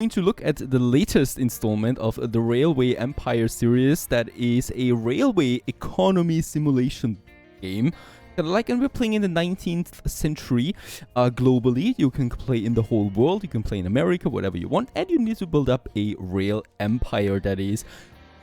going to look at the latest installment of the Railway Empire series. That is a railway economy simulation game. And we're playing in the 19th century globally. You can play in the whole world, you can play in America, whatever you want, and you need to build up a rail empire that is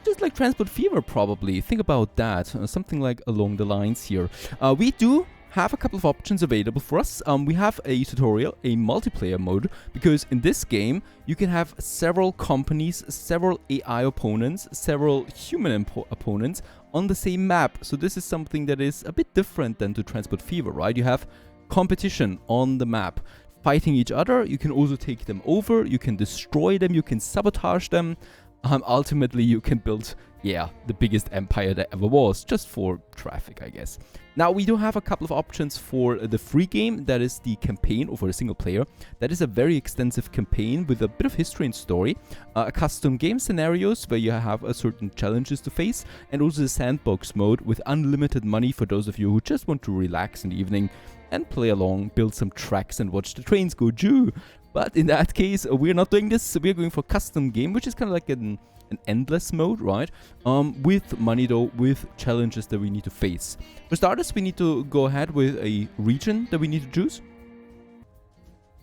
just like Transport Fever, probably. Think about that, something like along the lines here. We do have a couple of options available for us. We have a tutorial, a multiplayer mode, because in this game you can have several companies, several AI opponents, several human opponents on the same map. So this is something that is a bit different than to Transport Fever, right? You have competition on the map, fighting each other. You can also take them over, you can destroy them, you can sabotage them. Ultimately, you can build, the biggest empire that ever was, just for traffic, I guess. Now, we do have a couple of options for the free game. That is the campaign, or for a single player. That is a very extensive campaign with a bit of history and story. A custom game scenarios where you have certain challenges to face. And also the sandbox mode with unlimited money for those of you who just want to relax in the evening and play along, build some tracks and watch the trains go joo. But in that case, we're not doing this. We're going for custom game, which is kind of like an endless mode, right? With money though, with challenges that we need to face. For starters, we need to go ahead with a region that we need to choose.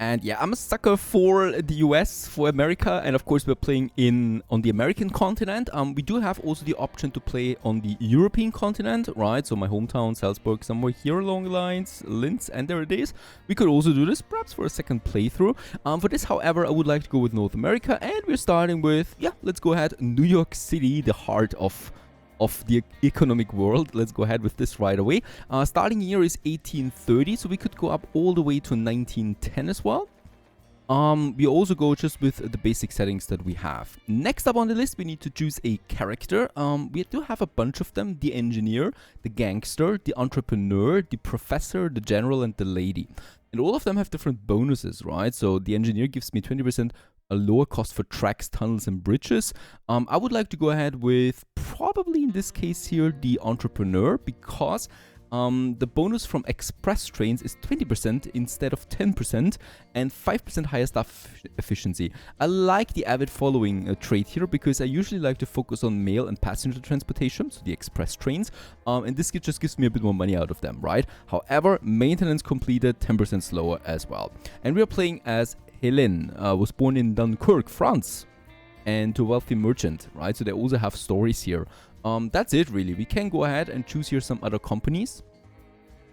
And yeah, I'm a sucker for the US, for America, and of course we're playing on the American continent. We do have also the option to play on the European continent, right? So my hometown, Salzburg, somewhere here along the lines, Linz, and there it is. We could also do this, perhaps for a second playthrough. For this, however, I would like to go with North America, and we're starting with, let's go ahead, New York City, the heart of the economic world. Let's go ahead with this right away. Starting year is 1830, so we could go up all the way to 1910 as well. We also go just with the basic settings that we have. Next up on the list, we need to choose a character. We do have a bunch of them: the engineer, the gangster, the entrepreneur, the professor, the general, and the lady. And all of them have different bonuses, right? So the engineer gives me 20% a lower cost for tracks, tunnels, and bridges. I would like to go ahead with, probably in this case here, the entrepreneur, because the bonus from express trains is 20% instead of 10%, and 5% higher staff efficiency. I like the avid following trait here, because I usually like to focus on mail and passenger transportation, so the express trains, and this just gives me a bit more money out of them, right? However, maintenance completed, 10% slower as well. And we are playing as Hélène, was born in Dunkirk, France, and to a wealthy merchant, right? So they also have stories here. That's it, really. We can go ahead and choose here some other companies.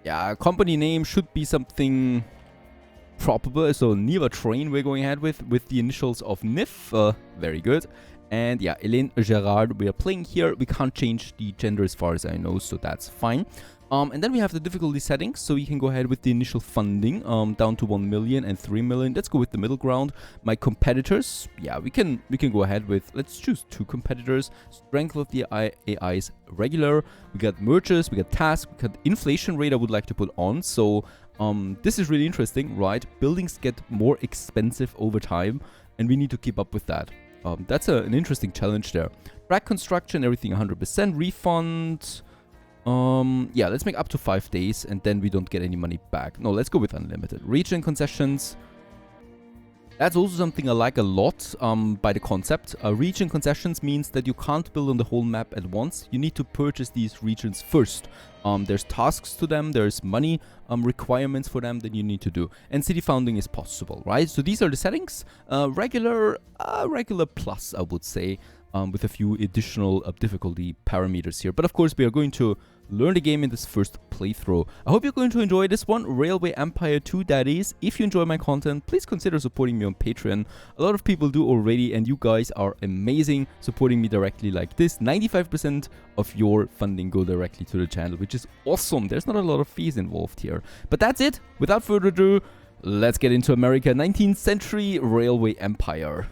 Yeah, company name should be something proper. So Niva Train we're going ahead with the initials of NIF. Very good. And yeah, Hélène Gerard we are playing here. We can't change the gender as far as I know, so that's fine. And then we have the difficulty settings, so we can go ahead with the initial funding down to 1 million and 3 million. Let's go with the middle ground. My competitors, we can go ahead with, let's choose 2 competitors. Strength of the AI is regular. We got mergers, we got tasks, we got inflation rate I would like to put on. So this is really interesting, right? Buildings get more expensive over time, and we need to keep up with that. That's an interesting challenge there. Track construction, everything 100%. Refund. Let's make up to 5 days, and then we don't get any money back. No, let's go with unlimited. Region concessions. That's also something I like a lot by the concept. Region concessions means that you can't build on the whole map at once. You need to purchase these regions first. There's tasks to them, there's money requirements for them that you need to do. And city founding is possible, right? So these are the settings. Regular plus, I would say. With a few additional difficulty parameters here. But of course, we are going to learn the game in this first playthrough. I hope you're going to enjoy this one, Railway Empire 2, that is. If you enjoy my content, please consider supporting me on Patreon. A lot of people do already, and you guys are amazing supporting me directly like this. 95% of your funding go directly to the channel, which is awesome. There's not a lot of fees involved here. But that's it. Without further ado, let's get into America, 19th century Railway Empire.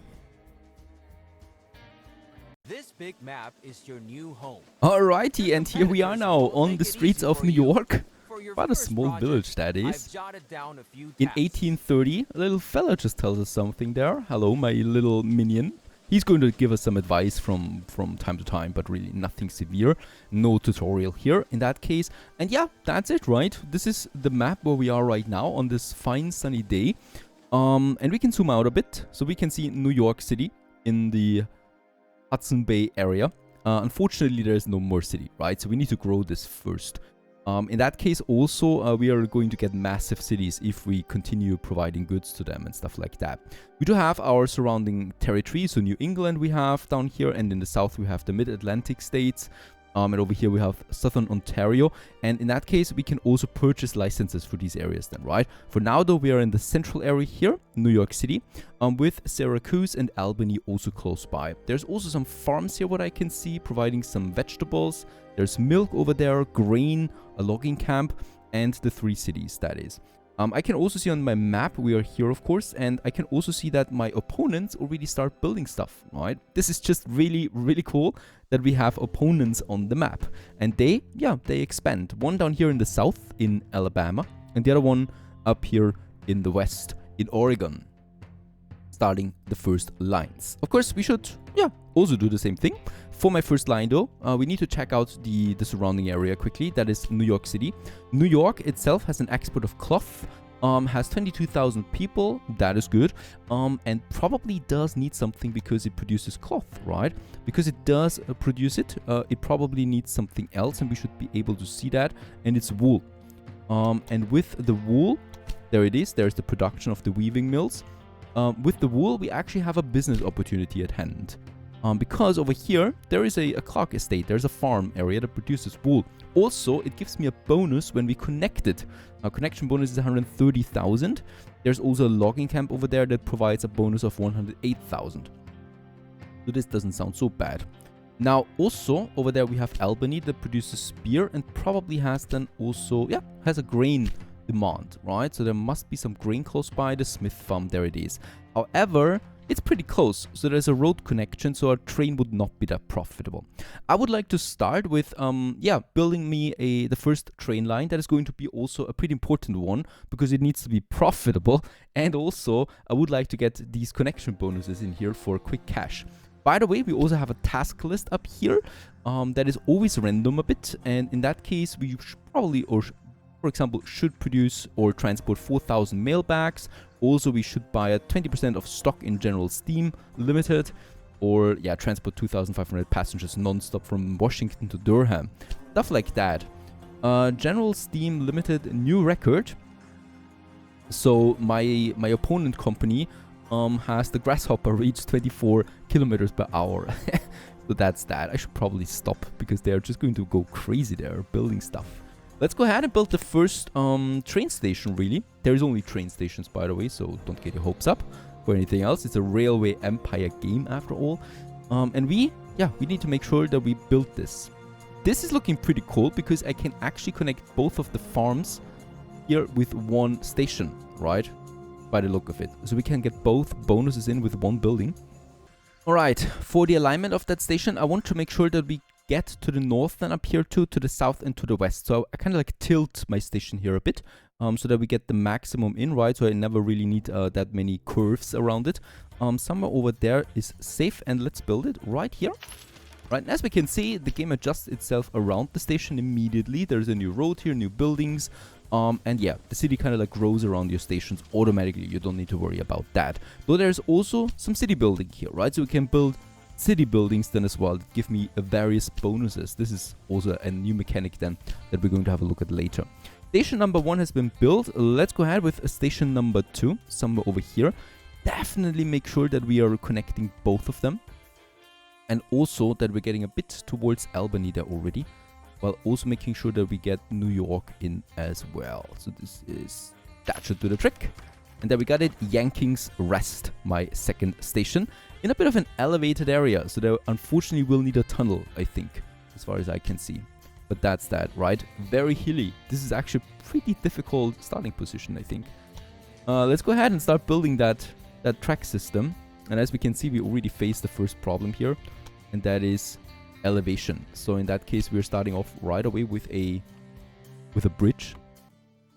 This big map is your new home. Alrighty, and here we are now on the streets of New York. Quite a small village, that is. In 1830, a little fella just tells us something there. Hello, my little minion. He's going to give us some advice from time to time, but really nothing severe. No tutorial here in that case. And yeah, that's it, right? This is the map where we are right now on this fine sunny day. And we can zoom out a bit, so we can see New York City in the Hudson Bay area. Unfortunately, there is no more city, right? So we need to grow this first. In that case, also, we are going to get massive cities if we continue providing goods to them and stuff like that. We do have our surrounding territory, so New England we have down here, and in the south we have the Mid-Atlantic states. And over here we have Southern Ontario, and in that case we can also purchase licenses for these areas then, right? For now though, we are in the central area here, New York City, with Syracuse and Albany also close by. There's also some farms here, what I can see, providing some vegetables. There's milk over there, grain, a logging camp, and the 3 cities, that is. I can also see on my map, we are here of course, and I can also see that my opponents already start building stuff, right? This is just really, really cool that we have opponents on the map. And they expand. One down here in the south in Alabama, and the other one up here in the west in Oregon, starting the first lines. Of course, we should, also do the same thing. For my first line though, we need to check out the surrounding area quickly. That is New York City. New York itself has an export of cloth, has 22,000 people, that is good, and probably does need something because it produces cloth, right? Because it does produce it, it probably needs something else, and we should be able to see that, and it's wool. And with the wool, there it is, there's the production of the weaving mills. With the wool, we actually have a business opportunity at hand. Because over here, there is a clock estate. There's a farm area that produces wool. Also, it gives me a bonus when we connect it. Our connection bonus is 130,000. There's also a logging camp over there that provides a bonus of 108,000. So this doesn't sound so bad. Now, also, over there we have Albany that produces beer and probably has then also, has a grain demand, right? So there must be some grain close by. The Smith farm, there it is. However, it's pretty close, so there's a road connection, so our train would not be that profitable. I would like to start with, building me the first train line. That is going to be also a pretty important one, because it needs to be profitable, and also I would like to get these connection bonuses in here for quick cash. By the way, we also have a task list up here that is always random a bit, and in that case, we should probably, for example, should produce or transport 4,000 mail bags. Also, we should buy a 20% of stock in General Steam Limited, or transport 2,500 passengers non-stop from Washington to Durham. Stuff like that. General Steam Limited, new record. So my opponent company has the Grasshopper reach 24 kilometers per hour. So that's that. I should probably stop because they're just going to go crazy there building stuff. Let's go ahead and build the first train station, really. There is only train stations, by the way, so don't get your hopes up for anything else. It's a Railway Empire game, after all. And we need to make sure that we build this. This is looking pretty cool because I can actually connect both of the farms here with one station, right? By the look of it. So we can get both bonuses in with one building. Alright, for the alignment of that station, I want to make sure that we get to the north then up here too, to the south and to the west. So I kind of like tilt my station here a bit so that we get the maximum in, right? So I never really need that many curves around it. Somewhere over there is safe, and let's build it right here. Right, and as we can see, the game adjusts itself around the station immediately. There's a new road here, new buildings. And yeah, the city kind of like grows around your stations automatically. You don't need to worry about that. Though there's also some city building here, right? So we can build city buildings then as well that give me various bonuses. This is also a new mechanic then that we're going to have a look at later. Station number 1 has been built. Let's go ahead with station number 2 somewhere over here. Definitely make sure that we are connecting both of them, and also that we're getting a bit towards Albany there already, while also making sure that we get New York in as well. So that should do the trick. And there we got it, Yanking's Rest, my second station, in a bit of an elevated area. So there unfortunately will need a tunnel, I think, as far as I can see. But that's that, right? Very hilly. This is actually a pretty difficult starting position, I think. Let's go ahead and start building that track system. And as we can see, we already faced the first problem here, and that is elevation. So in that case, we're starting off right away with a bridge.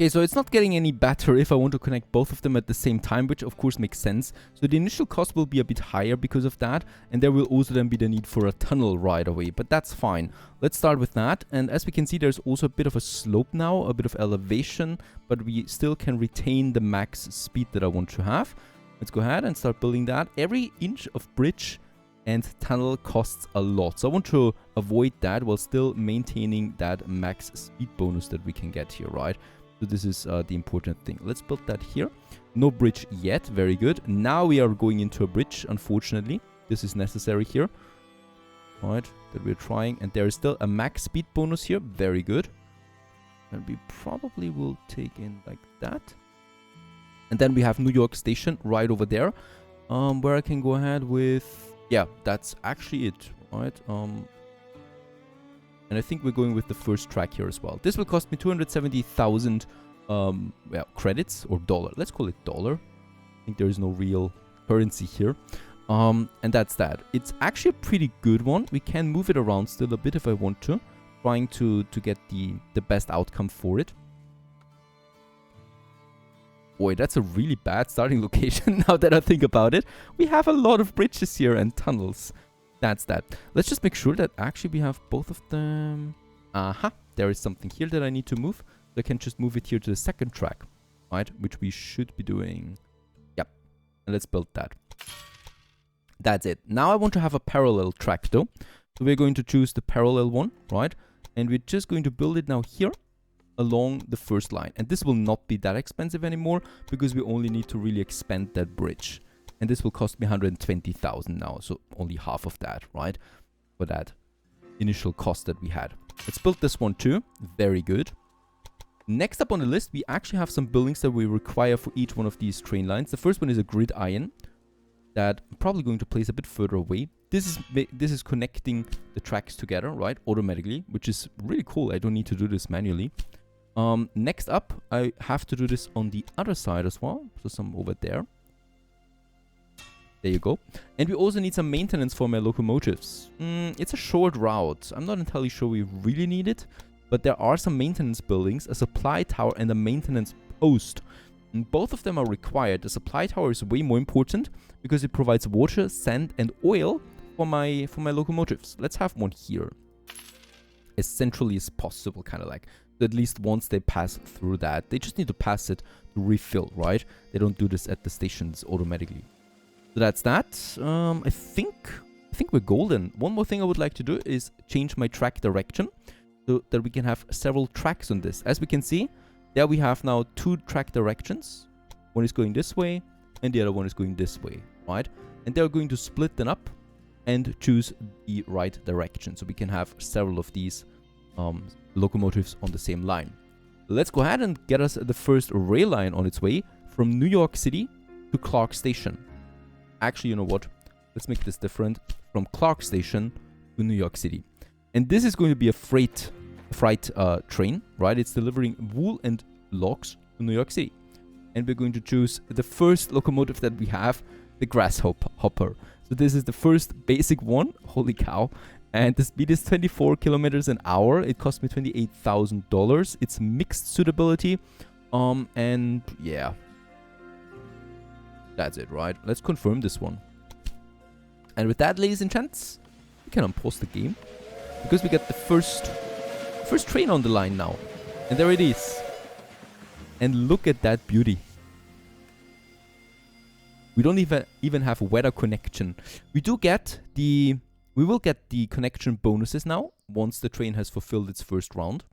Okay, so it's not getting any better if I want to connect both of them at the same time, which of course makes sense. So the initial cost will be a bit higher because of that, and there will also then be the need for a tunnel right away, but that's fine. Let's start with that, and as we can see, there's also a bit of a slope now, a bit of elevation, but we still can retain the max speed that I want to have. Let's go ahead and start building that. Every inch of bridge and tunnel costs a lot, so I want to avoid that while still maintaining that max speed bonus that we can get here, right? So this is the important thing. Let's build that here. No bridge yet. Very good. Now we are going into a bridge, unfortunately. This is necessary here. Alright, that we're trying. And there is still a max speed bonus here. Very good. And we probably will take in like that. And then we have New York Station right over there. Where I can go ahead with... Yeah, that's actually it. Alright, and I think we're going with the first track here as well. This will cost me 270,000 credits or dollar. Let's call it dollar. I think there is no real currency here. And that's that. It's actually a pretty good one. We can move it around still a bit if I want to. Trying to get the best outcome for it. Boy, that's a really bad starting location now that I think about it. We have a lot of bridges here and tunnels. That's that. Let's just make sure that actually we have both of them. Aha, there is something here that I need to move. So I can just move it here to the second track, right? Which we should be doing. Yep. And let's build that. That's it. Now I want to have a parallel track though. So we're going to choose the parallel one, right? And we're just going to build it now here along the first line. And this will not be that expensive anymore because we only need to really expand that bridge. And this will cost me 120,000 now, so only half of that, right? For that initial cost that we had. Let's build this one too. Very good. Next up on the list, we actually have some buildings that we require for each one of these train lines. The first one is a grid iron that I'm probably going to place a bit further away. This is connecting the tracks together, right? Automatically, which is really cool. I don't need to do this manually. Next up, I have to do this on the other side as well. So some over there. There you go. And we also need some maintenance for my locomotives. It's a short route. I'm not entirely sure we really need it. But there are some maintenance buildings, a supply tower and a maintenance post. And both of them are required. The supply tower is way more important because it provides water, sand and oil for my locomotives. Let's have one here. As centrally as possible, kind of like. So at least once they pass through that. They just need to pass it to refill, right? They don't do this at the stations automatically. So that's that. I think we're golden. One more thing I would like to do is change my track direction so that we can have several tracks on this. As we can see, there we have now two track directions. One is going this way and the other one is going this way, right? And they're going to split them up and choose the right direction. So we can have several of these locomotives on the same line. Let's go ahead and get us the first rail line on its way from New York City to Clark Station. Actually, you know what? Let's make this different. From Clark Station to New York City. And this is going to be a freight train, right? It's delivering wool and logs to New York City. And we're going to choose the first locomotive that we have, the Grasshopper. So this is the first basic one. Holy cow. And the speed is 24 kilometers an hour. It cost me $28,000. It's mixed suitability. And yeah. That's it, right? Let's confirm this one. And with that, ladies and gents, we can unpause the game. Because we get the first train on the line now. And there it is. And look at that beauty. We don't even have weather connection. We will get the connection bonuses now, once the train has fulfilled its first round.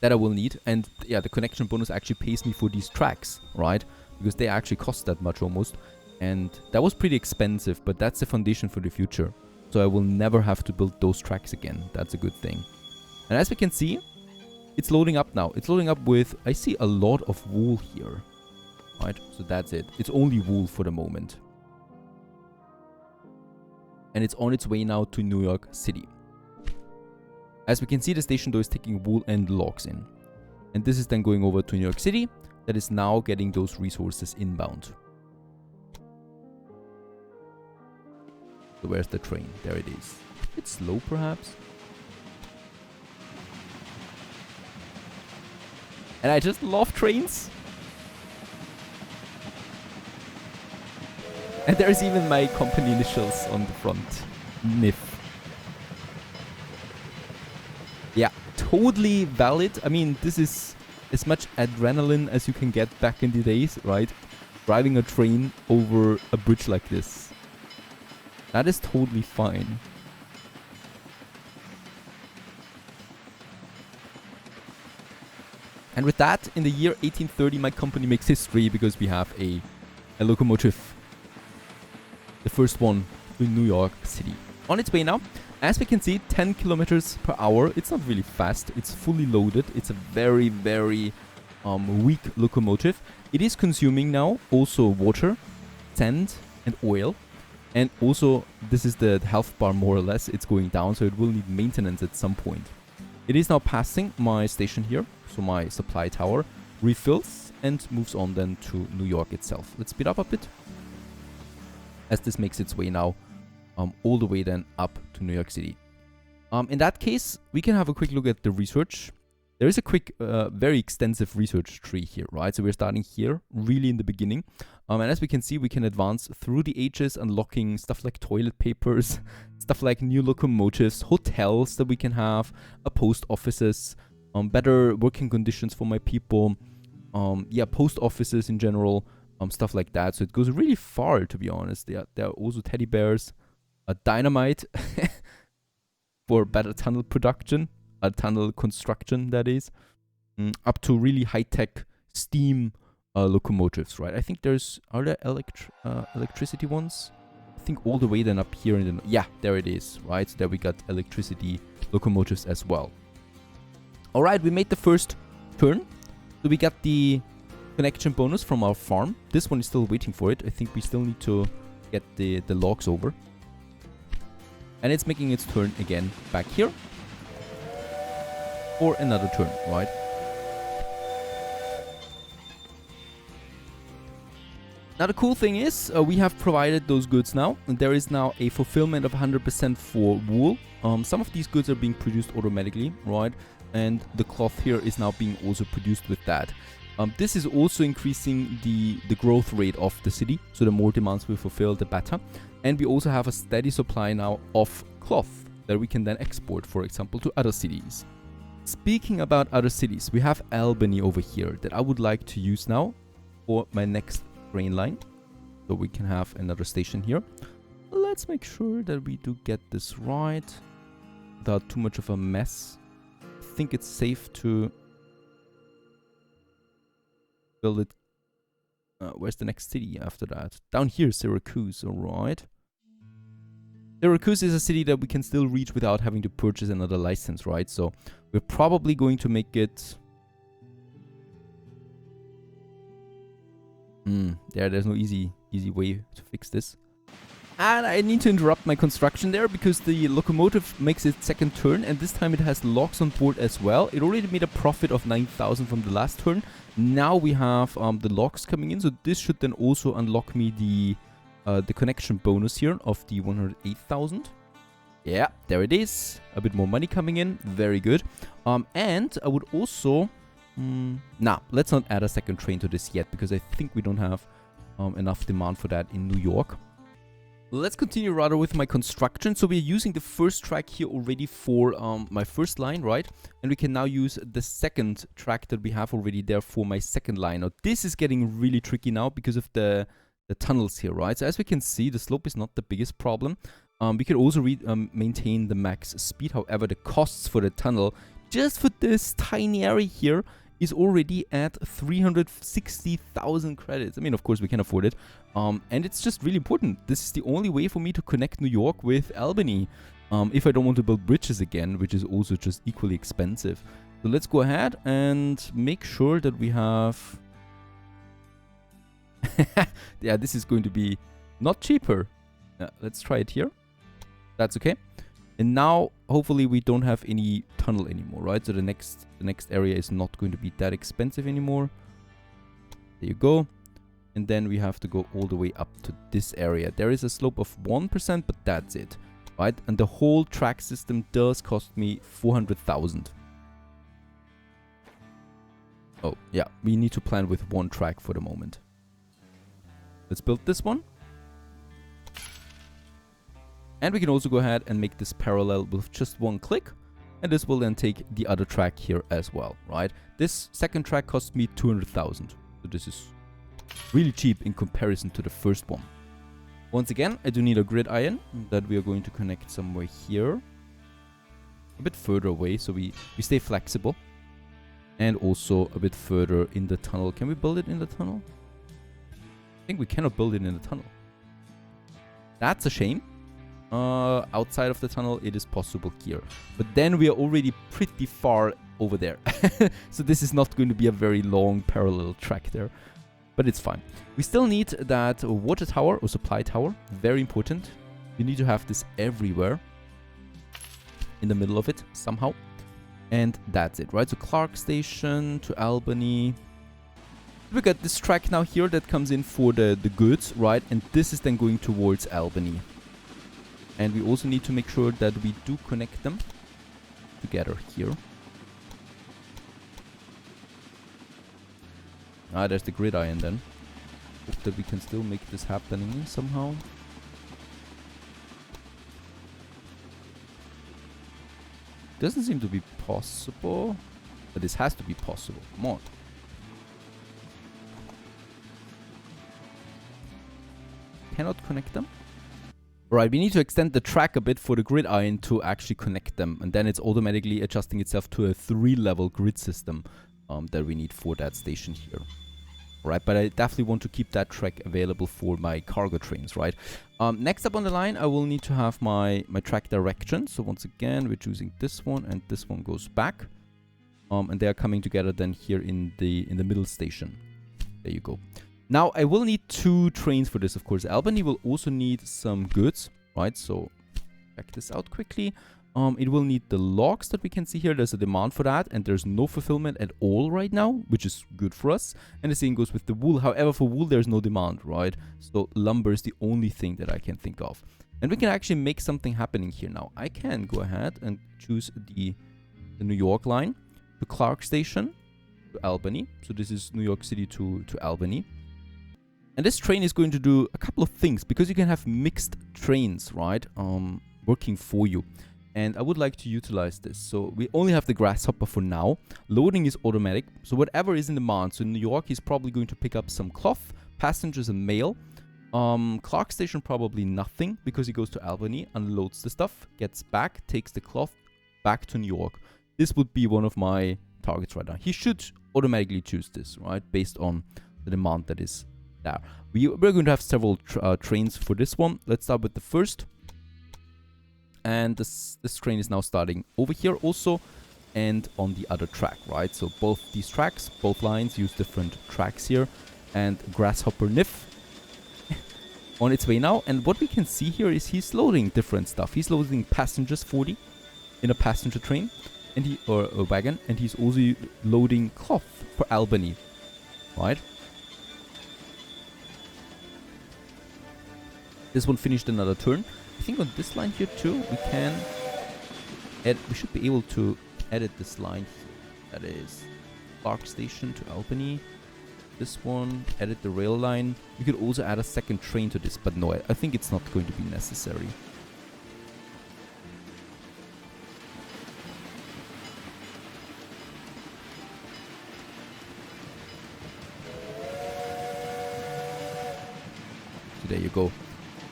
That I will need. And yeah, the connection bonus actually pays me for these tracks, right? Because they actually cost that much almost. And that was pretty expensive, but that's the foundation for the future. So I will never have to build those tracks again. That's a good thing. And as we can see, it's loading up now. It's loading up with, I see a lot of wool here. Right, so that's it. It's only wool for the moment. And it's on its way now to New York City. As we can see, the station though is taking wool and logs in. And this is then going over to New York City. That is now getting those resources inbound. So where's the train? There it is. It's slow perhaps. And I just love trains. And there's even my company initials on the front. NIF. Yeah, totally valid. I mean, this is as much adrenaline as you can get back in the days, right? Driving a train over a bridge like this. That is totally fine. And with that, in the year 1830, my company makes history because we have a locomotive. The first one in New York City. On its way now. As we can see, 10 kilometers per hour. It's not really fast. It's fully loaded. It's a very, very weak locomotive. It is consuming now also water, sand, and oil. And also, this is the health bar more or less. It's going down, so it will need maintenance at some point. It is now passing my station here. So my supply tower refills and moves on then to New York itself. Let's speed up a bit. As this makes its way now all the way then up to New York City. In that case, we can have a quick look at the research. There is a quick, very extensive research tree here, right? So we're starting here, really in the beginning. And as we can see, we can advance through the ages, unlocking stuff like toilet papers, stuff like new locomotives, hotels that we can have, post offices, better working conditions for my people, yeah, post offices in general, stuff like that. So it goes really far, to be honest. There are also teddy bears, dynamite for better tunnel production, tunnel construction, that is, up to really high-tech steam locomotives, right? I think are there electricity ones? I think all the way then up here in the, yeah, there it is, right? So there we got electricity locomotives as well. All right, we made the first turn. So we got the connection bonus from our farm. This one is still waiting for it. I think we still need to get the logs over. And it's making its turn again back here. Or another turn, right? Now the cool thing is, we have provided those goods now. And there is now a fulfillment of 100% for wool. Some of these goods are being produced automatically, right? And the cloth here is now being also produced with that. This is also increasing the growth rate of the city. So the more demands we fulfill, the better. And we also have a steady supply now of cloth that we can then export, for example, to other cities. Speaking about other cities, we have Albany over here that I would like to use now for my next train line. So we can have another station here. Let's make sure that we do get this right without too much of a mess. I think it's safe to build it. Where's the next city after that? Down here, Syracuse, alright. Syracuse is a city that we can still reach without having to purchase another license, right? So we're probably going to make it... There's no easy way to fix this. And I need to interrupt my construction there because the locomotive makes its second turn, and this time it has logs on board as well. It already made a profit of 9,000 from the last turn. Now we have the logs coming in, so this should then also unlock me the connection bonus here of the 108,000. Yeah, there it is. A bit more money coming in. Very good. And I would also... Nah, let's not add a second train to this yet because I think we don't have enough demand for that in New York. Let's continue rather with my construction. So we're using the first track here already for my first line, right? And we can now use the second track that we have already there for my second line. Now this is getting really tricky now because of the tunnels here, right? So as we can see, the slope is not the biggest problem. We can also maintain the max speed. However, the costs for the tunnel just for this tiny area here is already at 360,000 credits. I mean, of course, we can afford it. And it's just really important. This is the only way for me to connect New York with Albany. If I don't want to build bridges again, which is also just equally expensive. So let's go ahead and make sure that we have... yeah, this is going to be not cheaper. Let's try it here. That's okay. And now, hopefully, we don't have any tunnel anymore, right? So the next area is not going to be that expensive anymore. There you go. And then we have to go all the way up to this area. There is a slope of 1%, but that's it, right? And the whole track system does cost me 400,000. Oh, yeah, we need to plan with one track for the moment. Let's build this one. And we can also go ahead and make this parallel with just one click. And this will then take the other track here as well, right? This second track cost me 200,000. So this is really cheap in comparison to the first one. Once again, I do need a grid iron that we are going to connect somewhere here. A bit further away, so we stay flexible. And also a bit further in the tunnel. Can we build it in the tunnel? I think we cannot build it in the tunnel. That's a shame. Outside of the tunnel, it is possible here. But then we are already pretty far over there. So this is not going to be a very long parallel track there. But it's fine. We still need that water tower or supply tower. Very important. You need to have this everywhere. In the middle of it, somehow. And that's it, right? So Clark Station to Albany. We got this track now here that comes in for the goods, right? And this is then going towards Albany. And we also need to make sure that we do connect them together here. Ah, there's the grid iron then. Hope that we can still make this happening somehow. Doesn't seem to be possible. But this has to be possible. Come on. Cannot connect them. Right, we need to extend the track a bit for the grid iron to actually connect them. And then it's automatically adjusting itself to a 3-level grid system that we need for that station here. Right, but I definitely want to keep that track available for my cargo trains, right? Next up on the line, I will need to have my track direction. So once again, we're choosing this one and this one goes back. And they are coming together then here in the middle station. There you go. Now, I will need 2 trains for this, of course. Albany will also need some goods, right? So, check this out quickly. It will need the logs that we can see here. There's a demand for that, and there's no fulfillment at all right now, which is good for us. And the same goes with the wool. However, for wool, there's no demand, right? So, lumber is the only thing that I can think of. And we can actually make something happening here now. I can go ahead and choose the New York line to Clark Station to Albany. So, this is New York City to Albany. And this train is going to do a couple of things because you can have mixed trains, right? Working for you. And I would like to utilize this. So we only have the grasshopper for now. Loading is automatic. So whatever is in demand. So in New York, he's probably going to pick up some cloth, passengers and mail. Clark Station, probably nothing because he goes to Albany, unloads the stuff, gets back, takes the cloth back to New York. This would be one of my targets right now. He should automatically choose this, right? Based on the demand that is there. We're going to have several trains for this one. Let's start with the first. And this train is now starting over here also and on the other track, right? So both these tracks, both lines use different tracks here. And Grasshopper Niff on its way now. And what we can see here is he's loading different stuff. He's loading passengers 40 in a passenger train and or a wagon. And he's also loading cloth for Albany, right? This one finished another turn. I think on this line here too, we can add, we should be able to edit this line here. That is Clark Station to Albany. This one, edit the rail line. We could also add a second train to this, but no, I think it's not going to be necessary. So there you go.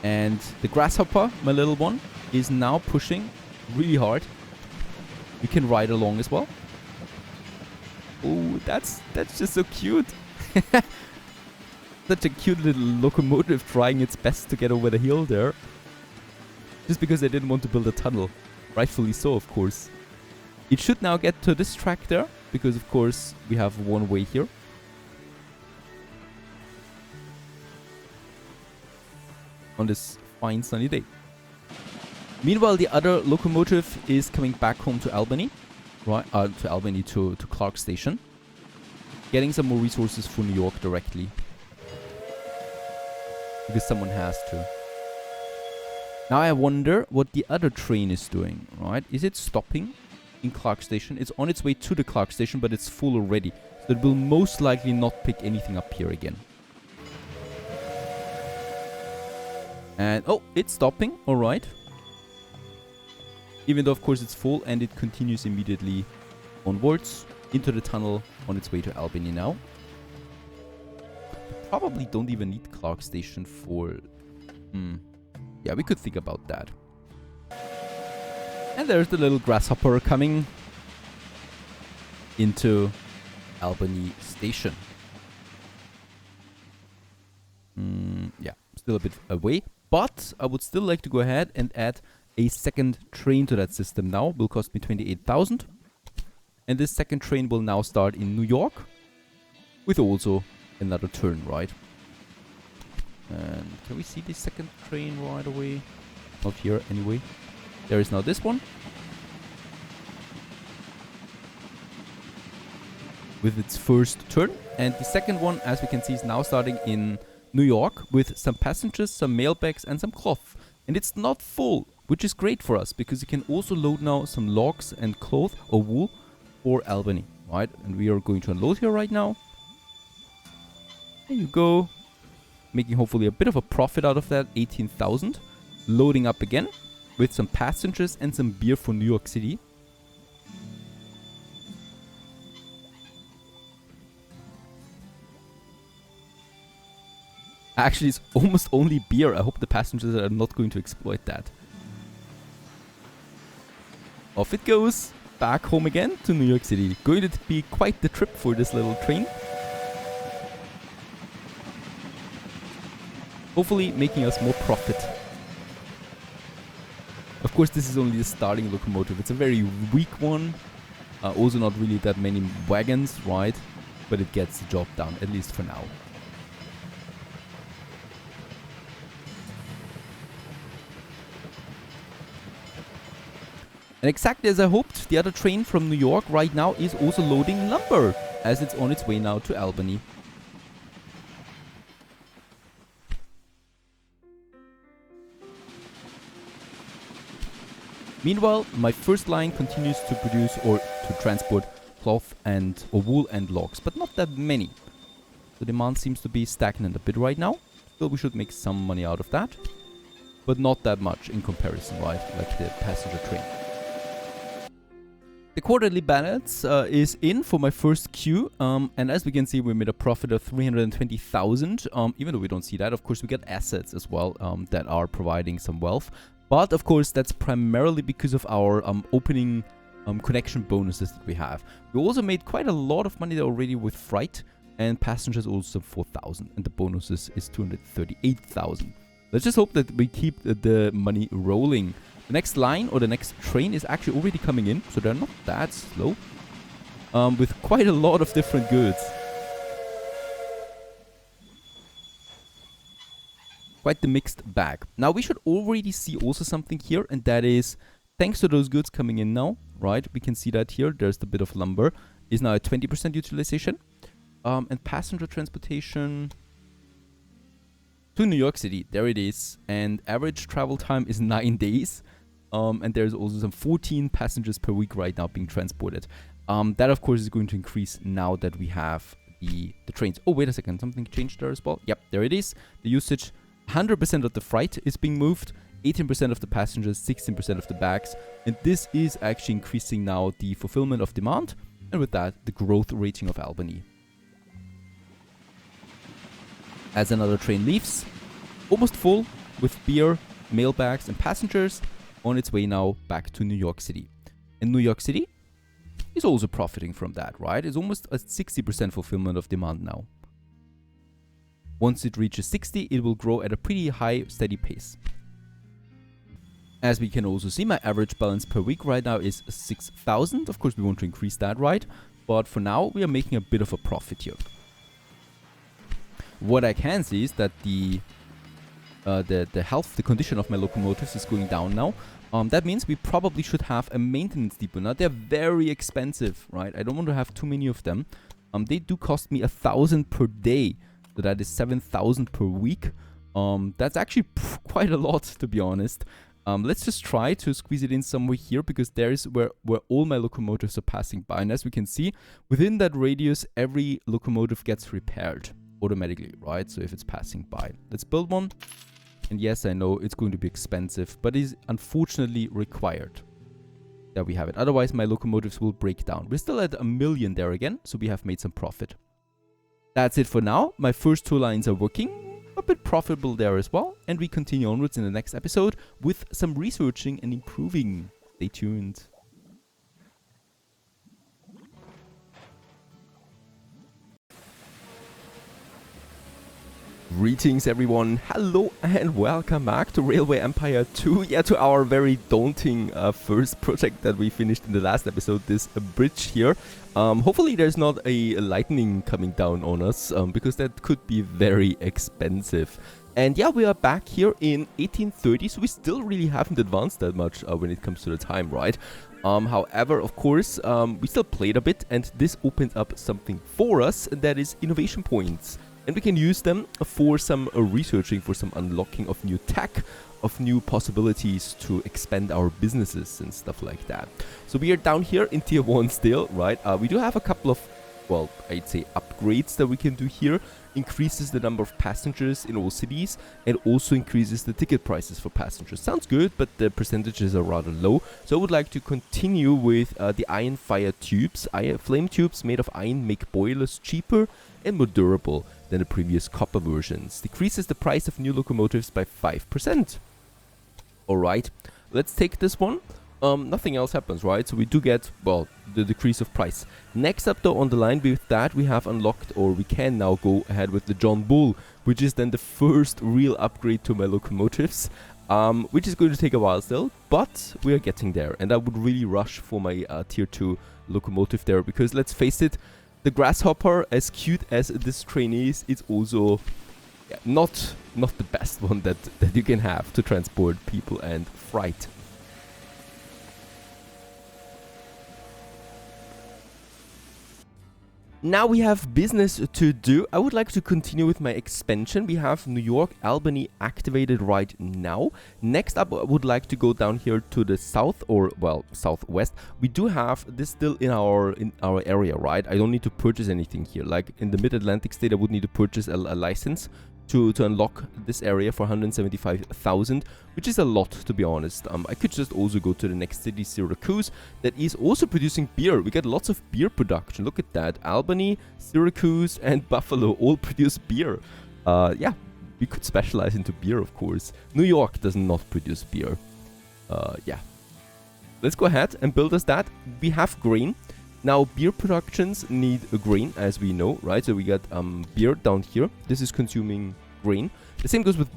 And the Grasshopper, my little one, is now pushing really hard. We can ride along as well. Oh, that's just so cute. Such a cute little locomotive trying its best to get over the hill there. Just because they didn't want to build a tunnel. Rightfully so, of course. It should now get to this track there, because of course we have one way here. On this fine sunny day. Meanwhile, the other locomotive is coming back home to Albany, right? To Albany to Clark Station, getting some more resources for New York directly, because someone has to. Now I wonder what the other train is doing, right? Is it stopping in Clark Station? It's on its way to the Clark Station, but it's full already. So it will most likely not pick anything up here again. And, oh, it's stopping. Alright. Even though, of course, it's full and it continues immediately onwards into the tunnel on its way to Albany now. Probably don't even need Clark Station for... Yeah, we could think about that. And there's the little grasshopper coming into Albany Station. Yeah, still a bit away. But I would still like to go ahead and add a second train to that system now. Will cost me 28,000. And this second train will now start in New York. With also another turn, right? And can we see the second train right away? Not here, anyway. There is now this one. With its first turn. And the second one, as we can see, is now starting in New York with some passengers, some mailbags and some cloth. And it's not full, which is great for us because you can also load now some logs and cloth or wool for Albany, right? And we are going to unload here right now. There you go. Making hopefully a bit of a profit out of that, 18,000. Loading up again with some passengers and some beer for New York City. Actually, it's almost only beer. I hope the passengers are not going to exploit that. Off it goes. Back home again to New York City. Going to be quite the trip for this little train. Hopefully making us more profit. Of course, this is only the starting locomotive. It's a very weak one. Also not really that many wagons, right? But it gets the job done, at least for now. And exactly as I hoped, the other train from New York right now is also loading lumber, as it's on its way now to Albany. Meanwhile, my first line continues to produce or to transport cloth or wool and logs, but not that many. The demand seems to be stagnant a bit right now. Still, we should make some money out of that, but not that much in comparison, right? Like the passenger train. The quarterly balance is in for my first queue, and as we can see, we made a profit of 320,000. Even though we don't see that, of course, we get assets as well that are providing some wealth. But of course, that's primarily because of our opening connection bonuses that we have. We also made quite a lot of money already with freight, and passengers also 4,000, and the bonuses is 238,000. Let's just hope that we keep the money rolling. The next line or the next train is actually already coming in, so they're not that slow. With quite a lot of different goods. Quite the mixed bag. Now we should already see also something here, and that is thanks to those goods coming in now, right? We can see that here. There's the bit of lumber. Is now at 20% utilization. And passenger transportation to New York City. There it is. And average travel time is 9 days. And there's also some 14 passengers per week right now being transported. That, of course, is going to increase now that we have the trains. Oh, wait a second. Something changed there as well. Yep, there it is. The usage, 100% of the freight is being moved. 18% of the passengers, 16% of the bags. And this is actually increasing now the fulfillment of demand. And with that, the growth rating of Albany. As another train leaves, almost full with beer, mailbags and passengers, on its way now back to New York City. And New York City is also profiting from that, right? It's almost a 60% fulfillment of demand now. Once it reaches 60, it will grow at a pretty high, steady pace. As we can also see, my average balance per week right now is 6,000. Of course, we want to increase that, right? But for now, we are making a bit of a profit here. What I can see is that the condition of my locomotives is going down now. That means we probably should have a maintenance depot. Now, they're very expensive, right? I don't want to have too many of them. They do cost me 1,000 per day. So that is 7,000 per week. That's actually quite a lot, to be honest. Let's just try to squeeze it in somewhere here, because there is where all my locomotives are passing by. And as we can see, within that radius, every locomotive gets repaired automatically, right? So if it's passing by. Let's build one. And yes, I know it's going to be expensive, but is unfortunately required. There we have it. Otherwise, my locomotives will break down. We're still at 1 million there again, so we have made some profit. That's it for now. My first 2 lines are working. A bit profitable there as well, and we continue onwards in the next episode with some researching and improving. Stay tuned. Greetings everyone, hello and welcome back to Railway Empire 2, to our very daunting first project that we finished in the last episode, this bridge here. Hopefully there's not a lightning coming down on us, because that could be very expensive. And yeah, we are back here in 1830, so we still really haven't advanced that much when it comes to the time, right? However, of course, we still played a bit, and this opens up something for us, and that is innovation points. And we can use them for some researching, for some unlocking of new tech, of new possibilities to expand our businesses and stuff like that. So we are down here in tier 1 still, right? We do have a couple of, well, I'd say upgrades that we can do here. Increases the number of passengers in all cities and also increases the ticket prices for passengers. Sounds good, but the percentages are rather low. So I would like to continue with the iron fire tubes. Flame tubes made of iron make boilers cheaper and more durable than the previous copper versions. Decreases the price of new locomotives by 5%. Alright, let's take this one. Nothing else happens, right? So we do get, well, the decrease of price. Next up though on the line with that, we have unlocked, or we can now go ahead with the John Bull, which is then the first real upgrade to my locomotives. Which is going to take a while still, but we are getting there. And I would really rush for my tier 2 locomotive there, because let's face it, the Grasshopper, as cute as this train is, it's also not the best one that you can have to transport people and freight. Now we have business to do. I would like to continue with my expansion. We have New York, Albany activated right now. Next up, I would like to go down here to the south, or well, southwest. We do have this still in our area, right? I don't need to purchase anything here. Like in the Mid-Atlantic state, I would need to purchase a license to unlock this area for 175,000, which is a lot, to be honest. I could just also go to the next city, Syracuse, that is also producing beer. We get lots of beer production. Look at that. Albany, Syracuse, and Buffalo all produce beer. Yeah, we could specialize into beer, of course. New York does not produce beer. Yeah. Let's go ahead and build us that. We have grain. Now, beer productions need a grain, as we know, right? So we got beer down here. This is consuming grain. The same goes with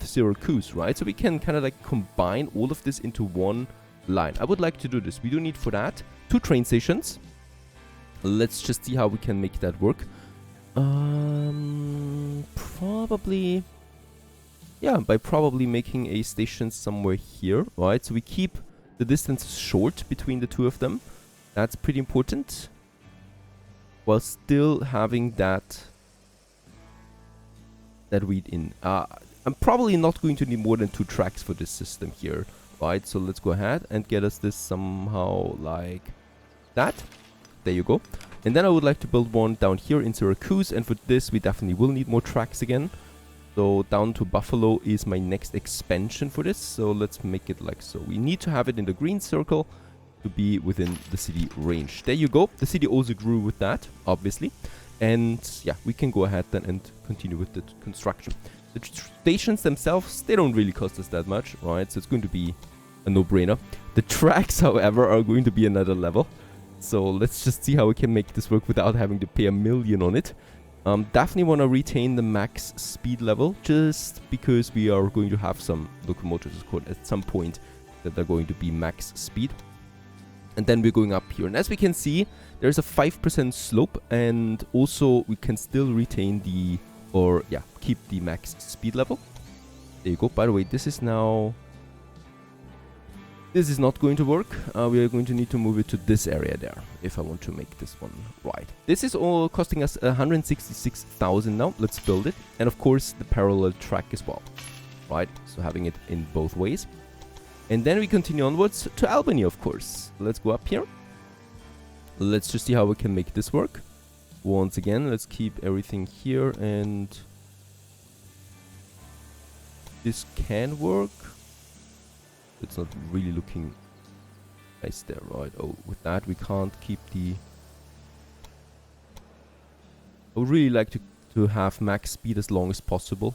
Syracuse, right? So we can kind of like combine all of this into one line. I would like to do this. We do need for that 2 train stations. Let's just see how we can make that work. Probably, yeah, by probably making a station somewhere here, right? So we keep the distance short between the 2 of them. That's pretty important, while still having that read in. I'm probably not going to need more than 2 tracks for this system here, right? So let's go ahead and get us this somehow like that. There you go. And then I would like to build one down here in Syracuse, and for this we definitely will need more tracks again. So down to Buffalo is my next expansion for this. So let's make it like so. We need to have it in the green circle to be within the city range. There you go. The city also grew with that, obviously. And yeah, we can go ahead then and continue with the construction. The stations themselves, they don't really cost us that much, right? So it's going to be a no-brainer. The tracks, however, are going to be another level. So let's just see how we can make this work without having to pay $1 million on it. Definitely want to retain the max speed level, just because we are going to have some locomotives at some point that are going to be max speed. And then we're going up here. And as we can see, there's a 5% slope, and also we can still retain the, or yeah, keep the max speed level. There you go. By the way, this is now, this is not going to work. We are going to need to move it to this area there if I want to make this one right. This is all costing us 166,000 now. Let's build it. And of course, the parallel track as well, right? So having it in both ways. And then we continue onwards to Albany, of course. Let's go up here. Let's just see how we can make this work. Once again, let's keep everything here, and this can work. It's not really looking nice there, right? Oh, with that we can't keep the... I would really like to have max speed as long as possible.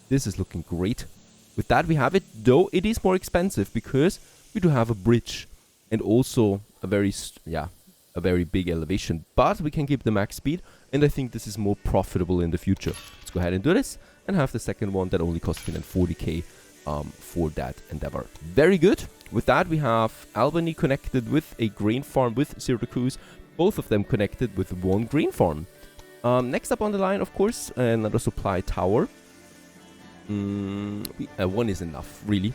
This is looking great. With that we have it, though it is more expensive because we do have a bridge and also a very big elevation. But we can keep the max speed, and I think this is more profitable in the future. Let's go ahead and do this and have the second one that only costs me then 40k for that endeavor. Very good. With that we have Albany connected with a grain farm with Syracuse, both of them connected with one grain farm. Next up on the line, of course, another supply tower. One is enough, really.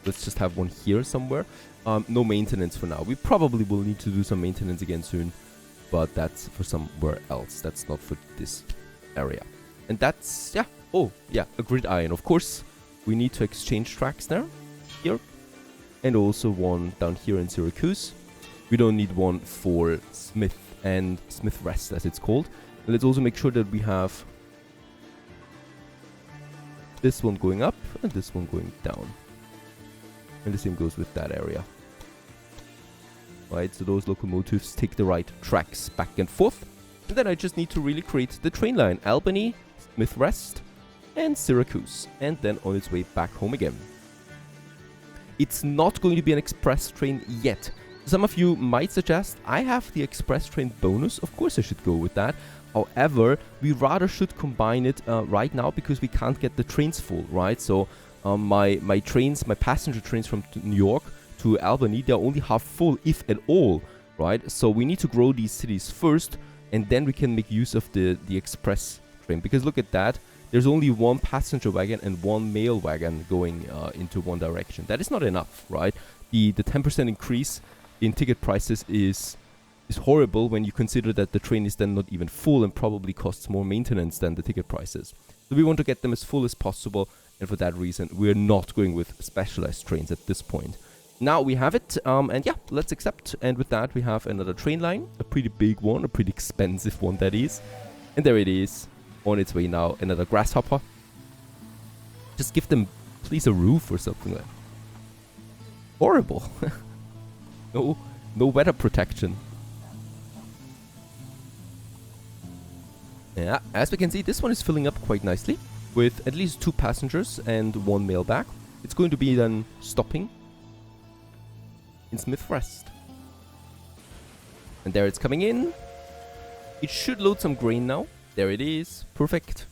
Let's just have one here somewhere. No maintenance for now. We probably will need to do some maintenance again soon, but that's for somewhere else. That's not for this area. And that's, yeah. Oh, yeah, a gridiron. Of course, we need to exchange tracks there, here. And also one down here in Syracuse. We don't need one for Smith and Smith Rest, as it's called. And let's also make sure that we have this one going up and this one going down. And the same goes with that area. Right, so those locomotives take the right tracks back and forth. And then I just need to really create the train line. Albany, Smith Rest, and Syracuse. And then on its way back home again. It's not going to be an express train yet. Some of you might suggest I have the express train bonus. Of course I should go with that. However, we rather should combine it right now because we can't get the trains full, right? So my passenger trains from New York to Albany, they're only half full, if at all, right? So we need to grow these cities first, and then we can make use of the express train. Because look at that, there's only one passenger wagon and one mail wagon going into one direction. That is not enough, right? The 10% increase in ticket prices is horrible when you consider that the train is then not even full and probably costs more maintenance than the ticket prices. So we want to get them as full as possible, and for that reason we're not going with specialized trains at this point. Now we have it, and yeah, let's accept. And with that we have another train line, a pretty big one, a pretty expensive one that is. And there it is, on its way now, another grasshopper. Just give them please a roof or something like that. Horrible. No weather protection. Yeah, as we can see, this one is filling up quite nicely with at least 2 passengers and 1 mail bag. It's going to be then stopping in Smith Rest. And there it's coming in. It should load some grain now. There it is. Perfect.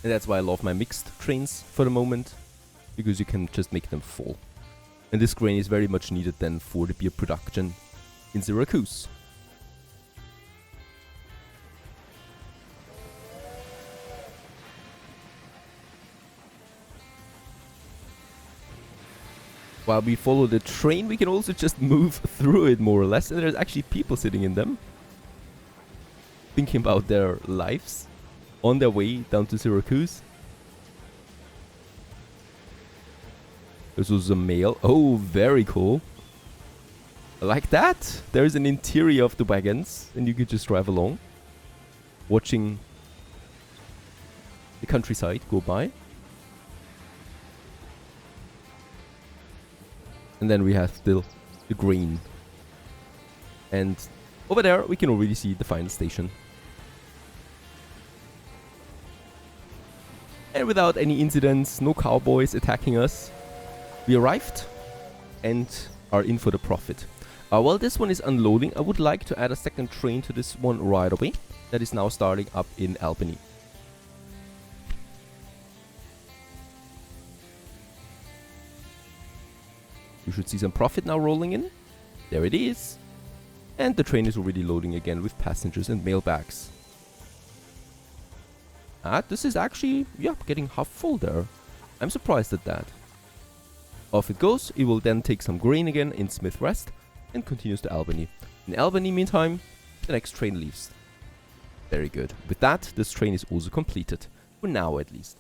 And that's why I love my mixed trains for the moment, because you can just make them full. And this grain is very much needed then for the beer production in Syracuse. While we follow the train, we can also just move through it more or less. And there's actually people sitting in them, thinking about their lives on their way down to Syracuse. There's also a mail. Oh, very cool. I like that. There's an interior of the wagons, and you could just drive along, watching the countryside go by. And then we have still the grain. And over there we can already see the final station. And without any incidents, no cowboys attacking us, we arrived and are in for the profit. While this one is unloading, I would like to add a second train to this one right away. That is now starting up in Albany. You should see some profit now rolling in. There it is. And the train is already loading again with passengers and mail bags. This is actually, yeah, getting half full there. I'm surprised at that. Off it goes. It will then take some grain again in Smith Rest and continues to Albany. In Albany, meantime, the next train leaves. Very good. With that, this train is also completed. For now, at least.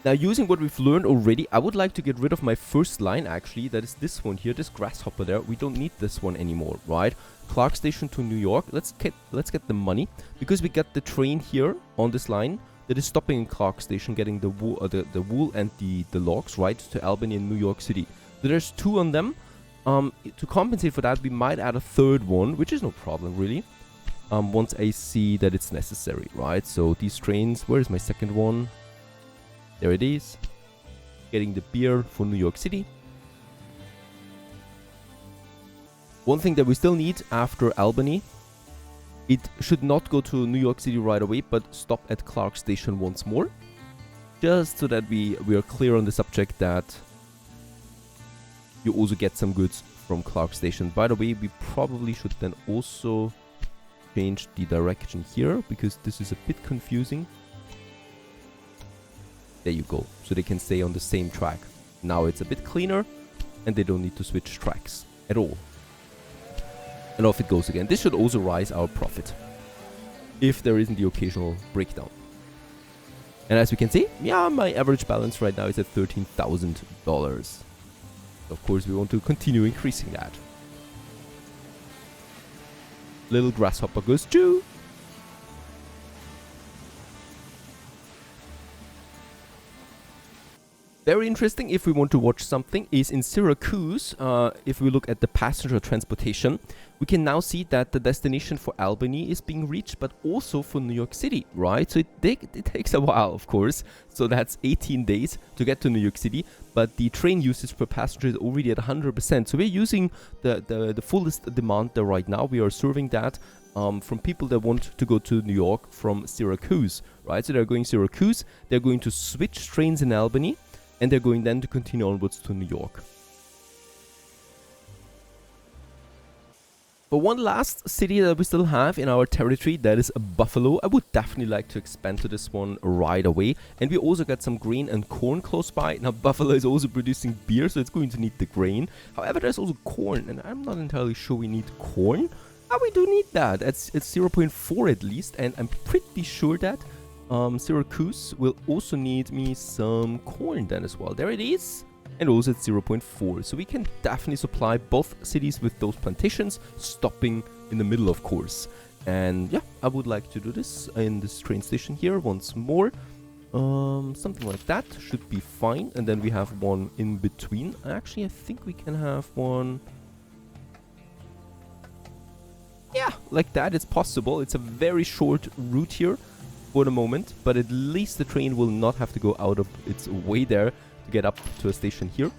Now, using what we've learned already, I would like to get rid of my first line, actually. That is this one here, this grasshopper there. We don't need this one anymore, right? Clark Station to New York. Let's get the money. Because we got the train here on this line that is stopping in Clark Station, getting the wool and the logs, right, to Albany and New York City. So there's 2 on them. To compensate for that, we might add a 3rd one, which is no problem, really. Once I see that it's necessary, right? So these trains, where is my second one? There it is. Getting the beer for New York City. One thing that we still need after Albany, it should not go to New York City right away, but stop at Clark Station once more. Just so that we are clear on the subject that you also get some goods from Clark Station. By the way, we probably should then also change the direction here, because this is a bit confusing. There you go. So they can stay on the same track. Now it's a bit cleaner, and they don't need to switch tracks at all. And off it goes again. This should also rise our profit, if there isn't the occasional breakdown. And as we can see, yeah, my average balance right now is at $13,000. Of course, we want to continue increasing that. Little grasshopper goes too. Very interesting, if we want to watch something, is in Syracuse. If we look at the passenger transportation, we can now see that the destination for Albany is being reached, but also for New York City, right? So it takes a while, of course. So that's 18 days to get to New York City, but the train usage per passenger is already at 100%. So we're using the fullest demand there right now. We are serving that from people that want to go to New York from Syracuse, right? So they're going Syracuse, they're going to switch trains in Albany, and they're going then to continue onwards to New York. But one last city that we still have in our territory, that is Buffalo. I would definitely like to expand to this one right away. And we also got some grain and corn close by. Now Buffalo is also producing beer, so it's going to need the grain. However, there's also corn, and I'm not entirely sure we need corn. Oh, we do need that. It's 0.4 at least, and I'm pretty sure that Syracuse will also need me some corn then as well. There it is. And also at 0.4. So we can definitely supply both cities with those plantations, stopping in the middle, of course. And yeah, I would like to do this in this train station here once more. Something like that should be fine. And then we have one in between. Actually, I think we can have one. Yeah, like that. It's possible. It's a very short route here for the moment, but at least the train will not have to go out of its way there to get up to a station here.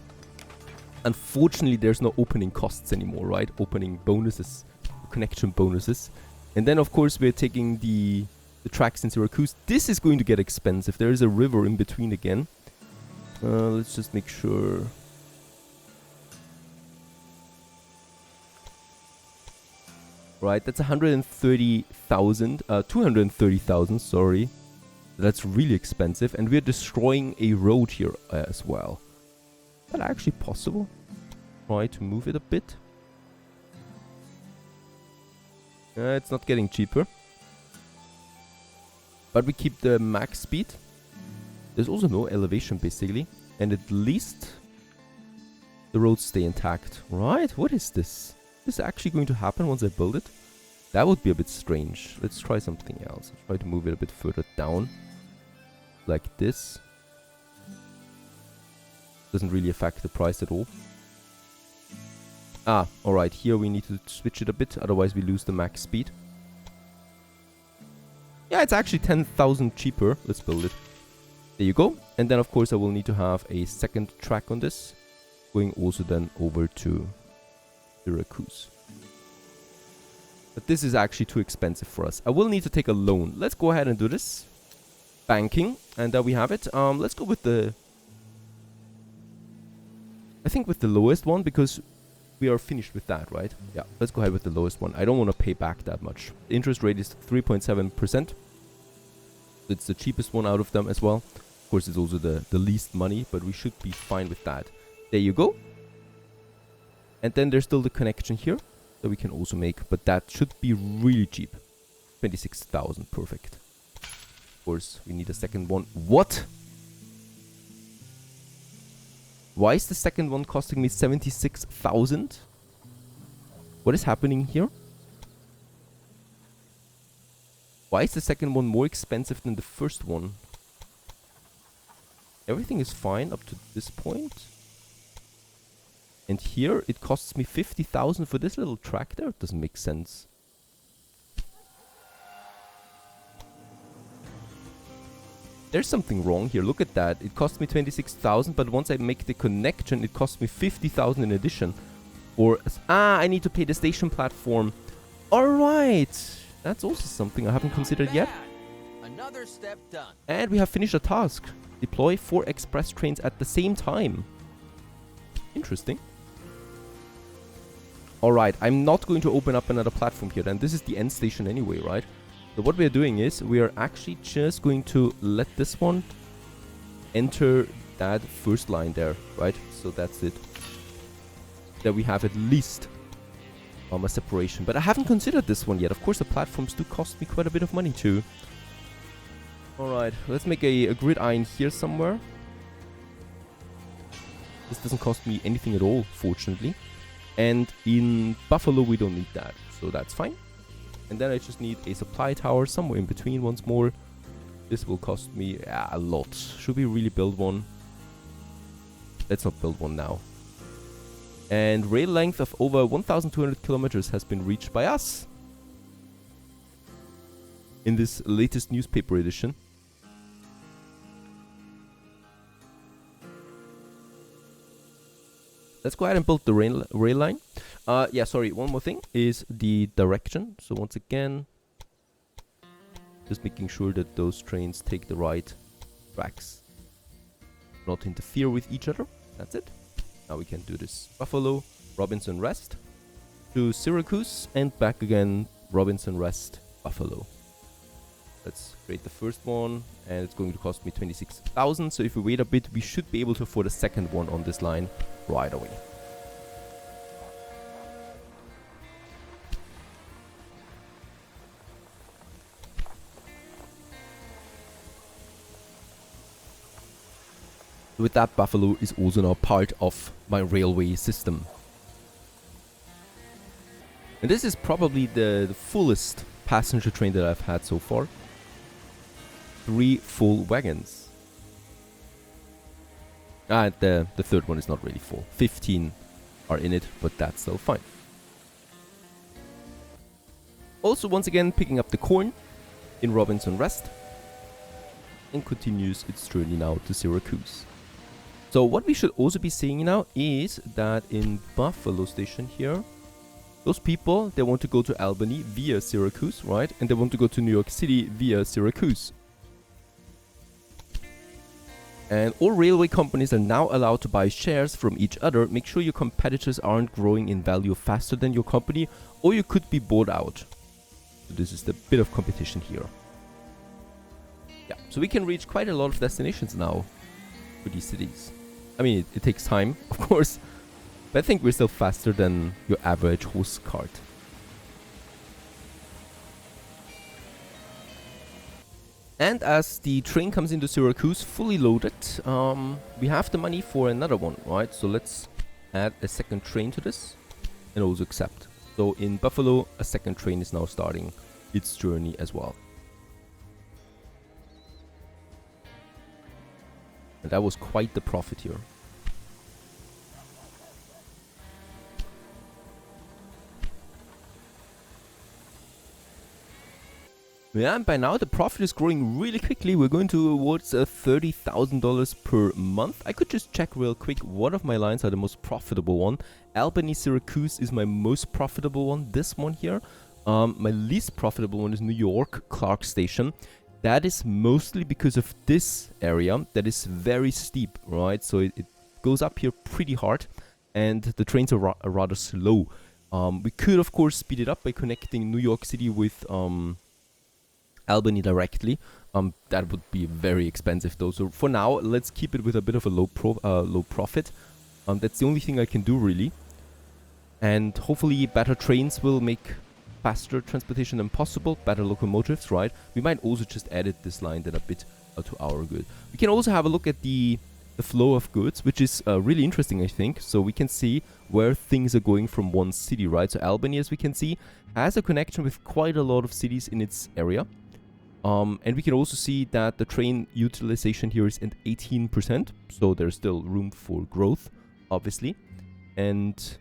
Unfortunately, there's no opening costs anymore, right? Opening bonuses, connection bonuses. And then, of course, we're taking the tracks in Syracuse. This is going to get expensive. There is a river in between again. Let's just make sure. Right, that's 130,000, 230,000, sorry. That's really expensive, and we're destroying a road here as well. Is that actually possible? Try to move it a bit. It's not getting cheaper. But we keep the max speed. There's also no elevation, basically. And at least the roads stay intact. Right, what is this? Is this actually going to happen once I build it? That would be a bit strange. Let's try something else. I'll try to move it a bit further down. Like this. Doesn't really affect the price at all. Ah, alright. Here we need to switch it a bit. Otherwise we lose the max speed. Yeah, it's actually 10,000 cheaper. Let's build it. There you go. And then of course I will need to have a second track on this. Going also then over to Syracuse. But this is actually too expensive for us. I will need to take a loan. Let's go ahead and do this. Banking. And there we have it. Let's go with the... I think with the lowest one, because we are finished with that, right? Yeah, let's go ahead with the lowest one. I don't want to pay back that much. The interest rate is 3.7%. It's the cheapest one out of them as well. Of course, it's also the least money, but we should be fine with that. There you go. And then there's still the connection here that we can also make, but that should be really cheap. 26,000, perfect. Of course, we need a second one. What? Why is the second one costing me 76,000? What is happening here? Why is the second one more expensive than the first one? Everything is fine up to this point. And here it costs me 50,000 for this little tractor. It doesn't make sense. There's something wrong here. Look at that. It cost me 26,000, but once I make the connection, it costs me 50,000 in addition. Or I need to pay the station platform. All right. That's also something I haven't considered yet. Another step done. And we have finished a task. Deploy 4 express trains at the same time. Interesting. Alright, I'm not going to open up another platform here. And this is the end station anyway, right? So what we're doing is we are actually just going to let this one enter that first line there, right? So that's it. That we have at least a separation. But I haven't considered this one yet. Of course, the platforms do cost me quite a bit of money too. Alright, let's make a gridiron here somewhere. This doesn't cost me anything at all, fortunately. And in Buffalo, we don't need that. So that's fine. And then I just need a supply tower somewhere in between once more. This will cost me a lot. Should we really build one? Let's not build one now. And rail length of over 1,200 kilometers has been reached by us in this latest newspaper edition. Let's go ahead and build the rail line. Yeah, sorry, one more thing is the direction. So once again, just making sure that those trains take the right tracks, not interfere with each other. That's it. Now we can do this. Buffalo, Robinson Rest to Syracuse and back again, Robinson Rest, Buffalo. Let's create the first one and it's going to cost me 26,000. So if we wait a bit, we should be able to afford a second one on this line right away. With that, Buffalo is also now part of my railway system. And this is probably the fullest passenger train that I've had so far. 3 full wagons. The third one is not really full. 15 are in it, but that's still fine. Also, once again, picking up the corn in Robinson Rest. And continues its journey now to Syracuse. So what we should also be seeing now is that in Buffalo Station here, those people, they want to go to Albany via Syracuse, right? And they want to go to New York City via Syracuse. And all railway companies are now allowed to buy shares from each other. Make sure your competitors aren't growing in value faster than your company, or you could be bought out. So this is the bit of competition here. Yeah, so we can reach quite a lot of destinations now for these cities. I mean, it takes time, of course, but I think we're still faster than your average horse cart. And as the train comes into Syracuse fully loaded, we have the money for another one, right? So let's add a second train to this and also accept. So in Buffalo, a second train is now starting its journey as well. And that was quite the profit here. Yeah, and by now the profit is growing really quickly. We're going towards $30,000 per month. I could just check real quick what of my lines are the most profitable one. Albany Syracuse is my most profitable one. This one here. My least profitable one is New York Clark Station. That is mostly because of this area that is very steep, right? So it goes up here pretty hard and the trains are rather slow. We could, of course, speed it up by connecting New York City with Albany directly. That would be very expensive though. So for now, let's keep it with a bit of a low profit. That's the only thing I can do really. And hopefully better trains will make faster transportation than possible, better locomotives, right? We might also just edit this line then a bit to our good. We can also have a look at the the flow of goods, which is really interesting, I think. So we can see where things are going from one city, right? So Albany, as we can see, has a connection with quite a lot of cities in its area. And we can also see that the train utilization here is at 18%. So there's still room for growth, obviously. And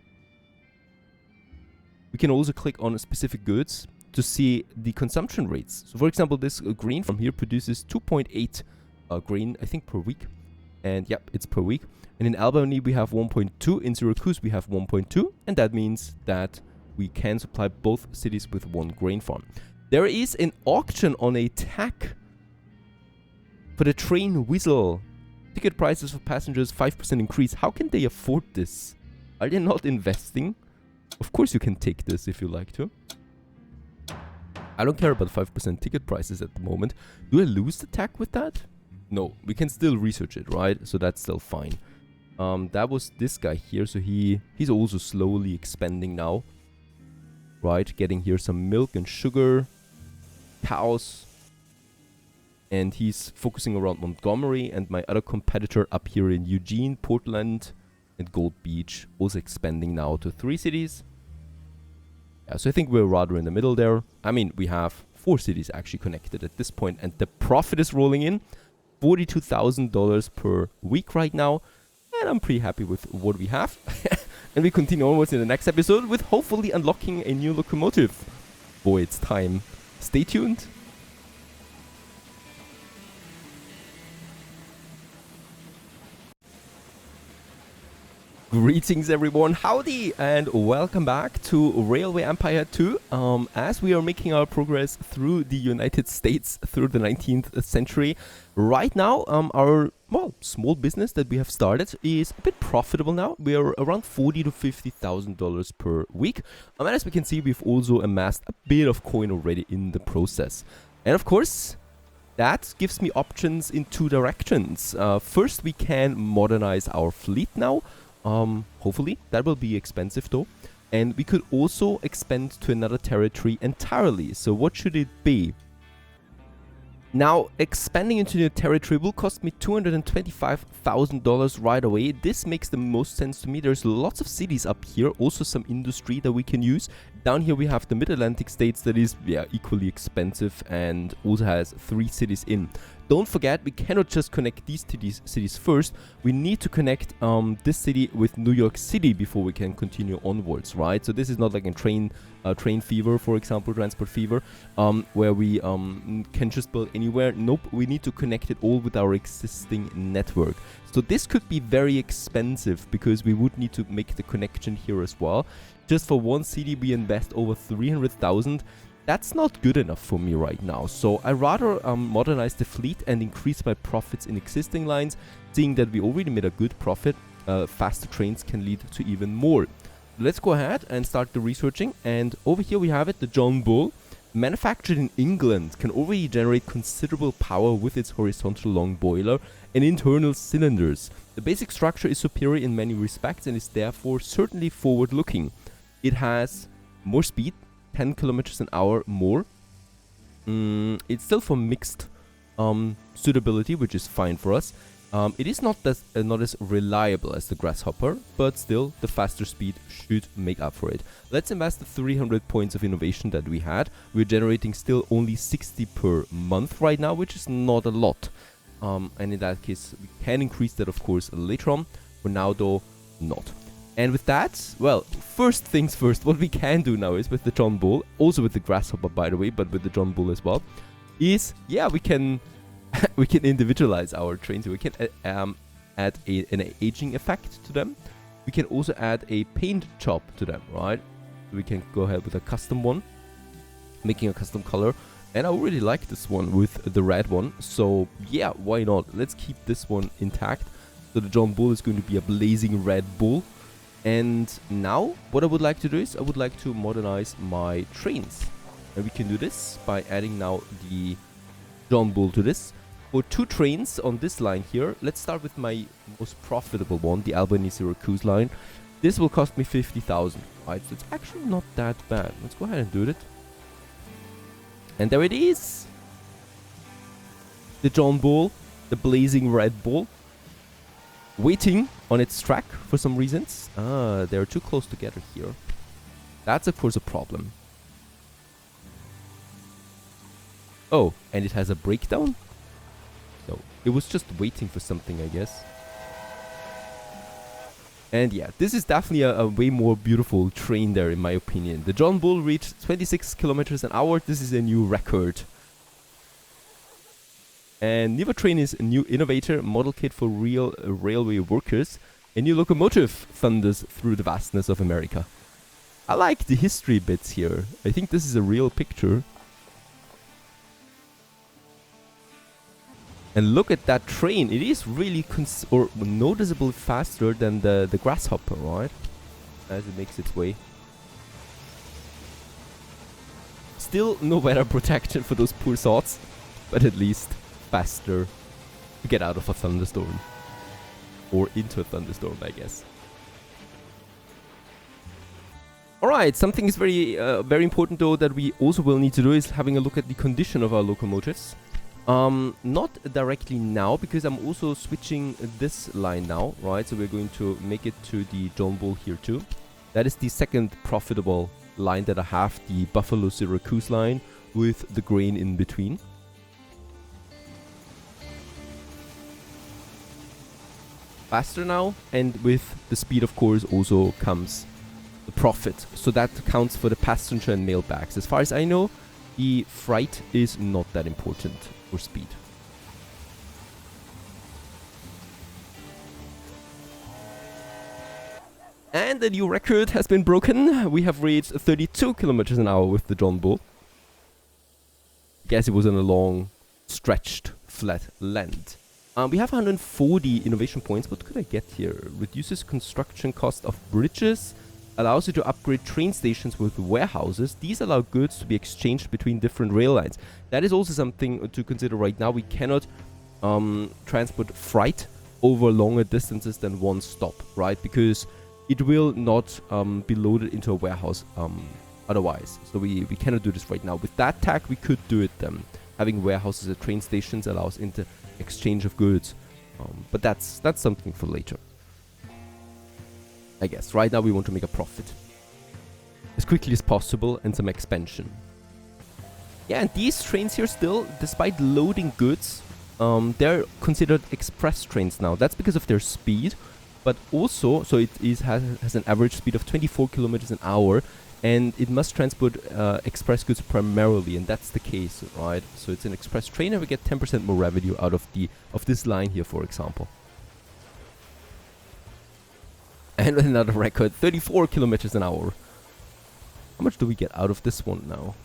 we can also click on specific goods to see the consumption rates. So for example, this grain from here produces 2.8 grain, I think, per week. And yep, it's per week. And in Albany, we have 1.2. In Syracuse, we have 1.2. And that means that we can supply both cities with one grain farm. There is an auction on a tack for the train whistle. Ticket prices for passengers, 5% increase. How can they afford this? Are they not investing? Of course you can take this if you like to. I don't care about 5% ticket prices at the moment. Do I lose the tack with that? No, we can still research it, right? So that's still fine. That was this guy here. So he's also slowly expanding now. Right, getting here some milk and sugar, cows. And he's focusing around Montgomery, and my other competitor up here in Eugene, Portland, and Gold Beach, also expanding now to 3 cities. Yeah, so I think we're rather in the middle there. I mean, we have 4 cities actually connected at this point, and the profit is rolling in. $42,000 per week right now, and I'm pretty happy with what we have. And we continue onwards in the next episode with hopefully unlocking a new locomotive. Boy, it's time. Stay tuned. Greetings everyone, howdy, and welcome back to Railway Empire 2, as we are making our progress through the United States through the 19th century. Right now, our, small business that we have started is a bit profitable now. We are around $40,000 to $50,000 per week, and as we can see, we've also amassed a bit of coin already in the process. And of course, that gives me options in 2 directions. First, we can modernize our fleet now. Hopefully that will be expensive though, and we could also expand to another territory entirely. So what should it be? Now, expanding into new territory will cost me $225,000 right away. This makes the most sense to me. There's lots of cities up here, also some industry that we can use. Down here we have the Mid-Atlantic states that is equally expensive and also has 3 cities in. Don't forget, we cannot just connect these cities first. We need to connect this city with New York City before we can continue onwards, right? So this is not like a train fever, for example, transport fever, where we can just build anywhere. Nope, we need to connect it all with our existing network. So this could be very expensive because we would need to make the connection here as well. Just for one city, we invest over $300,000. That's not good enough for me right now, so I rather modernize the fleet and increase my profits in existing lines, seeing that we already made a good profit. Faster trains can lead to even more. Let's go ahead and start the researching, and over here we have it, the John Bull. Manufactured in England, can already generate considerable power with its horizontal long boiler and internal cylinders. The basic structure is superior in many respects and is therefore certainly forward-looking. It has more speed, 10 kilometers an hour more. It's still for mixed suitability, which is fine for us. It is not as reliable as the Grasshopper, but still the faster speed should make up for it. Let's invest the 300 points of innovation that we had. We're generating still only 60 per month right now, which is not a lot. And in that case, we can increase that, of course, later on. For now, though, not. And with that, well, first things first, what we can do now is with the John Bull, also with the Grasshopper, by the way, but with the John Bull as well, is, we can we can individualize our trains. We can add an aging effect to them. We can also add a paint job to them, right? We can go ahead with a custom one, making a custom color. And I really like this one with the red one. So yeah, why not? Let's keep this one intact. So the John Bull is going to be a blazing red bull. And now what I would like to do is I would like to modernize my trains. And we can do this by adding now the John Bull to this. For 2 trains on this line here, let's start with my most profitable one, the Albany-Syracuse line. This will cost me $50,000, right? So it's actually not that bad. Let's go ahead and do it. And there it is. The John Bull, the blazing red bull. waiting on its track for some reasons. They're too close together here. That's of course a problem. Oh, and it has a breakdown? No, it was just waiting for something, I guess. And yeah, this is definitely a way more beautiful train there, in my opinion. The John Bull reached 26 kilometers an hour. This is a new record. And Niva Train is a new innovator, model kit for real railway workers. A new locomotive thunders through the vastness of America. I like the history bits here. I think this is a real picture. And look at that train. It is really noticeably faster than the grasshopper, right? As it makes its way. Still no weather protection for those poor sods, but at least faster to get out of a thunderstorm. Or into a thunderstorm, I guess. Alright, something is very important though that we also will need to do is having a look at the condition of our locomotives. Not directly now, because I'm also switching this line now, right? So we're going to make it to the John Bull here too. That is the second profitable line that I have, the Buffalo Syracuse line with the grain in between. Faster now, and with the speed of course also comes the profit. So that counts for the passenger and mail bags. As far as I know, the freight is not that important for speed. And the new record has been broken. We have reached 32 kilometers an hour with the John Bull. I guess it was on a long, stretched, flat land. We have 140 innovation points. What could I get here? Reduces construction cost of bridges. Allows you to upgrade train stations with warehouses. These allow goods to be exchanged between different rail lines. That is also something to consider right now. We cannot transport freight over longer distances than one stop, right? Because it will not be loaded into a warehouse otherwise. So we cannot do this right now. With that tag, we could do it then. Having warehouses at train stations allows into exchange of goods. But that's something for later, I guess. Right now we want to make a profit as quickly as possible and some expansion. Yeah, and these trains here still, despite loading goods, they're considered express trains now. That's because of their speed, but also, so it has an average speed of 24 kilometers an hour, and it must transport express goods primarily, and that's the case, right? So it's an express train, and we get 10% more revenue out of this line here, for example. And another record, 34 kilometers an hour. How much do we get out of this one now?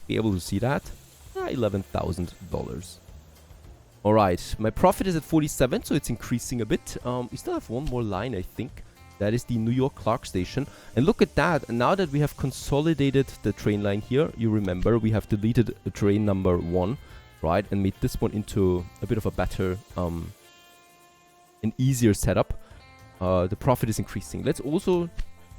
Be able to see that? $11,000. Alright, my profit is at 47, so it's increasing a bit. We still have one more line, I think. That is the New York Clark Station. And look at that, now that we have consolidated the train line here, you remember we have deleted train number 1, right? And made this one into a bit of a better, an easier setup. The profit is increasing. Let's also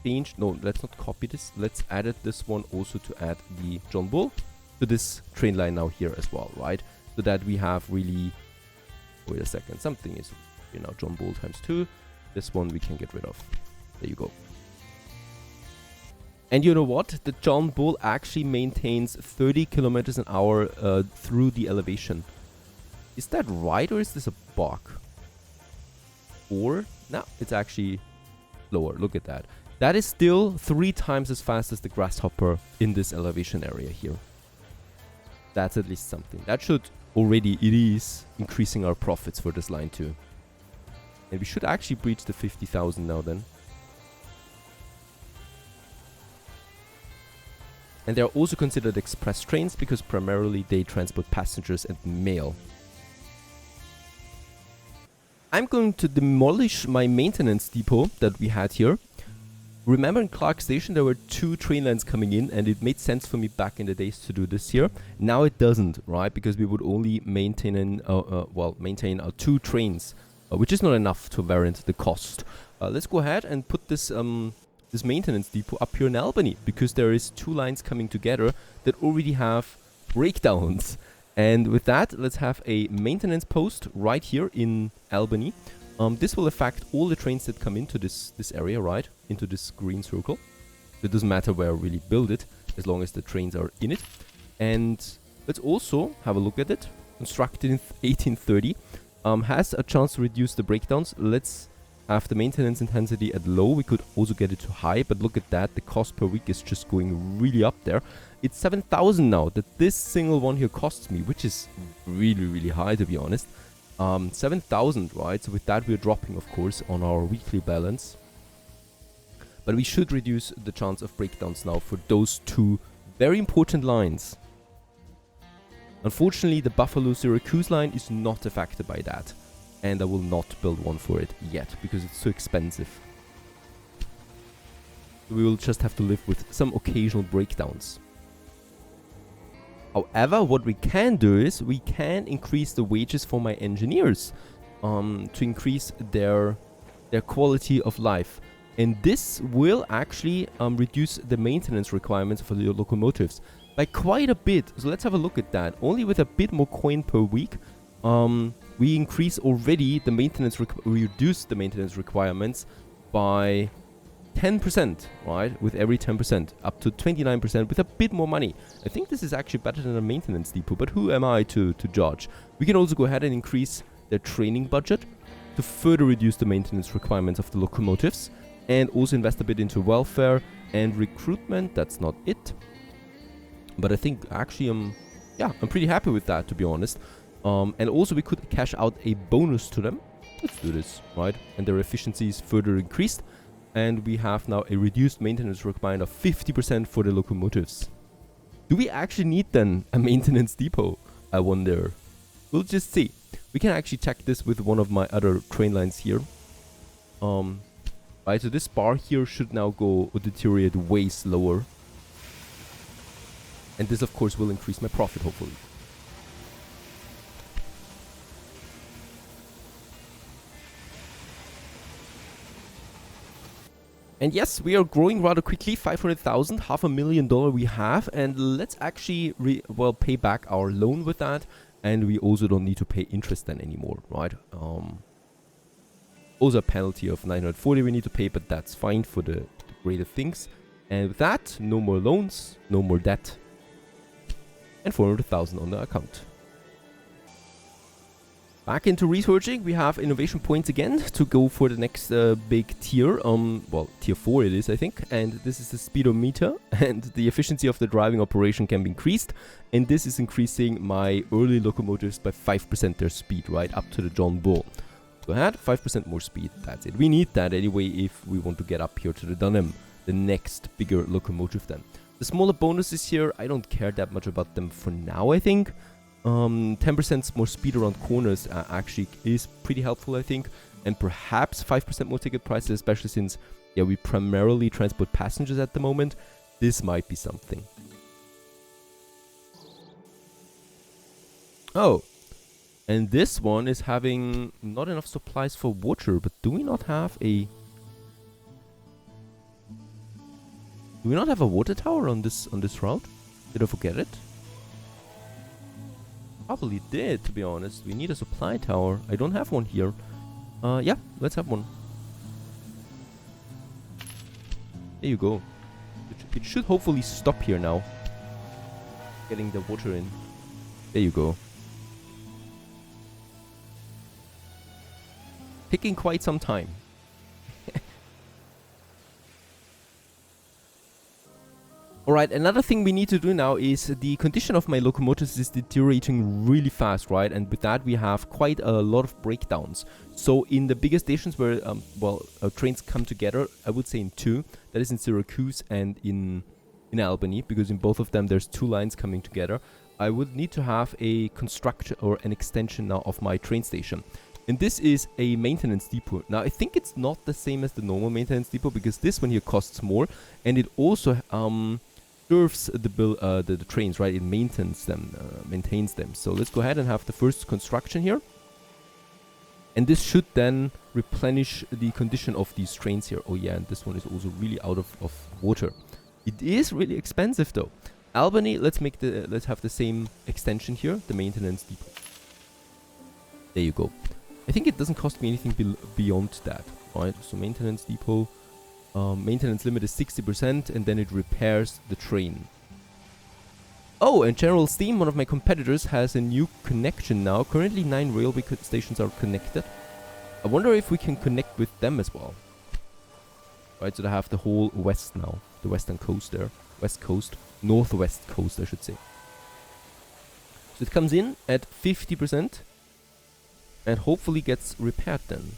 change, no, let's not copy this. Let's add this one also to add the John Bull to this train line now here as well, right? So that we have really, wait a second, something is, you know, John Bull times 2. This one we can get rid of. There you go. And you know what? The John Bull actually maintains 30 kilometers an hour through the elevation. Is that right, or is this a bug? Or, no, it's actually lower. Look at that. That is still 3 times as fast as the grasshopper in this elevation area here. That's at least something. That should already, it is increasing our profits for this line too. And we should actually breach the 50,000 now then. And they are also considered express trains because primarily they transport passengers and mail. I'm going to demolish my maintenance depot that we had here. Remember in Clark Station there were 2 train lines coming in, and it made sense for me back in the days to do this here. Now it doesn't, right? Because we would only maintain maintain 2 trains, which is not enough to warrant the cost. Let's go ahead and put this this maintenance depot up here in Albany, because there is 2 lines coming together that already have breakdowns. And with that, let's have a maintenance post right here in Albany. This will affect all the trains that come into this area, right? Into this green circle. It doesn't matter where I really build it, as long as the trains are in it. And let's also have a look at it. Constructed in 1830. Has a chance to reduce the breakdowns. Let's have the maintenance intensity at low. We could also get it to high, but look at that. The cost per week is just going really up there. It's 7,000 now that this single one here costs me, which is really, really high, to be honest. 7,000, right? So with that, we're dropping, of course, on our weekly balance. But we should reduce the chance of breakdowns now for those two very important lines. Unfortunately, the Buffalo-Syracuse line is not affected by that. And I will not build one for it yet, because it's too expensive. We will just have to live with some occasional breakdowns. However, what we can do is we can increase the wages for my engineers to increase their quality of life. And this will actually reduce the maintenance requirements for the locomotives by quite a bit. So let's have a look at that. Only with a bit more coin per week, we increase already the maintenance, reduce the maintenance requirements by 10%, right? With every 10%, up to 29% with a bit more money. I think this is actually better than a maintenance depot, but who am I to judge? We can also go ahead and increase their training budget to further reduce the maintenance requirements of the locomotives, and also invest a bit into welfare and recruitment. That's not it. But I think actually I'm pretty happy with that, to be honest. And also we could cash out a bonus to them. Let's do this, right? And their efficiency is further increased. And we have now a reduced maintenance requirement of 50% for the locomotives. Do we actually need then a maintenance depot? I wonder. We'll just see. We can actually check this with one of my other train lines here. Right, so this bar here should now go or deteriorate way slower. And this, of course, will increase my profit, hopefully. And yes, we are growing rather quickly. 500,000, $500,000 we have. And let's actually, pay back our loan with that. And we also don't need to pay interest then anymore, right? Also a penalty of 940 we need to pay, but that's fine for the greater things. And with that, no more loans, no more debt. And 400,000 on the account. Back into researching, we have innovation points again to go for the next big tier. Tier 4 it is, I think. And this is the speedometer. And the efficiency of the driving operation can be increased. And this is increasing my early locomotives by 5% their speed, right? Up to the John Bull. Go ahead, 5% more speed, that's it. We need that anyway if we want to get up here to the Dunham, the next bigger locomotive then. The smaller bonuses here, I don't care that much about them for now, I think. 10% more speed around corners actually is pretty helpful, I think. And perhaps 5% more ticket prices, especially since we primarily transport passengers at the moment. This might be something. Oh. And this one is having not enough supplies for water, but do we not have a water tower on this route? Did I forget it? Probably did, to be honest. We need a supply tower. I don't have one here. Yeah, let's have one. There you go. It should hopefully stop here now. Getting the water in. There you go. Taking quite some time. Alright, another thing we need to do now is the condition of my locomotives is deteriorating really fast, right? And with that we have quite a lot of breakdowns. So in the bigger stations where trains come together, I would say in two. That is in Syracuse and in Albany, because in both of them there's two lines coming together. I would need to have a construction or an extension now of my train station. And this is a maintenance depot. Now, I think it's not the same as the normal maintenance depot, because this one here costs more. And it also serves the trains, right? It maintains them. So let's go ahead and have the first construction here. And this should then replenish the condition of these trains here. Oh yeah, and this one is also really out of water. It is really expensive though. Albany, let's have the same extension here, the maintenance depot. There you go. I I think it doesn't cost me anything beyond that, right? So maintenance depot, maintenance limit is 60%, and then it repairs the train. Oh, and General Steam, one of my competitors, has a new connection now. Currently 9 railway stations are connected. I wonder if we can connect with them as well. Right, so they have the whole west now. The western coast there. West coast. Northwest coast, I should say. So it comes in at 50%. And hopefully gets repaired then.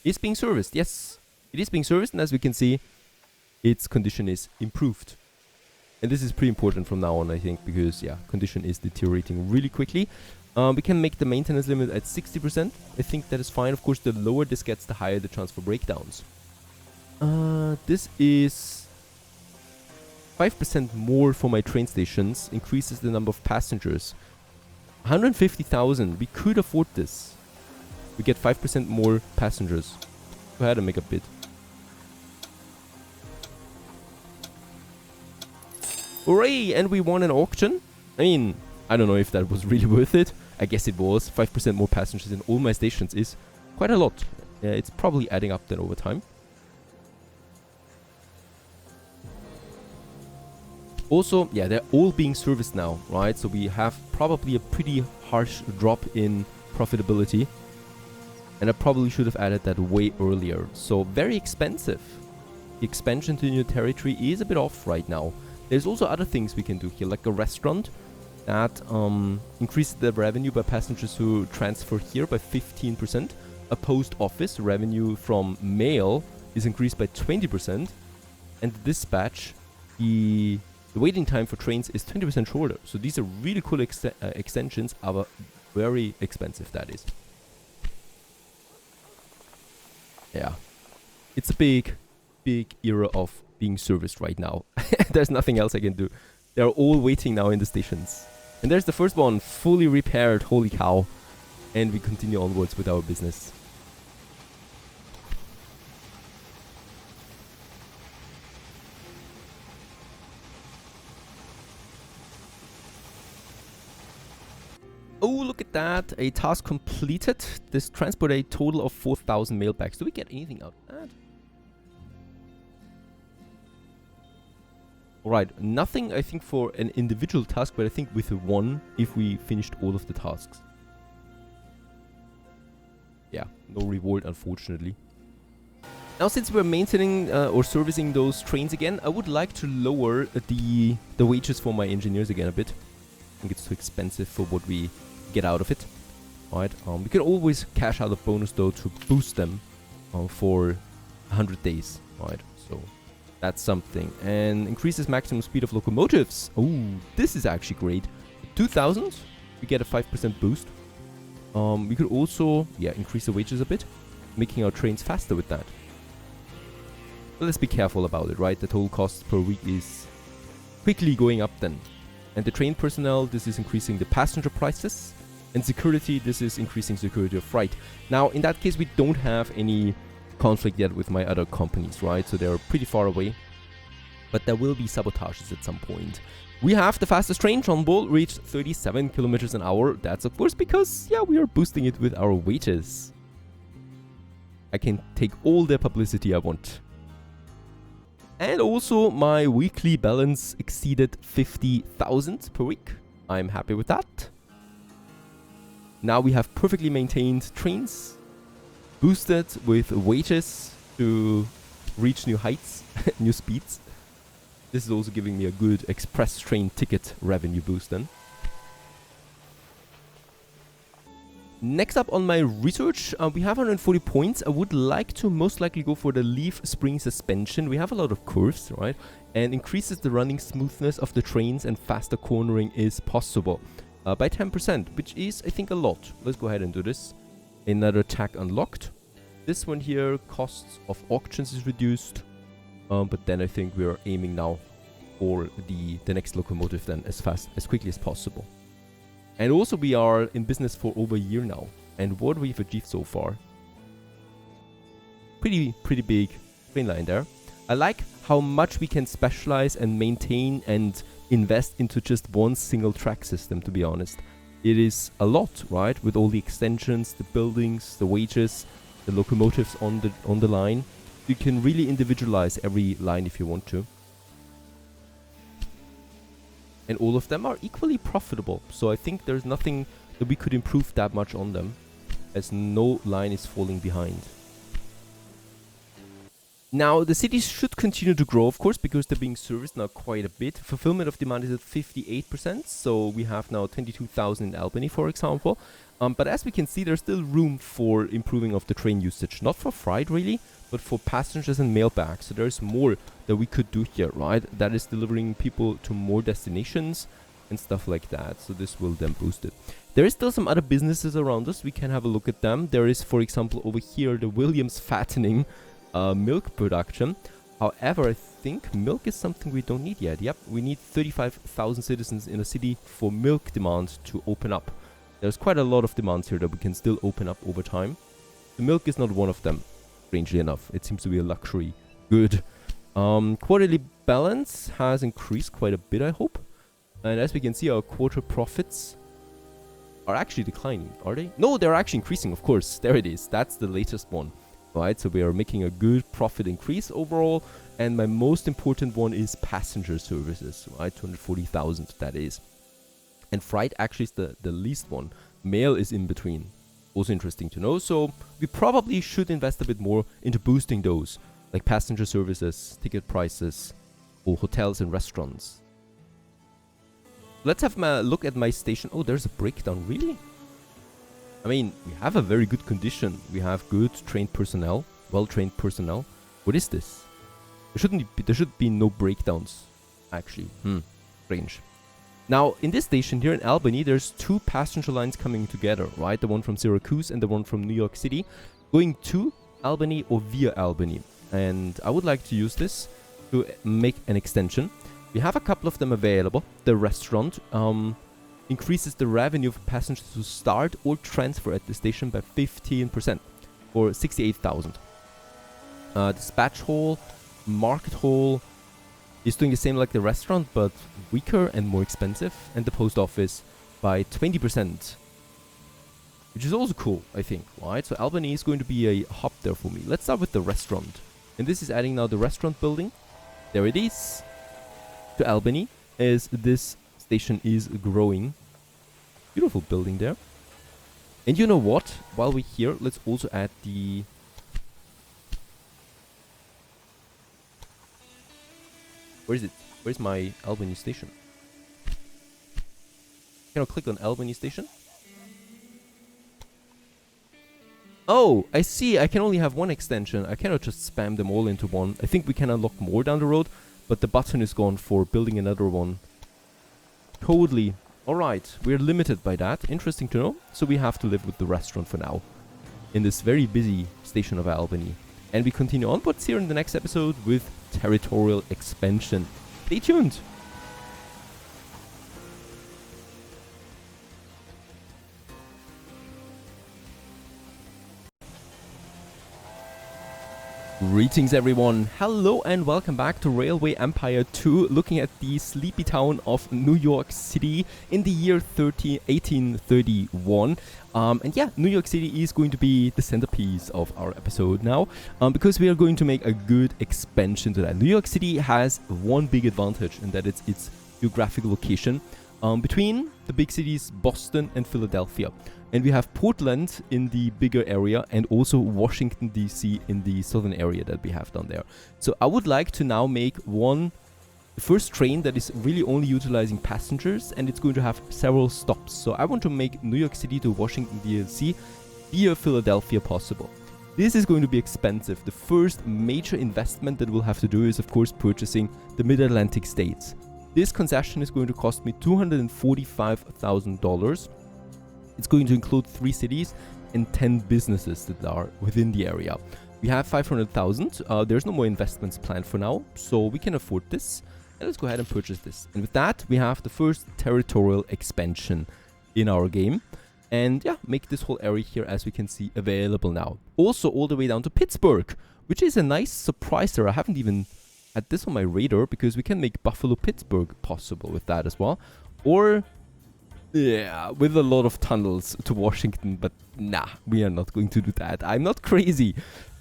It's being serviced, yes. It is being serviced, and as we can see, its condition is improved. And this is pretty important from now on, I think, because, yeah, condition is deteriorating really quickly. We can make the maintenance limit at 60%. I think that is fine. Of course, the lower this gets, the higher the chance for breakdowns. This is 5% more for my train stations. Increases the number of passengers. 150,000. We could afford this. We get 5% more passengers. Go ahead and make a bid. Hooray! And we won an auction. I mean, I don't know if that was really worth it. I guess it was. 5% more passengers in all my stations is quite a lot. It's probably adding up then over time. Also, yeah, they're all being serviced now, right? So we have probably a pretty harsh drop in profitability. And I probably should have added that way earlier. So very expensive. The expansion to new territory is a bit off right now. There's also other things we can do here, like a restaurant that increases the revenue by passengers who transfer here by 15%. A post office revenue from mail is increased by 20%. And the dispatch, the waiting time for trains is 20% shorter. So these are really cool extensions, but very expensive, that is. Yeah. It's a big era of being serviced right now. There's nothing else I can do. They're all waiting now in the stations. And there's the first one, fully repaired, holy cow. And we continue onwards with our business. Oh, look at that. A task completed. This transport a total of 4,000 mail bags. Do we get anything out of that? Alright, nothing I think for an individual task, but I think with one if we finished all of the tasks. Yeah, no reward unfortunately. Now since we're maintaining or servicing those trains again, I would like to lower the wages for my engineers again a bit. I think it's too expensive for what we get out of it. Alright, we can always cash out a bonus though to boost them for 100 days. Alright, so that's something. And increases maximum speed of locomotives. Oh, this is actually great. 2,000, we get a 5% boost. We could also, yeah, increase the wages a bit, making our trains faster with that. But let's be careful about it, right? The total cost per week is quickly going up then. And the train personnel, this is increasing the passenger prices. And security, this is increasing security of freight. Now, in that case, we don't have any conflict yet with my other companies, right? So they're pretty far away. But there will be sabotages at some point. We have the fastest train. John Bull reached 37 kilometers an hour. That's of course because, yeah, we are boosting it with our wages. I can take all the publicity I want. And also my weekly balance exceeded 50,000 per week. I'm happy with that. Now we have perfectly maintained trains, boosted with wages to reach new heights, new speeds. This is also giving me a good express train ticket revenue boost then. Next up on my research, we have 140 points. I would like to most likely go for the leaf spring suspension. We have a lot of curves, right? And increases the running smoothness of the trains and faster cornering is possible. By 10%, which is, I think, a lot. Let's go ahead and do this. Another tag unlocked. This one here, costs of auctions is reduced. But then I think we are aiming now for the next locomotive then as quickly as possible. And also we are in business for over a year now. And what we've achieved so far. Pretty big train line there. I like how much we can specialize and maintain and invest into just one single track system, to be honest. it is a lot, right? With all the extensions, the buildings, the wages, the locomotives on the line. You can really individualize every line if you want to. And all of them are equally profitable. So I think there's nothing that we could improve that much on them, as no line is falling behind. Now, the cities should continue to grow, of course, because they're being serviced now quite a bit. Fulfillment of demand is at 58%, so we have now 22,000 in Albany, for example. But as we can see, there's still room for improving of the train usage. Not for freight, really, but for passengers and mail bags. So there's more that we could do here, right? That is delivering people to more destinations and stuff like that. So this will then boost it. There is still some other businesses around us. We can have a look at them. There is, for example, over here, the Williams fattening milk production. However, I think milk is something we don't need yet. Yep, we need 35,000 citizens in a city for milk demand to open up. There's quite a lot of demands here that we can still open up over time. The milk is not one of them, strangely enough. It seems to be a luxury good. Quarterly balance has increased quite a bit, I hope. And as we can see, our quarter profits are actually declining, are they? No, they're actually increasing, of course. There it is. That's the latest one. Right, so we are making a good profit increase overall. And my most important one is passenger services, right? 240,000, that is. And freight actually is the least one. Mail is in between. Also interesting to know. So we probably should invest a bit more into boosting those, like passenger services, ticket prices, or hotels and restaurants. Let's have a look at my station. Oh, there's a breakdown, really? I mean, we have a very good condition. We have good trained personnel, well-trained personnel. What is this? There should be no breakdowns, actually. Strange. Now, in this station here in Albany, there's two passenger lines coming together, right? The one from Syracuse and the one from New York City, going to Albany or via Albany. And I would like to use this to make an extension. We have a couple of them available. The restaurant increases the revenue of passengers to start or transfer at the station by 15% for 68,000. Dispatch hall, market hall is doing the same like the restaurant, but weaker and more expensive. And the post office by 20%, which is also cool, I think, right? So Albany is going to be a hub there for me. Let's start with the restaurant. And this is adding now the restaurant building. There it is. To Albany, as this station is growing. Beautiful building there. And you know what? While we're here, let's also add the... Where is it? Where's my Albany station? Can I click on Albany station? Oh, I see. I can only have one extension. I cannot just spam them all into one. I think we can unlock more down the road, but the button is gone for building another one. Totally. Alright, we're limited by that. Interesting to know. So we have to live with the restaurant for now, in this very busy station of Albany. And we continue onwards here in the next episode with territorial expansion. Stay tuned! Greetings everyone, hello and welcome back to Railway Empire 2, looking at the sleepy town of New York City in the year 1831. And yeah, New York City is going to be the centerpiece of our episode now, because we are going to make a good expansion to that. New York City has one big advantage, and that is its geographical location between the big cities Boston and Philadelphia. And we have Portland in the bigger area and also Washington DC in the southern area that we have down there. So I would like to now make the first train that is really only utilizing passengers, and it's going to have several stops. So I want to make New York City to Washington DC via Philadelphia possible. This is going to be expensive. The first major investment that we'll have to do is, of course, purchasing the Mid-Atlantic states. This concession is going to cost me $245,000. It's going to include 3 cities and 10 businesses that are within the area. We have 500,000. There's no more investments planned for now, so we can afford this. And let's go ahead and purchase this. And with that, we have the first territorial expansion in our game. And yeah, make this whole area here, as we can see, available now. Also, all the way down to Pittsburgh, which is a nice surprise there. I haven't even had this on my radar, because we can make Buffalo, Pittsburgh possible with that as well. Or Yeah, with a lot of tunnels to Washington, but nah, we are not going to do that. I'm not crazy.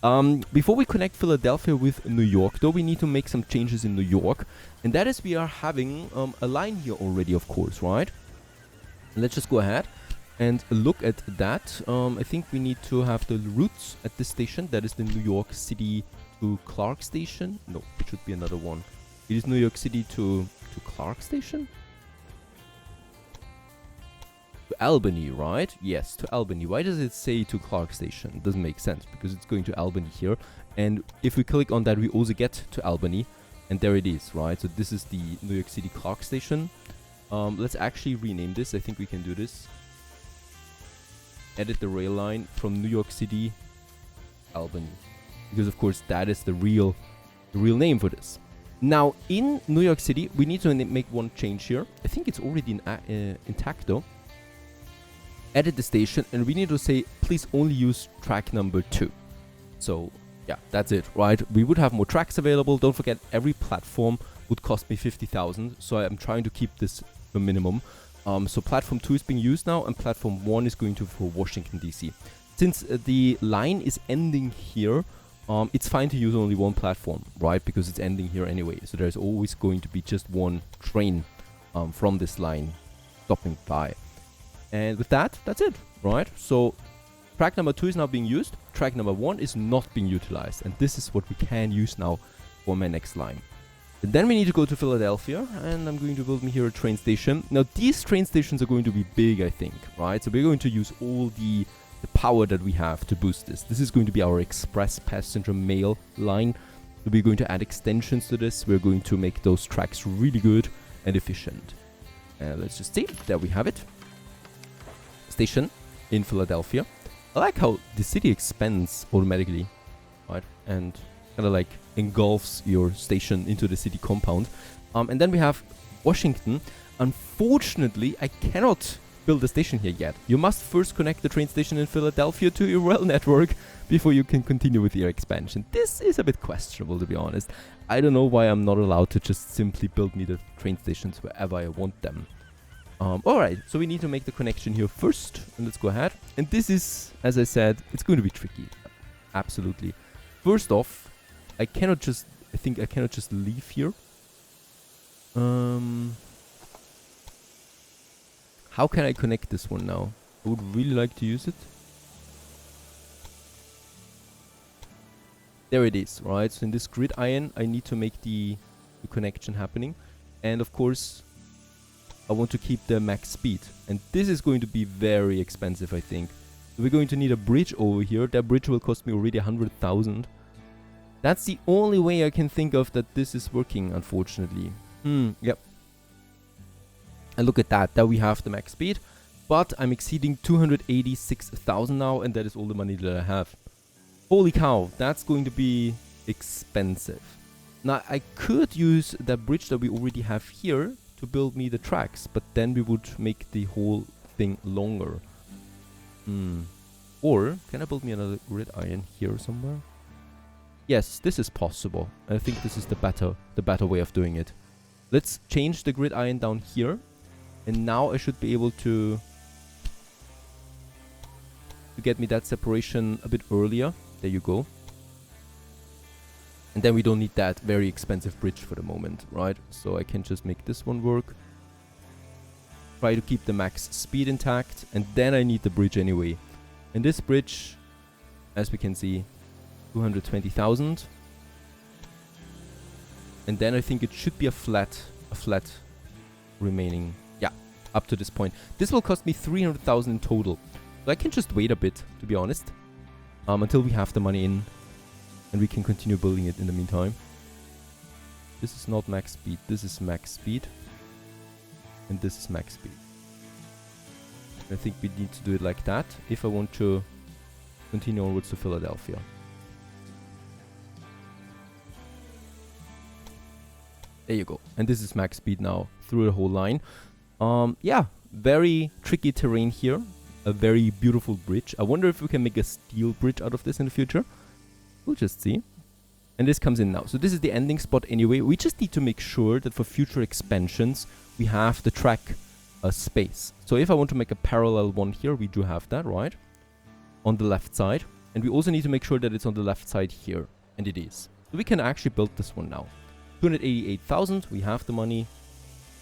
Before we connect Philadelphia with New York, though, we need to make some changes in New York. And that is we are having a line here already, of course, right? Let's just go ahead and look at that. I think we need to have the routes at this station. That is the New York City to Clark Station. No, it should be another one. It is New York City to Clark Station? To Albany, right? Yes, to Albany. Why does it say to Clark Station? It doesn't make sense because it's going to Albany here. And if we click on that, we also get to Albany. And there it is, right? So this is the New York City Clark Station. Let's actually rename this. I think we can do this. Edit the rail line from New York City, Albany. Because of course that is the real name for this. Now in New York City, we need to make one change here. I think it's already intact though. Edit the station, and we need to say please only use track number 2. So yeah, that's it, right? We would have more tracks available. Don't forget, every platform would cost me 50,000, so I'm trying to keep this a minimum. So platform 2 is being used now, and platform 1 is going to for Washington DC. Since the line is ending here, it's fine to use only one platform, right? Because it's ending here anyway. So there's always going to be just one train from this line stopping by. And with that, that's it, right? So track number 2 is now being used. Track number 1 is not being utilized. And this is what we can use now for my next line. And then we need to go to Philadelphia, and I'm going to build me here a train station. Now these train stations are going to be big, I think, right? So we're going to use all the power that we have to boost this. This is going to be our express passenger mail line. So we're going to add extensions to this. We're going to make those tracks really good and efficient. Let's just see. There we have it. Station in Philadelphia. I like how the city expands automatically, right? And kind of like engulfs your station into the city compound. And then we have Washington. Unfortunately, I cannot build a station here yet. You must first connect the train station in Philadelphia to your rail network before you can continue with your expansion. This is a bit questionable, to be honest. I don't know why I'm not allowed to just simply build me the train stations wherever I want them. Alright, so we need to make the connection here first, and let's go ahead. And this is, as I said, it's going to be tricky. Absolutely. First off, I think I cannot just leave here. How can I connect this one now? I would really like to use it. There it is, right? So in this grid iron, I need to make the connection happening. And of course, I want to keep the max speed. And this is going to be very expensive, I think. So we're going to need a bridge over here. That bridge will cost me already 100,000. That's the only way I can think of that this is working, unfortunately. Yep. And look at that. There we have the max speed. But I'm exceeding 286,000 now, and that is all the money that I have. Holy cow, that's going to be expensive. Now, I could use that bridge that we already have here to build me the tracks, but then we would make the whole thing longer. Or, can I build me another grid iron here somewhere? Yes, this is possible. I think this is the better way of doing it. Let's change the grid iron down here. And now I should be able to get me that separation a bit earlier. There you go. And then we don't need that very expensive bridge for the moment, right? So I can just make this one work. Try to keep the max speed intact. And then I need the bridge anyway. And this bridge, as we can see, 220,000. And then I think it should be a flat remaining. Yeah, up to this point. This will cost me 300,000 in total. So I can just wait a bit, to be honest. Until we have the money in. And we can continue building it in the meantime. This is not max speed. This is max speed. And this is max speed. I think we need to do it like that if I want to continue onwards to Philadelphia. There you go. And this is max speed now through the whole line. Yeah, very tricky terrain here. A very beautiful bridge. I wonder if we can make a steel bridge out of this in the future. We'll just see. And this comes in now. So this is the ending spot anyway. We just need to make sure that for future expansions, we have the track space. So if I want to make a parallel one here, we do have that, right? On the left side. And we also need to make sure that it's on the left side here. And it is. So we can actually build this one now. 288,000, we have the money.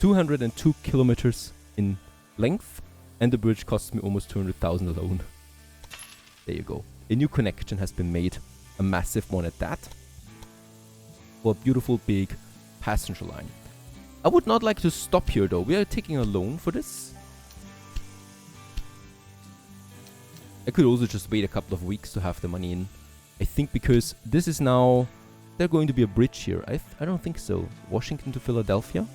202 kilometers in length. And the bridge costs me almost 200,000 alone. There you go. A new connection has been made. A massive one at that. For a beautiful big passenger line. I would not like to stop here though. We are taking a loan for this. I could also just wait a couple of weeks to have the money in. I think because this is now... There's going to be a bridge here. I don't think so. Washington to Philadelphia.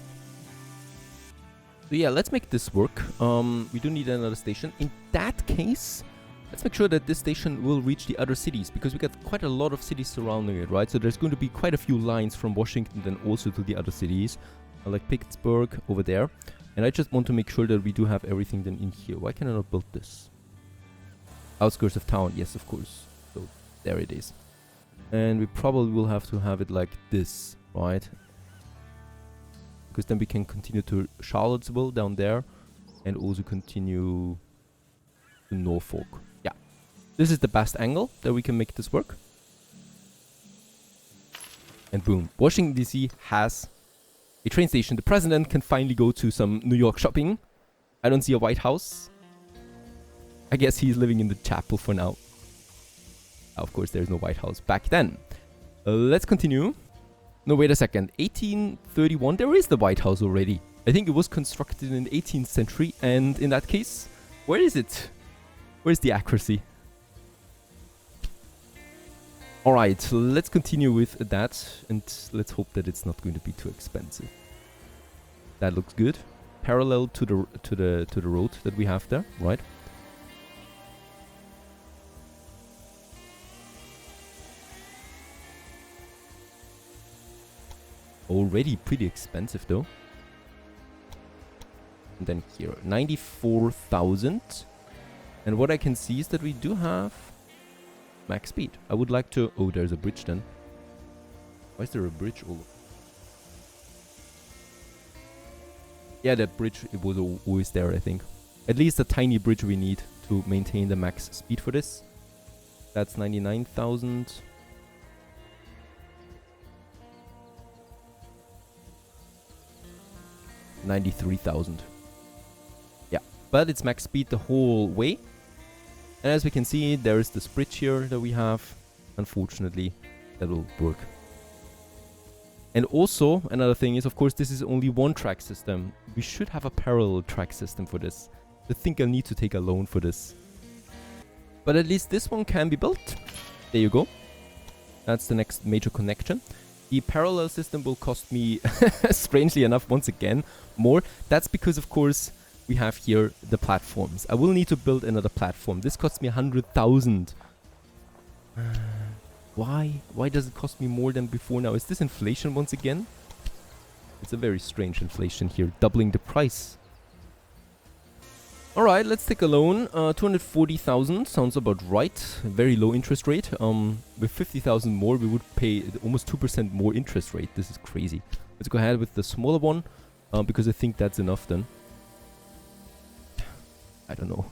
So yeah, let's make this work. We do need another station. In that case, let's make sure that this station will reach the other cities, because we got quite a lot of cities surrounding it, right? So there's going to be quite a few lines from Washington then also to the other cities, like Pittsburgh over there. And I just want to make sure that we do have everything then in here. Why can I not build this? Outskirts of town, yes, of course. So there it is. And we probably will have to have it like this, right? Because then we can continue to Charlottesville down there and also continue to Norfolk. Yeah. This is the best angle that we can make this work. And boom. Washington, D.C. has a train station. The president can finally go to some New York shopping. I don't see a White House. I guess he's living in the chapel for now. Of course, there's no White House back then. Let's continue. No, wait a second. 1831, there is the White House already. I think it was constructed in the 18th century. And in that case, where is it? Where's the accuracy? Alright, let's continue with that. And let's hope that it's not going to be too expensive. That looks good. Parallel to the road that we have there, right? Already pretty expensive though. And then here, 94,000. And what I can see is that we do have max speed. I would like to... Oh, there's a bridge then. Why is there a bridge? Oh. Yeah, that bridge, it was always there, I think. At least a tiny bridge we need to maintain the max speed for this. That's 99,000. $93,000. Yeah, but it's max speed the whole way. And as we can see, there is this bridge here that we have. Unfortunately, that will work. And also, another thing is, of course, this is only one track system. We should have a parallel track system for this. I think I'll need to take a loan for this. But at least this one can be built. There you go. That's the next major connection. The parallel system will cost me, strangely enough, once again, more. That's because, of course, we have here the platforms. I will need to build another platform. This costs me 100,000. Why? Why does it cost me more than before now? Is this inflation once again? It's a very strange inflation here, doubling the price. Alright, let's take a loan. 240,000 sounds about right. Very low interest rate. With 50,000 more, we would pay almost 2% more interest rate. This is crazy. Let's go ahead with the smaller one, because I think that's enough then. I don't know.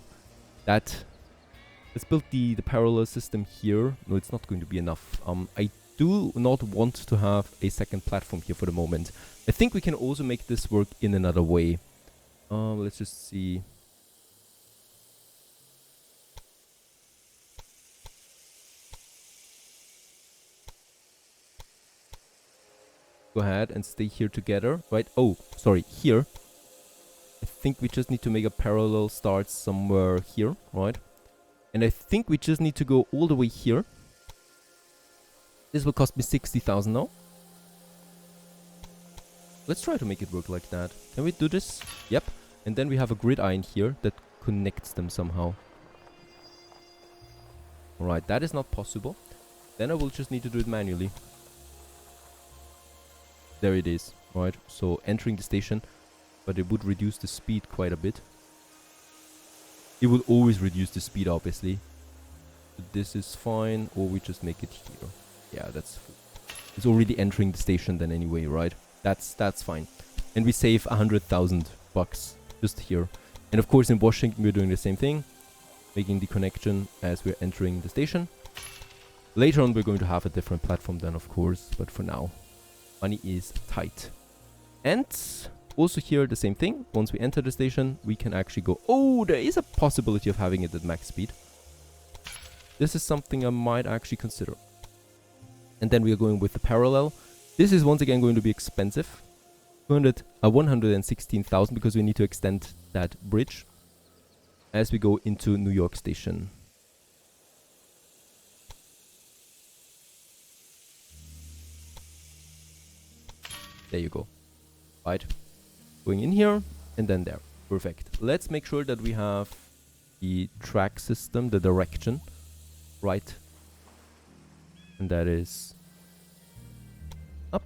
Let's build the parallel system here. No, it's not going to be enough. I do not want to have a second platform here for the moment. I think we can also make this work in another way. Let's just see. Go ahead and stay here together, right? Oh, sorry, here. I think we just need to make a parallel start somewhere here, right? And I think we just need to go all the way here. This will cost me 60,000 now. Let's try to make it work like that. Can we do this? Yep. And then we have a gridiron here that connects them somehow. Alright, that is not possible. Then I will just need to do it manually. There it is, right? So entering the station, but it would reduce the speed quite a bit. It will always reduce the speed, obviously. But this is fine, or we just make it here. Yeah, that's... It's already entering the station then anyway, right? That's fine. And we save 100,000 bucks just here. And of course in Washington we're doing the same thing, making the connection as we're entering the station. Later on we're going to have a different platform then, of course, but for now money is tight. And also here the same thing. Once we enter the station we can actually go, oh, there is a possibility of having it at max speed. This is something I might actually consider. And then we are going with the parallel. This is once again going to be expensive. 116,000 because we need to extend that bridge as we go into New York Station. There you go. Right. Going in here and then there. Perfect. Let's make sure that we have the track system, the direction, right. And that is up,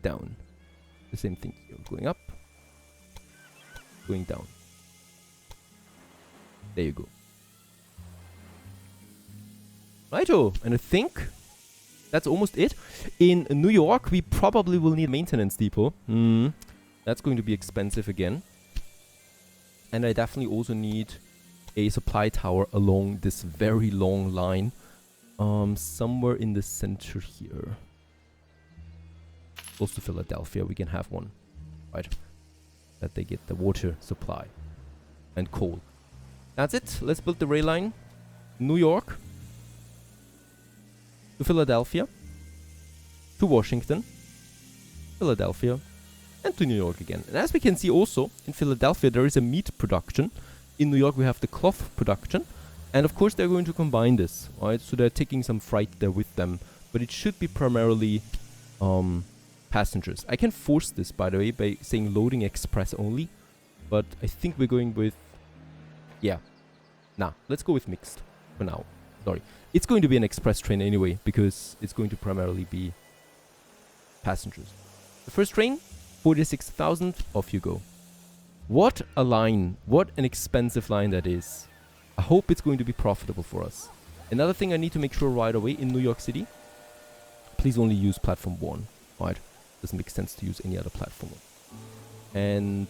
down. The same thing here. Going up, going down. There you go. Righto. And I think that's almost it. In New York, we probably will need a maintenance depot. That's going to be expensive again. And I definitely also need a supply tower along this very long line. Somewhere in the center here. Close to Philadelphia, we can have one. Right. That they get the water supply. And coal. That's it. Let's build the rail line. New York. To Philadelphia. To Washington. Philadelphia. And to New York again. And as we can see also, in Philadelphia there is a meat production. In New York we have the cloth production. And of course they're going to combine this, right? So they're taking some freight there with them. But it should be primarily passengers. I can force this, by the way, by saying loading express only. But I think we're going with... yeah. Nah, let's go with mixed for now. Sorry. It's going to be an express train anyway, because it's going to primarily be passengers. The first train, 46,000, off you go. What a line. What an expensive line that is. I hope it's going to be profitable for us. Another thing I need to make sure right away in New York City, please only use platform 1, right? Doesn't make sense to use any other platform. And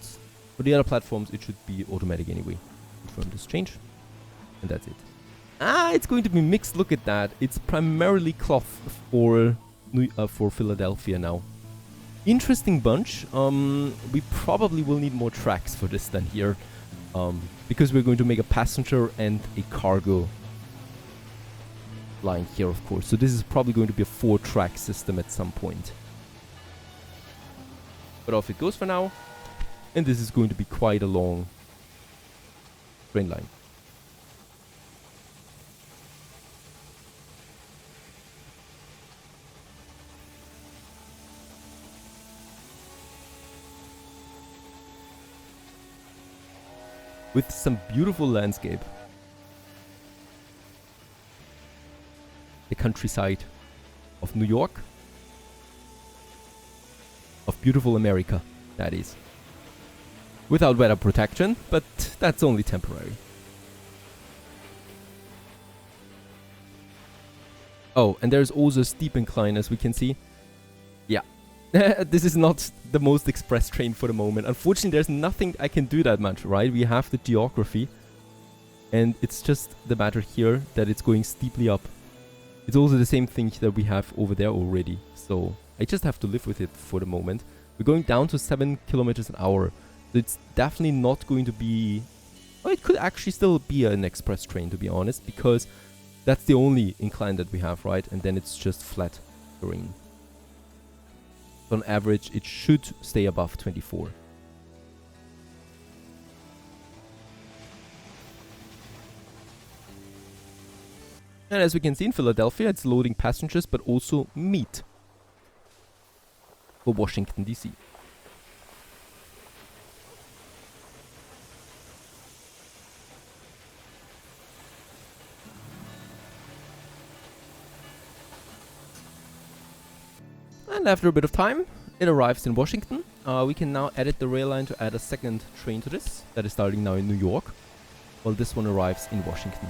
for the other platforms, it should be automatic anyway. Confirm this change. And that's it. Ah, it's going to be mixed. Look at that. It's primarily cloth for Philadelphia now. Interesting bunch. We probably will need more tracks for this than here. Because we're going to make a passenger and a cargo line here, of course. So this is probably going to be a 4-track system at some point. But off it goes for now. And this is going to be quite a long train line. With some beautiful landscape. The countryside of New York. Of beautiful America, that is. Without weather protection, but that's only temporary. Oh, and there's also a steep incline, as we can see. Yeah. This is not the most express train for the moment. Unfortunately, there's nothing I can do that much, right? We have the geography. And it's just the matter here that it's going steeply up. It's also the same thing that we have over there already. So I just have to live with it for the moment. We're going down to 7 kilometers an hour. So it's definitely not going to be... well, it could actually still be an express train, to be honest. Because that's the only incline that we have, right? And then it's just flat terrain. So on average, it should stay above 24. And as we can see in Philadelphia, it's loading passengers, but also meat for Washington, D.C. And after a bit of time, it arrives in Washington. We can now edit the rail line to add a second train to this. That is starting now in New York, while this one arrives in Washington.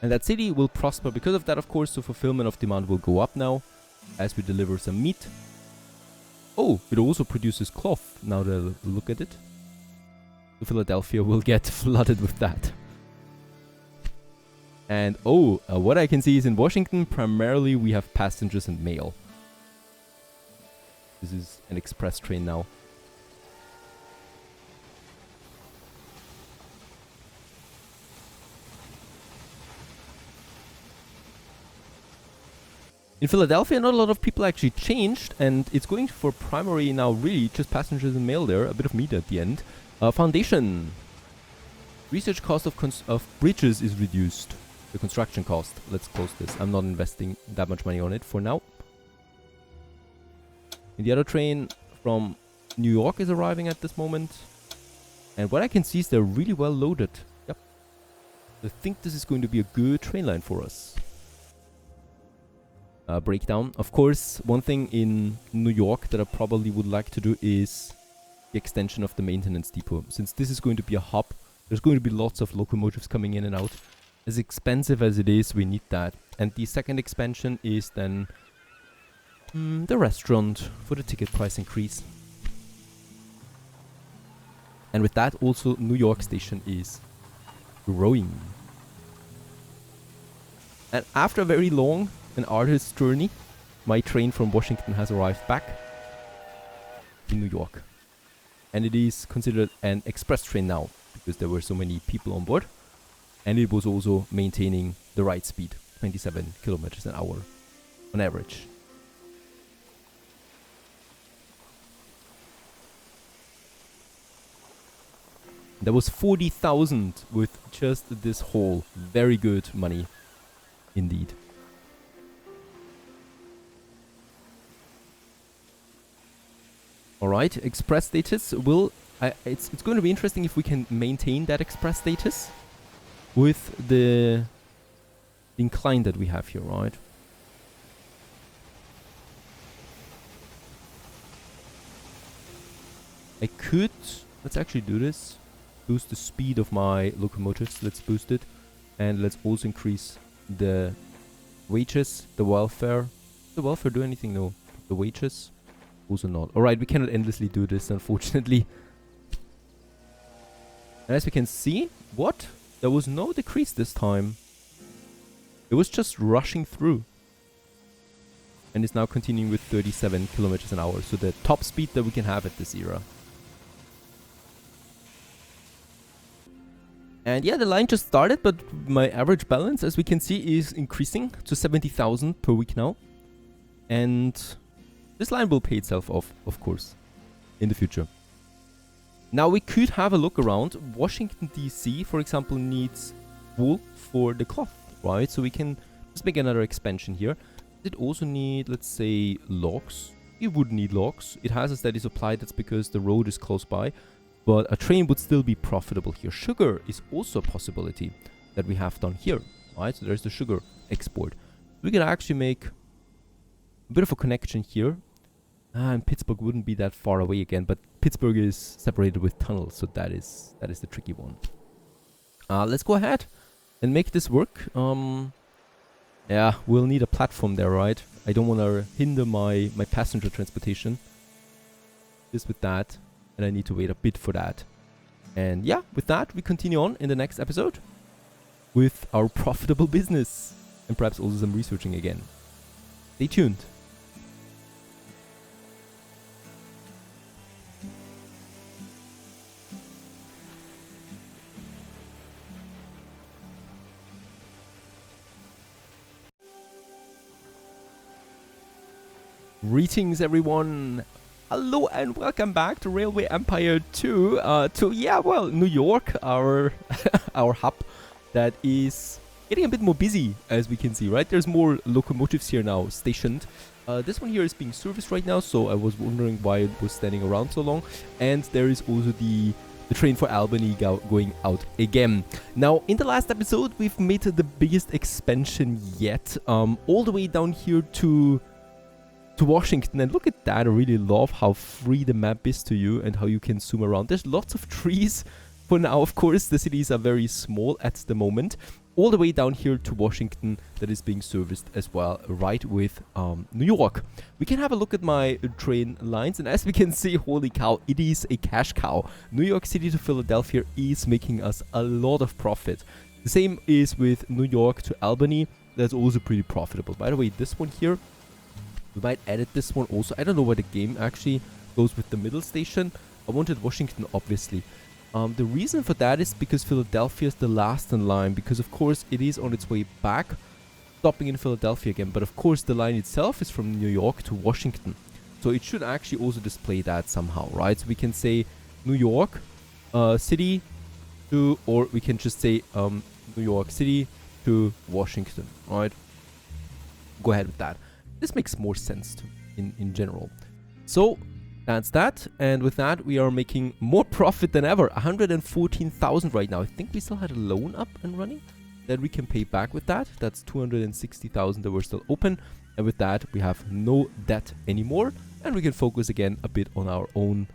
And that city will prosper because of that, of course, so fulfillment of demand will go up now as we deliver some meat Oh, it also produces cloth, now that I look at it. So Philadelphia will get flooded with that. And what I can see is in Washington, primarily we have passengers and mail. This is an express train now. In Philadelphia, not a lot of people actually changed, and it's going for primary now, really just passengers and mail there. A bit of meat at the end. Foundation. Research cost of bridges is reduced. The construction cost. Let's close this. I'm not investing that much money on it for now. And the other train from New York is arriving at this moment. And what I can see is they're really well loaded. Yep. I think this is going to be a good train line for us. Breakdown. Of course, one thing in New York that I probably would like to do is the extension of the maintenance depot. Since this is going to be a hub, there's going to be lots of locomotives coming in and out. As expensive as it is, we need that. And the second expansion is then the restaurant for the ticket price increase. And with that, also New York Station is growing. And after a very long and arduous journey, my train from Washington has arrived back in New York. And it is considered an express train now, because there were so many people on board. And it was also maintaining the right speed, 27 kilometers an hour on average. There was 40,000 with just this haul. Very good money indeed. Alright, express status will... it's going to be interesting if we can maintain that express status with the incline that we have here, right? I could... let's actually do this. Boost the speed of my locomotives. Let's boost it. And let's also increase the wages, the welfare. Does the welfare do anything? No. The wages? Also not. Alright, we cannot endlessly do this, unfortunately. And as we can see, what? There was no decrease this time. It was just rushing through. And it's now continuing with 37 kilometers an hour. So the top speed that we can have at this era. And yeah, the line just started, but my average balance, as we can see, is increasing to 70,000 per week now. And this line will pay itself off, of course, in the future. Now we could have a look around. Washington DC, for example, needs wool for the cloth, right? So we can just make another expansion here. It also need, let's say, logs. It would need logs. It has a steady supply. That's because the road is close by. But a train would still be profitable here. Sugar is also a possibility that we have done here, right? So there's the sugar export. We can actually make a bit of a connection here. And Pittsburgh wouldn't be that far away again, but Pittsburgh is separated with tunnels, so that is the tricky one. Let's go ahead and make this work. Yeah, we'll need a platform there, right? I don't want to hinder my passenger transportation. Just with that. And I need to wait a bit for that. And yeah, with that, we continue on in the next episode with our profitable business. And perhaps also some researching again. Stay tuned. Greetings, everyone. Hello and welcome back to Railway Empire 2. New York, our our hub that is getting a bit more busy, as we can see, right? There's more locomotives here now stationed. This one here is being serviced right now, so I was wondering why it was standing around so long. And there is also the train for Albany going out again. Now, in the last episode, we've made the biggest expansion yet, all the way down here to Washington, and look at that. I really love how free the map is to you and how you can zoom around. There's lots of trees for now, of course. The cities are very small at the moment, all the way down here to Washington that is being serviced as well, right with New York. We can have a look at my train lines, and as we can see, holy cow, it is a cash cow. New York City to Philadelphia is making us a lot of profit. The same is with New York to Albany. That's also pretty profitable. By the way, this one here, we might edit this one also. I don't know why the game actually goes with the middle station. I wanted Washington, obviously. The reason for that is because Philadelphia is the last in line, because of course it is on its way back, stopping in Philadelphia again. But of course the line itself is from New York to Washington. So it should actually also display that somehow, right? So we can say New York City to, or we can just say New York City to Washington, right? Go ahead with that. This makes more sense in general. So that's that, and with that we are making more profit than ever. 114,000 right now. I think we still had a loan up and running that we can pay back with that. That's 260,000 that were still open, and with that we have no debt anymore, and we can focus again a bit on our own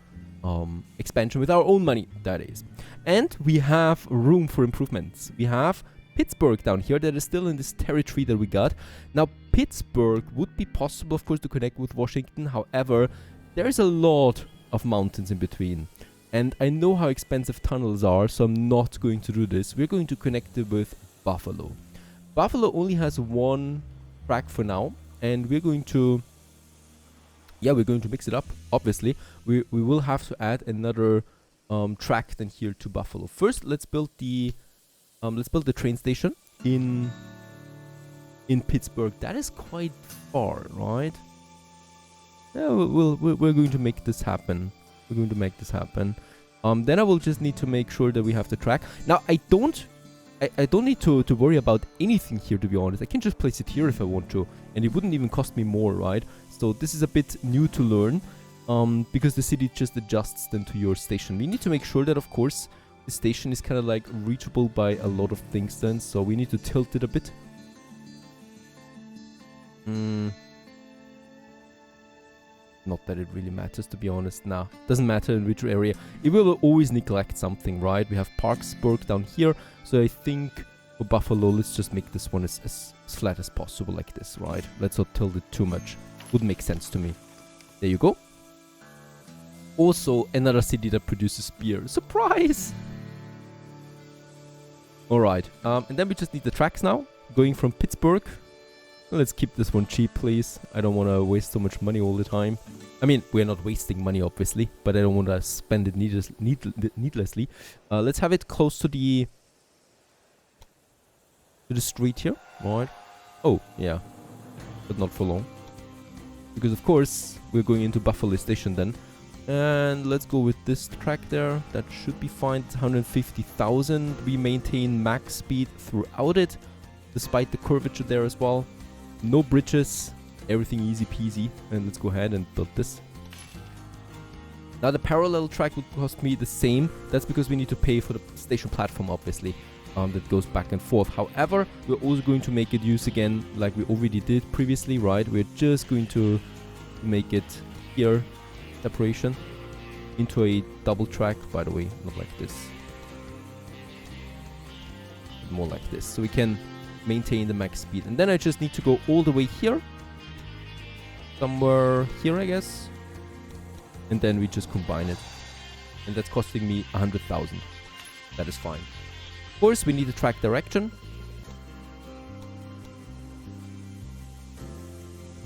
expansion with our own money, that is. And we have room for improvements. We have Pittsburgh down here that is still in this territory that we got. Now Pittsburgh would be possible, of course, to connect with Washington. However, there's a lot of mountains in between, and I know how expensive tunnels are, so I'm not going to do this. We're going to connect it with Buffalo. Buffalo only has one track for now, and we're going to mix it up. Obviously, we will have to add another track then here to Buffalo. First, let's build the train station in Pittsburgh. That is quite far, right? Yeah, we're going to make this happen. We're going to make this happen. Then I will just need to make sure that we have the track. Now I don't need to worry about anything here, to be honest. I can just place it here if I want to, and it wouldn't even cost me more, right? So this is a bit new to learn, because the city just adjusts then to your station. We need to make sure that, of course, the station is kind of like reachable by a lot of things then. So we need to tilt it a bit. Not that it really matters, to be honest. Nah, doesn't matter in which area. It will always neglect something, right? We have Parksburg down here. So I think for Buffalo, let's just make this one as flat as possible like this, right? Let's not tilt it too much. Wouldn't make sense to me. There you go. Also, another city that produces beer. Surprise! Alright, and then we just need the tracks now. Going from Pittsburgh. Let's keep this one cheap, please. I don't want to waste so much money all the time. I mean, we're not wasting money, obviously, but I don't want to spend it needlessly. Let's have it close to the street here, right? Oh, yeah, but not for long, because of course we're going into Buffalo Station then. And let's go with this track there. That should be fine. It's 150,000. We maintain max speed throughout it, despite the curvature there as well. No bridges, everything easy peasy. And let's go ahead and build this. Now the parallel track would cost me the same. That's because we need to pay for the station platform, obviously, that goes back and forth. However, we're also going to make it use again like we already did previously, right? We're just going to make it here, separation, into a double track, by the way, not like this. More like this. So we can maintain the max speed. And then I just need to go all the way here. Somewhere here, I guess. And then we just combine it. And that's costing me 100,000. That is fine. Of course, we need a track direction.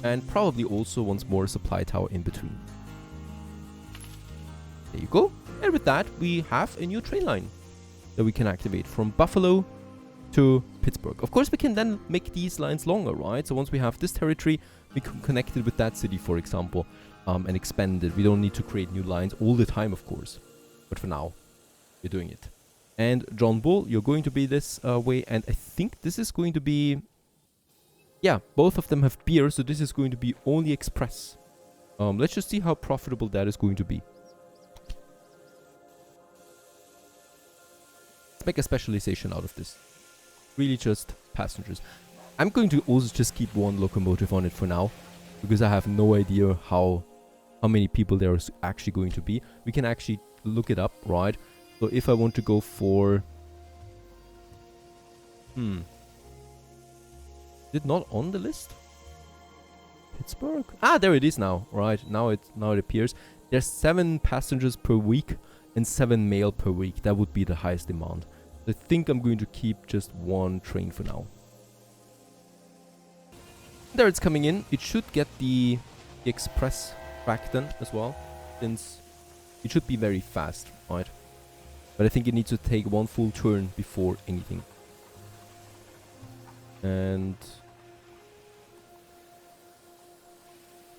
And probably also once more a supply tower in between. There you go. And with that, we have a new train line that we can activate from Buffalo to Pittsburgh. Of course, we can then make these lines longer, right? So once we have this territory, we can connect it with that city, for example, and expand it. We don't need to create new lines all the time, of course. But for now, we're doing it. And John Bull, you're going to be this way. And I think this is going to be... Yeah, both of them have beer, so this is going to be only express. Let's just see how profitable that is going to be. Let's make a specialization out of this. Really just passengers. I'm going to also just keep one locomotive on it for now, because I have no idea how many people there is actually going to be. We can actually look it up, right? So if I want to go for Is it not on the list? Pittsburgh? Ah, there it is now. Right, now it appears. There's 7 passengers per week and 7 mail per week. That would be the highest demand. I think I'm going to keep just 1 train for now. There it's coming in. It should get the express track then as well, since it should be very fast, right? But I think it needs to take 1 full turn before anything. And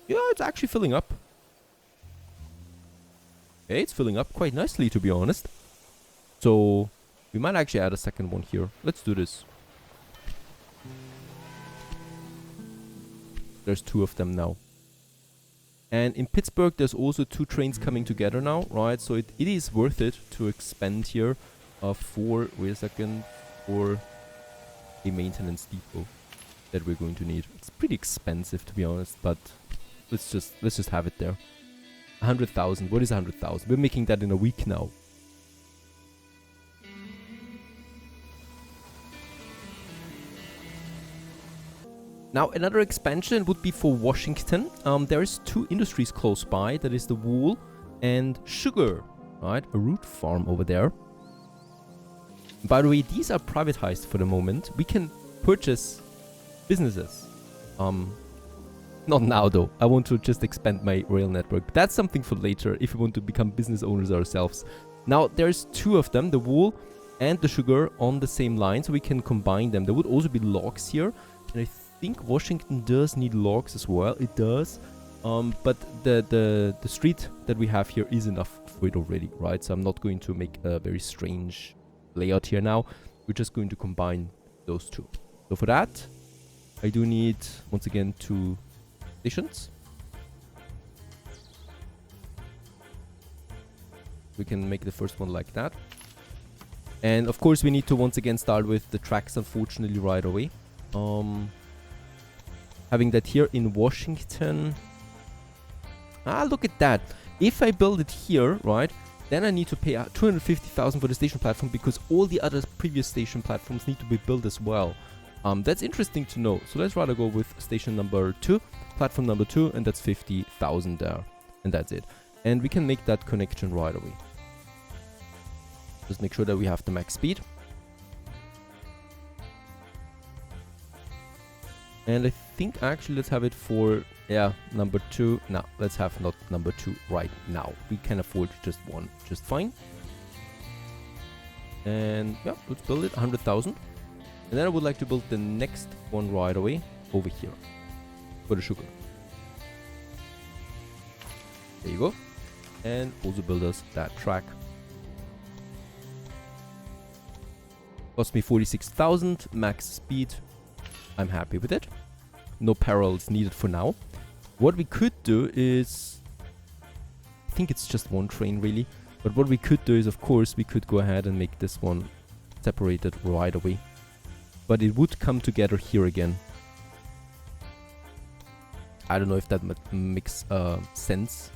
yeah, it's actually filling up. Okay, it's filling up quite nicely, to be honest. So we might actually add a second one here. Let's do this. There's 2 of them now. And in Pittsburgh, there's also 2 trains coming together now, right? So it is worth it to expand here for a maintenance depot that we're going to need. It's pretty expensive, to be honest, but let's just have it there. 100,000. What is 100,000? We're making that in a week now. Now, another expansion would be for Washington. There is 2 industries close by. That is the wool and sugar, right? A root farm over there. By the way, these are privatized for the moment. We can purchase businesses. Not now, though. I want to just expand my rail network. That's something for later, if we want to become business owners ourselves. Now, there's 2 of them, the wool and the sugar, on the same line, so we can combine them. There would also be logs here, and I think Washington does need logs as well. It does, but the street that we have here is enough for it already, right? So I'm not going to make a very strange layout here now. We're just going to combine those 2. So for that, I do need, once again, 2 stations. We can make the first one like that. And of course we need to once again start with the tracks, unfortunately, right away. Having that here in Washington. Ah, look at that. If I build it here, right, then I need to pay 250,000 for the station platform, because all the other previous station platforms need to be built as well. That's interesting to know. So let's rather go with station number 2, platform number 2, and that's 50,000 there. And that's it. And we can make that connection right away. Just make sure that we have the max speed. And I think actually let's have it for, yeah, number 2. No, let's have not number 2 right now. We can afford just 1 just fine. And yeah, let's build it, 100,000. And then I would like to build the next one right away over here for the sugar. There you go. And also build us that track. Cost me 46,000, max speed. I'm happy with it. No parallels needed for now. What we could do is, I think it's just 1 train really, but what we could do is, of course, we could go ahead and make this one separated right away. But it would come together here again. I don't know if that makes sense.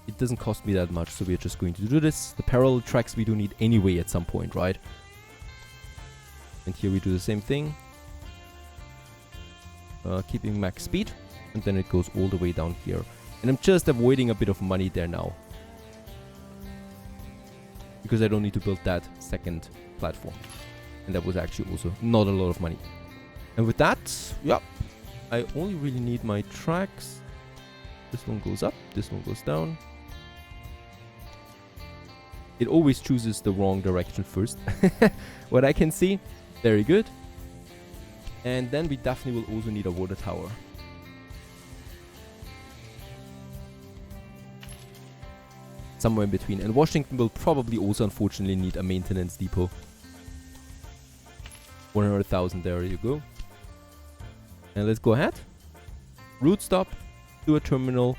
It doesn't cost me that much, so we're just going to do this. The parallel tracks we do need anyway at some point, right? And here we do the same thing. Keeping max speed. And then it goes all the way down here. And I'm just avoiding a bit of money there now, because I don't need to build that second platform. And that was actually also not a lot of money. And with that, yeah, I only really need my tracks. This one goes up, this one goes down. It always chooses the wrong direction first. What I can see. Very good. And then we definitely will also need a water tower. Somewhere in between. And Washington will probably also unfortunately need a maintenance depot. 100,000, there you go. And let's go ahead. Route stop to a terminal,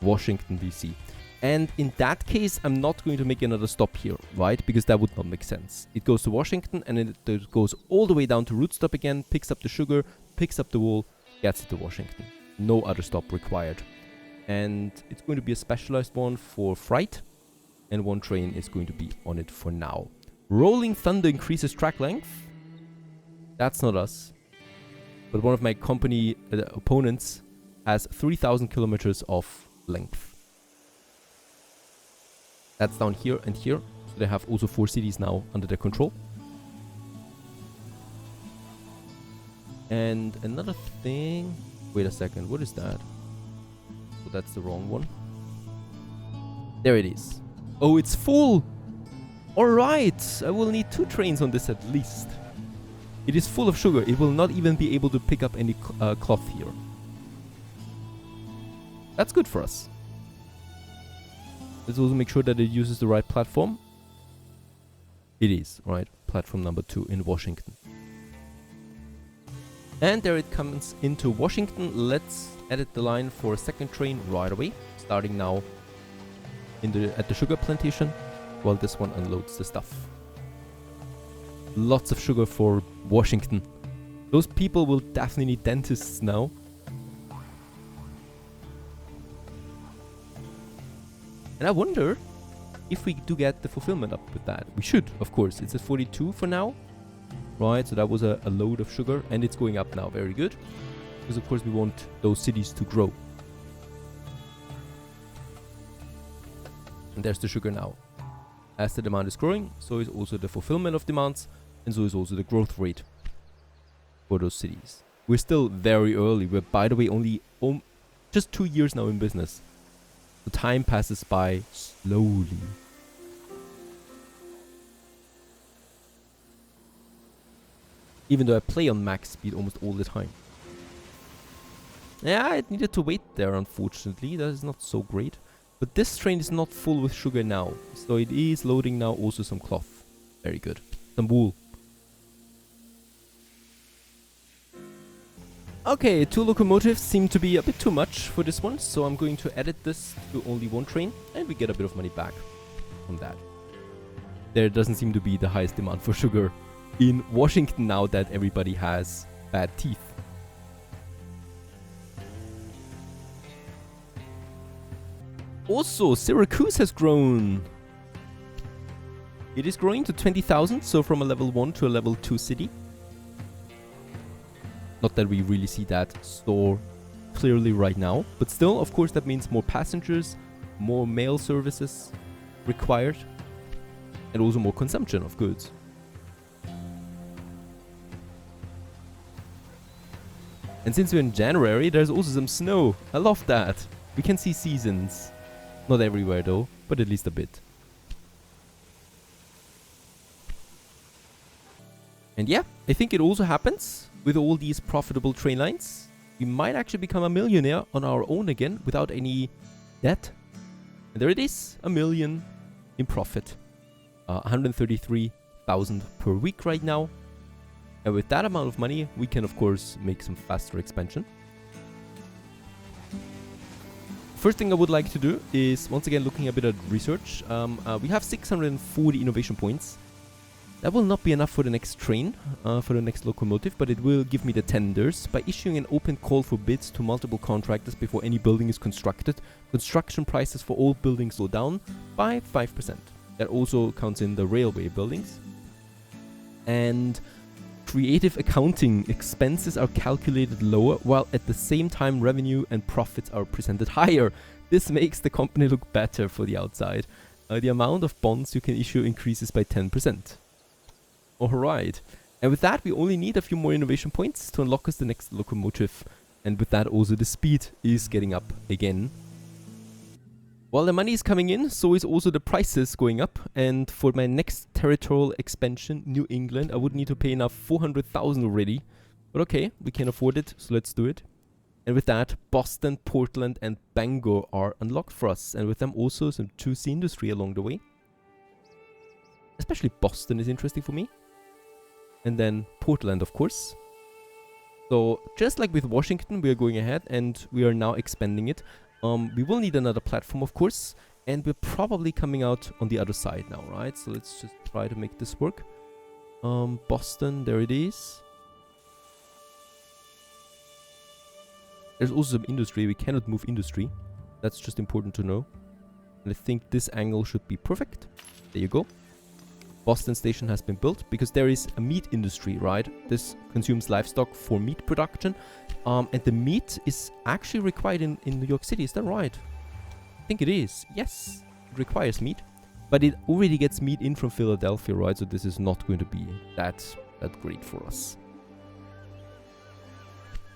Washington, D.C. And in that case, I'm not going to make another stop here, right? Because that would not make sense. It goes to Washington and it goes all the way down to route stop again, picks up the sugar, picks up the wool, gets it to Washington. No other stop required. And it's going to be a specialized one for freight, and 1 train is going to be on it for now. Rolling Thunder increases track length. That's not us. But one of my company opponents has 3,000 kilometers of length. That's down here and here. So they have also 4 cities now under their control. And another thing... Wait a second, what is that? Oh, that's the wrong one. There it is. Oh, it's full! Alright, I will need 2 trains on this at least. It is full of sugar. It will not even be able to pick up any cloth here. That's good for us. Let's also make sure that it uses the right platform. It is, right? Platform number 2 in Washington. And there it comes into Washington. Let's edit the line for a second train right away. Starting now at the sugar plantation while this one unloads the stuff. Lots of sugar for Washington. Those people will definitely need dentists now. And I wonder if we do get the fulfillment up with that. We should, of course. It's at 42 for now. Right, so that was a load of sugar. And it's going up now. Very good. Because, of course, we want those cities to grow. And there's the sugar now. As the demand is growing, so is also the fulfillment of demands. And so is also the growth rate for those cities. We're still very early. We're, by the way, only just 2 years now in business. The time passes by slowly. Even though I play on max speed almost all the time. Yeah, I needed to wait there, unfortunately. That is not so great. But this train is not full with sugar now. So it is loading now also some cloth. Very good. Some wool. Okay, 2 locomotives seem to be a bit too much for this one. So I'm going to edit this to only 1 train. And we get a bit of money back from that. There doesn't seem to be the highest demand for sugar in Washington now that everybody has bad teeth. Also, Syracuse has grown. It is growing to 20,000, so from a level 1 to a level 2 city. Not that we really see that so clearly right now, but still, of course, that means more passengers, more mail services required, and also more consumption of goods. And since we're in January, there's also some snow. I love that. We can see seasons. Not everywhere though, but at least a bit. And yeah, I think it also happens with all these profitable train lines. We might actually become a millionaire on our own again without any debt. And there it is, $1 million in profit. 133,000 per week right now. And with that amount of money, we can of course make some faster expansion. First thing I would like to do is, once again, looking a bit at research. We have 640 innovation points. That will not be enough for the next train, for the next locomotive, but it will give me the tenders. By issuing an open call for bids to multiple contractors before any building is constructed, construction prices for all buildings go down by 5%. That also counts in the railway buildings. And creative accounting expenses are calculated lower, while at the same time revenue and profits are presented higher. This makes the company look better for the outside. The amount of bonds you can issue increases by 10%. Alright. And with that, we only need a few more innovation points to unlock us the next locomotive. And with that, also the speed is getting up again. While the money is coming in, so is also the prices going up. And for my next territorial expansion, New England, I would need to pay enough 400,000 already. But okay, we can afford it, so let's do it. And with that, Boston, Portland, and Bangor are unlocked for us. And with them also some 2C industry along the way. Especially Boston is interesting for me. And then Portland, of course. So just like with Washington, we are going ahead and we are now expanding it. We will need another platform, of course, and we're probably coming out on the other side now, right? So let's just try to make this work. Boston, there it is. There's also some industry. We cannot move industry. That's just important to know. And I think this angle should be perfect. There you go. Boston Station has been built because there is a meat industry, right? This consumes livestock for meat production. And the meat is actually required in New York City. Is that right? I think it is. Yes, it requires meat. But it already gets meat in from Philadelphia, right? So this is not going to be that great for us.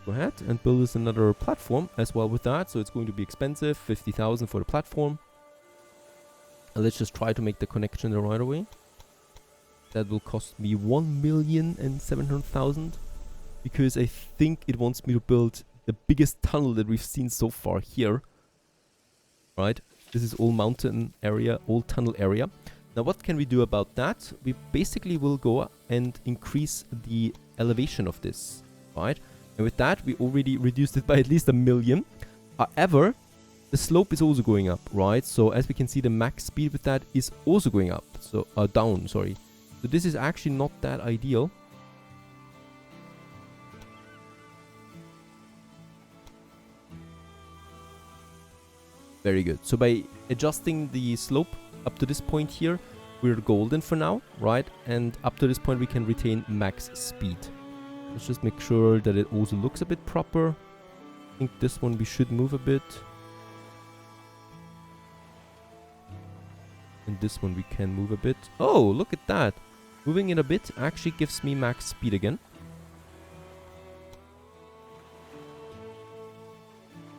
Go ahead and build us another platform as well with that. So it's going to be expensive, 50,000 for the platform. And let's just try to make the connection there right away. That will cost me 1,700,000 because I think it wants me to build the biggest tunnel that we've seen so far here. Right? This is all mountain area, all tunnel area. Now what can we do about that? We basically will go and increase the elevation of this, right? And with that, we already reduced it by at least 1 million. However, the slope is also going up, right? So as we can see, the max speed with that is also going up. So, down, sorry. So this is actually not that ideal. Very good. So by adjusting the slope up to this point here, we're golden for now, right? And up to this point, we can retain max speed. Let's just make sure that it also looks a bit proper. I think this one we should move a bit. And this one we can move a bit. Oh, look at that. Moving it a bit actually gives me max speed again.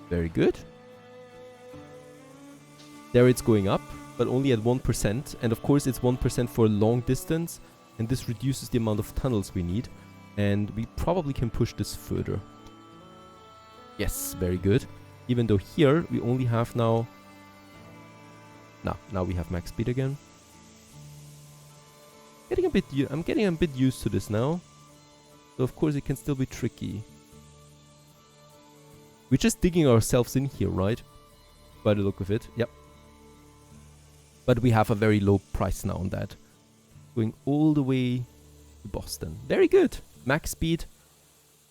Very good. There it's going up, but only at 1%. And of course it's 1% for a long distance. And this reduces the amount of tunnels we need. And we probably can push this further. Yes, very good. Even though here we only have now... Now we have max speed again. I'm getting a bit used to this now. So of course it can still be tricky. We're just digging ourselves in here, right? By the look of it. Yep. But we have a very low price now on that. Going all the way to Boston. Very good. Max speed.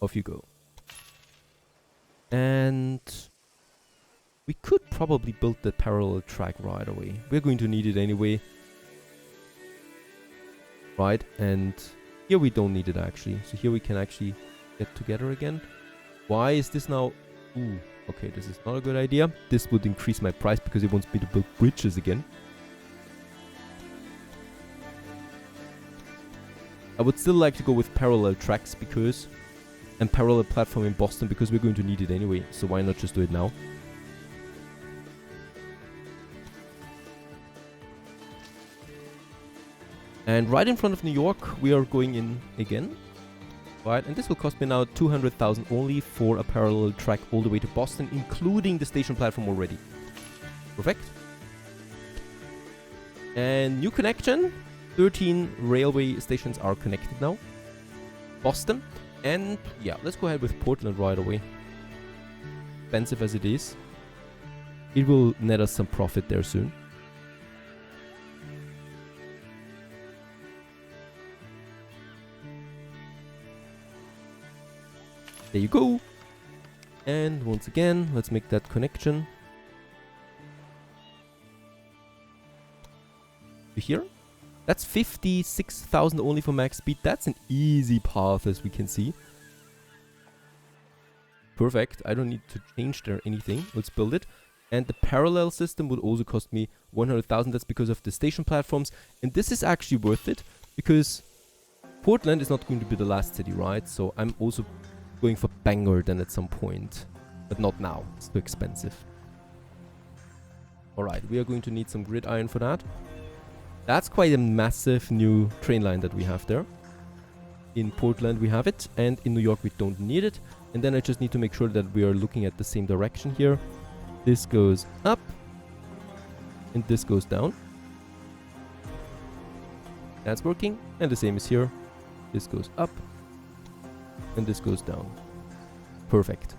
Off you go. And we could probably build the parallel track right away. We're going to need it anyway. Right? And here we don't need it actually. So here we can actually get together again. Why is this now? Ooh, okay, this is not a good idea. This would increase my price because it wants me to build bridges again. I would still like to go with parallel tracks because... and parallel platform in Boston because we're going to need it anyway. So why not just do it now? And right in front of New York, we are going in again. Right, and this will cost me now 200,000 only for a parallel track all the way to Boston, including the station platform already. Perfect. And new connection. 13 railway stations are connected now. Boston. And yeah, let's go ahead with Portland right away. Expensive as it is, it will net us some profit there soon. There you go. And once again, let's make that connection. To here. That's 56,000 only for max speed. That's an easy path, as we can see. Perfect. I don't need to change there anything. Let's build it. And the parallel system would also cost me 100,000. That's because of the station platforms. And this is actually worth it because Portland is not going to be the last city, right? So I'm also going for Bangor then at some point. But not now. It's too expensive. Alright, we are going to need some grid iron for that. That's quite a massive new train line that we have there. In Portland we have it, and in New York we don't need it. And then I just need to make sure that we are looking at the same direction here. This goes up, and this goes down. That's working, and the same is here. This goes up, and this goes down. Perfect.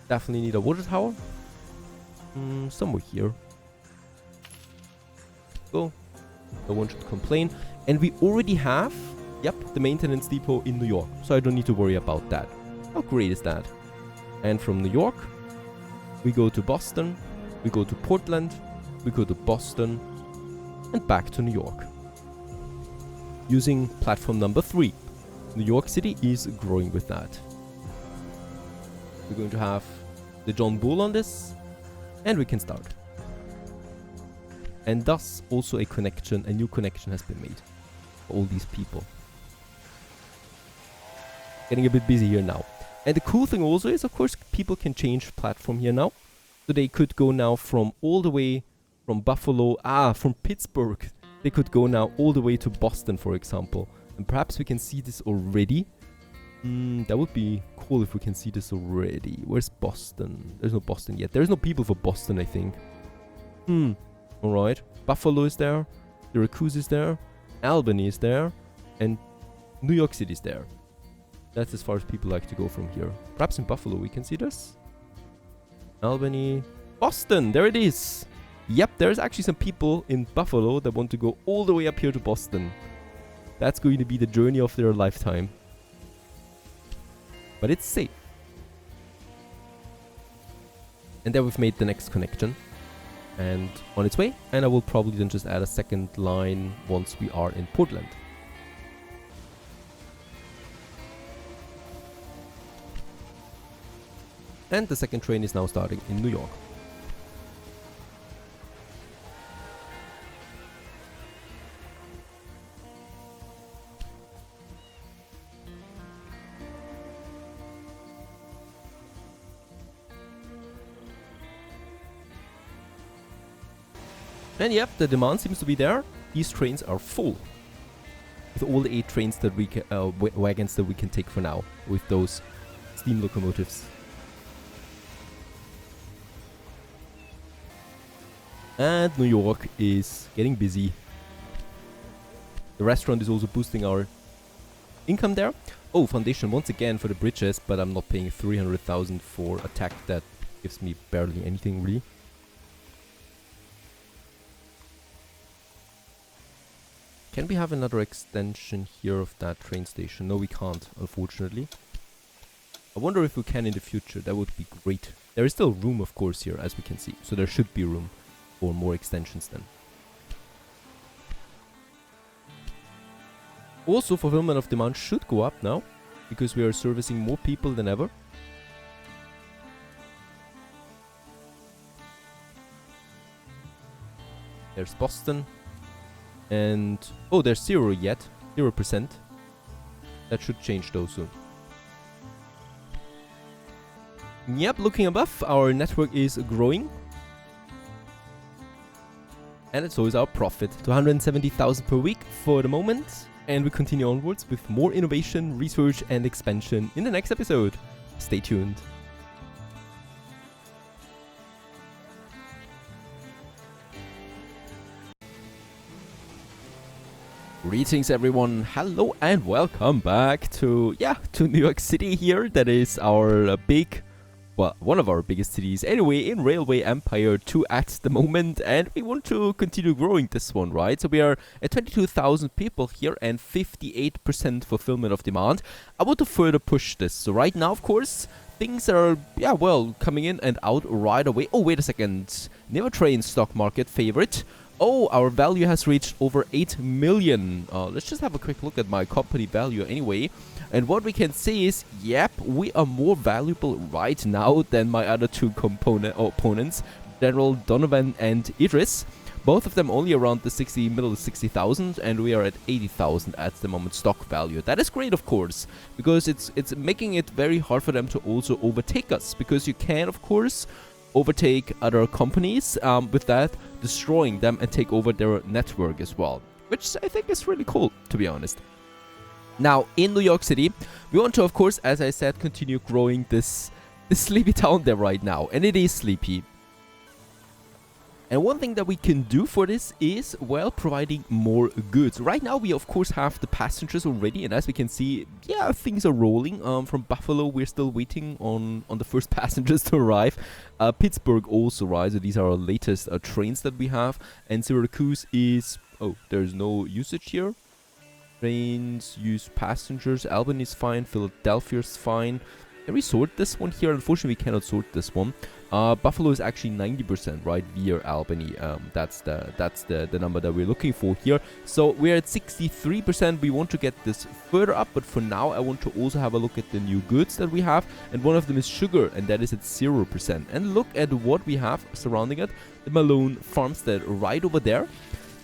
Definitely need a water tower. Somewhere here. Go. No one should complain. And we already have, yep, the maintenance depot in New York. So I don't need to worry about that. How great is that? And from New York, we go to Boston, we go to Portland, we go to Boston, and back to New York. using platform number 3. New York City is growing with that. We're going to have the John Bull on this, and we can start. And thus also a new connection has been made for all these people. Getting a bit busy here now. And the cool thing also is, of course, people can change platform here now. So they could go now from all the way from Buffalo, from Pittsburgh. They could go now all the way to Boston, for example. And perhaps we can see this already. That would be cool if we can see this already. Where's Boston? There's no Boston yet. There's no people for Boston, I think. Alright. Buffalo is there. Syracuse is there. Albany is there. And New York City is there. That's as far as people like to go from here. Perhaps in Buffalo we can see this. Albany. Boston! There it is! Yep, there's actually some people in Buffalo that want to go all the way up here to Boston. That's going to be the journey of their lifetime. But it's safe. And there we've made the next connection. And on its way. And I will probably then just add a second line once we are in Portland. And the second train is now starting in New York. And yep, the demand seems to be there. These trains are full. With all the 8 trains that we can, wagons that we can take for now. With those steam locomotives. And New York is getting busy. The restaurant is also boosting our income there. Oh, foundation once again for the bridges, but I'm not paying 300,000 for a tech that gives me barely anything really. Can we have another extension here of that train station? No, we can't, unfortunately. I wonder if we can in the future. That would be great. There is still room, of course, here, as we can see. So there should be room for more extensions then. Also, fulfillment of demand should go up now, because we are servicing more people than ever. There's Boston. And, oh, there's 0 yet. 0%. That should change though soon. Yep, looking above, our network is growing. And so is our profit. 270,000 per week for the moment. And we continue onwards with more innovation, research and expansion in the next episode. Stay tuned. Greetings everyone, hello and welcome back to New York City here. That is our one of our biggest cities anyway in Railway Empire 2 at the moment, and we want to continue growing this one, right? So we are at 22,000 people here and 58% fulfillment of demand. I want to further push this. So right now, of course, things are, coming in and out right away. Oh, wait a second. Never train stock market favorite. Oh, our value has reached over 8 million. Let's just have a quick look at my company value anyway. And what we can say is, yep, we are more valuable right now than my other two opponents, General Donovan and Idris. Both of them only around the middle of 60,000, and we are at 80,000 at the moment stock value. That is great, of course, because it's making it very hard for them to also overtake us, because you can, of course, overtake other companies, with that destroying them and take over their network as well, which I think is really cool, to be honest. Now, in New York City, we want to, of course, as I said, continue growing this sleepy town there right now, and it is sleepy. And one thing that we can do for this is, well, providing more goods. Right now, we of course have the passengers already, and as we can see, things are rolling. From Buffalo, we're still waiting on the first passengers to arrive. Pittsburgh also, right? So these are our latest trains that we have. And Syracuse is, there's no usage here. Trains use passengers. Albany is fine. Philadelphia is fine. Can we sort this one here? Unfortunately, we cannot sort this one. Buffalo is actually 90%, right, via Albany. That's the number that we're looking for here. So we're at 63%. We want to get this further up, but for now I want to also have a look at the new goods that we have, and one of them is sugar, and that is at 0%. And look at what we have surrounding it, the Malone farmstead right over there.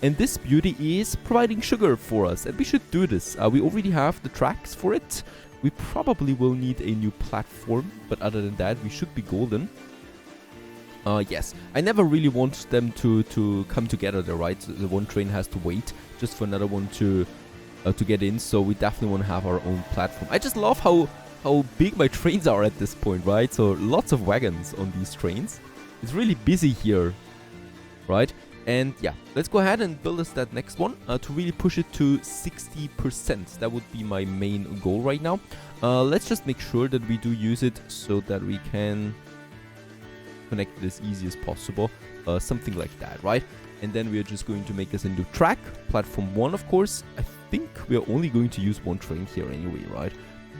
And this beauty is providing sugar for us, and we should do this. We already have the tracks for it. We probably will need a new platform, but other than that, we should be golden. Yes, I never really want them to come together there, right? So the one train has to wait just for another one to get in, so we definitely want to have our own platform. I just love how big my trains are at this point, right? So lots of wagons on these trains. It's really busy here, right? And yeah, let's go ahead and build us that next one to really push it to 60%. That would be my main goal right now. Let's just make sure that we do use it so that we can connect it as easy as possible, something like that, right? And then we're just going to make this a new track, platform 1, of course. I think we're only going to use one train here anyway, right?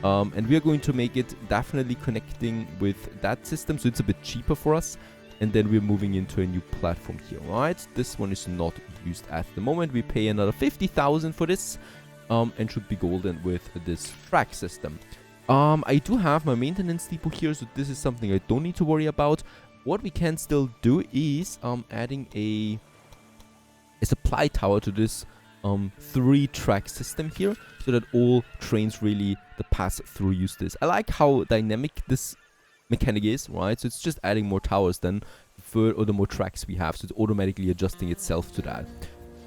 And we are going to make it definitely connecting with that system, so it's a bit cheaper for us. And then we're moving into a new platform here, right? This one is not used at the moment. We pay another 50,000 for this, and should be golden with this track system. I do have my maintenance depot here, so this is something I don't need to worry about. What we can still do is adding a supply tower to this 3-track system here, so that all trains really that pass through use this. I like how dynamic this mechanic is, right? So it's just adding more towers than the more tracks we have, so it's automatically adjusting itself to that.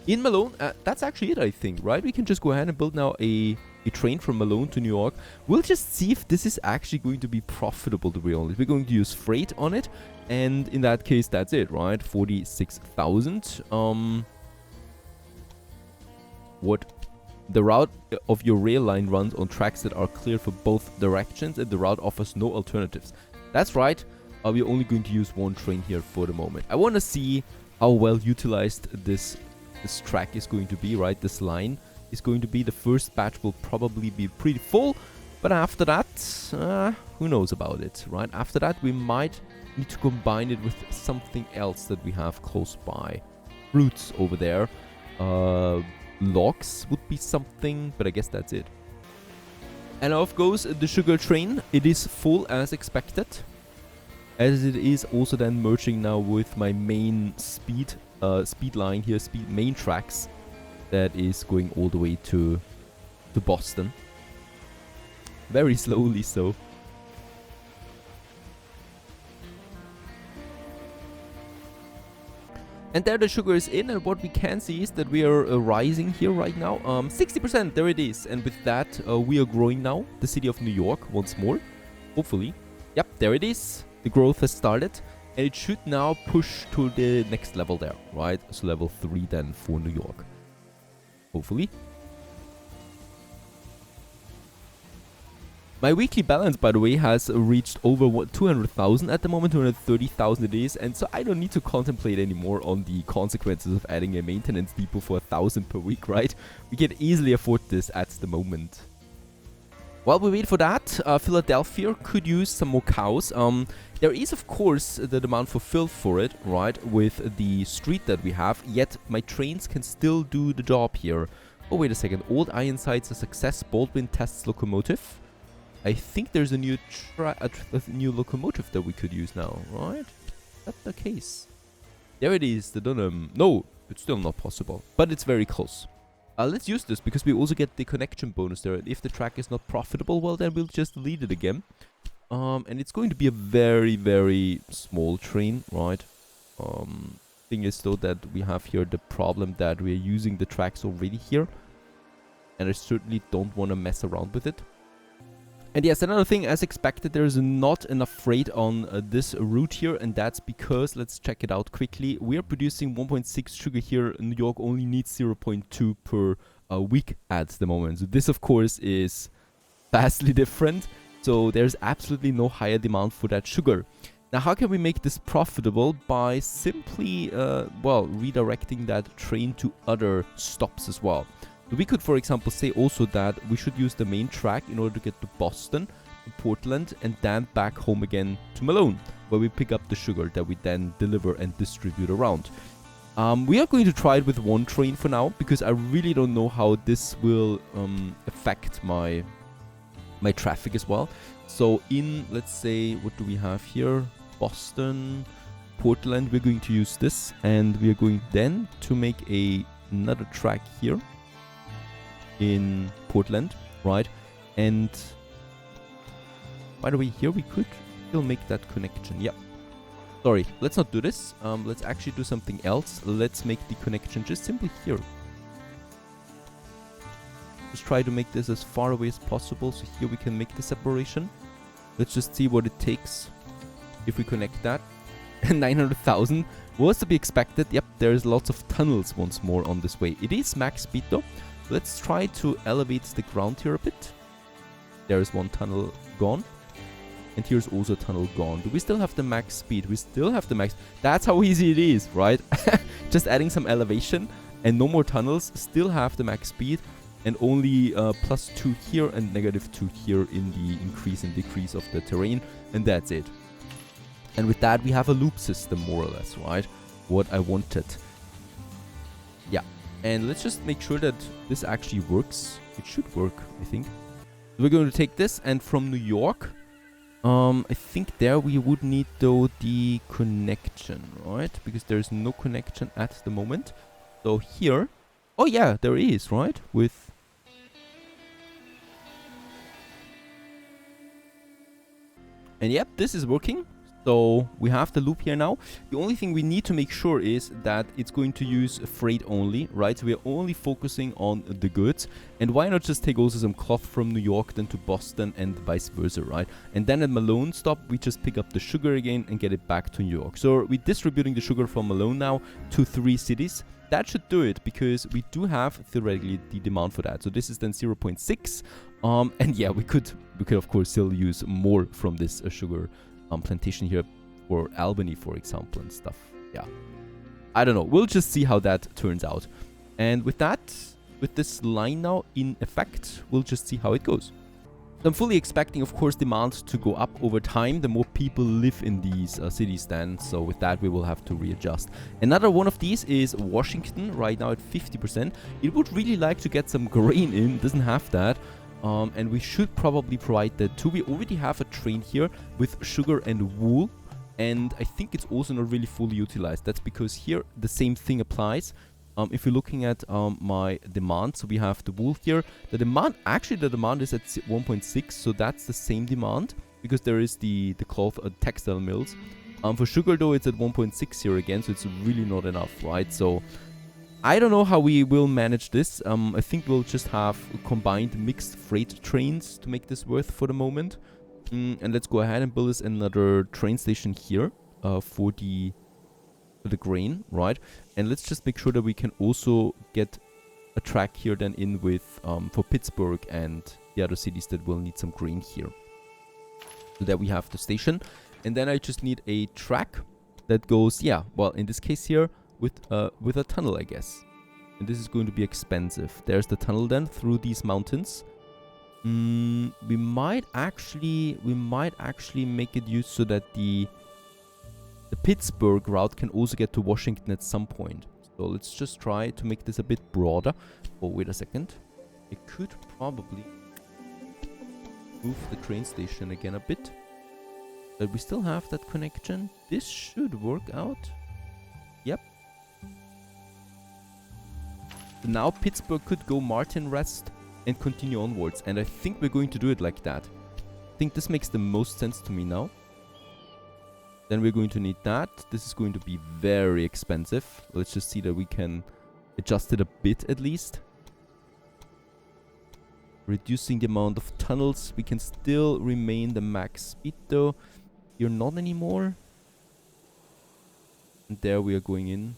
In Malone, that's actually it, I think, right? We can just go ahead and build now a train from Malone to New York. We'll just see if this is actually going to be profitable, to be honest. We're going to use freight on it, and in that case, that's it, right? 46,000. What? The route of your rail line runs on tracks that are clear for both directions, and the route offers no alternatives. That's right. We're only going to use one train here for the moment. I want to see how well utilized this track is going to be, right? This line is going to be. The first batch will probably be pretty full, but after that, who knows about it, right? After that, we might need to combine it with something else that we have close by. Fruits over there. Logs would be something, but I guess that's it. And off goes the sugar train. It is full as expected, as it is also then merging now with my main speed line here, main tracks, that is going all the way to Boston. Very slowly so. And there the sugar is in, and what we can see is that we are rising here right now. 60%, there it is. And with that, we are growing now, the city of New York, once more. Hopefully. Yep, there it is. The growth has started. And it should now push to the next level there, right? So level 3 then for New York. Hopefully. My weekly balance, by the way, has reached over 200,000 at the moment, 230,000 it is, and so I don't need to contemplate anymore on the consequences of adding a maintenance depot for 1,000 per week, right? We can easily afford this at the moment. While we wait for that, Philadelphia could use some more cows. There is, of course, the demand for filth for it, right, with the street that we have, yet my trains can still do the job here. Oh, wait a second. Old Ironside's a success. Baldwin tests locomotive. I think there's a new locomotive that we could use now, right? Is that the case? There it is, the Dunham. No, it's still not possible, but it's very close. Let's use this because we also get the connection bonus there. If the track is not profitable, well, then we'll just delete it again. And it's going to be a very, very small train, right? Thing is though that we have here the problem that we're using the tracks already here, and I certainly don't want to mess around with it. And yes, another thing, as expected, there's not enough freight on this route here, and that's because, let's check it out quickly, we are producing 1.6 sugar here. New York only needs 0.2 per week at the moment. So this, of course, is vastly different. So there's absolutely no higher demand for that sugar. Now, how can we make this profitable? By simply, well, redirecting that train to other stops as well. We could, for example, say also that we should use the main track in order to get to Boston. Portland and then back home again to Malone, where we pick up the sugar that we then deliver and distribute around. We are going to try it with one train for now, because I really don't know how this will affect my traffic as well. So in, let's say, what do we have here? Boston, Portland, we're going to use this, and we are going then to make another track here in Portland, right? And by the way, here we could still make that connection. Yeah. Sorry, let's not do this. Let's actually do something else. Let's make the connection just simply here. Just try to make this as far away as possible, so here we can make the separation. Let's just see what it takes if we connect that. 900,000 was to be expected. Yep, there's lots of tunnels once more on this way. It is max speed though. Let's try to elevate the ground here a bit. There's one tunnel gone. And here's also a tunnel gone. Do we still have the max speed? We still have the max. That's how easy it is, right? Just adding some elevation and no more tunnels. Still have the max speed. And only +2 here and -2 here in the increase and decrease of the terrain. And that's it. And with that, we have a loop system, more or less, right? What I wanted. Yeah. And let's just make sure that this actually works. It should work, I think. We're going to take this, and from New York, I think there we would need, though, the connection, right? Because there's no connection at the moment. So here... Oh, yeah, there is, right? With... And yep, this is working. So we have the loop here now. The only thing we need to make sure is that it's going to use freight only, right? So we are only focusing on the goods. And why not just take also some cloth from New York then to Boston and vice versa, right? And then at Malone stop, we just pick up the sugar again and get it back to New York. So we're distributing the sugar from Malone now to 3 cities. That should do it, because we do have theoretically the demand for that. So this is then 0.6. And yeah, we could of course still use more from this sugar plantation here for Albany, for example, and stuff. Yeah, I don't know, we'll just see how that turns out. And with that, with this line now in effect, we'll just see how it goes. So I'm fully expecting, of course, demand to go up over time the more people live in these cities then. So with that, we will have to readjust. Another one of these is Washington, right now at 50%. It would really like to get some grain in, doesn't have that. And we should probably provide that too. We already have a train here with sugar and wool, and I think it's also not really fully utilized. That's because here the same thing applies. If you're looking at my demand, so we have the wool here. The demand is at 1.6, so that's the same demand, because there is the cloth textile mills. For sugar though, it's at 1.6 here again, so it's really not enough, right? So I don't know how we will manage this. I think we'll just have combined mixed freight trains to make this worth for the moment. And let's go ahead and build us another train station here for the grain, right? And let's just make sure that we can also get a track here then in with for Pittsburgh and the other cities that will need some grain here. So that we have the station. And then I just need a track that goes, yeah, well, in this case here, with a tunnel, I guess. And this is going to be expensive. There's the tunnel then through these mountains. We might actually make it used so that the Pittsburgh route can also get to Washington at some point. So let's just try to make this a bit broader. Oh, wait a second. I could probably move the train station again a bit. But we still have that connection. This should work out. Yep. So now Pittsburgh could go Martin Rest and continue onwards. And I think we're going to do it like that. I think this makes the most sense to me now. Then we're going to need that. This is going to be very expensive. Let's just see that we can adjust it a bit at least. Reducing the amount of tunnels. We can still remain the max speed though. Here not anymore. And there we are going in.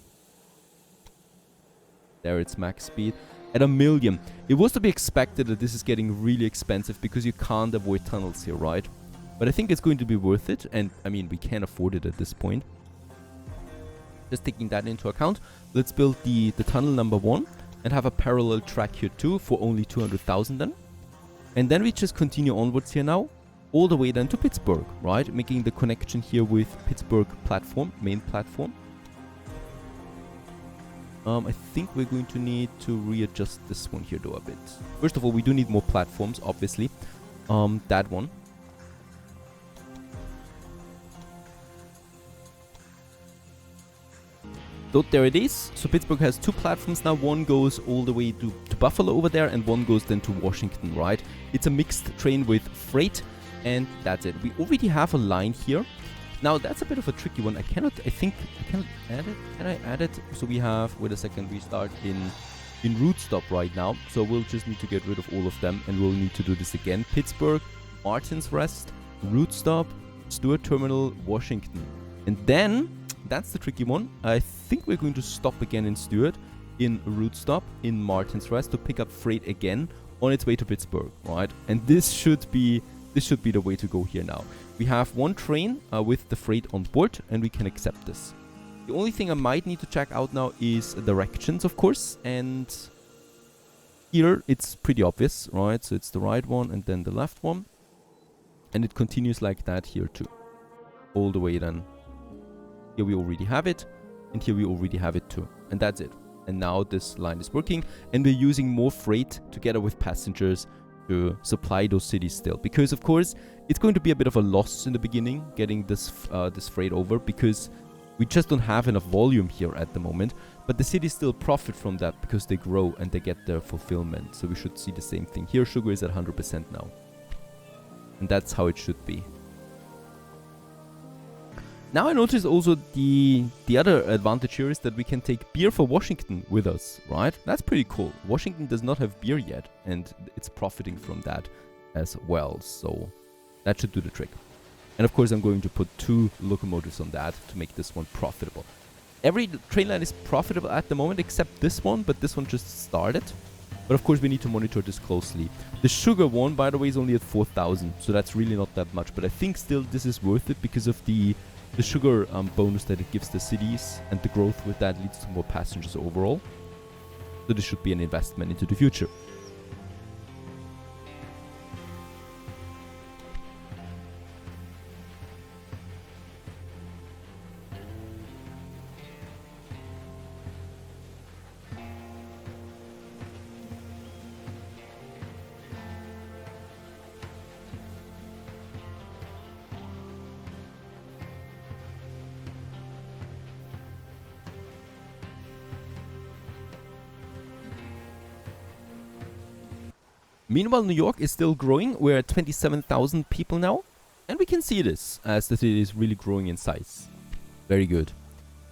There it's max speed. At 1 million. It was to be expected that this is getting really expensive because you can't avoid tunnels here, right? But I think it's going to be worth it. And I mean, we can afford it at this point. Just taking that into account. Let's build the tunnel number 1. And have a parallel track here too for only 200,000 then. And then we just continue onwards here now. all the way then to Pittsburgh, right? Making the connection here with Pittsburgh platform, main platform. I think we're going to need to readjust this one here though a bit. First of all, we do need more platforms, obviously. That one. So there it is. So Pittsburgh has 2 platforms now. One goes all the way to Buffalo over there, and one goes then to Washington, right? It's a mixed train with freight, and that's it. We already have a line here. Now that's a bit of a tricky one. I cannot add it. Can I add it? So we have, wait a second, we start in route stop right now. So we'll just need to get rid of all of them, and we'll need to do this again. Pittsburgh, Martin's Rest, route stop, Stewart Terminal, Washington. And then, that's the tricky one. I think we're going to stop again in Stewart, in route stop, in Martin's Rest to pick up freight again on its way to Pittsburgh, right? And this should be the way to go here now. We have one train with the freight on board, and we can accept this. The only thing I might need to check out now is directions, of course, and here it's pretty obvious, right? So it's the right one and then the left one, and it continues like that here too, all the way then. Here we already have it, and here we already have it too, and that's it. And now this line is working, and we're using more freight together with passengers to supply those cities still, because of course it's going to be a bit of a loss in the beginning getting this this freight over, because we just don't have enough volume here at the moment. But the cities still profit from that because they grow and they get their fulfillment. So we should see the same thing here. Sugar is at 100% now, and that's how it should be. Now I notice also the other advantage here is that we can take beer for Washington with us, right? That's pretty cool. Washington does not have beer yet, and it's profiting from that as well. So that should do the trick. And of course I'm going to put 2 locomotives on that to make this one profitable. Every train line is profitable at the moment except this one, but this one just started. But of course we need to monitor this closely. The sugar one, by the way, is only at 4,000, so that's really not that much. But I think still this is worth it because of the sugar bonus that it gives the cities, and the growth with that leads to more passengers overall. So this should be an investment into the future. Meanwhile, New York is still growing. We're at 27,000 people now. And we can see this as the city is really growing in size. Very good.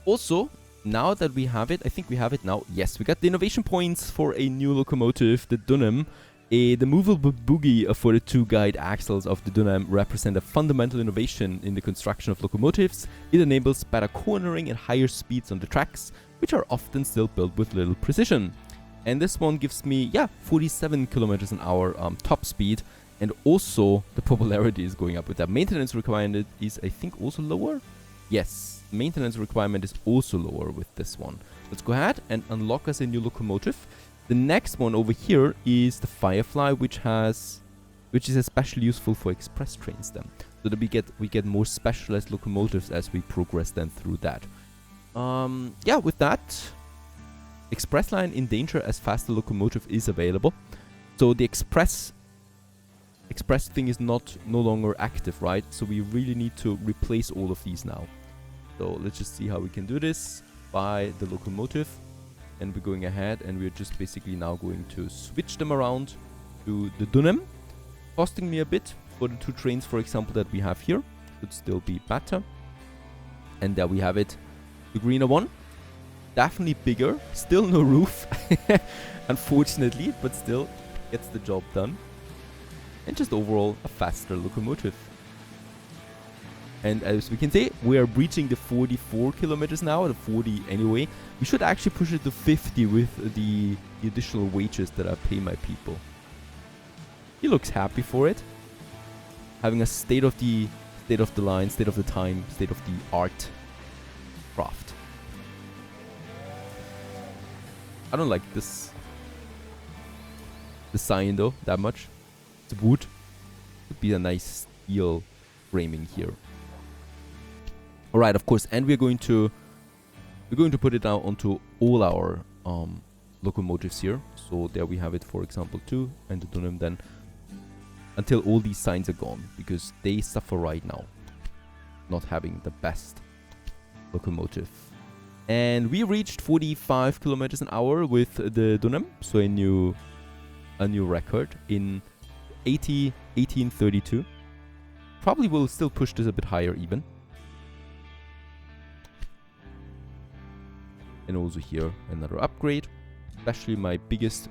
Also, now that we have it, I think we have it now. Yes, we got the innovation points for a new locomotive, the Dunham. The movable boogie for the 2 guide axles of the Dunham represent a fundamental innovation in the construction of locomotives. It enables better cornering and higher speeds on the tracks, which are often still built with little precision. And this one gives me, 47 kilometers an hour top speed. And also, the popularity is going up with that. Maintenance requirement is, I think, also lower. Yes, maintenance requirement is also lower with this one. Let's go ahead and unlock us a new locomotive. The next one over here is the Firefly, which is especially useful for express trains then. So that we get more specialized locomotives as we progress then through that. With that, express line in danger as faster locomotive is available. So the express thing is no longer active, right? So we really need to replace all of these now. So let's just see how we can do this by the locomotive. And we're going ahead and we're just basically now going to switch them around to the Dunham. Costing me a bit for the 2 trains, for example, that we have here. Could still be better. And there we have it. The greener one. Definitely bigger. Still no roof. Unfortunately, but still gets the job done. And just overall a faster locomotive. And as we can see, we are breaching the 44 kilometers now, the 40 anyway. We should actually push it to 50 with the additional wages that I pay my people. He looks happy for it. Having a state of the line, state of the time, state of the art craft. I don't like this design though that much. It's wood. Would be a nice steel framing here. All right, of course, and we're going to put it now onto all our locomotives here. So there we have it, for example, 2, and the Dunham then, until all these signs are gone, because they suffer right now not having the best locomotive. And we reached 45 kilometers an hour with the Dunham, so a new record in 1832. Probably will still push this a bit higher even. And also here another upgrade. Especially my biggest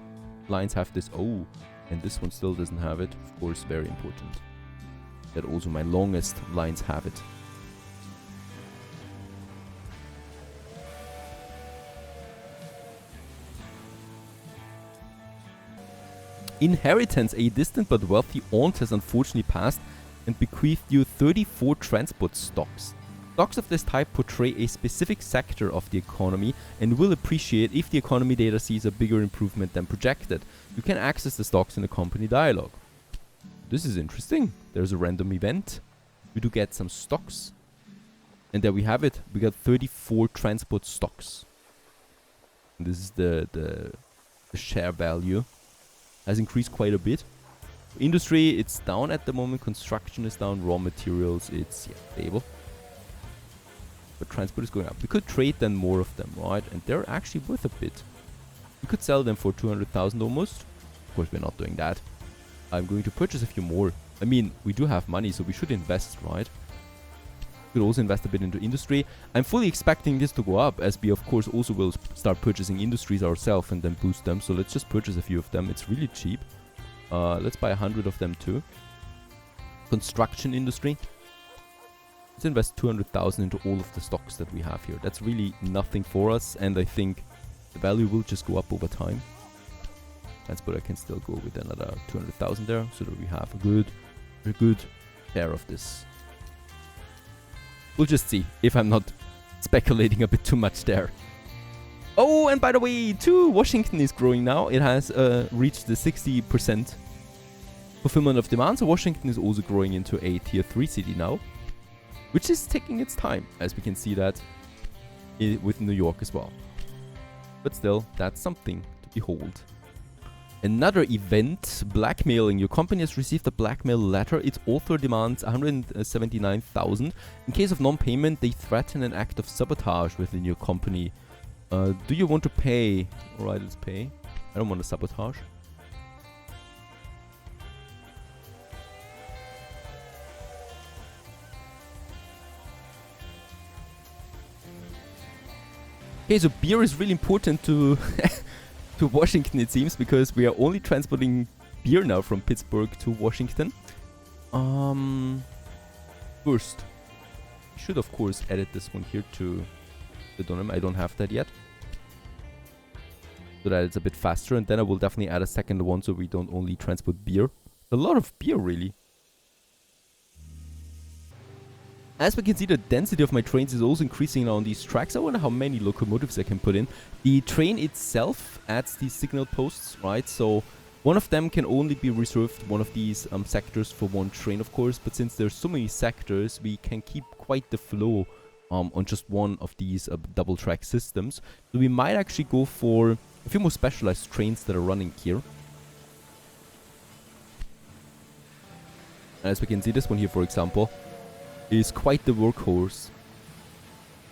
lines have this. Oh, and this one still doesn't have it. Of course, very important that also my longest lines have it. Inheritance. A distant but wealthy aunt has unfortunately passed and bequeathed you 34 transport stocks. Stocks of this type portray a specific sector of the economy and will appreciate if the economy data sees a bigger improvement than projected. You can access the stocks in the company dialog. This is interesting. There's a random event. We do get some stocks. And there we have it. We got 34 transport stocks. And this is the share value. Has increased quite a bit. Industry, it's down at the moment. Construction is down. Raw materials, it's stable. But transport is going up. We could trade then more of them, right? And they're actually worth a bit. We could sell them for 200,000 almost. Of course, we're not doing that. I'm going to purchase a few more. I mean, we do have money, so we should invest, right? We could also invest a bit into industry. I'm fully expecting this to go up, as we, of course, also will start purchasing industries ourselves and then boost them. So let's just purchase a few of them. It's really cheap. Let's buy 100 of them too. Construction industry. Let's invest 200,000 into all of the stocks that we have here. That's really nothing for us, and I think the value will just go up over time. Transport, I can still go with another 200,000 there, so that we have a good share of this. We'll just see if I'm not speculating a bit too much there. Oh, and by the way, too, Washington is growing now. It has reached the 60% fulfillment of demand, so Washington is also growing into a tier 3 city now, which is taking its time, as we can see that with New York as well. But still, that's something to behold. Another event, blackmailing. Your company has received a blackmail letter. Its author demands 179,000. In case of non-payment, they threaten an act of sabotage within your company. Do you want to pay? Alright, let's pay. I don't want to sabotage. Okay, so beer is really important to to Washington, it seems, because we are only transporting beer now from Pittsburgh to Washington. First, I should of course edit this one here to the Dunham. I don't have that yet, so that it's a bit faster, and then I will definitely add a second one so we don't only transport beer. A lot of beer, really. As we can see, the density of my trains is also increasing now on these tracks. I wonder how many locomotives I can put in. The train itself adds these signal posts, right? So one of them can only be reserved, one of these sectors, for one train, of course. But since there's so many sectors, we can keep quite the flow on just one of these double track systems. So we might actually go for a few more specialized trains that are running here. As we can see, this one here, for example, is quite the workhorse,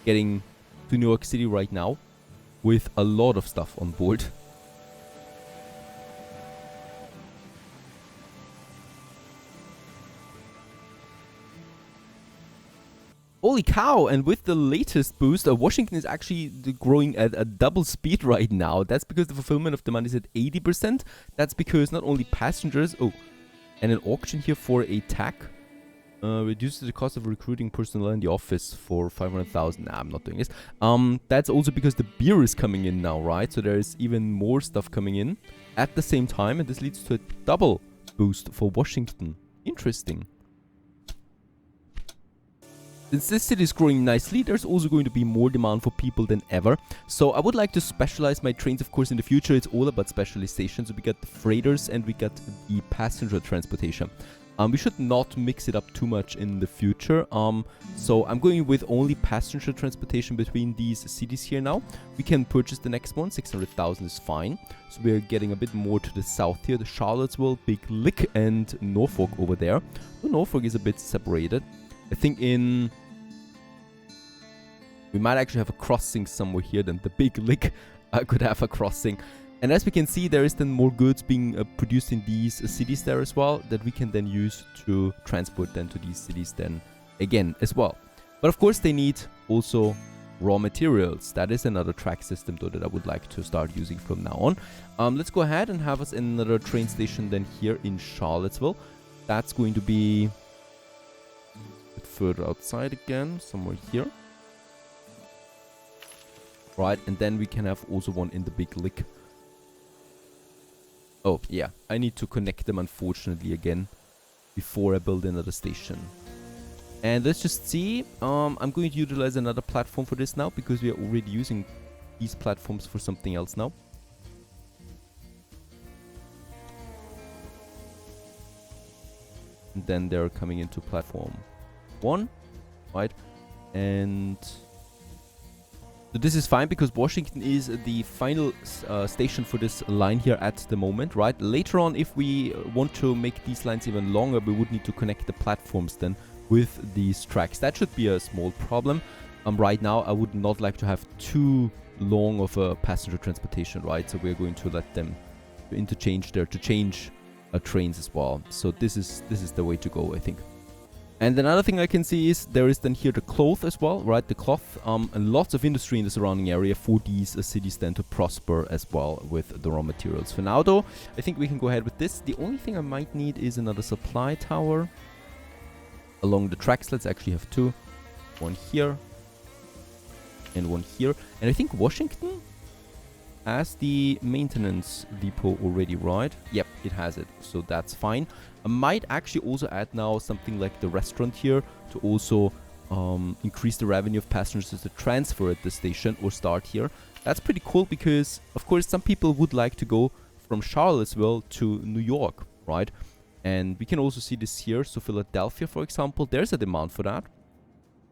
getting to New York City right now with a lot of stuff on board. Holy cow, and with the latest boost, Washington is actually growing at a double speed right now. That's because the fulfillment of demand is at 80%. That's because not only passengers... Oh, and an auction here for a TAC. Reduces the cost of recruiting personnel in the office for 500,000. Nah, I'm not doing this. That's also because the beer is coming in now, right? So there is even more stuff coming in at the same time, and this leads to a double boost for Washington. Interesting. Since this city is growing nicely, there's also going to be more demand for people than ever. So I would like to specialize my trains, of course, in the future. It's all about specialization. So we got the freighters and we got the passenger transportation. We should not mix it up too much in the future. So I'm going with only passenger transportation between these cities here now. We can purchase the next one. 600,000 is fine. So we're getting a bit more to the south here. The Charlottesville, Big Lick, and Norfolk over there. So Norfolk is a bit separated. I think we might actually have a crossing somewhere here. Then the Big Lick could have a crossing. And as we can see, there is then more goods being produced in these cities there as well that we can then use to transport then to these cities then again as well. But of course they need also raw materials. That is another track system though that I would like to start using from now on. Let's go ahead and have us another train station then here in Charlottesville. That's going to be a bit further outside again, somewhere here. Right, and then we can have also one in the Big Lick. Oh, yeah. I need to connect them, unfortunately, again, before I build another station. And let's just see. I'm going to utilize another platform for this now, because we are already using these platforms for something else now. And then they're coming into platform 1, right? And so this is fine because Washington is the final station for this line here at the moment, right? Later on, if we want to make these lines even longer, we would need to connect the platforms then with these tracks. That should be a small problem. Right now, I would not like to have too long of a passenger transportation, right? So we're going to let them interchange there to change trains as well. So this is the way to go, I think. And another thing I can see is there is then here the cloth as well, right? The cloth, and lots of industry in the surrounding area for these cities then to prosper as well with the raw materials. For now though, I think we can go ahead with this. The only thing I might need is another supply tower along the tracks. Let's actually have two. One here and one here. And I think Washington has the maintenance depot already, right? Yep, it has it. So that's fine. I might actually also add now something like the restaurant here to also increase the revenue of passengers to transfer at the station or start here. That's pretty cool because, of course, some people would like to go from Charlottesville to New York, right? And we can also see this here. So Philadelphia, for example, there's a demand for that.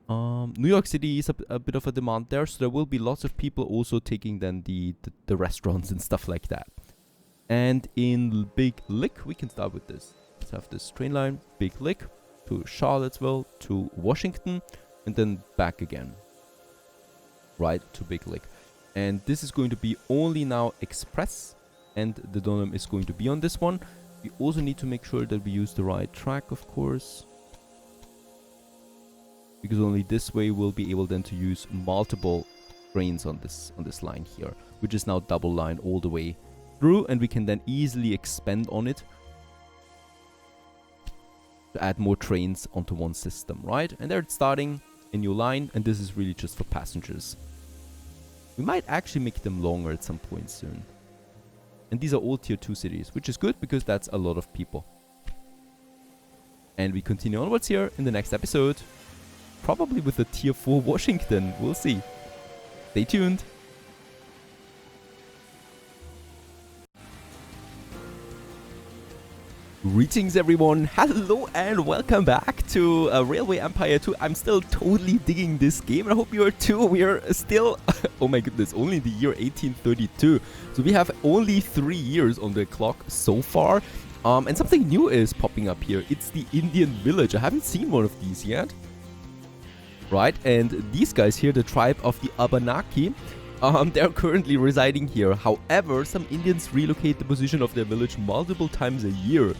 New York City is a bit of a demand there, so there will be lots of people also taking then the restaurants and stuff like that. And in Big Lick, we can start with this. Let's have this train line, Big Lick, to Charlottesville, to Washington, and then back again. Right, to Big Lick. And this is going to be only now express, and the Dunham is going to be on this one. We also need to make sure that we use the right track, of course. Because only this way we'll be able then to use multiple trains on this line here, which is now double line all the way through, and we can then easily expand on it to add more trains onto one system, right? And they're starting a new line, and this is really just for passengers. We might actually make them longer at some point soon. And these are all tier 2 cities, which is good because that's a lot of people. And we continue onwards here in the next episode. Probably with a tier 4 Washington. We'll see. Stay tuned. Greetings everyone, hello and welcome back to Railway Empire 2. I'm still totally digging this game and I hope you are too. We are still, oh my goodness, only in the year 1832. So we have only 3 years on the clock so far. And something new is popping up here. It's the Indian village. I haven't seen one of these yet. Right, and these guys here, the tribe of the Abenaki, they're currently residing here. However, some Indians relocate the position of their village multiple times a year.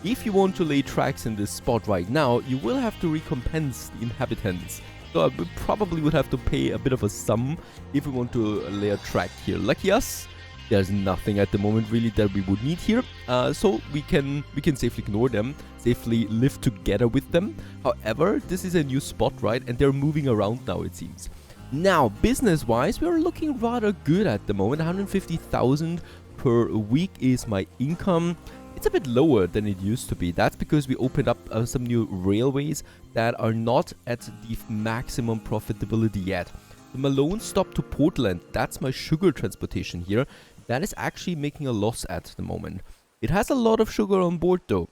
If you want to lay tracks in this spot right now, you will have to recompense the inhabitants. So we probably would have to pay a bit of a sum if we want to lay a track here. Lucky us, there's nothing at the moment really that we would need here. So we can safely ignore them, safely live together with them. However, this is a new spot, right? And they're moving around now, it seems. Now, business-wise, we're looking rather good at the moment. 150,000 per week is my income. It's a bit lower than it used to be. That's because we opened up some new railways that are not at the maximum profitability yet. The Malone stop to Portland, that's my sugar transportation here. That is actually making a loss at the moment. It has a lot of sugar on board though.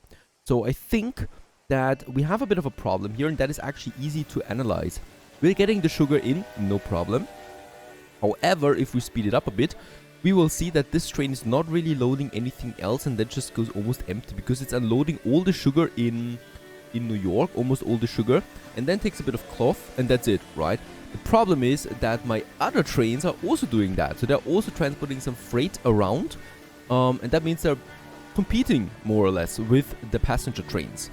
So I think that we have a bit of a problem here, and that is actually easy to analyze. We're getting the sugar in, no problem. However, if we speed it up a bit, we will see that this train is not really loading anything else, and that just goes almost empty because it's unloading all the sugar in New York, almost all the sugar, and then takes a bit of cloth, and that's it, right? The problem is that my other trains are also doing that, so they're also transporting some freight around, and that means they're competing more or less with the passenger trains.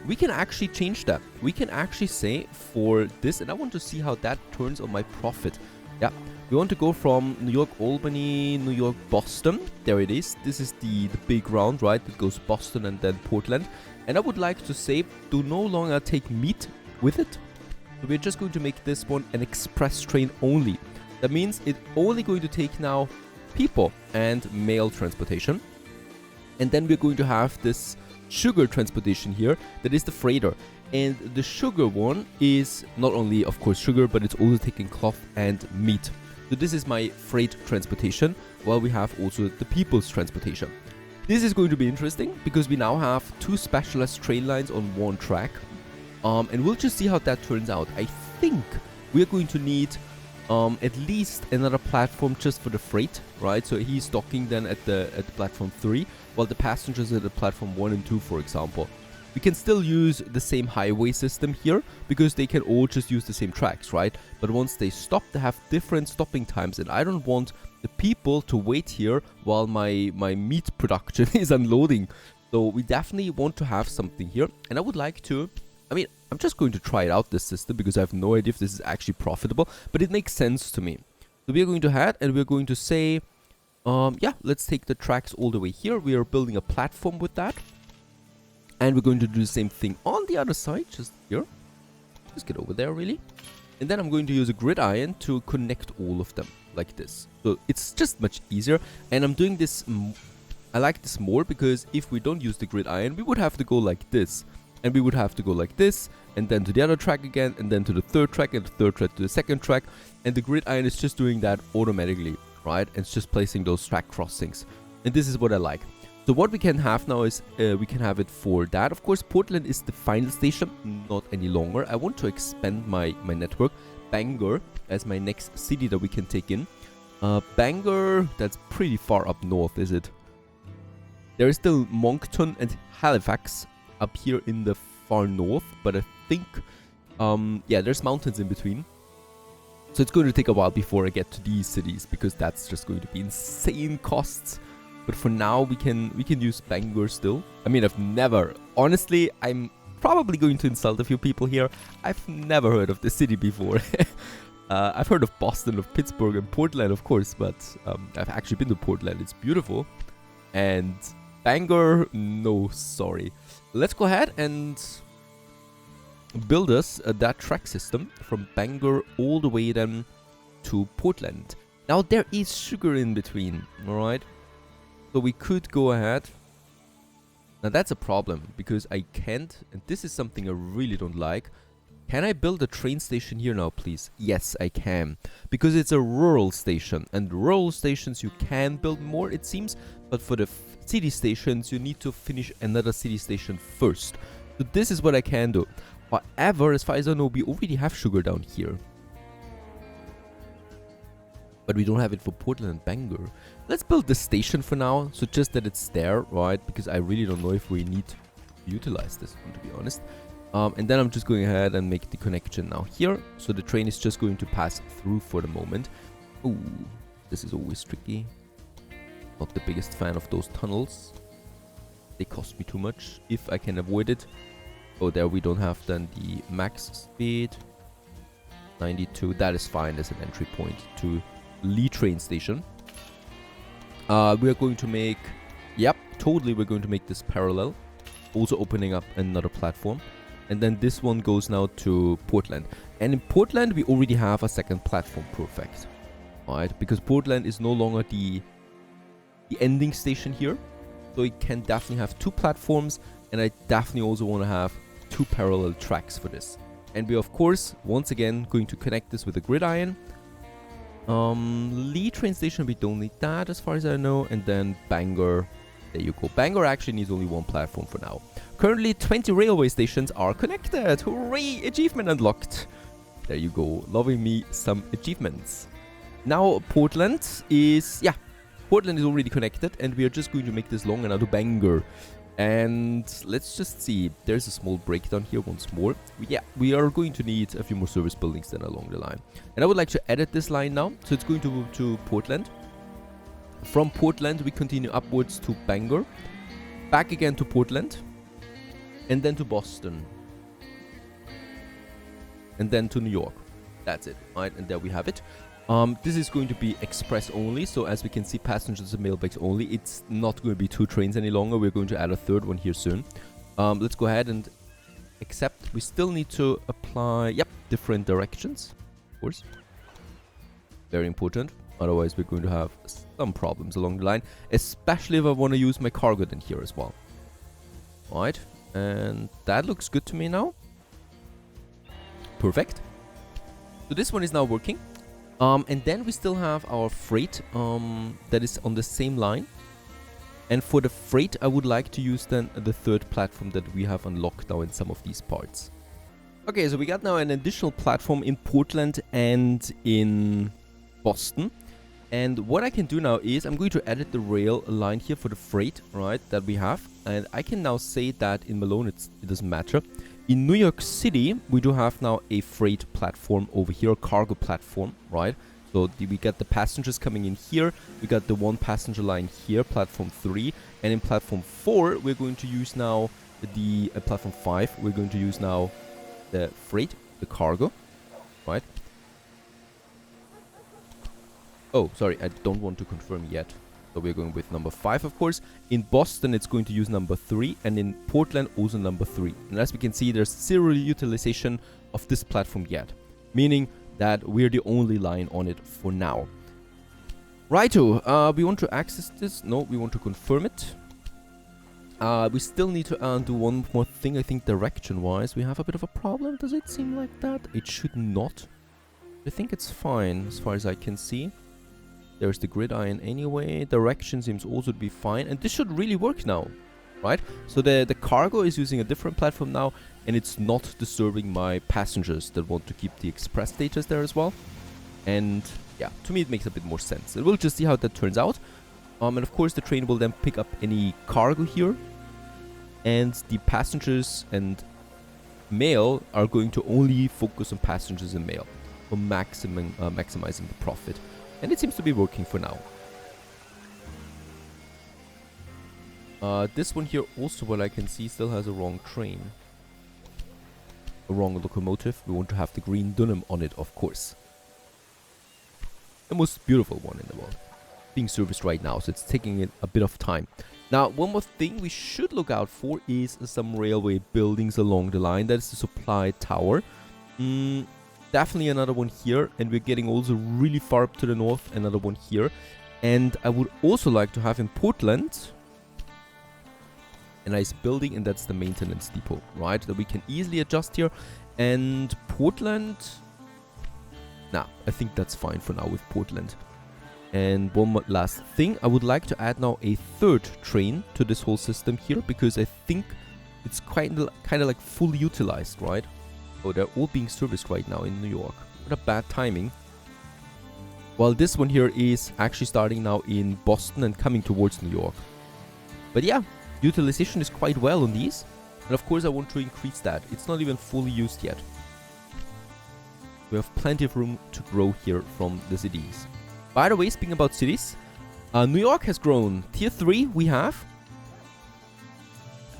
We can actually change that. We can actually say for this, and I want to see how that turns on my profit. Yeah, we want to go from New York, Albany, New York, Boston. There it is. This is the big round, right? It goes Boston and then Portland. And I would like to say, do no longer take meat with it. So we're just going to make this one an express train only. That means it's only going to take now people and mail transportation. And then we're going to have this sugar transportation here. That is the freighter. And the sugar one is not only, of course, sugar, but it's also taking cloth and meat. So this is my freight transportation, while we have also the people's transportation. This is going to be interesting because we now have two specialized train lines on one track. And we'll just see how that turns out. I think we're going to need at least another platform just for the freight, right? So he's docking then at the platform 3, while the passengers are at the platform 1 and 2, for example. We can still use the same highway system here because they can all just use the same tracks, right? But once they stop, they have different stopping times, and I don't want the people to wait here while my meat production is unloading. So we definitely want to have something here, and I would like to, I mean, I'm just going to try it out, this system, because I have no idea if this is actually profitable, but it makes sense to me. So we are going to head and we're going to say, yeah, let's take the tracks all the way here. We are building a platform with that. And we're going to do the same thing on the other side, just here. Just get over there, really. And then I'm going to use a gridiron to connect all of them, like this. So it's just much easier. And I'm doing this, I like this more, because if we don't use the gridiron, we would have to go like this. And we would have to go like this, and then to the other track again, and then to the third track, and the third track to the second track. And the gridiron is just doing that automatically, right? And it's just placing those track crossings. And this is what I like. So what we can have now is, we can have it for that. Of course, Portland is the final station, not any longer. I want to expand my network. Bangor as my next city that we can take in. Bangor, that's pretty far up north, is it? There is still Moncton and Halifax up here in the far north, but I think, yeah, there's mountains in between. So it's going to take a while before I get to these cities, because that's just going to be insane costs. But for now, we can use Bangor still. I mean, I've never... Honestly, I'm probably going to insult a few people here. I've never heard of the city before. I've heard of Boston, of Pittsburgh, and Portland, of course. But I've actually been to Portland. It's beautiful. And Bangor, no, sorry. Let's go ahead and build us that track system from Bangor all the way then to Portland. Now, there is sugar in between, alright? So we could go ahead. Now that's a problem, because I can't, and this is something I really don't like. Can I build a train station here now, please? Yes, I can. Because it's a rural station, and rural stations you can build more, it seems. But for the city stations, you need to finish another city station first. So this is what I can do. However, as far as I know, we already have sugar down here. But we don't have it for Portland and Bangor. Let's build the station for now, so just that it's there, right? Because I really don't know if we need to utilize this one, to be honest. And then I'm just going ahead and make the connection now here. So the train is just going to pass through for the moment. Ooh, this is always tricky. Not the biggest fan of those tunnels. They cost me too much if I can avoid it. Oh, there we don't have then the max speed. 92, that is fine as an entry point to Lee train station. We are going to make, yep, totally we're going to make this parallel. Also opening up another platform. And then this one goes now to Portland. And in Portland, we already have a second platform, perfect. Alright, because Portland is no longer the ending station here. So it can definitely have two platforms. And I definitely also want to have two parallel tracks for this. And we, of course, once again, going to connect this with a gridiron. Lee train station, we don't need that as far as I know. And then Bangor, There you go. Bangor actually needs only one platform for now. Currently, 20 railway stations are connected. Hooray! Achievement unlocked. There you go. Loving me some achievements. Now, Portland is already connected, and we are just going to make this longer now to Bangor. And let's just see. There's a small breakdown here once more. We are going to need a few more service buildings then along the line. And I would like to edit this line now. So it's going to move to Portland. From Portland, we continue upwards to Bangor. Back again to Portland. And then to Boston. And then to New York. That's it, right? And there we have it. This is going to be express only, so as we can see, passengers and mailbags only. It's not going to be 2 trains any longer. We're going to add a third one here soon. Let's go ahead and accept. We still need to apply, different directions, of course. Very important. Otherwise, we're going to have some problems along the line, especially if I want to use my cargo in here as well. Alright, and that looks good to me now. Perfect. So this one is now working. And then we still have our freight that is on the same line. And for the freight, I would like to use then the third platform that we have unlocked now in some of these parts. Okay, so we got now an additional platform in Portland and in Boston. And what I can do now is I'm going to edit the rail line here for the freight, right, that we have. And I can now say that in Malone it doesn't matter. In New York City, we do have now a freight platform over here, a cargo platform, right? So we got the passengers coming in here. We got the one passenger line here, platform 3. And in platform 4, we're going to use now the platform 5. We're going to use now the freight, the cargo, right? Oh, sorry, I don't want to confirm yet. So we're going with number 5, of course. In Boston, it's going to use number 3. And in Portland, also number 3. And as we can see, there's zero utilization of this platform yet. Meaning that we're the only line on it for now. Righto, we want to access this. No, we want to confirm it. We still need to do one more thing. I think direction-wise, we have a bit of a problem. Does it seem like that? It should not. I think it's fine as far as I can see. There's the gridiron anyway. Direction seems also to be fine. And this should really work now, right? So the cargo is using a different platform now. And it's not disturbing my passengers that want to keep the express status there as well. And yeah, to me it makes a bit more sense. And we'll just see how that turns out. And of course the train will then pick up any cargo here. And the passengers and mail are going to only focus on passengers and mail. For maximizing the profit. And it seems to be working for now. This one here also, what I can see, still has a wrong train. A wrong locomotive. We want to have the green Dunham on it, of course. The most beautiful one in the world. Being serviced right now, so it's taking it a bit of time. Now, one more thing we should look out for is some railway buildings along the line. That is the supply tower. Definitely another one here, and we're getting also really far up to the north, another one here. And I would also like to have in Portland a nice building, and that's the maintenance depot, right? That we can easily adjust here. And Portland, nah, I think that's fine for now with Portland. And one more last thing, I would like to add now a third train to this whole system here, because I think it's kind of like fully utilized, right? Oh, they're all being serviced right now in New York. What a bad timing. While this one here is actually starting now in Boston and coming towards New York. But yeah, utilization is quite well on these. And of course I want to increase that. It's not even fully used yet. We have plenty of room to grow here from the cities. By the way, speaking about cities, New York has grown. Tier 3 we have.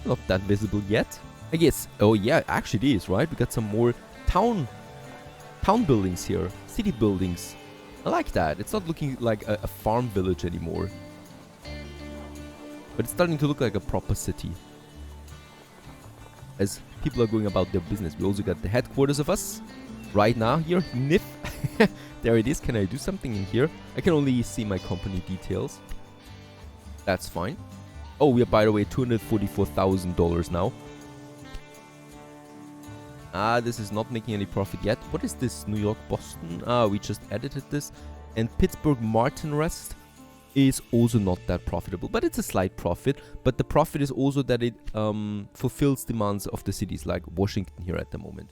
Not that visible yet. I guess, oh yeah, actually it is, right? We got some more town buildings here, city buildings. I like that. It's not looking like a farm village anymore. But it's starting to look like a proper city. As people are going about their business. We also got the headquarters of us right now here, NIF. There it is. Can I do something in here? I can only see my company details. That's fine. Oh, we are, by the way, $244,000 now. This is not making any profit yet. What is this? New York, Boston? We just edited this. And Pittsburgh, Martin Rest. is also not that profitable, but it's a slight profit. But the profit is also that it fulfills demands of the cities like Washington here at the moment.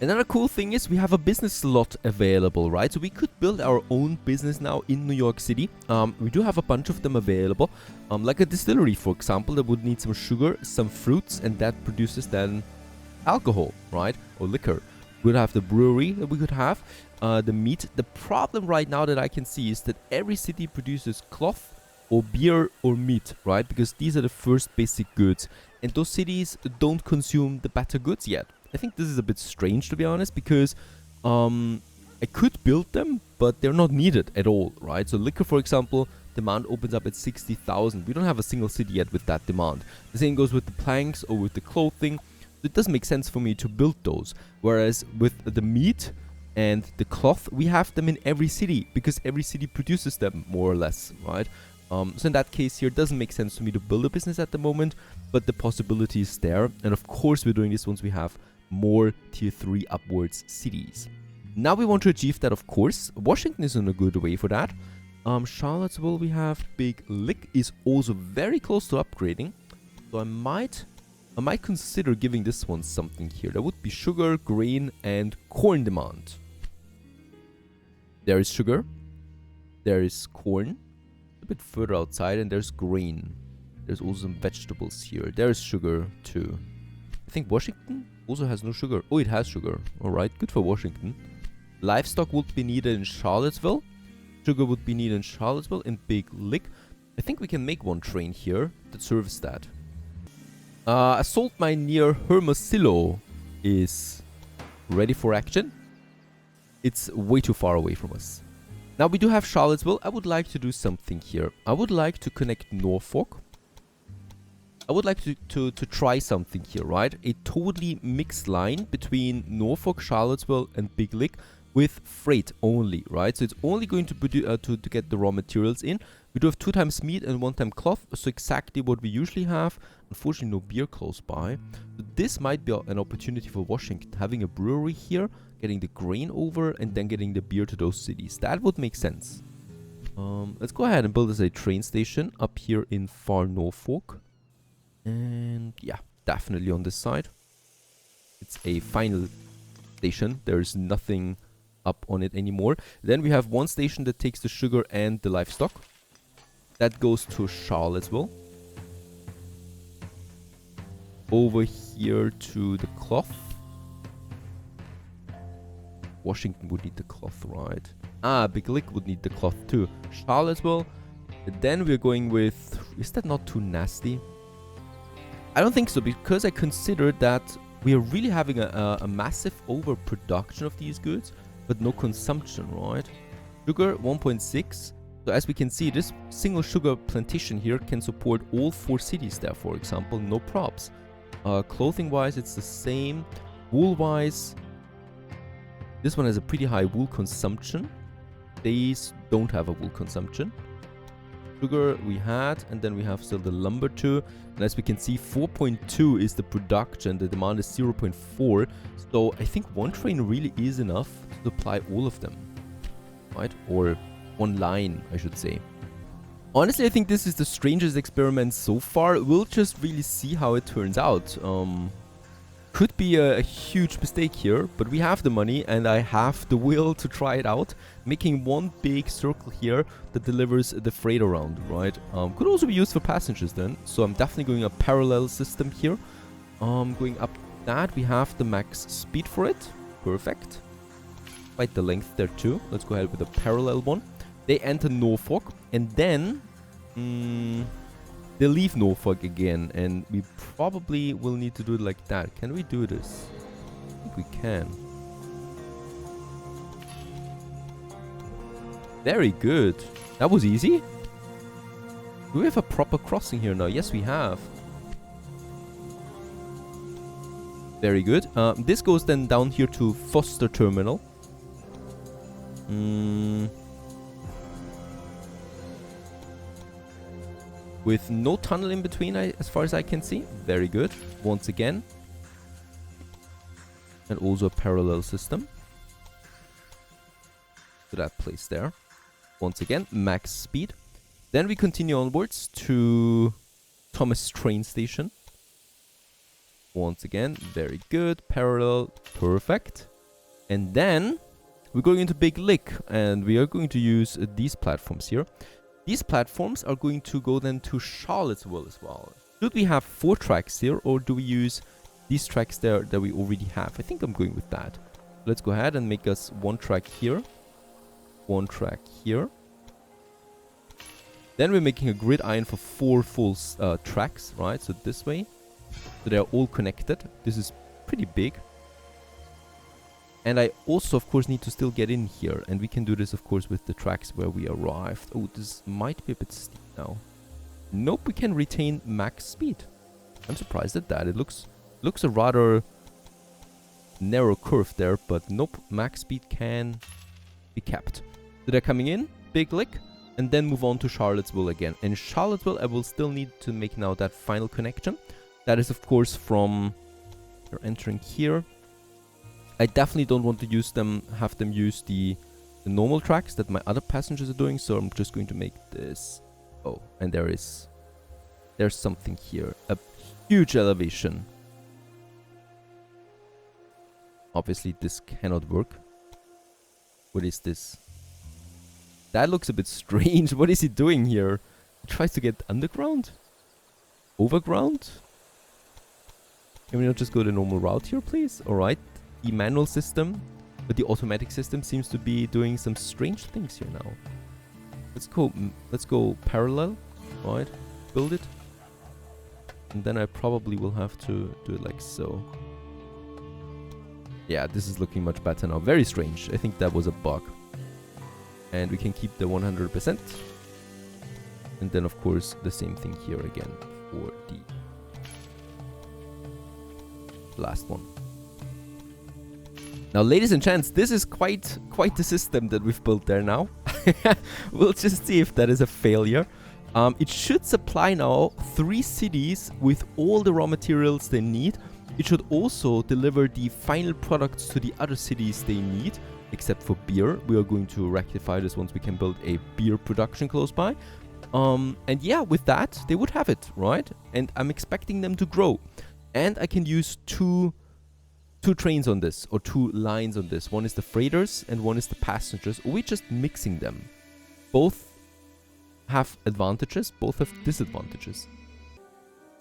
Another cool thing is we have a business slot available, right? So we could build our own business now in New York City. We do have a bunch of them available, like a distillery, for example, that would need some sugar, some fruits, and that produces then alcohol, right? Or liquor. We'd have the brewery that we could have, the meat. The problem right now that I can see is that every city produces cloth or beer or meat, right? Because these are the first basic goods, and those cities don't consume the better goods yet. I think this is a bit strange, to be honest, because I could build them, but they're not needed at all, right? So liquor, for example, demand opens up at 60,000. We don't have a single city yet with that demand. The same goes with the planks or with the clothing. It doesn't make sense for me to build those. Whereas with the meat and the cloth, we have them in every city because every city produces them more or less, right? So in that case here, it doesn't make sense for me to build a business at the moment, but the possibility is there. And of course, we're doing this once we have more tier 3 upwards cities. Now we want to achieve that, of course. Washington is in a good way for that. Charlottesville, we have Big Lick is also very close to upgrading. So I might consider giving this one something here. There would be sugar, grain, and corn demand. There is sugar. There is corn. A bit further outside, and there's grain. There's also some vegetables here. There is sugar too. I think Washington also has no sugar. Oh, it has sugar. Alright, good for Washington. Livestock would be needed in Charlottesville. Sugar would be needed in Charlottesville. In Big Lick, I think we can make one train here that serves that. A salt mine near Hermosillo is ready for action. It's way too far away from us. Now we do have Charlottesville. I would like to do something here. I would like to connect Norfolk. I would like to try something here, right? A totally mixed line between Norfolk, Charlottesville, and Big Lick with freight only, right? So it's only going to get the raw materials in. We do have 2 times meat and 1 time cloth, so exactly what we usually have. Unfortunately, no beer close by. So this might be an opportunity for Washington, having a brewery here, getting the grain over, and then getting the beer to those cities. That would make sense. Let's go ahead and build us a train station up here in far Norfolk. And yeah, definitely on this side. It's a final station. There's nothing up on it anymore. Then we have one station that takes the sugar and the livestock. That goes to Charlottesville. Over here to the cloth. Washington would need the cloth, right? Ah, Big Lick would need the cloth too. Charlottesville. Then we're going with... Is that not too nasty? I don't think so, because I consider that we are really having a massive overproduction of these goods, but no consumption, right? Sugar 1.6. So as we can see, this single sugar plantation here can support all 4 cities there, for example, no props. Clothing-wise, it's the same. Wool-wise, this one has a pretty high wool consumption. These don't have a wool consumption. Sugar we had, and then we have still the lumber too. And as we can see, 4.2 is the production. The demand is 0.4. So I think one train really is enough to supply all of them, right? Or one line, I should say. Honestly, I think this is the strangest experiment so far. We'll just really see how it turns out. Could be a huge mistake here, but we have the money and I have the will to try it out. Making one big circle here that delivers the freight around, right? Could also be used for passengers then. So I'm definitely going a parallel system here. Going up that, we have the max speed for it. Perfect. Quite the length there too. Let's go ahead with a parallel one. They enter Norfolk and then... they leave Norfolk again, and we probably will need to do it like that. Can we do this? I think we can. Very good. That was easy. Do we have a proper crossing here now? Yes, we have. Very good. This goes then down here to Foster Terminal. With no tunnel in between, as far as I can see. Very good. Once again. And also a parallel system. To that place there. Once again, max speed. Then we continue onwards to Thomas train station. Once again, very good. Parallel, perfect. And then we're going into Big Lick, and we are going to use these platforms here. These platforms are going to go then to Charlottesville as well. Should we have 4 tracks here, or do we use these tracks there that we already have? I think I'm going with that. Let's go ahead and make us 1 track here. 1 track here. Then we're making a grid iron for 4 full tracks, right? So this way. So they're all connected. This is pretty big. And I also, of course, need to still get in here. And we can do this, of course, with the tracks where we arrived. Oh, this might be a bit steep now. Nope, we can retain max speed. I'm surprised at that. It looks a rather narrow curve there, but nope, max speed can be kept. So they're coming in, Big Lick, and then move on to Charlottesville again. And Charlottesville, I will still need to make now that final connection. That is, of course, from... They're entering here. I definitely don't want to use them, have them use the normal tracks that my other passengers are doing, so I'm just going to make this. Oh, and there's something here. A huge elevation. Obviously, this cannot work. What is this? That looks a bit strange. What is he doing here? He tries to get underground? Overground? Can we not just go the normal route here, please? Alright. The manual system, but the automatic system seems to be doing some strange things here now. Let's go parallel. Right. Build it. And then I probably will have to do it like so. Yeah, this is looking much better now. Very strange. I think that was a bug. And we can keep the 100%. And then, of course, the same thing here again for the last one. Now, ladies and gents, this is quite the system that we've built there now. We'll just see if that is a failure. It should supply now 3 cities with all the raw materials they need. It should also deliver the final products to the other cities they need, except for beer. We are going to rectify this once we can build a beer production close by. And yeah, with that, they would have it, right? And I'm expecting them to grow. And I can use two trains on this, or 2 lines on this. One is the freighters and one is the passengers. Or we're just mixing them. Both have advantages, both have disadvantages.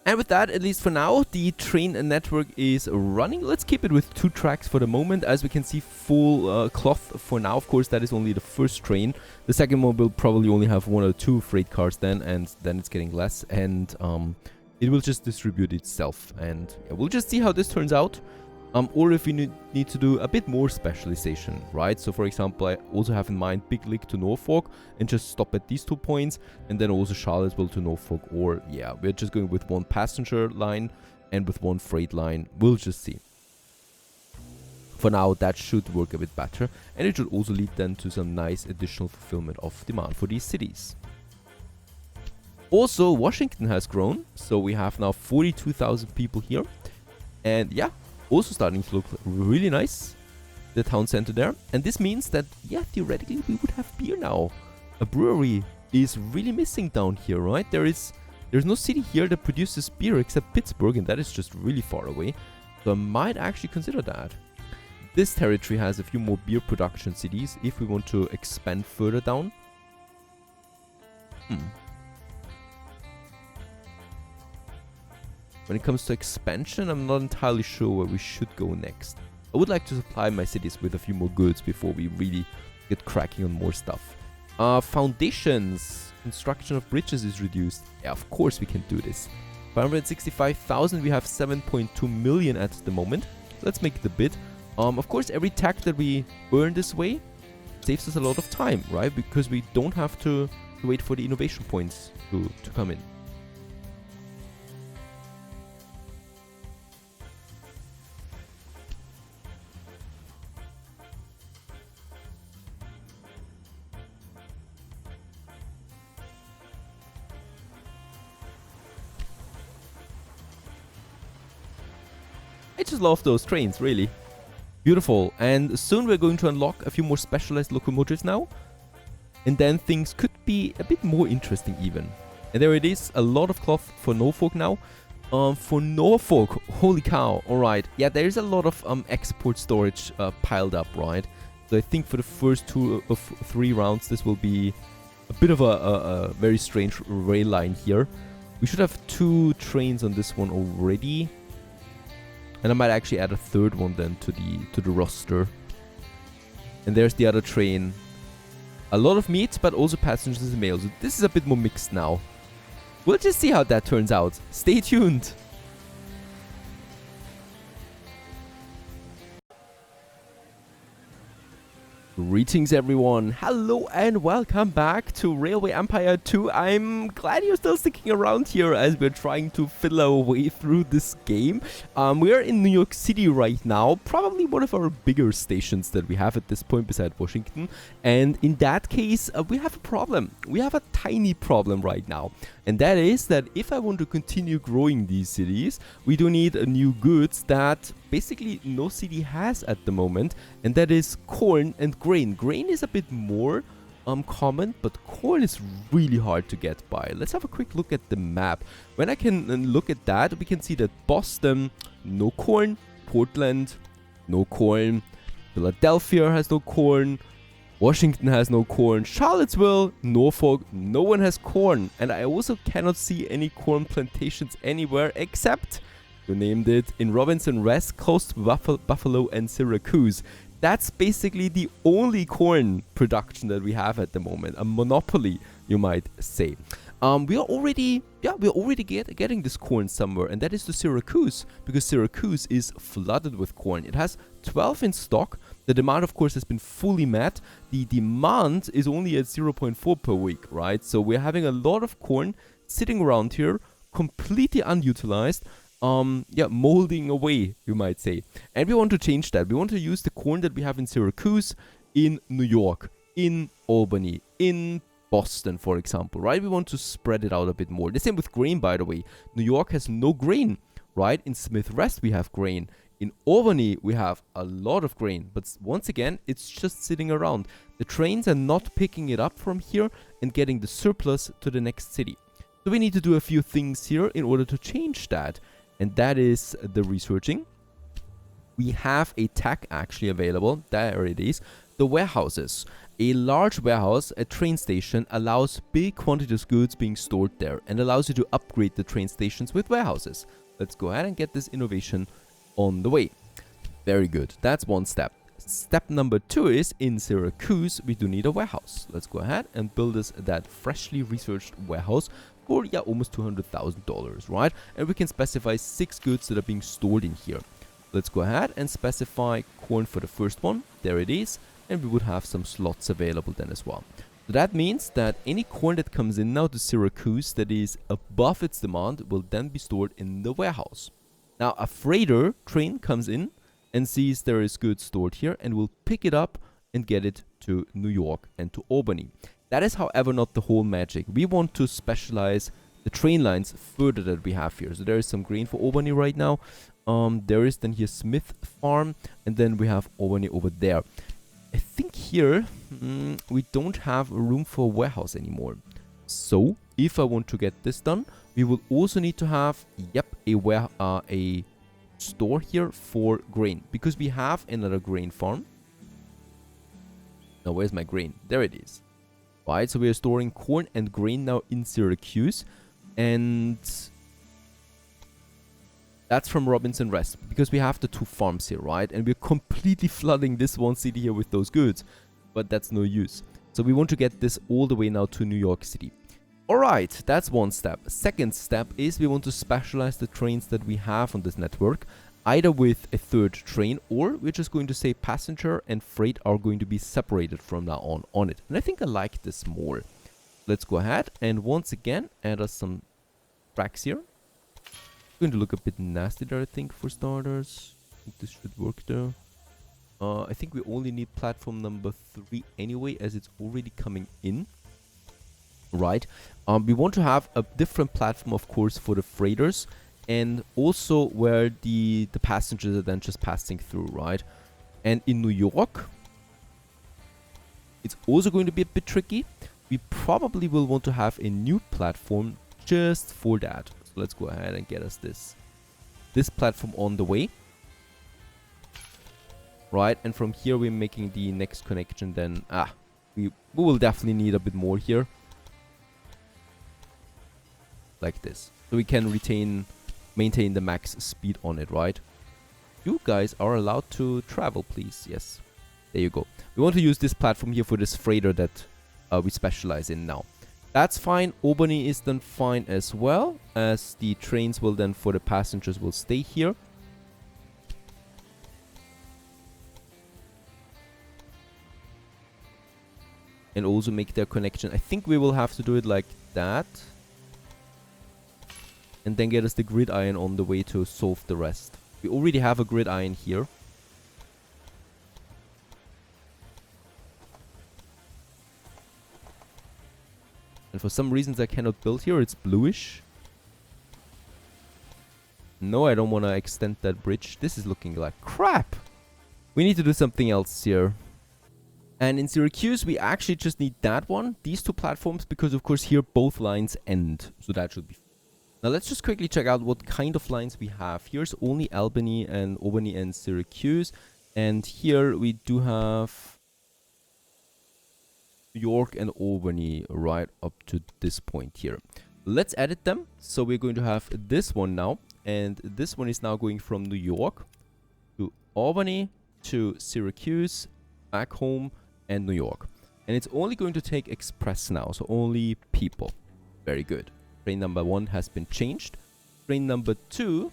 And with that, at least for now, the train network is running. Let's keep it with 2 tracks for the moment. As we can see, full cloth for now. Of course, that is only the first train. The second one will probably only have 1 or 2 freight cars then, and then it's getting less. And it will just distribute itself. And yeah, we'll just see how this turns out. Or if we need to do a bit more specialization, right? So, for example, I also have in mind Big Lick to Norfolk and just stop at these 2 points, and then also Charlottesville to Norfolk. Or, yeah, we're just going with 1 passenger line and with 1 freight line. We'll just see. For now, that should work a bit better, and it should also lead then to some nice additional fulfillment of demand for these cities. Also, Washington has grown, so we have now 42,000 people here, and yeah, also starting to look really nice, the town center there. And this means that, yeah, theoretically we would have beer now. A brewery is really missing down here, right? There's no city here that produces beer except Pittsburgh, and that is just really far away. So I might actually consider that. This territory has a few more beer production cities if we want to expand further down. When it comes to expansion, I'm not entirely sure where we should go next. I would like to supply my cities with a few more goods before we really get cracking on more stuff. Foundations. Construction of bridges is reduced. Yeah, of course we can do this. 565,000, we have 7.2 million at the moment. Let's make the bid. Of course, every tech that we earn this way saves us a lot of time, right? Because we don't have to wait for the innovation points to come in. I just love those trains, really. Beautiful. And soon we're going to unlock a few more specialized locomotives now. And then things could be a bit more interesting even. And there it is, a lot of cloth for Norfolk now. For Norfolk, holy cow, alright. Yeah, there's a lot of export storage piled up, right? So I think for the first 2 of 3 rounds, this will be a bit of a very strange rail line here. We should have 2 trains on this one already. And I might actually add a 3rd one then to the roster. And there's the other train. A lot of meat, but also passengers and mail. So this is a bit more mixed now. We'll just see how that turns out. Stay tuned. Greetings everyone, hello and welcome back to Railway Empire 2. I'm glad you're still sticking around here as we're trying to fiddle our way through this game. We are in New York City right now, probably one of our bigger stations that we have at this point beside Washington. And in that case, we have a problem. We have a tiny problem right now. And that is that if I want to continue growing these cities, we do need new goods that basically no city has at the moment, and that is corn and grain. Grain is a bit more common, but corn is really hard to get by. Let's have a quick look at the map. When I can look at that, we can see that Boston, no corn. Portland, no corn. Philadelphia has no corn. Washington has no corn. Charlottesville, Norfolk, no one has corn. And I also cannot see any corn plantations anywhere except, you named it, in Robinson Rest, close to Buffalo and Syracuse. That's basically the only corn production that we have at the moment. A monopoly, you might say. We are already getting this corn somewhere, and that is to Syracuse, because Syracuse is flooded with corn. It has 12 in stock. The demand, of course, has been fully met. The demand is only at 0.4 per week, right? So we're having a lot of corn sitting around here, completely unutilized. Molding away, you might say. And we want to change that. We want to use the corn that we have in Syracuse, in New York, in Albany, in Boston, for example, right? We want to spread it out a bit more. The same with grain, by the way. New York has no grain, right? In Smith Rest, we have grain. In Albany, we have a lot of grain. But once again, it's just sitting around. The trains are not picking it up from here and getting the surplus to the next city. So we need to do a few things here in order to change that. And that is the researching. We have a tech actually available. There it is. The warehouses. A large warehouse, a train station, allows big quantities of goods being stored there and allows you to upgrade the train stations with warehouses. Let's go ahead and get this innovation on the way. Very good. That's one step. Step number 2 is in Syracuse, we do need a warehouse. Let's go ahead and build us that freshly researched warehouse for almost $200,000, right? And we can specify 6 goods that are being stored in here. Let's go ahead and specify corn for the first one. There it is. And we would have some slots available then as well. So that means that any corn that comes in now to Syracuse that is above its demand will then be stored in the warehouse. Now a freighter train comes in and sees there is goods stored here and will pick it up and get it to New York and to Albany. That is, however, not the whole magic. We want to specialize the train lines further that we have here. So there is some grain for Albany right now. There is then here Smith Farm, and then we have Albany over there. I think here we don't have room for a warehouse anymore. So if I want to get this done, we will also need to have a store here for grain, because we have another grain farm. Now where's my grain? There it is. Right, so we are storing corn and grain now in Syracuse, and that's from Robinson Rest, because we have the 2 farms here, right? And we're completely flooding this one city here with those goods, but that's no use. So we want to get this all the way now to New York City. Alright, that's one step. Second step is we want to specialize the trains that we have on this network, either with a 3rd train, or we're just going to say passenger and freight are going to be separated from now on it. And I think I like this more. Let's go ahead and once again add us some tracks here. Going to look a bit nasty there, I think, for starters. I think this should work though. I think we only need platform number 3 anyway, as it's already coming in. Right. We want to have a different platform, of course, for the freighters, and also where the passengers are then just passing through, right? And in New York, It's also going to be a bit tricky. We probably will want to have a new platform just for that. So let's go ahead and get us this platform on the way. Right, and from here we're making the next connection then. We will definitely need a bit more here. Like this. So we can maintain the max speed on it, right? You guys are allowed to travel, please. Yes. There you go. We want to use this platform here for this freighter that we specialize in now. That's fine. Albany is then fine as well, as the trains will then for the passengers will stay here. And also make their connection. I think we will have to do it like that. And then get us the grid iron on the way to solve the rest. We already have a grid iron here. And for some reasons I cannot build here. It's bluish. No, I don't want to extend that bridge. This is looking like crap. We need to do something else here. And in Syracuse, we actually just need that one, these two platforms, because of course here both lines end. So that should be fine. Now let's just quickly check out what kind of lines we have. Here's only Albany and Syracuse. And here we do have New York and Albany right up to this point here. Let's edit them. So we're going to have this one now. And this one is now going from New York to Albany to Syracuse, back home, and New York. And it's only going to take express now, so only people. Very good. Train number 1 has been changed. Train number 2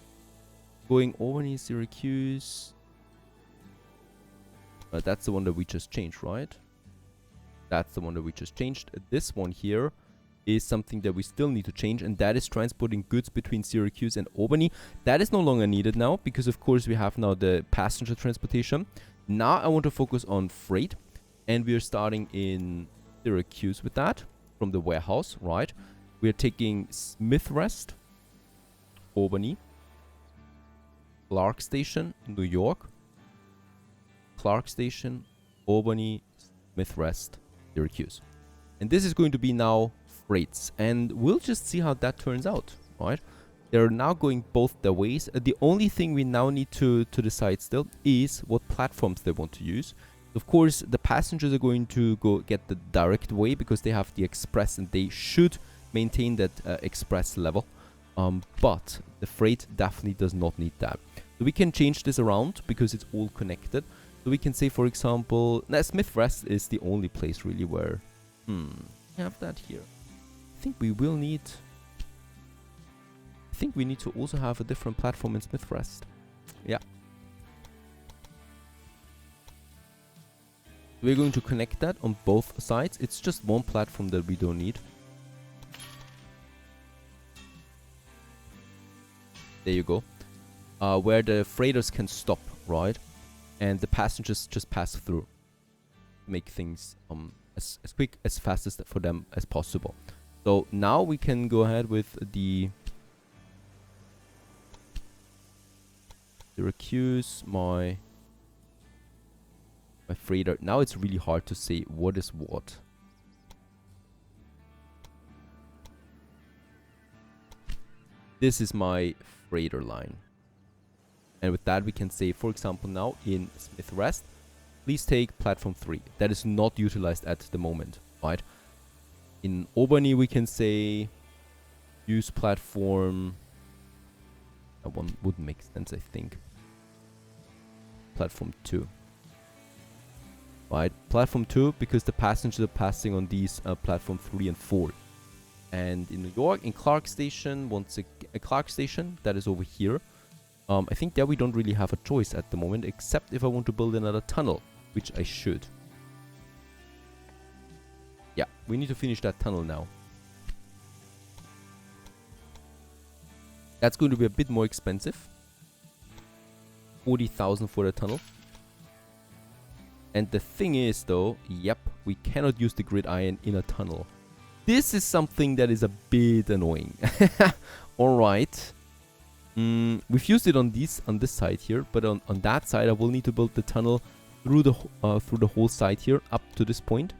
going Albany, Syracuse. That's the one that we just changed, right? That's the one that we just changed. This one here is something that we still need to change, and that is transporting goods between Syracuse and Albany. That is no longer needed now, because of course we have now the passenger transportation. Now I want to focus on freight. And we are starting in Syracuse with that from the warehouse, right? We are taking Smith Rest, Albany, Clark Station, New York, Clark Station, Albany, Smith Rest, Syracuse. And this is going to be now freights. And we'll just see how that turns out, right? They're now going both their ways. The only thing we now need to decide still is what platforms they want to use. Of course, the passengers are going to go get the direct way because they have the express and they should maintain that express level. But the freight definitely does not need that. So we can change this around because it's all connected. So we can say, for example, Smith Rest is the only place really where we have that here. I think we will need... I think we need to also have a different platform in Smith Rest. Yeah. We're going to connect that on both sides. It's just one platform that we don't need. There you go. Where the freighters can stop, right? And the passengers just pass through. Make things as quick, as fast as for them as possible. So now we can go ahead with the Syracuse, my freighter. Now it's really hard to say what is what. This is my freighter line. And with that we can say, for example, now in Smith Rest, please take platform 3. That is not utilized at the moment, right? In Albany we can say use platform... That one wouldn't make sense, I think. Platform 2. Right, platform 2, because the passengers are passing on these platform 3 and 4. And in New York, in Clark Station, once a Clark Station, that is over here. I think there we don't really have a choice at the moment, except if I want to build another tunnel, which I should. Yeah, we need to finish that tunnel now. That's going to be a bit more expensive. 40,000 for the tunnel. And the thing is though, yep, we cannot use the grid iron in a tunnel. This is something that is a bit annoying. Alright. We've used it on this side here, but on that side I will need to build the tunnel through the whole side here up to this point.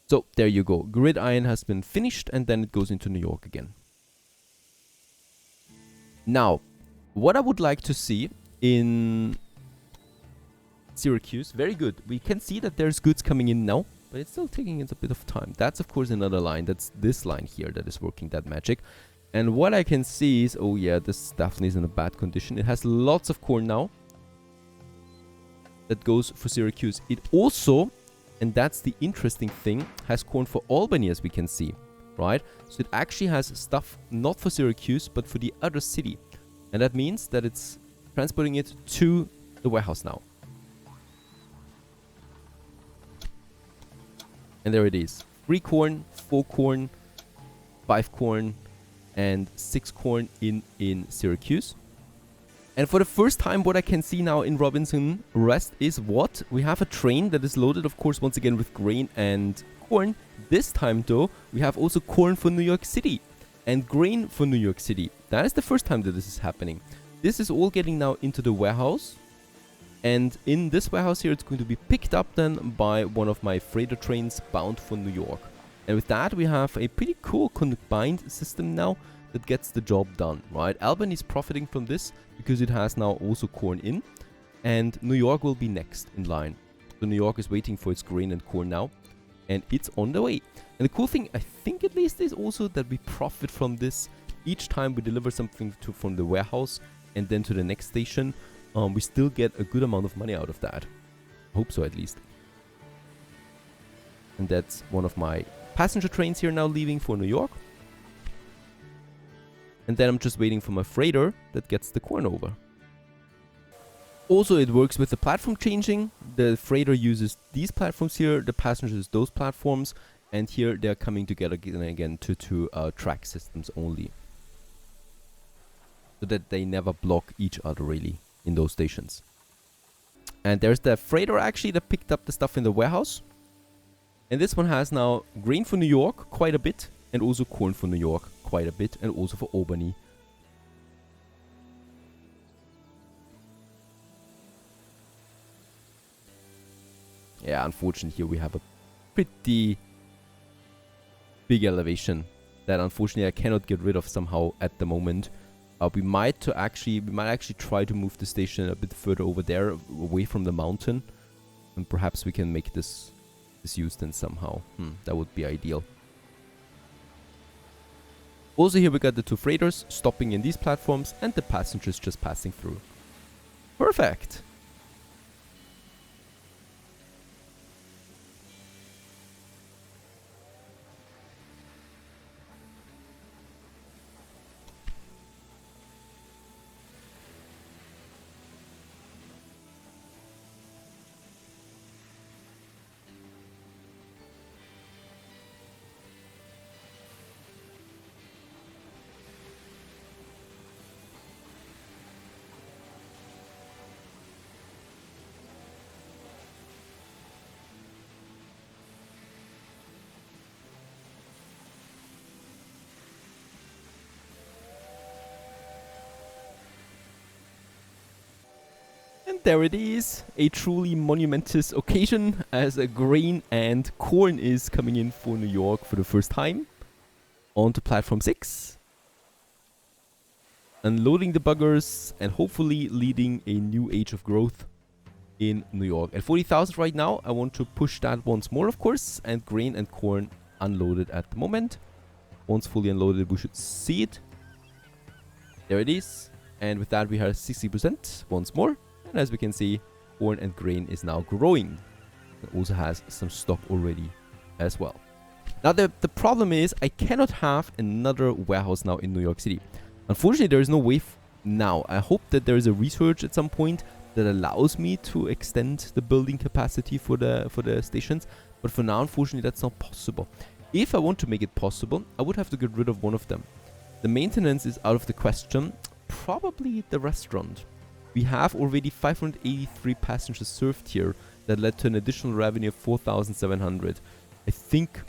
So there you go. Gridiron has been finished, and then it goes into New York again. Now, what I would like to see in Syracuse, very good. We can see that there's goods coming in now, but it's still taking a bit of time. That's, of course, another line. That's this line here that is working that magic. And what I can see is, oh yeah, this definitely is in a bad condition. It has lots of corn now. That goes for Syracuse. It also, and that's the interesting thing, has corn for Albany, as we can see, right? So it actually has stuff not for Syracuse, but for the other city. And that means that it's transporting it to the warehouse now. And there it is. 3 corn, 4 corn, 5 corn, and 6 corn in Syracuse. And for the first time, what I can see now in Robinson Rest is what? We have a train that is loaded, of course, once again with grain and corn. This time, though, we have also corn for New York City and grain for New York City. That is the first time that this is happening. This is all getting now into the warehouse. And in this warehouse here, it's going to be picked up then by one of my freighter trains bound for New York. And with that, we have a pretty cool combined system now that gets the job done, right? Albany is profiting from this because it has now also corn in, and New York will be next in line. So New York is waiting for its grain and corn now, and it's on the way. And the cool thing, I think at least, is also that we profit from this each time we deliver something from the warehouse and then to the next station. We still get a good amount of money out of that. Hope so, at least. And that's one of my passenger trains here now leaving for New York. And then I'm just waiting for my freighter that gets the corn over. Also, it works with the platform changing. The freighter uses these platforms here, the passengers those platforms, and here they're coming together again to track systems only. So that they never block each other really in those stations. And there's the freighter actually that picked up the stuff in the warehouse. And this one has now grain for New York, quite a bit, and also corn for New York, quite a bit, and also for Albany. Yeah, unfortunately here we have a pretty big elevation that unfortunately I cannot get rid of somehow at the moment. We might actually try to move the station a bit further over there, away from the mountain, and perhaps we can make this used then somehow. That would be ideal. Also here we got the 2 freighters stopping in these platforms and the passengers just passing through. Perfect! And there it is, a truly monumentous occasion as a grain and corn is coming in for New York for the first time. Onto platform 6. Unloading the buggers and hopefully leading a new age of growth in New York. At 40,000 right now, I want to push that once more, of course, and grain and corn unloaded at the moment. Once fully unloaded, we should see it. There it is. And with that, we have 60% once more. And as we can see, corn and grain is now growing. It also has some stock already as well. Now, the problem is I cannot have another warehouse now in New York City. Unfortunately, there is no way now. I hope that there is a research at some point that allows me to extend the building capacity for the stations. But for now, unfortunately, that's not possible. If I want to make it possible, I would have to get rid of one of them. The maintenance is out of the question. Probably the restaurant. We have already 583 passengers served here. That led to an additional revenue of 4,700. I think,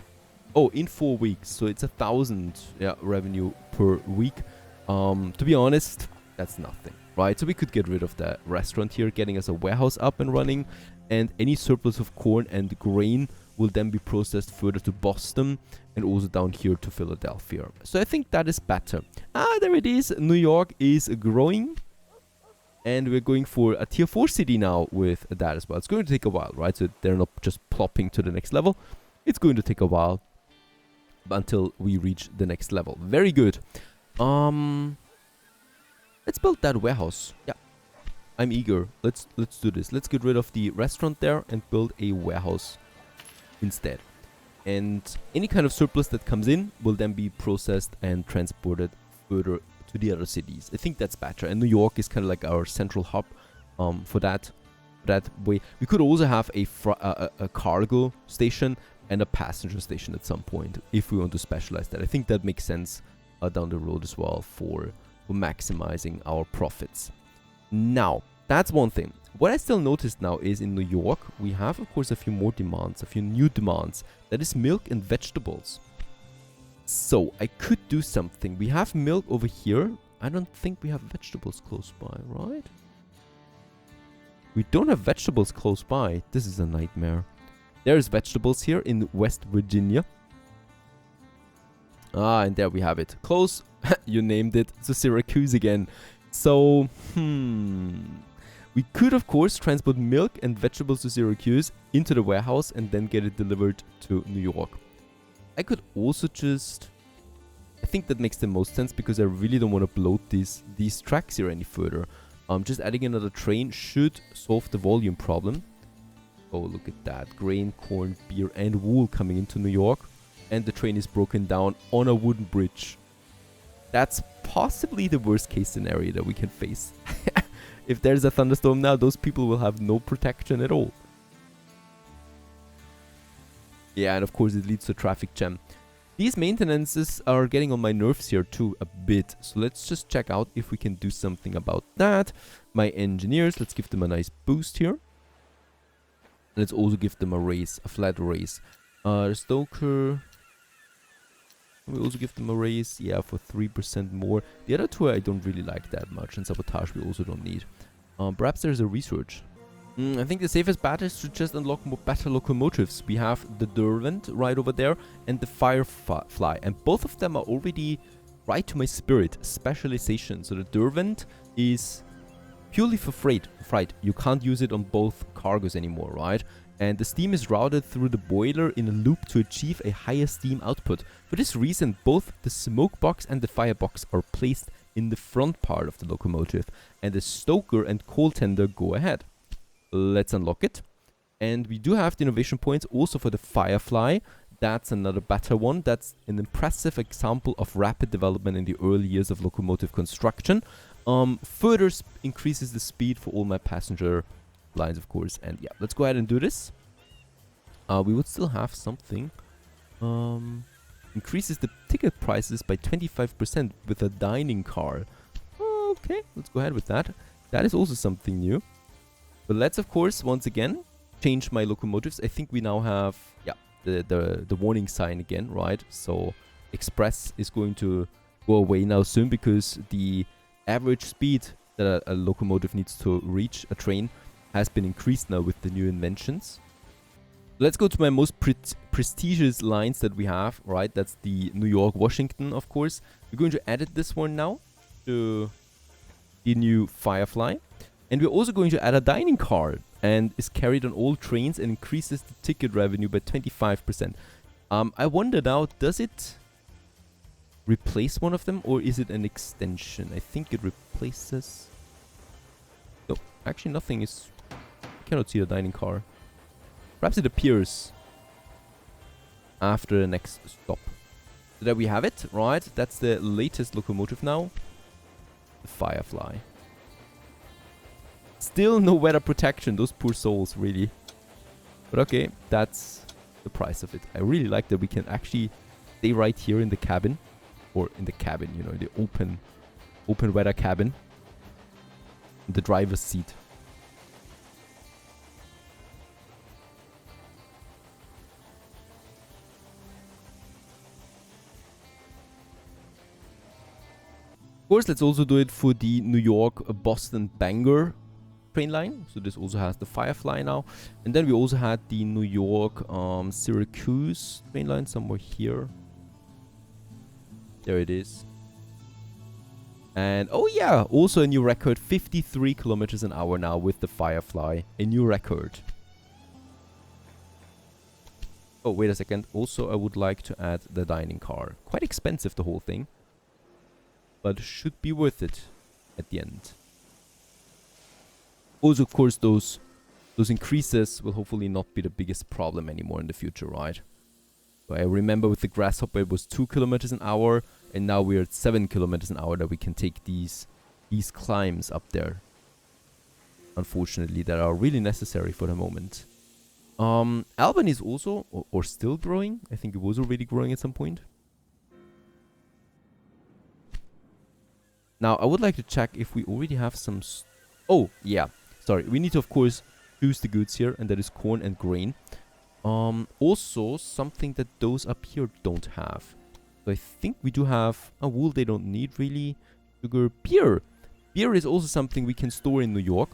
oh, in 4 weeks. So it's 1,000 revenue per week. To be honest, that's nothing, right? So we could get rid of the restaurant here, getting us a warehouse up and running. And any surplus of corn and grain will then be processed further to Boston and also down here to Philadelphia. So I think that is better. Ah, there it is. New York is growing. And we're going for a tier 4 city now with that as well. It's going to take a while, right? So they're not just plopping to the next level. It's going to take a while until we reach the next level. Very good. Let's build that warehouse. Yeah, I'm eager. Let's do this. Let's get rid of the restaurant there and build a warehouse instead. And any kind of surplus that comes in will then be processed and transported further to the other cities. I think that's better. And New York is kind of like our central hub for that way. We could also have a cargo station and a passenger station at some point if we want to specialize that. I think that makes sense down the road as well for maximizing our profits. Now, that's one thing. What I still noticed now is in New York, we have, of course, a few more demands, a few new demands. That is milk and vegetables. So, I could do something. We have milk over here. I don't think we have vegetables close by, right? We don't have vegetables close by. This is a nightmare. There's vegetables here in West Virginia. Ah, and there we have it. Close. You named it. So Syracuse again. So, we could, of course, transport milk and vegetables to Syracuse into the warehouse and then get it delivered to New York. I could also just... I think that makes the most sense because I really don't want to bloat these tracks here any further. Just adding another train should solve the volume problem. Oh, look at that. Grain, corn, beer, and wool coming into New York. And the train is broken down on a wooden bridge. That's possibly the worst case scenario that we can face. If there's a thunderstorm now, those people will have no protection at all. Yeah, and of course it leads to a traffic jam. These maintenances are getting on my nerves here too a bit. So let's just check out if we can do something about that. My engineers, let's give them a nice boost here. Let's also give them a raise, a flat raise. Stoker... We also give them a raise, yeah, for 3% more. The other two I don't really like that much, and sabotage we also don't need. Perhaps there's a research. I think the safest bet is to just unlock more better locomotives. We have the Derwent right over there and the Firefly, and both of them are already right to my spirit specialization. So the Derwent is purely for freight. You can't use it on both cargos anymore, right? And the steam is routed through the boiler in a loop to achieve a higher steam output. For this reason, both the smoke box and the firebox are placed in the front part of the locomotive, and the stoker and coal tender go ahead. Let's unlock it. And we do have the innovation points also for the Firefly. That's another better one. That's an impressive example of rapid development in the early years of locomotive construction. Further increases the speed for all my passenger lines, of course. And yeah, let's go ahead and do this. We would still have something. Increases the ticket prices by 25% with a dining car. Okay, let's go ahead with that. That is also something new. But let's, of course, once again change my locomotives. I think we now have, yeah, the warning sign again, right? So Express is going to go away now soon because the average speed that a locomotive needs to reach, a train, has been increased now with the new inventions. Let's go to my most prestigious lines that we have, right? That's the New York, Washington, of course. We're going to edit this one now to the new Firefly. And we're also going to add a dining car, and is carried on all trains and increases the ticket revenue by 25%. I wonder now, does it replace one of them, or is it an extension? I think it replaces... No, actually nothing is... I cannot see the dining car. Perhaps it appears after the next stop. So there we have it, right? That's the latest locomotive now. The Firefly. Still no weather protection, those poor souls, really. But okay, that's the price of it. I really like that we can actually stay right here in the cabin. Or in the cabin, you know, the open weather cabin. The driver's seat. Of course, let's also do it for the New York Boston Bangor train line. So this also has the Firefly now. And then we also had the New York Syracuse train line somewhere here. There it is. And oh yeah, also a new record, 53 kilometers an hour now with the Firefly. A new record. Oh, wait a second. Also, I would like to add the dining car. Quite expensive, the whole thing. But should be worth it at the end. Also, of course, those increases will hopefully not be the biggest problem anymore in the future, right? So I remember with the Grasshopper it was 2 kilometers an hour, and now we're at 7 kilometers an hour that we can take these climbs up there. Unfortunately, that are really necessary for the moment. Albany is also, or still growing. I think it was already growing at some point. Now, I would like to check if we already have some... Oh, yeah. Sorry. We need to, of course, choose the goods here, and that is corn and grain. Also, something that those up here don't have. So I think we do have... wool they don't need, really. Sugar. Beer. Beer is also something we can store in New York.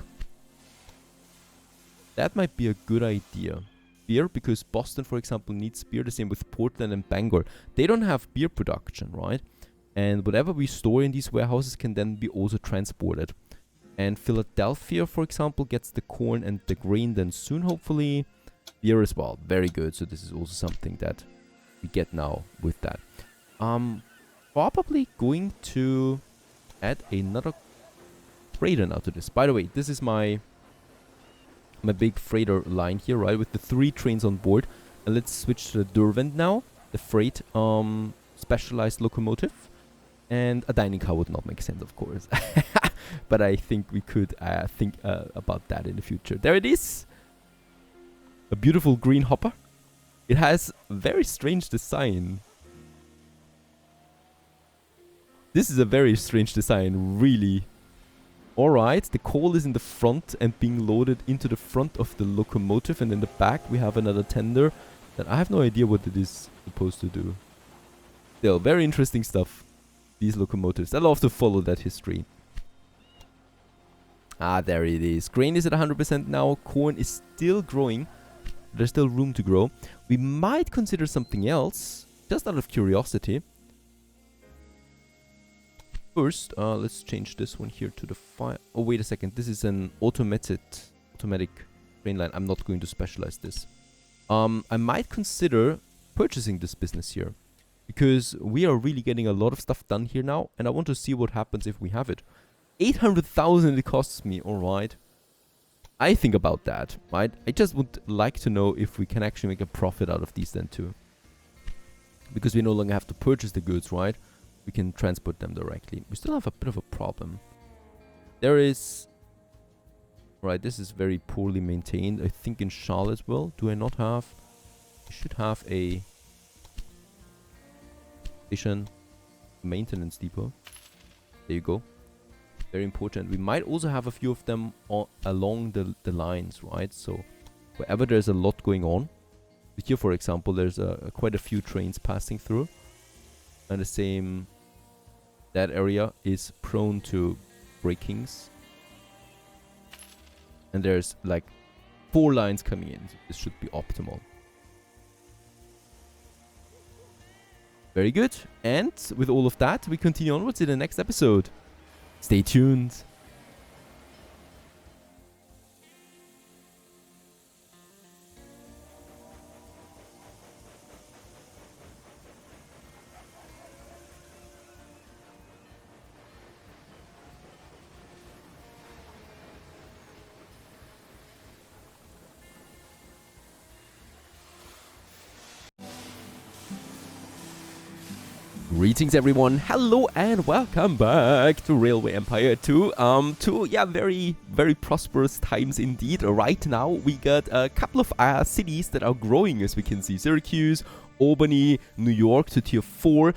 That might be a good idea. Beer, because Boston, for example, needs beer. The same with Portland and Bangor. They don't have beer production, right? And whatever we store in these warehouses can then be also transported. And Philadelphia, for example, gets the corn and the grain then soon, hopefully. Beer as well. Very good. So this is also something that we get now with that. Probably going to add another freighter now to this. By the way, this is my big freighter line here, right? With the 3 trains on board. And let's switch to the Derwent now. The freight specialized locomotive. And a dining car would not make sense, of course. But I think we could think about that in the future. There it is. A beautiful green hopper. It has a very strange design. This is a very strange design, really. Alright, the coal is in the front and being loaded into the front of the locomotive. And in the back we have another tender that I have no idea what it is supposed to do. Still, very interesting stuff. These locomotives. I love to follow that history. Ah, there it is. Grain is at 100% now. Corn is still growing. There's still room to grow. We might consider something else, just out of curiosity. First, let's change this one here to the fire. Oh, wait a second. This is an automatic train line. I'm not going to specialize this. I might consider purchasing this business here. Because we are really getting a lot of stuff done here now. And I want to see what happens if we have it. 800,000 it costs me. Alright. I think about that. Right? I just would like to know if we can actually make a profit out of these then too. Because we no longer have to purchase the goods, right? We can transport them directly. We still have a bit of a problem. There is... Right, this is very poorly maintained. I think in Charlottesville. Do I not have... I should have a... maintenance depot. There you go. Very important. We might also have a few of them along the lines, right? So wherever there's a lot going on. Here, for example, there's quite a few trains passing through. And the same, that area is prone to breakings. And there's like 4 lines coming in. So this should be optimal. Very good. And with all of that, we continue onwards in the next episode. Stay tuned. Greetings everyone, hello and welcome back to Railway Empire 2. Yeah, very, very prosperous times indeed. Right now we got a couple of cities that are growing, as we can see. Syracuse, Albany, New York to tier 4.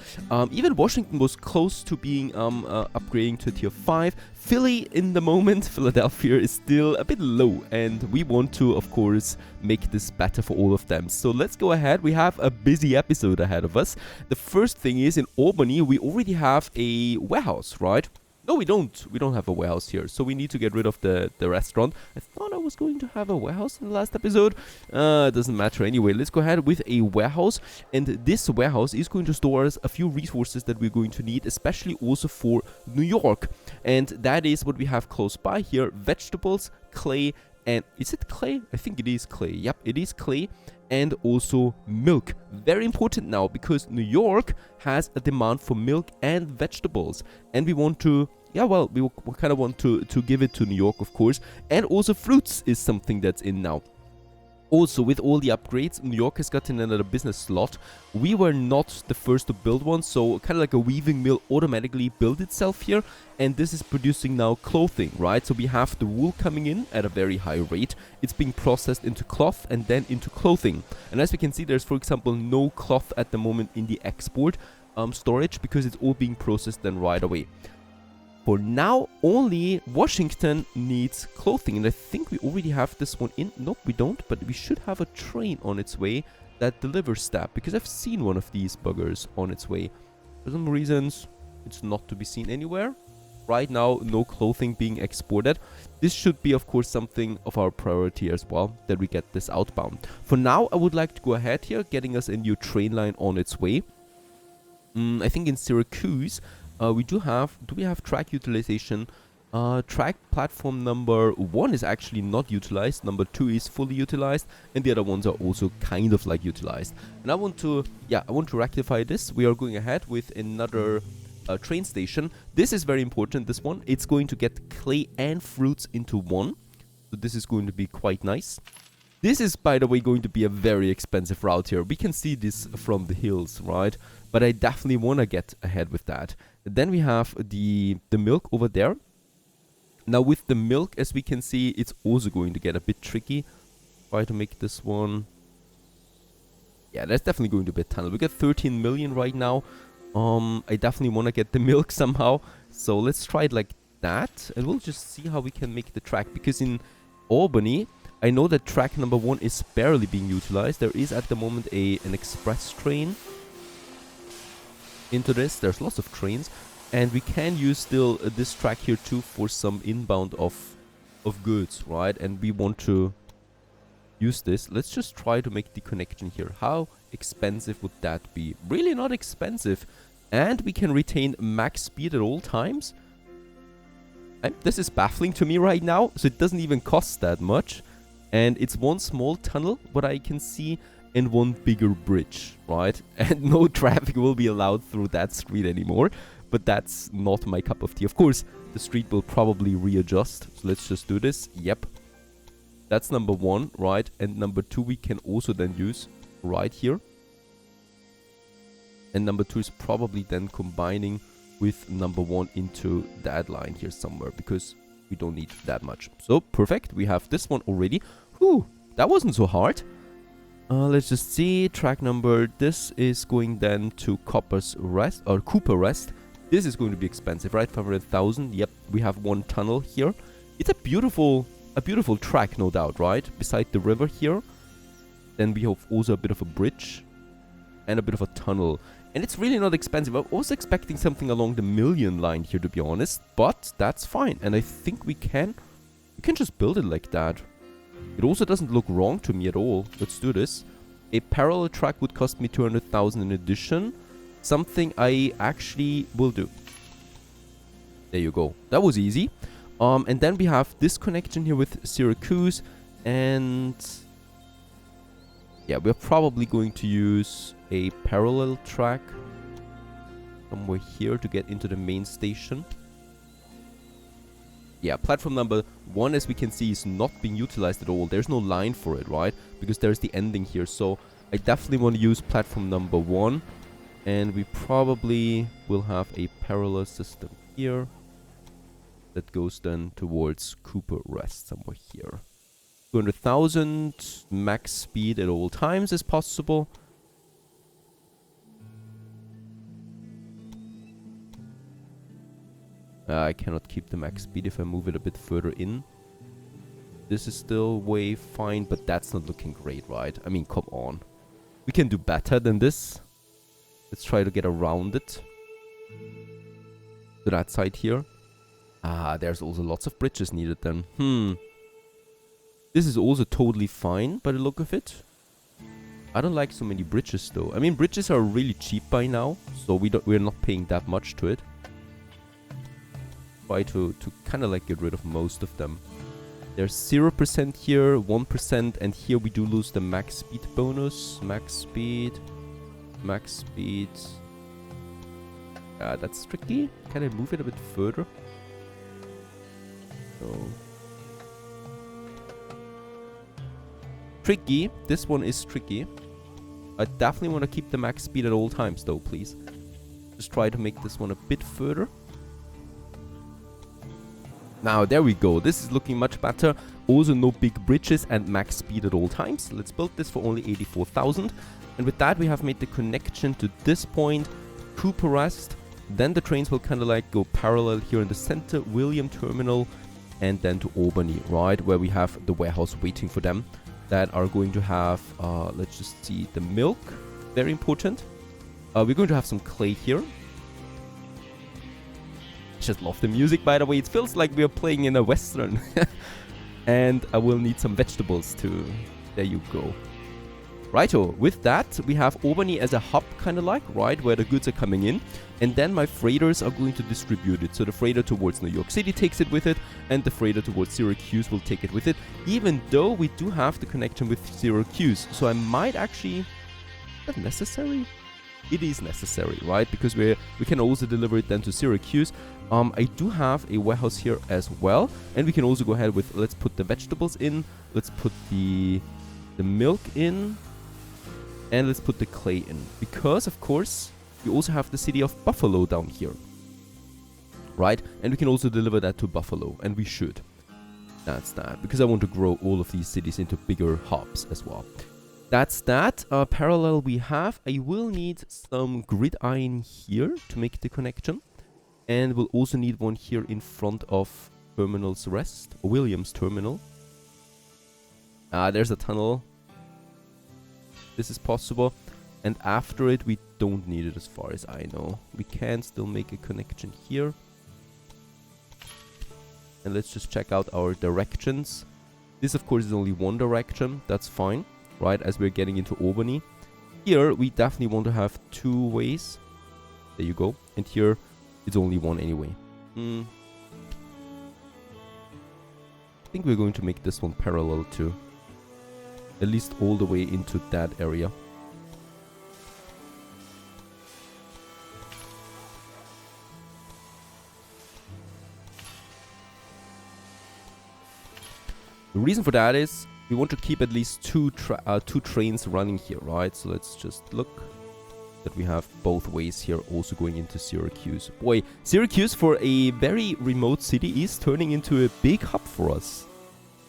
Even Washington was close to being upgrading to tier 5. Philly in the moment, Philadelphia is still a bit low, and we want to, of course, make this better for all of them. So let's go ahead. We have a busy episode ahead of us. The first thing is, in Albany, we already have a warehouse, right? No, we don't. We don't have a warehouse here. So we need to get rid of the restaurant. I thought I was going to have a warehouse in the last episode. It doesn't matter anyway. Let's go ahead with a warehouse. And this warehouse is going to store us a few resources that we're going to need, especially also for New York. And that is what we have close by here. Vegetables, clay, and is it clay? I think it is clay. Yep, it is clay. And also milk. Very important now because New York has a demand for milk and vegetables. And we want to, yeah, well, we kind of want to give it to New York, of course. And also fruits is something that's in now. Also, with all the upgrades, New York has gotten another business slot. We were not the first to build one, so kind of like a weaving mill automatically built itself here. And this is producing now clothing, right? So we have the wool coming in at a very high rate. It's being processed into cloth and then into clothing. And as we can see, there's, for example, no cloth at the moment in the export storage because it's all being processed then right away. For now, only Washington needs clothing, and I think we already have this one in. Nope, we don't, but we should have a train on its way that delivers that, because I've seen one of these buggers on its way. For some reasons, it's not to be seen anywhere. Right now, no clothing being exported. This should be, of course, something of our priority as well, that we get this outbound. For now, I would like to go ahead here, getting us a new train line on its way. I think in Syracuse... do we have track utilization? Track platform number 1 is actually not utilized, number 2 is fully utilized, and the other ones are also kind of like utilized. And I want to rectify this. We are going ahead with another train station. This is very important, this one. It's going to get clay and fruits into one. So this is going to be quite nice. This is, by the way, going to be a very expensive route here. We can see this from the hills, right? But I definitely want to get ahead with that. Then we have the milk over there. Now with the milk, as we can see, it's also going to get a bit tricky. Try to make this one... Yeah, that's definitely going to be a tunnel. We got 13 million right now. I definitely want to get the milk somehow. So let's try it like that. And we'll just see how we can make the track. Because in Albany... I know that track number 1 is barely being utilized. There is at the moment an express train into this. There's lots of trains. And we can use still this track here too for some inbound of goods, right? And we want to use this. Let's just try to make the connection here. How expensive would that be? Really not expensive. And we can retain max speed at all times. And this is baffling to me right now. So it doesn't even cost that much. And it's one small tunnel, what I can see, and one bigger bridge, right? And no traffic will be allowed through that street anymore. But that's not my cup of tea. Of course, the street will probably readjust. So let's just do this. Yep. That's number 1, right? And number 2 we can also then use right here. And number 2 is probably then combining with number 1 into that line here somewhere. Because we don't need that much. So, perfect. We have this one already. Whew, that wasn't so hard. Let's just see. Track number. This is going then to Cooper Rest. This is going to be expensive, right? 500,000. Yep, we have one tunnel here. It's a beautiful track, no doubt, right? Beside the river here. Then we have also a bit of a bridge and a bit of a tunnel. And it's really not expensive. I was expecting something along the million line here, to be honest. But that's fine. And I think we can just build it like that. It also doesn't look wrong to me at all. Let's do this. A parallel track would cost me 200,000 in addition. Something I actually will do. There you go. That was easy. And then we have this connection here with Syracuse. And yeah, we're probably going to use a parallel track somewhere here to get into the main station. Yeah, platform number 1, as we can see, is not being utilized at all. There's no line for it, right? Because there's the ending here. So I definitely want to use platform number 1. And we probably will have a parallel system here that goes then towards Cooper Rest somewhere here. 200,000 max speed at all times is possible. I cannot keep the max speed if I move it a bit further in. This is still way fine, but that's not looking great, right? I mean, come on. We can do better than this. Let's try to get around it. To that side here. Ah, there's also lots of bridges needed then. This is also totally fine by the look of it. I don't like so many bridges though. I mean, bridges are really cheap by now, so we're not paying that much to it. Try to kind of like get rid of most of them. There's 0% here, 1%, and here we do lose the max speed bonus. Max speed. That's tricky. Can I move it a bit further? So tricky. This one is tricky. I definitely want to keep the max speed at all times though, please. Just try to make this one a bit further. Now, there we go. This is looking much better. Also, no big bridges and max speed at all times. Let's build this for only 84,000. And with that, we have made the connection to this point, Cooperest. Then the trains will kind of like go parallel here in the center, William Terminal, and then to Albany, right? Where we have the warehouse waiting for them that are going to have, let's just see, the milk. Very important. We're going to have some clay here. Just love the music, by the way. It feels like we are playing in a western. And I will need some vegetables too. There you go. Righto, with that we have Albany as a hub, kind of like, right, where the goods are coming in, and then my freighters are going to distribute it. So the freighter towards New York City takes it with it, and the freighter towards Syracuse will take it with it, even though we do have the connection with Syracuse. So I might actually... Is that necessary? It is necessary, right? Because we can also deliver it then to Syracuse. I do have a warehouse here as well, and we can also go ahead with, let's put the vegetables in, let's put the milk in, and let's put the clay in. Because, of course, we also have the city of Buffalo down here, right? And we can also deliver that to Buffalo, and we should. That's that, because I want to grow all of these cities into bigger hubs as well. That's that. Parallel we have. I will need some grid iron here to make the connection. And we'll also need one here in front of Terminal's Rest, Williams Terminal. There's a tunnel. This is possible. And after it, we don't need it as far as I know. We can still make a connection here. And let's just check out our directions. This, of course, is only one direction. That's fine, right, as we're getting into Albany. Here, we definitely want to have two ways. There you go. And here, it's only one anyway. I think we're going to make this one parallel to at least all the way into that area. The reason for that is we want to keep at least two trains running here, right? So let's just look that we have both ways here also going into Syracuse. Boy, Syracuse for a very remote city is turning into a big hub for us.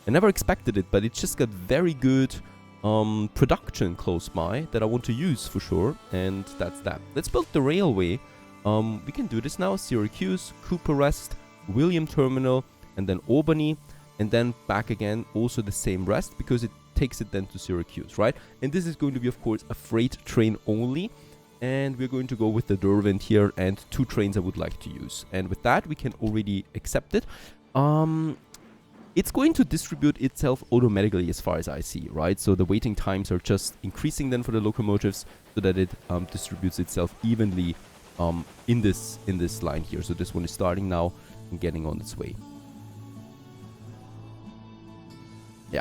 I never expected it, but it just got very good production close by that I want to use for sure. And that's that. Let's build the railway. We can do this now. Syracuse, Cooperest, William Terminal, and then Albany. And then back again, also the same rest, because it takes it then to Syracuse, right? And this is going to be, of course, a freight train only. And we're going to go with the Derwent here and two trains I would like to use. And with that, we can already accept it. It's going to distribute itself automatically as far as I see, right? So the waiting times are just increasing then for the locomotives so that it distributes itself evenly in this line here. So this one is starting now and getting on its way. Yeah,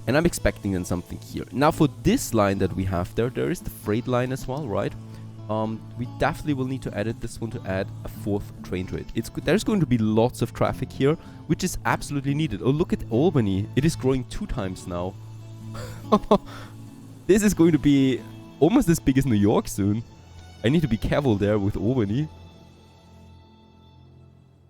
and I'm expecting then something here. Now for this line that we have there is the freight line as well, right? We definitely will need to edit this one to add a fourth train to it. There's going to be lots of traffic here, which is absolutely needed. Oh, look at Albany. It is growing 2 times now. This is going to be almost as big as New York soon. I need to be careful there with Albany.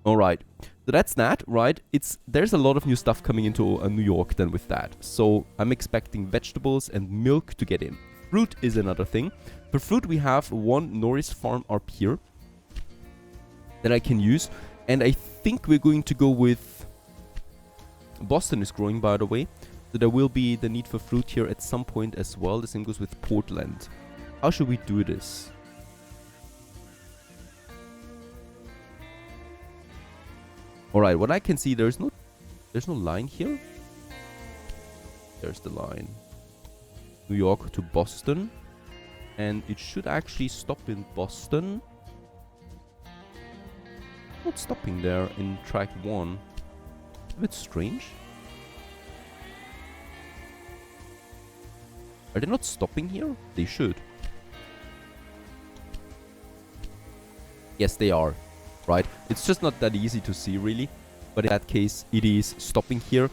Alright, so that's that, right? There's a lot of new stuff coming into New York then with that. So I'm expecting vegetables and milk to get in. Fruit is another thing. For fruit, we have one Norris farm up here that I can use. And I think we're going to go with... Boston is growing, by the way. So there will be the need for fruit here at some point as well. The same goes with Portland. How should we do this? Alright, what I can see, there's no line here. There's the line. New York to Boston. And it should actually stop in Boston. Not stopping there in track 1. A bit strange. Are they not stopping here? They should. Yes, they are. Right? It's just not that easy to see, really. But in that case, it is stopping here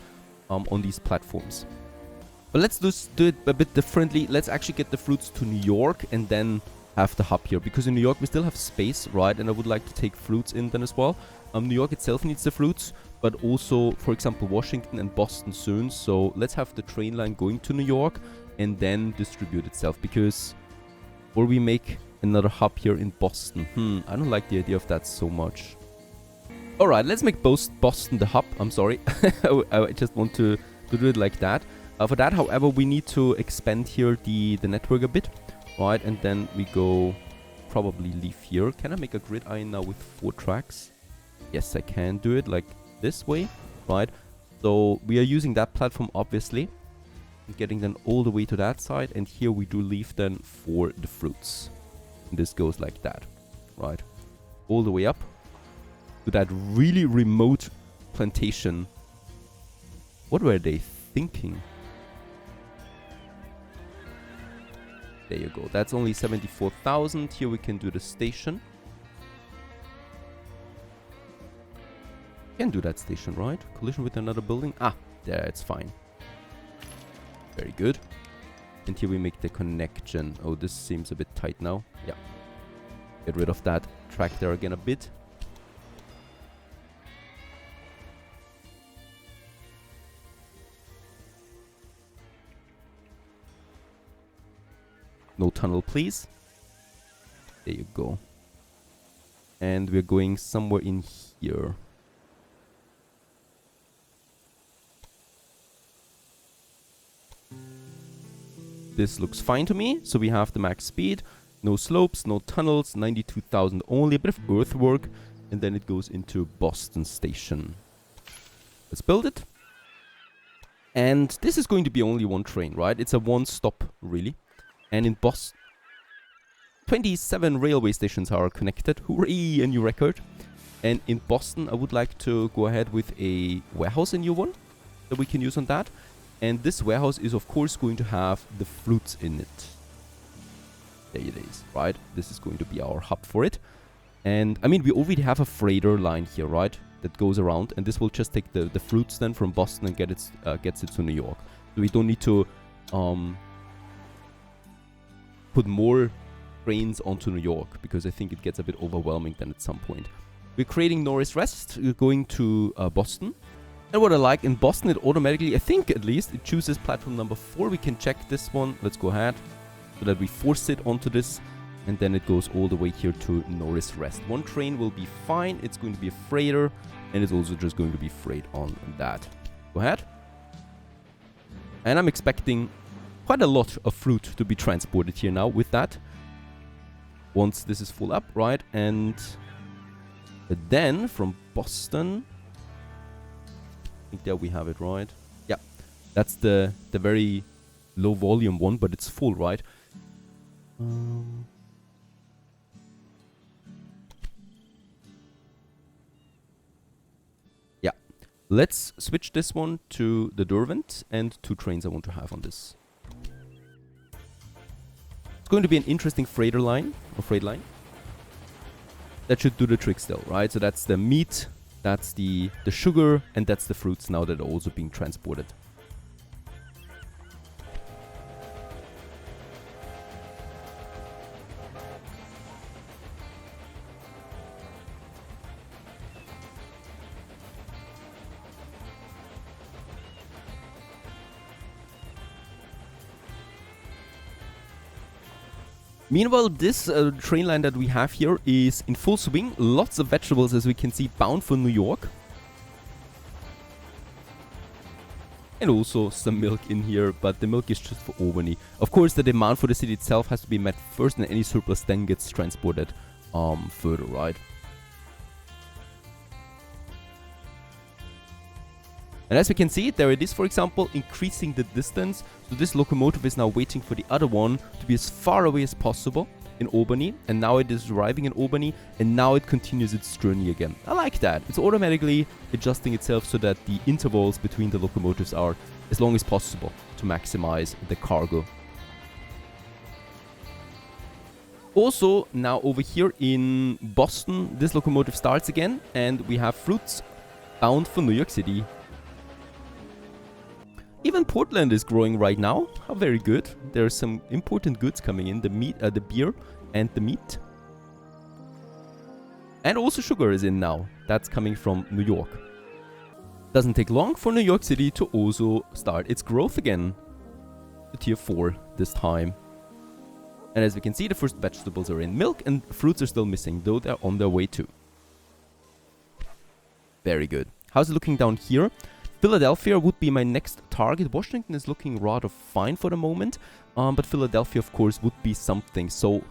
on these platforms. But let's just do it a bit differently. Let's actually get the fruits to New York and then have the hub here. Because in New York, we still have space, right? And I would like to take fruits in then as well. New York itself needs the fruits, but also, for example, Washington and Boston soon. So let's have the train line going to New York and then distribute itself. Because, or we make another hub here in Boston. I don't like the idea of that so much. Alright, let's make Boston the hub. I'm sorry. I just want to do it like that. For that, however, we need to expand here the network a bit. Right, and then we go probably leave here. Can I make a gridiron now with 4 tracks? Yes, I can do it like this way. Right, so we are using that platform, obviously. Getting then all the way to that side. And here we do leave then for the fruits. And this goes like that. Right, all the way up to that really remote plantation. What were they thinking? There you go. That's only 74,000. Here we can do the station. Can do that station, right? Collision with another building. Ah, there, it's fine. Very good. And here we make the connection. Oh, this seems a bit tight now. Yeah. Get rid of that track there again a bit. No tunnel, please. There you go. And we're going somewhere in here. This looks fine to me. So we have the max speed. No slopes, no tunnels, 92,000 only. A bit of earthwork. And then it goes into Boston Station. Let's build it. And this is going to be only one train, right? It's a one stop, really. And in Boston, 27 railway stations are connected. Hooray, a new record. And in Boston, I would like to go ahead with a warehouse, a new one, that we can use on that. And this warehouse is, of course, going to have the fruits in it. There it is, right? This is going to be our hub for it. And, I mean, we already have a freighter line here, right? That goes around. And this will just take the fruits then from Boston and gets it to New York. So we don't need to put more trains onto New York, because I think it gets a bit overwhelming then at some point. We're creating Norris Rest. We're going to Boston. And what I like, in Boston, it automatically, I think at least, it chooses platform number 4. We can check this one. Let's go ahead so that we force it onto this. And then it goes all the way here to Norris Rest. One train will be fine. It's going to be a freighter. And it's also just going to be freight on that. Go ahead. And I'm expecting quite a lot of fruit to be transported here now with that. Once this is full up, right? And then from Boston, I think there we have it, right? Yeah, that's the very low volume one, but it's full, right? Yeah, let's switch this one to the Derwent and 2 trains I want to have on this. Going to be an interesting freighter line or freight line that should do the trick still, right? So that's the meat, that's the sugar, and that's the fruits now that are also being transported. Meanwhile, this train line that we have here is in full swing. Lots of vegetables, as we can see, bound for New York. And also some milk in here, but the milk is just for Albany. Of course, the demand for the city itself has to be met first, and any surplus then gets transported further, right? And as we can see, there it is, for example, increasing the distance. So this locomotive is now waiting for the other one to be as far away as possible in Albany. And now it is arriving in Albany, and now it continues its journey again. I like that. It's automatically adjusting itself so that the intervals between the locomotives are as long as possible to maximize the cargo. Also, now over here in Boston, this locomotive starts again, and we have fruits bound for New York City. Even Portland is growing right now. How very good. There are some important goods coming in. The meat, the beer and the meat. And also sugar is in now. That's coming from New York. Doesn't take long for New York City to also start its growth again. To tier 4 this time. And as we can see, the first vegetables are in. Milk and fruits are still missing, though they're on their way too. Very good. How's it looking down here? Philadelphia would be my next target. Washington is looking rather fine for the moment. But Philadelphia, of course, would be something. So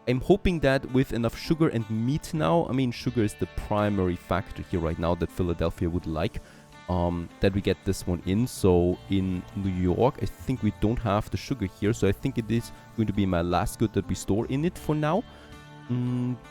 I'm hoping that with enough sugar and meat now, I mean, sugar is the primary factor here right now that Philadelphia would like, that we get this one in. So in New York, I think we don't have the sugar here. So I think it is going to be my last good that we store in it for now.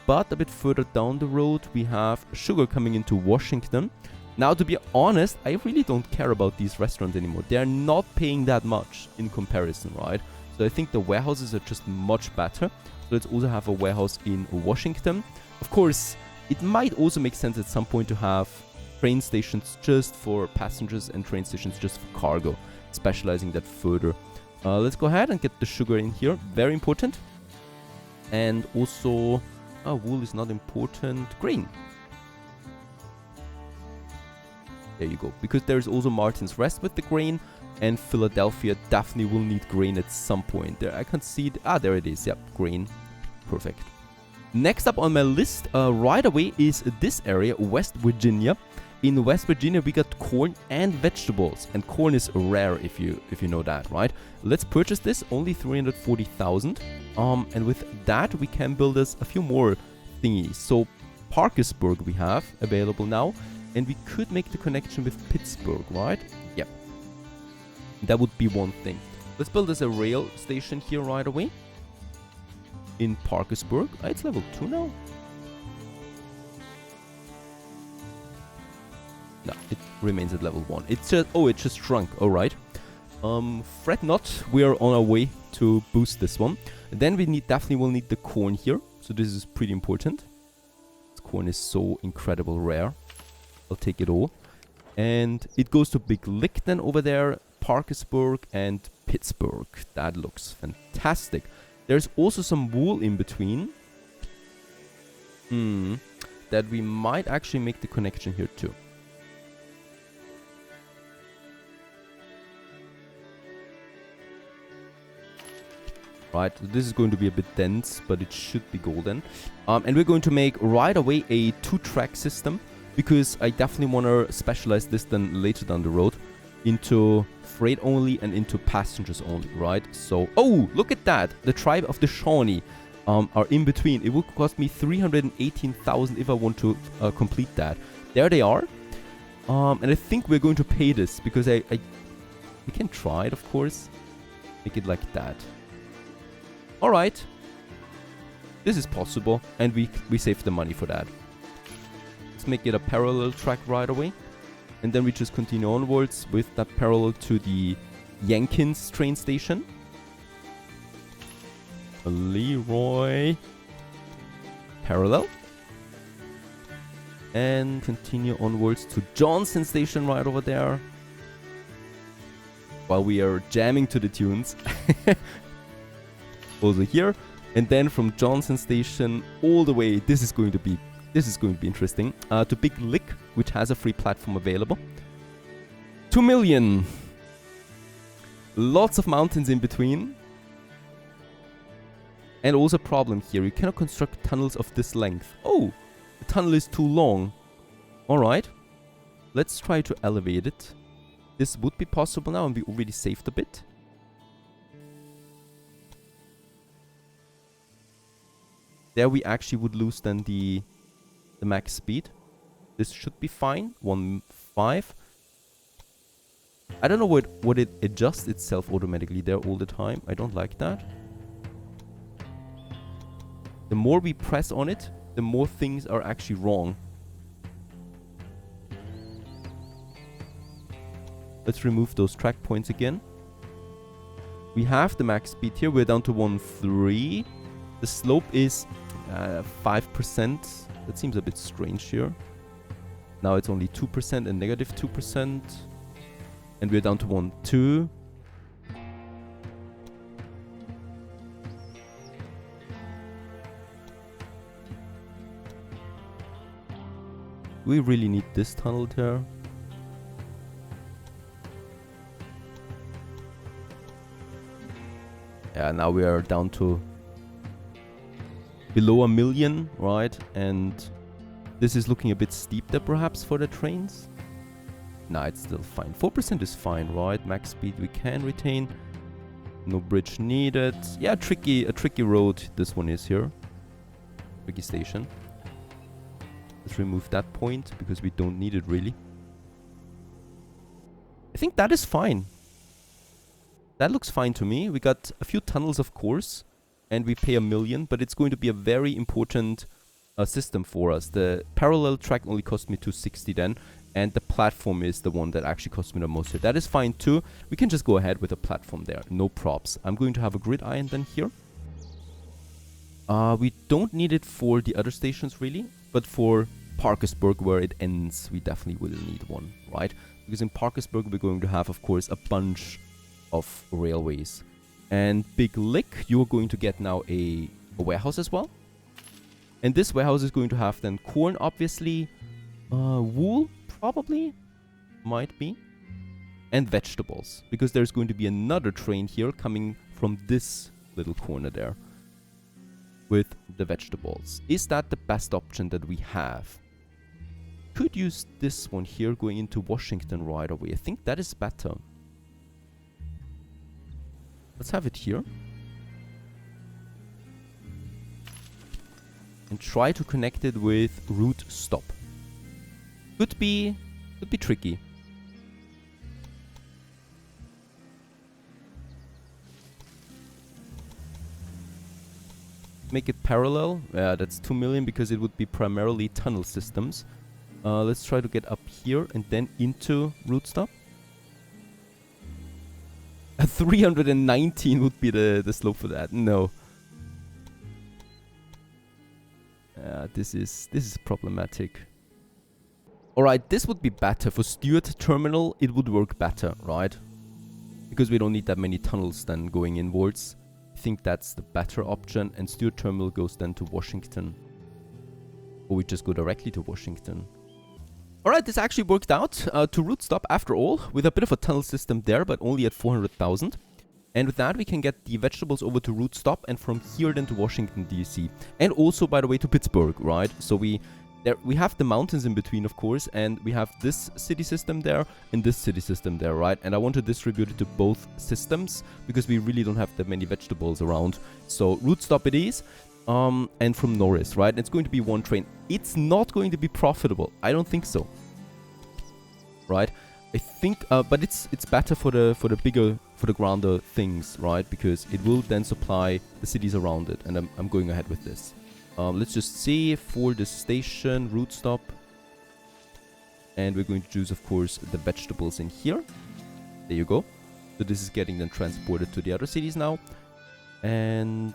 But a bit further down the road, we have sugar coming into Washington. Now, to be honest, I really don't care about these restaurants anymore. They're not paying that much in comparison, right? So I think the warehouses are just much better. So let's also have a warehouse in Washington. Of course, it might also make sense at some point to have train stations just for passengers and train stations just for cargo, specializing that further. Let's go ahead and get the sugar in here. Very important. And also, wool is not important. Grain. There you go. Because there is also Martin's Rest with the grain. And Philadelphia definitely will need grain at some point. There, I can see it. There it is. Yep, grain. Perfect. Next up on my list right away is this area, West Virginia. In West Virginia, we got corn and vegetables. And corn is rare if you know that, right? Let's purchase this. Only 340,000. And with that, we can build us a few more thingies. So Parkersburg we have available now. And we could make the connection with Pittsburgh, right? Yep. That would be one thing. Let's build us a rail station here right away. In Parkersburg. It's level 2 now. No, it remains at level 1. It's just... Oh, it just shrunk. Alright. Fret not. We are on our way to boost this one. And then we definitely will need the corn here. So this is pretty important. This corn is so incredible rare. I'll take it all. And it goes to Big Lick then over there, Parkersburg and Pittsburgh. That looks fantastic. There's also some wool in between. That we might actually make the connection here too. Right, so this is going to be a bit dense, but it should be golden. And we're going to make right away a 2-track system. Because I definitely want to specialize this then later down the road into freight only and into passengers only, right? So, oh, look at that. The tribe of the Shawnee are in between. It would cost me 318,000 if I want to complete that. There they are. And I think we're going to pay this because we can try it, of course. Make it like that. All right. This is possible. And we save the money for that. Make it a parallel track right away, and then we just continue onwards with that parallel to the Yankins train station. Leroy parallel, and continue onwards to Johnson station right over there while we are jamming to the tunes. Also here, and then from Johnson station all the way, this is going to be interesting, to Big Lick, which has a free platform available. 2 million. Lots of mountains in between. And also a problem here. You cannot construct tunnels of this length. Oh, the tunnel is too long. Alright. Let's try to elevate it. This would be possible now, and we already saved a bit. There we actually would lose then the max speed. This should be fine. 1.5. I don't know what it adjusts itself automatically there all the time. I don't like that. The more we press on it, the more things are actually wrong. Let's remove those track points again. We have the max speed here. We're down to 1.3. The slope is 5%. That seems a bit strange here. Now it's only 2% and negative 2%. And we're down to 1.2. We really need this tunnel there. Yeah, now we are down to below 1 million, right? And this is looking a bit steep there perhaps for the trains. Nah, it's still fine. 4% is fine, right? Max speed we can retain. No bridge needed. Yeah, a tricky road this one is here. Tricky station. Let's remove that point because we don't need it really. I think that is fine. That looks fine to me. We got a few tunnels, of course, and we pay 1 million, but it's going to be a very important system for us. The parallel track only cost me 260 then, and the platform is the one that actually cost me the most here. That is fine too. We can just go ahead with a platform there. No props. I'm going to have a grid iron then here. We don't need it for the other stations really, but for Parkersburg where it ends, we definitely will need one, right? Because in Parkersburg we're going to have, of course, a bunch of railways. And Big Lick, you're going to get now a warehouse as well. And this warehouse is going to have then corn, obviously, wool, probably, might be, and vegetables. Because there's going to be another train here coming from this little corner there with the vegetables. Is that the best option that we have? Could use this one here going into Washington right away. I think that is better. Let's have it here. And try to connect it with route stop. Could be tricky. Make it parallel. Yeah, that's 2 million because it would be primarily tunnel systems. Let's try to get up here and then into route stop. 319 would be the slope for that. No. This is problematic. Alright, this would be better. For Stuart Terminal, it would work better, right? Because we don't need that many tunnels then going inwards. I think that's the better option. And Stuart Terminal goes then to Washington. Or we just go directly to Washington. Alright, this actually worked out to route stop after all, with a bit of a tunnel system there, but only at 400,000. And with that, we can get the vegetables over to route stop, and from here then to Washington, D.C. And also, by the way, to Pittsburgh, right? So we have the mountains in between, of course, and we have this city system there and this city system there, right? And I want to distribute it to both systems, because we really don't have that many vegetables around. So route stop it is. And from Norris, right? It's going to be one train. It's not going to be profitable. I don't think so. Right? I think, but it's better for the grander things, right? Because it will then supply the cities around it, and I'm going ahead with this. Let's just see for the station route stop, and we're going to choose, of course, the vegetables in here. There you go. So this is getting then transported to the other cities now, and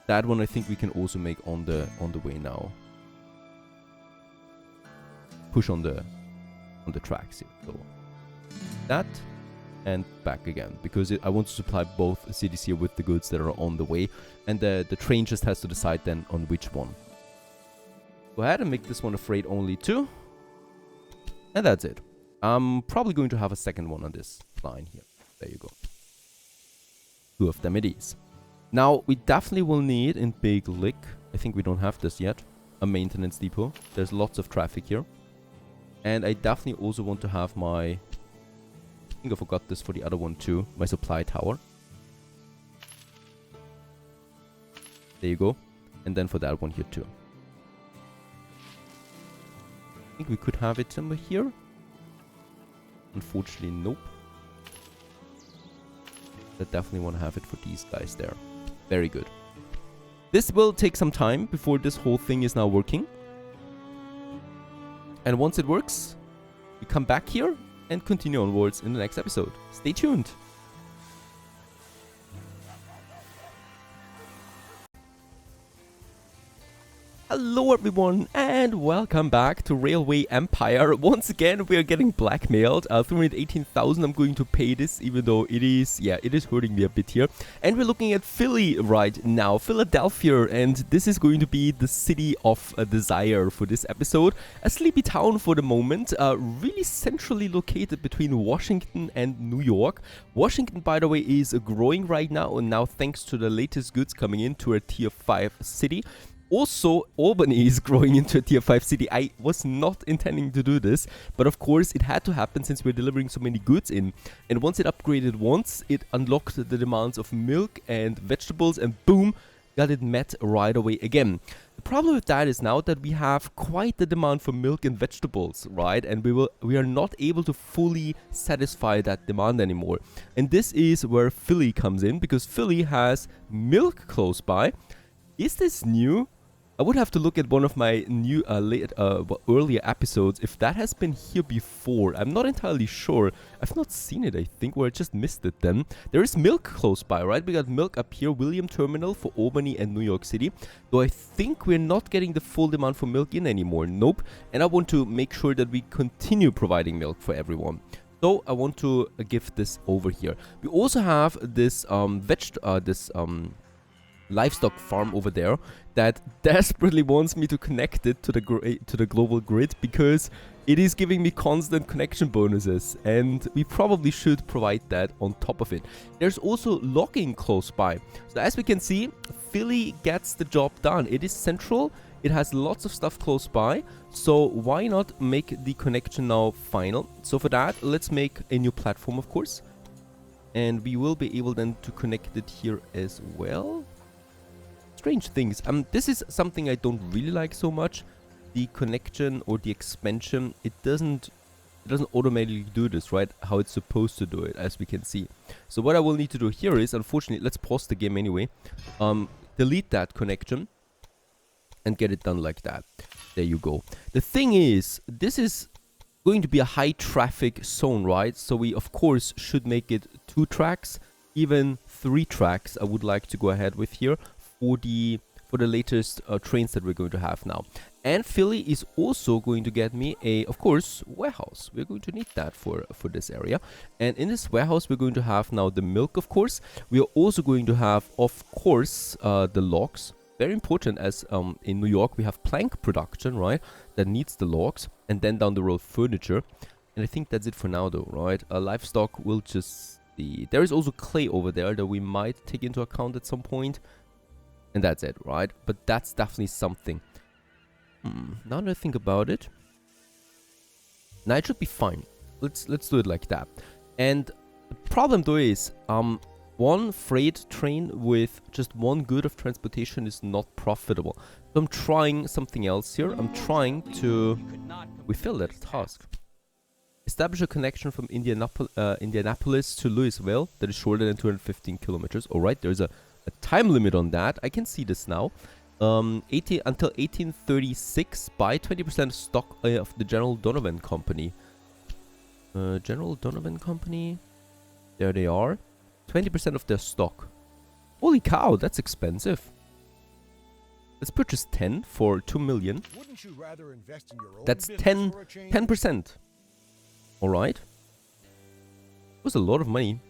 that one I think we can also make on the way now. Push on the tracks here. So that and back again, because I want to supply both cities here with the goods that are on the way, and the train just has to decide then on which one. Go ahead and make this one a freight only too, and that's it. I'm probably going to have a second one on this line here. There you go. 2 of them it is. Now, we definitely will need in Big Lick, I think we don't have this yet, a maintenance depot. There's lots of traffic here. And I definitely also want to have my, I think I forgot this for the other one too, my supply tower. There you go. And then for that one here too. I think we could have it somewhere here. Unfortunately, nope. I definitely want to have it for these guys there. Very good. This will take some time before this whole thing is now working. And once it works, we come back here and continue onwards in the next episode. Stay tuned. Hello everyone and welcome back to Railway Empire. Once again we are getting blackmailed. 318,000 I'm going to pay this, even though it is hurting me a bit here. And we're looking at Philly right now, Philadelphia, and this is going to be the city of desire for this episode. A sleepy town for the moment, really centrally located between Washington and New York. Washington, by the way, is growing right now, and now thanks to the latest goods coming into a tier 5 city. Also, Albany is growing into a tier 5 city. I was not intending to do this, but of course it had to happen since we're delivering so many goods in. And once it upgraded once, it unlocked the demands of milk and vegetables, and boom, got it met right away again. The problem with that is now that we have quite the demand for milk and vegetables, right? And we are not able to fully satisfy that demand anymore. And this is where Philly comes in, because Philly has milk close by. Is this new? I would have to look at one of my new earlier episodes if that has been here before. I'm not entirely sure. I've not seen it, I think, or I just missed it then. There is milk close by, right? We got milk up here, William Terminal for Albany and New York City. Though I think we're not getting the full demand for milk in anymore. Nope. And I want to make sure that we continue providing milk for everyone. So I want to give this over here. We also have this livestock farm over there that desperately wants me to connect it to the global grid, because it is giving me constant connection bonuses, and we probably should provide that on top of it. There's also logging close by. So as we can see, Philly gets the job done. It is central. It has lots of stuff close by, so why not make the connection now final? So for that, let's make a new platform, of course, and we will be able then to connect it here as well. Strange things. This is something I don't really like so much. The connection or the expansion, it doesn't automatically do this, right? How it's supposed to do it, as we can see. So what I will need to do here is, unfortunately, let's pause the game anyway. Delete that connection and get it done like that. There you go. The thing is, this is going to be a high traffic zone, right? So we of course should make it 2 tracks, even 3 tracks. I would like to go ahead with here for the latest trains that we're going to have now. And Philly is also going to get me a, of course, warehouse. We're going to need that for this area. And in this warehouse, we're going to have now the milk, of course. We are also going to have, of course, the logs. Very important, as in New York, we have plank production, right? That needs the logs. And then down the road, furniture. And I think that's it for now, though, right? Livestock will just see. There is also clay over there that we might take into account at some point. And that's it, right? But that's definitely something. Now that I think about it, now it should be fine. Let's do it like that. And the problem though is, one freight train with just one good of transportation is not profitable. So I'm trying something else here. I'm trying to... We failed that task. Establish a connection from Indianapolis to Louisville that is shorter than 215 kilometers. Alright, there's a time limit on that. I can see this now. Until 1836, buy 20% stock of the General Donovan Company. General Donovan Company. There they are. 20% of their stock. Holy cow, that's expensive. Let's purchase 10 for 2 million. Wouldn't you rather invest in your own That's business for a change? 10%. Alright. It was a lot of money.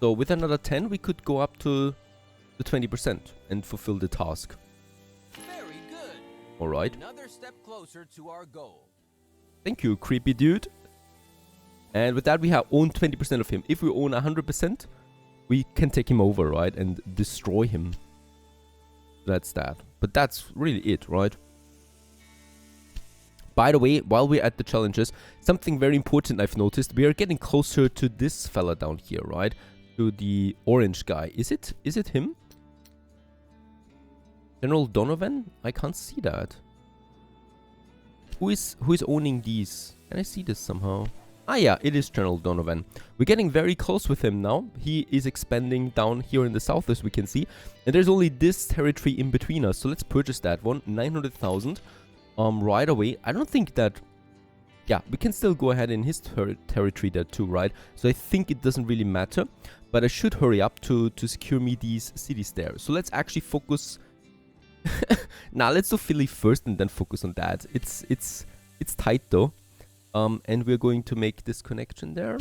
So with another 10, we could go up to the 20% and fulfill the task. Very good. Alright. Another step closer to our goal. Thank you, creepy dude. And with that, we have own 20% of him. If we own 100%, we can take him over, right? And destroy him. That's that. But that's really it, right? By the way, while we're at the challenges, something very important I've noticed. We are getting closer to this fella down here, right? To the orange guy. Is it him? General Donovan? I can't see that. Who is owning these? Can I see this somehow? Ah yeah, it is General Donovan. We're getting very close with him now. He is expanding down here in the south, as we can see. And there's only this territory in between us. So let's purchase that one, 900,000 right away. I don't think that... Yeah, we can still go ahead in his territory there too, right? So I think it doesn't really matter. But I should hurry up to secure me these cities there. So let's actually focus... Nah, let's do Philly first and then focus on that. It's tight though. And we're going to make this connection there.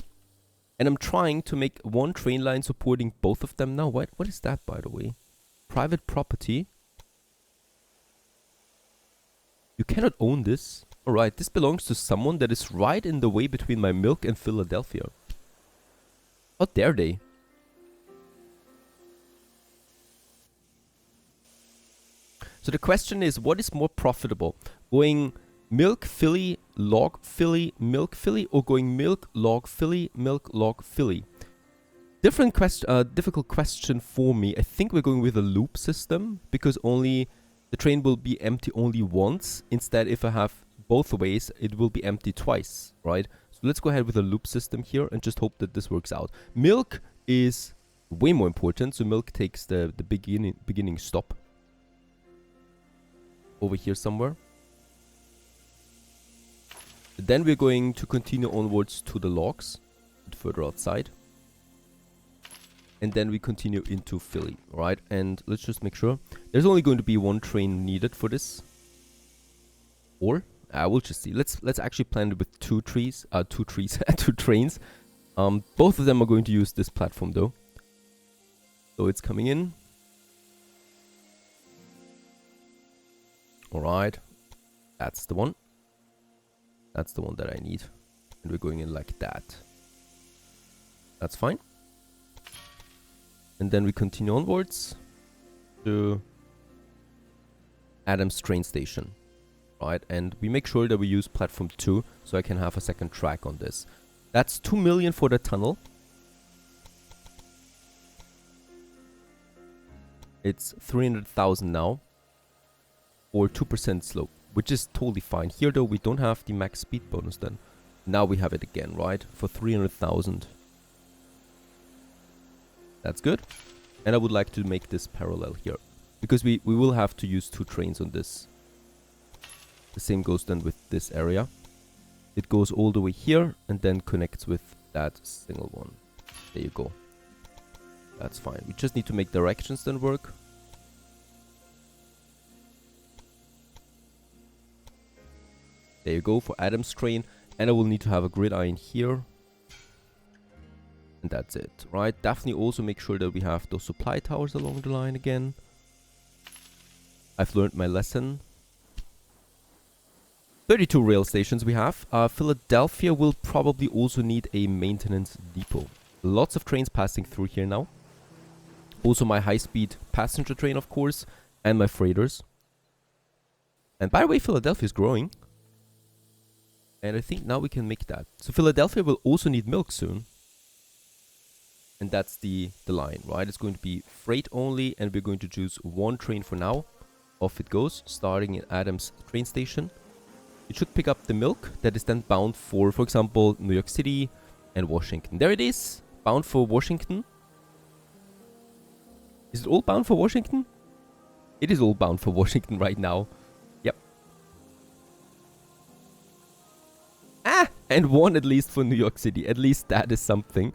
And I'm trying to make one train line supporting both of them now. What is that, by the way? Private property. You cannot own this. Alright, this belongs to someone that is right in the way between my milk and Philadelphia. How dare they? So the question is, what is more profitable? Going milk, Philly, log, Philly, milk, Philly, or going milk, log, Philly, milk, log, Philly? Difficult question for me. I think we're going with a loop system because only the train will be empty only once. Instead, if I have both ways, it will be empty twice, right? So let's go ahead with a loop system here and just hope that this works out. Milk is way more important, so milk takes the beginning stop over here somewhere. Then we're going to continue onwards to the logs, a bit further outside. And then we continue into Philly, right? And let's just make sure. There's only going to be one train needed for this. Or, we'll just see. Let's actually plan it with two trains. Both of them are going to use this platform though. So it's coming in. Alright. That's the one. That's the one that I need. And we're going in like that. That's fine. And then we continue onwards to Adams train station. Right, and we make sure that we use platform 2 so I can have a second track on this. That's 2 million for the tunnel. It's 300,000 now. Or 2% slope, which is totally fine. Here though, we don't have the max speed bonus then. Now we have it again, right? For 300,000. That's good. And I would like to make this parallel here. Because we will have to use 2 trains on this. The same goes then with this area. It goes all the way here and then connects with that single one. There you go. That's fine. We just need to make directions then work. There you go for Adams train. And I will need to have a gridiron here. And that's it, right? Definitely also make sure that we have those supply towers along the line again. I've learned my lesson. 32 rail stations we have. Philadelphia will probably also need a maintenance depot. Lots of trains passing through here now. Also my high-speed passenger train, of course, and my freighters. And by the way, Philadelphia is growing. And I think now we can make that. So Philadelphia will also need milk soon. And that's the line, right? It's going to be freight only, and we're going to choose one train for now. Off it goes, starting in Adams train station. It should pick up the milk that is then bound for example, New York City and Washington. There it is, bound for Washington. Is it all bound for Washington? It is all bound for Washington right now. Yep. And one at least for New York City. At least that is something.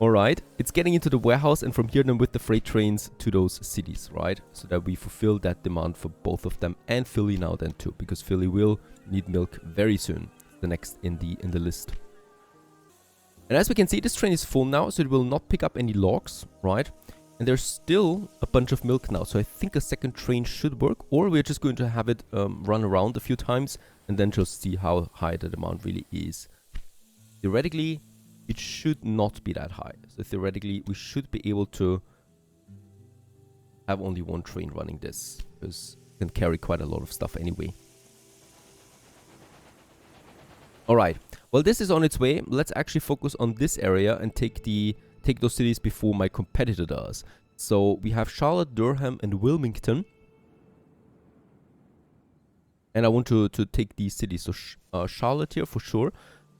Alright, it's getting into the warehouse and from here then with the freight trains to those cities, right? So that we fulfill that demand for both of them and Philly now then too, because Philly will need milk very soon. The next in the list. And as we can see, this train is full now, so it will not pick up any logs, right? And there's still a bunch of milk now, so I think a second train should work, or we're just going to have it run around a few times and then just see how high the demand really is. Theoretically, it should not be that high. So theoretically, we should be able to have only one train running this, because it can carry quite a lot of stuff anyway. Alright, well this is on its way. Let's actually focus on this area and take those cities before my competitor does. So we have Charlotte, Durham and Wilmington. And I want to take these cities. So Charlotte here for sure.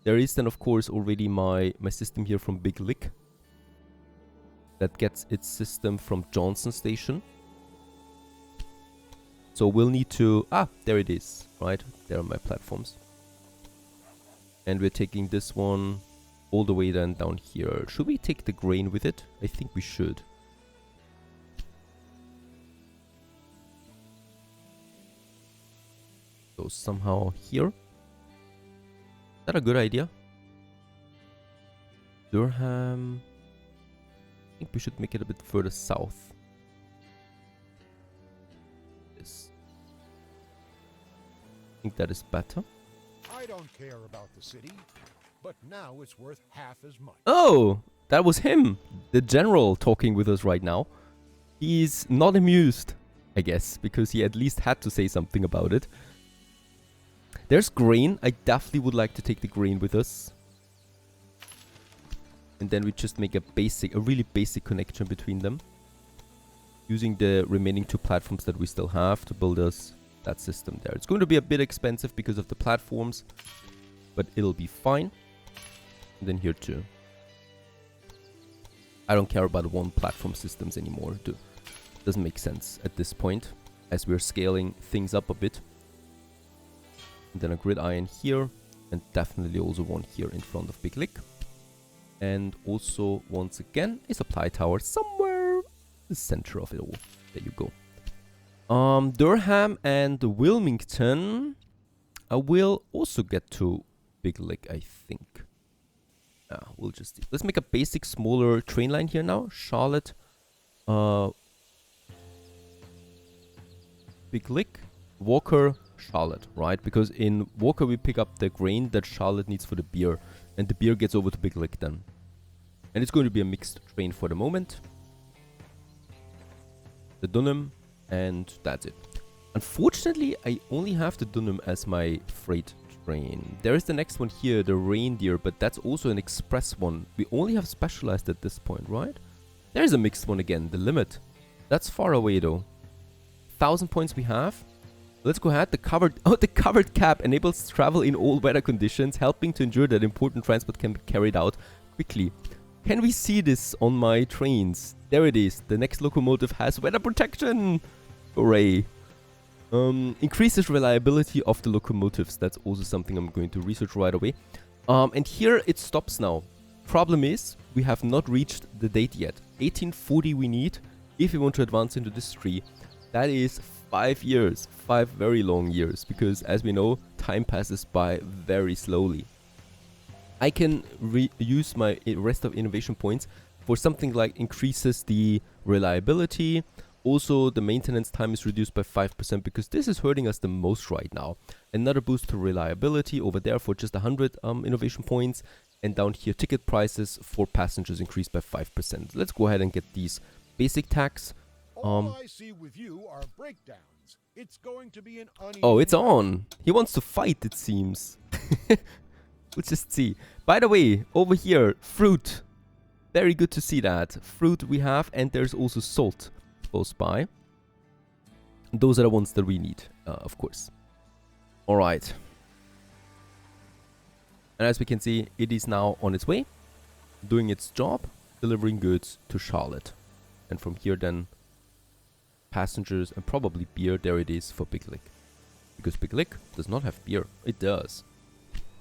There is then, of course, already my system here from Big Lick that gets its system from Johnson Station. So we'll need to... Ah, there it is, right? There are my platforms. And we're taking this one all the way then down here. Should we take the grain with it? I think we should. So somehow here. Is that a good idea? Durham. I think we should make it a bit further south. This. I think that is better. I don't care about the city, but now it's worth half as much. Oh, that was him, the general, talking with us right now. He's not amused, I guess, because he at least had to say something about it. There's grain. I definitely would like to take the grain with us. And then we just make a really basic connection between them. Using the remaining 2 platforms that we still have to build us that system there. It's going to be a bit expensive because of the platforms, but it'll be fine. And then here too. I don't care about 1 platform systems anymore. Doesn't make sense at this point, as we're scaling things up a bit. And then a grid iron here, and definitely also one here in front of Big Lick. And also, once again, a supply tower somewhere in the center of it all. There you go. Durham and Wilmington. I will also get to Big Lick, I think. We'll just... Let's make a basic, smaller train line here now. Charlotte. Big Lick. Walker, Charlotte, right? Because in Walker we pick up the grain that Charlotte needs for the beer. And the beer gets over to Big Lick then. And it's going to be a mixed train for the moment. The Dunham, and that's it. Unfortunately, I only have the Dunham as my freight train. There is the next one here, the Reindeer, but that's also an express one. We only have specialized at this point, right? There's a mixed one again, the Limit. That's far away though. 1,000 points we have. Let's go ahead. The covered cab enables travel in all weather conditions, helping to ensure that important transport can be carried out quickly. Can we see this on my trains? There it is. The next locomotive has weather protection. Hooray. Increases reliability of the locomotives. That's also something I'm going to research right away. And here it stops now. Problem is, we have not reached the date yet. 1840 we need if we want to advance into this tree. That is 5 years. 5 very long years. Because as we know, time passes by very slowly. I can use my rest of innovation points for something like increases the reliability. Also, the maintenance time is reduced by 5% because this is hurting us the most right now. Another boost to reliability over there for just 100 innovation points. And down here, ticket prices for passengers increased by 5%. Let's go ahead and get these basic tax. All I see with you are breakdowns. It's going to be an uneven... Oh, it's on. He wants to fight, it seems. Let's just see. By the way, over here, fruit. Very good to see that. Fruit we have, and there's also salt close by. Those are the ones that we need, of course. Alright. And as we can see, it is now on its way, doing its job, delivering goods to Charlotte. And from here then, passengers and probably beer, there it is for Big Lick. Because Big Lick does not have beer. It does.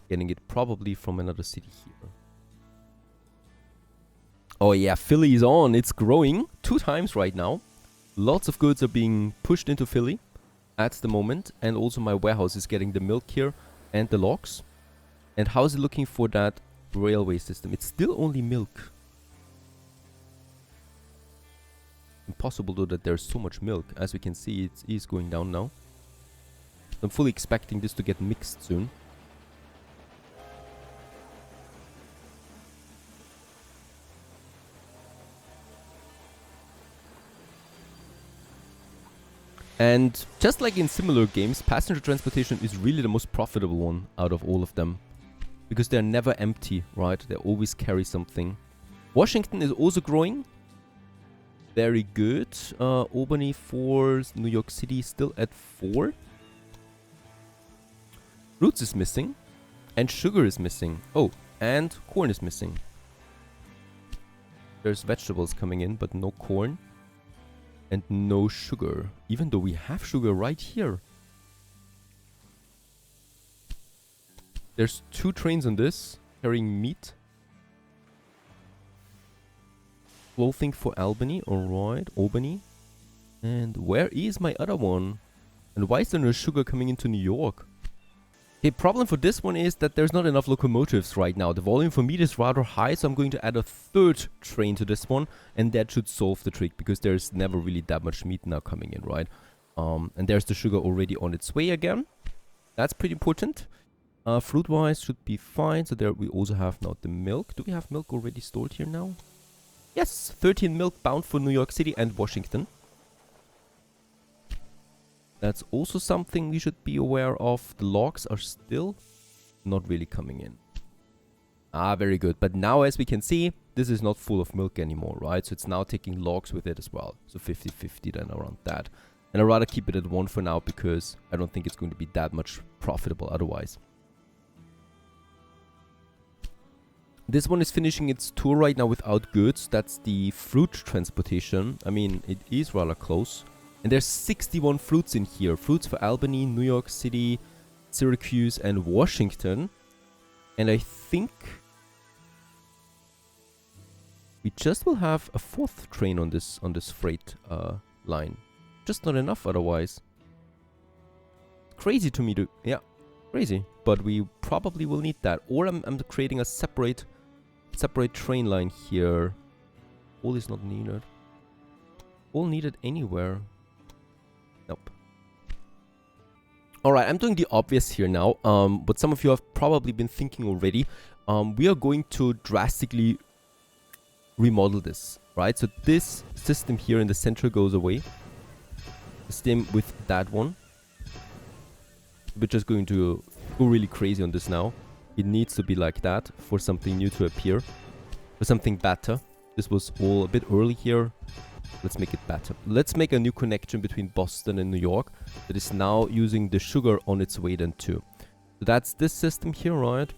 Getting it probably from another city here. Oh yeah, Philly is on. It's growing 2 times right now. Lots of goods are being pushed into Philly at the moment. And also my warehouse is getting the milk here and the logs. And how is it looking for that railway system? It's still only milk. Impossible though that there's so much milk. As we can see, it is going down now. I'm fully expecting this to get mixed soon. And just like in similar games, passenger transportation is really the most profitable one out of all of them. Because they're never empty, right? They always carry something. Washington is also growing. Very good. Albany 4, New York City still at 4. Roots is missing. And sugar is missing. Oh, and corn is missing. There's vegetables coming in, but no corn. And no sugar. Even though we have sugar right here. There's 2 trains on this, carrying meat. Clothing for Albany, alright, Albany. And where is my other one? And why is there no sugar coming into New York? The problem for this one is that there's not enough locomotives right now. The volume for meat is rather high, so I'm going to add a 3rd train to this one. And that should solve the trick, because there's never really that much meat now coming in, right? And there's the sugar already on its way again. That's pretty important. Fruit-wise should be fine. So there we also have now the milk. Do we have milk already stored here now? Yes, 13 milk bound for New York City and Washington. That's also something we should be aware of. The logs are still not really coming in. Ah, very good. But now, as we can see, this is not full of milk anymore, right? So it's now taking logs with it as well. So 50-50 then around that. And I'd rather keep it at 1 for now, because I don't think it's going to be that much profitable otherwise. This one is finishing its tour right now without goods. That's the fruit transportation. I mean, it is rather close. And there's 61 fruits in here. Fruits for Albany, New York City, Syracuse, and Washington. And I think we just will have a 4th train on this freight line. Just not enough otherwise. Crazy to me to... Yeah, crazy. But we probably will need that. Or I'm creating a separate train line here. All is not needed. All needed anywhere. Nope. Alright, I'm doing the obvious here now. But some of you have probably been thinking already. We are going to drastically remodel this, right? So this system here in the center goes away. The same with that one. We're just going to go really crazy on this now. It needs to be like that for something new to appear. For something better. This was all a bit early here. Let's make it better. Let's make a new connection between Boston and New York that is now using the sugar on its way then too. So that's this system here, right?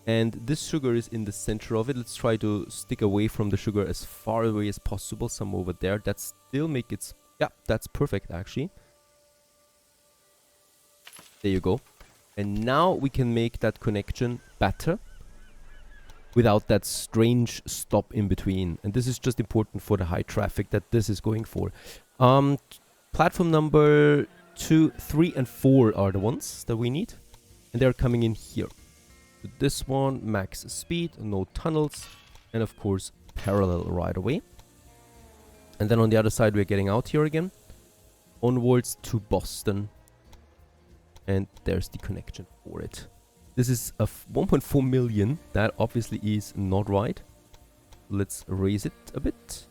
And this sugar is in the center of it. Let's try to stick away from the sugar as far away as possible. Some over there. That still make it... Yeah, that's perfect actually. There you go. And now we can make that connection better without that strange stop in between. And this is just important for the high traffic that this is going for. Platform number 2, 3, and 4 are the ones that we need. And they're coming in here. So this one, max speed, no tunnels, and of course parallel right away. And then on the other side we're getting out here again. Onwards to Boston. And there's the connection for it. This is a 1.4 million. That obviously is not right. Let's raise it a bit.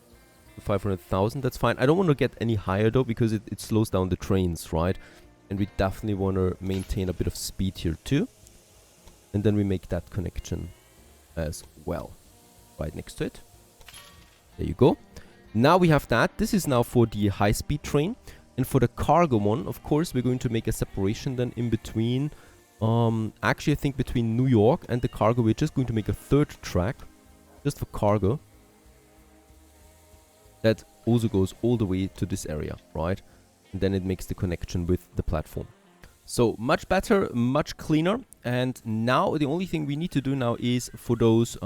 To 500,000, that's fine. I don't want to get any higher though, because it slows down the trains, right? And we definitely want to maintain a bit of speed here too. And then we make that connection as well. Right next to it. There you go. Now we have that. This is now for the high-speed train. And for the cargo one, of course, we're going to make a separation then in between. Actually, I think between New York and the cargo, we're just going to make a 3rd track. Just for cargo. That also goes all the way to this area, right? And then it makes the connection with the platform. So, much better, much cleaner. And now, the only thing we need to do now is for those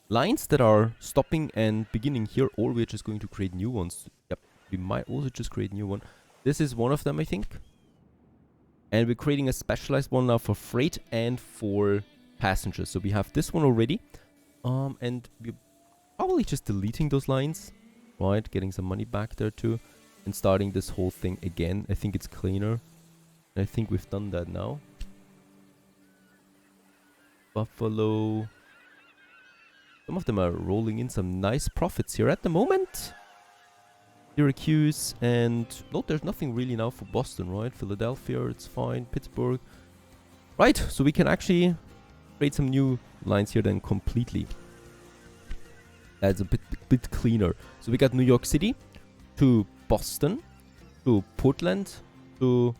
lines that are stopping and beginning here, or we're just going to create new ones. Yep. We might also just create a new one. This is one of them, I think. And we're creating a specialized one now for freight and for passengers. So we have this one already. And we're probably just deleting those lines. Right, getting some money back there too. And starting this whole thing again. I think it's cleaner. And I think we've done that now. Buffalo. Some of them are rolling in some nice profits here at the moment. Syracuse, and no, there's nothing really now for Boston, right? Philadelphia, it's fine. Pittsburgh. Right, so we can actually create some new lines here then completely. That's a bit cleaner. So we got New York City to Boston to Portland to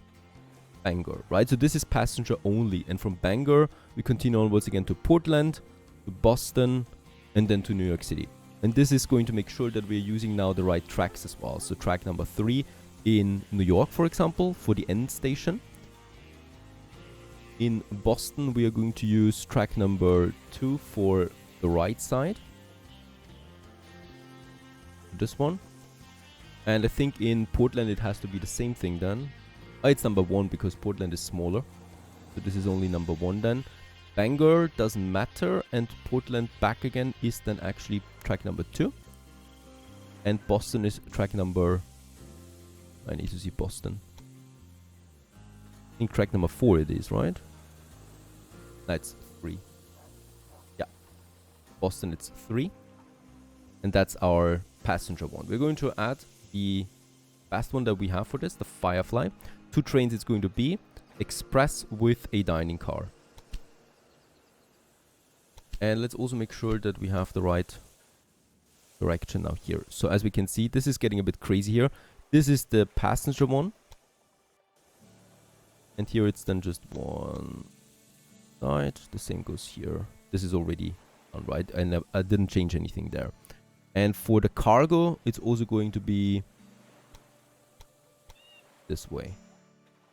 Bangor, right? So this is passenger only. And from Bangor, we continue onwards again to Portland, to Boston, and then to New York City. And this is going to make sure that we're using now the right tracks as well. So track number 3 in New York, for example, for the end station. In Boston, we are going to use track number 2 for the right side. This one. And I think in Portland, it has to be the same thing then. Oh, it's number 1 because Portland is smaller. So this is only number 1 then. Bangor doesn't matter, and Portland back again is then actually track number 2. And Boston is track number... I need to see Boston. I think track number 4 it is, right? That's 3. Yeah. Boston, it's 3. And that's our passenger one. We're going to add the last one that we have for this, the Firefly. 2 trains it's going to be. Express with a dining car. And let's also make sure that we have the right direction now here. So as we can see, this is getting a bit crazy here. This is the passenger one. And here it's then just one side. The same goes here. This is already done, right? I didn't change anything there. And for the cargo, it's also going to be this way.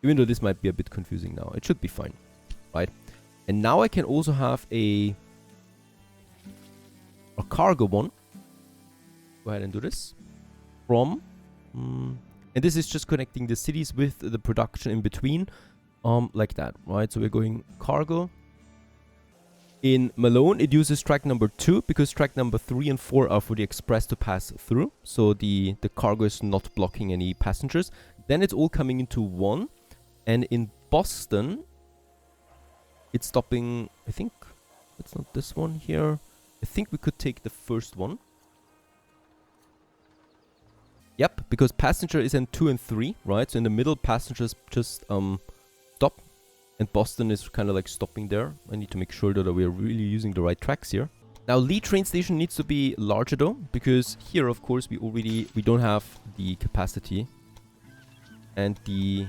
Even though this might be a bit confusing now. It should be fine, right? And now I can also have a cargo one. Go ahead and do this. From... and this is just connecting the cities with the production in between. Like that, right? So we're going cargo. In Malone, it uses track number 2 because track number 3 and 4 are for the express to pass through. So the cargo is not blocking any passengers. Then it's all coming into 1. And in Boston, it's stopping, I think, it's not this one here. I think we could take the first one. Yep, because passenger is in 2 and 3, right? So in the middle, passengers just stop. And Boston is kind of like stopping there. I need to make sure that we're really using the right tracks here. Now, Lee train station needs to be larger though, because here, of course, we don't have the capacity. And the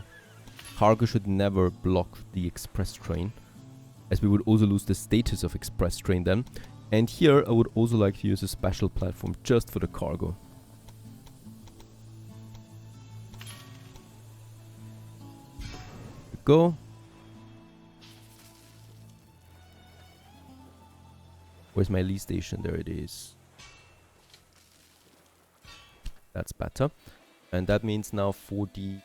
cargo should never block the express train, as we would also lose the status of express train then. And here, I would also like to use a special platform just for the cargo. Go. Where's my Lee station? There it is. That's better. And that means now for the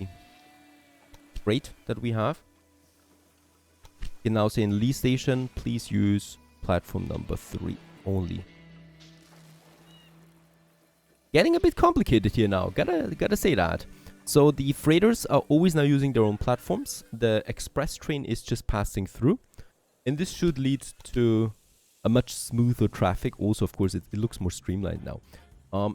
freight that we have, you can now say in Lee station, please use platform number 3 only. Getting a bit complicated here now, gotta say that. So the freighters are always now using their own platforms. The express train is just passing through. And this should lead to a much smoother traffic. Also, of course, it looks more streamlined now.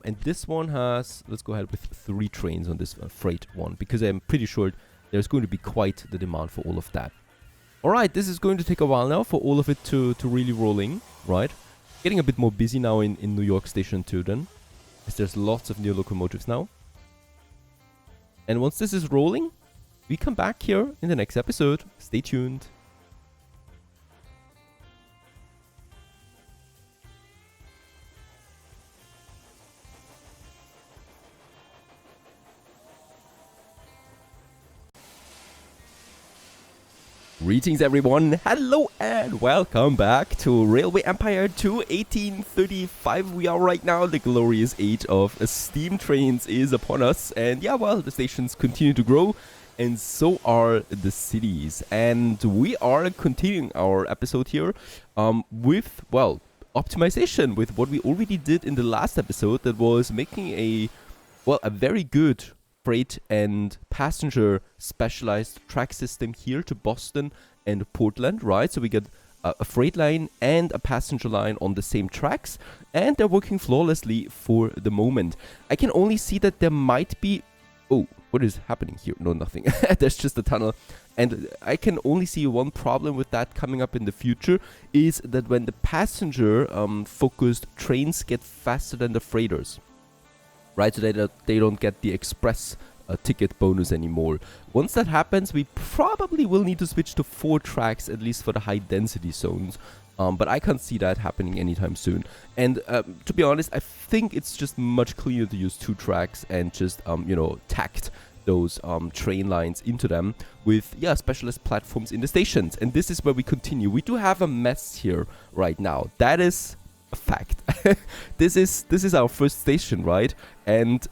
And this one has, let's go ahead with 3 trains on this freight one, because I'm pretty sure there's going to be quite the demand for all of that. Alright, this is going to take a while now for all of it to really roll in, right? Getting a bit more busy now in New York Station too then, as there's lots of new locomotives now. And once this is rolling, we come back here in the next episode. Stay tuned. Greetings everyone, hello and welcome back to Railway Empire 2 1835. We are right now, the glorious age of steam trains is upon us. And yeah, well, the stations continue to grow and so are the cities. And we are continuing our episode here with, well, optimization with what we already did in the last episode, that was making a very good freight and passenger specialized track system here to Boston and Portland, right? So we get a freight line and a passenger line on the same tracks, and they're working flawlessly for the moment. I can only see that there might be... Oh, what is happening here? No, nothing. There's just a tunnel. And I can only see one problem with that coming up in the future, is that when the passenger focused trains get faster than the freighters, right? So they don't get the express ticket bonus anymore. Once that happens, we probably will need to switch to 4 tracks, at least for the high density zones. But I can't see that happening anytime soon. And to be honest, I think it's just much cleaner to use 2 tracks and just, you know, tacked those train lines into them with, yeah, specialist platforms in the stations. And this is where we continue. We do have a mess here right now. That is a fact. This is our first station, right? And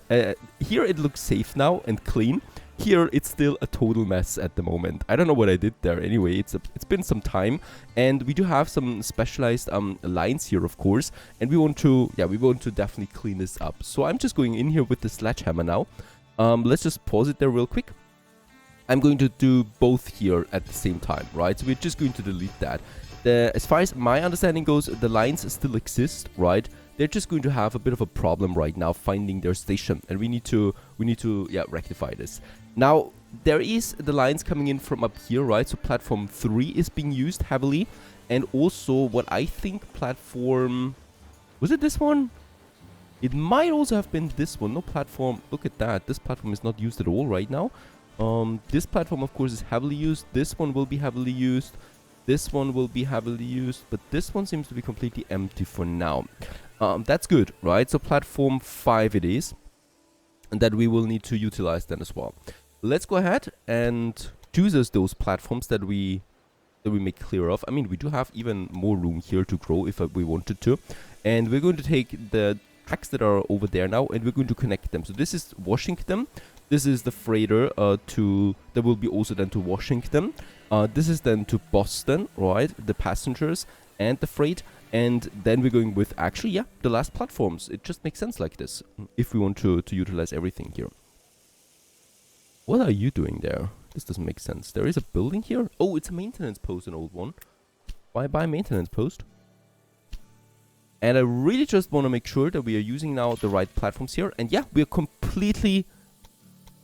here it looks safe now and clean. Here it's still a total mess at the moment. I don't know what I did there. Anyway, it's been some time, and we do have some specialized lines here, of course, and we want to definitely clean this up. So I'm just going in here with the sledgehammer now. Let's just pause it there real quick. I'm going to do both here at the same time, right? So we're just going to delete that. As far as my understanding goes, the lines still exist, right? They're just going to have a bit of a problem right now finding their station, and we need to rectify this. Now there is the lines coming in from up here, right? So platform 3 is being used heavily, and also what I think platform, was it this one? It might also have been this one. No platform. Look at that. This platform is not used at all right now. This platform, of course, is heavily used. This one will be heavily used. This one will be heavily used, but this one seems to be completely empty for now. That's good, right? So platform 5 it is, and that we will need to utilize then as well. Let's go ahead and choose those platforms that we make clear of. I mean, we do have even more room here to grow if we wanted to, and we're going to take the tracks that are over there now, and we're going to connect them. So this is Washington. This is the freighter that will be also then to Washington. This is then to Boston, right? The passengers and the freight. And then we're going with, actually, yeah, the last platforms. It just makes sense like this, if we want to utilize everything here. What are you doing there? This doesn't make sense. There is a building here? Oh, it's a maintenance post, an old one. Why buy a maintenance post? And I really just want to make sure that we are using now the right platforms here. And yeah, we are completely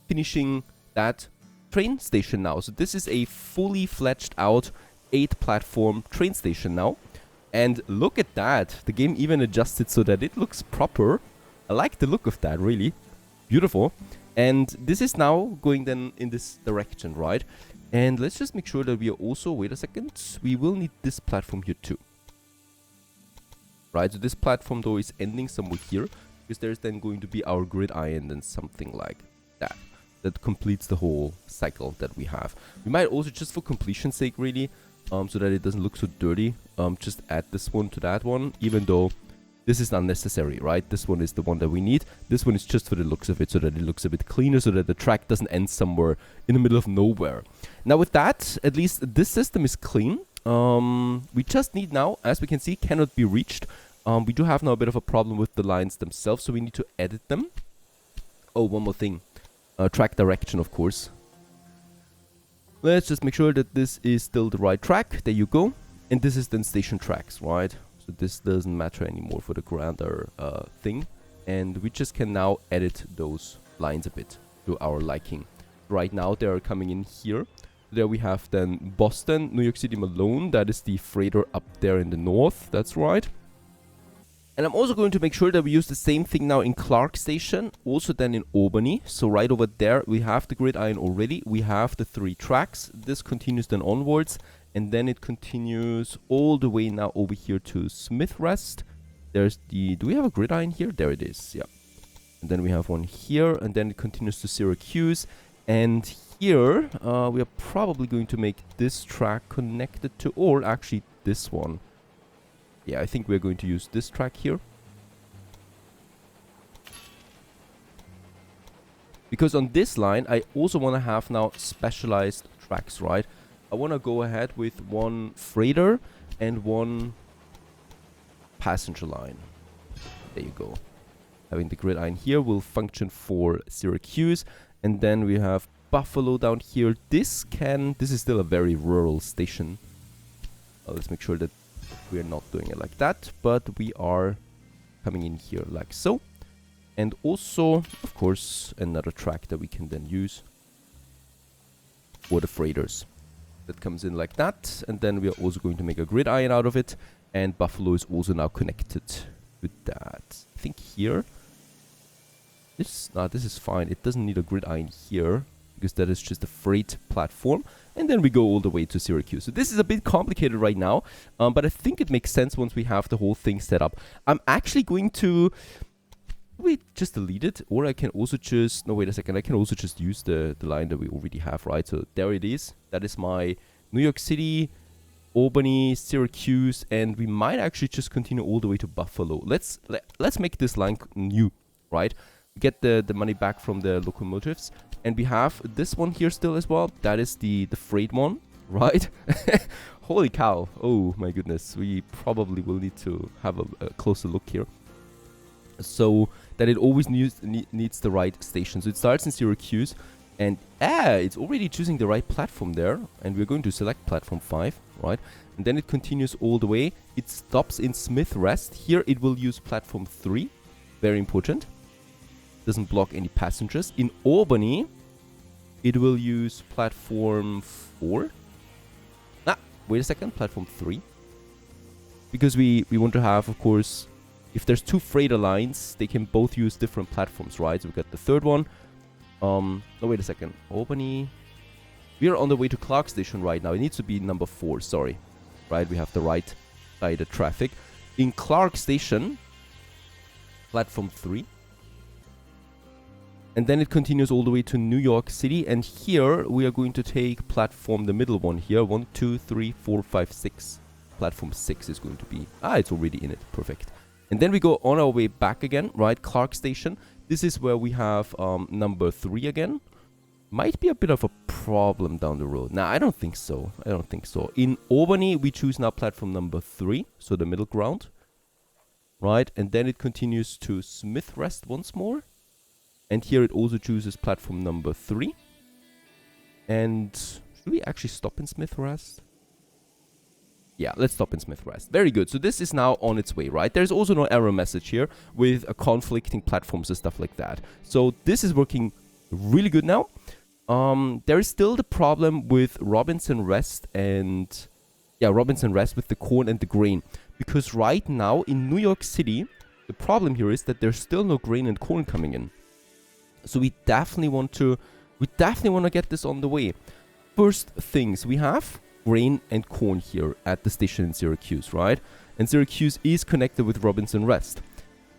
finishing that train station now. So this is a fully fledged out 8-platform train station now. And look at that. The game even adjusted so that it looks proper. I like the look of that, really. Beautiful. And this is now going then in this direction, right? And let's just make sure that we are also, wait a second, we will need this platform here too. Right, so this platform though is ending somewhere here, because there's then going to be our gridiron and something like that. That completes the whole cycle that we have. We might also, just for completion's sake really, so that it doesn't look so dirty, just add this one to that one, even though this is unnecessary, right? This one is the one that we need. This one is just for the looks of it, so that it looks a bit cleaner, so that the track doesn't end somewhere in the middle of nowhere. Now with that, at least this system is clean. We just need now, as we can see, cannot be reached. We do have now a bit of a problem with the lines themselves, so we need to edit them. Oh, one more thing. Track direction, of course. Let's just make sure that this is still the right track. There you go. And this is then station tracks, right? So this doesn't matter anymore for the grander thing. And we just can now edit those lines a bit to our liking. Right now they are coming in here. There we have then Boston, New York City, Malone. That is the freighter up there in the north. That's right. And I'm also going to make sure that we use the same thing now in Clark Station, also then in Albany. So right over there, we have the gridiron already. We have the 3 tracks. This continues then onwards. And then it continues all the way now over here to Smith Rest. There's the... Do we have a gridiron here? There it is, yeah. And then we have one here. And then it continues to Syracuse. And here, we are probably going to make this track connected to... Or actually this one. Yeah, I think we're going to use this track here. Because on this line, I also want to have now specialized tracks, right? I want to go ahead with one freighter and one passenger line. There you go. Having the gridiron here will function for Syracuse. And then we have Buffalo down here. This is still a very rural station. Let's make sure that we are not doing it like that, but we are coming in here like so. And also, of course, another track that we can then use for the freighters. That comes in like that, and then we are also going to make a gridiron out of it, and Buffalo is also now connected with that. I think here. This is fine. It doesn't need a gridiron here because that is just a freight platform. And then we go all the way to Syracuse. So this is a bit complicated right now, but I think it makes sense once we have the whole thing set up. I'm actually going to... Wait, just delete it, or I can also just... No, wait a second. I can also just use the line that we already have, right? So there it is. That is my New York City, Albany, Syracuse, and we might actually just continue all the way to Buffalo. Let's make this line new, right? Get the money back from the locomotives, and we have this one here still as well. That is the freight one, right? Holy cow! Oh my goodness, we probably will need to have a closer look here. So that it always needs the right station. So it starts in Syracuse, and it's already choosing the right platform there, and we're going to select platform 5, right? And then it continues all the way. It stops in Smith Rest. Here it will use platform 3, very important. Doesn't block any passengers. In Albany, it will use platform 4. Wait a second, platform 3. Because we want to have, of course, if there's two freighter lines, they can both use different platforms, right? So we got the third one. No, wait a second. Albany. We are on the way to Clark Station right now. It needs to be number 4, sorry. Right, we have the right side of traffic. In Clark Station, platform 3. And then it continues all the way to New York City. And here we are going to take platform, the middle one here. 1, 2, 3, 4, 5, 6. Platform 6 is going to be... it's already in it. Perfect. And then we go on our way back again, right? Clark Station. This is where we have number 3 again. Might be a bit of a problem down the road. Nah, I don't think so. I don't think so. In Albany, we choose now platform number 3. So the middle ground. Right? And then it continues to Smith Rest once more. And here it also chooses platform number 3. And should we actually stop in Smith Rest? Yeah, let's stop in Smith Rest. Very good. So this is now on its way, right? There's also no error message here with conflicting platforms and stuff like that. So this is working really good now. There is still the problem with Robinson Rest and... Yeah, Robinson Rest with the corn and the grain. Because right now in New York City, the problem here is that there's still no grain and corn coming in. So we definitely want to get this on the way. First things, we have grain and corn here at the station in Syracuse, right? And Syracuse is connected with Robinson Rest.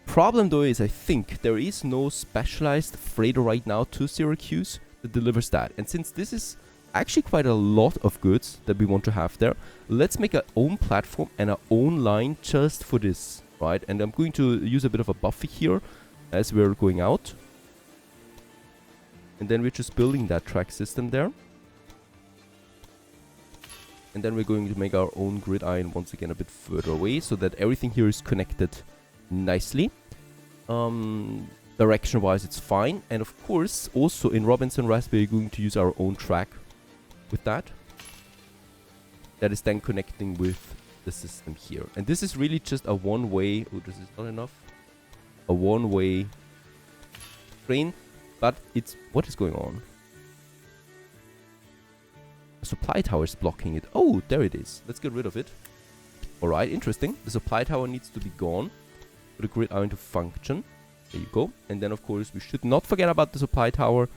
Problem though is I think there is no specialized freighter right now to Syracuse that delivers that. And since this is actually quite a lot of goods that we want to have there, let's make our own platform and our own line just for this, right? And I'm going to use a bit of a buffer here as we're going out. And then we're just building that track system there. And then we're going to make our own gridiron once again a bit further away so that everything here is connected nicely. Direction-wise, it's fine. And of course, also in Robinson Rest, we're going to use our own track with that. That is then connecting with the system here. And this is really just a one-way... Oh, this is not enough. A one-way train. But it's... What is going on? A supply tower is blocking it. Oh, there it is. Let's get rid of it. Alright, interesting. The supply tower needs to be gone for the gridiron to function. There you go. And then, of course, we should not forget about the supply tower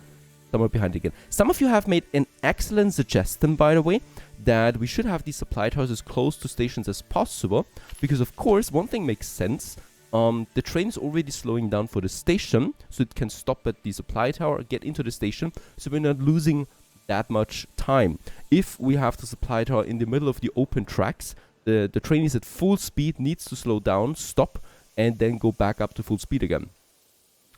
somewhere behind again. Some of you have made an excellent suggestion, by the way, that we should have these supply towers as close to stations as possible. Because, of course, one thing makes sense. The train is already slowing down for the station, so it can stop at the supply tower, get into the station, so we're not losing that much time. If we have the supply tower in the middle of the open tracks, the train is at full speed, needs to slow down, stop, and then go back up to full speed again.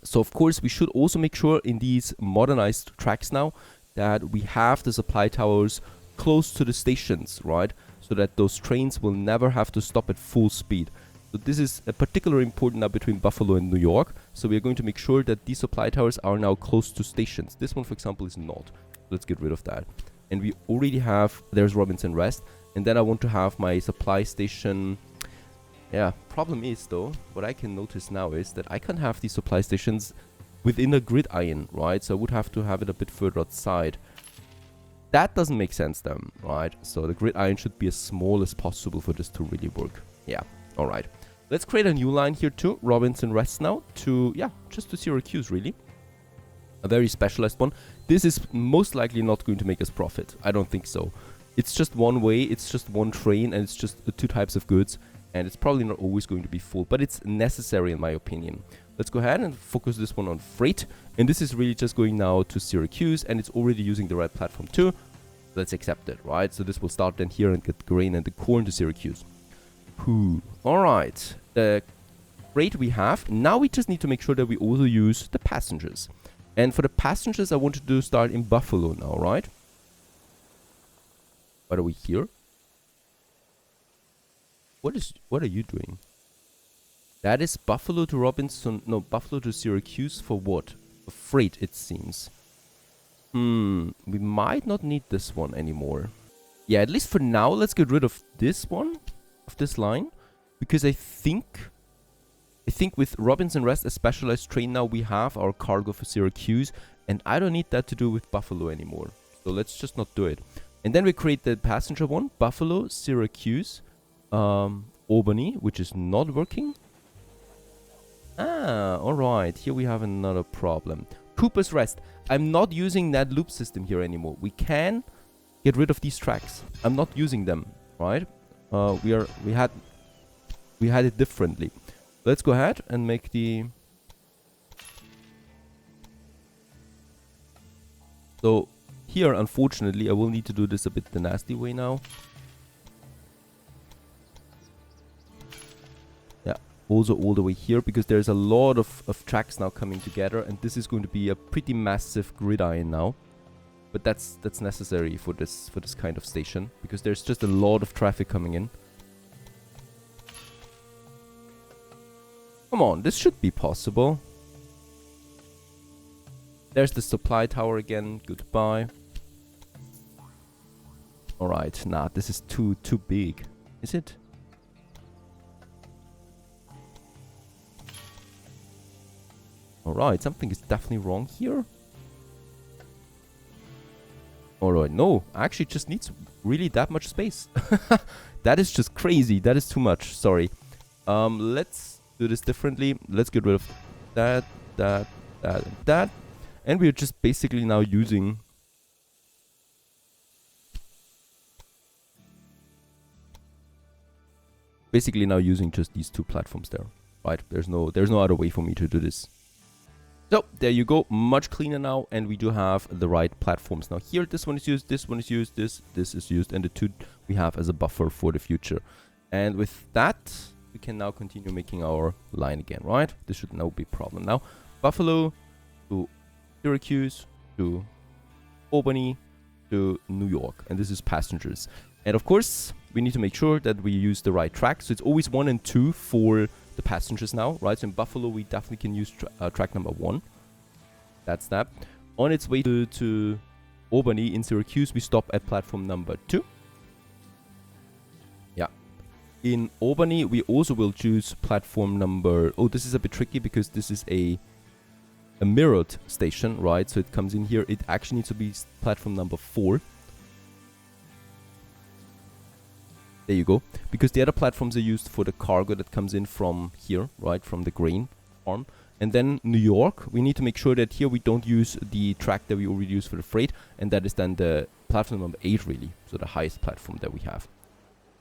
So of course we should also make sure in these modernized tracks now that we have the supply towers close to the stations, right? So that those trains will never have to stop at full speed. So this is particularly important now between Buffalo and New York. So we are going to make sure that these supply towers are now close to stations. This one, for example, is not. Let's get rid of that. And we already have, there's Robinson Rest. And then I want to have my supply station. Yeah, problem is though, what I can notice now is that I can't have these supply stations within a gridiron, right? So I would have to have it a bit further outside. That doesn't make sense then, right? So the gridiron should be as small as possible for this to really work. Yeah, alright. Let's create a new line here too. Robinson Rest now to, yeah, just to Syracuse really. A very specialized one. This is most likely not going to make us profit. I don't think so. It's just one way, it's just one train, and it's just 2 types of goods. And it's probably not always going to be full, but it's necessary in my opinion. Let's go ahead and focus this one on freight. And this is really just going now to Syracuse, and it's already using the right platform too. Let's accept it, right? So this will start then here and get the grain and the corn to Syracuse. Alright, the freight we have. Now we just need to make sure that we also use the passengers. And for the passengers, I wanted to start in Buffalo now, right? What are we here? What are you doing? That is Buffalo to Robinson. No, Buffalo to Syracuse for what? For freight, it seems. We might not need this one anymore. Yeah, at least for now, let's get rid of this one, of this line, because I think with Robinson Rest, a specialized train now, we have our cargo for Syracuse, and I don't need that to do with Buffalo anymore. So let's just not do it. And then we create the passenger one, Buffalo, Syracuse, Albany, which is not working. Alright, here we have another problem. Cooper's Rest. I'm not using that loop system here anymore. We can get rid of these tracks. I'm not using them, right? We had it differently. Let's go ahead and make the... So here, unfortunately, I will need to do this a bit the nasty way now. Yeah, also all the way here, because there's a lot of tracks now coming together, and this is going to be a pretty massive gridiron now. But that's necessary for this kind of station, because there's just a lot of traffic coming in. Come on, this should be possible. There's the supply tower again. Goodbye. Alright, nah, this is too big. Is it? Alright, something is definitely wrong here. Alright, no, actually it just needs really that much space. That is just crazy. That is too much. Sorry. Let's do this differently. Let's get rid of that, and that. And we're just basically now using... just these 2 platforms there. Right, there's no other way for me to do this. So, there you go, much cleaner now, and we do have the right platforms now. Here, this one is used, this one is used, this is used, and the 2 we have as a buffer for the future. And with that, we can now continue making our line again, right? This should now be a problem. Now, Buffalo to Syracuse to Albany to New York, and this is passengers. And of course, we need to make sure that we use the right track. So it's always 1 and 2 for the passengers now, right? So in Buffalo, we definitely can use track number 1. That's that. On its way to Albany, in Syracuse, we stop at platform number 2. Yeah. In Albany, we also will choose platform number... Oh, this is a bit tricky because this is a mirrored station, right? So it comes in here. It actually needs to be platform number 4. There you go. Because the other platforms are used for the cargo that comes in from here, right? From the grain farm. And then New York, we need to make sure that here we don't use the track that we already use for the freight. And that is then the platform number 8, really. So the highest platform that we have.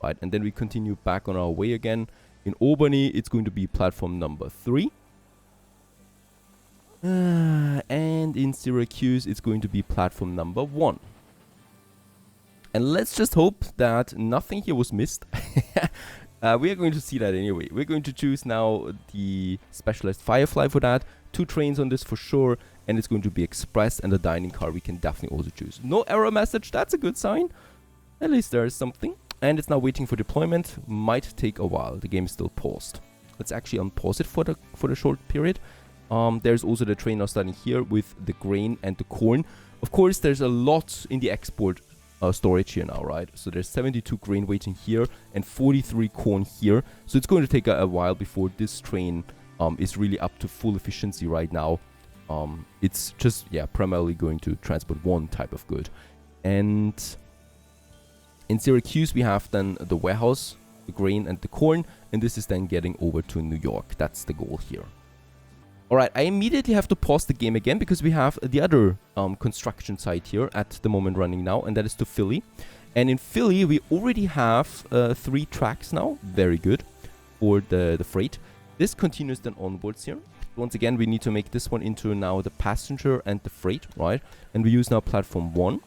Right? And then we continue back on our way again. In Albany, it's going to be platform number 3. And in Syracuse, it's going to be platform number 1. And let's just hope that nothing here was missed. We are going to see that anyway. We're going to choose now the specialized Firefly for that. 2 trains on this for sure. And it's going to be express, and the dining car we can definitely also choose. No error message. That's a good sign. At least there is something. And it's now waiting for deployment. Might take a while. The game is still paused. Let's actually unpause it for the short period. There's also the train now starting here with the grain and the corn. Of course, there's a lot in the export storage here now, right? So there's 72 grain waiting here and 43 corn here. So it's going to take a while before this train is really up to full efficiency right now. It's just, yeah, primarily going to transport one type of good. And in Syracuse, we have then the warehouse, the grain and the corn, and this is then getting over to New York. That's the goal here. Alright, I immediately have to pause the game again because we have the other construction site here at the moment running now, and that is to Philly. And in Philly, we already have 3 tracks now. Very good for the freight. This continues then onwards here. Once again, we need to make this one into now the passenger and the freight, right? And we use now platform 1.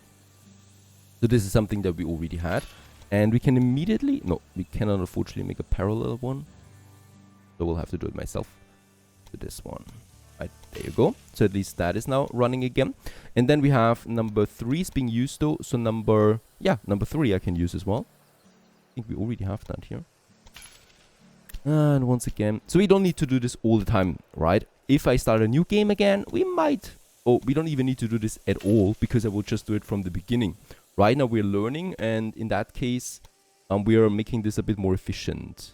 So this is something that we already had. And we can immediately... No, we cannot unfortunately make a parallel one. So we'll have to do it myself. To this one. Right, there you go. So at least that is now running again. And then we have number 3 is being used though. So number 3 I can use as well. I think we already have that here. And once again, so we don't need to do this all the time, right? If I start a new game again, we might... Oh, we don't even need to do this at all because I will just do it from the beginning. Right now we're learning, and in that case, we are making this a bit more efficient.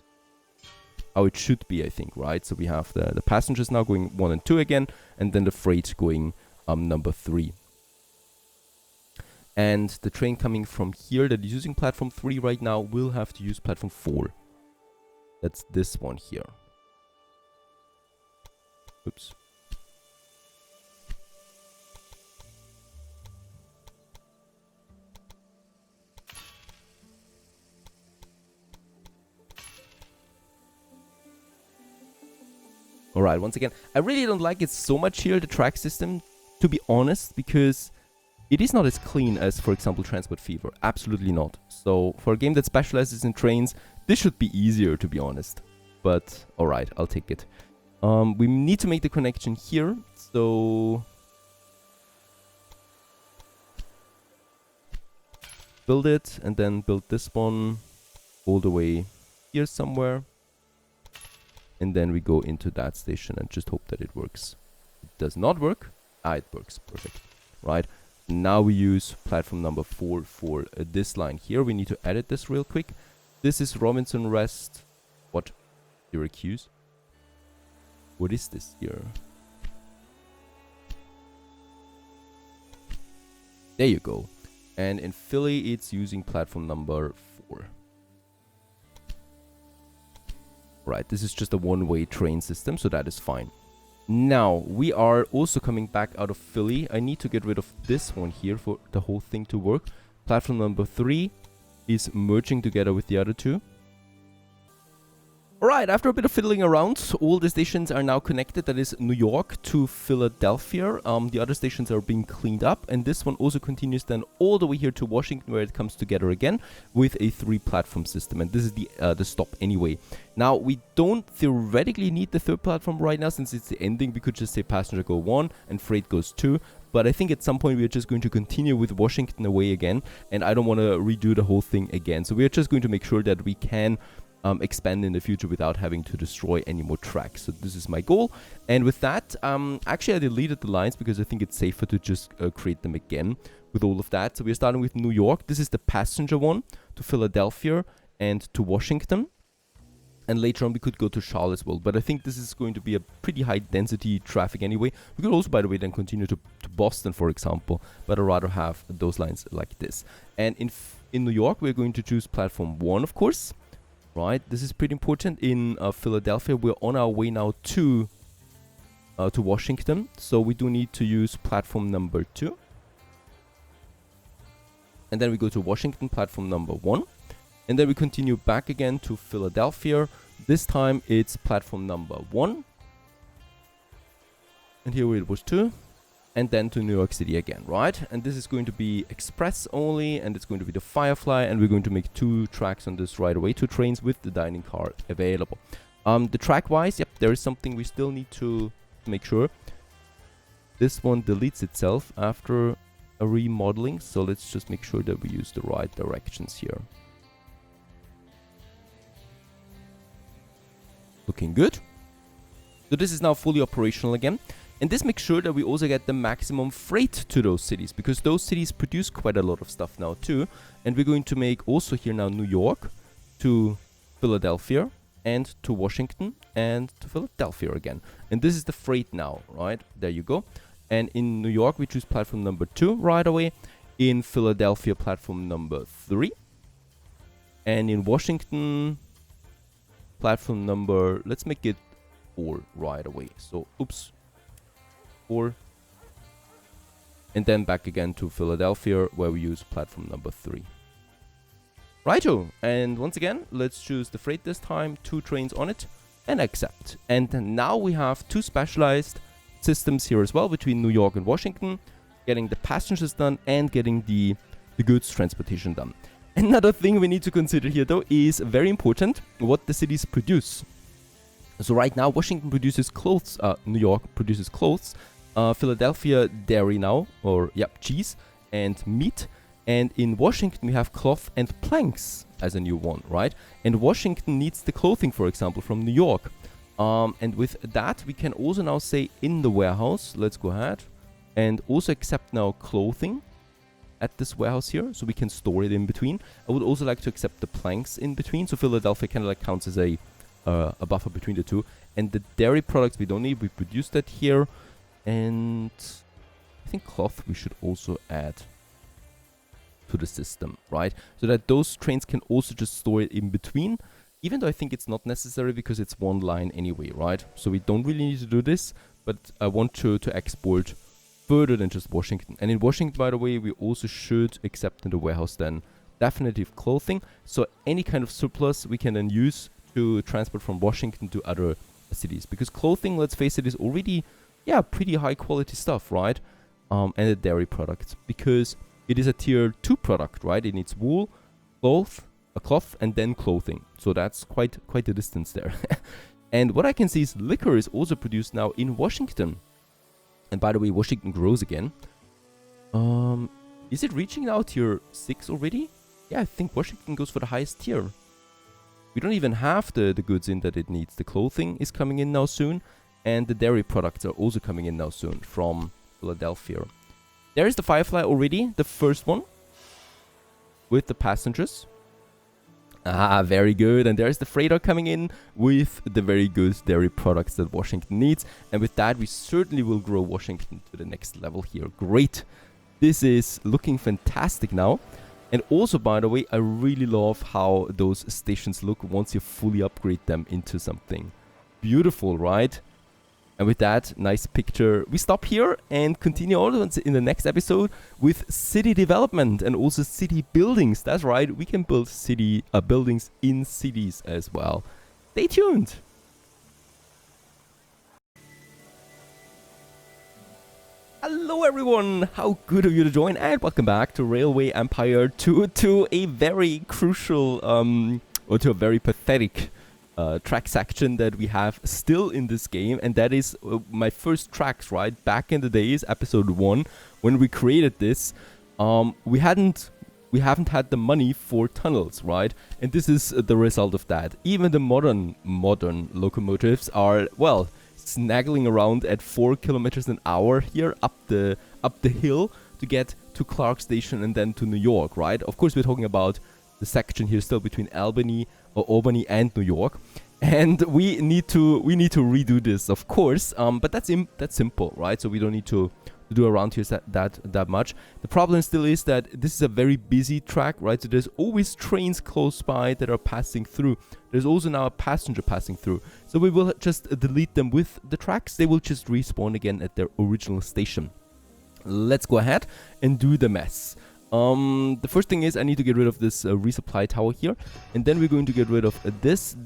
How it should be, I think, right? So we have the passengers now going 1 and 2 again, and then the freight going number 3. And the train coming from here that is using platform 3 right now will have to use platform 4. That's this one here. Oops. Alright, once again, I really don't like it so much here, the track system, to be honest, because it is not as clean as, for example, Transport Fever. Absolutely not. So, for a game that specializes in trains, this should be easier, to be honest. But, alright, I'll take it. We need to make the connection here, so... Build it, and then build this one all the way here somewhere. And then we go into that station and just hope that it works. It does not work. Ah, it works. Perfect. Right. Now we use platform number 4 for this line here. We need to edit this real quick. This is Robinson Rest. What? Syracuse? What is this here? There you go. And in Philly, it's using platform number 4. Right, this is just a one-way train system, so that is fine. Now, we are also coming back out of Philly. I need to get rid of this one here for the whole thing to work. Platform number 3 is merging together with the other 2. Alright, after a bit of fiddling around, all the stations are now connected. That is New York to Philadelphia. The other stations are being cleaned up. And this one also continues then all the way here to Washington, where it comes together again with a 3-platform system. And this is the stop anyway. Now, we don't theoretically need the 3rd platform right now, since it's the ending. We could just say passenger go 1 and freight goes 2. But I think at some point we're just going to continue with Washington away again. And I don't want to redo the whole thing again. So we're just going to make sure that we can... expand in the future without having to destroy any more tracks. So this is my goal. And with that, actually I deleted the lines because I think it's safer to just create them again with all of that. So we're starting with New York. This is the passenger one to Philadelphia and to Washington. And later on we could go to Charlottesville. But I think this is going to be a pretty high density traffic anyway. We could also, by the way, then continue to Boston, for example. But I'd rather have those lines like this. And in New York, we're going to choose platform 1, of course. Right, this is pretty important. In Philadelphia, we're on our way now to Washington, so we do need to use platform number 2, and then we go to Washington, platform number 1, and then we continue back again to Philadelphia. This time it's platform number 1, and here it was 2. And then to New York City again, right? And this is going to be express only, and it's going to be the Firefly, and we're going to make 2 tracks on this right away, 2 trains with the dining car available. The track-wise, yep, there is something we still need to make sure. This one deletes itself after a remodeling, so let's just make sure that we use the right directions here. Looking good. So this is now fully operational again. And this makes sure that we also get the maximum freight to those cities, because those cities produce quite a lot of stuff now too. And we're going to make also here now New York to Philadelphia and to Washington and to Philadelphia again. And this is the freight now, right? There you go. And in New York, we choose platform number 2 right away. In Philadelphia, platform number 3. And in Washington, platform number, let's make it 4 right away. So, oops, 4. And then back again to Philadelphia, where we use platform number 3. Righto, and once again, let's choose the freight this time, 2 trains on it, and accept. And now we have 2 specialized systems here as well, between New York and Washington, getting the passengers done and getting the goods transportation done. Another thing we need to consider here, though, is very important, what the cities produce. So right now, Washington produces clothes, New York produces clothes, Philadelphia, dairy now, or, cheese and meat. And in Washington, we have cloth and planks as a new one, right? And Washington needs the clothing, for example, from New York. And with that, we can also now say in the warehouse, let's go ahead and also accept now clothing at this warehouse here, so we can store it in between. I would also like to accept the planks in between, so Philadelphia kind of like counts as a buffer between the two. And the dairy products we don't need, we produce that here. And I think cloth we should also add to the system, right? So that those trains can also just store it in between, even though I think it's not necessary because it's one line anyway, right? So we don't really need to do this, but I want to export further than just Washington. And in Washington, by the way, we also should accept in the warehouse then definitive clothing. So any kind of surplus we can then use to transport from Washington to other cities. Because clothing, let's face it, is already, pretty high quality stuff, right? And a dairy product. Because it is a tier 2 product, right? It needs wool, cloth, and then clothing. So that's quite a distance there. And what I can see is liquor is also produced now in Washington. And by the way, Washington grows again. Is it reaching now tier 6 already? Yeah, I think Washington goes for the highest tier. We don't even have the goods in that it needs. The clothing is coming in now soon. And the dairy products are also coming in now soon from Philadelphia. There is the Firefly already, the first one, with the passengers. Ah, very good. And there's the freighter coming in with the very good dairy products that Washington needs. And with that, we certainly will grow Washington to the next level here. Great. This is looking fantastic now. And also, by the way, I really love how those stations look once you fully upgrade them into something beautiful, right? And with that nice picture, we stop here and continue on in the next episode with city development and also city buildings. That's right, we can build city buildings in cities as well. Stay tuned. Hello everyone, how good of you to join and welcome back to Railway Empire to a very crucial or to a very pathetic track section that we have still in this game, and that is my first tracks, right? Back in the days, episode 1, when we created this, we haven't had the money for tunnels, right? And this is the result of that. Even the modern locomotives are, well, snaggling around at 4 kilometers an hour here up the hill to get to Clark Station and then to New York, right? Of course, we're talking about the section here still between Albany and New York, and we need to redo this, of course. But that's simple, right? So we don't need to do around here that much. The problem still is that this is a very busy track, right? So there's always trains close by that are passing through. There's also now a passenger passing through. So we will just delete them with the tracks. They will just respawn again at their original station. Let's go ahead and do the mess. The first thing is I need to get rid of this resupply tower here, and then we're going to get rid of this,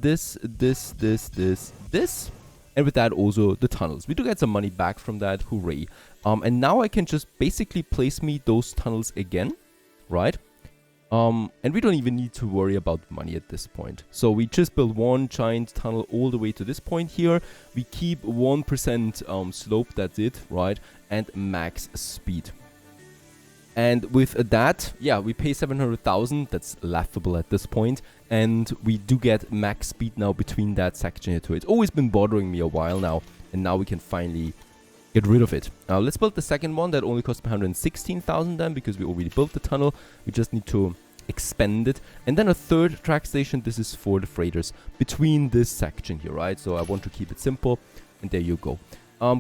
and with that also the tunnels. We do get some money back from that, hooray. And now I can just basically place me those tunnels again, right? And we don't even need to worry about money at this point. So we just build one giant tunnel all the way to this point here. We keep 1% slope, that's it, right? And max speed. And with that, yeah, we pay 700,000. That's laughable at this point. And we do get max speed now between that section here too. It's always been bothering me a while now. And now we can finally get rid of it. Now let's build the second one. That only cost me 116,000 then, because we already built the tunnel. We just need to expand it. And then a third track station. This is for the freighters between this section here, right? So I want to keep it simple. And there you go.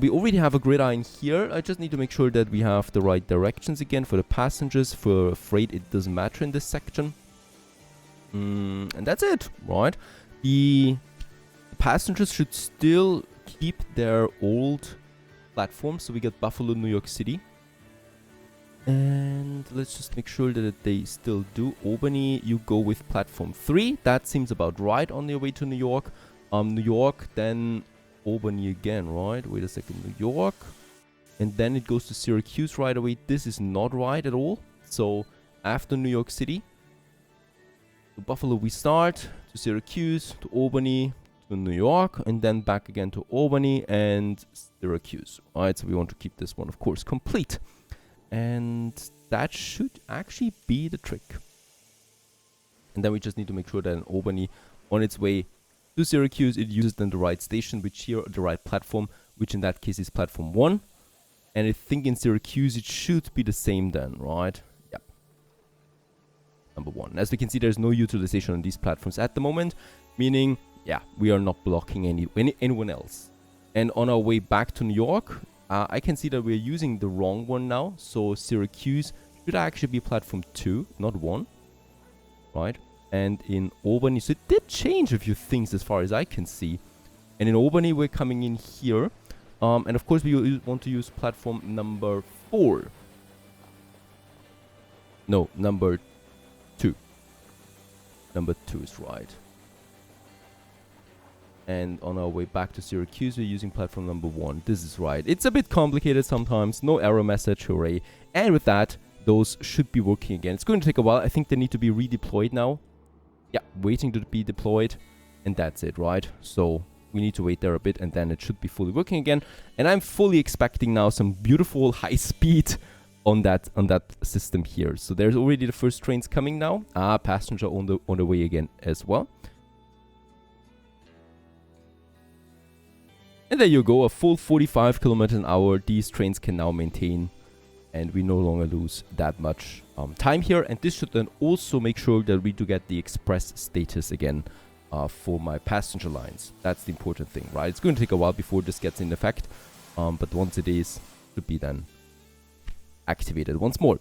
We already have a gridiron here. I just need to make sure that we have the right directions again for the passengers. For freight, it doesn't matter in this section. And that's it, right? The passengers should still keep their old platform. So we get Buffalo, New York City. And let's just make sure that they still do. Albany, you go with platform 3. That seems about right on your way to New York. New York, then Albany again, right? Wait a second, New York. And then it goes to Syracuse right away. This is not right at all. So after New York City, to Buffalo we start, to Syracuse, to Albany, to New York, and then back again to Albany and Syracuse. Alright, so we want to keep this one, of course, complete. And that should actually be the trick. And then we just need to make sure that in Albany, on its way to Syracuse, it uses then the right station, which here, the right platform, which in that case is platform 1. And I think in Syracuse, it should be the same then, right? Yep. Number 1. As we can see, there's no utilization on these platforms at the moment, meaning, yeah, we are not blocking anyone else. And on our way back to New York, I can see that we're using the wrong one now. So Syracuse should actually be platform 2, not 1. Right? And in Albany, so it did change a few things as far as I can see. And in Albany, we're coming in here. And of course, we want to use platform number 4. No, number 2. Number 2 is right. And on our way back to Syracuse, we're using platform number 1. This is right. It's a bit complicated sometimes. No error message, hooray. And with that, those should be working again. It's going to take a while. I think they need to be redeployed now. Yeah, waiting to be deployed. And that's it, right? So we need to wait there a bit and then it should be fully working again. And I'm fully expecting now some beautiful high speed on that system here. So there's already the first trains coming now. Passenger on the way again as well. And there you go, a full 45 kilometers an hour. These trains can now maintain, and we no longer lose that much time here. And this should then also make sure that we do get the express status again for my passenger lines. That's the important thing, right? It's going to take a while before this gets in effect, but once it is, it should be then activated once more.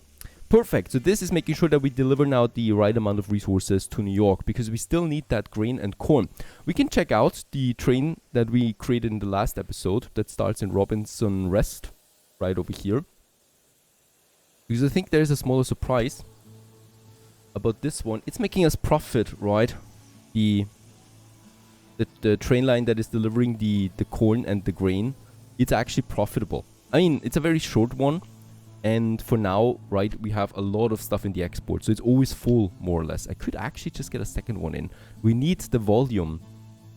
Perfect. So this is making sure that we deliver now the right amount of resources to New York, because we still need that grain and corn. We can check out the train that we created in the last episode that starts in Robinson Rest right over here. Because I think there's a smaller surprise about this one. It's making us profit, right? The train line that is delivering the corn and the grain, it's actually profitable. I mean, it's a very short one. And for now, right, we have a lot of stuff in the export. So it's always full, more or less. I could actually just get a second one in. We need the volume.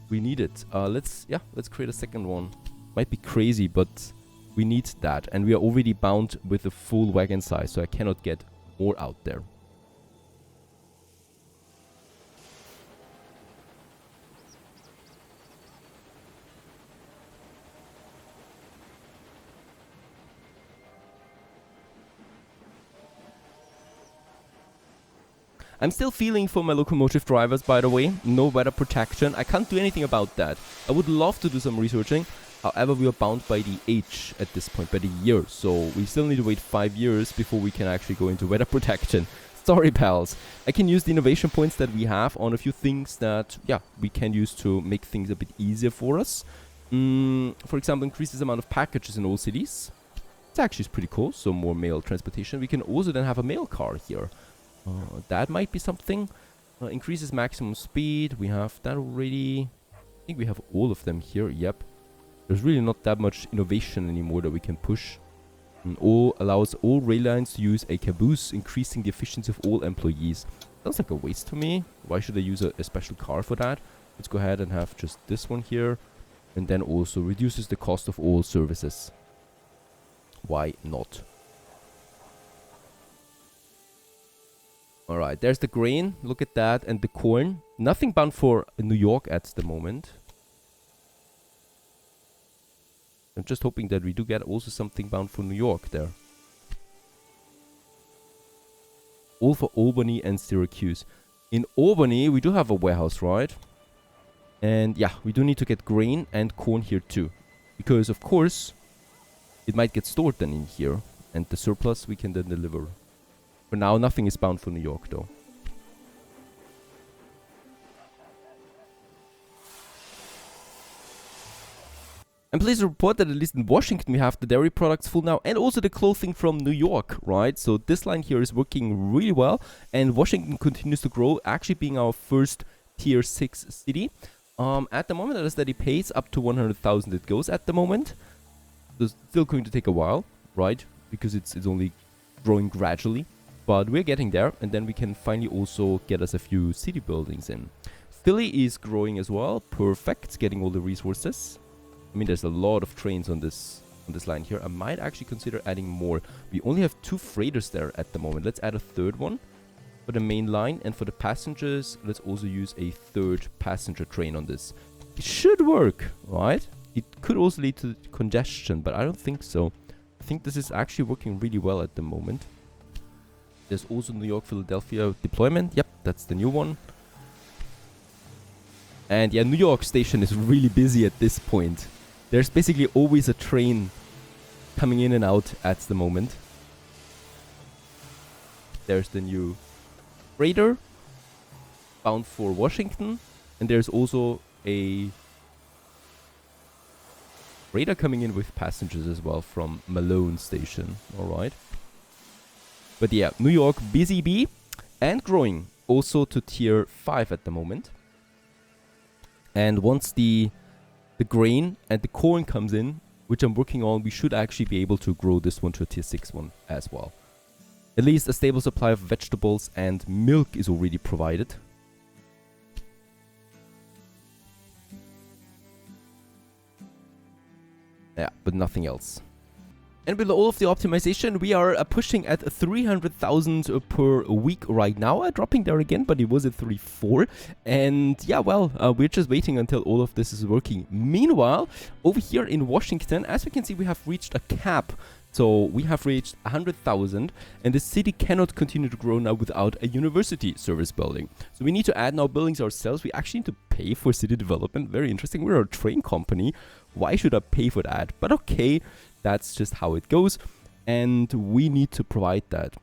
We need it. Let's create a second one. Might be crazy, but we need that. And we are already bound with a full wagon size. So I cannot get more out there. I'm still feeling for my locomotive drivers, by the way. No weather protection. I can't do anything about that. I would love to do some researching. However, we are bound by the age at this point, by the year. So we still need to wait 5 years before we can actually go into weather protection. Sorry, pals. I can use the innovation points that we have on a few things that, yeah, we can use to make things a bit easier for us. For example, increase the amount of packages in all cities. It's actually pretty cool. So more mail transportation. We can also then have a mail car here. That might be something. Increases maximum speed. We have that already. I think we have all of them here. Yep. There's really not that much innovation anymore that we can push. And allows all rail lines to use a caboose, increasing the efficiency of all employees. Sounds like a waste to me. Why should I use a special car for that? Let's go ahead and have just this one here. And then also reduces the cost of all services. Why not? Alright, there's the grain. Look at that. And the corn. Nothing bound for New York at the moment. I'm just hoping that we do get also something bound for New York there. All for Albany and Syracuse. In Albany, we do have a warehouse, right? And yeah, we do need to get grain and corn here too. Because, of course, it might get stored then in here. And the surplus we can then deliver. For now, nothing is bound for New York, though. I'm pleased to report that at least in Washington we have the dairy products full now, and also the clothing from New York, right? So this line here is working really well, and Washington continues to grow, actually being our first tier 6 city. At the moment, at a steady pace, up to 100,000 it goes at the moment. So it's still going to take a while, right? Because it's only growing gradually. But we're getting there, and then we can finally also get us a few city buildings in. Philly is growing as well. Perfect, getting all the resources. I mean, there's a lot of trains on this line here. I might actually consider adding more. We only have 2 freighters there at the moment. Let's add a third one for the main line, and for the passengers, let's also use a third passenger train on this. It should work, right? It could also lead to congestion, but I don't think so. I think this is actually working really well at the moment. There's also New York, Philadelphia deployment. Yep, that's the new one. And yeah, New York station is really busy at this point. There's basically always a train coming in and out at the moment. There's the new freighter bound for Washington. And there's also a freighter coming in with passengers as well from Malone station. Alright. But yeah, New York busy bee and growing also to tier 5 at the moment. And once the grain and the corn comes in, which I'm working on, we should actually be able to grow this one to a tier 6 one as well. At least a stable supply of vegetables and milk is already provided. Yeah, but nothing else. And with all of the optimization, we are pushing at 300,000 per week right now. Dropping there again, but it was at 3.4. And yeah, well, we're just waiting until all of this is working. Meanwhile, over here in Washington, as we can see, we have reached a cap. So we have reached 100,000, and the city cannot continue to grow now without a university service building. So we need to add now buildings ourselves. We actually need to pay for city development. Very interesting. We're a train company. Why should I pay for that? But okay. That's just how it goes, and we need to provide that.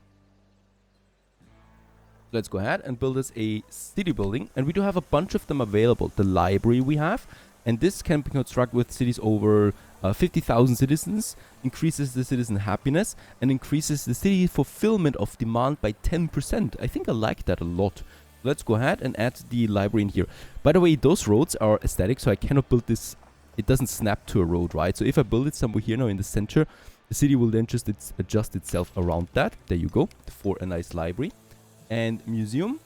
Let's go ahead and build us a city building, and we do have a bunch of them available. The library we have, and this can be constructed with cities over 50,000 citizens, increases the citizen happiness, and increases the city fulfillment of demand by 10%. I think I like that a lot. Let's go ahead and add the library in here. By the way, those roads are static, so I cannot build this. It doesn't snap to a road, right? So if I build it somewhere here now in the center, the city will then just adjust itself around that. There you go, for a nice library. And museum,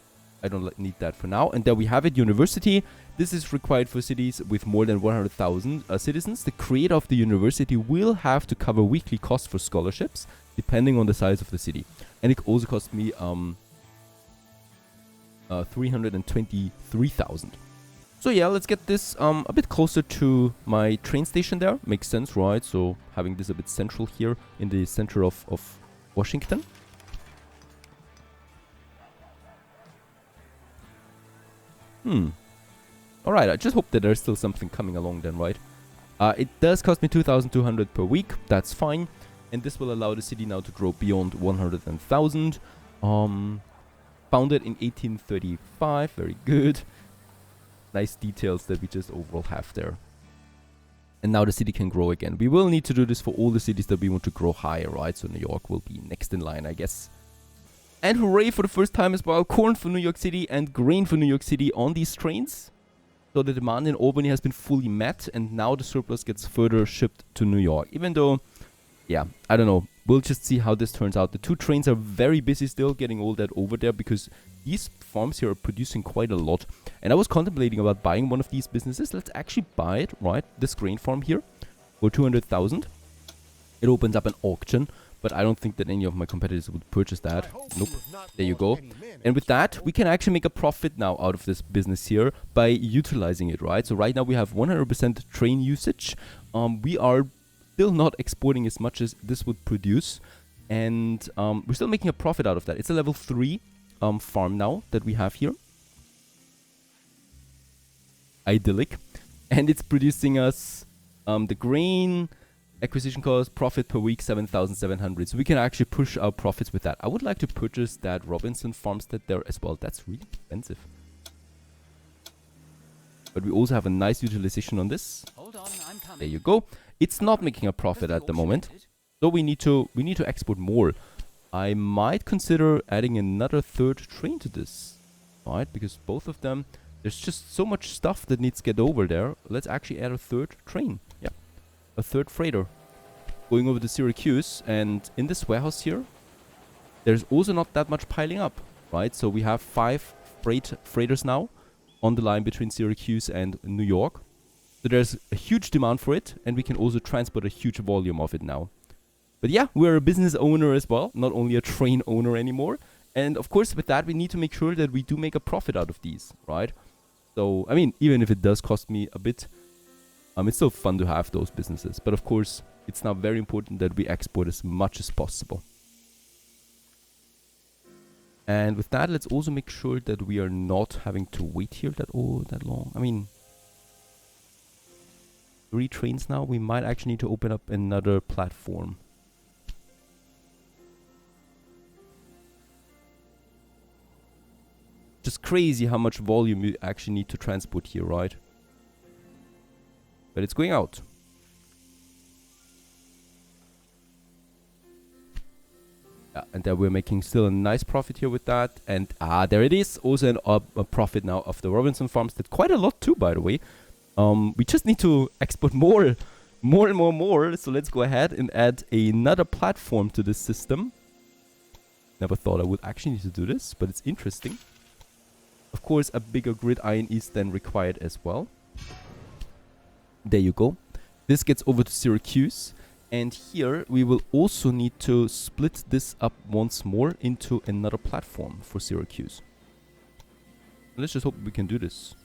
I don't need that for now. And there we have it, university. This is required for cities with more than 100,000 citizens. The creator of the university will have to cover weekly costs for scholarships, depending on the size of the city. And it also cost me 323,000. So yeah, let's get this a bit closer to my train station there. Makes sense, right? So having this a bit central here in the center of Washington. Alright, I just hope that there's still something coming along then, right? It does cost me 2,200 per week. That's fine. And this will allow the city now to grow beyond 100,000. Founded in 1835. Very good. Nice details that we just overall have there. And now the city can grow again. We will need to do this for all the cities that we want to grow higher, right? So New York will be next in line, I guess. And hooray, for the first time as well, corn for New York City and grain for New York City on these trains. So the demand in Albany has been fully met, and now the surplus gets further shipped to New York. Even though, yeah, I don't know. We'll just see how this turns out. The two trains are very busy still, getting all that over there, because these farms here are producing quite a lot. And I was contemplating about buying one of these businesses. Let's actually buy it, right? This grain farm here for 200,000. It opens up an auction, but I don't think that any of my competitors would purchase that. Nope. There you go. And with that, we can actually make a profit now out of this business here by utilizing it, right? So right now we have 100% train usage. We are still not exporting as much as this would produce, and we're still making a profit out of that. It's a level 3 farm now that we have here. Idyllic. And it's producing us the grain acquisition cost, profit per week 7,700. So we can actually push our profits with that. I would like to purchase that Robinson farmstead there as well. That's really expensive. But we also have a nice utilization on this. Hold on, I'm coming. There you go. It's not making a profit at the moment, so we need to export more. I might consider adding another third train to this, right? Because both of them, there's just so much stuff that needs to get over there. Let's actually add a third train. Yeah, a third freighter going over to Syracuse, and in this warehouse here, there's also not that much piling up, right? So we have 5 freighters now on the line between Syracuse and New York. So there's a huge demand for it, and we can also transport a huge volume of it now. But yeah, we're a business owner as well, not only a train owner anymore. And of course, with that, we need to make sure that we do make a profit out of these, right? So, I mean, even if it does cost me a bit, it's still fun to have those businesses. But of course, it's now very important that we export as much as possible. And with that, let's also make sure that we are not having to wait here that long. I mean, 3 trains now. We might actually need to open up another platform. Just crazy how much volume you actually need to transport here, right? But it's going out. Yeah, and then we're making still a nice profit here with that. And there it is. Also a profit now of the Robinson farms. Did quite a lot too, by the way. We just need to export more. So let's go ahead and add another platform to this system. Never thought I would actually need to do this, but it's interesting. Of course, a bigger gridiron is then required as well. There you go. This gets over to Syracuse. And here we will also need to split this up once more into another platform for Syracuse. Let's just hope we can do this.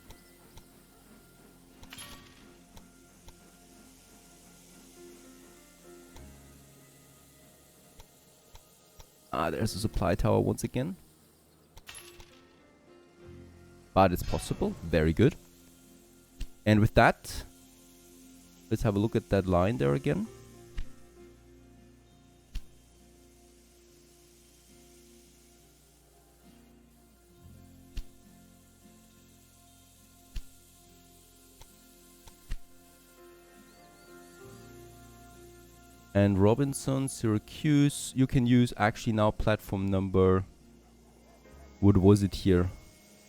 There's a supply tower once again. But it's possible. Very good. And with that, let's have a look at that line there again. And Robinson, Syracuse, you can use actually now platform number, what was it here?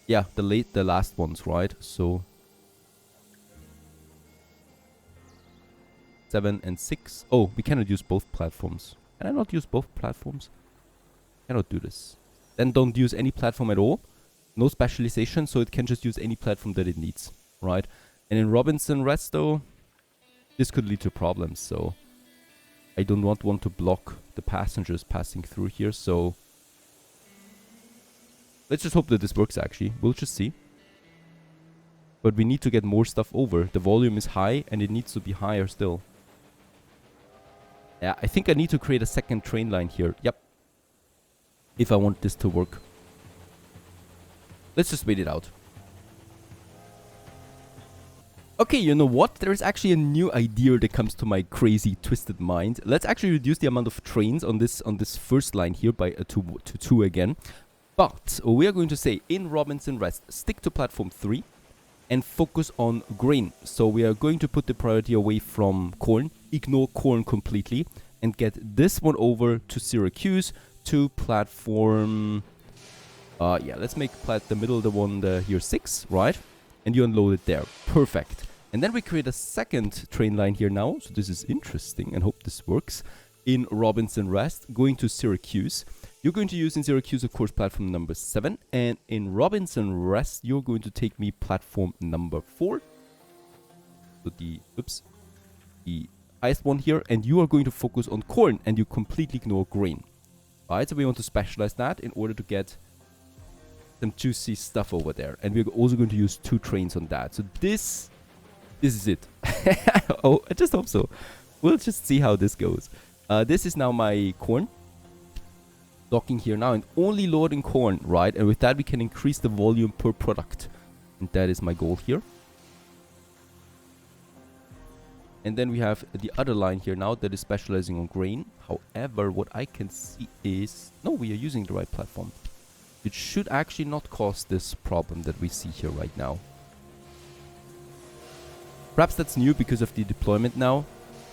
Yeah, the last ones, right? So 7 and 6. Oh, we cannot use both platforms. Can I not use both platforms? Cannot do this. Then don't use any platform at all. No specialization, so it can just use any platform that it needs, right? And in Robinson Resto, this could lead to problems, so I do not want to block the passengers passing through here, so let's just hope that this works actually. We'll just see. But we need to get more stuff over. The volume is high and it needs to be higher still. Yeah, I think I need to create a second train line here. Yep. If I want this to work. Let's just wait it out. Okay, you know what? There's actually a new idea that comes to my crazy, twisted mind. Let's actually reduce the amount of trains on this first line here by to 2 again. But we are going to say in Robinson Rest, stick to platform 3 and focus on grain. So we are going to put the priority away from corn, ignore corn completely, and get this one over to Syracuse to platform. Yeah, let's make the middle the one here 6, right? And you unload it there. Perfect. And then we create a second train line here now. So this is interesting and hope this works. In Robinson Rest, going to Syracuse. You're going to use in Syracuse, of course, platform number 7. And in Robinson Rest, you're going to take me platform number 4. So the highest one here. And you are going to focus on corn and you completely ignore grain. Right, so we want to specialize that in order to get some juicy stuff over there. And we're also going to use 2 trains on that. So this is it. Oh, I just hope so. We'll just see how this goes. This is now my corn. Docking here now and only loading corn, right? And with that we can increase the volume per product. And that is my goal here. And then we have the other line here now that is specializing on grain. However, what I can see is... No, we are using the right platform. It should actually not cause this problem that we see here right now. Perhaps that's new because of the deployment now,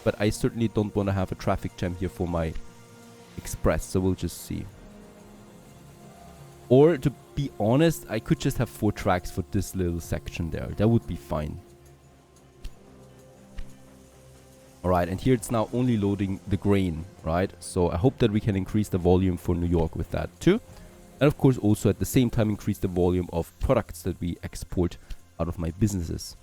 but I certainly don't want to have a traffic jam here for my express, so we'll just see. Or to be honest, I could just have 4 tracks for this little section there. That would be fine. Alright, and here it's now only loading the grain, right? So I hope that we can increase the volume for New York with that too. And of course also at the same time increase the volume of products that we export out of my businesses.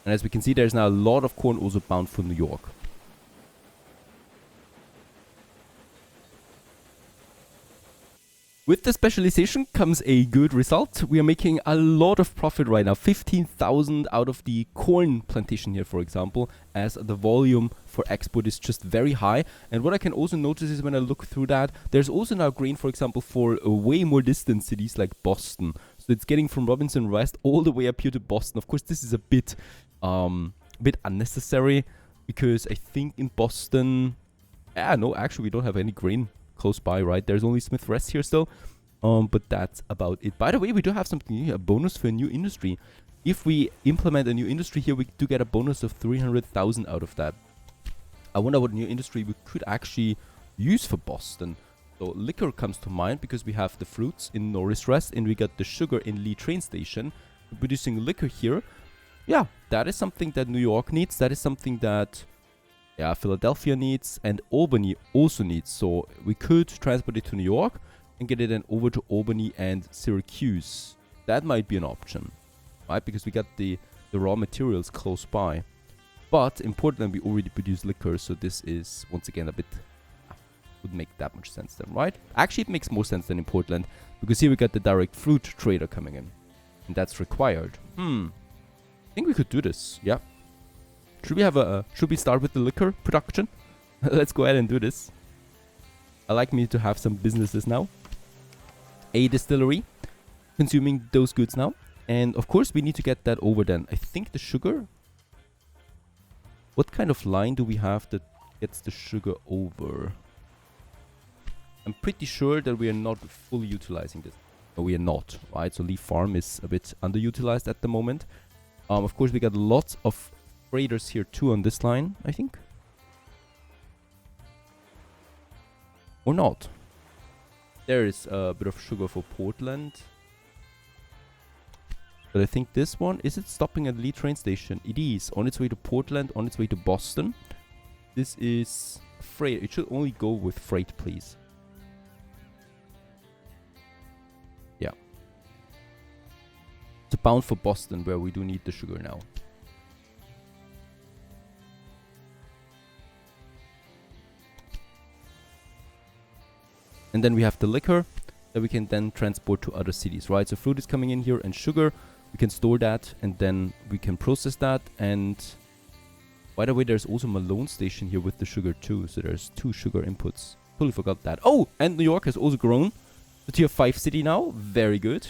And as we can see, there's now a lot of corn also bound for New York. With the specialization comes a good result. We are making a lot of profit right now. 15,000 out of the corn plantation here, for example, as the volume for export is just very high. And what I can also notice is when I look through that, there's also now grain, for example, for way more distant cities like Boston. So it's getting from Robinson West all the way up here to Boston. Of course, this is a bit unnecessary because I think in Boston, no, actually we don't have any grain close by, right? There's only Smith Rest here still, but that's about it. By the way, we do have something here, a bonus for a new industry. If we implement a new industry here, we do get a bonus of 300,000 out of that. I wonder what new industry we could actually use for Boston. So liquor comes to mind because we have the fruits in Norris Rest and we got the sugar in Lee train station. We're producing liquor here. Yeah, that is something that New York needs. That is something that Philadelphia needs and Albany also needs. So we could transport it to New York and get it then over to Albany and Syracuse. That might be an option, right? Because we got the raw materials close by. But in Portland we already produce liquor, so this is once again a bit would make that much sense then, right? Actually, it makes more sense than in Portland because here we got the direct fruit trader coming in, and that's required. I think we could do this. Yeah. Should we have should we start with the liquor production? Let's go ahead and do this. I like me to have some businesses now. A distillery consuming those goods now. And of course we need to get that over then. I think the sugar. What kind of line do we have that gets the sugar over? I'm pretty sure that we are not fully utilizing this. No, we are not, right? So Leaf Farm is a bit underutilized at the moment. Of course we got lots of freighters here too on this line, I think. Or not. There is a bit of sugar for Portland. But I think this one, is it stopping at Lee train station? It is, on its way to Portland, on its way to Boston. This is freight. It should only go with freight, please. Yeah. It's bound for Boston, where we do need the sugar now. And then we have the liquor that we can then transport to other cities, right? So fruit is coming in here and sugar. We can store that and then we can process that. And by the way, there's also Malone station here with the sugar too. So there's 2 sugar inputs. Totally forgot that. Oh, and New York has also grown to tier 5 city now. Very good.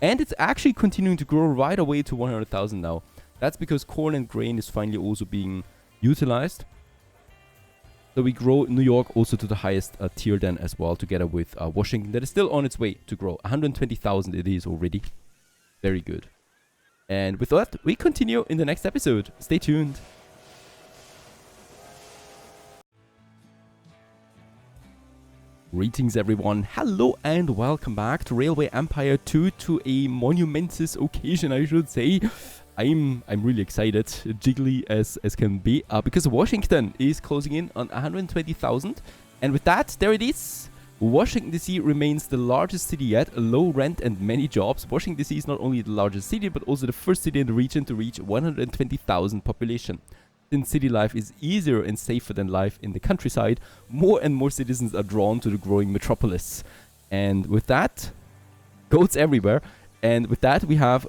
And it's actually continuing to grow right away to 100,000 now. That's because corn and grain is finally also being utilized. So we grow New York also to the highest tier then as well, together with Washington. That is still on its way to grow. 120,000 it is already. Very good. And with that, we continue in the next episode. Stay tuned. Greetings everyone, hello and welcome back to Railway Empire 2, to a monumentous occasion, I should say. I'm really excited, jiggly as can be, because Washington is closing in on 120,000. And with that, there it is. Washington DC remains the largest city yet, low rent and many jobs. Washington DC is not only the largest city, but also the first city in the region to reach 120,000 population. Since city life is easier and safer than life in the countryside, more and more citizens are drawn to the growing metropolis. And with that, goats everywhere. And with that, we have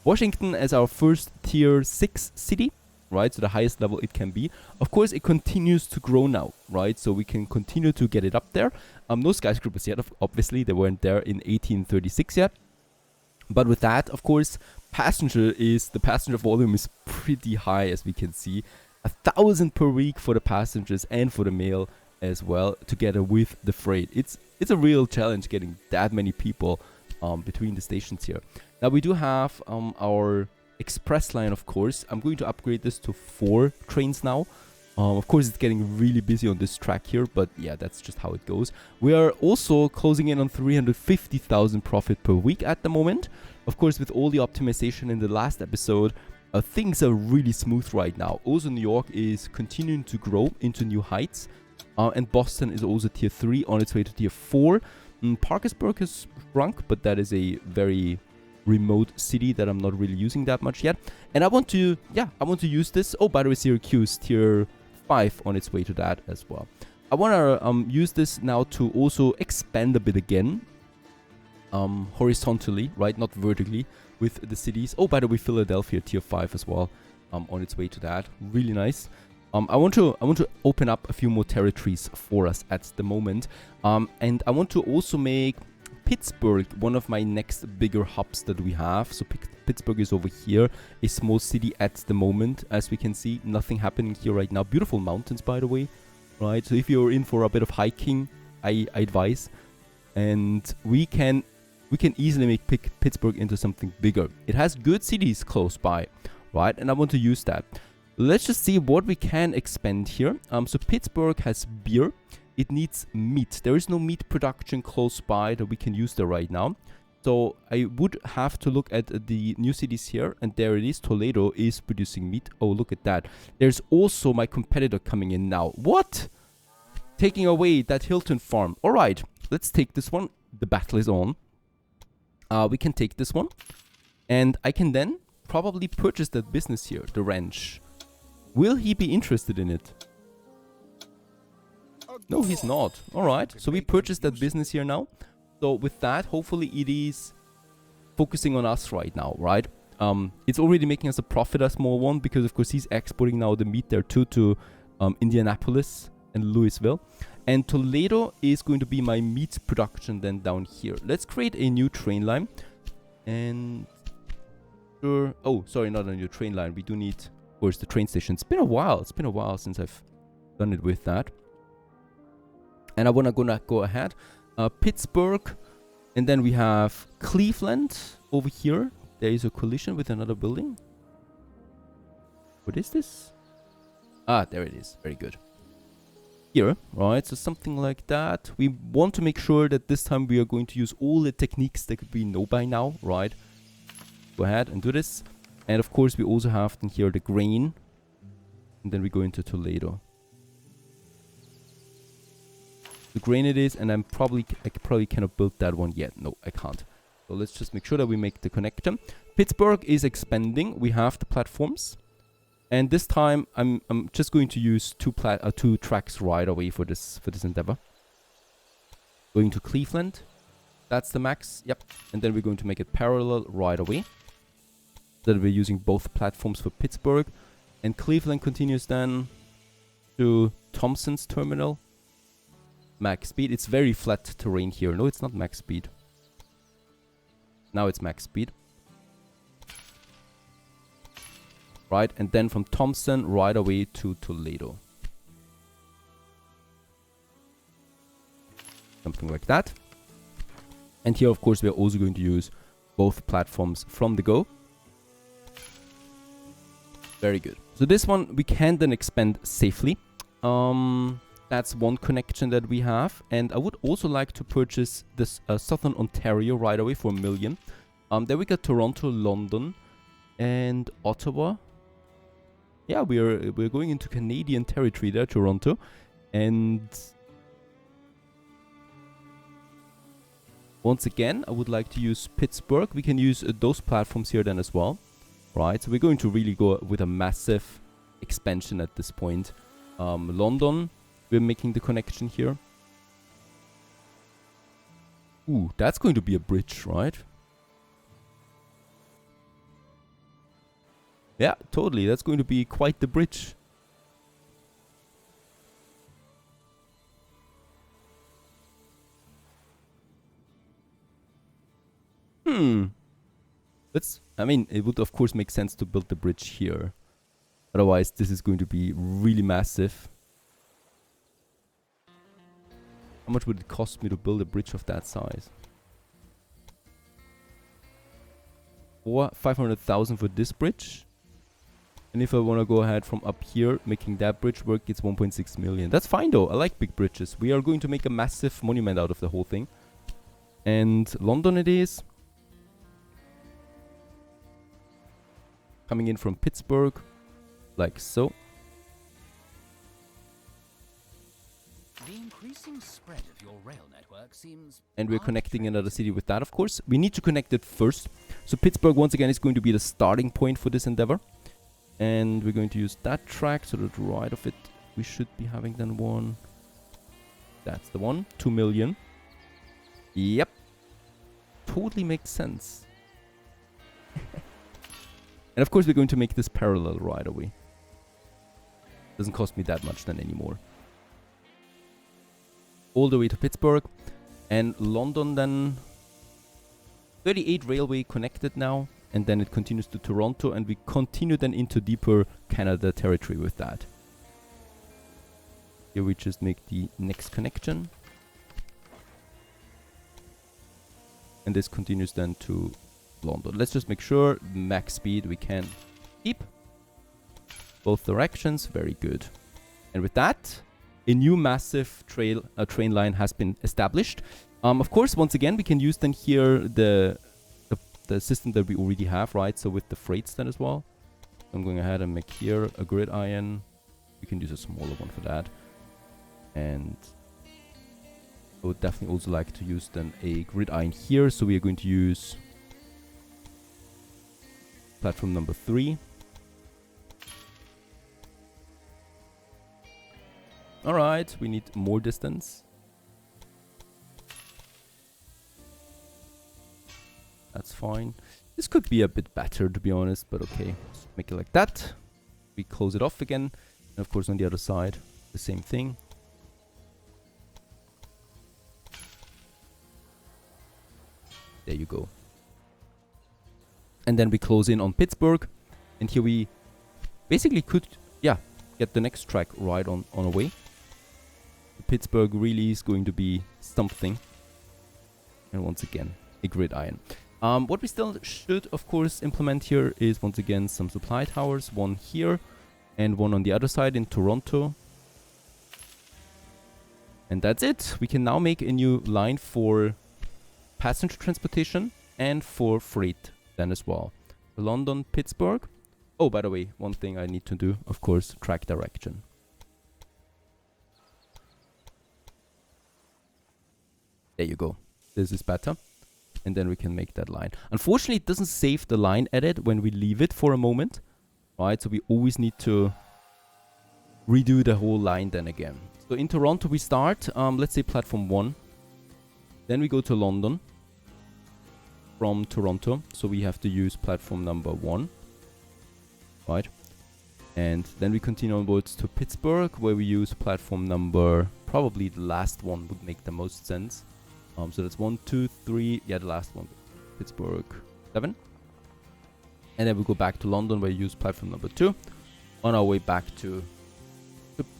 Washington as our first tier 6 city, right? So the highest level it can be. Of course, it continues to grow now, right? So we can continue to get it up there. No skyscrapers yet, obviously. They weren't there in 1836 yet. But with that, of course, the passenger volume is pretty high, as we can see. 1,000 per week for the passengers and for the mail. as well, together with the freight. It's a real challenge getting that many people between the stations here. Now we do have our express line, of course. I'm going to upgrade this to 4 trains now. Of course, it's getting really busy on this track here, but yeah, that's just how it goes. We are also closing in on 350,000 profit per week at the moment. Of course, with all the optimization in the last episode, things are really smooth right now. Also, New York is continuing to grow into new heights. And Boston is also tier 3 on its way to tier 4. Parkersburg has shrunk, but that is a very remote city that I'm not really using that much yet. And I want to use this. Oh, by the way, Syracuse tier 5 on its way to that as well. I want to use this now to also expand a bit again. Horizontally, right? Not vertically with the cities. Oh, by the way, Philadelphia tier 5 as well. On its way to that. Really nice. I want to open up a few more territories for us at the moment. And I want to also make Pittsburgh one of my next bigger hubs that we have. So Pittsburgh is over here, a small city at the moment. As we can see, nothing happening here right now. Beautiful mountains, by the way, right? So if you're in for a bit of hiking, I advise. And we can easily make Pittsburgh into something bigger. It has good cities close by, right? And I want to use that. Let's just see what we can expand here. So Pittsburgh has beer. It needs meat. There is no meat production close by that we can use there right now. So I would have to look at the new cities here. And there it is. Toledo is producing meat. Oh, look at that. There's also my competitor coming in now. What? Taking away that Hilton farm. All right. Let's take this one. The battle is on. We can take this one. And I can then probably purchase that business here. The ranch. Will he be interested in it? No, he's not. Alright, so we purchased that business here now. So with that, hopefully it is focusing on us right now, right? It's already making us a profit, a small one, because of course he's exporting now the meat there too to Indianapolis and Louisville. And Toledo is going to be my meat production then down here. Let's create a new train line. And... oh, sorry, not a new train line. We do need... Where's the train station? It's been a while. It's been a while since I've done it with that. And I wanna go ahead. Pittsburgh. And then we have Cleveland over here. There is a collision with another building. What is this? Ah, there it is. Very good. Here, right? So something like that. We want to make sure that this time we are going to use all the techniques that we know by now, right? Go ahead and do this. And of course, we also have in here the grain. And then we go into Toledo. The grain it is, and I probably cannot build that one yet. No, I can't. So let's just make sure that we make the connector. Pittsburgh is expanding. We have the platforms. And this time, I'm just going to use two tracks right away for this endeavor. Going to Cleveland. That's the max. Yep. And then we're going to make it parallel right away. That we're using both platforms for Pittsburgh. And Cleveland continues then to Thompson's terminal. Max speed. It's very flat terrain here. No, it's not max speed. Now it's max speed. Right, and then from Thompson right away to Toledo. Something like that. And here, of course, we are also going to use both platforms from the go. Very good. So this one we can then expand safely. That's one connection that we have. And I would also like to purchase this Southern Ontario right away for $1 million. Then we got Toronto, London, and Ottawa. Yeah, we're going into Canadian territory there, Toronto. And once again, I would like to use Pittsburgh. We can use those platforms here then as well. Right, so we're going to really go with a massive expansion at this point. London, we're making the connection here. Ooh, that's going to be a bridge, right? Yeah, totally. That's going to be quite the bridge. I mean, it would of course make sense to build the bridge here. Otherwise, this is going to be really massive. How much would it cost me to build a bridge of that size? 500,000 for this bridge. And if I want to go ahead from up here, making that bridge work, it's 1.6 million. That's fine though. I like big bridges. We are going to make a massive monument out of the whole thing. And London it is. Coming in from Pittsburgh, like so. The increasing spread of your rail network seems. And we're connecting another city with that, of course. We need to connect it first. So Pittsburgh, once again, is going to be the starting point for this endeavor. And we're going to use that track. So to the right of it, we should be having then one. That's the one. 2 million. Yep. Totally makes sense. And of course, we're going to make this parallel right away. Doesn't cost me that much then anymore. All the way to Pittsburgh. And London then. 38 railway connected now. And then it continues to Toronto. And we continue then into deeper Canada territory with that. Here we just make the next connection. And this continues then to London. Let's just make sure max speed we can keep. Both directions, very good. And with that, a new massive train line has been established. Of course, once again, we can use then here the system that we already have, right? So with the freights then as well. I'm going ahead and make here a gridiron. We can use a smaller one for that. And I would definitely also like to use then a gridiron here. So we are going to use platform number 3. Alright, we need more distance. That's fine. This could be a bit better, to be honest, but okay. Let's make it like that. We close it off again. And of course on the other side, the same thing. There you go. And then we close in on Pittsburgh. And here we basically could, yeah, get the next track right on our way. Pittsburgh really is going to be something. And once again, a gridiron. What we still should, of course, implement here is, once again, some supply towers. One here and one on the other side in Toronto. And that's it. We can now make a new line for passenger transportation and for freight then as well. London, Pittsburgh. Oh, by the way, one thing I need to do, of course, track direction. There you go. This is better. And then we can make that line. Unfortunately, it doesn't save the line edit when we leave it for a moment. Right, so we always need to redo the whole line then again. So in Toronto we start, let's say platform 1. Then we go to London from Toronto. So we have to use platform number 1. Right. And then we continue onwards to Pittsburgh, where we use platform number, probably the last one would make the most sense. So that's 1, 2, 3, yeah, the last one, Pittsburgh 7. And then we go back to London, where we use platform number 2, on our way back to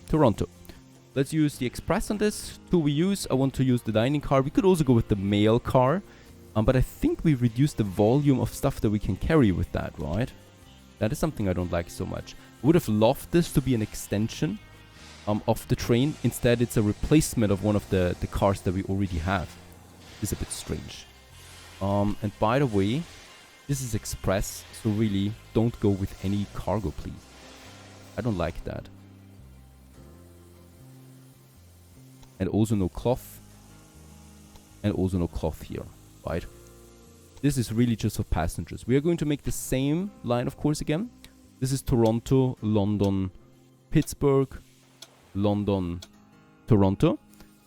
Toronto. Let's use the express on this. 2 we use. I want to use the dining car. We could also go with the mail car, but I think we reduced the volume of stuff that we can carry with that, right? That is something I don't like so much. I would have loved this to be an extension of the train. Instead, it's a replacement of one of the cars that we already have. It's a bit strange. And by the way, this is express, so really don't go with any cargo, please. I don't like that. And also no cloth. And also no cloth here, right? This is really just for passengers. We are going to make the same line, of course, again. This is Toronto, London, Pittsburgh, London, Toronto.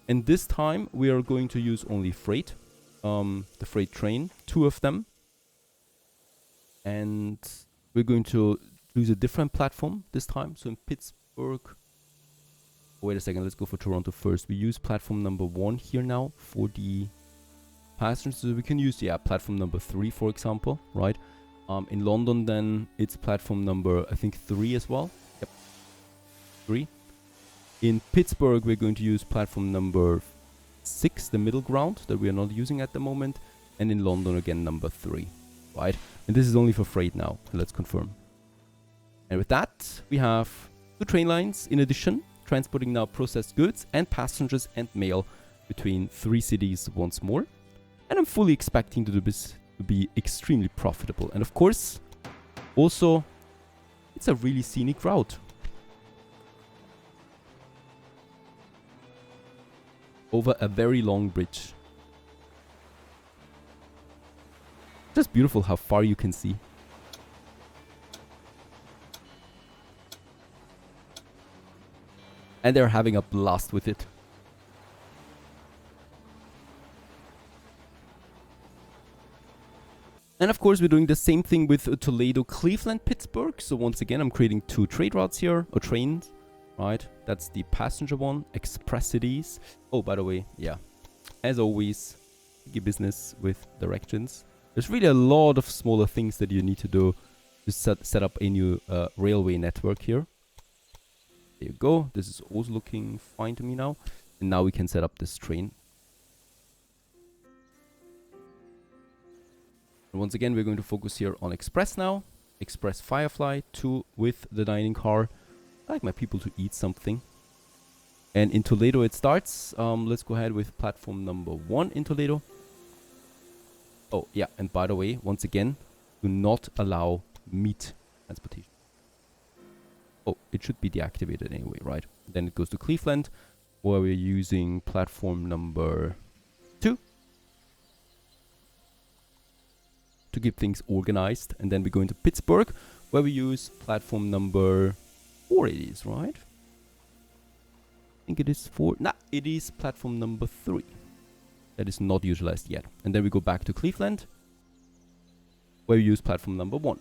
And this time we are going to use only freight. The freight train, 2 of them. And we're going to use a different platform this time. So in Pittsburgh, wait a second, let's go for Toronto first. We use platform number 1 here now for the passengers. So we can use, yeah, platform number 3, for example, right? In London then it's platform number, I think, 3 as well. Yep, 3. In Pittsburgh we're going to use platform number 6, the middle ground that we are not using at the moment. And in London again, number 3, right? And this is only for freight now. Let's confirm. And with that, we have 2 train lines in addition, transporting now processed goods and passengers and mail between 3 cities once more. And I'm fully expecting to do this to be extremely profitable. And of course, also, it's a really scenic route. Over a very long bridge. Just beautiful how far you can see. And they're having a blast with it. And of course, we're doing the same thing with Toledo, Cleveland, Pittsburgh. So once again, I'm creating 2 trade routes here, or trains, right? That's the passenger one, express cities. Oh, by the way, yeah, as always, big business with directions. There's really a lot of smaller things that you need to do to set up a new railway network here. There you go. This is also looking fine to me now. And now we can set up this train. And once again, we're going to focus here on Express now. Express Firefly 2 with the dining car. I like my people to eat something. And in Toledo it starts. Let's go ahead with platform number 1 in Toledo. Oh, yeah. And by the way, once again, do not allow meat transportation. Oh, it should be deactivated anyway, right? Then it goes to Cleveland, where we're using platform number 2 to keep things organized. And then we go into Pittsburgh, where we use platform number 4 it is, right? I think it is 4. Nah, it is platform number 3. That is not utilized yet. And then we go back to Cleveland, where we use platform number 1.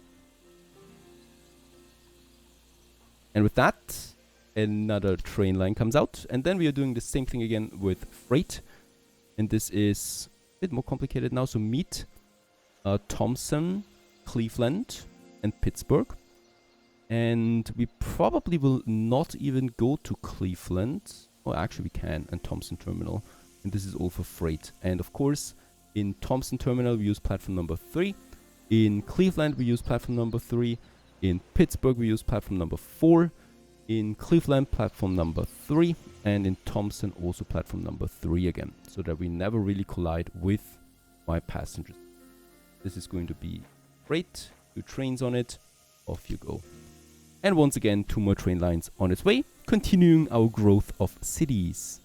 And with that, another train line comes out. And then we are doing the same thing again with freight. And this is a bit more complicated now. So meet Thompson, Cleveland, and Pittsburgh. And we probably will not even go to Cleveland. Oh, actually we can. And Thompson Terminal. And this is all for freight. And of course, in Thompson Terminal, we use platform number 3. In Cleveland, we use platform number 3. In Pittsburgh, we use platform number 4. In Cleveland, platform number 3. And in Thompson, also platform number 3 again. So that we never really collide with my passengers. This is going to be freight. 2 trains on it. Off you go. And once again, 2 more train lines on its way. Continuing our growth of cities.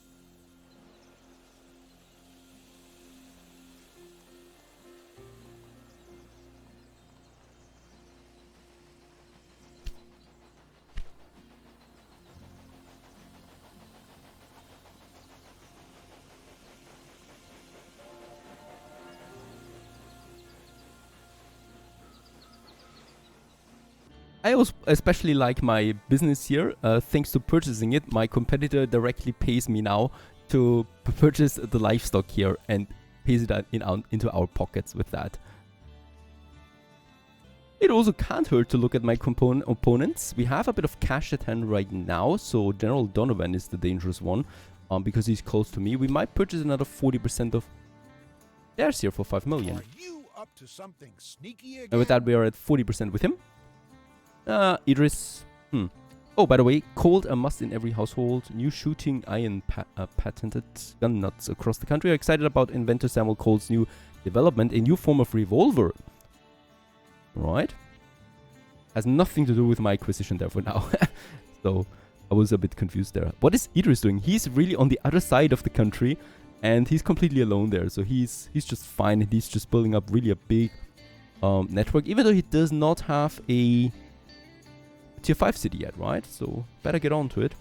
I also especially like my business here. Thanks to purchasing it, my competitor directly pays me now to purchase the livestock here and pays it into our pockets with that. It also can't hurt to look at my opponents. We have a bit of cash at hand right now, so General Donovan is the dangerous one because he's close to me. We might purchase another 40% of shares here for 5 million. Are you up to something sneaky again? And with that, we are at 40% with him. Idris. Oh, by the way, cold a must in every household. New shooting iron patented gun nuts across the country. Are excited about inventor Samuel Cole's new development, a new form of revolver. Right. Has nothing to do with my acquisition there for now. So I was a bit confused there. What is Idris doing? He's really on the other side of the country and he's completely alone there. So he's just fine. He's just building up really a big network, even though he does not have a tier 5 city yet, right? So better get on to it.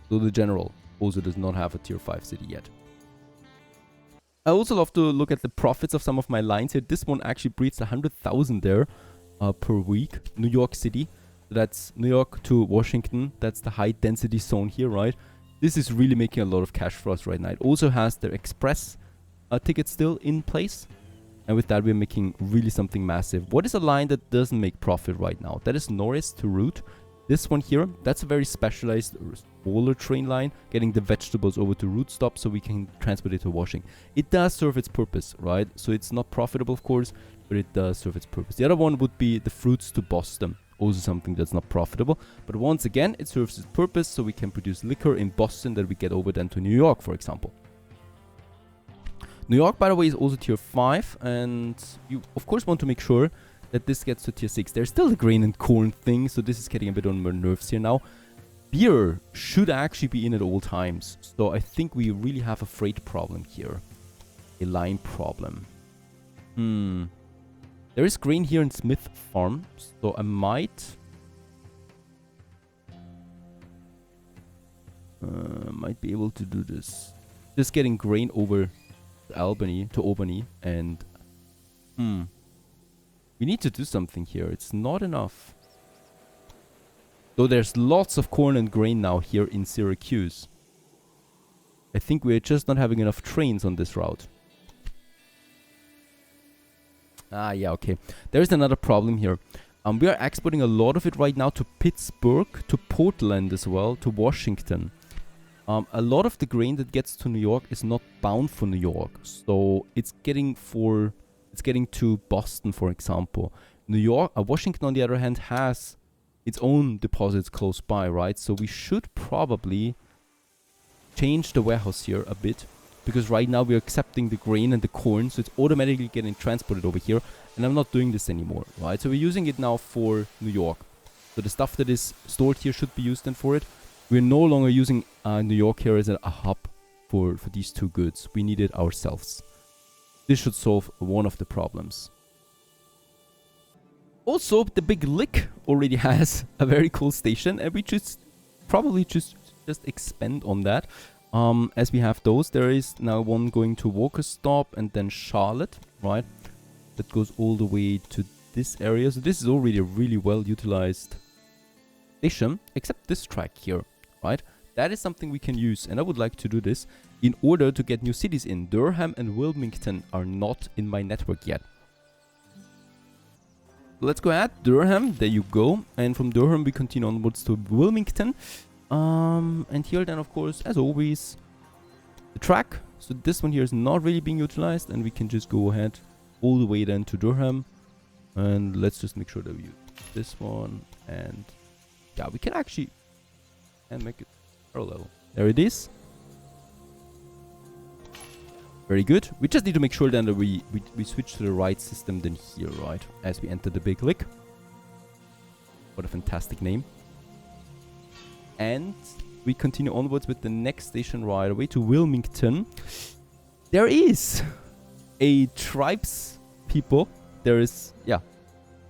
So the general also does not have a tier 5 city yet. I also love to look at the profits of some of my lines here. This one actually breeds 100,000 there per week. New York City. So that's New York to Washington. That's the high density zone here, right? This is really making a lot of cash for us right now. It also has their express ticket still in place. And with that, we're making really something massive. What is a line that doesn't make profit right now? That is Norris to Route. This one here, that's a very specialized smaller train line, getting the vegetables over to root stop so we can transport it to washing. It does serve its purpose, right? So it's not profitable, of course, but it does serve its purpose. The other one would be the fruits to Boston. Also something that's not profitable. But once again, it serves its purpose so we can produce liquor in Boston that we get over then to New York, for example. New York, by the way, is also tier 5. And you, of course, want to make sure that this gets to tier 6. There's still the grain and corn thing, so this is getting a bit on my nerves here now. Beer should actually be in at all times. So I think we really have a freight problem here. A line problem. There is grain here in Smith Farm, so I might be able to do this. Just getting grain over to Albany, and we need to do something here. It's not enough. Though there's lots of corn and grain now here in Syracuse. I think we're just not having enough trains on this route. Ah, yeah, okay. There's another problem here. We are exporting a lot of it right now to Pittsburgh, to Portland as well, to Washington. A lot of the grain that gets to New York is not bound for New York. So it's getting to Boston, for example. Washington, on the other hand, has its own deposits close by, right? So we should probably change the warehouse here a bit. Because right now we're accepting the grain and the corn, so it's automatically getting transported over here. And I'm not doing this anymore, right? So we're using it now for New York. So the stuff that is stored here should be used then for it. We're no longer using New York here as a hub for these two goods. We need it ourselves. This should solve one of the problems. Also, the Big Lick already has a very cool station, and we just probably just expand on that. As we have those, there is now one going to Walker Stop and then Charlotte, right? That goes all the way to this area. So this is already a really well utilized station, except this track here, right? That is something we can use, and I would like to do this in order to get new cities in. Durham and Wilmington are not in my network yet. Let's go ahead, Durham, there you go. And from Durham we continue onwards to Wilmington. And here then, of course, as always, the track. So this one here is not really being utilized, and we can just go ahead all the way then to Durham. And let's just make sure that we use this one. And yeah, we can actually make it parallel. There it is. Very good. We just need to make sure then that we switch to the right system then here, right? As we enter the Big Lick. What a fantastic name. And we continue onwards with the next station right away to Wilmington. There is a tribes people. There is, yeah,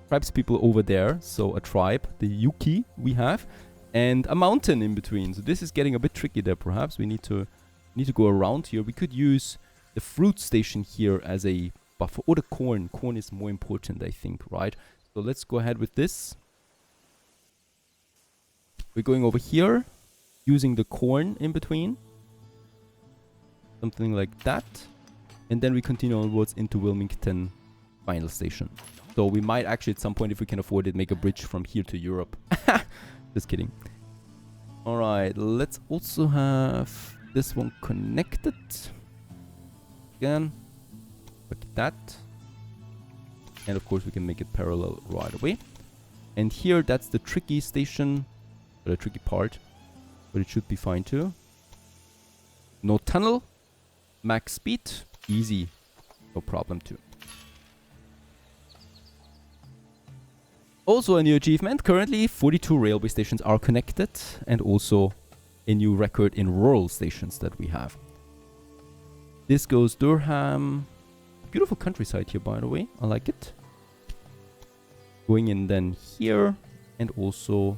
tribes people over there. So a tribe, the Yuki we have, and a mountain in between. So this is getting a bit tricky there perhaps. We need to go around here. We could use the fruit station here as a buffer. Or the corn. Corn is more important, I think, right? So let's go ahead with this. We're going over here, using the corn in between. Something like that. And then we continue onwards into Wilmington final station. So we might actually at some point, if we can afford it, make a bridge from here to Europe. Just kidding. Alright, let's also have this one connected. Again, like that. And of course we can make it parallel right away. And here, that's the tricky station. The tricky part, but it should be fine too. No tunnel, max speed, easy, no problem too. Also a new achievement, currently 42 railway stations are connected, and also a new record in rural stations that we have. This goes Durham. Beautiful countryside here, by the way, I like it. Going in then here, and also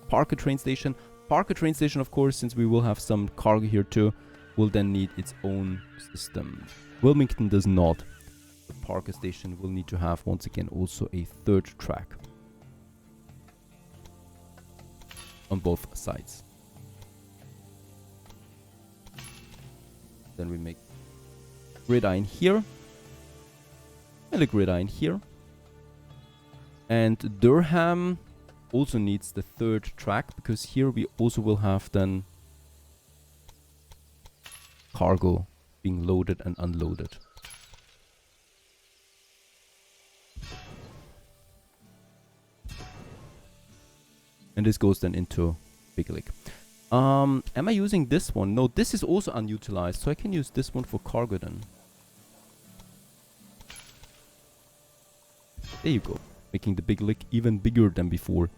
Parker train station. Parker train station, of course, since we will have some cargo here too, will then need its own system. Wilmington does not. The Parker station will need to have, once again, also a third track on both sides. Then we make gridiron here and a gridiron here. And Durham, also needs the third track, because here we also will have then cargo being loaded and unloaded. And this goes then into Big Lake. Am I using this one? No, this is also unutilized, so I can use this one for cargo then. There you go. Making the Big Lake even bigger than before.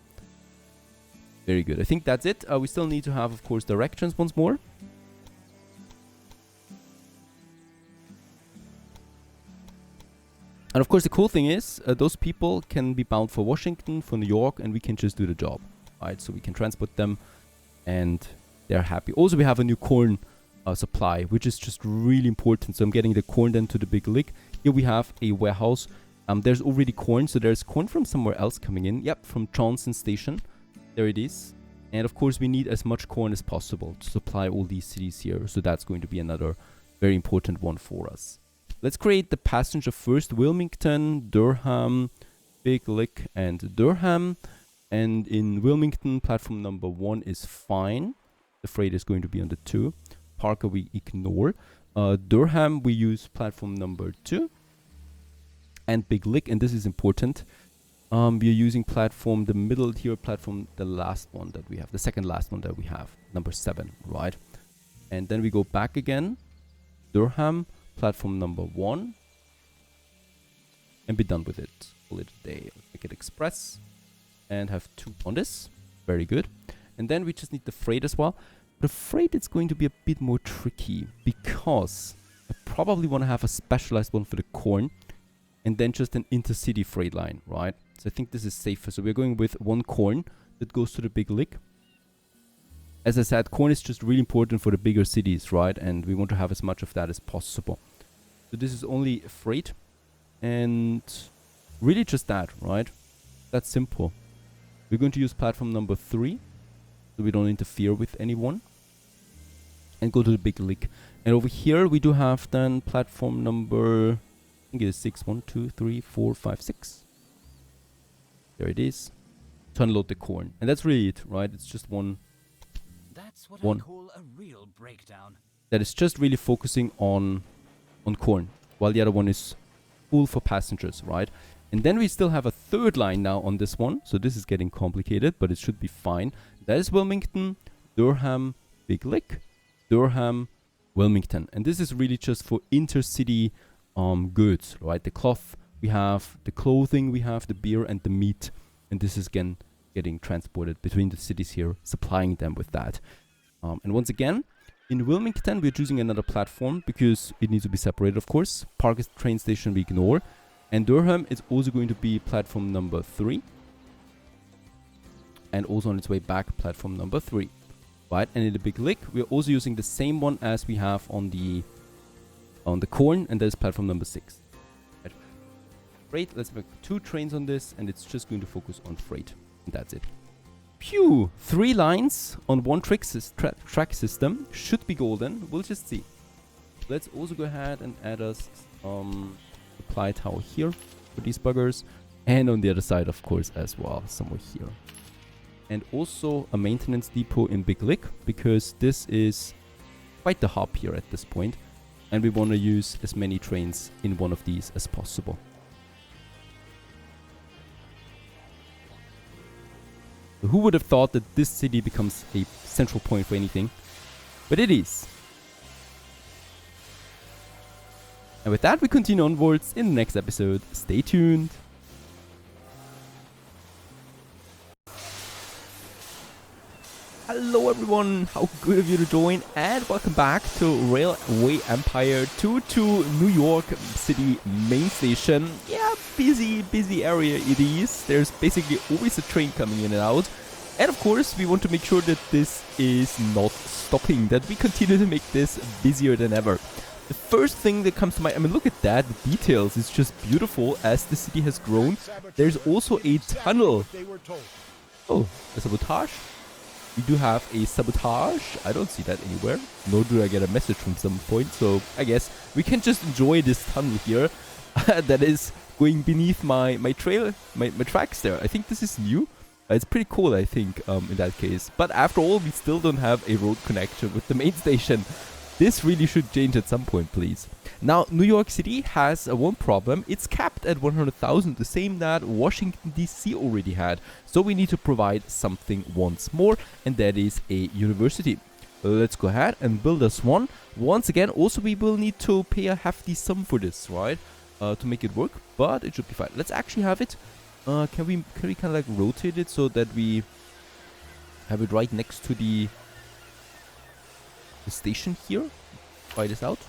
Very good. I think that's it. We still need to have, of course, directions once more. And of course, the cool thing is, those people can be bound for Washington, for New York, and we can just do the job. Right, so we can transport them and they're happy. Also, we have a new corn supply, which is just really important. So I'm getting the corn then to the Big Lake. Here we have a warehouse. There's already corn, so there's corn from somewhere else coming in. Yep, from Johnson Station. There it is. And of course, we need as much corn as possible to supply all these cities here. So that's going to be another very important one for us. Let's create the passenger first. Wilmington, Durham, Big Lake, and Durham. And in Wilmington, platform number 1 is fine. The freight is going to be on the 2. Parker we ignore. Durham we use platform number 2. And Big Lake, and this is important. We are using platform, the middle here, platform, the last one that we have. The second last one that we have. Number 7, right? And then we go back again. Durham, platform number 1. And be done with it. Call it a day. Make it express. And have 2 on this. Very good. And then we just need the freight as well. The freight is going to be a bit more tricky, because I probably want to have a specialized one for the corn and then just an intercity freight line, right? So I think this is safer. So we're going with 1 corn that goes to the Big Lake. As I said, corn is just really important for the bigger cities, right? And we want to have as much of that as possible. So this is only freight and really just that, right? That's simple. We're going to use platform number 3, so we don't interfere with anyone. And go to the Big Lake. And over here we do have then platform number, I think it is 6. 1, 2, 3, 4, 5, 6. There it is. To unload the corn. And that's really it, right? It's just one. That's what One. I call a real breakdown. That is just really focusing on corn, while the other one is full for passengers, right? And then we still have a third line now on this one. So this is getting complicated, but it should be fine. That is Wilmington, Durham, Big Lake, Durham, Wilmington. And this is really just for intercity goods, right? The cloth, we have the clothing, we have the beer and the meat. And this is again getting transported between the cities here, supplying them with that. And once again, in Wilmington, we're choosing another platform because it needs to be separated, of course. Park train station we ignore. And Durham is also going to be platform number 3. And also on its way back, platform number 3. Right, and in the Big Lake, we're also using the same one as we have on the corn, and that is platform number 6. Right. Freight, let's make 2 trains on this, and it's just going to focus on freight. And that's it. Phew! 3 lines on 1 track system should be golden. We'll just see. Let's also go ahead and add us supply tower here for these buggers, and on the other side, of course, as well, somewhere here. And also a maintenance depot in Big Lake, because this is quite the hub here at this point, and we want to use as many trains in one of these as possible. So who would have thought that this city becomes a central point for anything? But it is. And with that, we continue onwards in the next episode. Stay tuned. Hello everyone, how good of you to join, and welcome back to Railway Empire 2 to New York City main station. Yeah, busy area it is. There's basically always a train coming in and out. And of course, we want to make sure that this is not stopping, that we continue to make this busier than ever. The first thing that comes to mind, I mean, look at that, the details is just beautiful as the city has grown. There's also a tunnel. Oh, a sabotage? We do have a sabotage. I don't see that anywhere, nor do I get a message from some point, so I guess we can just enjoy this tunnel here that is going beneath my tracks there. I think this is new. It's pretty cool, I think, in that case. But after all, we still don't have a road connection with the main station. This really should change at some point, please. Now, New York City has one problem. It's capped at 100,000, the same that Washington, D.C. already had. So we need to provide something once more, and that is a university. Let's go ahead and build us one. Once again, also we will need to pay a hefty sum for this, right? To make it work, but it should be fine. Let's actually have it. Can we kind of like rotate it so that we have it right next to the station here? Try this out.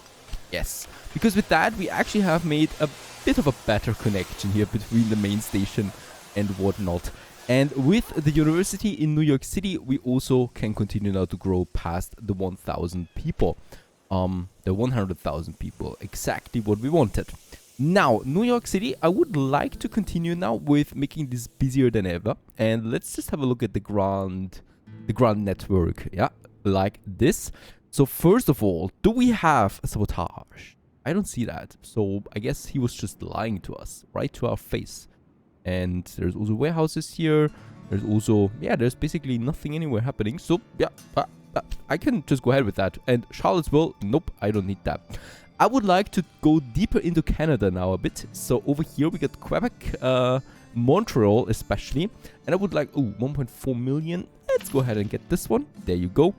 Yes, because with that we actually have made a bit of a better connection here between the main station and whatnot. And with the university in New York City, we also can continue now to grow past the 1,000 people. The 100,000 people, exactly what we wanted. Now, New York City, I would like to continue now with making this busier than ever. And let's just have a look at the grand network, yeah, like this. So first of all, do we have a sabotage? I don't see that. So I guess he was just lying to us, right to our face. And there's also warehouses here. There's also, yeah, there's basically nothing anywhere happening. So yeah, I can just go ahead with that. And Charlottesville, nope, I don't need that. I would like to go deeper into Canada now a bit. So over here we got Quebec, Montreal especially. And I would like, 1.4 million. Let's go ahead and get this one. There you go.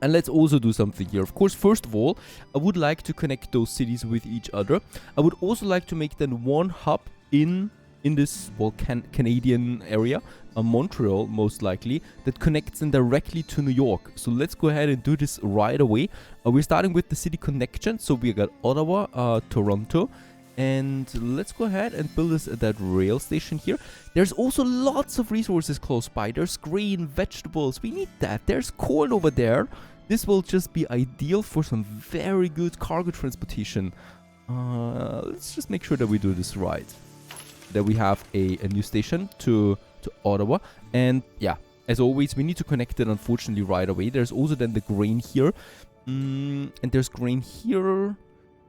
And let's also do something here. Of course, first of all, I would like to connect those cities with each other. I would also like to make them one hub in this, well, Canadian area, Montreal most likely, that connects them directly to New York. So let's go ahead and do this right away. We're starting with the city connection. So we got Ottawa, Toronto, and let's go ahead and build that rail station here. There's also lots of resources close by. There's grain, vegetables. We need that. There's corn over there. This will just be ideal for some very good cargo transportation. Let's just make sure that we do this right. That we have a new station to Ottawa. And yeah, as always, we need to connect it unfortunately right away. There's also then the grain here. And there's grain here.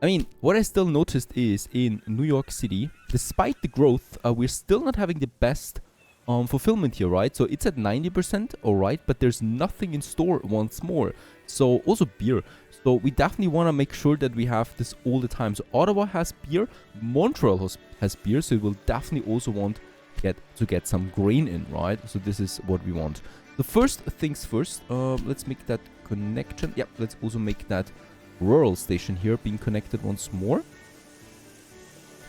I mean, what I still noticed is in New York City, despite the growth, we're still not having the best fulfillment here, right? So it's at 90%, alright, but there's nothing in store once more. So also beer. So we definitely want to make sure that we have this all the time. So Ottawa has beer, Montreal has beer, so we'll definitely also want to get some grain in, right? So this is what we want. The first things first, let's make that connection. Yep, let's also make that rural station here being connected once more.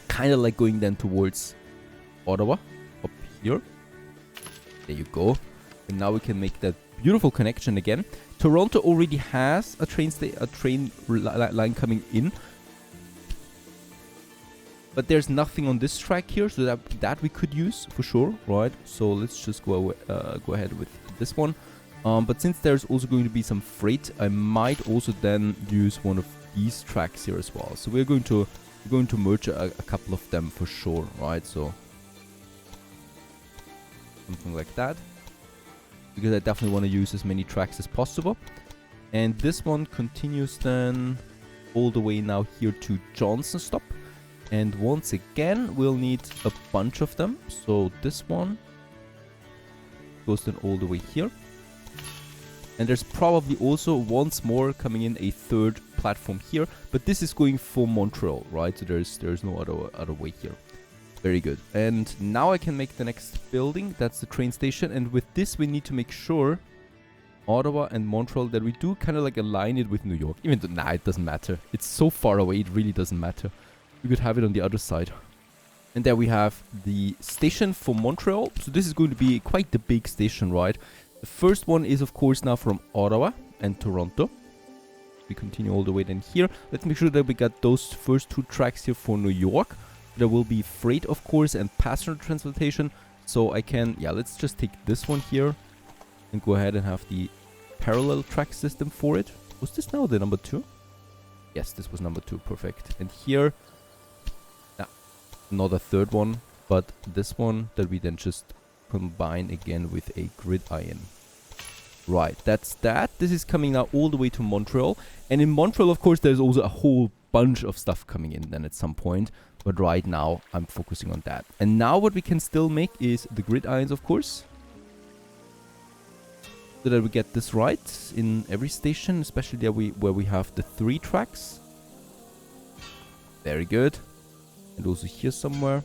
Kind of like going then towards Ottawa, up here. There you go. And now we can make that beautiful connection again. Toronto already has a train line coming in, but there's nothing on this track here, so that we could use for sure, right? So let's just go ahead with this one. But since there's also going to be some freight, I might also then use one of these tracks here as well. So we're going to merge a couple of them for sure, right? So something like that, because I definitely want to use as many tracks as possible. And this one continues then all the way now here to Johnson Stop. And once again, we'll need a bunch of them. So this one goes then all the way here. And there's probably also once more coming in a third platform here. But this is going for Montreal, right? So there's no other way here. Very good. And now I can make the next building. That's the train station. And with this, we need to make sure Ottawa and Montreal that we do kind of like align it with New York. Even though, nah, it doesn't matter. It's so far away, it really doesn't matter. We could have it on the other side. And there we have the station for Montreal. So this is going to be quite the big station, right? The first one is, of course, now from Ottawa and Toronto. We continue all the way then here. Let's make sure that we got those first two tracks here for New York. There will be freight, of course, and passenger transportation. So I can, yeah, let's just take this one here and go ahead and have the parallel track system for it. Was this now the number 2? Yes, this was number 2. Perfect. And here, not a third one, but this one that we then just combine again with a gridiron. Right, that's that. This is coming now all the way to Montreal. And in Montreal, of course, there's also a whole bunch of stuff coming in then at some point. But right now, I'm focusing on that. And now what we can still make is the gridirons, of course. So that we get this right in every station, especially there where we have the 3 tracks. Very good. And also here somewhere.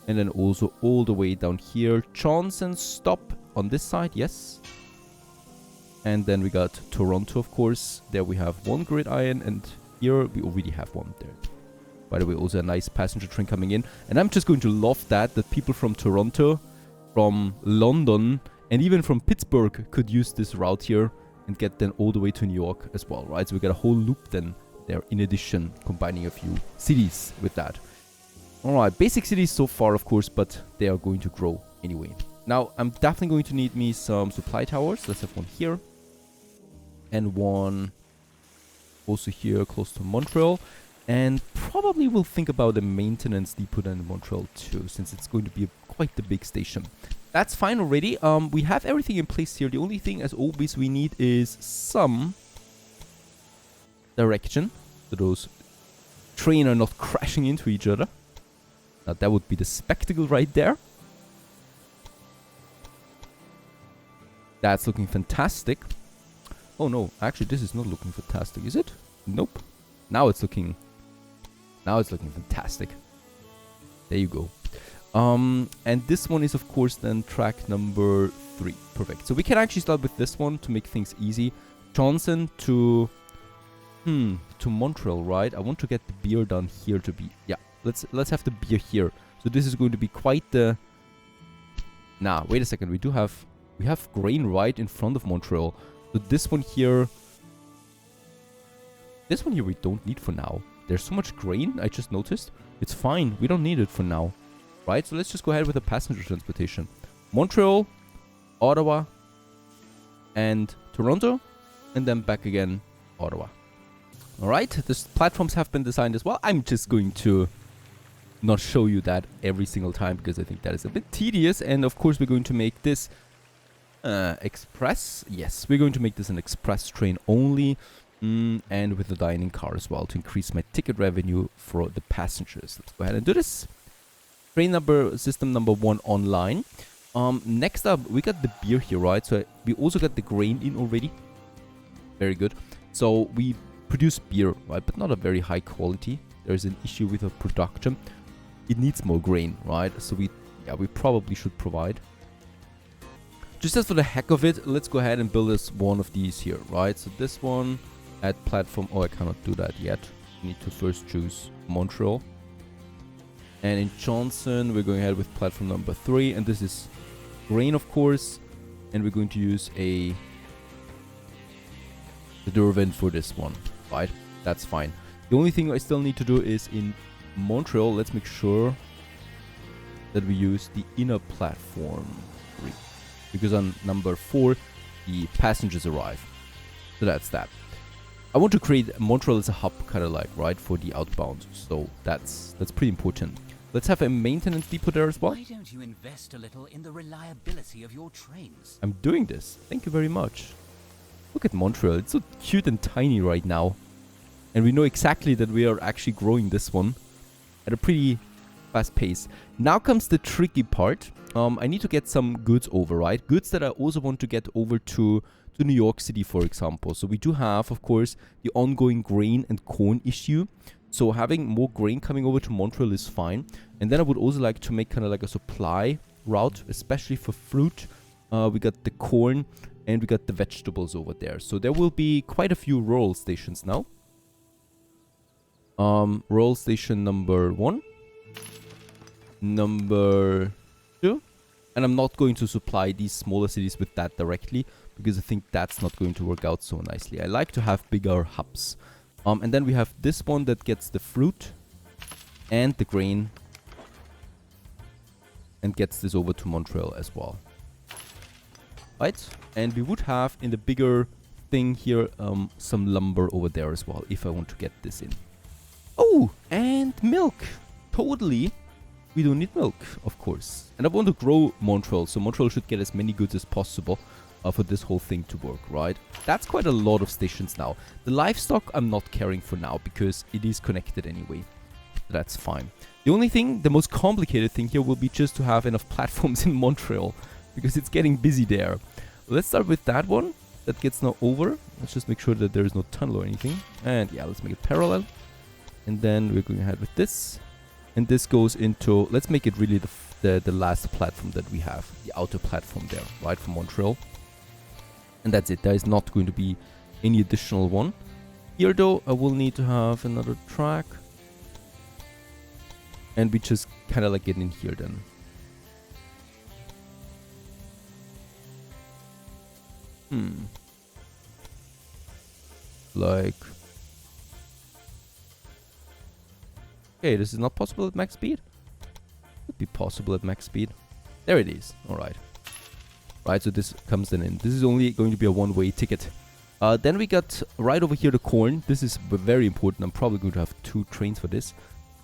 And then also all the way down here. Johnson, stop on this side, yes. And then we got Toronto, of course. There we have 1 gridiron, and here we already have 1 there. By the way, also a nice passenger train coming in. And I'm just going to love that people from Toronto, from London, and even from Pittsburgh could use this route here and get then all the way to New York as well, right? So we got a whole loop then there in addition, combining a few cities with that. Alright, basic cities so far, of course, but they are going to grow anyway. Now, I'm definitely going to need me some supply towers. Let's have one here. And one also here close to Montreal. And probably we'll think about a maintenance depot in Montreal too, since it's going to be quite the big station. That's fine already. We have everything in place here. The only thing, as always, we need is some direction, so those trains are not crashing into each other. Now that would be the spectacle right there. That's looking fantastic. Oh no, actually this is not looking fantastic, is it? Nope. Now it's looking fantastic. There you go. And this one is of course then track number 3. Perfect. So we can actually start with this one to make things easy. Johnson to Montreal, right? I want to get the beer down here to be, yeah. Let's have the beer here. So this is going to be quite the. Nah, wait a second. We have grain right in front of Montreal. So this one here we don't need for now. There's so much grain, I just noticed. It's fine. We don't need it for now. Right? So let's just go ahead with the passenger transportation. Montreal, Ottawa, and Toronto. And then back again, Ottawa. Alright, the platforms have been designed as well. I'm just going to not show you that every single time because I think that is a bit tedious. And of course we're going to make this express. Yes, we're going to make this an express train only. And with the dining car as well to increase my ticket revenue for the passengers. Let's go ahead and do this. System number 1 online. Next up, we got the beer here, right? So we also got the grain in already. Very good. So we produce beer, right? But not a very high quality. There's an issue with the production. It needs more grain, right? So we probably should provide. Just as for the heck of it, let's go ahead and build us one of these here, right? So this one at platform. Oh, I cannot do that yet. I need to first choose Montreal. And in Johnson, we're going ahead with platform number 3. And this is grain, of course. And we're going to use the Durvin for this one, right? That's fine. The only thing I still need to do is in Montreal, let's make sure that we use the inner platform 3. Because on number 4, the passengers arrive. So that's that. I want to create Montreal as a hub, kind of like, right, for the outbound. So that's pretty important. Let's have a maintenance depot there as well. Why don't you invest a little in the reliability of your trains? I'm doing this. Thank you very much. Look at Montreal. It's so cute and tiny right now. And we know exactly that we are actually growing this one at a pretty fast pace. Now comes the tricky part. I need to get some goods over, right? Goods that I also want to get over to New York City, for example. So we do have, of course, the ongoing grain and corn issue. So having more grain coming over to Montreal is fine. And then I would also like to make kind of like a supply route, especially for fruit. We got the corn and we got the vegetables over there. So there will be quite a few rural stations now. Rural station number 1. Number 2. And I'm not going to supply these smaller cities with that directly, because I think that's not going to work out so nicely. I like to have bigger hubs. And then we have this one that gets the fruit and the grain and gets this over to Montreal as well. Right? And we would have in the bigger thing here some lumber over there as well, if I want to get this in. Oh, and milk. Totally. We don't need milk, of course. And I want to grow Montreal, so Montreal should get as many goods as possible. for this whole thing to work, right? That's quite a lot of stations now. The livestock I'm not caring for now because it is connected anyway. That's fine. The only thing, the most complicated thing here will be just to have enough platforms in Montreal because it's getting busy there. Let's start with that one. That gets now over. Let's just make sure that there is no tunnel or anything. And yeah, let's make it parallel. And then we're going ahead with this. And this goes into, let's make it really the last platform that we have. The outer platform there, right, from Montreal. And that's it. There is not going to be any additional one. Here though, I will need to have another track. And we just kind of like get in here then. Like... Okay, this is not possible at max speed? Could be possible at max speed. There it is. Alright. Right, so this comes then in. This is only going to be a one-way ticket. Then we got right over here the corn. This is very important. I'm probably going to have 2 trains for this.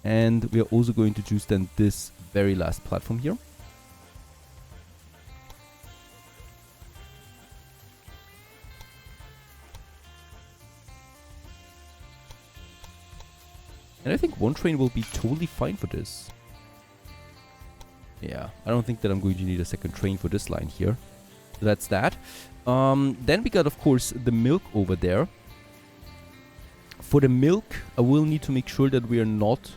And we are also going to choose then this very last platform here. And I think one train will be totally fine for this. Yeah, I don't think that I'm going to need a second train for this line here. So that's that. Then we got, of course, the milk over there. For the milk, I will need to make sure that we are not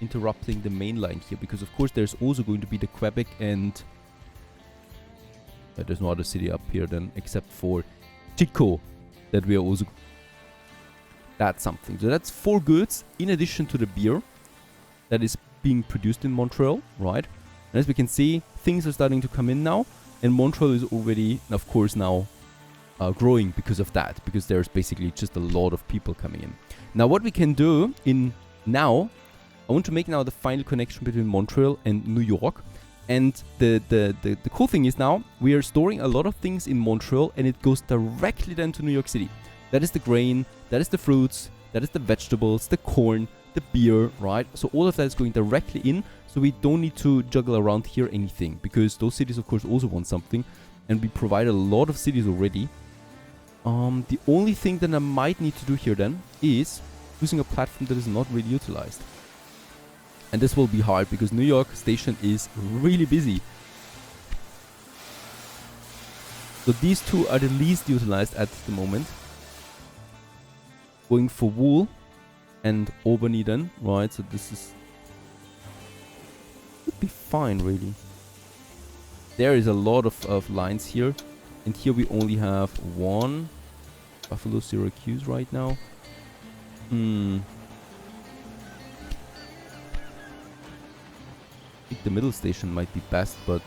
interrupting the main line here. Because, of course, there's also going to be the Quebec and... there's no other city up here then, except for Chico, that we are also... That's something. So that's 4 goods in addition to the beer that is being produced in Montreal, right? And as we can see, things are starting to come in now. And Montreal is already, of course, now growing because of that. Because there's basically just a lot of people coming in. Now, what we can do in now, I want to make now the final connection between Montreal and New York. And the cool thing is now, we are storing a lot of things in Montreal and it goes directly then to New York City. That is the grain, that is the fruits, that is the vegetables, the corn, the beer, right? So all of that is going directly in, so we don't need to juggle around here anything, because those cities of course also want something, and we provide a lot of cities already. The only thing that I might need to do here then is using a platform that is not really utilized. And this will be hard, because New York Station is really busy. So these two are the least utilized at the moment. Going for wool and Albany then, right? So this is... would be fine, really. There is a lot of lines here. And here we only have one. Buffalo, Syracuse right now. I think the middle station might be best, but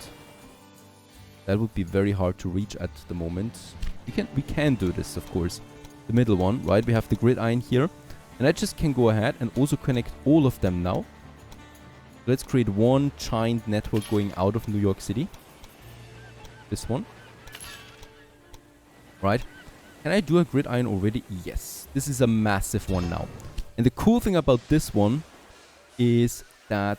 that would be very hard to reach at the moment. We can do this, of course. The middle one, right? We have the grid iron here. And I just can go ahead and also connect all of them now. Let's create one giant network going out of New York City. This one. Right? Can I do a grid iron already? Yes. This is a massive one now. And the cool thing about this one is that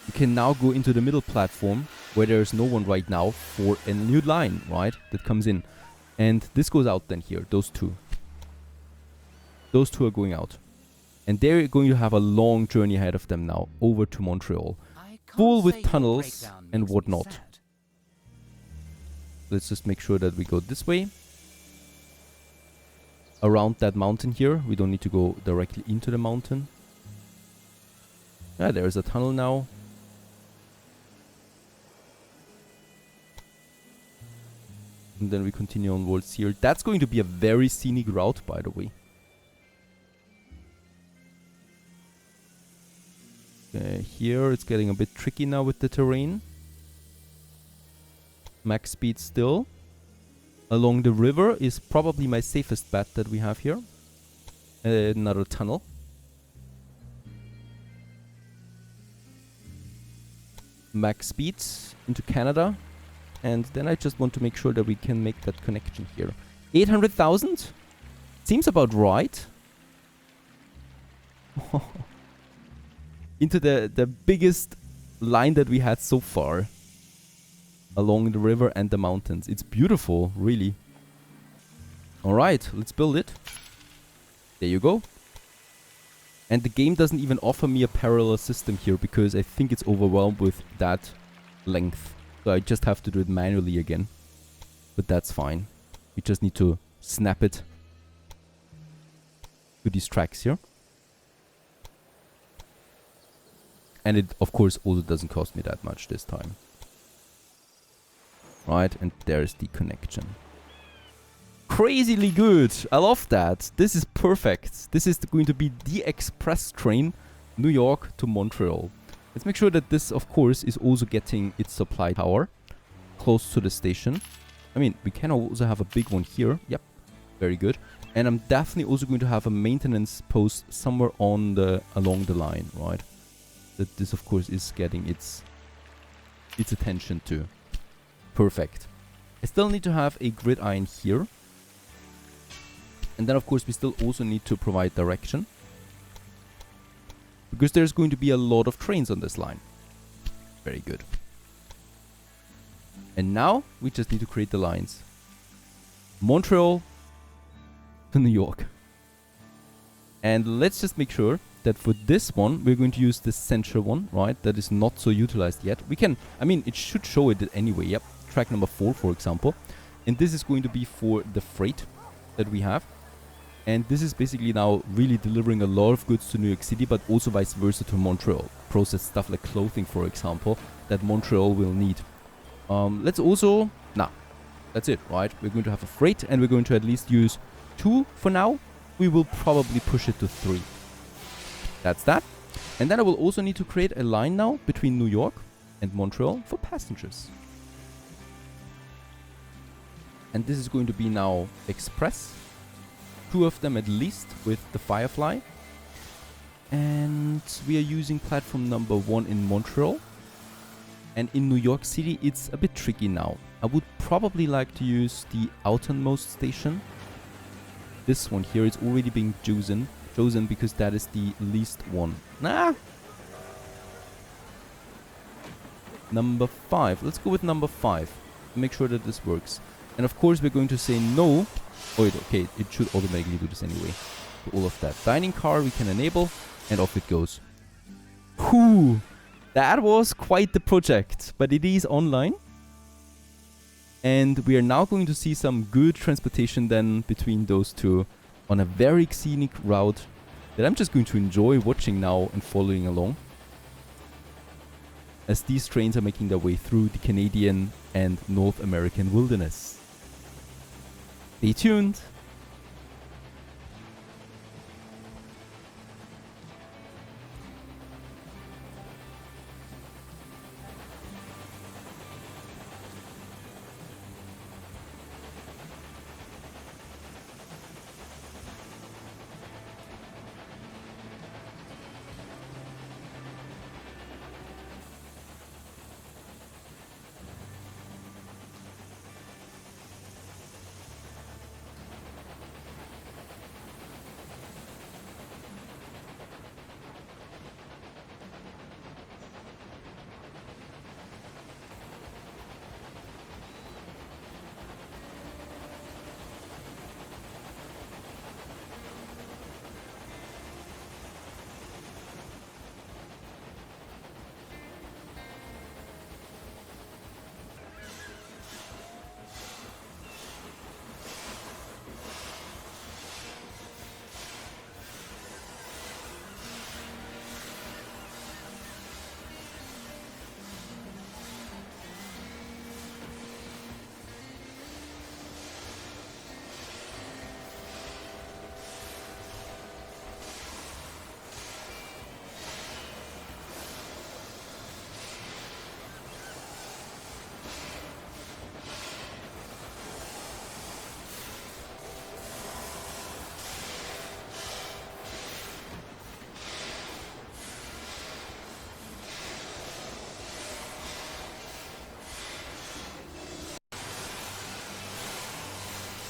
you can now go into the middle platform where there's no one right now for a new line, right? That comes in. And this goes out then here, those two. Those two are going out. And they're going to have a long journey ahead of them now, over to Montreal. Full with tunnels and whatnot. Let's just make sure that we go this way. Around that mountain here. We don't need to go directly into the mountain. Yeah, there's a tunnel now. And then we continue onwards here. That's going to be a very scenic route, by the way. Okay, here it's getting a bit tricky now with the terrain. Max speed still. Along the river is probably my safest bet that we have here. Another tunnel. Max speeds into Canada. And then I just want to make sure that we can make that connection here. 800,000? Seems about right. Into the biggest line that we had so far. along the river and the mountains. It's beautiful, really. Alright, let's build it. There you go. And the game doesn't even offer me a parallel system here because I think it's overwhelmed with that length. So I just have to do it manually again. But that's fine. We just need to snap it to these tracks here. And it, of course, also doesn't cost me that much this time. Right, and there's the connection. Crazily good! I love that. This is perfect. This is going to be the express train, New York to Montreal. Let's make sure that this, of course, is also getting its supply tower close to the station. I mean, we can also have a big one here. Yep, very good. And I'm definitely also going to have a maintenance post somewhere on the along the line, right? That this, of course, is getting its attention to. Perfect. I still need to have a gridiron here. And then, of course, we still also need to provide direction. Because there's going to be a lot of trains on this line. Very good. And now, we just need to create the lines. Montreal to New York. And let's just make sure that for this one, we're going to use the central one, right? That is not so utilized yet. We can, I mean, it should show it anyway. Yep, track number 4, for example. And this is going to be for the freight that we have. And this is basically now really delivering a lot of goods to New York City, but also vice versa to Montreal. Processed stuff like clothing, for example, that Montreal will need. Let's also, that's it, right? We're going to have a freight and we're going to at least use 2 for now. We will probably push it to 3. That's that. And then I will also need to create a line now between New York and Montreal for passengers. And this is going to be now express. 2 of them at least with the Firefly. And we are using platform number 1 in Montreal. And in New York City, it's a bit tricky now. I would probably like to use the outermost station. This one here is already being chosen because that is the least one. Number 5. Let's go with number 5. Make sure that this works. And of course, we're going to say no. Oh, okay, it should automatically do this anyway. So all of that. Dining car we can enable, and off it goes. Whew! That was quite the project, but it is online. And we are now going to see some good transportation then between those two on a very scenic route that I'm just going to enjoy watching now and following along. As these trains are making their way through the Canadian and North American wilderness. Stay tuned.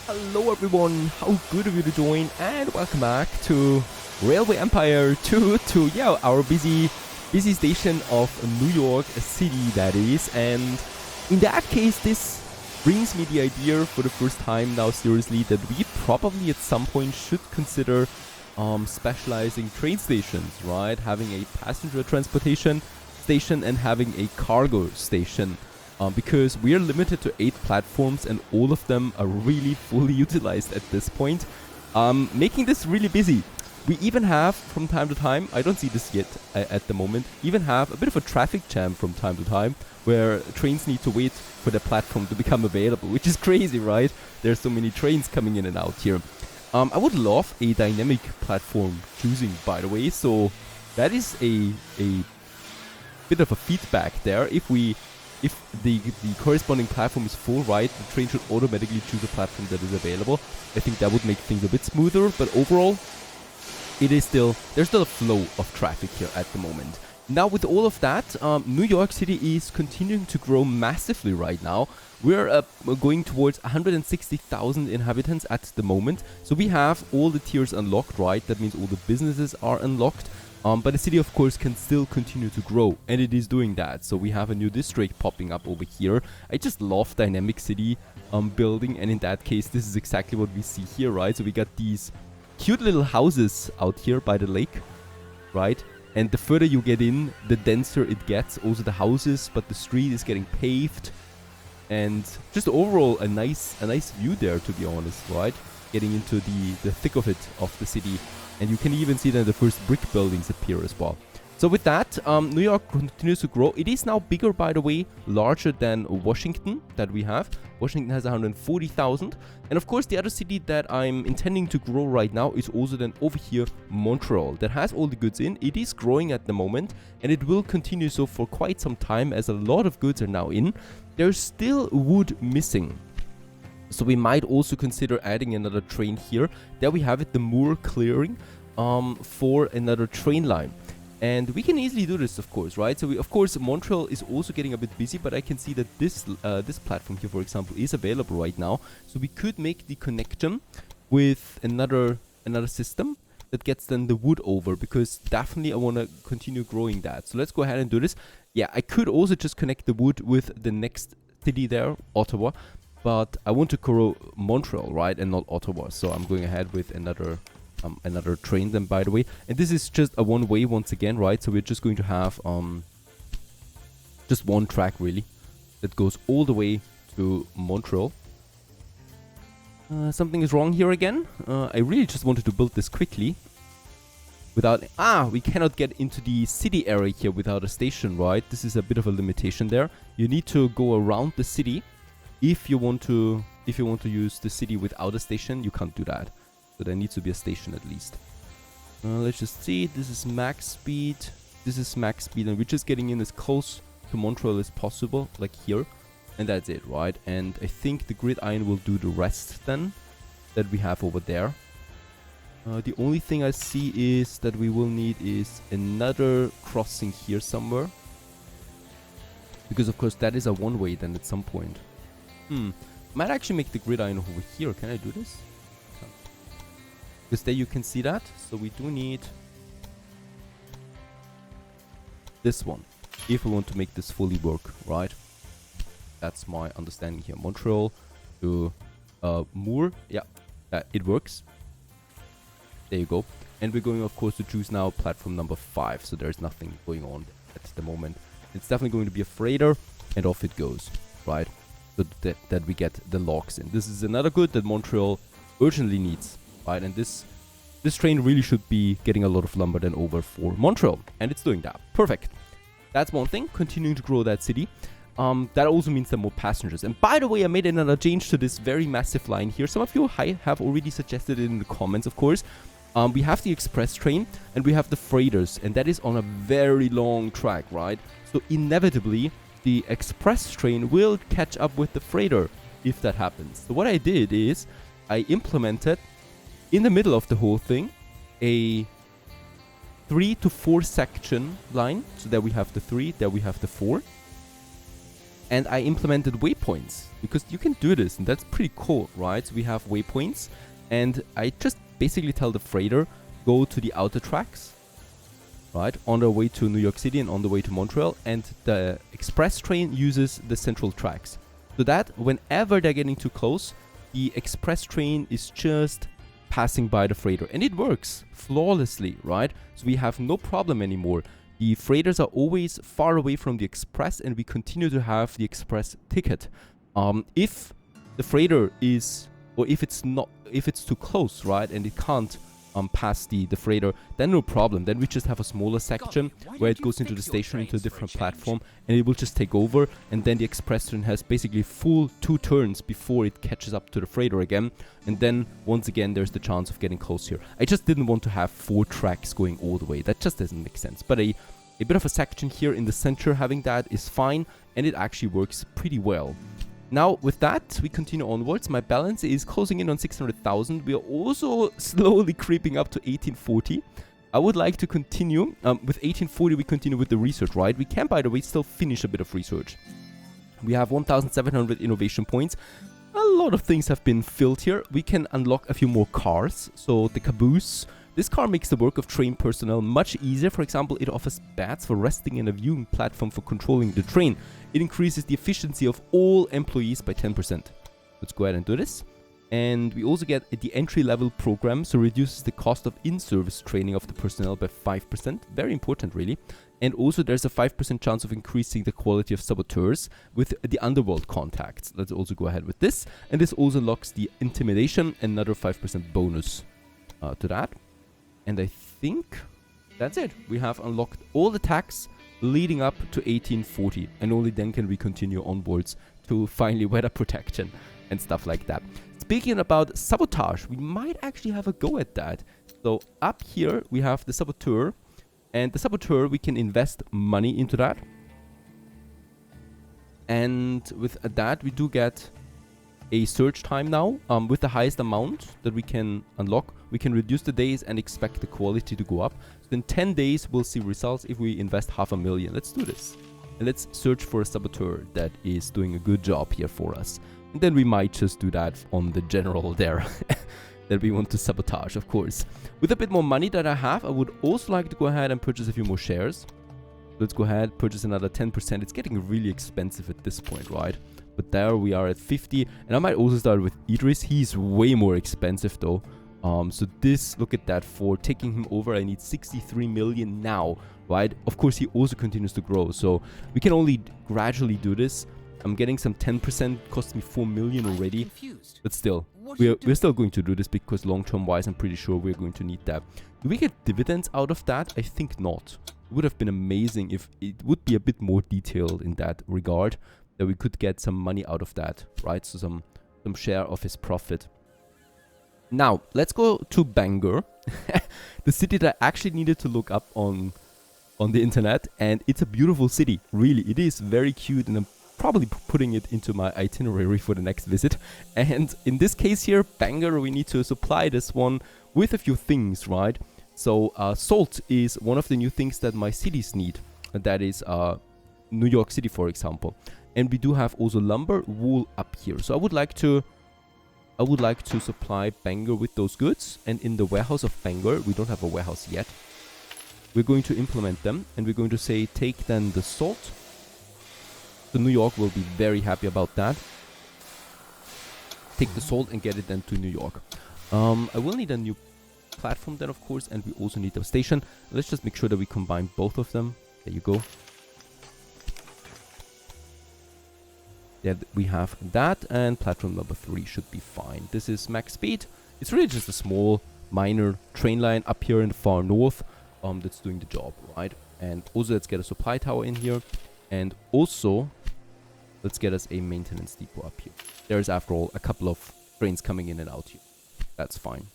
Hello everyone, how good of you to join and welcome back to Railway Empire 2 to our busy station of New York City, that is. And In that case, this brings me the idea for the first time now seriously that we probably at some point should consider specializing train stations, right? Having a passenger transportation station and having a cargo station. Because we are limited to 8 platforms and all of them are really fully utilized at this point, making this really busy. We even have, from time to time, I don't see this yet at the moment, even have a bit of a traffic jam from time to time, where trains need to wait for the platform to become available, which is crazy, right? There's so many trains coming in and out here. I would love a dynamic platform choosing, by the way, so that is a bit of a feedback there. If the corresponding platform is full, right, the train should automatically choose a platform that is available. I think that would make things a bit smoother, but overall, there's still a flow of traffic here at the moment. Now with all of that, New York City is continuing to grow massively right now. We're going towards 160,000 inhabitants at the moment. So we have all the tiers unlocked, right? That means all the businesses are unlocked. But the city, of course, can still continue to grow, and it is doing that. So we have a new district popping up over here. I just love dynamic city building, and in that case, this is exactly what we see here, right? So we got these cute little houses out here by the lake, right? And the further you get in, the denser it gets. Also the houses, but the street is getting paved, and just overall a nice view there, to be honest, right? Getting into the thick of it, of the city. And you can even see that the first brick buildings appear as well. So with that, New York continues to grow. It is now bigger, by the way, larger than Washington that we have. Washington has 140,000. And of course, the other city that I'm intending to grow right now is also then over here, Montreal. That has all the goods in. It is growing at the moment, and it will continue so for quite some time as a lot of goods are now in. There's still wood missing. So we might also consider adding another train here. There we have it, the moor clearing for another train line. And we can easily do this, of course, right? So of course, Montreal is also getting a bit busy, but I can see that this platform here, for example, is available right now. So we could make the connection with another system that gets then the wood over, because definitely I want to continue growing that. So let's go ahead and do this. Yeah, I could also just connect the wood with the next city there, Ottawa. But I want to grow Montreal, right, and not Ottawa. So I'm going ahead with another train then, by the way. And this is just a one-way once again, right? So we're just going to have just one track, really, that goes all the way to Montreal. Something is wrong here again. I really just wanted to build this quickly. Without... we cannot get into the city area here without a station, right? This is a bit of a limitation there. You need to go around the city. If you want to use the city without a station, you can't do that. So there needs to be a station at least. Let's just see. This is max speed. This is max speed, and we're just getting in as close to Montreal as possible, like here. And that's it, right? And I think the grid iron will do the rest then that we have over there. The only thing I see is that we will need is another crossing here somewhere. Because of course that is a one-way then at some point. Might actually make the grid iron over here. Can I do this? Because there you can see that. So we do need this one if we want to make this fully work, right? That's my understanding here. Montreal to Moore. Yeah, it works. There you go. And we're going, of course, to choose now platform number 5. So there's nothing going on at the moment. It's definitely going to be a freighter, and off it goes, right? So that we get the logs in. This is another good that Montreal urgently needs, right? And this train really should be getting a lot of lumber then over for Montreal, and it's doing that. Perfect. That's one thing. Continuing to grow that city. That also means there are more passengers. And by the way, I made another change to this very massive line here. Some of you have already suggested it in the comments, of course. We have the express train and we have the freighters, and that is on a very long track, right? So inevitably, the express train will catch up with the freighter if that happens. So what I did is I implemented in the middle of the whole thing a 3 to 4 section line. So there we have the 3, there we have the 4. And I implemented waypoints because you can do this, and that's pretty cool, right? So we have waypoints, and I just basically tell the freighter, go to the outer tracks, right, on their way to New York City and on the way to Montreal, and the express train uses the central tracks. So that whenever they're getting too close, the express train is just passing by the freighter, and it works flawlessly, right? So we have no problem anymore. The freighters are always far away from the express, and we continue to have the express ticket. If the freighter is, or if it's too close, right, and it can't pass the freighter, then no problem. Then we just have a smaller section where it goes into the station, into a different platform, and it will just take over, and then the express train has basically full 2 turns before it catches up to the freighter again, and then once again there's the chance of getting close here. I just didn't want to have 4 tracks going all the way. That just doesn't make sense. But a bit of a section here in the center, having that is fine, and it actually works pretty well. Now, with that, we continue onwards. My balance is closing in on 600,000. We are also slowly creeping up to 1840. I would like to continue. With 1840, we continue with the research, right? We can, by the way, still finish a bit of research. We have 1,700 innovation points. A lot of things have been filled here. We can unlock a few more cars. So, the caboose. This car makes the work of train personnel much easier. For example, it offers beds for resting and a viewing platform for controlling the train. It increases the efficiency of all employees by 10%. Let's go ahead and do this. And we also get the entry-level program, so reduces the cost of in-service training of the personnel by 5%. Very important, really. And also there's a 5% chance of increasing the quality of saboteurs with the underworld contacts. Let's also go ahead with this. And this also unlocks the intimidation, another 5% bonus to that. And I think that's it. We have unlocked all the tags leading up to 1840. And only then can we continue onwards to finally weather protection and stuff like that. Speaking about sabotage, we might actually have a go at that. So up here we have the saboteur. And the saboteur, we can invest money into that. And with that we do get a search time now. With the highest amount that we can unlock, we can reduce the days and expect the quality to go up. So in 10 days we'll see results if we invest 500,000. Let's do this. And let's search for a saboteur that is doing a good job here for us. And then we might just do that on the general there. That we want to sabotage, of course. With a bit more money that I have, I would also like to go ahead and purchase a few more shares. Let's go ahead, purchase another 10%. It's getting really expensive at this point, right? But there we are at 50. And I might also start with Idris. He's way more expensive though. So this, look at that, for taking him over, I need 63 million now, right? Of course, he also continues to grow. So we can only gradually do this. I'm getting some 10%, cost me 4 million already. But still, we're still going to do this because long-term wise, I'm pretty sure we're going to need that. Do we get dividends out of that? I think not. It would have been amazing if it would be a bit more detailed in that regard, that we could get some money out of that, right? So some share of his profit. Now, let's go to Bangor, the city that I actually needed to look up on the internet, and it's a beautiful city, really. It is very cute, and I'm probably putting it into my itinerary for the next visit. And in this case here, Bangor, we need to supply this one with a few things, right? So salt is one of the new things that my cities need, and that is New York City, for example. And we do have also lumber, wool up here. So I would like to supply Bangor with those goods. And in the warehouse of Bangor, we don't have a warehouse yet. We're going to implement them, and we're going to say take then the salt. So New York will be very happy about that. Take the salt and get it then to New York. I will need a new platform then, of course, and we also need a station. Let's just make sure that we combine both of them. There you go. Yeah, we have that, and platform number 3 should be fine. This is max speed. It's really just a small, minor train line up here in the far north that's doing the job, right? And also let's get a supply tower in here, and also let's get us a maintenance depot up here. There's, after all, a couple of trains coming in and out here. That's fine.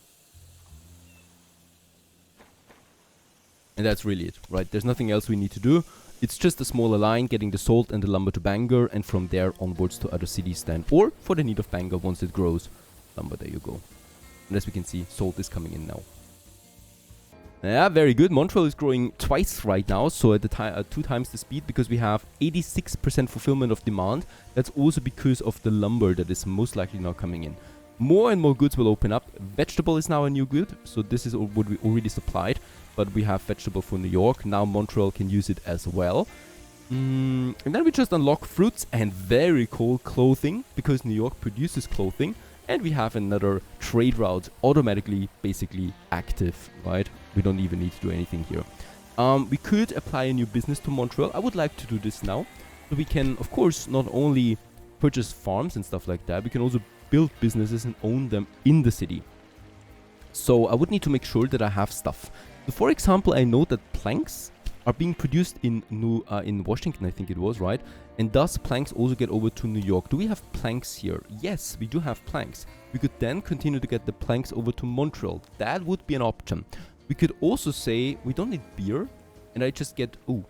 And that's really it, right? There's nothing else we need to do. It's just a smaller line, getting the salt and the lumber to Bangor, and from there onwards to other cities then. Or for the need of Bangor once it grows. Lumber, there you go. And as we can see, salt is coming in now. Yeah, very good. Montreal is growing twice right now, so at the 2 times the speed, because we have 86% fulfillment of demand. That's also because of the lumber that is most likely now coming in. more and more goods will open up. Vegetable is now a new good, so this is what we already supplied, but we have vegetable for New York. Now Montreal can use it as well. And then we just unlock fruits and very cool clothing, because New York produces clothing. And we have another trade route automatically basically active, right? We don't even need to do anything here. We could apply a new business to Montreal. I would like to do this now. So we can, of course, not only purchase farms and stuff like that, we can also build businesses and own them in the city. So I would need to make sure that I have stuff. So for example, I know that planks are being produced in Washington, I think it was, right? And thus planks also get over to New York. Do we have planks here? Yes, we do have planks. We could then continue to get the planks over to Montreal. That would be an option. We could also say we don't need beer, and I just get, oh,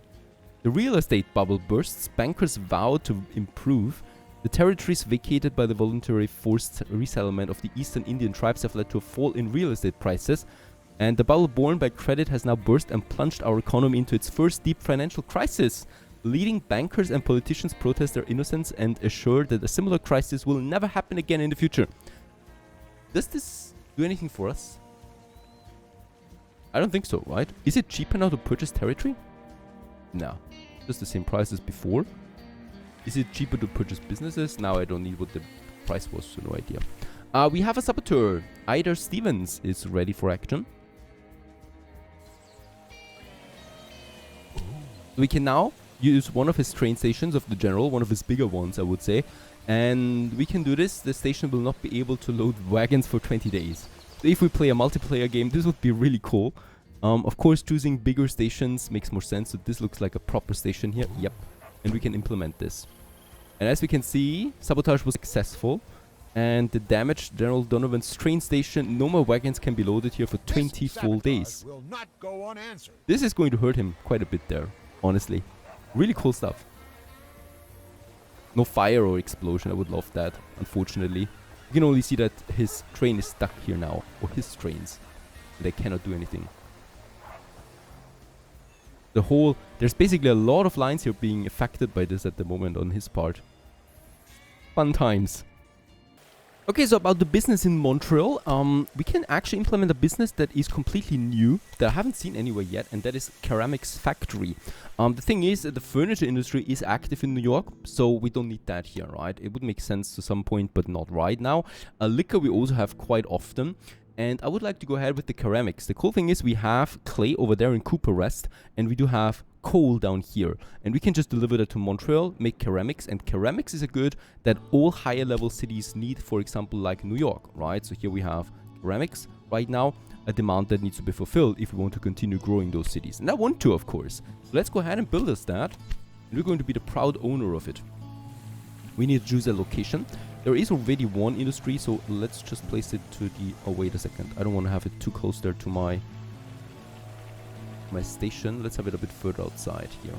the real estate bubble bursts. Bankers vow to improve. The territories vacated by the voluntary forced resettlement of the eastern Indian tribes have led to a fall in real estate prices. And the bubble born by credit has now burst and plunged our economy into its first deep financial crisis. Leading bankers and politicians protest their innocence and assure that a similar crisis will never happen again in the future. Does this do anything for us? I don't think so, right? Is it cheaper now to purchase territory? No. Just the same price as before. Is it cheaper to purchase businesses? Now I don't need what the price was, so no idea. We have a saboteur. Ida Stevens is ready for action. We can now use one of his train stations of the general, one of his bigger ones, I would say. And we can do this. The station will not be able to load wagons for 20 days. So if we play a multiplayer game, this would be really cool. Of course, choosing bigger stations makes more sense. So this looks like a proper station here. Yep. And we can implement this. And as we can see, sabotage was successful. And the damaged General Donovan's train station, no more wagons can be loaded here for 20 full days. Will not go unanswered. This is going to hurt him quite a bit there, honestly. Really cool stuff. No fire or explosion, I would love that, unfortunately. You can only see that his train is stuck here now, or his trains. They cannot do anything. There's basically a lot of lines here being affected by this at the moment on his part. Fun times. Okay, so about the business in Montreal, we can actually implement a business that is completely new, that I haven't seen anywhere yet, and that is Ceramics Factory. The thing is, the furniture industry is active in New York, so we don't need that here, right? It would make sense to some point, but not right now. Liquor we also have quite often, and I would like to go ahead with the ceramics. The cool thing is we have clay over there in Cooper Rest, and we do have coal down here, and we can just deliver that to Montreal, make ceramics. And ceramics is a good that all higher level cities need, for example like New York, right? So here we have ceramics right now, a demand that needs to be fulfilled if we want to continue growing those cities, and I want to, of course. So let's go ahead and build us that, and we're going to be the proud owner of it. We need to choose a location. There is already one industry, so let's just place it to the, oh wait a second, I don't want to have it too close there to my station. Let's have it a bit further outside here.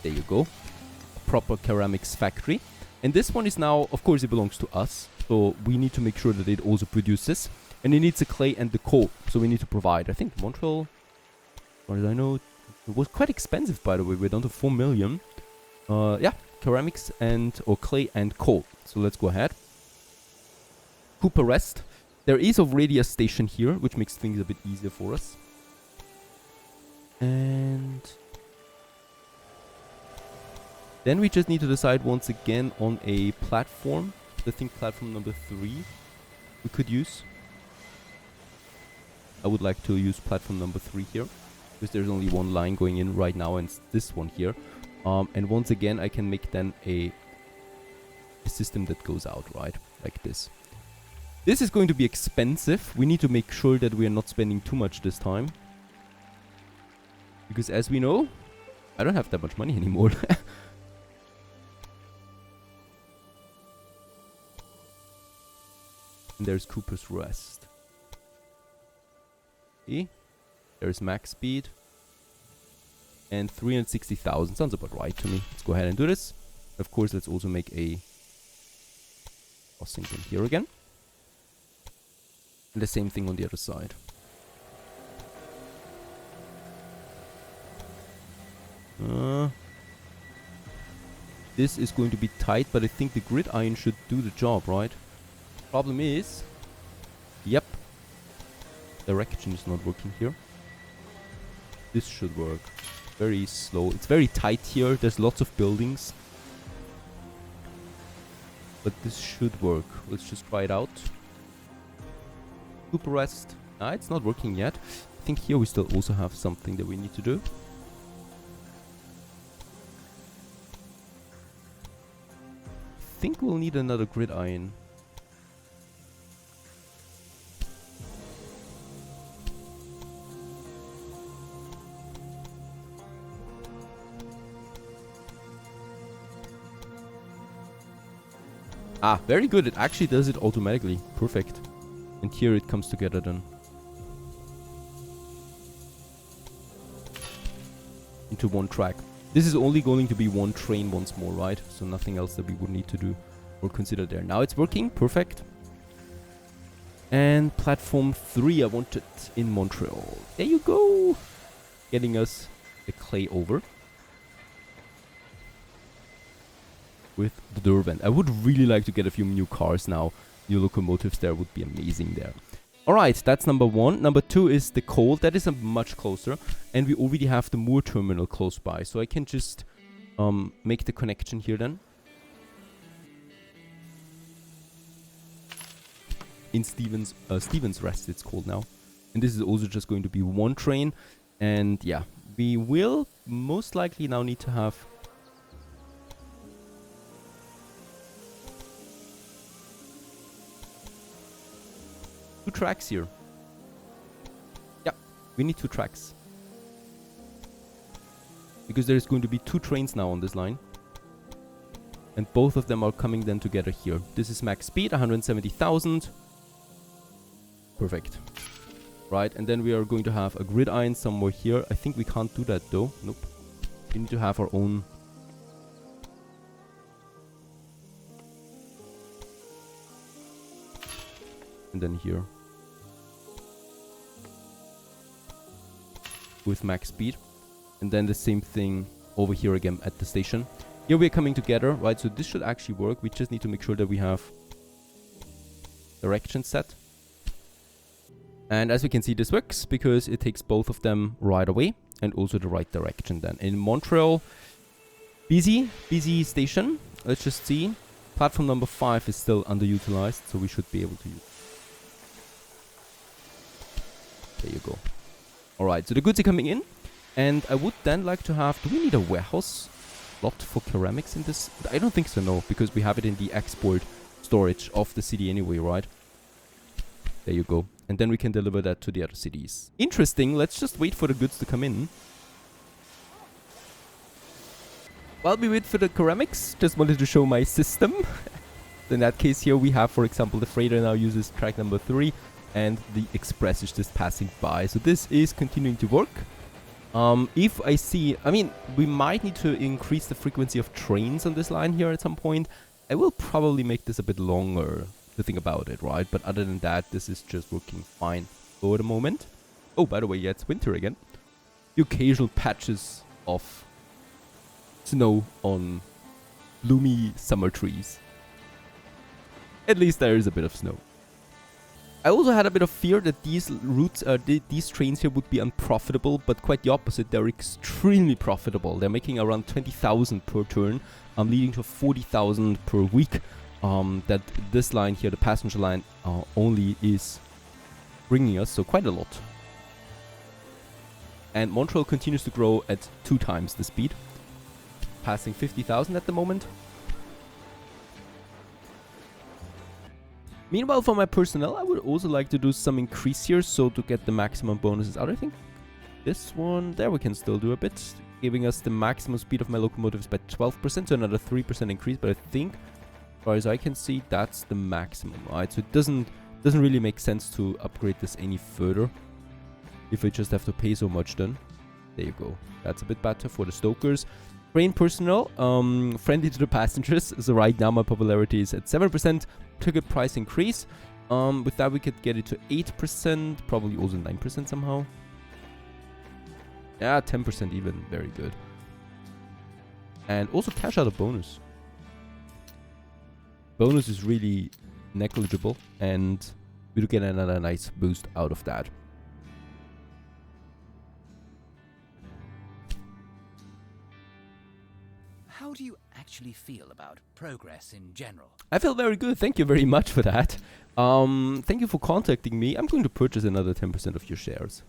There you go. A proper ceramics factory. And this one is now, of course, it belongs to us. So we need to make sure that it also produces. And it needs the clay and the coal. So we need to provide. I think Montreal, as far as I know, it was quite expensive, by the way. We're down to 4 million. Yeah, ceramics or clay and coal. So let's go ahead. Cooper Rest. There is already a station here, which makes things a bit easier for us. And then we just need to decide once again on a platform. I think platform number 3 we could use. I would like to use platform number 3 here, because there's only one line going in right now, and it's this one here. And once again, I can make then a system that goes out, right? Like this. This is going to be expensive. We need to make sure that we are not spending too much this time. Because as we know, I don't have that much money anymore. And there's Cooper's Rest. See? There's max speed. And 360,000. Sounds about right to me. Let's go ahead and do this. Of course, let's also make a crossing in here again. And the same thing on the other side. this is going to be tight, but I think the gridiron should do the job, right? Problem is, yep, direction is not working here. This should work. Very slow. It's very tight here. There's lots of buildings. But this should work. Let's just try it out. Super rest. Ah, it's not working yet. I think here we still also have something that we need to do. I think we'll need another gridiron. Ah, very good. It actually does it automatically. Perfect. And here it comes together then. Into one track. This is only going to be one train once more, right? So nothing else that we would need to do or consider there. Now it's working. Perfect. And platform 3, I want it in Montreal. There you go. Getting us the clay over. With the Derwent. I would really like to get a few new cars now. New locomotives there would be amazing there. Alright, that's number 1. Number 2 is the coal. That is a much closer. And we already have the Moor terminal close by. So I can just make the connection here then. In Stevens Rest it's called now. And this is also just going to be one train. And yeah, we will most likely now need to have 2 tracks here. Yeah, we need 2 tracks. Because there is going to be 2 trains now on this line. And both of them are coming then together here. This is max speed, 170,000. Perfect. Right, and then we are going to have a gridiron somewhere here. I think we can't do that though. Nope. We need to have our own. And then here. With max speed. And then the same thing over here again at the station. Here we're coming together, right? So this should actually work. We just need to make sure that we have direction set. And as we can see, this works because it takes both of them right away and also the right direction then. In Montreal, busy station. Let's just see. Platform number 5 is still underutilized, so we should be able to use. There you go. Alright, so the goods are coming in. And I would then like to have... Do we need a warehouse lot for ceramics in this? I don't think so, no. Because we have it in the export storage of the city anyway, right? There you go. And then we can deliver that to the other cities. Interesting. Let's just wait for the goods to come in. While we wait for the ceramics, just wanted to show my system. In that case here we have, for example, the freighter now uses track number 3. And the express is just passing by. So this is continuing to work. If I see... I mean, we might need to increase the frequency of trains on this line here at some point. I will probably make this a bit longer to think about it, right? But other than that, this is just working fine for the moment. Oh, by the way, yeah, it's winter again. The occasional patches of snow on gloomy summer trees. At least there is a bit of snow. I also had a bit of fear that these routes, these trains here would be unprofitable, but quite the opposite. They're extremely profitable. They're making around 20,000 per turn, leading to 40,000 per week. That this line here, the passenger line, only is bringing us, so quite a lot. And Montreal continues to grow at 2 times the speed, passing 50,000 at the moment. Meanwhile, for my personnel, I would also like to do some increase here, so to get the maximum bonuses out. I think this one, there we can still do a bit, giving us the maximum speed of my locomotives by 12%, so another 3% increase, but I think, as far as I can see, that's the maximum, right? So it doesn't really make sense to upgrade this any further, if we just have to pay so much then. There you go. That's a bit better for the stokers. Train personnel, friendly to the passengers. So right now my popularity is at 7%. Ticket price increase. With that we could get it to 8%. Probably also 9% somehow. Yeah, 10% even. Very good. And also cash out a bonus. bonus is really negligible, and we do get another nice boost out of that. How do you actually feel about progress in general? I feel very good. Thank you very much for that. Thank you for contacting me. I'm going to purchase another 10% of your shares.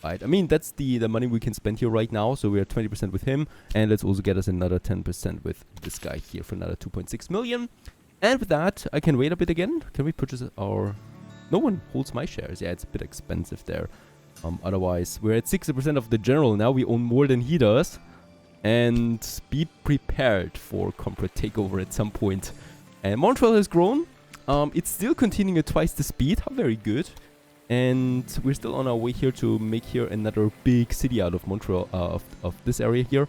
Right. I mean, that's the money we can spend here right now. So we're at 20% with him. And let's also get us another 10% with this guy here for another 2.6 million. And with that, I can wait a bit again. Can we purchase our... No one holds my shares. Yeah, it's a bit expensive there. Otherwise, we're at 60% of the general now. We own more than he does. And be prepared for corporate takeover at some point. And Montreal has grown. It's still continuing at twice the speed. How very good. And we're still on our way here to make here another big city out of Montreal, of this area here.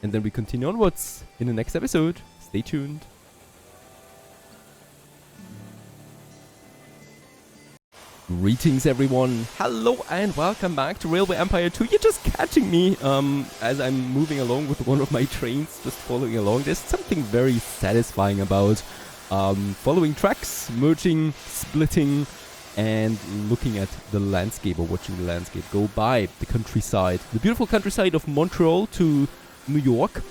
And then we continue onwards in the next episode. Stay tuned. Greetings everyone, hello and welcome back to Railway Empire 2. You're just catching me as I'm moving along with one of my trains, just following along. There's something very satisfying about following tracks, merging, splitting, and looking at the landscape, or watching the landscape go by. The countryside, the beautiful countryside of Montreal to New York.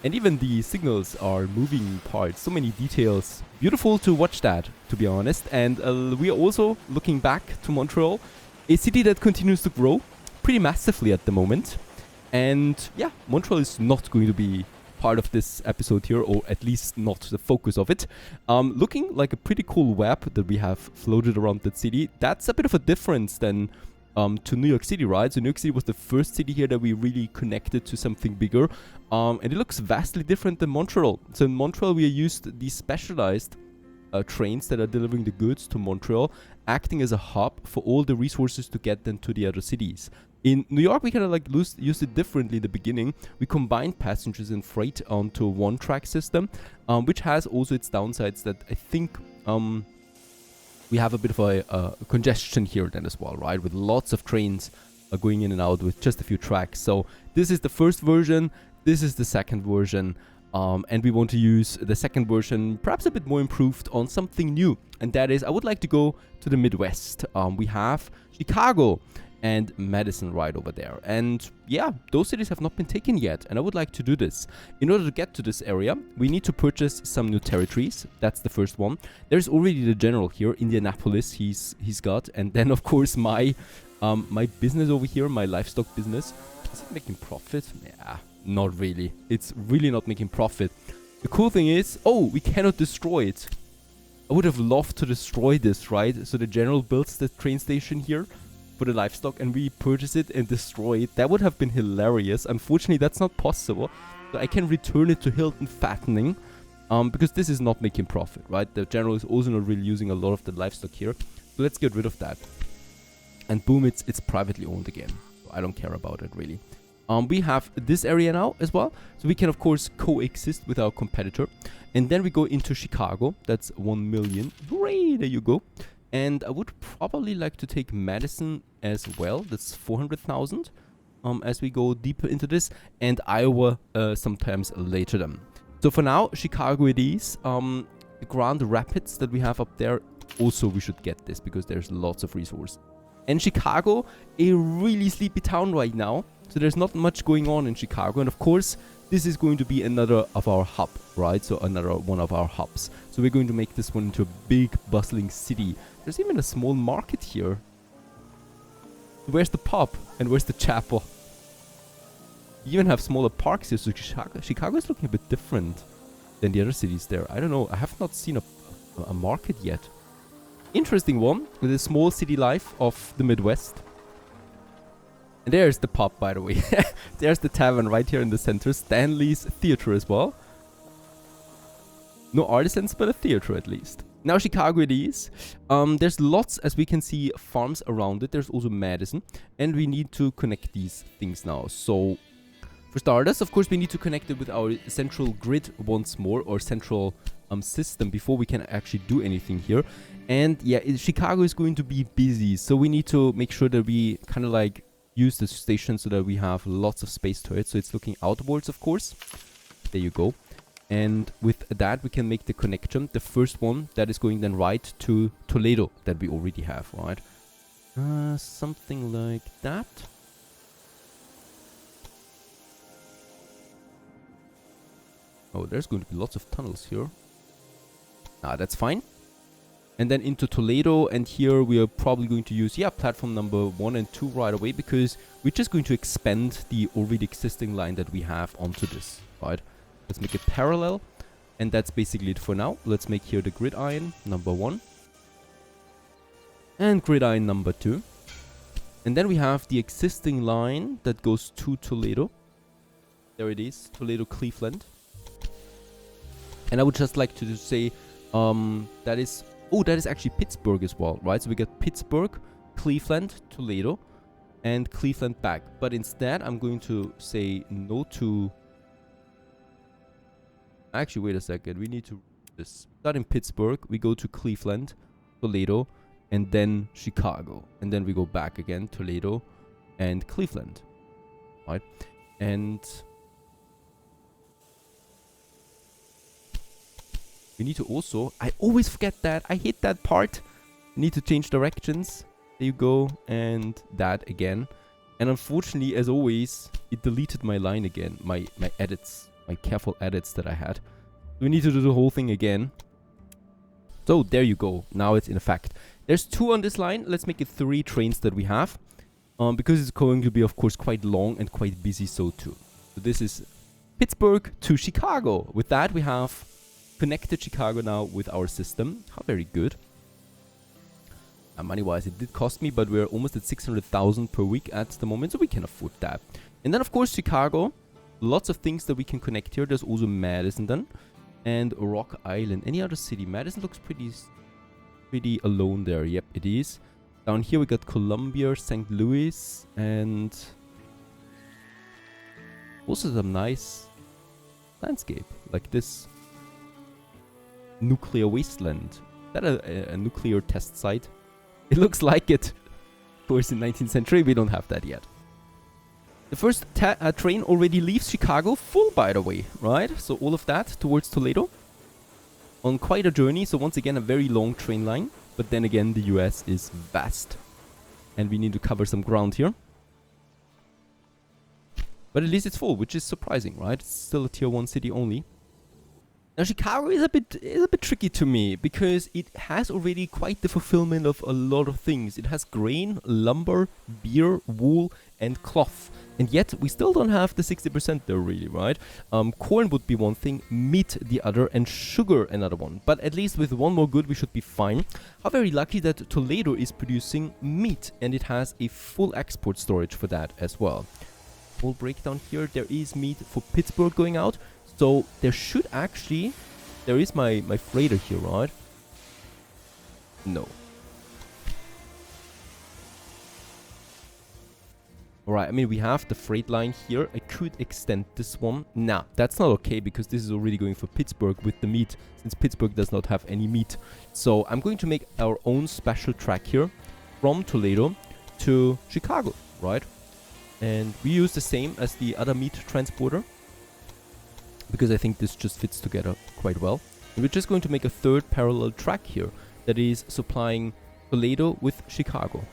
And even the signals are moving parts, so many details. Beautiful to watch that, to be honest. And we are also looking back to Montreal, a city that continues to grow pretty massively at the moment. And yeah, Montreal is not going to be part of this episode here, or at least not the focus of it. Looking like a pretty cool web that we have floated around that city. That's a bit of a difference than to New York City, right? So New York City was the first city here that we really connected to something bigger. And it looks vastly different than Montreal. So in Montreal, we used these specialized trains that are delivering the goods to Montreal, acting as a hub for all the resources to get them to the other cities. In New York, we kind of like used it differently in the beginning. We combined passengers and freight onto a one-track system, which has also its downsides that I think... we have a bit of a congestion here then as well, right? With lots of trains going in and out with just a few tracks. So this is the first version. This is the second version. And we want to use the second version, perhaps a bit more improved, on something new. And that is, I would like to go to the Midwest. We have Chicago and Madison right over there. And yeah, those cities have not been taken yet, and I would like to do this. In order to get to this area, we need to purchase some new territories. That's the first one. There's already the general here, Indianapolis, he's got. And then, of course, my business over here, my livestock business. Is it making profit? Yeah, not really. It's really not making profit. The cool thing is, oh, we cannot destroy it. I would have loved to destroy this, right? So the general builds the train station here for the livestock, and we purchase it and destroy it. That would have been hilarious. Unfortunately, that's not possible. So I can return it to Hilton Fattening, because this is not making profit, right? The general is also not really using a lot of the livestock here. So let's get rid of that. And boom, it's privately owned again. So I don't care about it really. We have this area now as well. So we can, of course, coexist with our competitor. And then we go into Chicago. That's 1 million. Hooray, there you go. And I would probably like to take Madison as well. That's 400,000 as we go deeper into this. And Iowa sometimes later then. So for now, Chicago it is. The Grand Rapids that we have up there, also we should get this because there's lots of resource. And Chicago, a really sleepy town right now. So there's not much going on in Chicago. And of course, this is going to be another of our hub, right? So another one of our hubs. So we're going to make this one into a big, bustling city. There's even a small market here. Where's the pub? And where's the chapel? You even have smaller parks here. So Chicago is looking a bit different than the other cities there. I don't know. I have not seen a market yet. Interesting one with the small city life of the Midwest. And there's the pub, by the way. There's the tavern right here in the center. Stanley's Theater as well. No artisans, but a theater at least. Now Chicago it is. There's lots, as we can see, farms around it. There's also Madison. And we need to connect these things now. So, for starters, of course, we need to connect it with our central grid once more. Or central system before we can actually do anything here. And yeah, Chicago is going to be busy. So we need to make sure that we kind of like use the station so that we have lots of space to it. So it's looking outwards, of course. There you go. And with that, we can make the connection. The first one that is going then right to Toledo that we already have, right? Something like that. Oh, there's going to be lots of tunnels here. That's fine. And then into Toledo, and here we are probably going to use, platform number 1 and 2 right away, because we're just going to expand the already existing line that we have onto this, right? Let's make it parallel, and that's basically it for now. Let's make here the gridiron number 1 and gridiron number 2. And then we have the existing line that goes to Toledo. There it is, Toledo, Cleveland. And I would just like to say that is actually Pittsburgh as well, right? So we got Pittsburgh, Cleveland, Toledo, and Cleveland back. But instead, I'm going to say no to... Actually, wait a second. We need to... Start in Pittsburgh. We go to Cleveland, Toledo, and then Chicago. And then we go back again, Toledo and Cleveland, right? And... we need to also... I always forget that. I hate that part. Need to change directions. There you go. And that again. And unfortunately, as always, it deleted my line again. My edits. My careful edits that I had. We need to do the whole thing again. So there you go. Now it's in effect. There's 2 on this line. Let's make it 3 trains that we have. Because it's going to be, of course, quite long and quite busy so too. So this is Pittsburgh to Chicago. With that, we have connected Chicago now with our system. How very good. Money-wise, it did cost me, but we're almost at 600,000 per week at the moment, so we can afford that. And then, of course, Chicago. Lots of things that we can connect here. There's also Madison then. And Rock Island. Any other city? Madison looks pretty alone there. Yep, it is. Down here we got Columbia, St. Louis, and also some nice landscape like this. Nuclear wasteland. Is that a nuclear test site? It looks like it. Of course, in 19th century, we don't have that yet. The first train already leaves Chicago, full by the way, right? So all of that towards Toledo. On quite a journey, so once again, a very long train line. But then again, the US is vast. And we need to cover some ground here. But at least it's full, which is surprising, right? It's still a tier 1 city only. Now Chicago is a bit tricky to me because it has already quite the fulfillment of a lot of things. It has grain, lumber, beer, wool, and cloth. And yet we still don't have the 60% there really, right? Corn would be one thing, meat the other, and sugar another one. But at least with one more good we should be fine. How very lucky that Toledo is producing meat and it has a full export storage for that as well. Full breakdown here. There is meat for Pittsburgh going out. So there should actually... There is my freighter here, right? No. Alright, I mean, we have the freight line here. I could extend this one. Nah, that's not okay because this is already going for Pittsburgh with the meat, since Pittsburgh does not have any meat. So I'm going to make our own special track here from Toledo to Chicago, right? And we use the same as the other meat transporter, because I think this just fits together quite well. And we're just going to make a third parallel track here that is supplying Toledo with Chicago.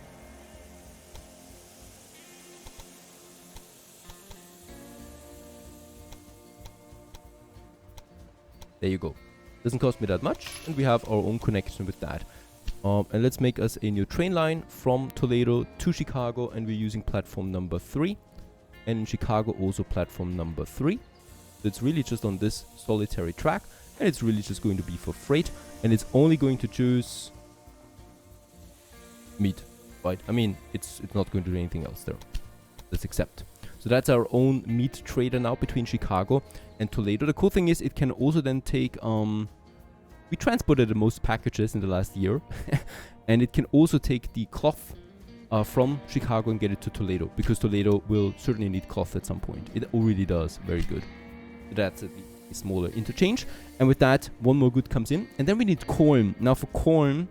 There you go. Doesn't cost me that much, and we have our own connection with that. And let's make us a new train line from Toledo to Chicago, and we're using platform number 3. And in Chicago also platform number 3. It's really just on this solitary track, and it's really just going to be for freight, and it's only going to choose meat, right? I mean, it's not going to do anything else there. Let's accept. So that's our own meat trader now between Chicago and Toledo. The cool thing is it can also then take... we transported the most packages in the last year, and it can also take the cloth from Chicago and get it to Toledo, because Toledo will certainly need cloth at some point. It already does. Very good. That's a smaller interchange. And with that, one more good comes in. And then we need corn. Now for corn,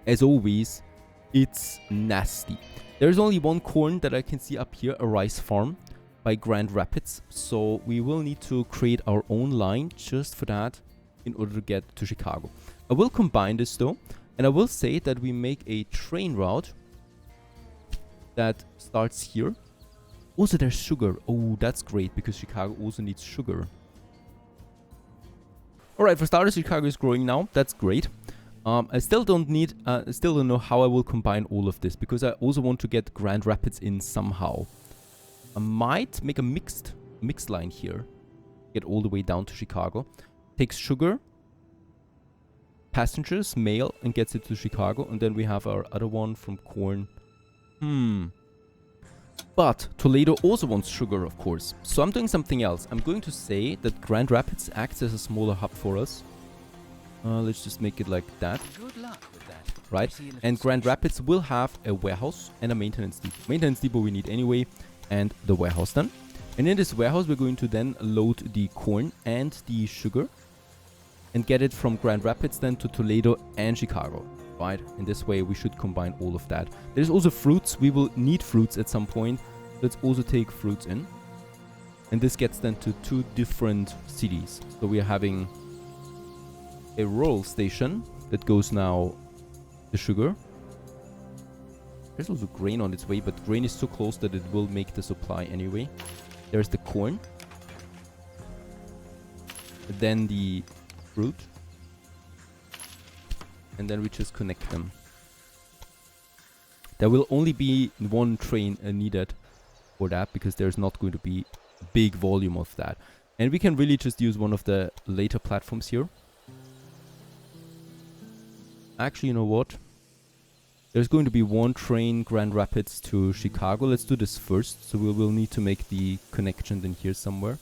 as always, it's nasty. There's only one corn that I can see up here, a rice farm. by Grand Rapids, so we will need to create our own line just for that in order to get to Chicago. I will combine this though, and I will say that we make a train route that starts here. Also, there's sugar. Oh, that's great, because Chicago also needs sugar. Alright, for starters, Chicago is growing now. That's great. I still don't know how I will combine all of this, because I also want to get Grand Rapids in somehow. I might make a mixed line here. Get all the way down to Chicago. Takes sugar, passengers, mail, and gets it to Chicago. And then we have our other one from corn. But Toledo also wants sugar, of course. So I'm doing something else. I'm going to say that Grand Rapids acts as a smaller hub for us. Let's just make it like that. Good luck with that. Right? And Grand Rapids will have a warehouse and a maintenance depot. Maintenance depot we need anyway, and the warehouse then. And in this warehouse, we're going to then load the corn and the sugar and get it from Grand Rapids then to Toledo and Chicago. Right? In this way, we should combine all of that. There's also fruits. We will need fruits at some point. Let's also take fruits in. And this gets then to 2 different cities. So we are having a rural station that goes now the sugar. There's also grain on its way, but grain is so close that it will make the supply anyway. There's the corn. Then the fruit. And then we just connect them. There will only be 1 train needed for that, because there's not going to be a big volume of that. And we can really just use one of the later platforms here. Actually, you know what? There's going to be 1 train Grand Rapids to Chicago. Let's do this first. So we will need to make the connection then here somewhere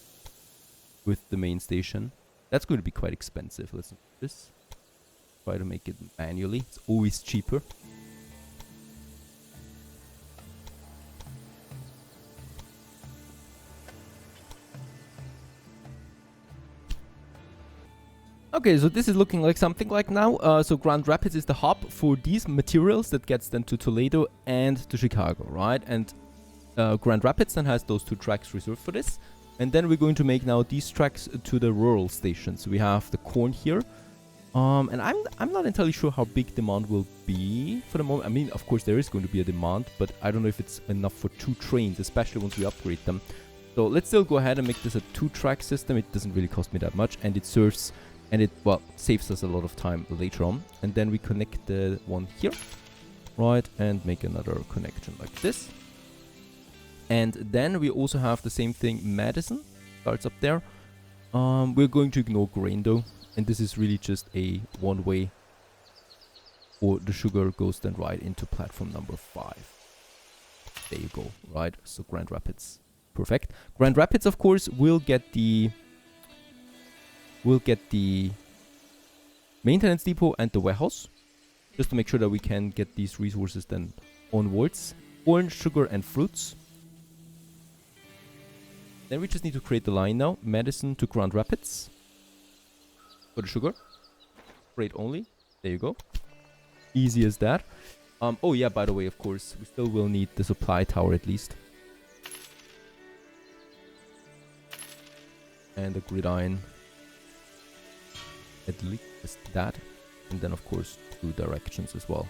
with the main station. That's going to be quite expensive. Let's do this. Try to make it manually. It's always cheaper. Okay, so this is looking like something like now. So Grand Rapids is the hub for these materials that gets them to Toledo and to Chicago, right? And Grand Rapids then has those 2 tracks reserved for this. And then we're going to make now these tracks to the rural stations. We have the corn here. And I'm not entirely sure how big demand will be for the moment. I mean, of course, there is going to be a demand, but I don't know if it's enough for 2 trains, especially once we upgrade them. So let's still go ahead and make this a 2-track system. It doesn't really cost me that much, and it serves, and it, well, saves us a lot of time later on. And then we connect the one here, right, and make another connection like this. And then we also have the same thing, Madison starts up there. We're going to ignore grain though. And this is really just a 1-way, or the sugar goes then right into platform number 5. There you go, right? So Grand Rapids, perfect. Grand Rapids, of course, will get the maintenance depot and the warehouse, just to make sure that we can get these resources then onwards. Corn, sugar, and fruits. Then we just need to create the line now. Madison to Grand Rapids. For the sugar. Freight only. There you go. Easy as that. Oh yeah, by the way, of course, we still will need the supply tower at least. And the gridiron. At least that. And then, of course, 2 directions as well.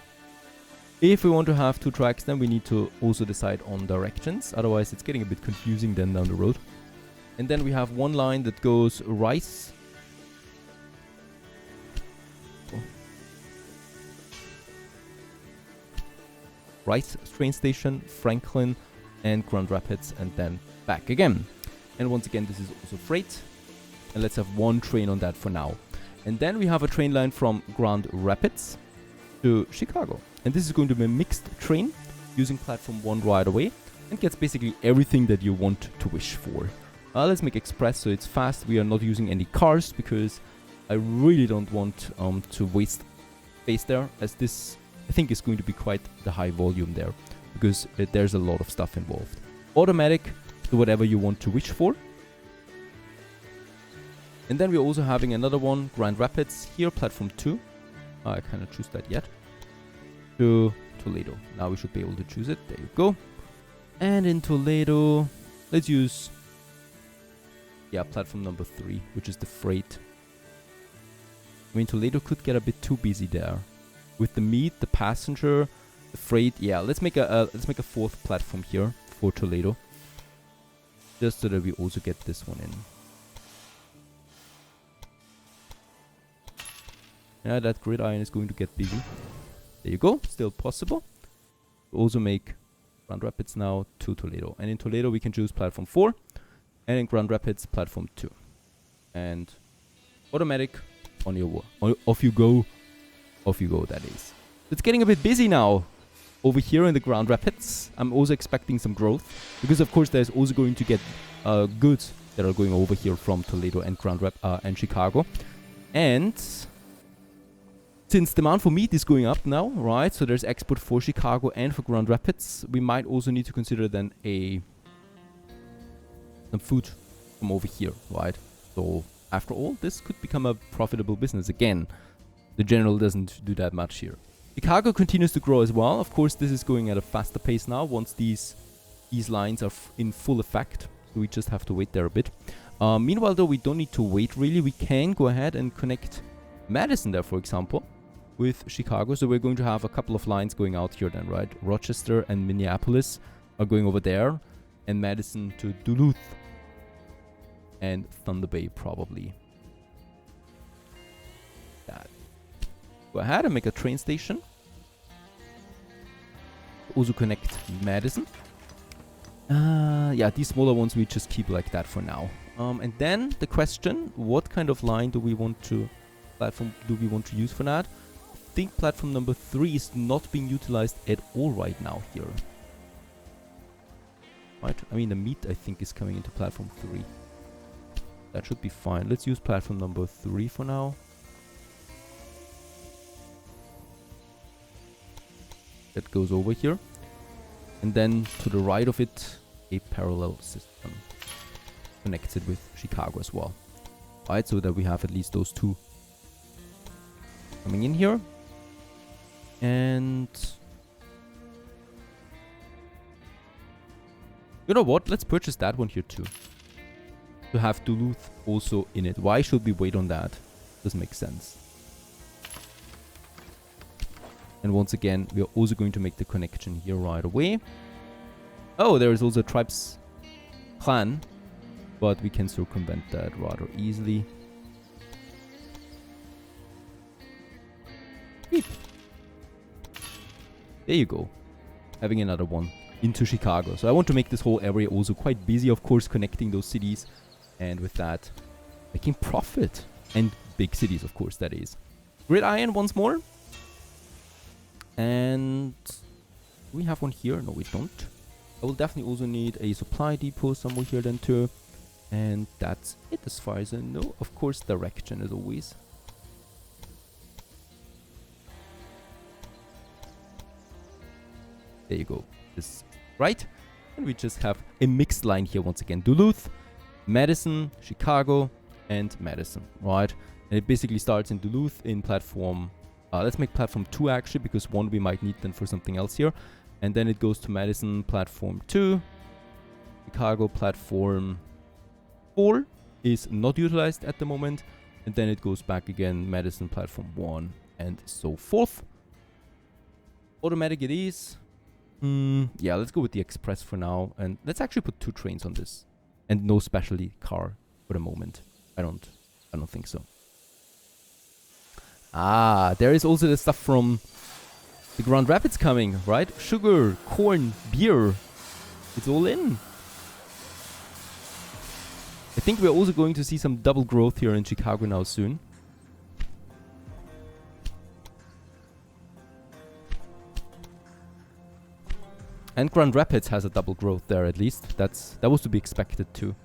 If we want to have 2 tracks, then we need to also decide on directions. Otherwise, it's getting a bit confusing then down the road. And then we have 1 line that goes Rice. Rice train station, Franklin, and Grand Rapids, and then back again. And once again, this is also freight. And let's have 1 train on that for now. And then we have a train line from Grand Rapids to Chicago. And this is going to be a mixed train using platform 1 right away, and gets basically everything that you want to wish for. Let's make express so it's fast. We are not using any cars because I really don't want to waste space there, as this I think is going to be quite the high volume there, because there's a lot of stuff involved. Automatic, so whatever you want to wish for. And then we're also having another one, Grand Rapids here, platform 2. I cannot choose that yet. To Toledo. Now we should be able to choose it. There you go. And in Toledo, Let's use, yeah, platform number 3, which is the freight. I mean, Toledo could get a bit too busy there. With the meat, the passenger, the freight. Yeah, let's make a 4th platform here for Toledo. Just so that we also get this one in. Yeah, that gridiron is going to get busy. There you go, still possible. We also make Grand Rapids now to Toledo. And in Toledo we can choose platform 4. And in Grand Rapids, platform 2. And automatic, on your off you go. Off you go, that is. It's getting a bit busy now over here in the Grand Rapids. I'm also expecting some growth. Because of course there's also going to get goods that are going over here from Toledo and and Chicago. And since demand for meat is going up now, right? So there's export for Chicago and for Grand Rapids. We might also need to consider then some food from over here, right? So after all, this could become a profitable business again. The general doesn't do that much here. Chicago continues to grow as well. Of course, this is going at a faster pace now once these lines are in full effect. So we just have to wait there a bit. Meanwhile, though, we don't need to wait really. We can go ahead and connect Madison there, for example, with Chicago. So we're going to have a couple of lines going out here then, right? Rochester and Minneapolis are going over there, and Madison to Duluth and Thunder Bay probably. That. Go ahead and make a train station. Also connect Madison. Yeah, these smaller ones we just keep like that for now. And then the question, what kind of line do we want to use for that? I think platform number 3 is not being utilized at all right now here. Right? I mean, the meat I think is coming into platform 3. That should be fine. Let's use platform number 3 for now. That goes over here. And then to the right of it, a parallel system connected with Chicago as well. Right, so that we have at least those two coming in here. And you know what? Let's purchase that one here too. To have Duluth also in it. Why should we wait on that? Doesn't make sense. And once again, we are also going to make the connection here right away. Oh, there is also a tribes clan, but we can circumvent that rather easily. Beep. There you go. Having another one into Chicago. So I want to make this whole area also quite busy, of course, connecting those cities. And with that, making profit. And big cities, of course, that is. Gridiron once more. And we have one here. No, we don't. I will definitely also need a supply depot somewhere here then too. And that's it as far as I know. Of course, direction as always. There you go. This right. And we just have a mixed line here once again. Duluth, Madison, Chicago, and Madison. Right. And it basically starts in Duluth in platform. Let's make platform 2 actually, because 1 we might need then for something else here. And then it goes to Madison platform 2. Chicago platform 4 is not utilized at the moment. And then it goes back again, Madison platform 1 and so forth. Automatic it is. Yeah, let's go with the express for now. And let's actually put 2 trains on this. And no specialty car for the moment. I don't think so. Ah, there is also the stuff from the Grand Rapids coming, right? Sugar, corn, beer. It's all in. I think we're also going to see some double growth here in Chicago now soon. And Grand Rapids has a double growth there at least. That was to be expected too.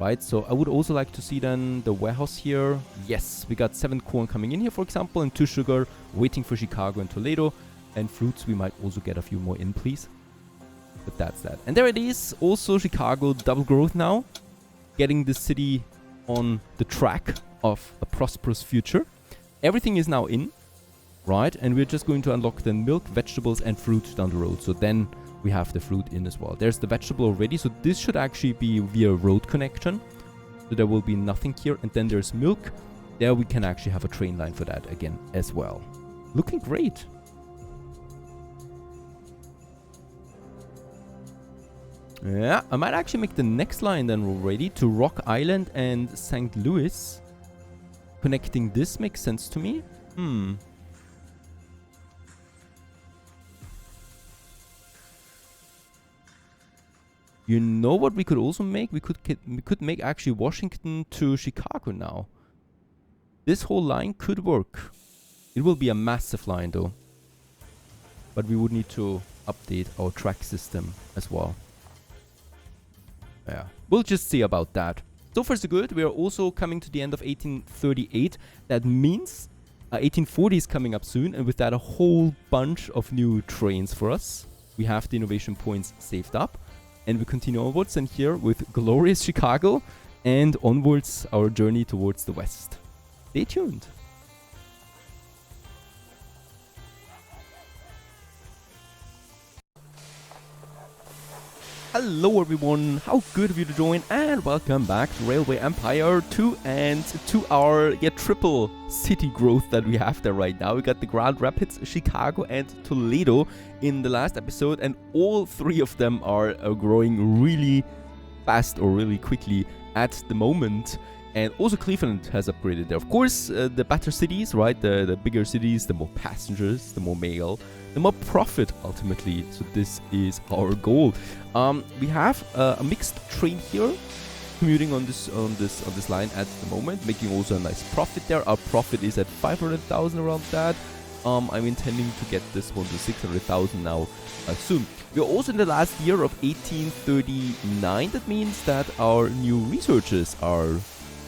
Right, so I would also like to see then the warehouse here. Yes, we got 7 corn coming in here, for example, and 2 sugar waiting for Chicago and Toledo. And fruits, we might also get a few more in, please. But that's that. And there it is. Also Chicago, double growth now. Getting the city on the track of a prosperous future. Everything is now in, right? And we're just going to unlock the milk, vegetables, and fruit down the road. So then we have the fruit in as well. There's the vegetable already, so this should actually be via road connection. So there will be nothing here. And then there's milk. There we can actually have a train line for that again as well. Looking great. Yeah, I might actually make the next line then already to Rock Island and St. Louis. Connecting this makes sense to me. You know what we could also make? We could make actually Washington to Chicago now. This whole line could work. It will be a massive line though. But we would need to update our track system as well. Yeah, we'll just see about that. So far so good. We are also coming to the end of 1838. That means 1840 is coming up soon. And with that, a whole bunch of new trains for us. We have the innovation points saved up. And we continue onwards, and here with glorious Chicago, and onwards our journey towards the west. Stay tuned. Hello everyone, how good of you to join, and welcome back to Railway Empire 2 and to our triple city growth that we have there right now. We got the Grand Rapids, Chicago and Toledo in the last episode, and all three of them are growing really fast or really quickly at the moment. And also Cleveland has upgraded there. Of course, the better cities, right? The bigger cities, the more passengers, the more mail, the more profit ultimately. So this is our goal. We have a mixed train here commuting on this line at the moment, making also a nice profit there. Our profit is at 500,000 around that. I'm intending to get this one to 600,000 now soon. We are also in the last year of 1839. That means that our new researches are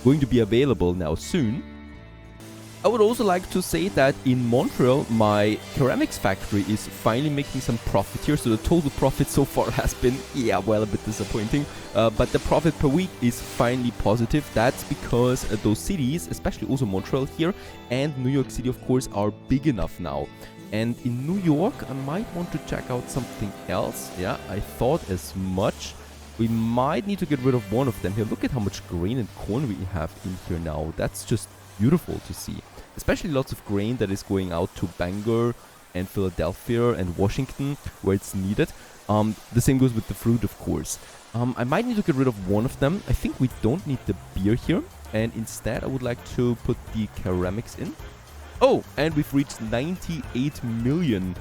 going to be available now soon. I would also like to say that in Montreal, my ceramics factory is finally making some profit here. So the total profit so far has been, well, a bit disappointing. But the profit per week is finally positive. That's because those cities, especially also Montreal here and New York City, of course, are big enough now. And in New York, I might want to check out something else. Yeah, I thought as much. We might need to get rid of one of them here. Look at how much grain and corn we have in here now. That's just beautiful to see. Especially lots of grain that is going out to Bangor and Philadelphia and Washington where it's needed. The same goes with the fruit, of course. I might need to get rid of one of them. I think we don't need the beer here. And instead, I would like to put the ceramics in. Oh, and we've reached 98 million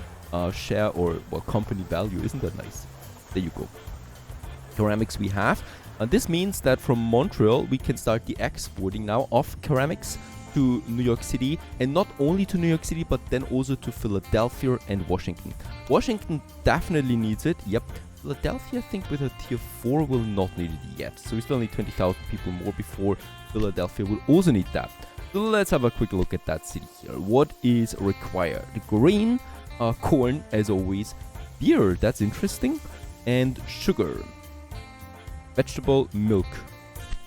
share or company value. Isn't that nice? There you go. Ceramics we have. And this means that from Montreal, we can start the exporting now of ceramics to New York City, and not only to New York City, but then also to Philadelphia and Washington. Washington definitely needs it. Yep. Philadelphia, I think with a tier 4 will not need it yet. So we still need 20,000 people more before Philadelphia will also need that. So let's have a quick look at that city here. What is required? Grain, corn, as always, beer, that's interesting, and sugar. Vegetable, milk.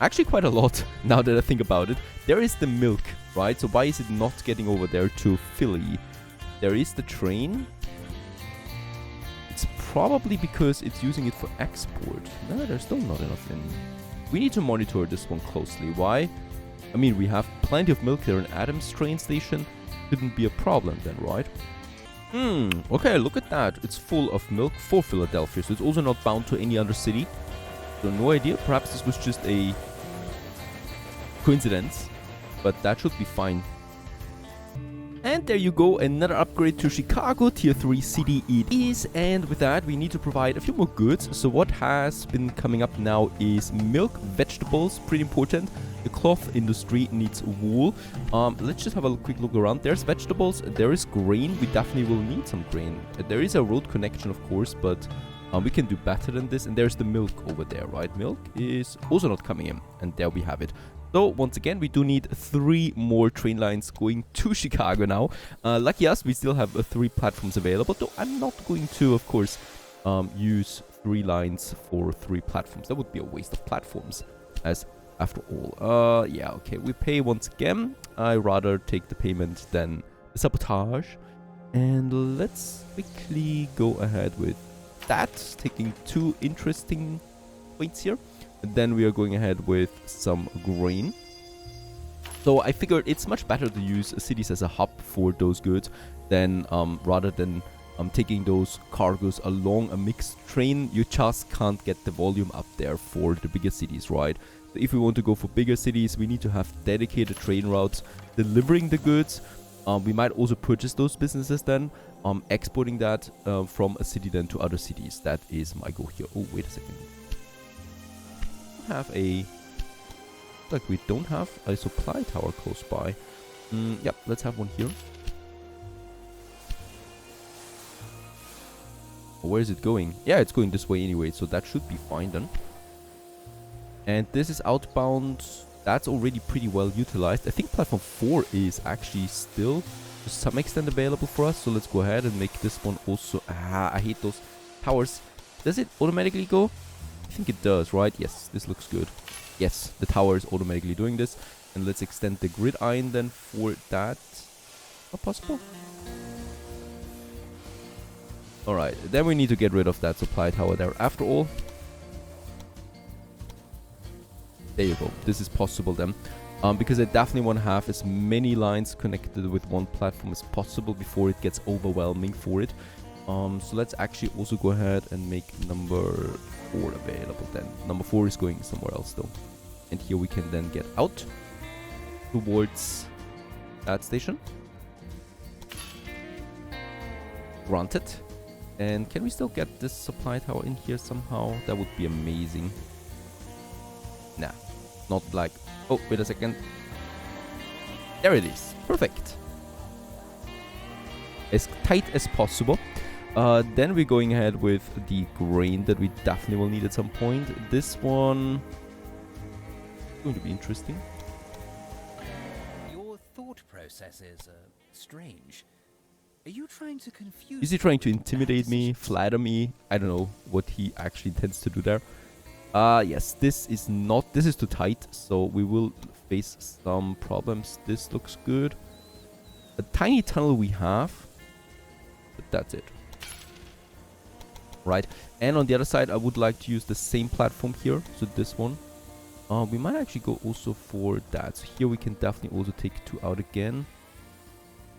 Actually quite a lot now that I think about it. There is the milk, right? So why is it not getting over there to Philly? There is the train. It's probably because it's using it for export. No, there's still not enough in. We need to monitor this one closely. Why? I mean, we have plenty of milk there in Adams train station. Couldn't be a problem then, right? Okay, look at that. It's full of milk for Philadelphia. So it's also not bound to any other city. So no idea, perhaps this was just a coincidence, but that should be fine. And there you go, another upgrade to Chicago, tier 3 city it is, and with that we need to provide a few more goods. So what has been coming up now is milk, vegetables, pretty important. The cloth industry needs wool. Let's just have a quick look around. There's vegetables, there is grain, we definitely will need some grain. There is a road connection of course, but we can do better than this. And there's the milk over there, right? Milk is also not coming in. And there we have it. So once again, we do need 3 more train lines going to Chicago now. Lucky us, we still have 3 platforms available. Though I'm not going to, of course, use 3 lines for 3 platforms. That would be a waste of platforms, as after all. Yeah, okay. We pay once again. I rather take the payment than the sabotage. And let's quickly go ahead with that, taking 2 interesting points here. And then we are going ahead with some grain. So I figured it's much better to use cities as a hub for those goods than rather than taking those cargoes along a mixed train. You just can't get the volume up there for the bigger cities, right? So if we want to go for bigger cities, we need to have dedicated train routes delivering the goods. We might also purchase those businesses then, exporting that from a city then to other cities. That is my goal here. Oh, wait a second. Have a... Like we don't have a supply tower close by. Yep, let's have one here. Where is it going? Yeah, it's going this way anyway, so that should be fine then. And this is outbound. That's already pretty well utilized. I think platform 4 is actually still to some extent available for us. So let's go ahead and make this one also. I hate those towers. Does it automatically go? I think it does, right? Yes, this looks good. Yes, the tower is automatically doing this. And let's extend the grid iron then for that. Not possible? Alright, then we need to get rid of that supply tower there. After all, there you go. This is possible then. Because I definitely want to have as many lines connected with one platform as possible before it gets overwhelming for it. So let's actually also go ahead and make number 4 available then. Number 4 is going somewhere else though. And here we can then get out towards that station. Granted. And can we still get this supply tower in here somehow? That would be amazing. Nah, not like... Oh, wait a second. There it is. Perfect. As tight as possible. Then we're going ahead with the grain that we definitely will need at some point. This one... going to be interesting. Your thought process is strange. Are you trying to confuse? Is he trying to intimidate me, flatter me? I don't know what he actually intends to do there. Yes, this is not... This is too tight, so we will face some problems. This looks good. A tiny tunnel we have, but that's it. Right, and on the other side, I would like to use the same platform here, so this one. We might actually go also for that. So here we can definitely also take 2 out again.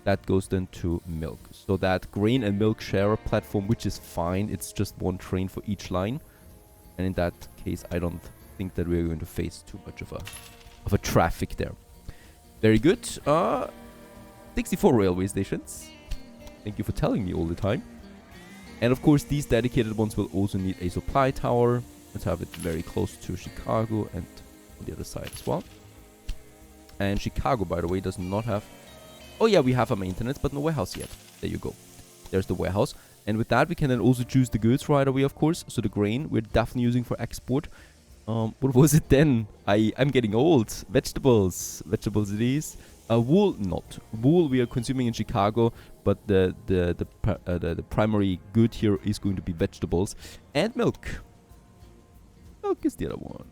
That goes then to milk. So that grain and milk share a platform, which is fine. It's just one train for each line. And in that case, I don't think that we're going to face too much of a traffic there. Very good. 64 railway stations. Thank you for telling me all the time. And of course, these dedicated ones will also need a supply tower. Let's have it very close to Chicago and on the other side as well. And Chicago, by the way, does not have... Oh yeah, we have a maintenance, but no warehouse yet. There you go. There's the warehouse. And with that, we can then also choose the goods right away, of course. So the grain, we're definitely using for export. What was it then? I'm getting old. Vegetables. Vegetables it is. Wool, not. Wool we are consuming in Chicago, but the primary good here is going to be vegetables. And milk. Milk is the other one.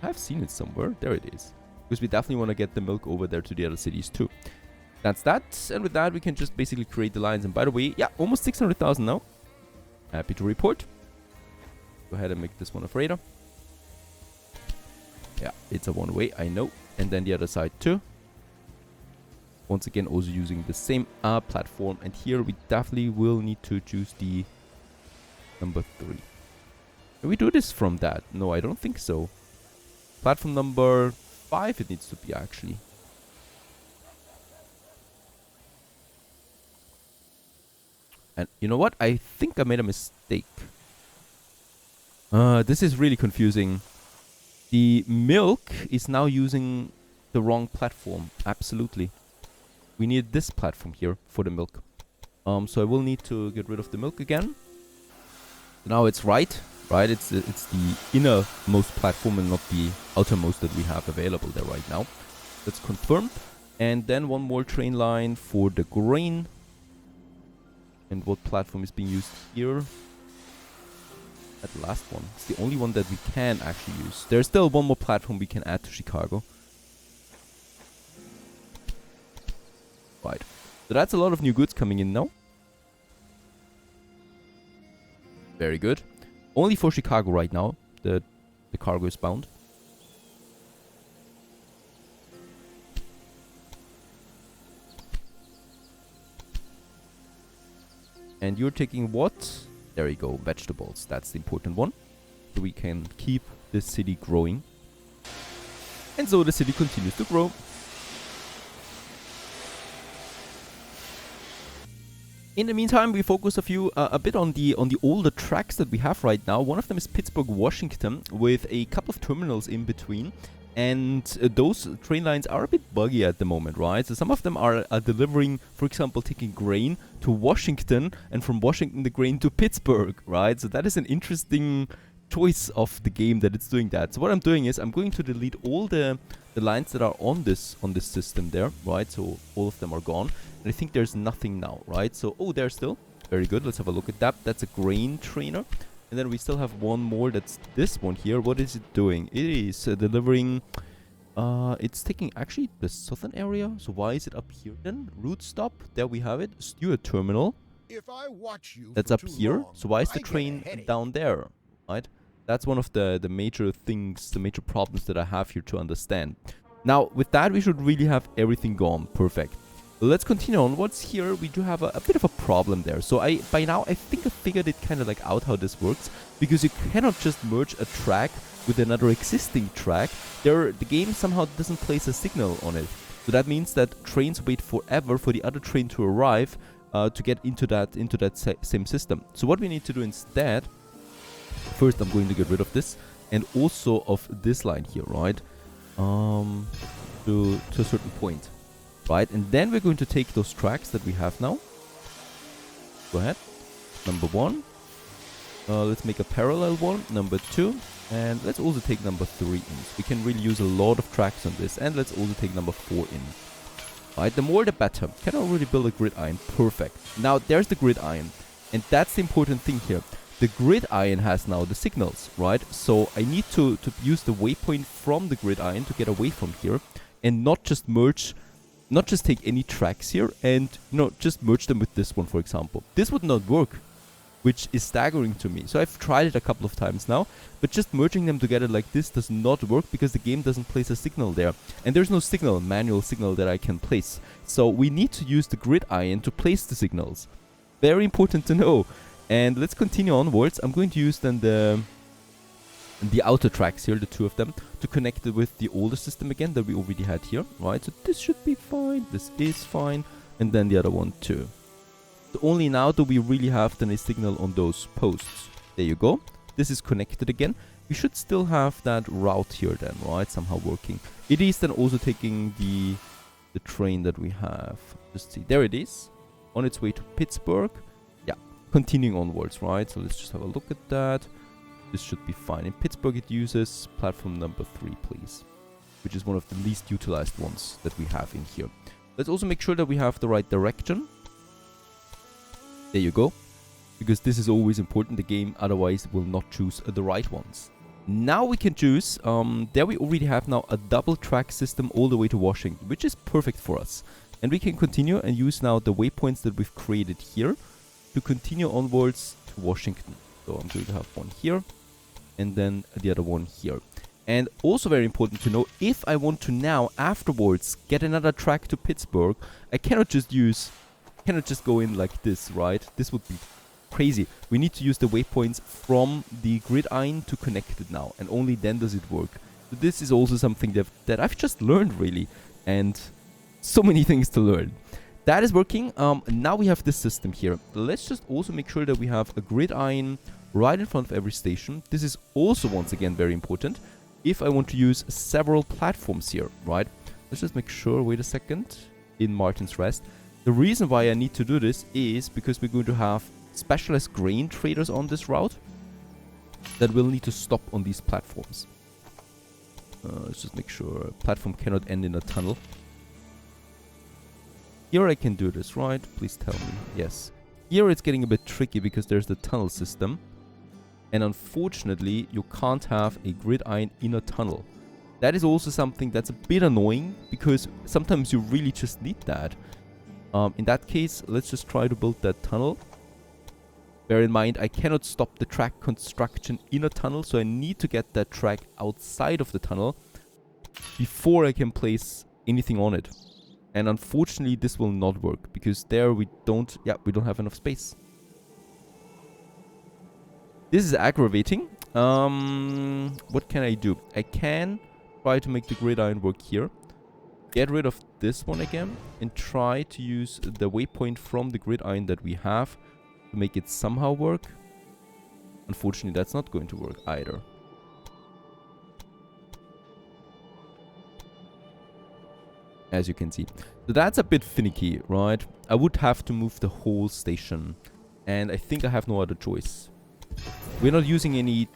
I've seen it somewhere. There it is. Because we definitely want to get the milk over there to the other cities too. That's that. And with that, we can just basically create the lines. And by the way, yeah, almost 600,000 now. Happy to report. Go ahead and make this one a freighter. Yeah, it's a one-way, I know. And then the other side too. Once again, also using the same platform. And here we definitely will need to choose the number 3. Can we do this from that? No, I don't think so. Platform number 5 it needs to be actually. And you know what? I think I made a mistake. This is really confusing. The milk is now using the wrong platform. Absolutely. We need this platform here for the milk. So I will need to get rid of the milk again. Now it's right. Right? It's the innermost platform and not the outermost that we have available there right now. Let's confirm. And then one more train line for the grain. And what platform is being used here? That last one. It's the only one that we can actually use. There's still one more platform we can add to Chicago. Right. So that's a lot of new goods coming in now. Very good. Only for Chicago right now. The cargo is bound. And you're taking what? There you go, vegetables. That's the important one. So we can keep this city growing. And so the city continues to grow. In the meantime, we focus a bit on the older tracks that we have right now. One of them is Pittsburgh, Washington, with a couple of terminals in between. And those train lines are a bit buggy at the moment, right? So some of them are delivering, for example, taking grain to Washington, and from Washington the grain to Pittsburgh, right? So that is an interesting choice of the game that it's doing that. So what I'm doing is I'm going to delete all the lines that are on this system there, right? So all of them are gone. And I think there's nothing now, right? So, oh, there's still. Very good. Let's have a look at that. That's a grain trainer. And then we still have one more. That's this one here. What is it doing? It is delivering... it's taking actually the southern area. So why is it up here then? Route stop. There we have it. Stewart terminal. If I watch you That's for up too here. long, So why is I the get a train headache. down there? Right? That's one of the major things, the major problems that I have here to understand. Now, with that, we should really have everything gone. Perfect. Let's continue onwards. Here we do have a bit of a problem there. So by now I think I figured it kind of like out how this works, because you cannot just merge a track with another existing track. The game somehow doesn't place a signal on it. So that means that trains wait forever for the other train to arrive to get into that same system. So what we need to do instead, first I'm going to get rid of this, and also of this line here, right? To a certain point. Right, and then we're going to take those tracks that we have now. Go ahead. Number 1. Let's make a parallel one. Number 2. And let's also take number 3 in. We can really use a lot of tracks on this. And let's also take number 4 in. Right, the more the better. Can already build a gridiron. Perfect. Now there's the gridiron. And that's the important thing here. The gridiron has now the signals, right? So I need to use the waypoint from the gridiron to get away from here. And not just merge... Not just take any tracks here and, just merge them with this one, for example. This would not work, which is staggering to me. So I've tried it a couple of times now, but just merging them together like this does not work because the game doesn't place a signal there. And there's no signal, manual signal that I can place. So we need to use the gridiron to place the signals. Very important to know. And let's continue onwards. I'm going to use then the outer tracks here, the 2 of them, to connect it with the older system again that we already had here, right? So this should be fine, this is fine, and then the other one too. So only now do we really have then a signal on those posts. There you go. This is connected again. We should still have that route here then, right? Somehow working. It is then also taking the train that we have. Just see, there it is, on its way to Pittsburgh. Yeah, continuing onwards, right? So let's just have a look at that. This should be fine. In Pittsburgh, it uses platform number 3, please, which is one of the least utilized ones that we have in here. Let's also make sure that we have the right direction. There you go. Because this is always important. The game otherwise will not choose the right ones. Now we can choose. There we already have now a double track system all the way to Washington, which is perfect for us. And we can continue and use now the waypoints that we've created here to continue onwards to Washington. So I'm going to have one here. And then the other one here. And also very important to know, if I want to now afterwards get another track to Pittsburgh, I cannot just go in like this, right? This would be crazy. We need to use the waypoints from the gridiron to connect it now, and only then does it work. So this is also something that I've just learned really, and so many things to learn. That is working. Now we have this system here. Let's just also make sure that we have a gridiron right in front of every station. This is also once again very important if I want to use several platforms here, right? Let's just make sure, wait a second, in Martin's Rest. The reason why I need to do this is because we're going to have specialized grain traders on this route that will need to stop on these platforms. Let's just make sure platform cannot end in a tunnel. Here I can do this, right? Please tell me. Yes. Here it's getting a bit tricky because there's the tunnel system. And unfortunately, you can't have a gridiron in a tunnel. That is also something that's a bit annoying because sometimes you really just need that. In that case, let's just try to build that tunnel. Bear in mind, I cannot stop the track construction in a tunnel, so I need to get that track outside of the tunnel before I can place anything on it. And unfortunately, this will not work because there we don't have enough space. This is aggravating. What can I do? I can try to make the gridiron work here. Get rid of this one again and try to use the waypoint from the gridiron that we have to make it somehow work. Unfortunately, that's not going to work either. As you can see. So that's a bit finicky, right? I would have to move the whole station. And I think I have no other choice. We're not using any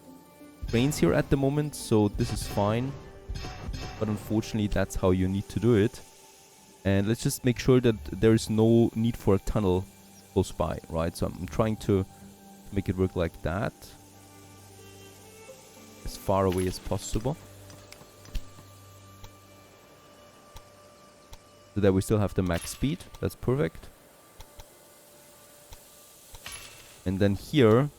trains here at the moment, so this is fine. But unfortunately, that's how you need to do it. And let's just make sure that there is no need for a tunnel close by, right? So I'm trying to make it work like that. As far away as possible. So that we still have the max speed. That's perfect. And then here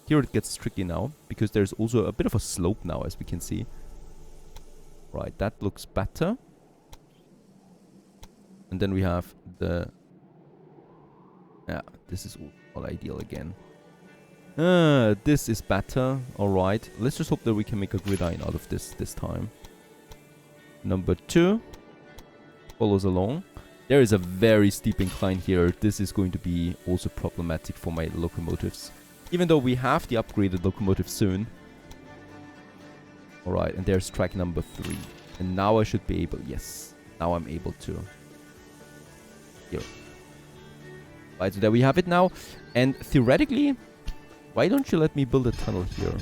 it gets tricky now, because there's also a bit of a slope now, as we can see. Right, that looks better. And then we have the... Yeah, this is all ideal again. This is better. Alright, let's just hope that we can make a gridiron out of this time. Number 2 follows along. There is a very steep incline here. This is going to be also problematic for my locomotives. Even though we have the upgraded locomotive soon. Alright, and there's track number 3. And now I should be able... Yes, now I'm able to... Here. Right, so there we have it now. And theoretically, why don't you let me build a tunnel here?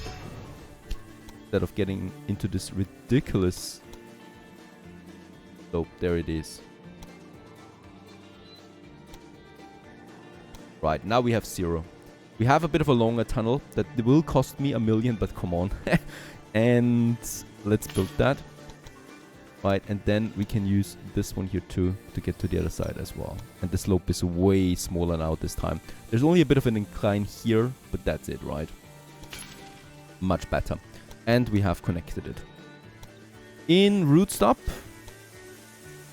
Instead of getting into this ridiculous... So, there it is. Right, now we have 0. We have a bit of a longer tunnel that will cost me $1 million, but come on. And let's build that. Right, and then we can use this one here too to get to the other side as well. And the slope is way smaller now this time. There's only a bit of an incline here, but that's it, right? Much better. And we have connected it. In route stop,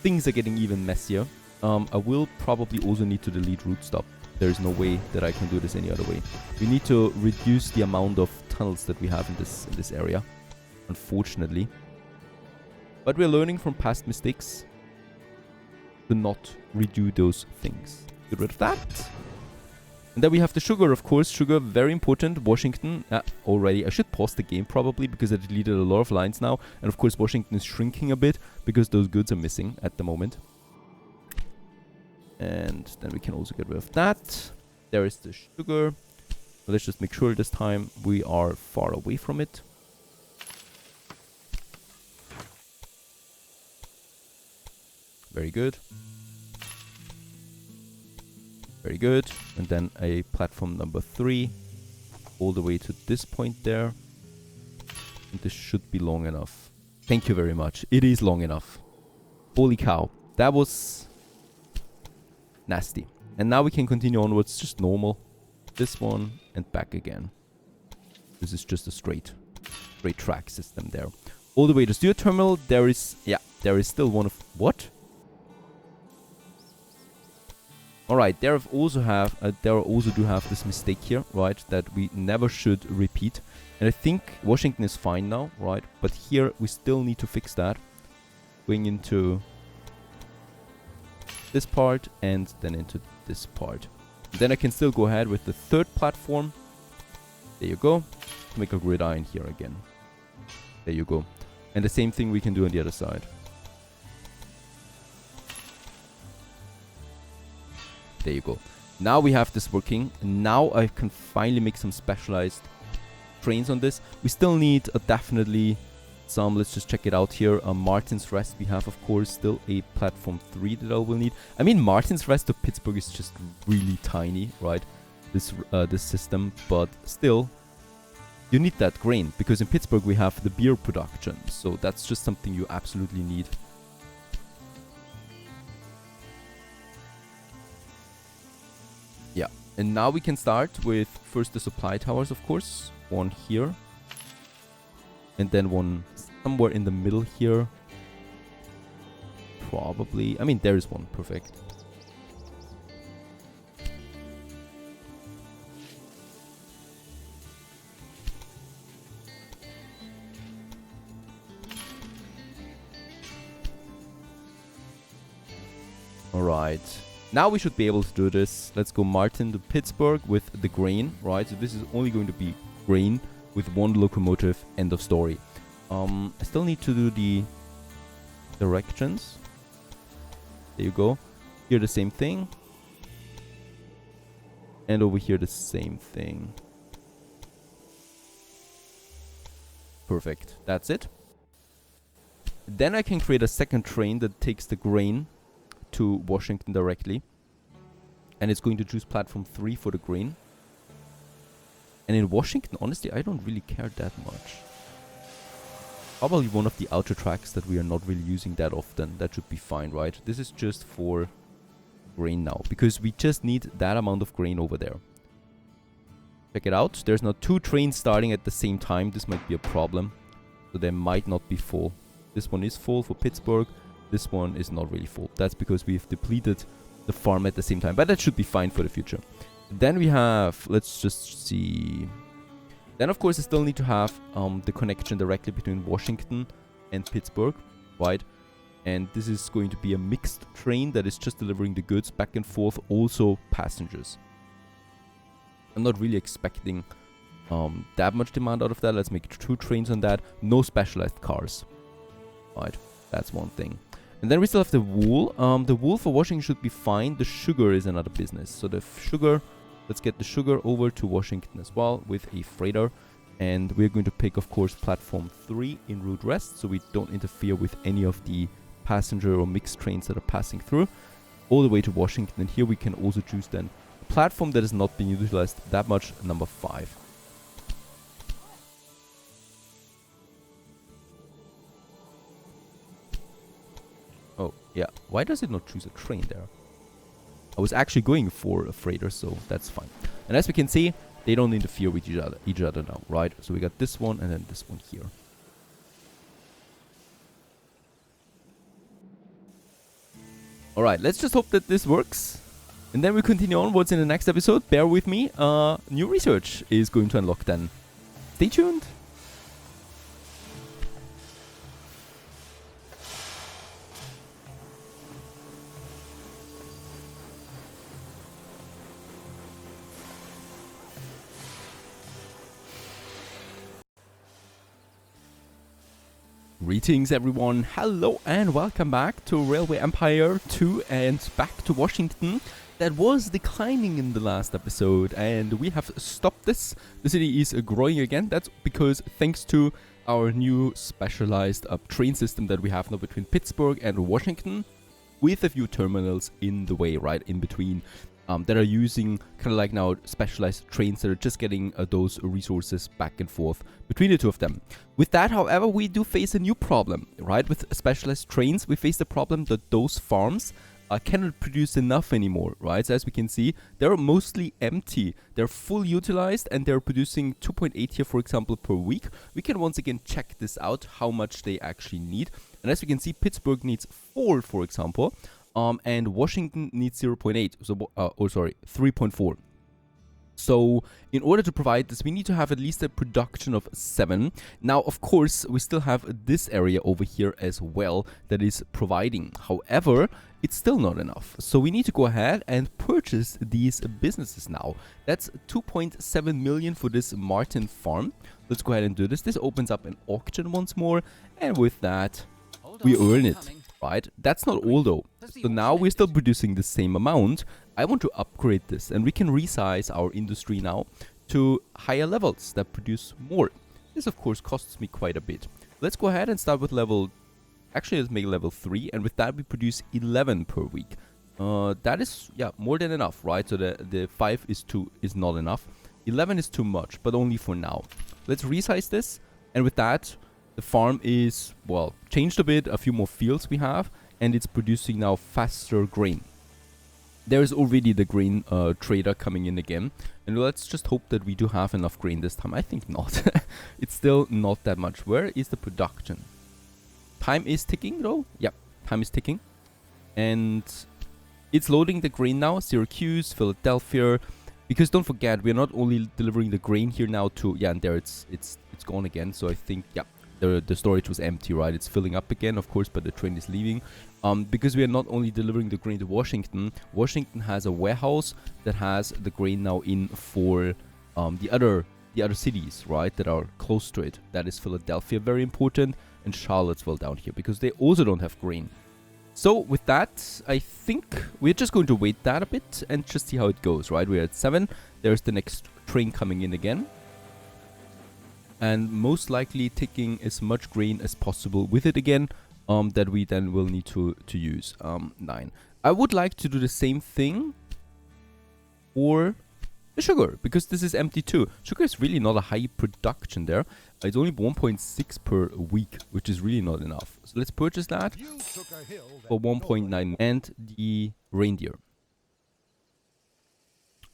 things are getting even messier. I will probably also need to delete route stop. There is no way that I can do this any other way. We need to reduce the amount of tunnels that we have in this area, unfortunately. But we're learning from past mistakes to not redo those things. Get rid of that. And then we have the sugar, of course. Sugar, very important. Washington, already. I should pause the game probably because I deleted a lot of lines now. And of course, Washington is shrinking a bit because those goods are missing at the moment. And then we can also get rid of that. There is the sugar. So let's just make sure this time we are far away from it. Very good. Very good. And then a platform number 3 all the way to this point there. And this should be long enough. Thank you very much. It is long enough. Holy cow. That was nasty. And now we can continue onwards, just normal. This one and back again. This is just a straight track system there. All the way to Steel Terminal, there is still one of... What? Alright, there also do have this mistake here, right, that we never should repeat. And I think Washington is fine now, right, but here we still need to fix that. Going into this part and then into this part. Then I can still go ahead with the 3rd platform. There you go. Make a gridiron here again. There you go. And the same thing we can do on the other side. There you go. Now we have this working. Now I can finally make some specialized trains on this. We still need definitely some, let's just check it out here. Martin's Rest, we have of course still a platform 3 that I will need. I mean, Martin's Rest to Pittsburgh is just really tiny, right? This system, but still, you need that grain because in Pittsburgh we have the beer production, so that's just something you absolutely need. Yeah, And now we can start with first the supply towers, of course. One here. And then one somewhere in the middle here. Probably. I mean, there is one. Perfect. Alright. Now we should be able to do this. Let's go Martin to Pittsburgh with the grain. Right, so this is only going to be grain with one locomotive. End of story. I still need to do the directions. There you go. Here the same thing. And over here the same thing. Perfect. That's it. Then I can create a second train that takes the grain to Washington directly. And it's going to choose platform 3 for the grain. And in Washington, honestly, I don't really care that much. Probably one of the outer tracks that we are not really using that often. That should be fine, right? This is just for grain now, because we just need that amount of grain over there. Check it out. There's now 2 trains starting at the same time. This might be a problem. So they might not be full. This one is full for Pittsburgh. This one is not really full. That's because we've depleted the farm at the same time. But that should be fine for the future. Then we have, let's just see. Then, of course, I still need to have the connection directly between Washington and Pittsburgh, right? And this is going to be a mixed train that is just delivering the goods back and forth, also passengers. I'm not really expecting that much demand out of that. Let's make 2 trains on that. No specialized cars, right? That's one thing. And then we still have the wool. The wool for Washington should be fine. The sugar is another business. So the sugar... Let's get the sugar over to Washington as well with a freighter. And we're going to pick, of course, platform 3 in route rest, so we don't interfere with any of the passenger or mixed trains that are passing through. All the way to Washington. And here we can also choose then a platform that has not been utilized that much, number 5. Oh, yeah. Why does it not choose a train there? I was actually going for a freighter, so that's fine. And as we can see, they don't interfere with each other now, right? So we got this one and then this one here. Alright, let's just hope that this works. And then we continue onwards in the next episode. Bear with me. New research is going to unlock then. Stay tuned. Greetings everyone, hello and welcome back to Railway Empire 2 and back to Washington. That was declining in the last episode and we have stopped this. The city is growing again. That's because thanks to our new specialized train system that we have now between Pittsburgh and Washington, with a few terminals in the way, right in between, that are using kind of like now specialized trains that are just getting those resources back and forth between the two of them. With that, however, we do face a new problem, right? With specialized trains, we face the problem that those farms cannot produce enough anymore, right? So as we can see, they're mostly empty. They're full utilized and they're producing 2.8 here, for example, per week. We can once again check this out, how much they actually need. And as we can see, Pittsburgh needs 4, for example. And Washington needs 0.8, so 3.4. So in order to provide this, we need to have at least a production of 7. Now, of course, we still have this area over here as well that is providing. However, it's still not enough. So we need to go ahead and purchase these businesses now. That's 2.7 million for this Martin farm. Let's go ahead and do this. This opens up an auction once more. And with that, we earn it. Right? That's not all though. So now we're still producing the same amount. I want to upgrade this and we can resize our industry now to higher levels that produce more. This of course costs me quite a bit. Let's go ahead and start with level, actually let's make level 3 and with that we produce 11 per week. That is, yeah, more than enough, right? So the 5 is not enough. 11 is too much, but only for now. Let's resize this and with that the farm is, well, changed a bit, a few more fields we have, and it's producing now faster grain. There is already the grain trader coming in again. And let's just hope that we do have enough grain this time. I think not. It's still not that much. Where is the production? Time is ticking though. Yep, time is ticking. And it's loading the grain now. Syracuse, Philadelphia. Because don't forget, we're not only delivering the grain here now to... Yeah, and there it's gone again. So I think, yeah, the storage was empty, right? It's filling up again, of course, but the train is leaving. Because we are not only delivering the grain to Washington. Washington has a warehouse that has the grain now in for the other cities, right? That are close to it. That is Philadelphia, very important. And Charlottesville down here, because they also don't have grain. So with that, I think we're just going to wait that a bit and just see how it goes, right? We're at 7. There's the next train coming in again. And most likely taking as much grain as possible with it again, that we then will need to use. 9. I would like to do the same thing for the sugar, because this is empty too. Sugar is really not a high production there. It's only 1.6 per week, which is really not enough. So let's purchase that for 1.9. And the reindeer.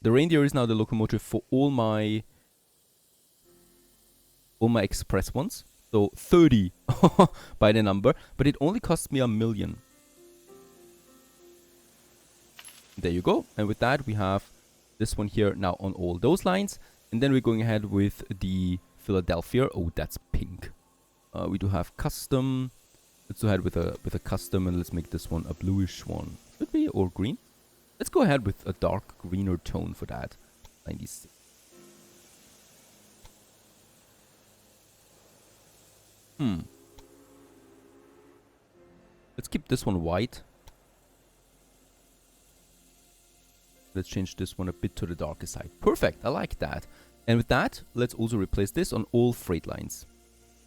The reindeer is now the locomotive for all my express ones. So 30 by the number, but it only costs me 1 million. There you go. And with that, we have this one here now on all those lines. And then we're going ahead with the Philadelphia. Oh, that's pink. We do have custom. Let's go ahead with a custom, and let's make this one a bluish one. Should be, or green. Let's go ahead with a dark greener tone for that. 96. Let's keep this one white. Let's change this one a bit to the darker side. Perfect, I like that. And with that, let's also replace this on all freight lines.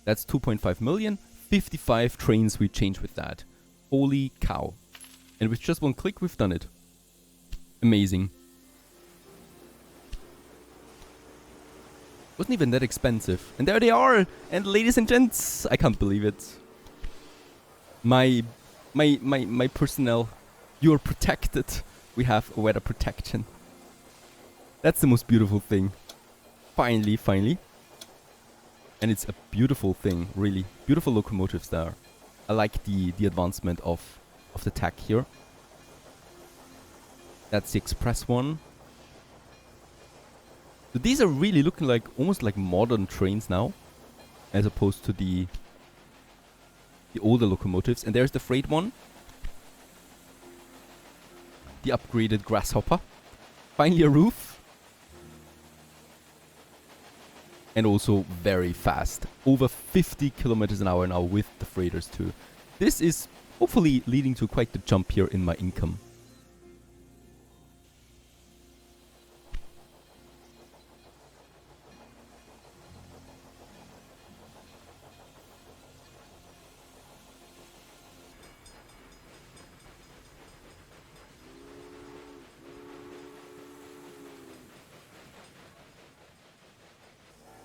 That's 2.5 million. 55 trains we change with that. Holy cow. And with just one click, we've done it. Amazing. Wasn't even that expensive. And there they are. And ladies and gents, I can't believe it. My personnel, you're protected. We have weather protection. That's the most beautiful thing. Finally. And it's a beautiful thing, really. Beautiful locomotives there. I like the advancement of the tech here. That's the express one. So these are really looking like almost like modern trains now, as opposed to the older locomotives. And there's the freight one. The upgraded grasshopper. Finally a roof. And also very fast. Over 50 kilometers an hour now with the freighters too. This is hopefully leading to quite the jump here in my income.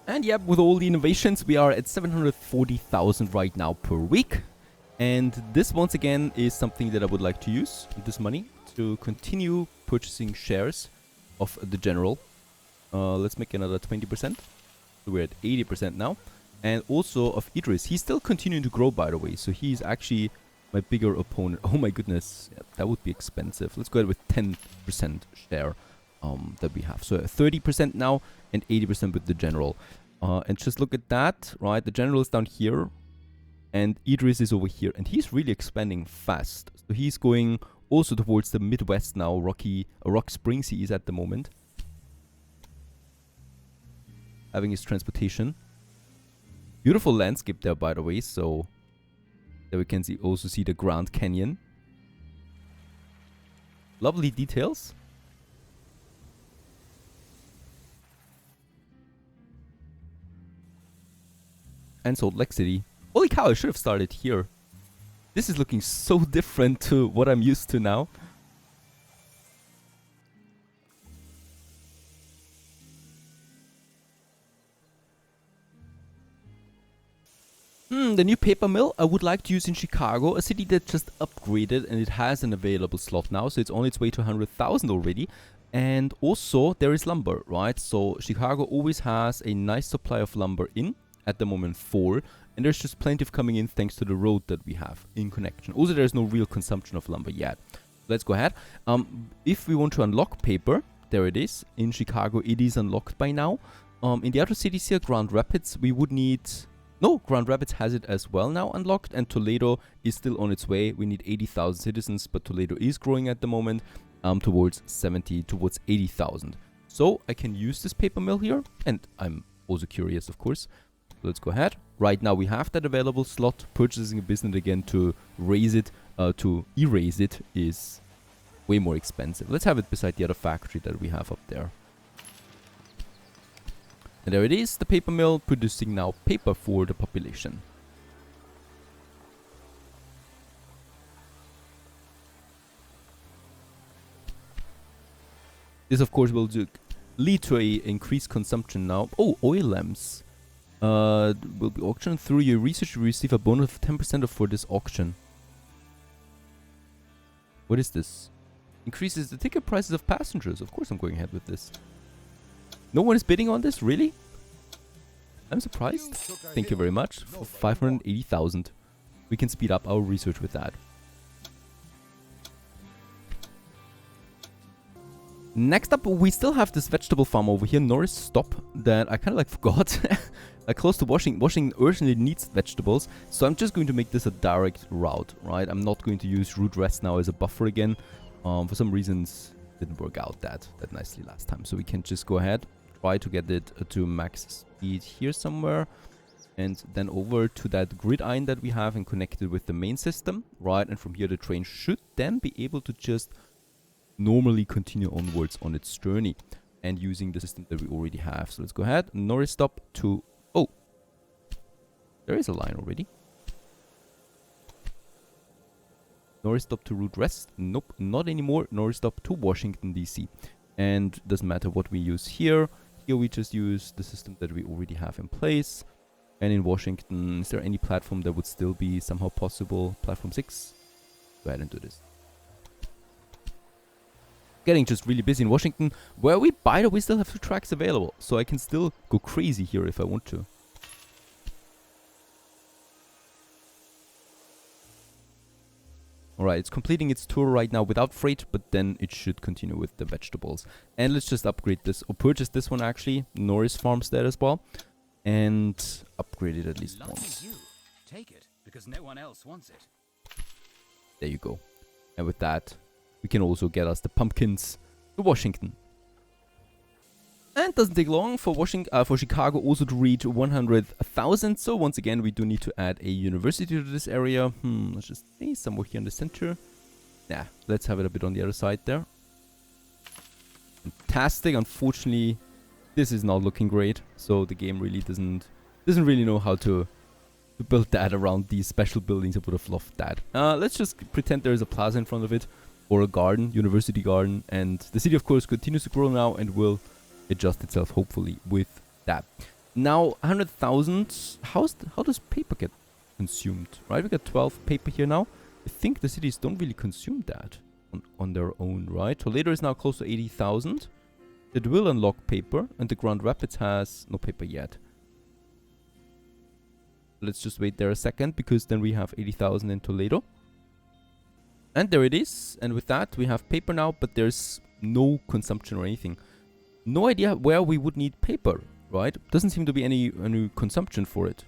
And yep, with all the innovations, we are at 740,000 right now per week. And this, once again, is something that I would like to use, this money, to continue purchasing shares of the General. Let's make another 20%. So we're at 80% now. And also of Idris. He's still continuing to grow, by the way. So he's actually my bigger opponent. Oh my goodness, yeah, that would be expensive. Let's go ahead with 10% share that we have. So 30% now and 80% with the General. And just look at that, right? The General is down here. And Idris is over here. And he's really expanding fast. So he's going also towards the Midwest now. Rock Springs he is at the moment. Having his transportation. Beautiful landscape there, by the way. So there we can also see the Grand Canyon. Lovely details. And Salt Lake City. Holy cow, I should have started here. This is looking so different to what I'm used to now. The new paper mill I would like to use in Chicago, a city that just upgraded and it has an available slot now, so it's on its way to 100,000 already. And also there is lumber, right? So Chicago always has a nice supply of lumber in, at the moment 4, and there's just plenty of coming in thanks to the road that we have in connection. Also there's no real consumption of lumber yet. Let's go ahead. If we want to unlock paper, there it is. In Chicago it is unlocked by now. In the other cities here, Grand Rapids, we would need... No, Grand Rapids has it as well now unlocked, and Toledo is still on its way. We need 80,000 citizens, but Toledo is growing at the moment towards 80,000. So I can use this paper mill here, and I'm also curious, of course. Let's go ahead. Right now we have that available slot. Purchasing a business again to raise it, to erase it is way more expensive. Let's have it beside the other factory that we have up there. And there it is, the paper mill producing now paper for the population. This of course will lead to a increased consumption now. Oh, oil lamps. Will be auctioned through your research. You receive a bonus of 10% for this auction. What is this? Increases the ticket prices of passengers. Of course I'm going ahead with this. No one is bidding on this? Really? I'm surprised. Thank you very much. For 580,000. We can speed up our research with that. Next up, we still have this vegetable farm over here, Norris Stop, that I kind of like forgot. Close to Washington. Washington urgently needs vegetables, so I'm just going to make this a direct route, right? I'm not going to use route rest now as a buffer again. For some reasons, it didn't work out that nicely last time. So we can just go ahead, try to get it to max speed here somewhere, and then over to that gridiron that we have and connect it with the main system, right? And from here the train should then be able to just normally continue onwards on its journey and using the system that we already have. So let's go ahead, Norris Stop to... Oh, there is a line already. Norris Stop to route rest. Nope, not anymore. Norris Stop to Washington DC. And doesn't matter what we use here. Here we just use the system that we already have in place. And in Washington, is there any platform that would still be somehow possible? Platform 6? Go ahead and do this. Getting just really busy in Washington, where we, by the way, still have 2 tracks available. So I can still go crazy here if I want to. Alright, it's completing its tour right now without freight, but then it should continue with the vegetables. And let's just upgrade this, or purchase this one actually, Norris Farmstead as well, and upgrade it at least once. Take it, because no one else wants it. There you go. And with that, we can also get us the pumpkins to Washington. And it doesn't take long for Chicago also to reach 100,000. So once again, we do need to add a university to this area. Let's just say somewhere here in the center. Yeah, let's have it a bit on the other side there. Fantastic. Unfortunately, this is not looking great. So the game really doesn't really know how to build that around these special buildings. I would have loved that. Let's just pretend there is a plaza in front of it, or a garden, university garden, and the city of course continues to grow now and will adjust itself hopefully with that. Now 100,000, how does paper get consumed, right? We got 12 paper here now. I think the cities don't really consume that on their own, right? Toledo is now close to 80,000. It will unlock paper, and the Grand Rapids has no paper yet. Let's just wait there a second, because then we have 80,000 in Toledo. And there it is. And with that, we have paper now, but there's no consumption or anything. No idea where we would need paper, right? Doesn't seem to be any consumption for it.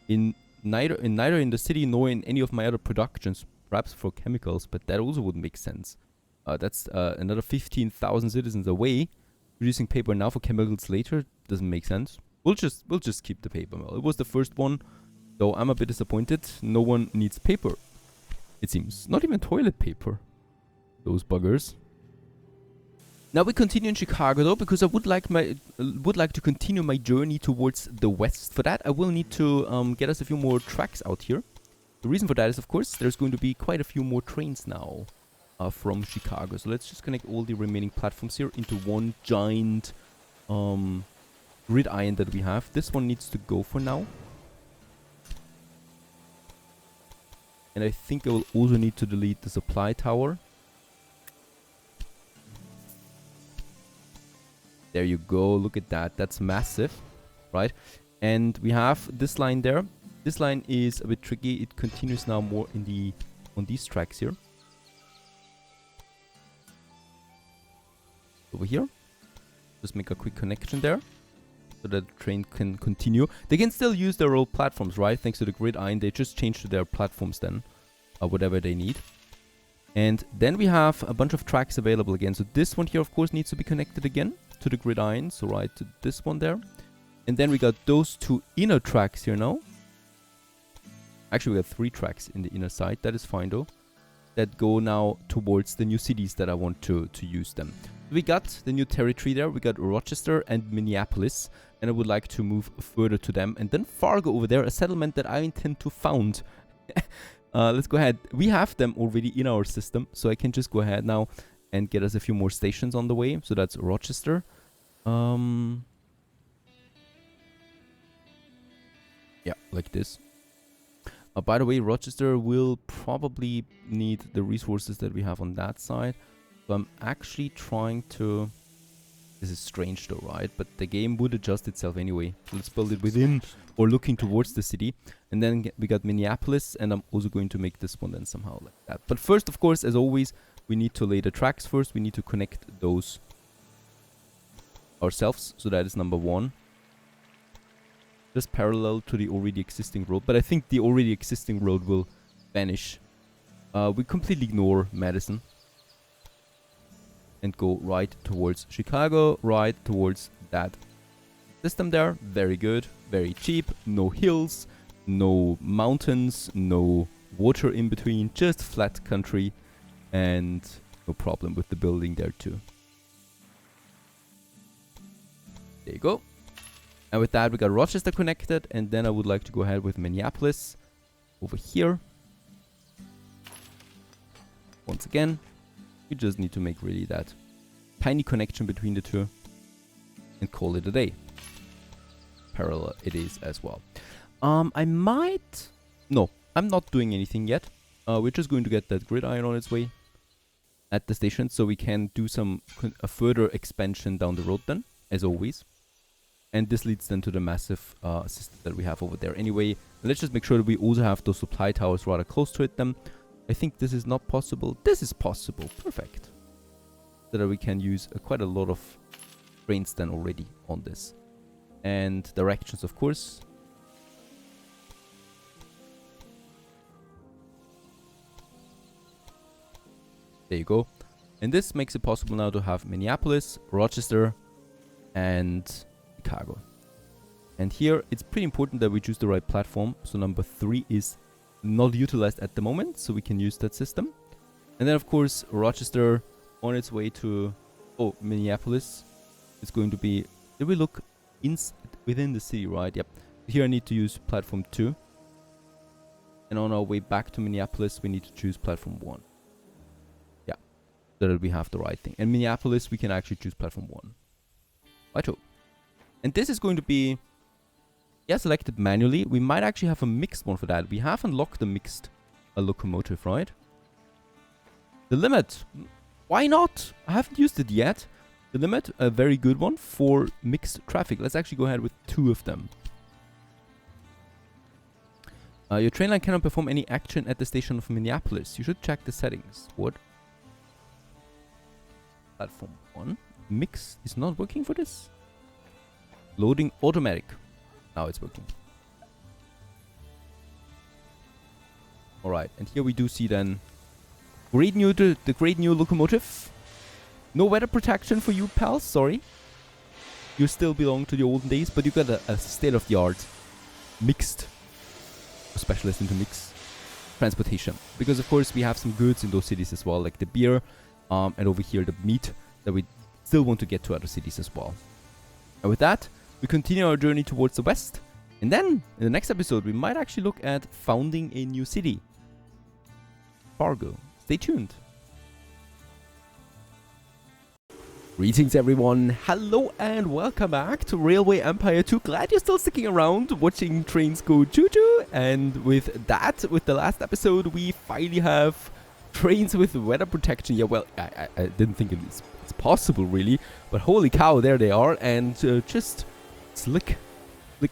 Neither in the city nor in any of my other productions, perhaps for chemicals, but that also would make sense. That's another 15,000 citizens away. Producing paper now for chemicals later doesn't make sense. We'll just keep the paper mill. It was the first one, though I'm a bit disappointed. No one needs paper, it seems. Not even toilet paper. Those buggers. Now we continue in Chicago though, because I would like to continue my journey towards the west. For that, I will need to get us a few more tracks out here. The reason for that is, of course, there's going to be quite a few more trains now from Chicago. So let's just connect all the remaining platforms here into one giant gridiron that we have. This one needs to go for now. And I think I will also need to delete the supply tower. There you go. Look at that. That's massive, right? And we have this line there. This line is a bit tricky. It continues now more in on these tracks here. Over here. Just make a quick connection there so that the train can continue. They can still use their old platforms, right? Thanks to the grid iron. They just change to their platforms then, whatever they need. And then we have a bunch of tracks available again. So this one here, of course, needs to be connected again to the grid iron. So right to this one there. And then we got those two inner tracks here now. Actually, we got 3 tracks in the inner side. That is fine though. That go now towards the new cities that I want to use them. We got the new territory there. We got Rochester and Minneapolis. And I would like to move further to them. And then Fargo over there, a settlement that I intend to found. Let's go ahead. We have them already in our system. So I can just go ahead now and get us a few more stations on the way. So that's Rochester. Yeah, like this. By the way, Rochester will probably need the resources that we have on that side. So I'm actually trying to... This is strange though, right? But the game would adjust itself anyway. So let's build it within or looking towards the city. And then we got Minneapolis, and I'm also going to make this one then somehow like that. But first, of course, as always, we need to lay the tracks first. We need to connect those ourselves. So that is number 1. Just parallel to the already existing road. But I think the already existing road will vanish. We completely ignore Madison. And go right towards Chicago, right towards that system there. Very good, very cheap. No hills, no mountains, no water in between. Just flat country. And no problem with the building there too. There you go. And with that, we got Rochester connected. And then I would like to go ahead with Minneapolis over here. Once again, you just need to make really that tiny connection between the two and call it a day. Parallel it is as well. I might... No, I'm not doing anything yet. We're just going to get that grid iron on its way at the station so we can do some further expansion down the road then, as always. And this leads then to the massive system that we have over there. Anyway, let's just make sure that we also have those supply towers rather close to it then. I think this is not possible. This is possible. Perfect. So that we can use quite a lot of trains then already on this. And directions, of course. There you go. And this makes it possible now to have Minneapolis, Rochester, and Chicago. And here, it's pretty important that we choose the right platform. So number 3 is not utilized at the moment, so we can use that system. And then, of course, Rochester on its way to... Oh, Minneapolis. It's going to be... Did we look within the city, right? Yep. Here I need to use platform 2. And on our way back to Minneapolis, we need to choose platform 1. Yeah. So that we have the right thing. And Minneapolis, we can actually choose platform 1. Righto. And this is going to be... Yeah, selected manually. We might actually have a mixed one for that. We have unlocked the mixed locomotive, right? The limit. Why not? I haven't used it yet. The limit, a very good one for mixed traffic. Let's actually go ahead with 2 of them. Your train line cannot perform any action at the station of Minneapolis. You should check the settings. What? Platform 1. Mix is not working for this? Loading automatic. Now it's working. Alright, and here we do see then the great new locomotive. No weather protection for you, pals, sorry. You still belong to the olden days, but you got a state-of-the-art mixed specialist into mixed transportation. Because of course we have some goods in those cities as well, like the beer, and over here the meat that we still want to get to other cities as well. And with that, we continue our journey towards the west. And then, in the next episode, we might actually look at founding a new city. Fargo. Stay tuned. Greetings everyone, hello and welcome back to Railway Empire 2. Glad you're still sticking around watching trains go choo-choo. And with that, with the last episode, we finally have trains with weather protection. Yeah, well, I didn't think it's possible really, but holy cow, there they are, and just slick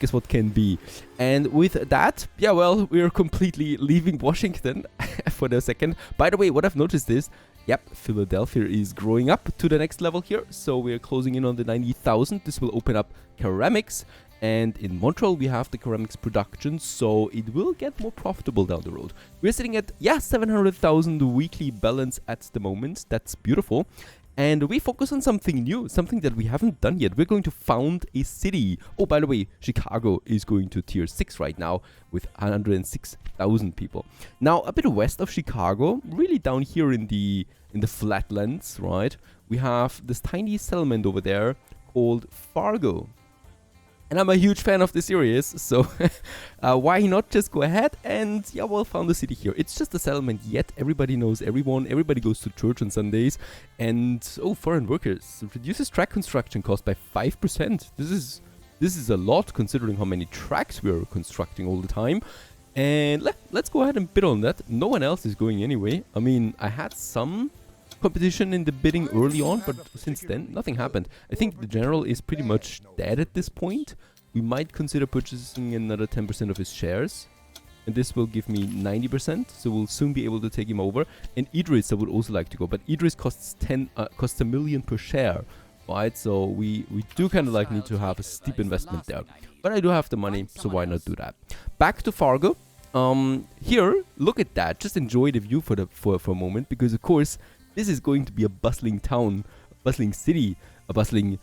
is what can be. And with that, yeah, well, we're completely leaving Washington for the second. By the way, what I've noticed is, yep, Philadelphia is growing up to the next level here. So we're closing in on the 90,000. This will open up ceramics. And in Montreal, we have the ceramics production. So it will get more profitable down the road. We're sitting at, yeah, 700,000 weekly balance at the moment. That's beautiful. And we focus on something new, something that we haven't done yet. We're going to found a city. Oh, by the way, Chicago is going to tier 6 right now with 106,000 people. Now, a bit west of Chicago, really down here in the flatlands, right? We have this tiny settlement over there called Fargo. And I'm a huge fan of the series, so why not just go ahead and, yeah, well, found a city here. It's just a settlement, yet everybody knows everyone, everybody goes to church on Sundays, and, oh, foreign workers. Reduces track construction cost by 5%. This is a lot, considering how many tracks we're constructing all the time. And let's go ahead and bid on that. No one else is going anyway. I mean, I had some competition in the bidding early on, but since then nothing happened. I think the general is pretty much dead at this point. We might consider purchasing another 10% of his shares, and this will give me 90%, so we'll soon be able to take him over. And Idris, I would also like to go, but Idris costs costs $1 million per share, right? So we do kind of like need to have a steep investment there, but I do have the money, so why not do that? Back to Fargo. Here, look at that. Just enjoy the view for a moment, because of course this is going to be a bustling town, a bustling city, a bustling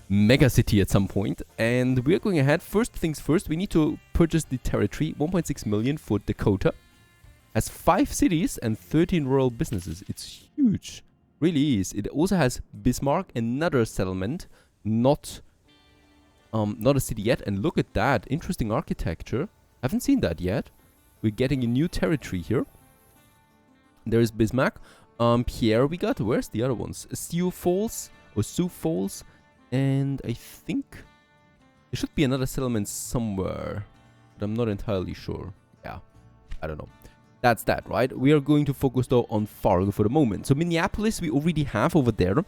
mega city at some point. And we're going ahead. First things first, we need to purchase the territory. 1.6 million for Dakota. Has 5 cities and 13 rural businesses. It's huge. Really is. It also has Bismarck, another settlement. Not a city yet. And look at that. Interesting architecture. Haven't seen that yet. We're getting a new territory here. There's Bismarck. Pierre we got. Where's the other ones? Sioux Falls or Sioux Falls. And I think there should be another settlement somewhere, but I'm not entirely sure. Yeah, I don't know. That's that, right? We are going to focus though on Fargo for the moment. So Minneapolis we already have over there.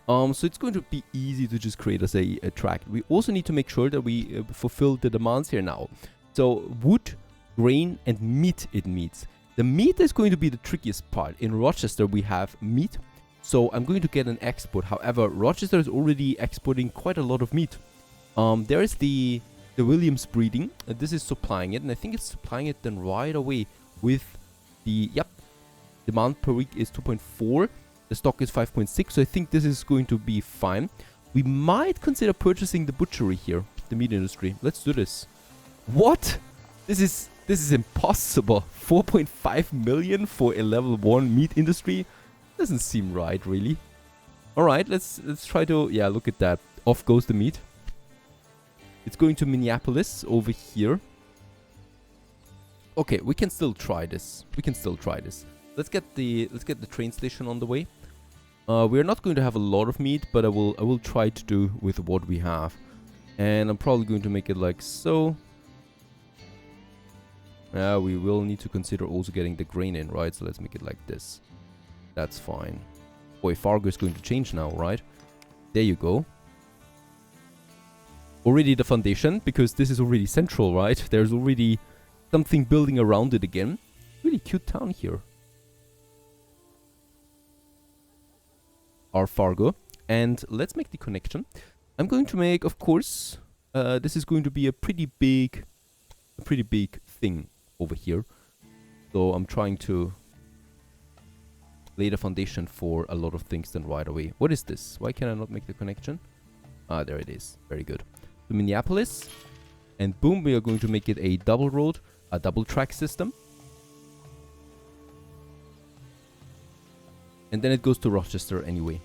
So it's going to be easy to just create us a track. We also need to make sure that we fulfill the demands here now. So wood, grain, and meat it meets. The meat is going to be the trickiest part. In Rochester, we have meat. So I'm going to get an export. However, Rochester is already exporting quite a lot of meat. There is the Williams breeding. This is supplying it. And I think it's supplying it then right away with the, yep, demand per week is 2.4. The stock is 5.6. So I think this is going to be fine. We might consider purchasing the butchery here, the meat industry. Let's do this. What? This is impossible. 4.5 million for a level 1 meat industry? Doesn't seem right, really. Alright, let's try to... Yeah, look at that. Off goes the meat. It's going to Minneapolis over here. Okay, we can still try this. Let's get the train station on the way. We're not going to have a lot of meat, but I will try to do with what we have. And I'm probably going to make it like so. We will need to consider also getting the grain in, right? So let's make it like this. That's fine. Boy, Fargo is going to change now, right? There you go. Already the foundation, because this is already central, right? There's already something building around it again. Really cute town here. Our Fargo. And let's make the connection. I'm going to make, of course, this is going to be a pretty big thing over here. So I'm trying to lay the foundation for a lot of things then right away. What is this? Why can I not make the connection? Ah, there it is. Very good. To Minneapolis. And boom, we are going to make it a double road, a double track system. And then it goes to Rochester anyway.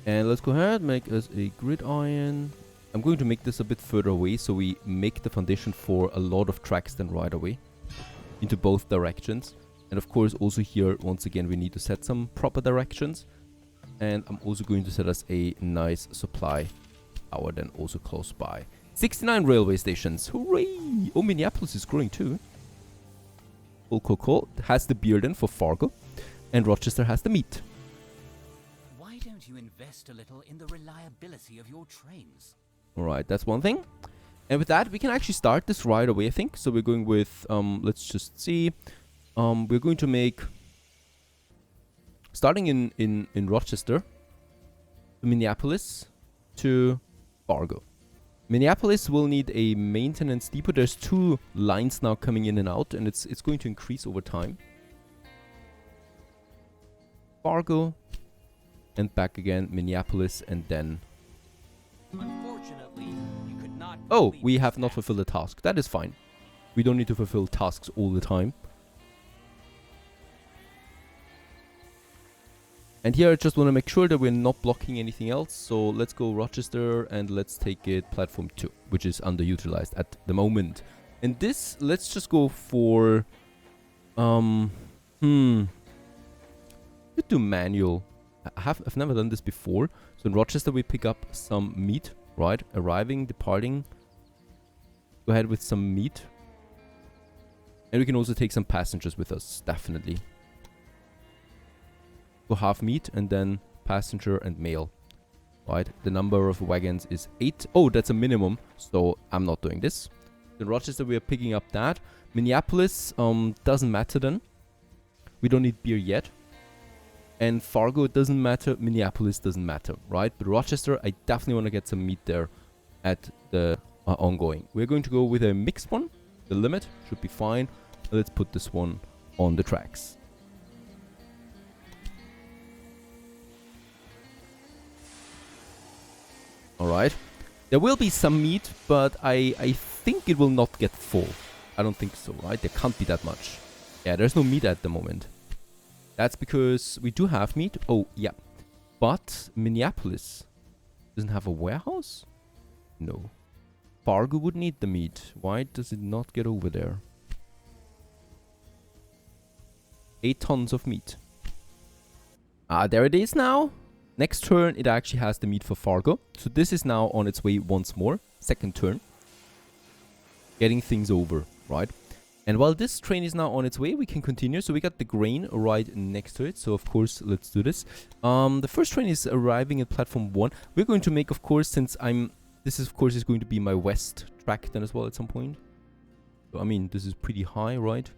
And let's go ahead, make us a gridiron. I'm going to make this a bit further away so we make the foundation for a lot of tracks then right away into both directions. And of course also here, once again, we need to set some proper directions. And I'm also going to set us a nice supply tower then also close by. 69 railway stations. Hooray! Oh, Minneapolis is growing too. Cool. Has the beer then for Fargo. And Rochester has the meat. Why don't you invest a little in the reliability of your trains? Alright, that's one thing. And with that, we can actually start this right away, I think. So we're going with, let's just see. We're going to make, starting in Rochester, Minneapolis to Fargo. Minneapolis will need a maintenance depot. There's 2 lines now coming in and out, and it's going to increase over time. Fargo, and back again, Minneapolis, and then... Unfortunately, you could not. Oh, we have not fulfilled the task. That is fine. We don't need to fulfill tasks all the time. And here I just want to make sure that we're not blocking anything else. So let's go Rochester and let's take it platform 2, which is underutilized at the moment. And this, let's just go for... Let's do manual. I've never done this before. So in Rochester we pick up some meat, right? Arriving, departing. Go ahead with some meat. And we can also take some passengers with us, definitely. Go half meat and then passenger and mail. Right, the number of wagons is 8. Oh, that's a minimum, so I'm not doing this. In Rochester we are picking up that. Minneapolis doesn't matter then. We don't need beer yet. And Fargo doesn't matter, Minneapolis doesn't matter, right? But Rochester, I definitely want to get some meat there at the ongoing. We're going to go with a mixed one. The limit should be fine. Let's put this one on the tracks. Alright. There will be some meat, but I think it will not get full. I don't think so, right? There can't be that much. Yeah, there's no meat at the moment. That's because we do have meat. Oh, yeah. But Minneapolis doesn't have a warehouse? No. Fargo would need the meat. Why does it not get over there? 8 tons of meat. Ah, there it is now. Next turn, it actually has the meat for Fargo. So this is now on its way once more. Second turn. Getting things over, right? And while this train is now on its way, we can continue. So we got the grain right next to it. So of course, let's do this. The first train is arriving at platform 1. We're going to make, of course, since this is, of course, is going to be my west track then as well at some point. So, I mean, this is pretty high, right?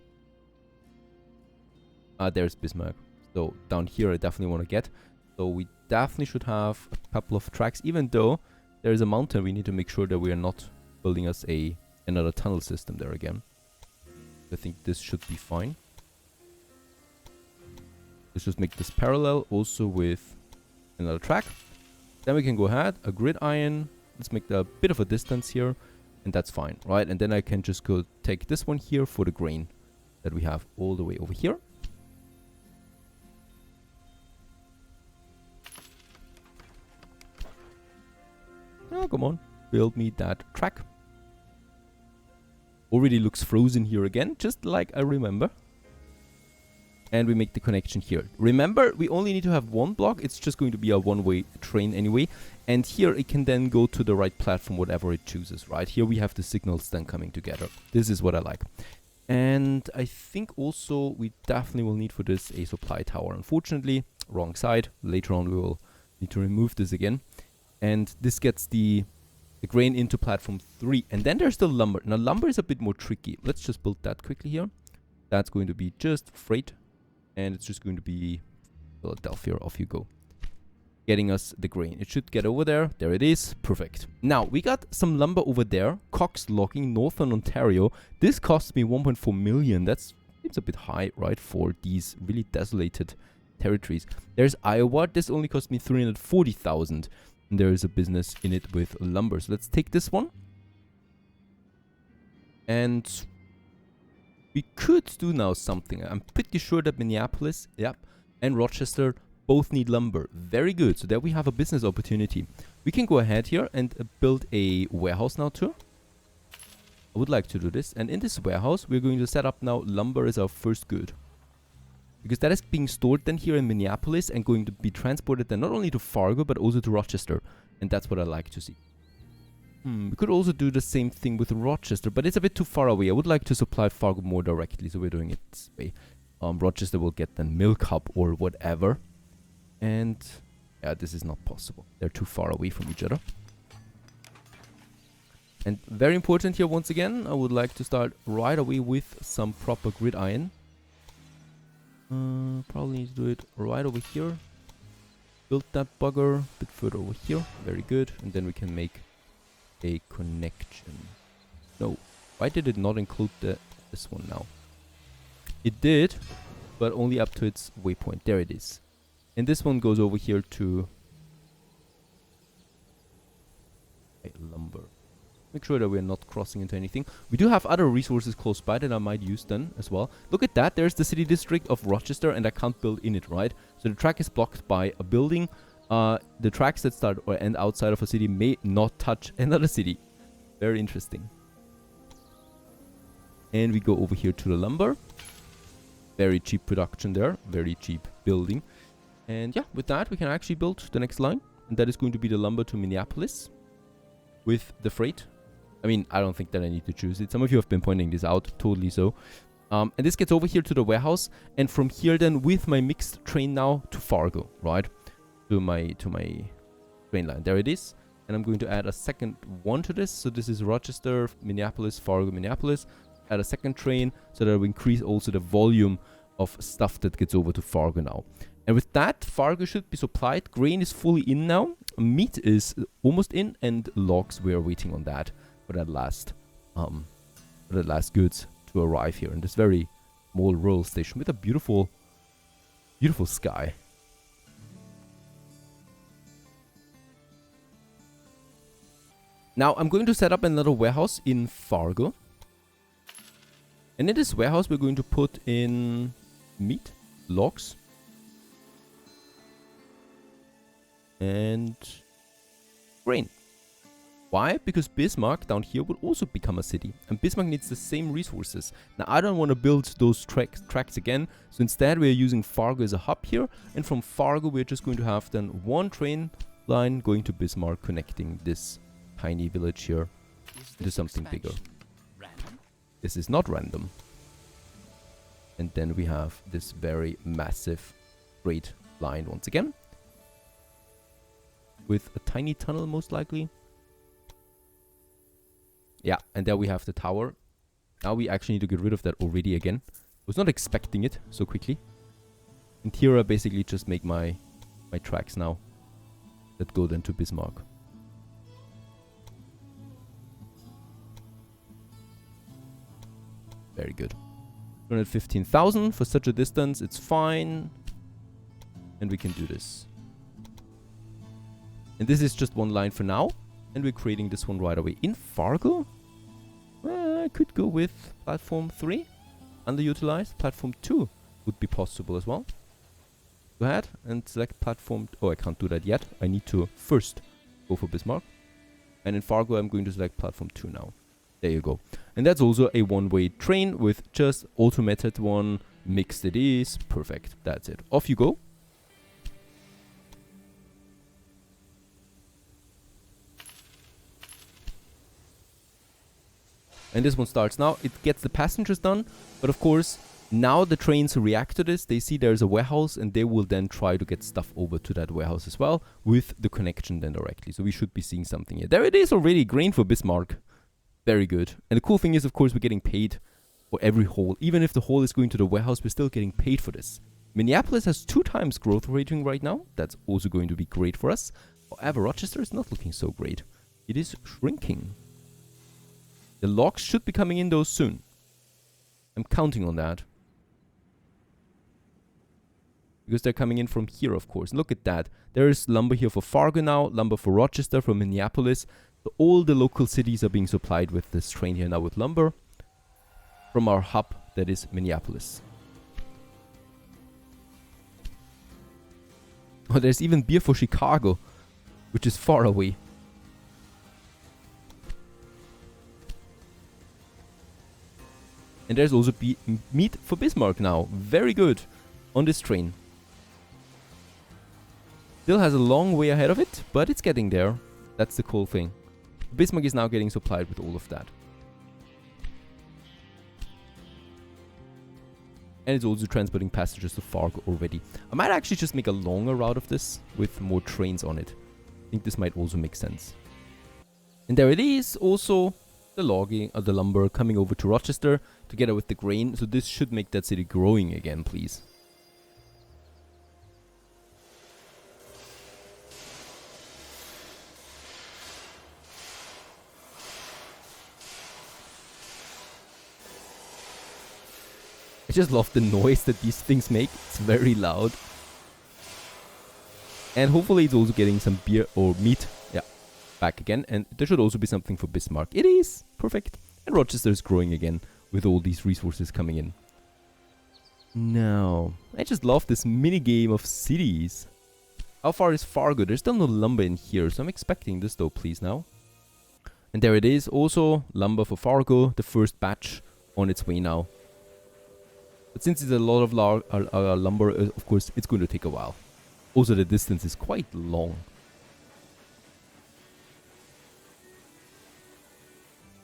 There's Bismarck. So down here, I definitely want to get. So we definitely should have a couple of tracks, even though there is a mountain. We need to make sure that we are not building us another tunnel system there again. I think this should be fine. Let's just make this parallel also with another track. Then we can go ahead, a gridiron. Let's make a bit of a distance here, and that's fine, right? And then I can just go take this one here for the grain that we have all the way over here. Oh, come on. Build me that track. Already looks frozen here again, just like I remember. And we make the connection here. Remember, we only need to have one block. It's just going to be a one-way train anyway. And here it can then go to the right platform, whatever it chooses, right? Here we have the signals then coming together. This is what I like. And I think also we definitely will need for this a supply tower. Unfortunately, wrong side. Later on we will need to remove this again. And this gets the grain into platform 3. And then there's the lumber. Now lumber is a bit more tricky. Let's just build that quickly here. That's going to be just freight. And it's just going to be Philadelphia. Off you go. Getting us the grain. It should get over there. There it is. Perfect. Now, we got some lumber over there. Cox Logging, Northern Ontario. This costs me 1.4 million. That's seems a bit high, right, for these really desolated territories. There's Iowa. This only cost me 340,000. And there is a business in it with lumber. So let's take this one. And we could do now something. I'm pretty sure that Minneapolis, and Rochester both need lumber. Very good. So there we have a business opportunity. We can go ahead here and build a warehouse now too. I would like to do this. And in this warehouse, we're going to set up now lumber as our first good. Because that is being stored then here in Minneapolis and going to be transported then not only to Fargo but also to Rochester. And that's what I like to see. We could also do the same thing with Rochester, but it's a bit too far away. I would like to supply Fargo more directly, so we're doing it this way. Rochester will get then Milk Hub or whatever. And yeah, this is not possible. They're too far away from each other. And very important here once again, I would like to start right away with some proper grid iron. Probably need to do it right over here. Build that bugger a bit further over here. Very good. And then we can make a connection. No. Why did it not include this one now? It did, but only up to its waypoint. There it is. And this one goes over here to lumber. Make sure that we're not crossing into anything. We do have other resources close by that I might use then as well. Look at that. There's the city district of Rochester and I can't build in it, right? So the track is blocked by a building. The tracks that start or end outside of a city may not touch another city. Very interesting. And we go over here to the lumber. Very cheap production there. Very cheap building. And yeah, with that we can actually build the next line. And that is going to be the lumber to Minneapolis. With the freight. I mean, I don't think that I need to choose it. Some of you have been pointing this out. Totally so. And this gets over here to the warehouse. And from here then with my mixed train now to Fargo, right? To my train line. There it is. And I'm going to add a second one to this. So this is Rochester, Minneapolis, Fargo, Minneapolis. Add a second train so that will increase also the volume of stuff that gets over to Fargo now. And with that, Fargo should be supplied. Grain is fully in now. Meat is almost in. And logs, we are waiting on that for that last goods to arrive here in this very small rural station with a beautiful, beautiful sky. Now I'm going to set up another warehouse in Fargo. And in this warehouse we're going to put in meat, logs, and grain. Why? Because Bismarck down here will also become a city. And Bismarck needs the same resources. Now I don't want to build those tracks again. So instead we're using Fargo as a hub here. And from Fargo we're just going to have then one train line going to Bismarck connecting this tiny village here into something bigger. Random? This is not random. And then we have this very massive freight line once again. With a tiny tunnel most likely. Yeah, and there we have the tower. Now we actually need to get rid of that already again. I was not expecting it so quickly. And here I basically just make my tracks now that go then to Bismarck. Very good. 215,000 for such a distance. It's fine. And we can do this. And this is just one line for now. And we're creating this one right away. In Fargo? I could go with platform 3. Underutilized. Platform 2 would be possible as well. Go ahead and select platform... Oh, I can't do that yet. I need to first go for Bismarck. And in Fargo, I'm going to select platform 2 now. There you go. And that's also a one-way train with just automated one. Mixed it is. Perfect. That's it. Off you go. And this one starts now. It gets the passengers done. But of course, now the trains react to this. They see there's a warehouse and they will then try to get stuff over to that warehouse as well with the connection then directly. So we should be seeing something here. There it is already. Grain for Bismarck. Very good. And the cool thing is, of course, we're getting paid for every haul. Even if the haul is going to the warehouse, we're still getting paid for this. Minneapolis has 2 times growth rating right now. That's also going to be great for us. However, Rochester is not looking so great. It is shrinking. The logs should be coming in though soon. I'm counting on that. Because they're coming in from here, of course. Look at that. There is lumber here for Fargo now. Lumber for Rochester, for Minneapolis. So all the local cities are being supplied with this train here now with lumber. From our hub, that is Minneapolis. Oh, there's even beer for Chicago. Which is far away. And there's also meat for Bismarck now. Very good. on this train. Still has a long way ahead of it, but it's getting there. That's the cool thing. Bismarck is now getting supplied with all of that. And it's also transporting passengers to Fargo already. I might actually just make a longer route of this with more trains on it. I think this might also make sense. And there it is, also the logging, the lumber coming over to Rochester together with the grain. So this should make that city growing again, please. I just love the noise that these things make. It's very loud. And hopefully it's also getting some beer or meat. Yeah, back again. And there should also be something for Bismarck. It is. Perfect. And Rochester is growing again with all these resources coming in. Now, I just love this mini game of cities. How far is Fargo? There's still no lumber in here, so I'm expecting this though, please now. And there it is. Also, lumber for Fargo. The first batch on its way now. But since it's a lot of lumber, of course, it's going to take a while. Also, the distance is quite long.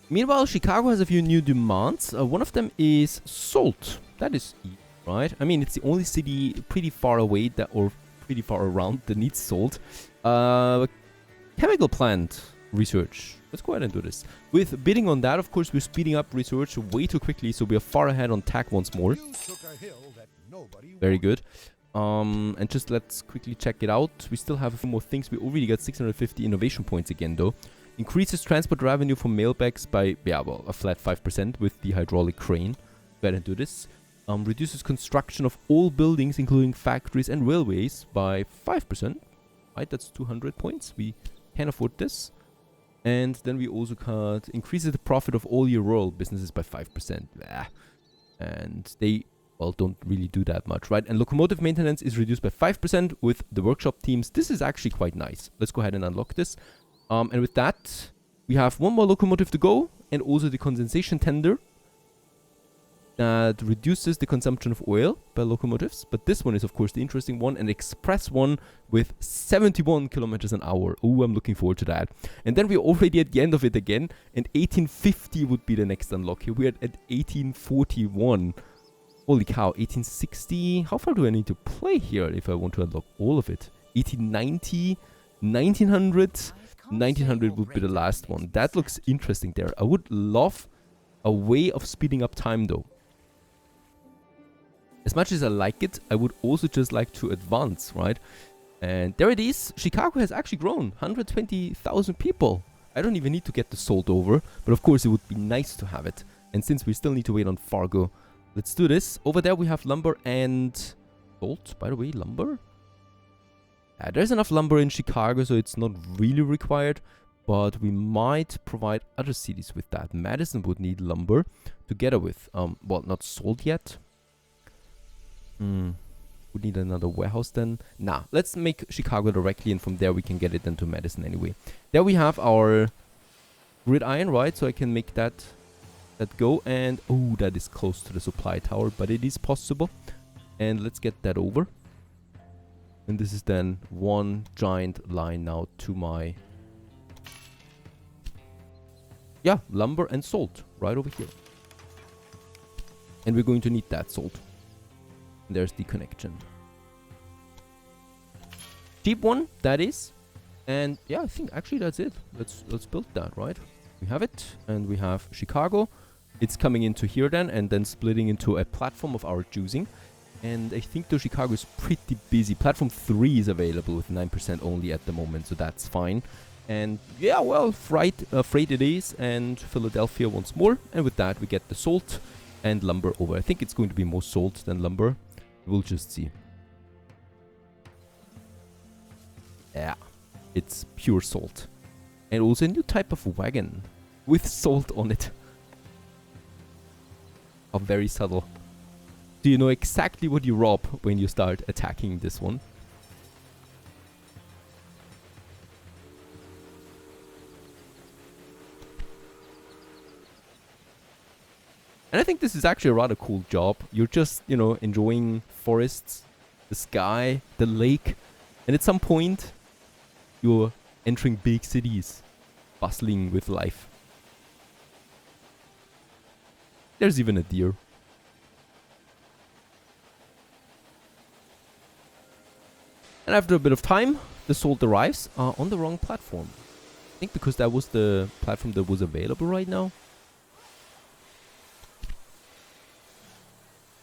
Meanwhile, Chicago has a few new demands. One of them is salt. That is easy, right? I mean, it's the only city pretty far away that, or pretty far around that needs salt. Chemical plant research. Let's go ahead and do this. With bidding on that, of course, we're speeding up research way too quickly, so we are far ahead on tech once more. Very good. And just let's quickly check it out. We still have a few more things. We already got 650 innovation points again, though. Increases transport revenue for mailbags by, yeah, well, a flat 5% with the hydraulic crane. Go ahead and do this. Reduces construction of all buildings, including factories and railways, by 5%. Right, that's 200 points. We can afford this. And then we also cut increases the profit of all your rural businesses by 5%. Blah. And they, well, don't really do that much, right? And locomotive maintenance is reduced by 5% with the workshop teams. This is actually quite nice. Let's go ahead and unlock this. And with that, we have one more locomotive to go, and also the condensation tender that reduces the consumption of oil by locomotives. But this one is, of course, the interesting one, an express one with 71 kilometers an hour. Oh, I'm looking forward to that. And then we're already at the end of it again, and 1850 would be the next unlock. Here we're at 1841. Holy cow, 1860. How far do I need to play here if I want to unlock all of it? 1890, 1900, 1900 would be the last one. That looks interesting there. I would love a way of speeding up time though. As much as I like it, I would also just like to advance, right? And there it is. Chicago has actually grown. 120,000 people. I don't even need to get the salt over. But of course, it would be nice to have it. And since we still need to wait on Fargo, let's do this. Over there, we have lumber and salt. By the way, lumber? Yeah, there's enough lumber in Chicago, so it's not really required. But we might provide other cities with that. Madison would need lumber together with, well, not salt yet. We need another warehouse then. Nah, let's make Chicago directly, and from there we can get it then to Madison anyway. There we have our gridiron, right? So I can make that go. And oh, that is close to the supply tower, but it is possible. And let's get that over. And this is then one giant line now to my, yeah, lumber and salt right over here. And we're going to need that salt. There's the connection. Cheap one, that is. And yeah, I think actually that's it. Let's build that, right? We have it, and we have Chicago. It's coming into here then, and then splitting into a platform of our choosing. And I think the Chicago is pretty busy. Platform 3 is available with 9% only at the moment, so that's fine. And yeah, well, freight it is, and Philadelphia once more. And with that, we get the salt and lumber over. I think it's going to be more salt than lumber. We'll just see. Yeah, it's pure salt. And also a new type of wagon with salt on it. Oh, very subtle. Do you know exactly what you rob when you start attacking this one? And I think this is actually a rather cool job. You're just, you know, enjoying forests, the sky, the lake, and at some point, you're entering big cities, bustling with life. There's even a deer. And after a bit of time, the salt arrives on the wrong platform. I think because that was the platform that was available right now.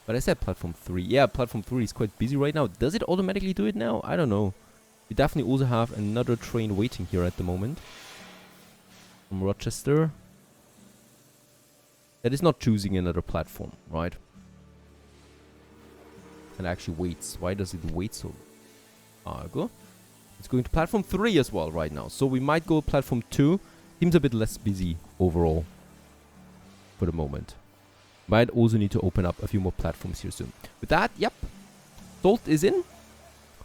But I said platform 3. Yeah, platform 3 is quite busy right now. Does it automatically do it now? I don't know. We definitely also have another train waiting here at the moment. From Rochester. That is not choosing another platform, right? And actually waits. Why does it wait so long? It's going to platform 3 as well right now. So we might go platform 2. Seems a bit less busy overall. For the moment. Might also need to open up a few more platforms here soon. With that, yep. Salt is in.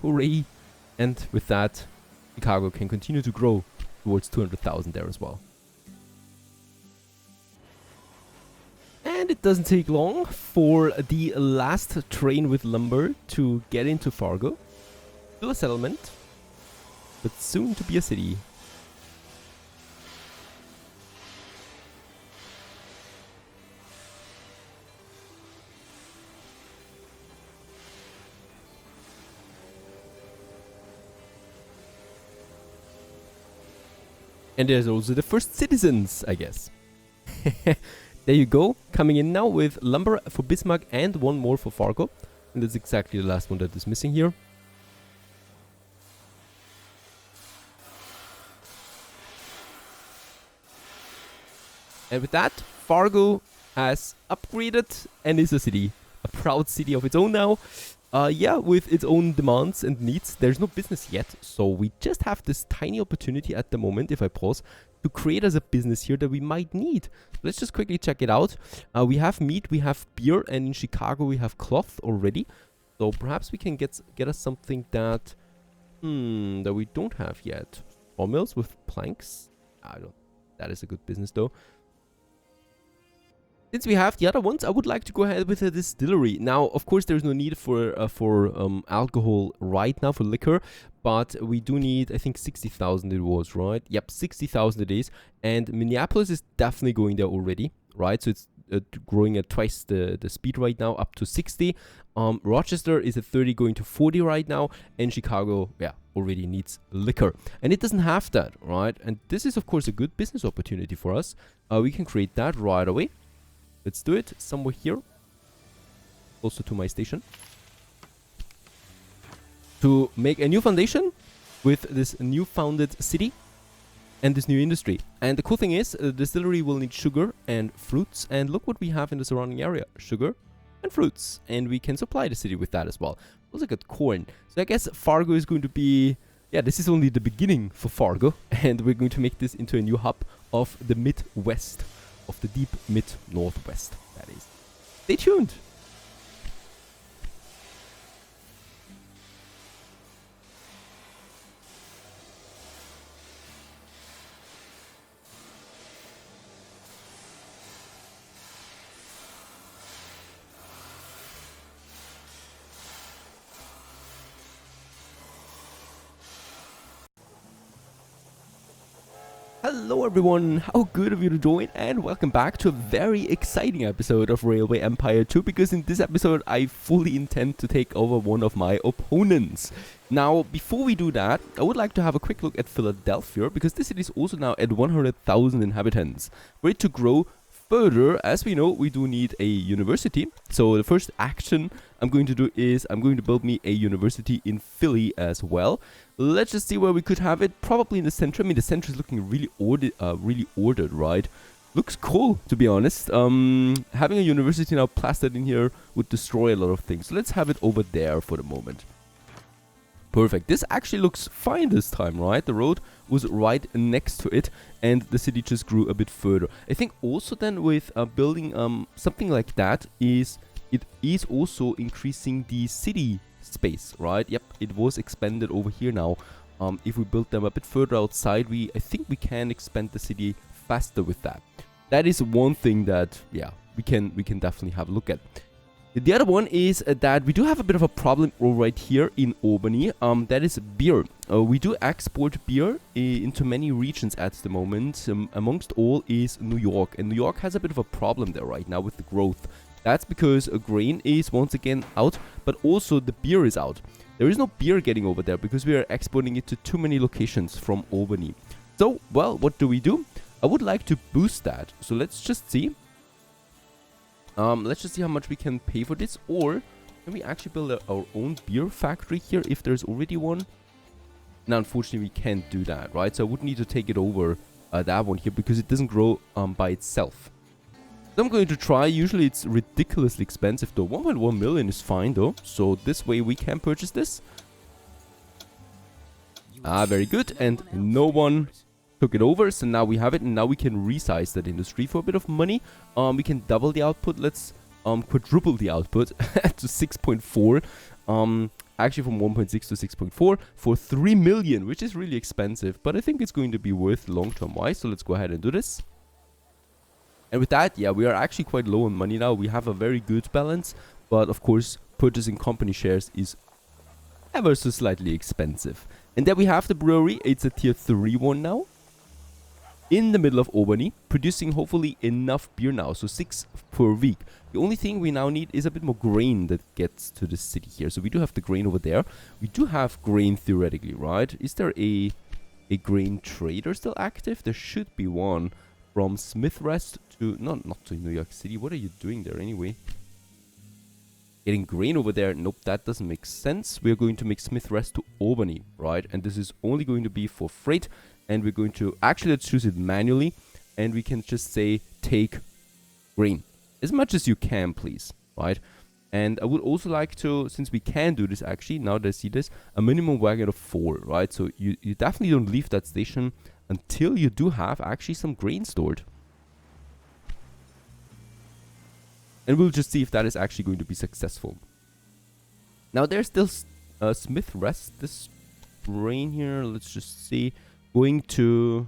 Hooray. And with that, Chicago can continue to grow towards 200,000 there as well. And it doesn't take long for the last train with lumber to get into Fargo. Still a settlement, but soon to be a city. And there's also the first citizens, I guess. There you go, coming in now with lumber for Bismarck and one more for Fargo. And that's exactly the last one that is missing here. And with that, Fargo has upgraded and is a city. A proud city of its own now. Yeah, with its own demands and needs. There's no business yet, so we just have this tiny opportunity at the moment, if I pause, to create as a business here that we might need. Let's just quickly check it out. We have meat, we have beer, and in Chicago we have cloth already. So perhaps we can get us something that we don't have yet. Sawmills with planks. That is a good business though. Since we have the other ones, I would like to go ahead with a distillery. Now, of course, there's no need for alcohol right now, for liquor. But we do need, I think, 60,000 it was, right? Yep, 60,000 it is. And Minneapolis is definitely going there already, right? So it's growing at twice the speed right now, up to 60. Rochester is at 30, going to 40 right now. And Chicago, yeah, already needs liquor. And it doesn't have that, right? And this is, of course, a good business opportunity for us. We can create that right away. Let's do it somewhere here, closer to my station, to make a new foundation with this new founded city and this new industry. And the cool thing is, the distillery will need sugar and fruits. And look what we have in the surrounding area, sugar and fruits. And we can supply the city with that as well. Also got corn. So I guess Fargo is going to be, yeah, this is only the beginning for Fargo. And we're going to make this into a new hub of the Midwest. Of the deep mid-northwest, that is. Stay tuned! Hello everyone, how good of you to join, and welcome back to a very exciting episode of Railway Empire 2, because in this episode I fully intend to take over one of my opponents. Now, before we do that, I would like to have a quick look at Philadelphia, because this city is also now at 100,000 inhabitants. For it to grow further, as we know, we do need a university. So the first action I'm going to do is I'm going to build me a university in Philly as well. Let's just see where we could have it. Probably in the center. I mean, the center is looking really ordered, right? Looks cool, to be honest. Having a university now plastered in here would destroy a lot of things. So let's have it over there for the moment. Perfect. This actually looks fine this time, right? The road was right next to it, and the city just grew a bit further. I think also then with building something like that it is also increasing the city space, right? Yep, it was expanded over here now. If we build them a bit further outside, I think we can expand the city faster with that. That is one thing that, yeah, we can definitely have a look at. The other one is that we do have a bit of a problem right here in Albany. That is beer. We do export beer into many regions at the moment. Amongst all is New York. And New York has a bit of a problem there right now with the growth. That's because grain is once again out, but also the beer is out. There is no beer getting over there because we are exporting it to too many locations from Albany. So, well, what do? I would like to boost that. So let's just see. Let's just see how much we can pay for this, or can we actually build our own beer factory here if there's already one? Now, unfortunately, we can't do that, right? So I would need to take it over that one here because it doesn't grow by itself. So I'm going to try. Usually it's ridiculously expensive though. 1.1 million is fine though. So this way we can purchase this. Very good. And no one took it over, so now we have it, and now we can resize that industry for a bit of money. We can double the output. Let's quadruple the output to 6.4. Actually from 1.6 to 6.4 for 3 million, which is really expensive, but I think it's going to be worth long-term wise. So let's go ahead and do this. And with that, yeah, we are actually quite low on money now. We have a very good balance, but of course purchasing company shares is ever so slightly expensive. And then we have the brewery. It's a tier 3 one now, in the middle of Albany, producing hopefully enough beer now, so 6 per week. The only thing we now need is a bit more grain that gets to the city here. So we do have the grain over there. We do have grain theoretically, right? Is there a grain trader still active? There should be one from Smith Rest to not to New York City. What are you doing there anyway? Getting grain over there? Nope, that doesn't make sense. We're going to make Smith Rest to Albany, right? And this is only going to be for freight. And we're going to, actually let's choose it manually, and we can just say take grain as much as you can, please, right? And I would also like to, since we can do this actually, now that I see this, a minimum wagon of 4, right? So you definitely don't leave that station until you do have actually some grain stored. And we'll just see if that is actually going to be successful. Now there's still Smith Rest, this grain here, let's just see. Going to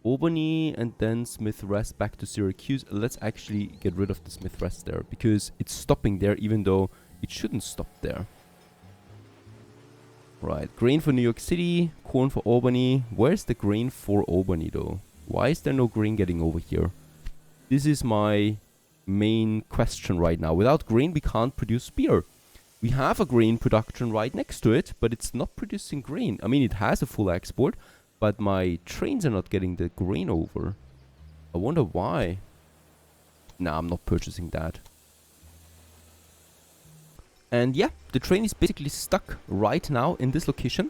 Albany and then Smith Rest back to Syracuse. Let's actually get rid of the Smith Rest there because it's stopping there even though it shouldn't stop there. Right, grain for New York City, corn for Albany. Where's the grain for Albany though? Why is there no grain getting over here? This is my main question right now. Without grain we can't produce beer. We have a grain production right next to it, but it's not producing grain. I mean, it has a full export, but my trains are not getting the grain over. I wonder why. Nah, I'm not purchasing that. And yeah, the train is basically stuck right now in this location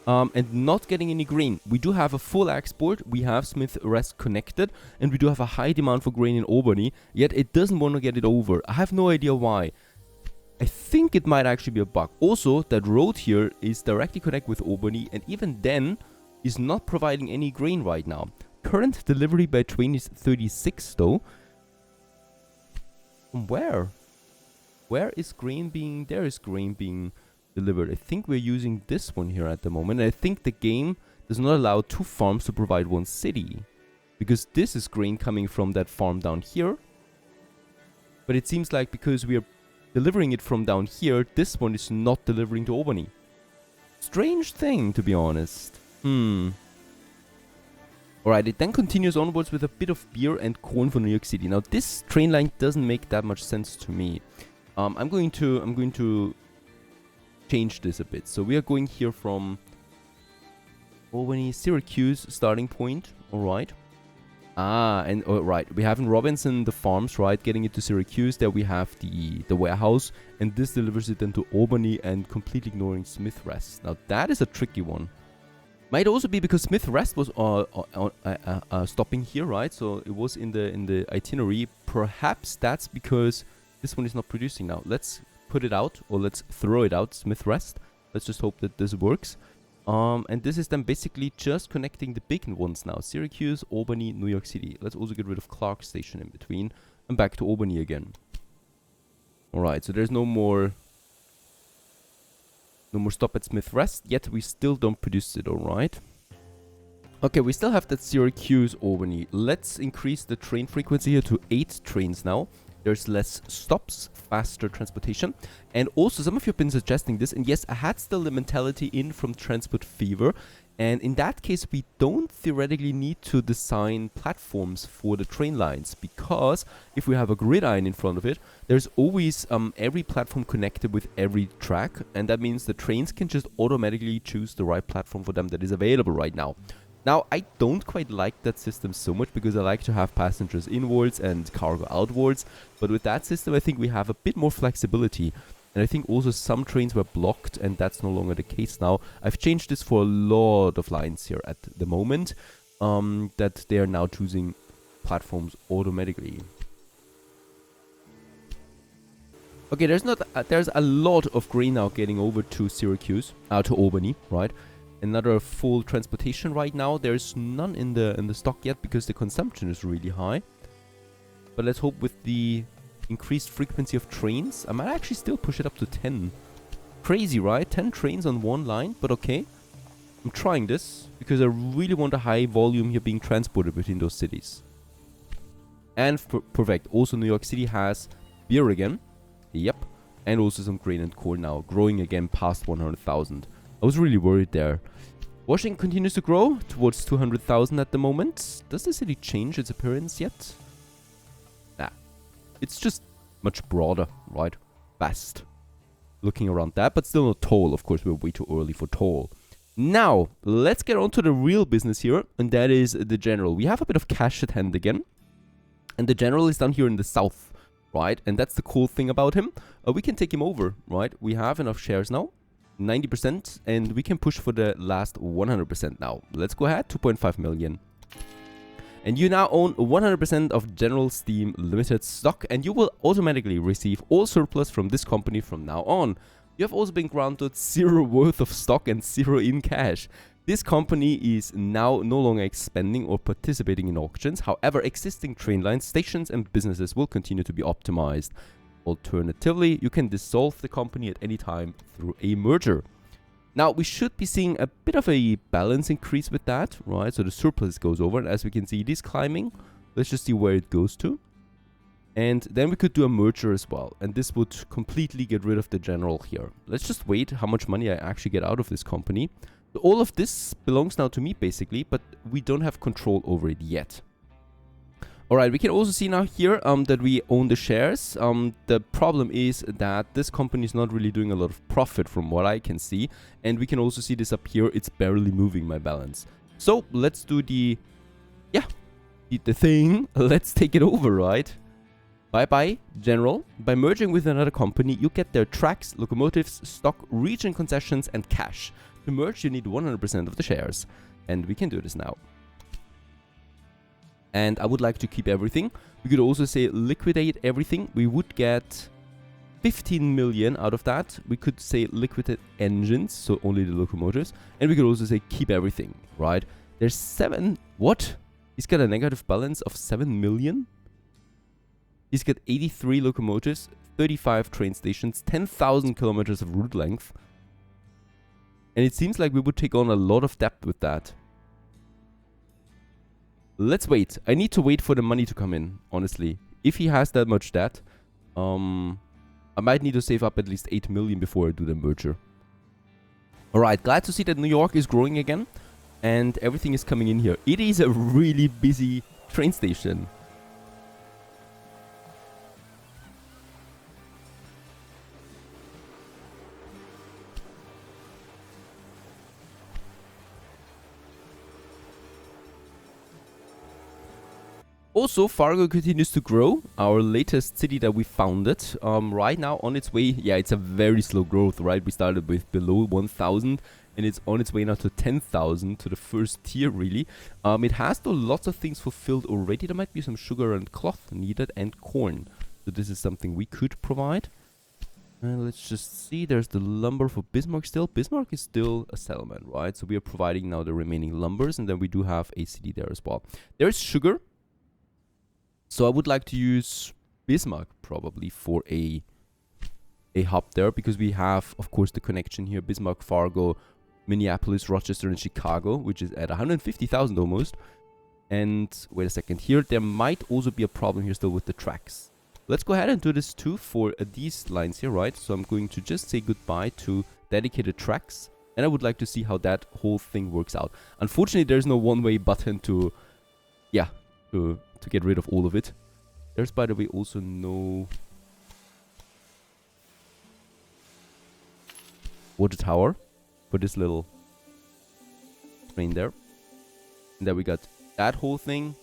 and not getting any grain. We do have a full export. We have Smith Rest connected, and we do have a high demand for grain in Albany, yet it doesn't want to get it over. I have no idea why. I think it might actually be a bug. Also, that road here is directly connected with Albany, and even then is not providing any grain right now. Current delivery by train is 36 though. From where? Where is grain being... There is grain being delivered. I think we're using this one here at the moment. And I think the game does not allow 2 farms to provide 1 city. Because this is grain coming from that farm down here. But it seems like because we are delivering it from down here, this one is not delivering to Albany. Strange thing, to be honest. Alright, it then continues onwards with a bit of beer and corn for New York City. Now, this train line doesn't make that much sense to me. I'm going to change this a bit. So we are going here from Albany, Syracuse, starting point. Alright. And right, we have in Robinson the farms, right, getting it to Syracuse. There we have the warehouse, and this delivers it then to Albany and completely ignoring Smith Rest. Now that is a tricky one. Might also be because Smith Rest was stopping here, right? So it was in the itinerary. Perhaps that's because this one is not producing now. Let's put it out, or let's throw it out, Smith Rest. Let's just hope that this works. And this is then basically just connecting the big ones now. Syracuse, Albany, New York City. Let's also get rid of Clark Station in between. And back to Albany again. Alright, so there's no more stop at Smith Rest. Yet we still don't produce it, alright? Okay, we still have that Syracuse Albany. Let's increase the train frequency here to 8 trains now. There's less stops, faster transportation. And also, some of you have been suggesting this. And yes, I had still the mentality in from Transport Fever. And in that case, we don't theoretically need to design platforms for the train lines. Because if we have a gridiron in front of it, there's always every platform connected with every track. And that means the trains can just automatically choose the right platform for them that is available right now. Now, I don't quite like that system so much because I like to have passengers inwards and cargo outwards. But with that system, I think we have a bit more flexibility. And I think also some trains were blocked and that's no longer the case now. I've changed this for a lot of lines here at the moment. That they are now choosing platforms automatically. Okay, there's a lot of grain now getting over to Syracuse, to Albany, right? Another full transportation right now. There's none in the stock yet because the consumption is really high. But let's hope with the increased frequency of trains, I might actually still push it up to 10. Crazy, right? 10 trains on one line, but okay. I'm trying this because I really want a high volume here being transported between those cities. And perfect. Also, New York City has beer again. Yep. And also some grain and corn now, growing again past 100,000. I was really worried there. Washington continues to grow towards 200,000 at the moment. Does the city change its appearance yet? Nah. It's just much broader, right? Vast. Looking around that, but still not tall. Of course, we're way too early for tall. Now, let's get on to the real business here, and that is the general. We have a bit of cash at hand again. And the general is down here in the south, right? And that's the cool thing about him. We can take him over, right? We have enough shares now. 90%, and we can push for the last 100% now. Let's go ahead, 2.5 million. And you now own 100% of General Steam Limited stock, and you will automatically receive all surplus from this company from now on. You have also been granted 0 worth of stock and 0 in cash. This company is now no longer expanding or participating in auctions. However, existing train lines, stations, and businesses will continue to be optimized. Alternatively, you can dissolve the company at any time through a merger. Now, we should be seeing a bit of a balance increase with that, right? So the surplus goes over, and as we can see, it is climbing. Let's just see where it goes to. And then we could do a merger as well, and this would completely get rid of the general here. Let's just wait how much money I actually get out of this company. So all of this belongs now to me, basically, but we don't have control over it yet. Alright, we can also see now here that we own the shares. The problem is that this company is not really doing a lot of profit from what I can see. And we can also see this up here. It's barely moving my balance. So let's do the thing. Let's take it over, right? Bye-bye, General. By merging with another company, you get their tracks, locomotives, stock, region concessions, and cash. To merge, you need 100% of the shares. And we can do this now. And I would like to keep everything. We could also say liquidate everything. We would get 15 million out of that. We could say liquidate engines, so only the locomotives. And we could also say keep everything, right? There's 7... What? He's got a negative balance of 7 million? He's got 83 locomotives, 35 train stations, 10,000 kilometers of route length. And it seems like we would take on a lot of debt with that. Let's wait. I need to wait for the money to come in, honestly. If he has that much debt, I might need to save up at least 8 million before I do the merger. Alright, glad to see that New York is growing again. And everything is coming in here. It is a really busy train station. Also, Fargo continues to grow, our latest city that we founded. Right now on its way, yeah, it's a very slow growth, right? We started with below 1,000 and it's on its way now to 10,000, to the first tier, really. It has though lots of things fulfilled already. There might be some sugar and cloth needed and corn. So this is something we could provide. Let's just see, there's the lumber for Bismarck still. Bismarck is still a settlement, right? So we are providing now the remaining lumbers, and then we do have a city there as well. There's sugar. So I would like to use Bismarck probably for a hub there, because we have, of course, the connection here, Bismarck, Fargo, Minneapolis, Rochester, and Chicago, which is at 150,000 almost. And wait a second here. There might also be a problem here still with the tracks. Let's go ahead and do this too for these lines here, right? So I'm going to just say goodbye to dedicated tracks. And I would like to see how that whole thing works out. Unfortunately, there's no one-way button to, yeah, to get rid of all of it. There's, by the way, also no water tower for this little train there. And then we got that whole thing.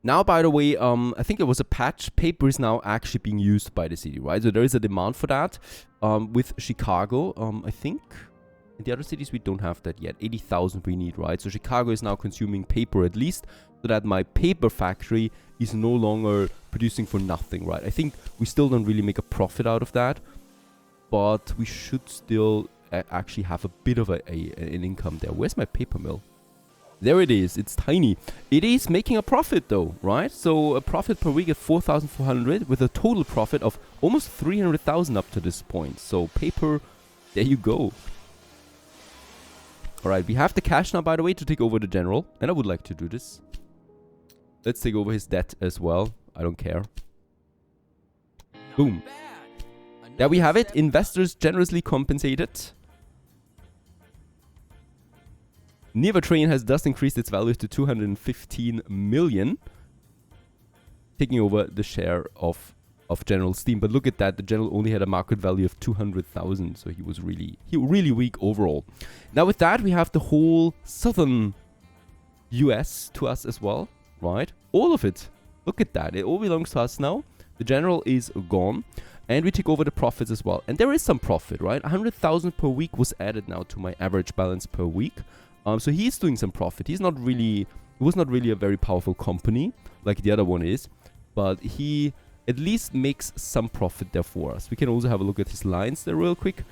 Now, by the way, I think there was a patch. Paper is now actually being used by the city, right? So there is a demand for that. With Chicago, I think. In the other cities, we don't have that yet. 80,000 we need, right? So Chicago is now consuming paper at least, so that my paper factory is no longer producing for nothing, right? I think we still don't really make a profit out of that, but we should still actually have a bit of an income there. Where's my paper mill? There it is. It's tiny. It is making a profit though, right? So a profit per week at 4,400 with a total profit of almost 300,000 up to this point. So paper, there you go. Alright, we have the cash now, by the way, to take over the general. And I would like to do this. Let's take over his debt as well. I don't care. Boom. There we have it. Investors generously compensated. Neva Train has thus increased its value to 215 million. Taking over the share of General Steam. But look at that. The General only had a market value of 200,000. So he was really weak overall. Now with that, we have the whole southern US to us as well. Right? All of it. Look at that. It all belongs to us now. The General is gone. And we take over the profits as well. And there is some profit, right? 100,000 per week was added now to my average balance per week. So he's doing some profit. He was not really a very powerful company like the other one is. But he at least makes some profit there for us. We can also have a look at his lines there real quick.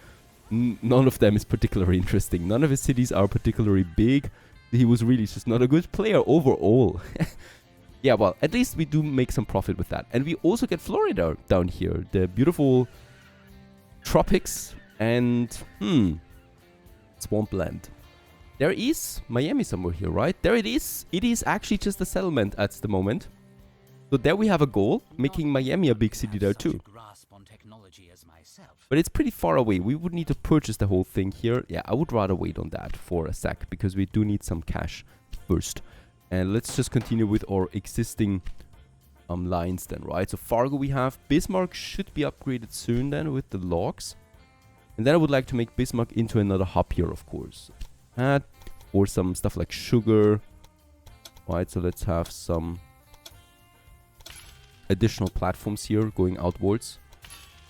None of them is particularly interesting. None of his cities are particularly big. He was really just not a good player overall. Yeah, well, at least we do make some profit with that. And we also get Florida down here. The beautiful tropics and swampland. There is Miami somewhere here, right? There it is. It is actually just a settlement at the moment. So there we have a goal, making Miami a big city there too. But it's pretty far away. We would need to purchase the whole thing here. Yeah, I would rather wait on that for a sec, because we do need some cash first. And let's just continue with our existing lines then, right? So Fargo we have. Bismarck should be upgraded soon then with the logs. And then I would like to make Bismarck into another hub here, of course. Or some stuff like sugar. Right, so let's have some additional platforms here going outwards.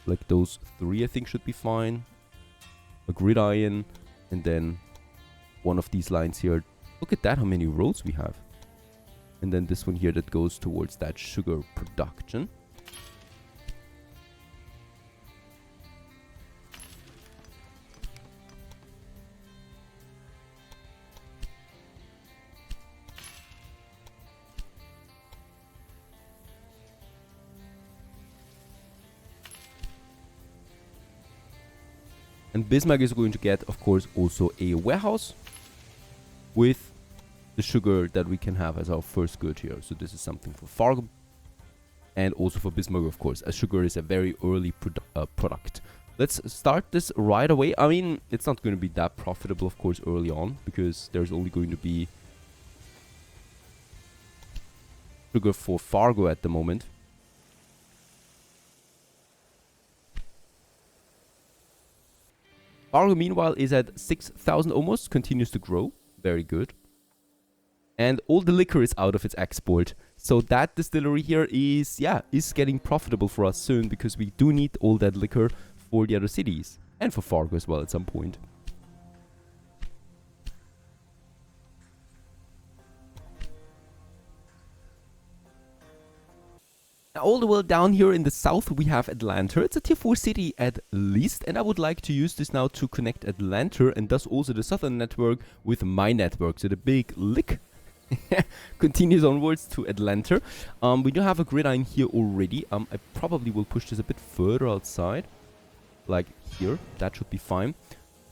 Like those 3 I think should be fine. A gridiron. And then one of these lines here. Look at that, how many roads we have. And then this one here that goes towards that sugar production. And Bismarck is going to get, of course, also a warehouse with the sugar that we can have as our first good here. So this is something for Fargo and also for Bismarck, of course, as sugar is a very early product. Let's start this right away. I mean, it's not going to be that profitable, of course, early on, because there's only going to be sugar for Fargo at the moment. Fargo, meanwhile, is at 6,000 almost, continues to grow. Very good. And all the liquor is out of its export. So that distillery here is getting profitable for us soon, because we do need all that liquor for the other cities. And for Fargo as well at some point. Now, all the way down here in the south, we have Atlanta. It's a tier 4 city at least, and I would like to use this now to connect Atlanta and thus also the southern network with my network. So the big lick continues onwards to Atlanta. We do have a gridiron here already. I probably will push this a bit further outside. like here. That should be fine.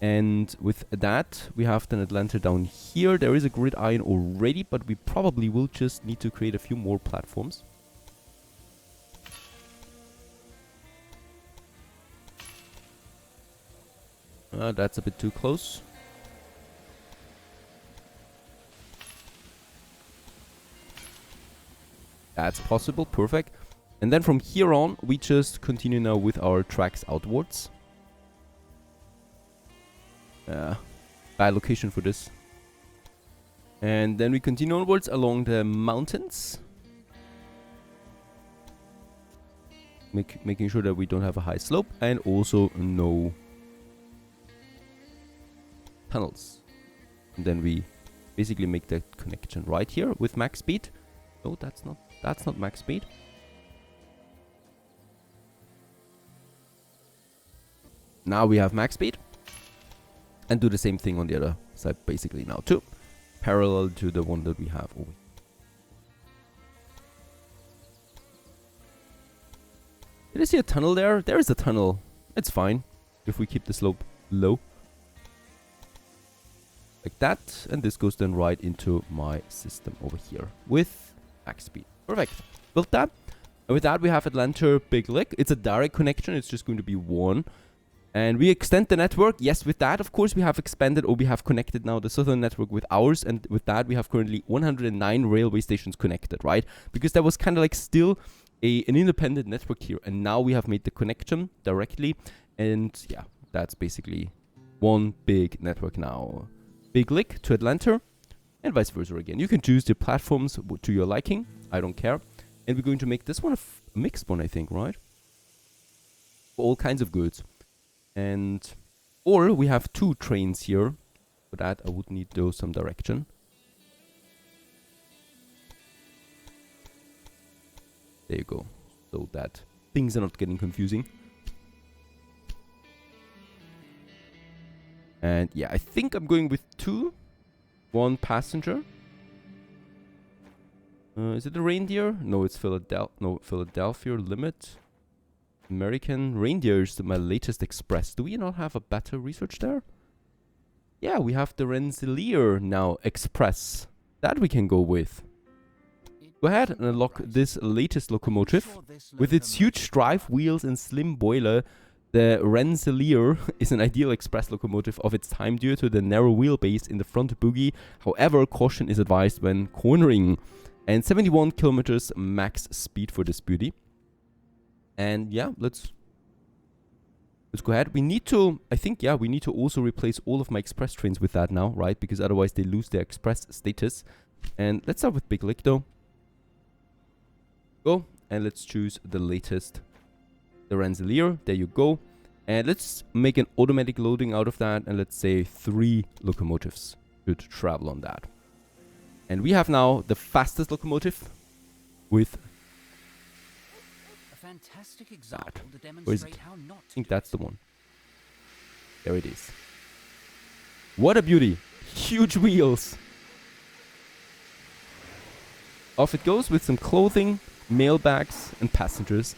And with that, we have then Atlanta down here. There is a grid iron already, but we probably will just need to create a few more platforms. That's a bit too close. That's possible, perfect. And then from here on, we just continue now with our tracks outwards. Bad location for this. And then we continue onwards along the mountains. Making sure that we don't have a high slope and also no tunnels. And then we basically make that connection right here with max speed. No, that's not max speed. Now we have max speed. And do the same thing on the other side basically now too. Parallel to the one that we have over here. Did I see a tunnel there? There is a tunnel. It's fine if we keep the slope low. Like that. And this goes then right into my system over here with max speed. Perfect. Built that. And with that we have Atlanta Big Lick. It's a direct connection. It's just going to be one. And we extend the network. Yes, with that, of course, we have expanded or we have connected now the southern network with ours. And with that, we have currently 109 railway stations connected, right? Because there was kind of like still an independent network here. And now we have made the connection directly. And yeah, that's basically one big network now. Big Lick to Atlanta and vice versa again. You can choose the platforms to your liking. I don't care. And we're going to make this one a mixed one, I think, right? For all kinds of goods. And or we have two trains here. For that I would need though some direction. There you go. So that things are not getting confusing. And yeah, I think I'm going with one passenger. Is it a reindeer? No, it's Philadelphia limit. American reindeer is my latest express. Do we not have a better research there? Yeah, we have the Rensselaer now express. That we can go with. Go ahead and unlock this latest locomotive. With its huge drive wheels and slim boiler, the Rensselaer is an ideal express locomotive of its time due to the narrow wheelbase in the front bogie. However, caution is advised when cornering. And 71 kilometers max speed for this beauty. And yeah, let's go ahead. We need to, I think, yeah, we need to also replace all of my express trains with that now, right? Because otherwise they lose their express status. And let's start with Big Lick though. Go, and let's choose the latest, the Rensselaer. There you go. And let's make an automatic loading out of that. And let's say 3 locomotives should travel on that. And we have now the fastest locomotive with fantastic example to demonstrate how not to I think that's the one. There it is. What a beauty. Huge wheels. Off it goes with some clothing, mail bags, and passengers.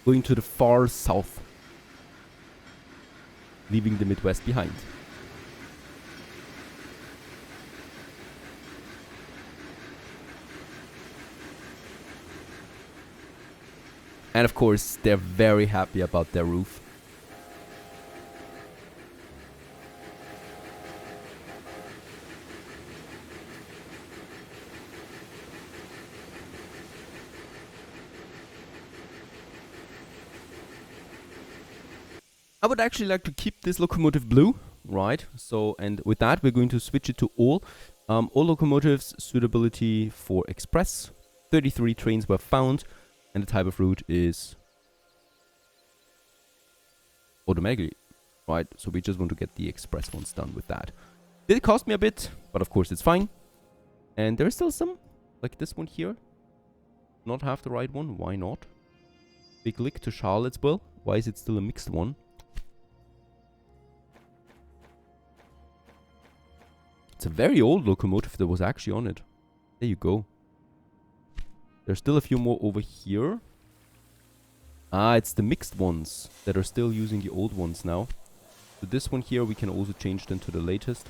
Going to the far south. Leaving the Midwest behind. And of course, they're very happy about their roof. I would actually like to keep this locomotive blue, right? So, and with that, we're going to switch it to all. All locomotives suitability for express. 33 trains were found. And the type of route is automatically, right? So we just want to get the express ones done with that. Did cost me a bit, but of course it's fine. And there's still some, like this one here. Not have the right one, why not? Big Lick to Charlottesville. Why is it still a mixed one? It's a very old locomotive that was actually on it. There you go. There's still a few more over here. Ah, it's the mixed ones that are still using the old ones now. So this one here, we can also change them to the latest.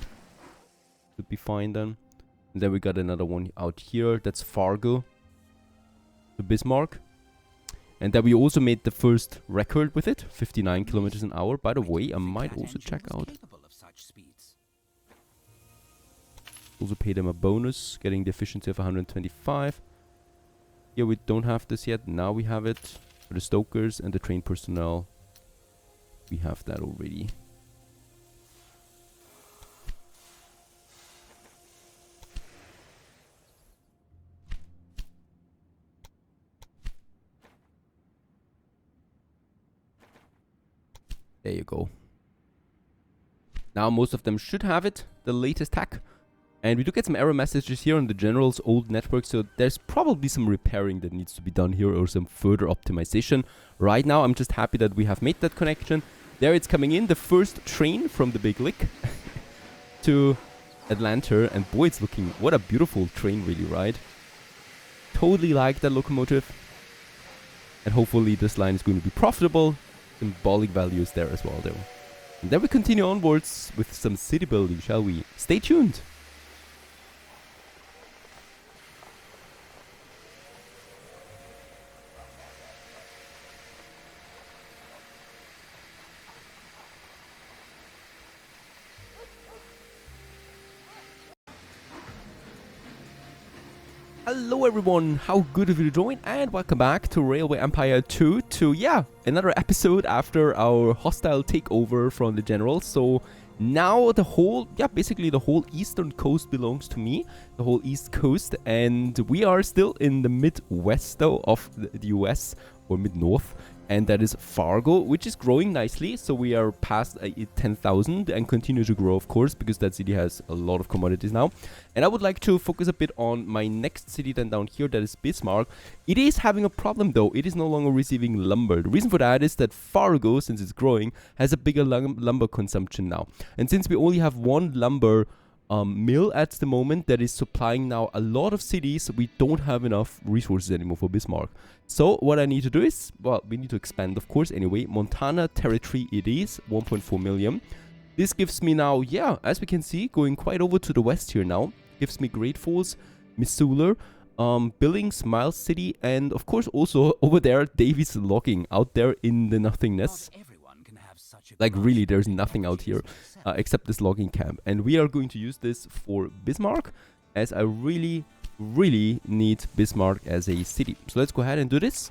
Should be fine then. And then we got another one out here. That's Fargo to Bismarck. And then we also made the first record with it. 59 kilometers an hour. By the way, I might also check out. Also pay them a bonus. Getting the efficiency of 125. Here we don't have this yet. Now we have it. For the stokers and the train personnel. We have that already. There you go. Now most of them should have it, the latest hack. And we do get some error messages here on the General's old network, so there's probably some repairing that needs to be done here or some further optimization. Right now I'm just happy that we have made that connection. There it's coming in, the first train from the Big Lick to Atlanta, and boy, it's looking, what a beautiful train really, right? Totally like that locomotive. And hopefully this line is going to be profitable. Symbolic values there as well, though. And then we continue onwards with some city building, shall we? Stay tuned! Hello everyone, how good of you to join, and welcome back to Railway Empire 2 to, another episode after our hostile takeover from the General. So now the whole, basically the whole eastern coast belongs to me, the whole east coast, and we are still in the Midwest though of the US, or Mid-North. And that is Fargo, which is growing nicely. So we are past 10,000 and continue to grow, of course, because that city has a lot of commodities now. And I would like to focus a bit on my next city then down here, that is Bismarck. It is having a problem though. It is no longer receiving lumber. The reason for that is that Fargo, since it's growing, has a bigger lumber consumption now. And since we only have one lumber mill at the moment that is supplying now a lot of cities, we don't have enough resources anymore for Bismarck. So what I need to do is, well, we need to expand, of course. Anyway, Montana territory it is, 1.4 million. This gives me now, as we can see, going quite over to the west here now. Gives me Great Falls, Missoula, Billings, Miles City, and of course also over there, Davis Logging out there in the nothingness. Like really, there's nothing out here except this logging camp. And we are going to use this for Bismarck, as I really need Bismarck as a city. So let's go ahead and do this.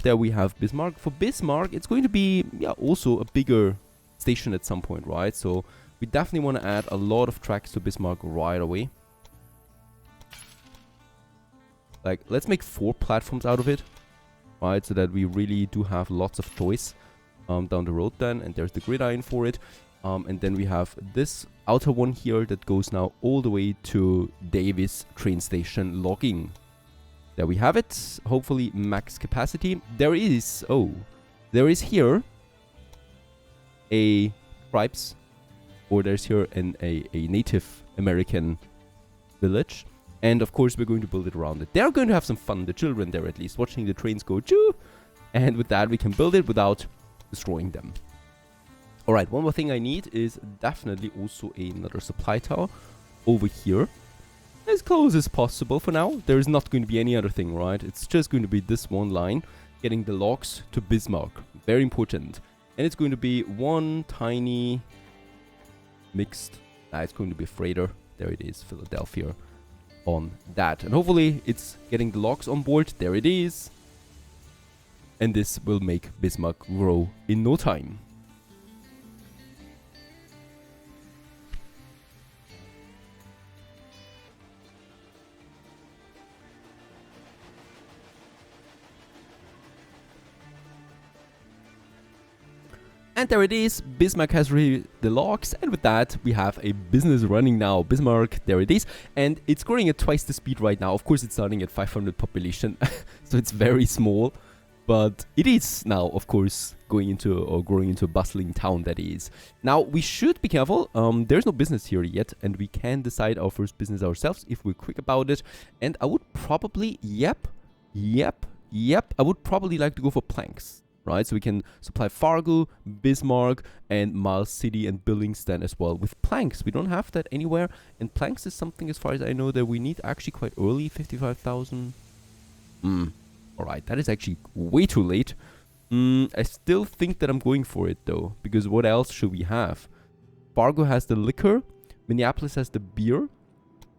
There we have Bismarck. For Bismarck, it's going to be, also a bigger station at some point, right? So we definitely want to add a lot of tracks to Bismarck right away. Like, let's make 4 platforms out of it, right? So that we really do have lots of choice down the road then. And there's the gridiron for it. And then we have this outer one here that goes now all the way to Davis train station logging. There we have it. Hopefully max capacity. There is here a tribes, or there's here a Native American village. And of course we're going to build it around it. They're going to have some fun, the children there at least, watching the trains go choo. And with that we can build it without destroying them. Alright, one more thing I need is definitely also another supply tower over here. As close as possible for now. There is not going to be any other thing, right? It's just going to be this one line, getting the logs to Bismarck. Very important. And it's going to be one tiny mixed, it's going to be a freighter. There it is, Philadelphia on that. And hopefully it's getting the logs on board. There it is. And this will make Bismarck grow in no time. And there it is, Bismarck has the logs, and with that we have a business running now. Bismarck, there it is, and it's growing at twice the speed right now. Of course it's starting at 500 population, so it's very small, But it is now, of course, going into or growing into a bustling town that is. Now, we should be careful. There's no business here yet, and we can decide our first business ourselves if we're quick about it. And I would probably, yep, I would probably like to go for planks, right? So we can supply Fargo, Bismarck, and Miles City and Billings then as well. With planks, we don't have that anywhere. And planks is something, as far as I know, that we need actually quite early, 55,000. Alright, that is actually way too late. I still think that I'm going for it though, because what else should we have? Fargo has the liquor, Minneapolis has the beer,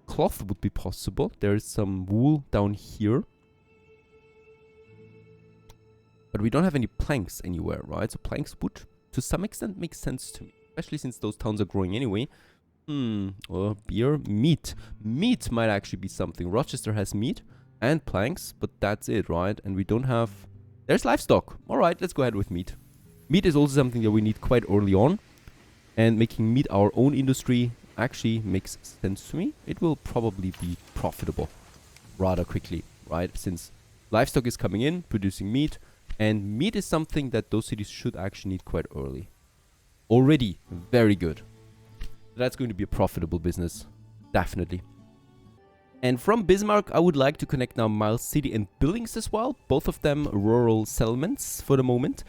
cloth would be possible. There is some wool down here. But we don't have any planks anywhere, right? So planks would, to some extent, make sense to me, especially since those towns are growing anyway. Or beer, meat. Meat might actually be something. Rochester has meat and planks, but that's it, right? And we don't have... There's livestock. Alright, let's go ahead with meat. Meat is also something that we need quite early on. And making meat our own industry actually makes sense to me. It will probably be profitable rather quickly, right? Since livestock is coming in, producing meat. And meat is something that those cities should actually need quite early. Already, very good. That's going to be a profitable business. Definitely. And from Bismarck, I would like to connect now Miles City and Billings as well. Both of them rural settlements for the moment.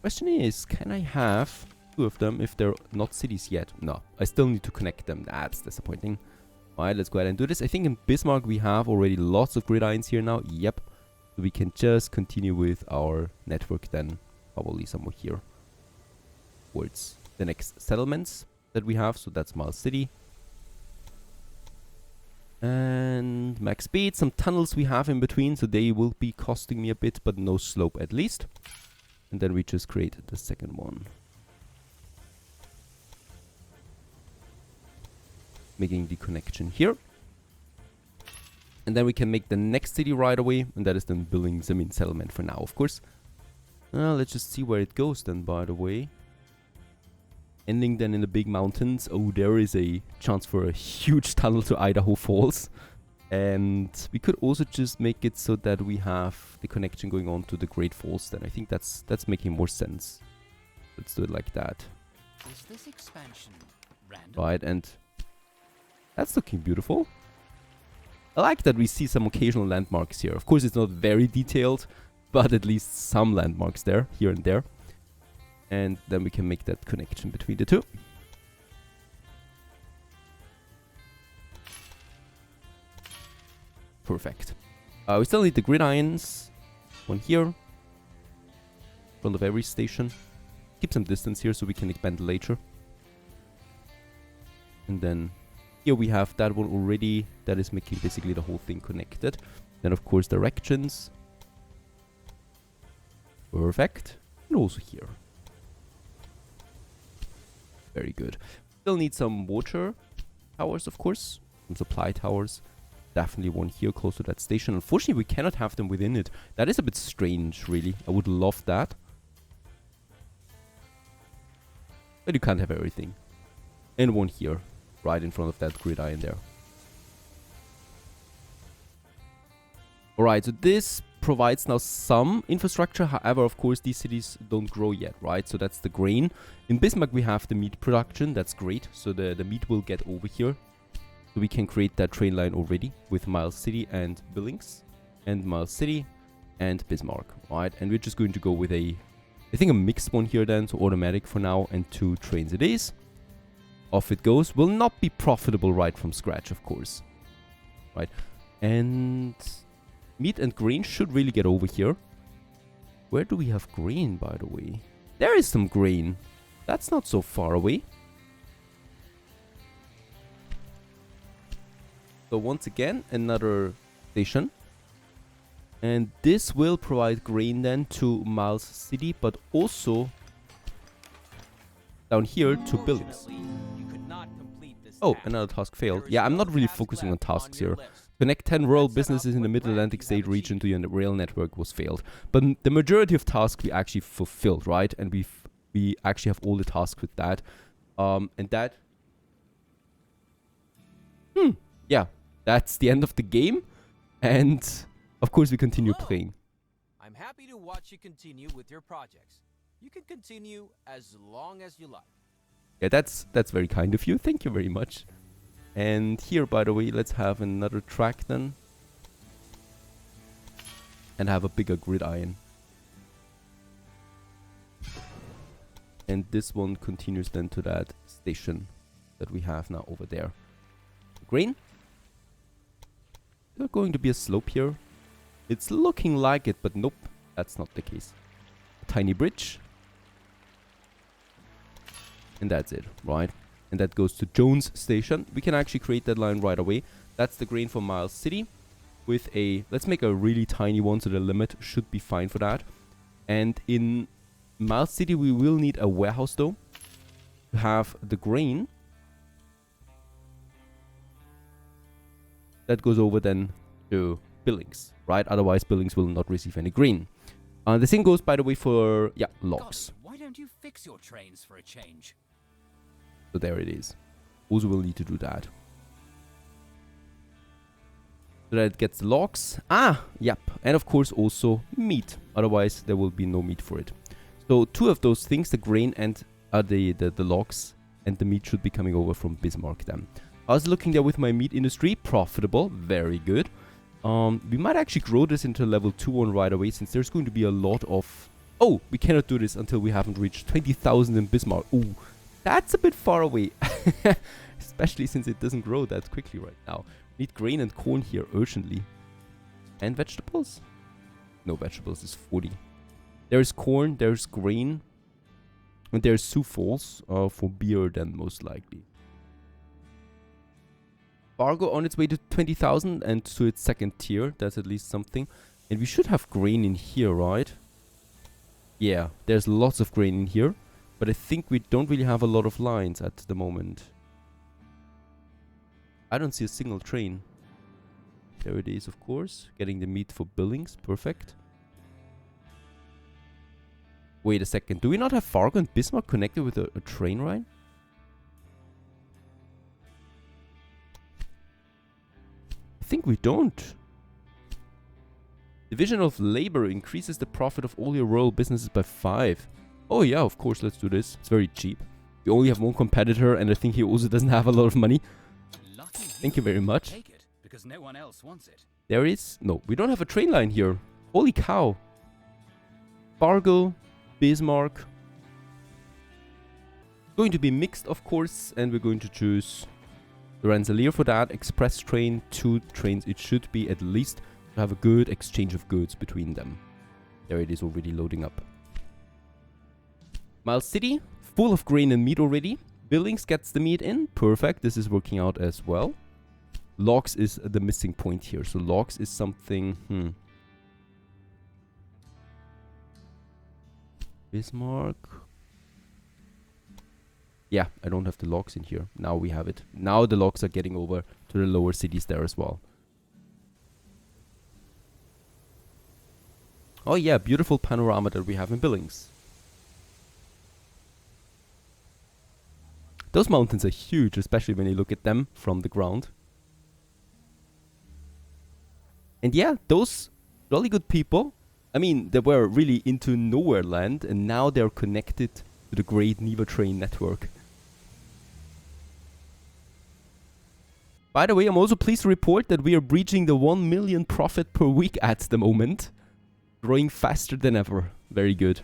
Question is, can I have two of them if they're not cities yet? No, I still need to connect them. That's disappointing. Alright, let's go ahead and do this. I think in Bismarck we have already lots of gridirons here now. Yep. So we can just continue with our network then. Probably somewhere here. Towards the next settlements that we have. So that's Miles City. And max speed, some tunnels we have in between, so they will be costing me a bit, but no slope at least. And then we just create the second one. Making the connection here. And then we can make the next city right away, and that is then Billings, settlement for now, of course. Let's just see where it goes then, by the way. Ending then in the big mountains. Oh, there is a chance for a huge tunnel to Idaho Falls. And we could also just make it so that we have the connection going on to the Great Falls then. I think that's making more sense. Let's do it like that. Is this expansion random? Right, and that's looking beautiful. I like that we see some occasional landmarks here. Of course, it's not very detailed, but at least some landmarks there, here and there. And then we can make that connection between the two. Perfect. We still need the gridirons. One here. In front of every station. Keep some distance here so we can expand later. And then here we have that one already. That is making basically the whole thing connected. Then of course directions. Perfect. And also here. Very good. Still need some water towers, of course. Some supply towers. Definitely one here close to that station. Unfortunately, we cannot have them within it. That is a bit strange, really. I would love that. But you can't have everything. And one here. Right in front of that gridiron there. Alright, so this provides now some infrastructure. However, of course, these cities don't grow yet, right? So that's the grain. In Bismarck, we have the meat production. That's great. So the meat will get over here. So we can create that train line already with Miles City and Billings. And Miles City and Bismarck, right? And we're just going to go with I think a mixed one here then. So automatic for now and 2 trains it is. Off it goes. Will not be profitable right from scratch, of course. Right. And meat and grain should really get over here. Where do we have grain, by the way? There is some grain. That's not so far away. So once again, another station. And this will provide grain then to Miles City, but also down here to Billings. Oh, another task failed. Yeah, I'm not really focusing on tasks here. Connect 10 rural businesses in the Mid-Atlantic state region to your rail network was failed. But the majority of tasks we actually fulfilled, right? And we actually have all the tasks with that. And that... yeah, that's the end of the game. And, of course, we continue playing. I'm happy to watch you continue with your projects. You can continue as long as you like. Yeah, that's very kind of you. Thank you very much. And here, by the way, let's have another track then. And have a bigger gridiron. And this one continues then to that station that we have now over there. Grain. There's going to be a slope here. It's looking like it, but nope, that's not the case. A tiny bridge. And that's it, right? And that goes to Jones Station. We can actually create that line right away. That's the grain for Miles City. With a, let's make a really tiny one, so the limit should be fine for that. And in Miles City, we will need a warehouse though, to have the grain. That goes over then to Billings, right? Otherwise, Billings will not receive any grain. The same goes, by the way, for, yeah, logs. Why don't you fix your trains for a change? So there it is. Also will need to do that. So that it gets the logs. Ah, yep. And of course also meat. Otherwise there will be no meat for it. So two of those things, the grain and the logs and the meat should be coming over from Bismarck then. I was looking there with my meat industry. Profitable. Very good. We might actually grow this into level 2 one right away, since there's going to be a lot of... Oh, we cannot do this until we haven't reached 20,000 in Bismarck. Ooh. That's a bit far away, especially since it doesn't grow that quickly right now. We need grain and corn here urgently. And vegetables? No, vegetables is 40. There's corn, there's grain, and there's Sioux Falls for beer then most likely. Fargo on its way to 20,000 and to its second tier. That's at least something. And we should have grain in here, right? Yeah, there's lots of grain in here. But I think we don't really have a lot of lines at the moment. I don't see a single train. There it is, of course. Getting the meat for Billings. Perfect. Wait a second. Do we not have Fargo and Bismarck connected with a train line? I think we don't. Division of labor increases the profit of all your rural businesses by 5. Oh yeah, of course, let's do this. It's very cheap. We only have one competitor, and I think he also doesn't have a lot of money. Thank you very much. Take it, because no one else wants it. There is... No, we don't have a train line here. Holy cow. Fargo, Bismarck. Going to be mixed, of course, and we're going to choose the Rensselaer for that. Express train, 2 trains. It should be at least to have a good exchange of goods between them. There it is already loading up. Miles City, full of grain and meat already. Billings gets the meat in. Perfect. This is working out as well. Logs is the missing point here. So logs is something... Bismarck. Yeah, I don't have the logs in here. Now we have it. Now the logs are getting over to the lower cities there as well. Oh yeah, beautiful panorama that we have in Billings. Those mountains are huge, especially when you look at them from the ground. And yeah, those really good people, I mean, they were really into nowhere land, and now they're connected to the great Neva train network. By the way, I'm also pleased to report that we are breaching the 1 million profit per week at the moment. Growing faster than ever. Very good.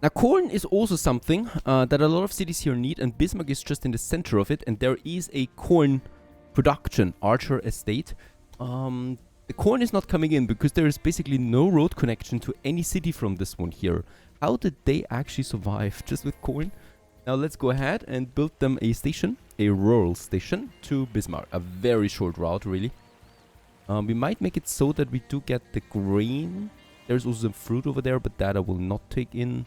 Now, corn is also something that a lot of cities here need, and Bismarck is just in the center of it, and there is a corn production, Archer Estate. The corn is not coming in because there is basically no road connection to any city from this one here. How did they actually survive just with corn? Now let's go ahead and build them a station, a rural station to Bismarck. A very short route, really. We might make it so that we do get the grain. There's also some fruit over there, but that I will not take in.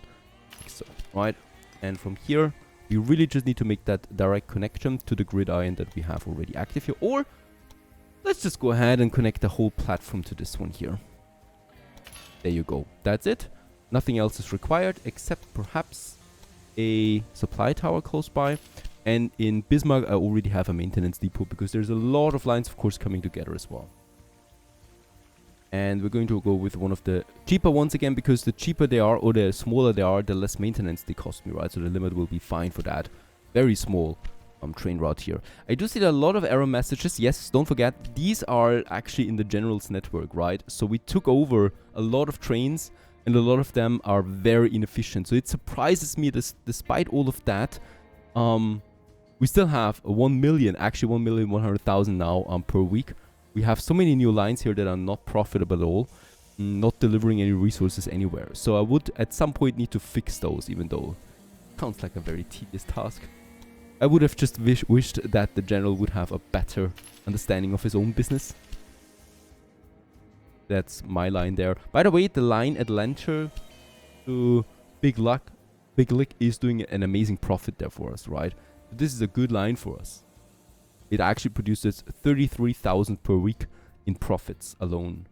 So, right. And from here, we really just need to make that direct connection to the gridiron that we have already active here. Or let's just go ahead and connect the whole platform to this one here. There you go. That's it. Nothing else is required except perhaps a supply tower close by. And in Bismarck, I already have a maintenance depot because there's a lot of lines, of course, coming together as well. And we're going to go with one of the cheaper ones again, because the cheaper they are or the smaller they are, the less maintenance they cost me, right? So the limit will be fine for that. Very small train route here. I do see a lot of error messages. Yes, don't forget, these are actually in the generals network, right? So we took over a lot of trains and a lot of them are very inefficient. So it surprises me that despite all of that, we still have 1 million, actually 1,100,000 now per week. We have so many new lines here that are not profitable at all, not delivering any resources anywhere. So I would at some point need to fix those, even though it sounds like a very tedious task. I would have just wished that the general would have a better understanding of his own business. That's my line there. By the way, the line Atlanta to Big Lick is doing an amazing profit there for us, right? This is a good line for us. It actually produces 33,000 per week in profits alone.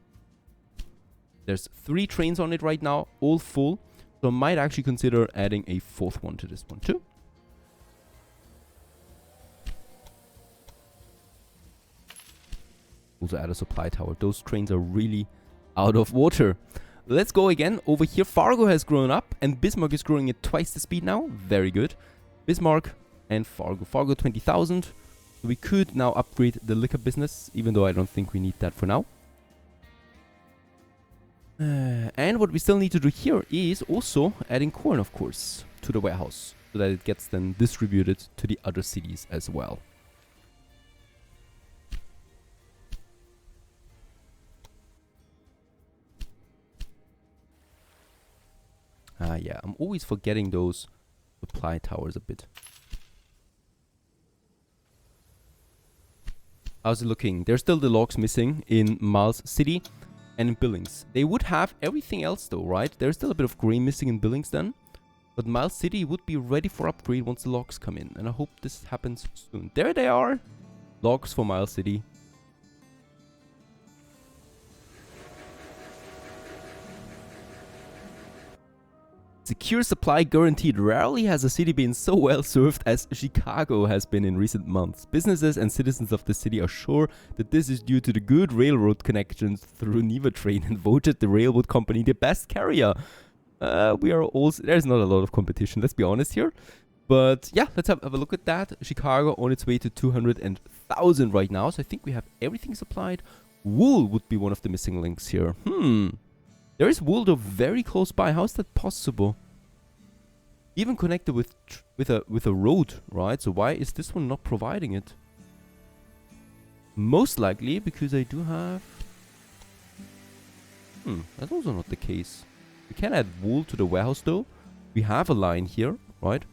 There's 3 trains on it right now, all full. So I might actually consider adding a 4th one to this one too. Also add a supply tower. Those trains are really out of water. Let's go again. Over here, Fargo has grown up and Bismarck is growing at twice the speed now. Very good. Bismarck and Fargo. Fargo 20,000. We could now upgrade the liquor business, even though I don't think we need that for now. And what we still need to do here is also adding corn, of course, to the warehouse, so that it gets then distributed to the other cities as well. Yeah, I'm always forgetting those supply towers a bit. How's it looking? There's still the logs missing in Miles City and in Billings. They would have everything else though, right? There's still a bit of grain missing in Billings then. But Miles City would be ready for upgrade once the logs come in. And I hope this happens soon. There they are. Logs for Miles City. Secure supply guaranteed. Rarely has a city been so well served as Chicago has been in recent months. Businesses and citizens of the city are sure that this is due to the good railroad connections through Neva Train and voted the railroad company the best carrier. We are also... There's not a lot of competition, let's be honest here. But yeah, let's have a look at that. Chicago on its way to 200,000 right now. So I think we have everything supplied. Wool would be one of the missing links here. There is wool though very close by. How is that possible? Even connected with a road, right? So why is this one not providing it? Most likely because I do have... that's also not the case. We can add wool to the warehouse though. We have a line here, right?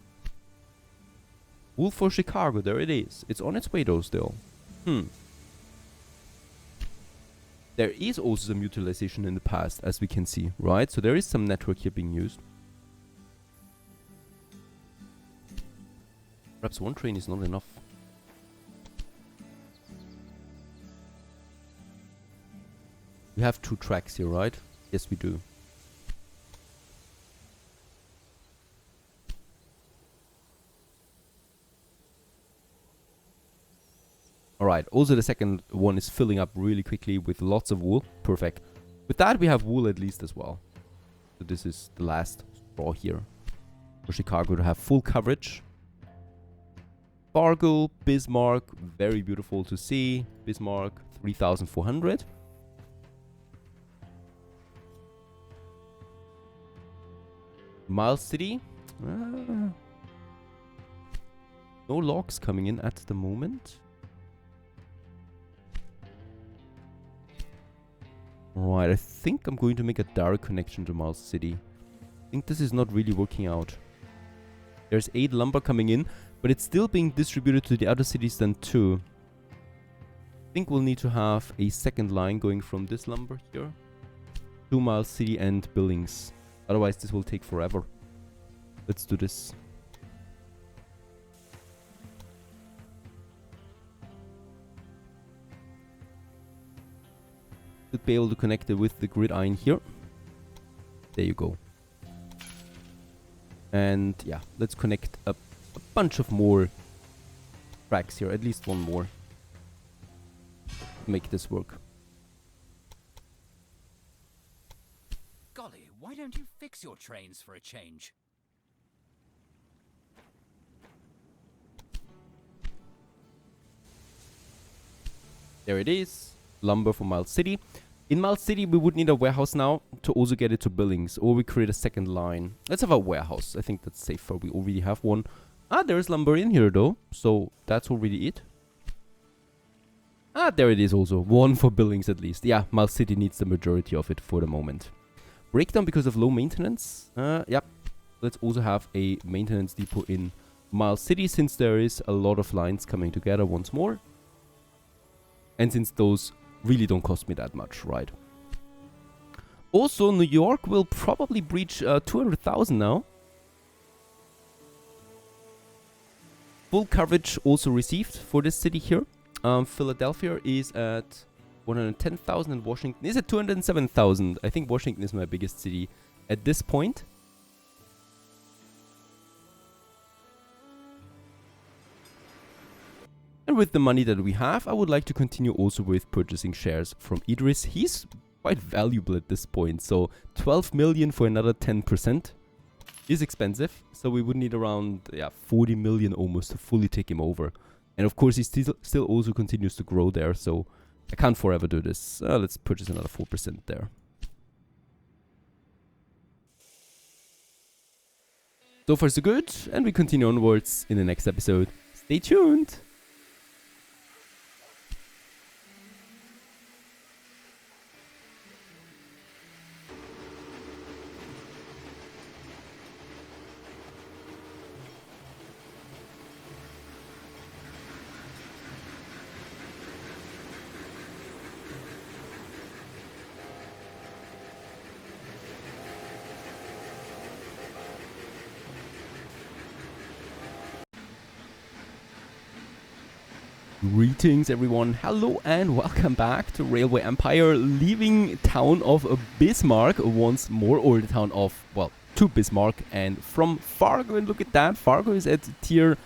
Wool for Chicago, there it is. It's on its way though still. There is also some utilization in the past, as we can see, right? So there is some network here being used. Perhaps one train is not enough. We have 2 tracks here, right? Yes, we do. Alright, also the second one is filling up really quickly with lots of wool. Perfect. With that, we have wool at least as well. So this is the last straw here for Chicago to have full coverage. Fargo, Bismarck, very beautiful to see. Bismarck, 3,400. Miles City. No logs coming in at the moment. Right, I think I'm going to make a direct connection to Miles City. I think this is not really working out. There's 8 lumber coming in, but it's still being distributed to the other cities then too. I think we'll need to have a second line going from this lumber here to Miles City and Billings. Otherwise this will take forever. Let's do this. Should be able to connect it with the gridiron here. There you go. And yeah, let's connect a bunch of more tracks here. At least one more. Make this work. your trains for a change. There it is. Lumber for Miles City. In Miles City, we would need a warehouse now to also get it to Billings, or we create a second line. Let's have a warehouse. I think that's safer. We already have one. Ah, there's lumber in here though, so that's already it. Ah, there it is also. One for Billings at least. Yeah, Miles City needs the majority of it for the moment. Breakdown because of low maintenance. Yep. Let's also have a maintenance depot in Miles City, since there is a lot of lines coming together once more. And since those really don't cost me that much, right? Also, New York will probably breach 200,000 now. Full coverage also received for this city here. Philadelphia is at 110,000 and Washington is at 207,000. I think Washington is my biggest city at this point. And with the money that we have, I would like to continue also with purchasing shares from Idris. He's quite valuable at this point, so 12 million for another 10% is expensive. So we would need around 40 million almost to fully take him over. And of course, he still also continues to grow there, so I can't forever do this. Let's purchase another 4% there. So far so good, and we continue onwards in the next episode. Stay tuned! Greetings everyone, hello and welcome back to Railway Empire, leaving town of Bismarck once more, or the town of, well, to Bismarck, and from Fargo, and look at that, Fargo is at tier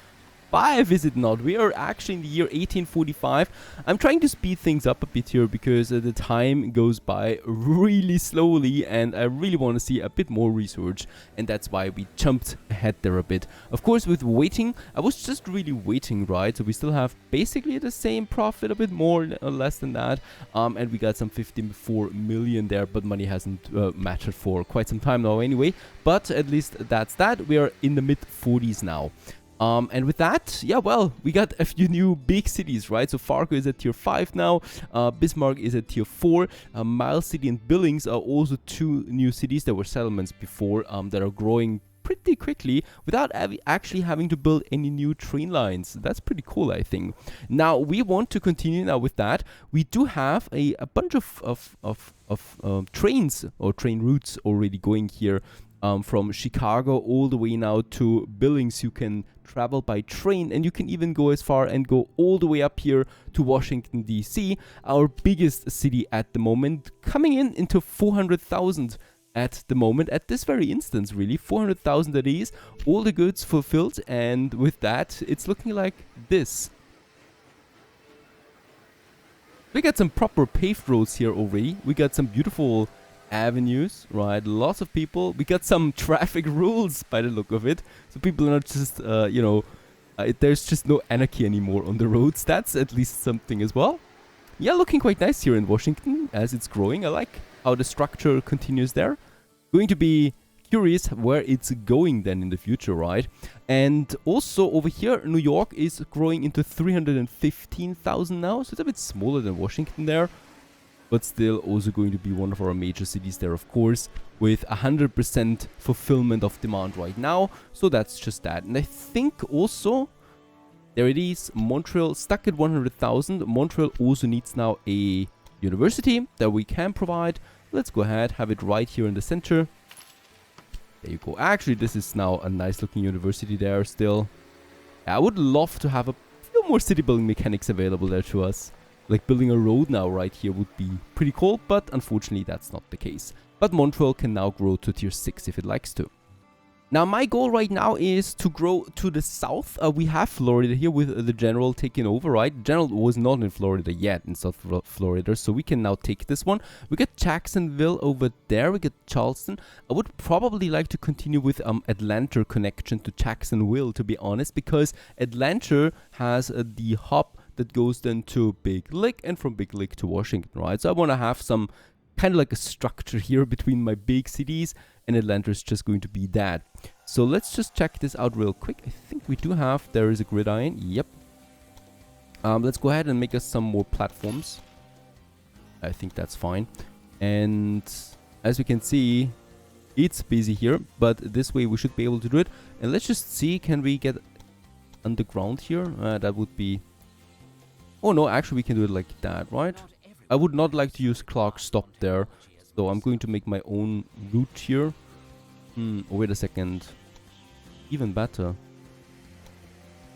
5, is it not? We are actually in the year 1845. I'm trying to speed things up a bit here because the time goes by really slowly and I really want to see a bit more research, and that's why we jumped ahead there a bit. Of course, with waiting, I was just really waiting, right? So we still have basically the same profit, a bit more or less than that, and we got some 54 million there, but money hasn't mattered for quite some time now anyway, but at least that's that. We are in the mid 40s now. And with that, yeah, well, we got a few new big cities, right? So Fargo is at tier 5 now, Bismarck is at tier 4, Miles City and Billings are also two new cities that were settlements before, that are growing pretty quickly without actually having to build any new train lines. That's pretty cool, I think. Now, we want to continue now with that. We do have a bunch of trains or train routes already going here. From Chicago all the way now to Billings. You can travel by train, and you can even go as far and go all the way up here to Washington DC, our biggest city at the moment, coming into 400,000 at the moment, at this very instance, really. 400,000 that is, all the goods fulfilled, and with that, it's looking like this. We got some proper paved roads here already. We got some beautiful avenues, right? Lots of people. We got some traffic rules by the look of it, so people are not just there's just no anarchy anymore on the roads. That's at least something as well. Yeah, looking quite nice here in Washington as it's growing. I like how the structure continues there. Going to be curious where it's going then in the future, right? And also over here, New York is growing into 315,000 now, so it's a bit smaller than Washington there, but still also going to be one of our major cities there, of course, with 100% fulfillment of demand right now. So that's just that. And I think also, there it is, Montreal stuck at 100,000. Montreal also needs now a university that we can provide. Let's go ahead, have it right here in the center. There you go. Actually, this is now a nice looking university there still. I would love to have a few more city building mechanics available there to us. Like building a road now right here would be pretty cool, but unfortunately that's not the case. But Montreal can now grow to tier 6 if it likes to. Now, my goal right now is to grow to the south. We have Florida here with the general taking over, right? The general was not in Florida yet, in South Florida, so we can now take this one. We got Jacksonville over there. We got Charleston. I would probably like to continue with Atlanta connection to Jacksonville, to be honest, because Atlanta has the hub that goes then to Big Lick and from Big Lick to Washington, right? So I want to have some kind of like a structure here between my big cities, and Atlanta is just going to be that. So let's just check this out real quick. I think we do have, there is a gridiron. Yep. Let's go ahead and make us some more platforms. I think that's fine. And as we can see, it's busy here, but this way we should be able to do it. And let's just see, can we get underground here? That would be... Oh no, actually we can do it like that, right? I would not like to use Clark Stop there, so I'm going to make my own route here. Wait a second. Even better.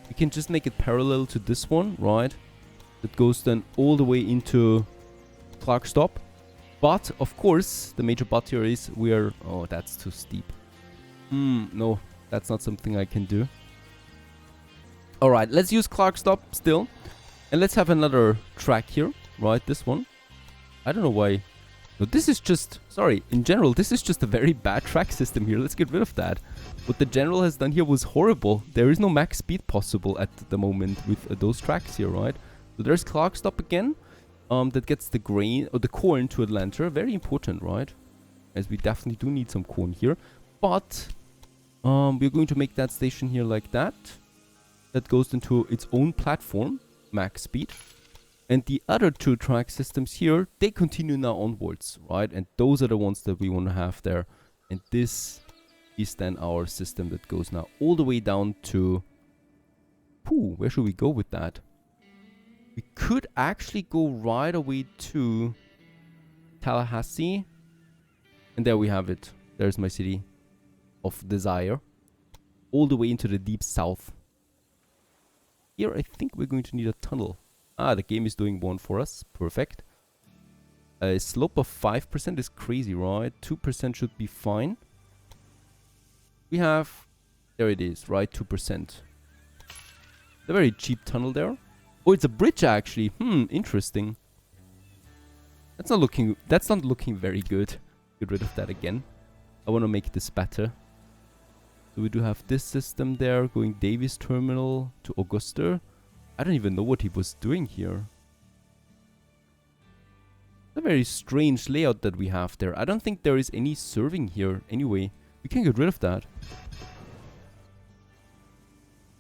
We can just make it parallel to this one, right? That goes then all the way into Clark Stop. But, of course, the major but here is we are... Oh, that's too steep. No, that's not something I can do. Alright, let's use Clark Stop still. And let's have another track here. Right, this one. I don't know why. No, this is just... Sorry, in general, this is just a very bad track system here. Let's get rid of that. What the general has done here was horrible. There is no max speed possible at the moment with those tracks here, right? So there's Clark Stop again. That gets the grain or the corn to Atlanta. Very important, right? As we definitely do need some corn here. But we're going to make that station here like that. That goes into its own platform. Max speed. And the other two track systems here, they continue now onwards, right? And those are the ones that we want to have there. And this is then our system that goes now all the way down to... Where should we go with that? We could actually go right away to Tallahassee. And there we have it. There's my city of desire. All the way into the deep south. Here I think we're going to need a tunnel. The game is doing one for us. Perfect. A slope of 5% is crazy, right? 2% should be fine. We have... There it is, right? 2%. A very cheap tunnel there. Oh, it's a bridge actually. Interesting. That's not looking very good. Get rid of that again. I want to make this better. So we do have this system there going Davis Terminal to Augusta. I don't even know what he was doing here. A very strange layout that we have there. I don't think there is any serving here anyway. We can get rid of that.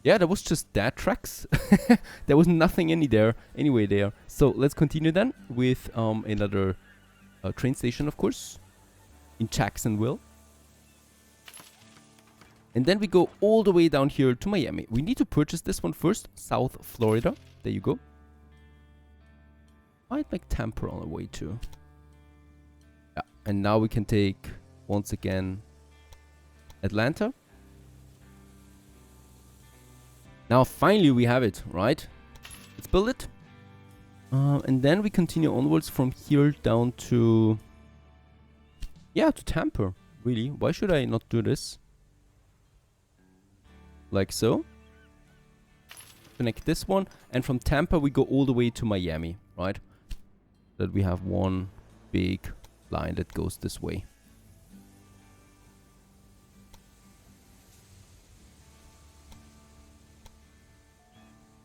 Yeah, that was just that tracks. There was nothing anyway there. So let's continue then with another train station, of course, in Jacksonville. And then we go all the way down here to Miami. We need to purchase this one first. South Florida. There you go. Might make Tampa on the way too. Yeah. And now we can take, once again, Atlanta. Now finally we have it, right? Let's build it. And then we continue onwards from here down to... Yeah, to Tampa. Really. Why should I not do this? Like so. Connect this one. And from Tampa we go all the way to Miami, right? That we have one big line that goes this way.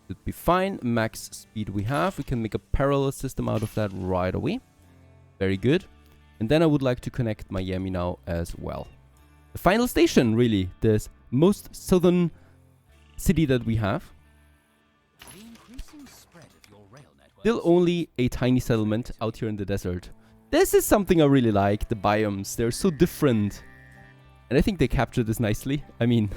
Should be fine. Max speed we have. We can make a parallel system out of that right away. Very good. And then I would like to connect Miami now as well. The final station, really. This most southern city that we have. The increasing spread of your rail network. Still only a tiny settlement out here in the desert. This is something I really like. The biomes. They're so different. And I think they captured this nicely. I mean...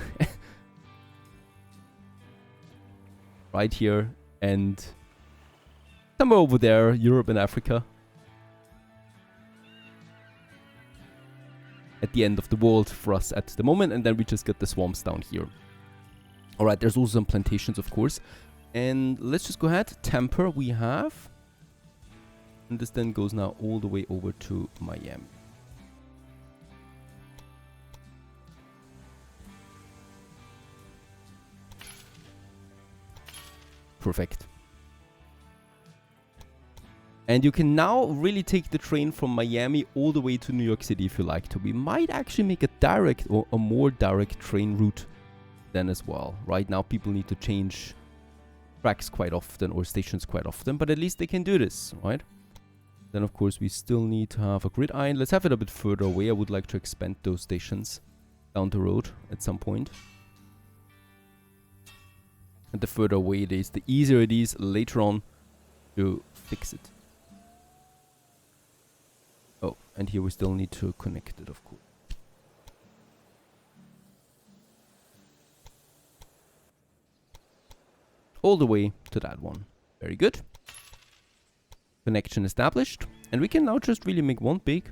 right here and somewhere over there, Europe and Africa. At the end of the world for us at the moment, and then we just get the swamps down here. Alright, there's also some plantations, of course. And let's just go ahead. Tampa we have. And this then goes now all the way over to Miami. Perfect. And you can now really take the train from Miami all the way to New York City if you like to. We might actually make a direct or a more direct train route then as well. Right now people need to change tracks quite often or stations quite often, but at least they can do this, right? Then of course we still need to have a gridiron. Let's have it a bit further away. I would like to expand those stations down the road at some point. And the further away it is, the easier it is later on to fix it. Oh, and here we still need to connect it, of course. All the way to that one. Very good. Connection established. And we can now just really make one big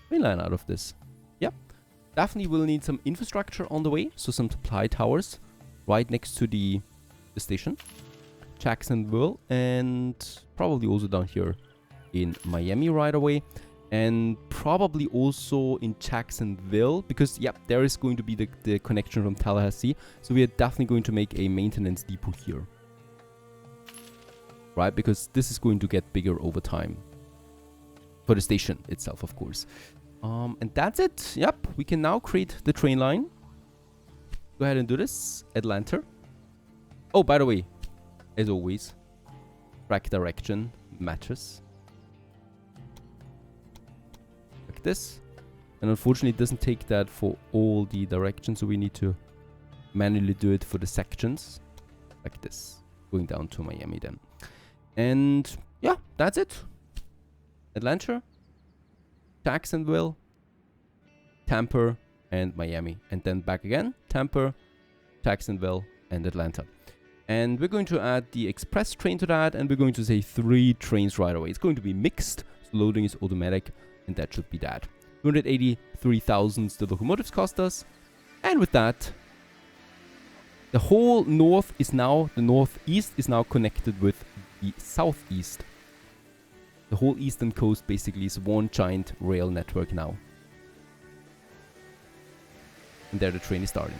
main line out of this. Yep. Definitely will need some infrastructure on the way. So some supply towers right next to the station. Jacksonville. And probably also down here in Miami right away. And probably also in Jacksonville. Because, yep, there is going to be the connection from Tallahassee. So we are definitely going to make a maintenance depot here. Right, because this is going to get bigger over time. For the station itself, of course. And that's it. Yep, we can now create the train line. Go ahead and do this. Atlanta. Oh, by the way, as always, track direction matches. Like this. And unfortunately, it doesn't take that for all the directions, so we need to manually do it for the sections. Like this. Going down to Miami then. And yeah, that's it. Atlanta, Jacksonville, Tampa, and Miami. And then back again, Tampa, Jacksonville, and Atlanta. And we're going to add the express train to that, and we're going to say 3 trains right away. It's going to be mixed, so loading is automatic, and that should be that. 283,000 the locomotives cost us. And with that, the whole the northeast is now connected with the southeast. The whole eastern coast basically is one giant rail network now. And there the train is starting.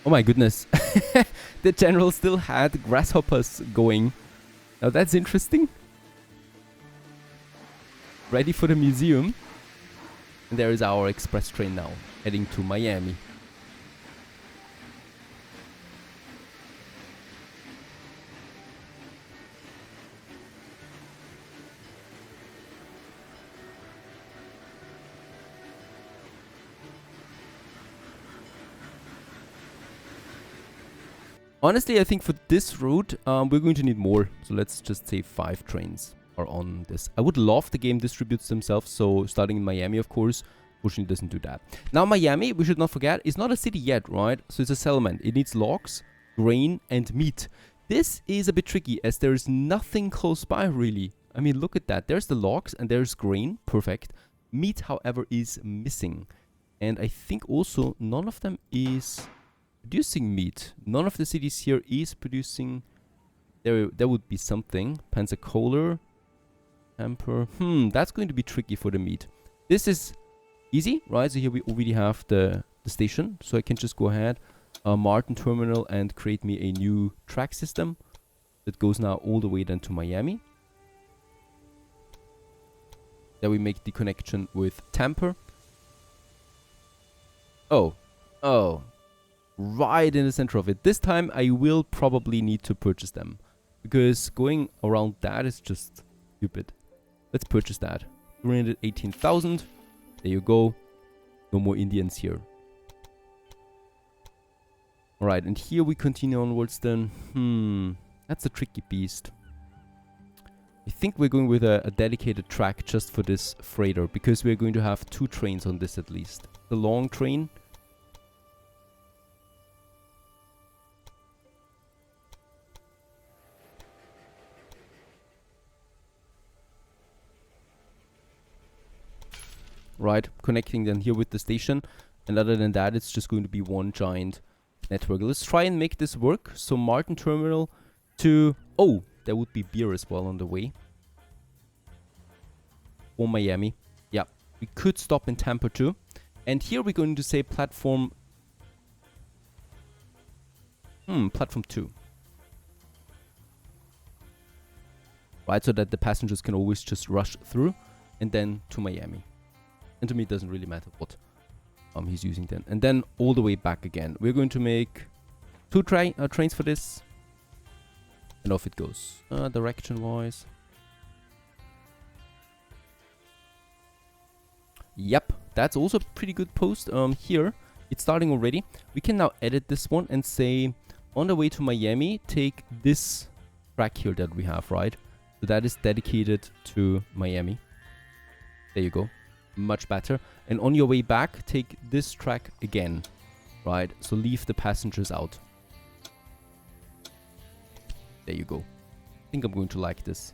Oh my goodness. The general still had grasshoppers going. Now that's interesting. Ready for the museum. And there is our express train now, heading to Miami. Honestly, I think for this route, we're going to need more. So let's just say 5 trains are on this. I would love the game distributes themselves, so starting in Miami, of course, fortunately doesn't do that. Now Miami, we should not forget, is not a city yet, right? So it's a settlement. It needs logs, grain, and meat. This is a bit tricky as there is nothing close by, really. I mean, look at that. There's the logs and there's grain. Perfect. Meat, however, is missing. And I think also none of them is producing meat. None of the cities here is producing. There would be something. Pensacola. Tampa. That's going to be tricky for the meat. This is easy, right? So here we already have the station. So I can just go ahead, Martin Terminal, and create me a new track system that goes now all the way then to Miami. Then we make the connection with Tampa. Oh. Right in the center of it. This time I will probably need to purchase them, because going around that is just stupid. Let's purchase that. 318,000. There you go. No more Indians here. Alright, and here we continue onwards then. That's a tricky beast. I think we're going with a dedicated track just for this freighter, because we're going to have 2 trains on this at least. The long train. Right, connecting then here with the station. And other than that, it's just going to be one giant network. Let's try and make this work. So Martin Terminal to... Oh, there would be beer as well on the way. for Miami. Yeah, we could stop in Tampa too. And here we're going to say platform... platform 2. Right, so that the passengers can always just rush through and then to Miami. And to me, it doesn't really matter what he's using then. And then all the way back again. We're going to make 2 trains for this. And off it goes. Direction-wise. Yep, that's also a pretty good post. Here, it's starting already. We can now edit this one and say, on the way to Miami, take this track here that we have, right? So that is dedicated to Miami. There you go. Much better. And on your way back, take this track again, right? So leave the passengers out. There you go. I think I'm going to like this.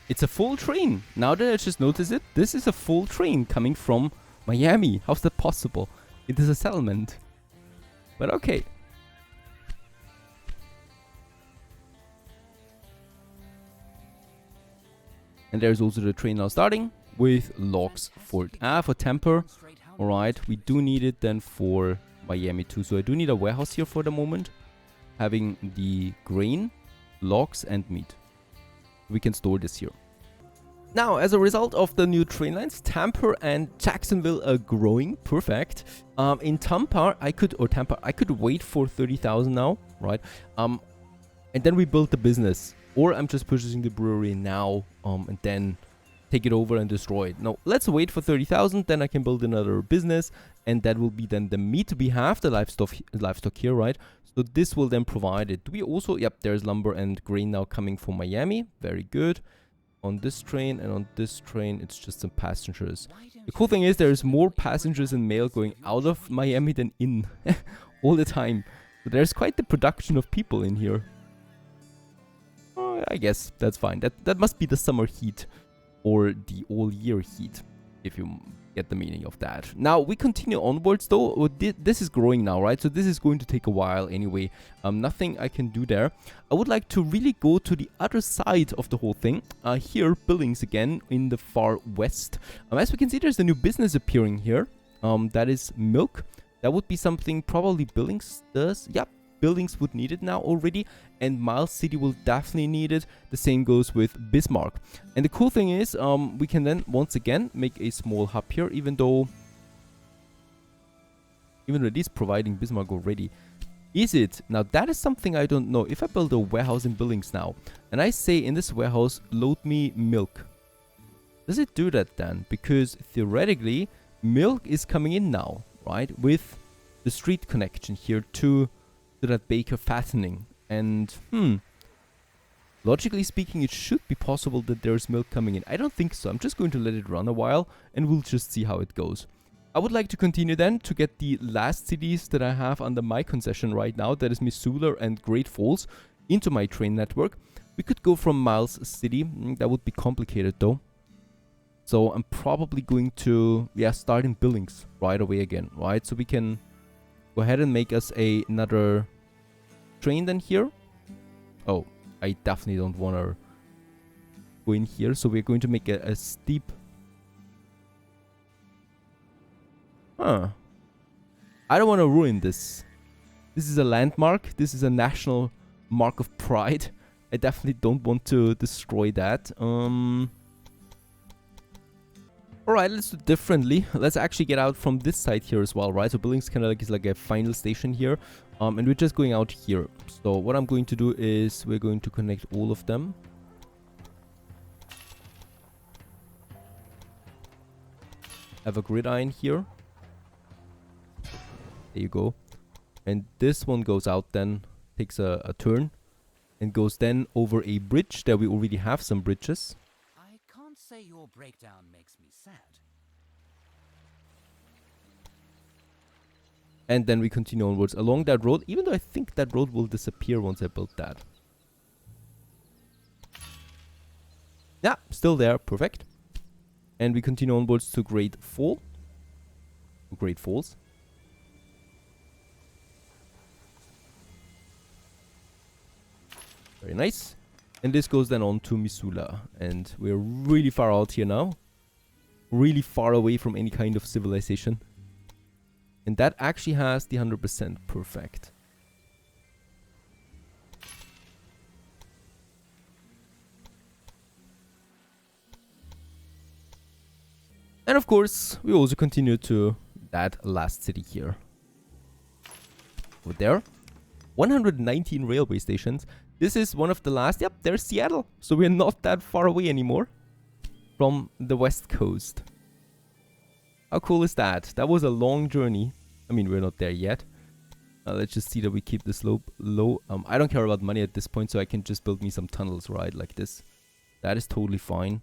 It's a full train. Now that I just noticed it, this is a full train coming from Miami. How's that possible? It is a settlement. But okay. And there's also the train now starting with logs for Tampa. Alright, we do need it then for Miami too. So I do need a warehouse here for the moment. Having the grain, logs and meat. We can store this here. Now, as a result of the new train lines, Tampa and Jacksonville are growing. Perfect. In Tampa, I could wait for 30,000 now, right? And then we build the business. Or I'm just purchasing the brewery now, and then take it over and destroy it. No, let's wait for 30,000, then I can build another business, and that will be then the meat. We have the livestock here, right? So this will then provide it. Do we also... Yep, there's lumber and grain now coming from Miami. Very good. On this train and on this train, it's just some passengers. The cool thing is there's more passengers and mail going out of Miami than in all the time. So there's quite the production of people in here. I guess that's fine. That must be the summer heat or the all-year heat, if you get the meaning of that. Now, we continue onwards, though. This is growing now, right? So this is going to take a while anyway. Nothing I can do there. I would like to really go to the other side of the whole thing. Here, Billings again in the far west. As we can see, there's a new business appearing here. That is milk. That would be something probably Billings does. Yep. Buildings would need it now already, and Miles City will definitely need it. The same goes with Bismarck. And the cool thing is, we can then once again make a small hub here, even though it is providing Bismarck already. Is it? Now that is something I don't know. If I build a warehouse in Billings now, and I say in this warehouse, load me milk. Does it do that then? Because theoretically, milk is coming in now, right? With the street connection here to that baker fattening. And logically speaking, it should be possible that there's milk coming in. I don't think so. I'm just going to let it run a while and we'll just see how it goes. I would like to continue then to get the last cities that I have under my concession right now, that is Missoula and Great Falls, into my train network. We could go from Miles City. That would be complicated though. So I'm probably going to start in Billings right away again, right? So we can go ahead and make us another train then here. Oh, I definitely don't want to go in here. So we're going to make a steep... I don't want to ruin this. This is a landmark. This is a national mark of pride. I definitely don't want to destroy that. Alright, let's do it differently. Let's actually get out from this side here as well, right? So Billings kind of is like a final station here. And we're just going out here. So what I'm going to do is we're going to connect all of them. Have a gridiron here. There you go. And this one goes out then, takes a turn, and goes then over a bridge. There we already have some bridges. I can't say your breakdown makes me sad. And then we continue onwards along that road, even though I think that road will disappear once I build that. Yeah, still there, perfect. And we continue onwards to Great Falls. Very nice. And this goes then on to Missoula. And we're really far out here now. Really far away from any kind of civilization. And that actually has the 100% perfect. And of course, we also continue to that last city here. Over there. 119 railway stations. This is one of the last. Yep, there's Seattle. So we're not that far away anymore from the West Coast. How cool is that? That was a long journey. I mean, we're not there yet. Let's just see that we keep the slope low. I don't care about money at this point, so I can just build me some tunnels, right? Like this. That is totally fine.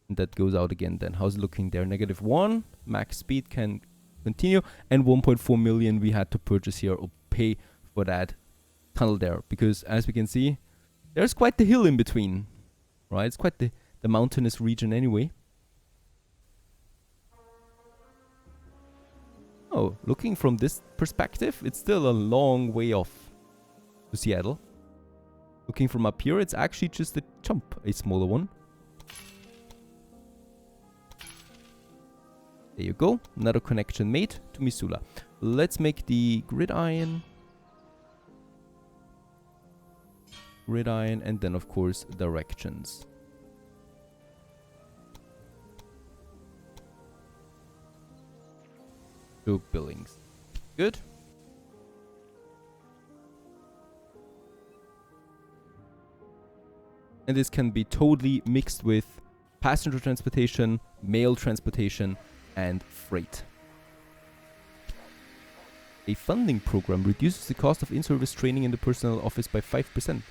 And that goes out again then. How's it looking there? -1. Max speed can continue. And 1.4 million we had to purchase here or pay for that tunnel there. Because as we can see, there's quite the hill in between. Right? It's quite the mountainous region anyway. Oh, looking from this perspective, it's still a long way off to Seattle. Looking from up here, it's actually just a jump, a smaller one. There you go, another connection made to Missoula. Let's make the gridiron. And then of course directions. Billings. Good. And this can be totally mixed with passenger transportation, mail transportation, and freight. A funding program reduces the cost of in-service training in the personnel office by 5%.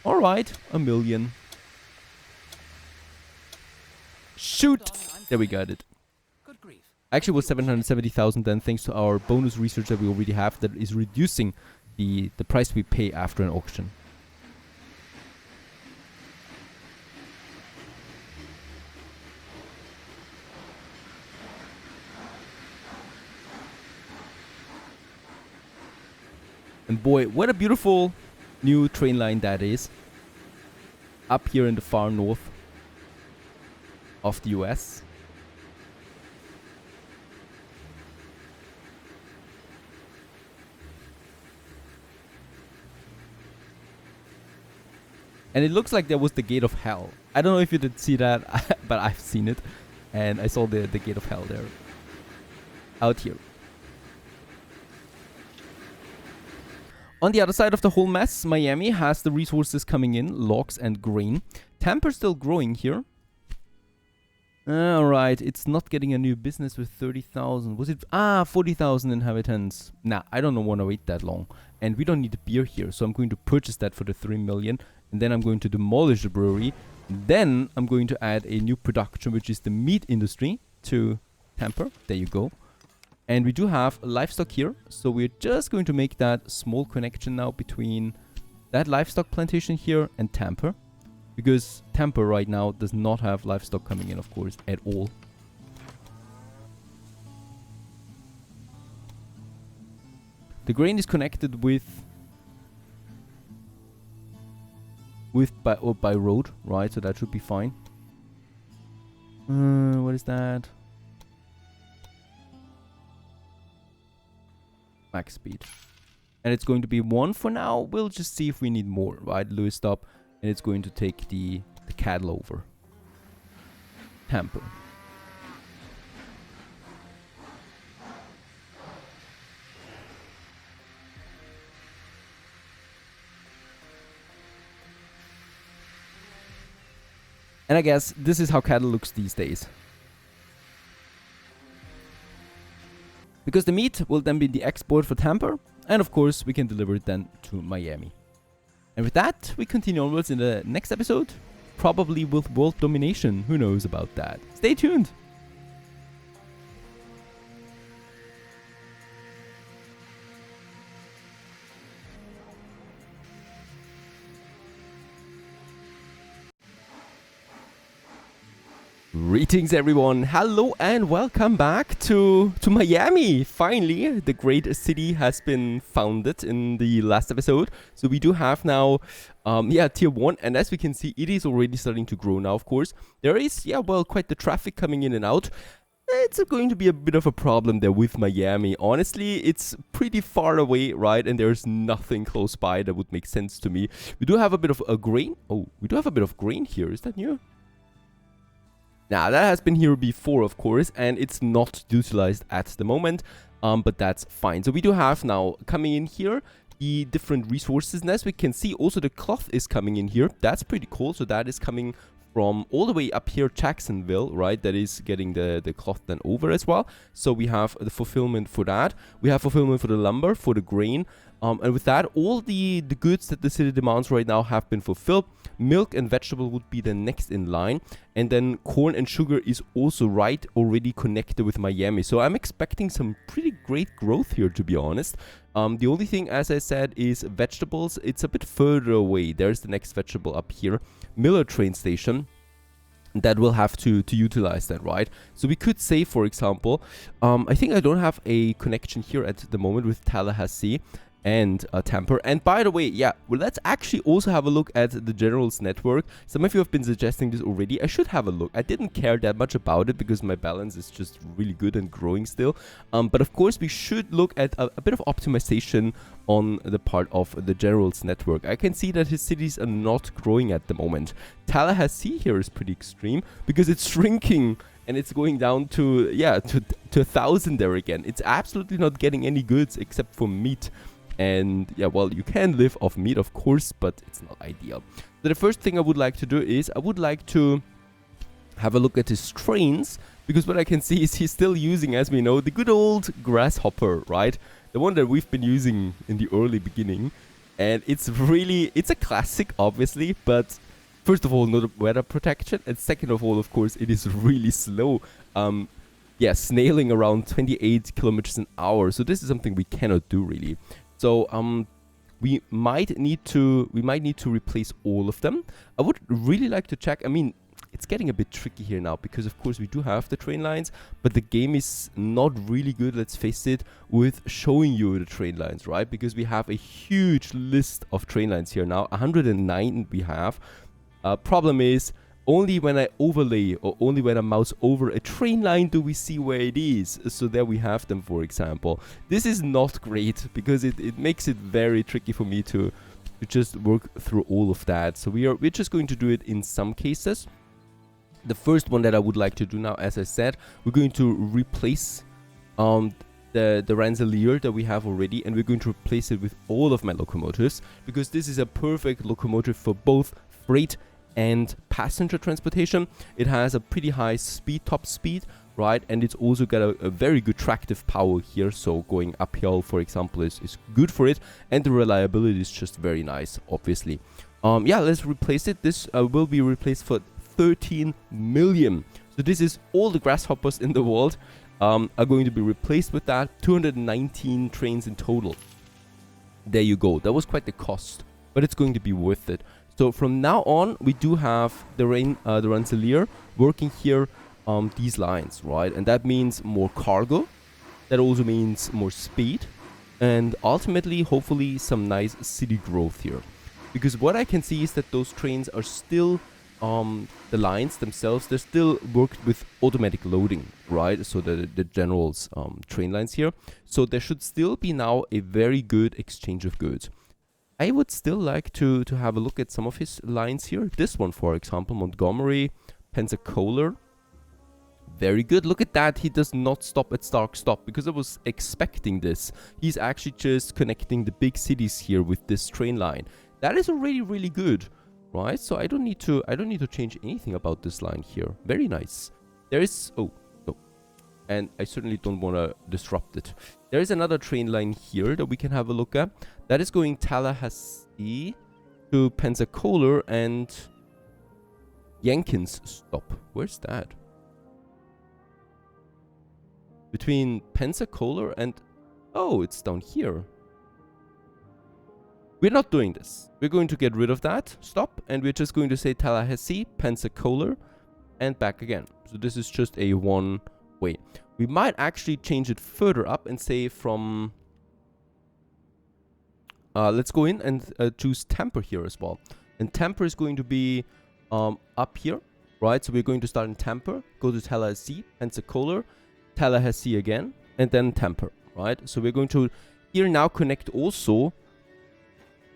Alright, $1 million. Shoot! There we got it. Good grief. Actually it was 770,000 then, thanks to our bonus research that we already have that is reducing the price we pay after an auction. And boy, what a beautiful new train line that is. Up here in the far north of the US. And it looks like there was the Gate of Hell. I don't know if you did see that, but I've seen it. And I saw the Gate of Hell there. Out here. On the other side of the whole mess, Miami has the resources coming in, logs and grain. Tampa's still growing here. Alright, it's not getting a new business with 30,000. Was it? 40,000 inhabitants. Nah, I don't want to wait that long. And we don't need a beer here, so I'm going to purchase that for the 3 million. And then I'm going to demolish the brewery. Then I'm going to add a new production, which is the meat industry, to Tampa. There you go. And we do have livestock here, so we're just going to make that small connection now between that livestock plantation here and Tampa. Because Tampa right now does not have livestock coming in, of course, at all. The grain is connected by road, right? So that should be fine. What is that? Max speed. And it's going to be 1 for now. We'll just see if we need more, right? Lewis stop. And it's going to take the cattle over. Tampa. And I guess this is how cattle looks these days. Because the meat will then be the export for Tampa. And of course, we can deliver it then to Miami. And with that, we continue onwards in the next episode, probably with world domination. Who knows about that? Stay tuned. Greetings everyone, hello and welcome back to Miami. Finally, the great city has been founded in the last episode. So we do have now, tier 1, and as we can see, it is already starting to grow now, of course. There is, quite the traffic coming in and out. It's going to be a bit of a problem there with Miami. Honestly, it's pretty far away, right? And there's nothing close by that would make sense to me. We do have a bit of a grain. Oh, we do have a bit of grain here. Is that new? Now, that has been here before, of course, and it's not utilized at the moment, but that's fine. So we do have now coming in here the different resources, and as we can see, also the cloth is coming in here. That's pretty cool. So that is coming from all the way up here, Jacksonville, right? That is getting the cloth then over as well. So we have the fulfillment for that. We have fulfillment for the lumber, for the grain. And with that, all the goods that the city demands right now have been fulfilled. Milk and vegetable would be the next in line. And then corn and sugar is also already connected with Miami. So I'm expecting some pretty great growth here, to be honest. The only thing, as I said, is vegetables. It's a bit further away. There's the next vegetable up here. Miller train station. That will have to utilize that, right? So we could say, for example, I think I don't have a connection here at the moment with Tallahassee and Tampa. And by the way, let's actually also have a look at the General's network. Some of you have been suggesting this already. I should have a look. I didn't care that much about it because my balance is just really good and growing still. But of course, we should look at a bit of optimization on the part of the General's network. I can see that his cities are not growing at the moment. Tallahassee here is pretty extreme because it's shrinking and it's going down to 1,000 there again. It's absolutely not getting any goods except for meat. And you can live off meat, of course, but it's not ideal. So the first thing I would like to do is I would like to have a look at his trains, because what I can see is he's still using, as we know, the good old grasshopper, right? The one that we've been using in the early beginning. And it's a classic, obviously, but first of all, not weather protection, and second of all, of course, it is really slow. Snailing around 28 kilometers an hour. So this is something we cannot do really. So we might need to replace all of them. I would really like to check. I mean, it's getting a bit tricky here now because of course we do have the train lines, but the game is not really good, let's face it, with showing you the train lines, right? Because we have a huge list of train lines here now, 109 we have. Problem is, only when I overlay or only when I mouse over a train line do we see where it is. So there we have them, for example. This is not great because it makes it very tricky for me to just work through all of that. So we're just going to do it in some cases. The first one that I would like to do now, as I said, we're going to replace the Rensselaer that we have already, and we're going to replace it with all of my locomotives because this is a perfect locomotive for both freight and passenger transportation. It has a pretty high top speed, right? And it's also got a very good tractive power here. So going uphill, for example, is good for it. And the reliability is just very nice, obviously. Let's replace it. This will be replaced for 13 million. So this is all the grasshoppers in the world are going to be replaced with that. 219 trains in total. There you go. That was quite the cost, but it's going to be worth it. So from now on, we do have the Rensselaer working here on these lines, right? And that means more cargo. That also means more speed. And ultimately, hopefully, some nice city growth here. Because what I can see is that those trains are still, the lines themselves, they're still worked with automatic loading, right? So the General's train lines here. So there should still be now a very good exchange of goods. I would still like to have a look at some of his lines here. This one, for example, Montgomery, Pensacola. Very good. Look at that. He does not stop at Stark Stop because I was expecting this. He's actually just connecting the big cities here with this train line. That is already really good, right? So I don't need to change anything about this line here. Very nice. There is And I certainly don't want to disrupt it. There is another train line here that we can have a look at. That is going Tallahassee to Pensacola and Jenkins stop. Where's that? Between Pensacola and... Oh, it's down here. We're not doing this. We're going to get rid of that stop. And we're just going to say Tallahassee, Pensacola, and back again. So this is just a one way. We might actually change it further up and say from... let's go in and choose Tampa here as well. And Tampa is going to be up here, right? So we're going to start in Tampa, go to Tallahassee, Pensacola, Tallahassee again, and then Tampa, right? So we're going to here now connect also,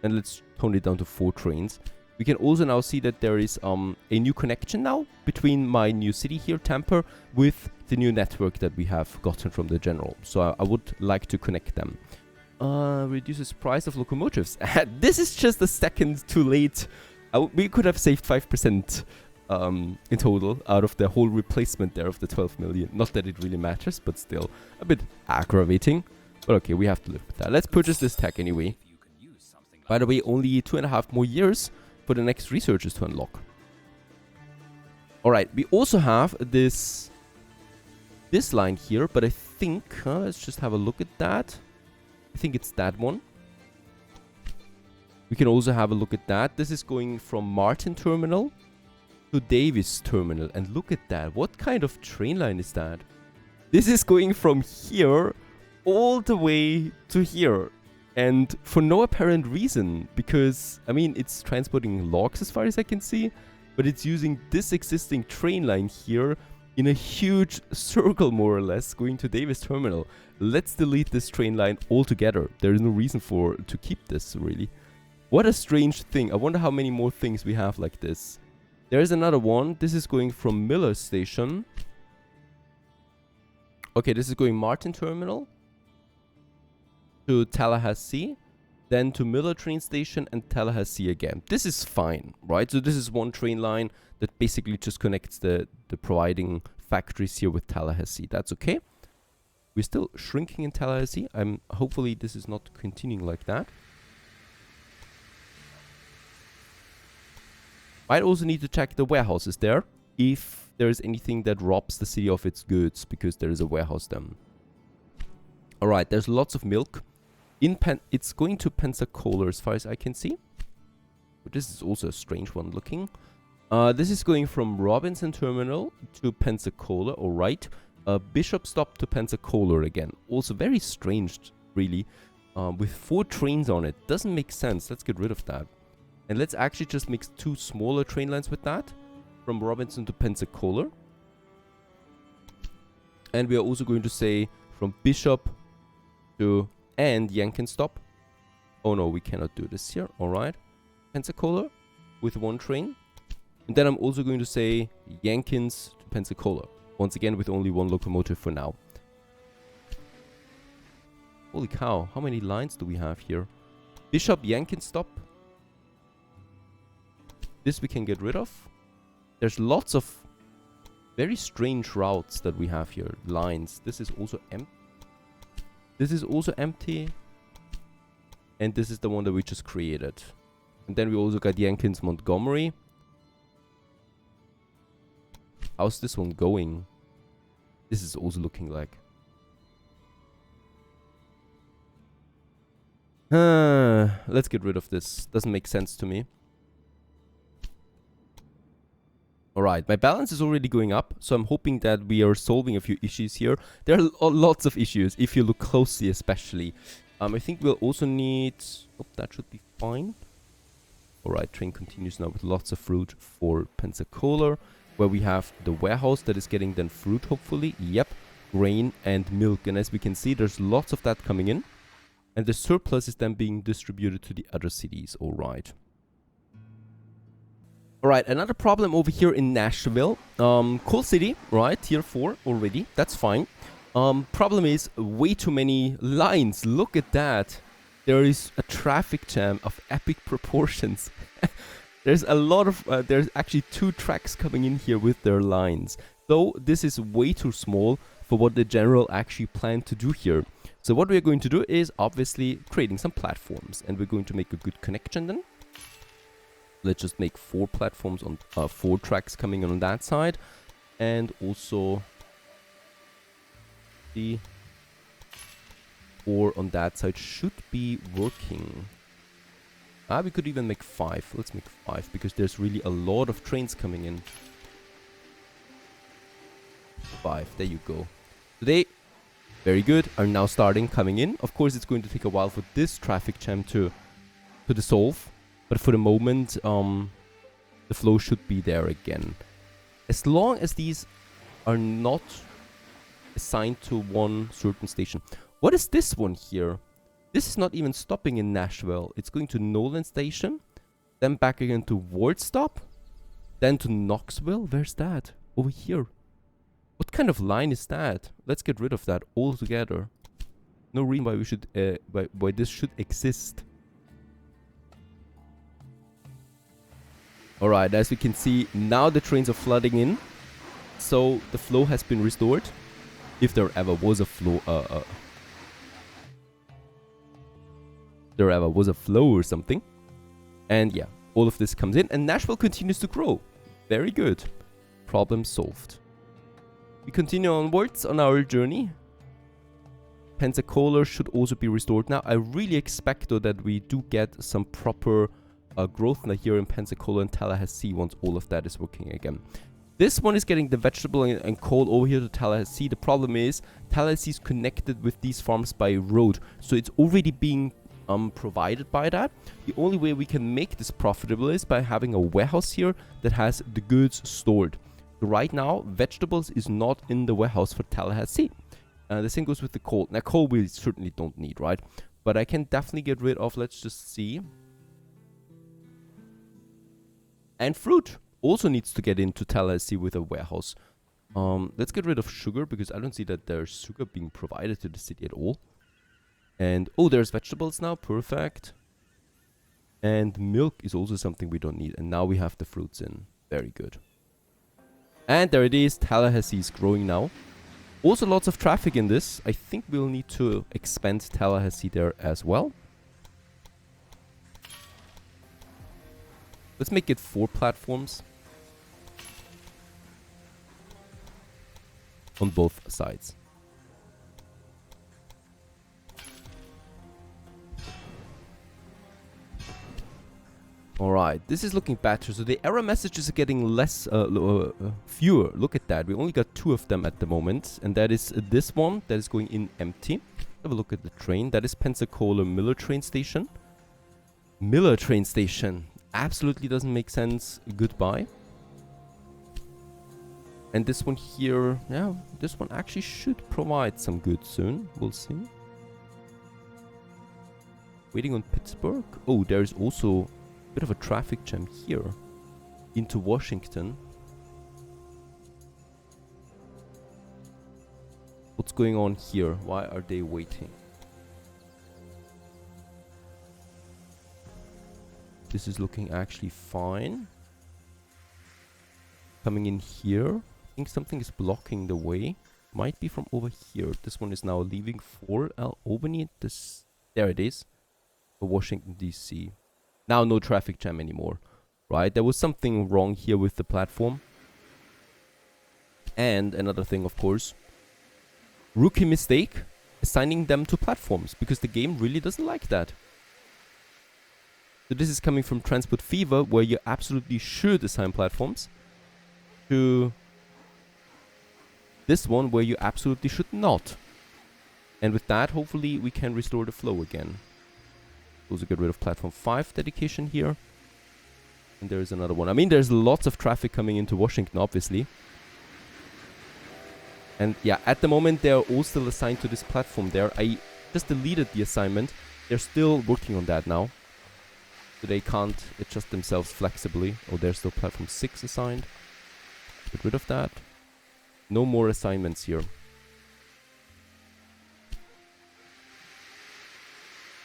and let's tone it down to 4 trains. We can also now see that there is a new connection now between my new city here, Tampa, with the new network that we have gotten from the general. So I would like to connect them. Reduces price of locomotives. This is just a second too late. We could have saved 5% in total out of the whole replacement there of the 12 million. Not that it really matters, but still a bit aggravating. But okay, we have to live with that. Let's purchase this tech anyway. By the way, only 2.5 more years for the next researchers to unlock. Alright, we also have this line here, but I think, let's just have a look at that. I think it's that one. We can also have a look at that. This is going from Martin Terminal to Davis Terminal. And look at that. What kind of train line is that? This is going from here all the way to here. And for no apparent reason. Because, I mean, it's transporting logs as far as I can see. But it's using this existing train line here in a huge circle, more or less, going to Davis Terminal. Let's delete this train line altogether. There is no reason to keep this, really. What a strange thing. I wonder how many more things we have like this. There is another one. This is going from Miller Station. Okay, this is going Martin Terminal to Tallahassee. Then to Miller train station and Tallahassee again. This is fine, right? So this is one train line that basically just connects the providing factories here with Tallahassee. That's okay. We're still shrinking in Tallahassee. Hopefully this is not continuing like that. Might also need to check the warehouses there. If there is anything that robs the city of its goods. Because there is a warehouse then. Alright, there's lots of milk. It's going to Pensacola as far as I can see. But this is also a strange one looking. This is going from Robinson Terminal to Pensacola. Alright. Bishop stop to Pensacola again. Also very strange, really. With 4 trains on it. Doesn't make sense. Let's get rid of that. And let's actually just mix 2 smaller train lines with that. From Robinson to Pensacola. And we are also going to say from Bishop to... and Jenkins stop. Oh no, we cannot do this here. Alright. Pensacola with 1 train. And then I'm also going to say Jenkins to Pensacola. Once again with only 1 locomotive for now. Holy cow, how many lines do we have here? Bishop, Jenkins stop. This we can get rid of. There's lots of very strange routes that we have here. Lines. This is also empty. This is also empty. And this is the one that we just created. And then we also got Jenkins Montgomery. How's this one going? This is also looking like... let's get rid of this. Doesn't make sense to me. Alright, my balance is already going up, so I'm hoping that we are solving a few issues here. There are lots of issues, if you look closely especially. I think we'll also need... Oh, that should be fine. Alright, train continues now with lots of fruit for Pensacola, where we have the warehouse that is getting then fruit, hopefully. Yep, grain and milk. And as we can see, there's lots of that coming in. And the surplus is then being distributed to the other cities. Alright. Alright, another problem over here in Nashville. Cool city, right? Tier 4 already. That's fine. Problem is way too many lines. Look at that. There is a traffic jam of epic proportions. There's a lot of... there's actually 2 tracks coming in here with their lines. Though this is way too small for what the general actually planned to do here. So what we're going to do is obviously creating some platforms, and we're going to make a good connection then. Let's just make 4 platforms on 4 tracks coming on that side, and also the 4 on that side should be working. We could even make 5. Let's make 5 because there's really a lot of trains coming in. 5, there you go. So they, very good, are now coming in. Of course, it's going to take a while for this traffic jam to dissolve, but for the moment, the flow should be there again. As long as these are not assigned to one certain station. What is this one here? This is not even stopping in Nashville. It's going to Nolan Station, then back again to Wardstop, then to Knoxville. Where's that? Over here. What kind of line is that? Let's get rid of that altogether. No reason why we should, why this should exist. Alright, as we can see, now the trains are flooding in. So the flow has been restored. If there ever was a flow, there ever was a flow or something. And yeah, all of this comes in, and Nashville continues to grow. Very good. Problem solved. We continue onwards on our journey. Pensacola should also be restored. Now, I really expect though that we do get some proper growth now here in Pensacola and Tallahassee once all of that is working again. This one is getting the vegetable and coal over here to Tallahassee. The problem is Tallahassee is connected with these farms by road, so it's already being provided by that. The only way we can make this profitable is by having a warehouse here that has the goods stored. So right now, vegetables is not in the warehouse for Tallahassee. The same goes with the coal. Now, coal we certainly don't need, right? But I can definitely get rid of, let's just see. And fruit also needs to get into Tallahassee with a warehouse. Let's get rid of sugar because I don't see that there's sugar being provided to the city at all. And, oh, there's vegetables now. Perfect. And milk is also something we don't need. And now we have the fruits in. Very good. And there it is. Tallahassee is growing now. Also lots of traffic in this. I think we'll need to expand Tallahassee there as well. Let's make it 4 platforms. On both sides. Alright, this is looking better. So the error messages are getting less, fewer. Look at that. We only got 2 of them at the moment. And that is this one that is going in empty. Have a look at the train. That is Pensacola Miller train station. Miller train station. Absolutely doesn't make sense. Goodbye. And this one here, yeah, this one actually should provide some goods soon. We'll see. Waiting on Pittsburgh. Oh, there's also a bit of a traffic jam here into Washington. What's going on here? Why are they waiting? This is looking actually fine. Coming in here. I think something is blocking the way. Might be from over here. This one is now leaving for Albany. There it is. For Washington, D.C. Now no traffic jam anymore. Right? There was something wrong here with the platform. And another thing, of course. Rookie mistake. Assigning them to platforms. Because the game really doesn't like that. So this is coming from Transport Fever, where you absolutely should assign platforms, to this one, where you absolutely should not. And with that, hopefully, we can restore the flow again. Also get rid of Platform 5 dedication here. And there is another one. I mean, there's lots of traffic coming into Washington, obviously. And yeah, at the moment, they're all still assigned to this platform there. I just deleted the assignment. They're still working on that now. So they can't adjust themselves flexibly. Oh, there's still platform 6 assigned. Get rid of that. No more assignments here.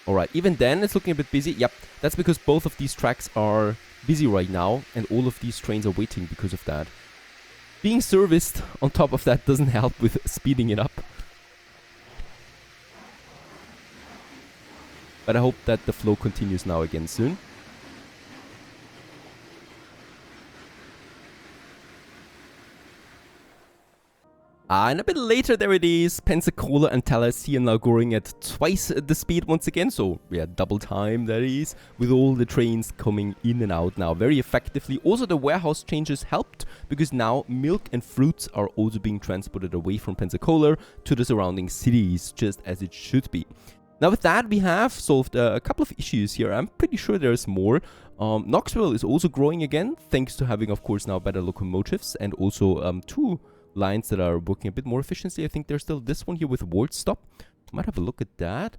Alright, even then it's looking a bit busy. Yep, that's because both of these tracks are busy right now. And all of these trains are waiting because of that. Being serviced on top of that doesn't help with speeding it up. But I hope that the flow continues now again soon. And a bit later, there it is. Pensacola and Tallahassee are now growing at twice the speed once again. So, yeah, double time, that is. With all the trains coming in and out now very effectively. Also, the warehouse changes helped because now milk and fruits are also being transported away from Pensacola to the surrounding cities, just as it should be. Now, with that, we have solved a couple of issues here. I'm pretty sure there's more. Knoxville is also growing again, thanks to having, of course, now better locomotives and also 2 lines that are working a bit more efficiently. I think there's still this one here with Wardstop. Might have a look at that.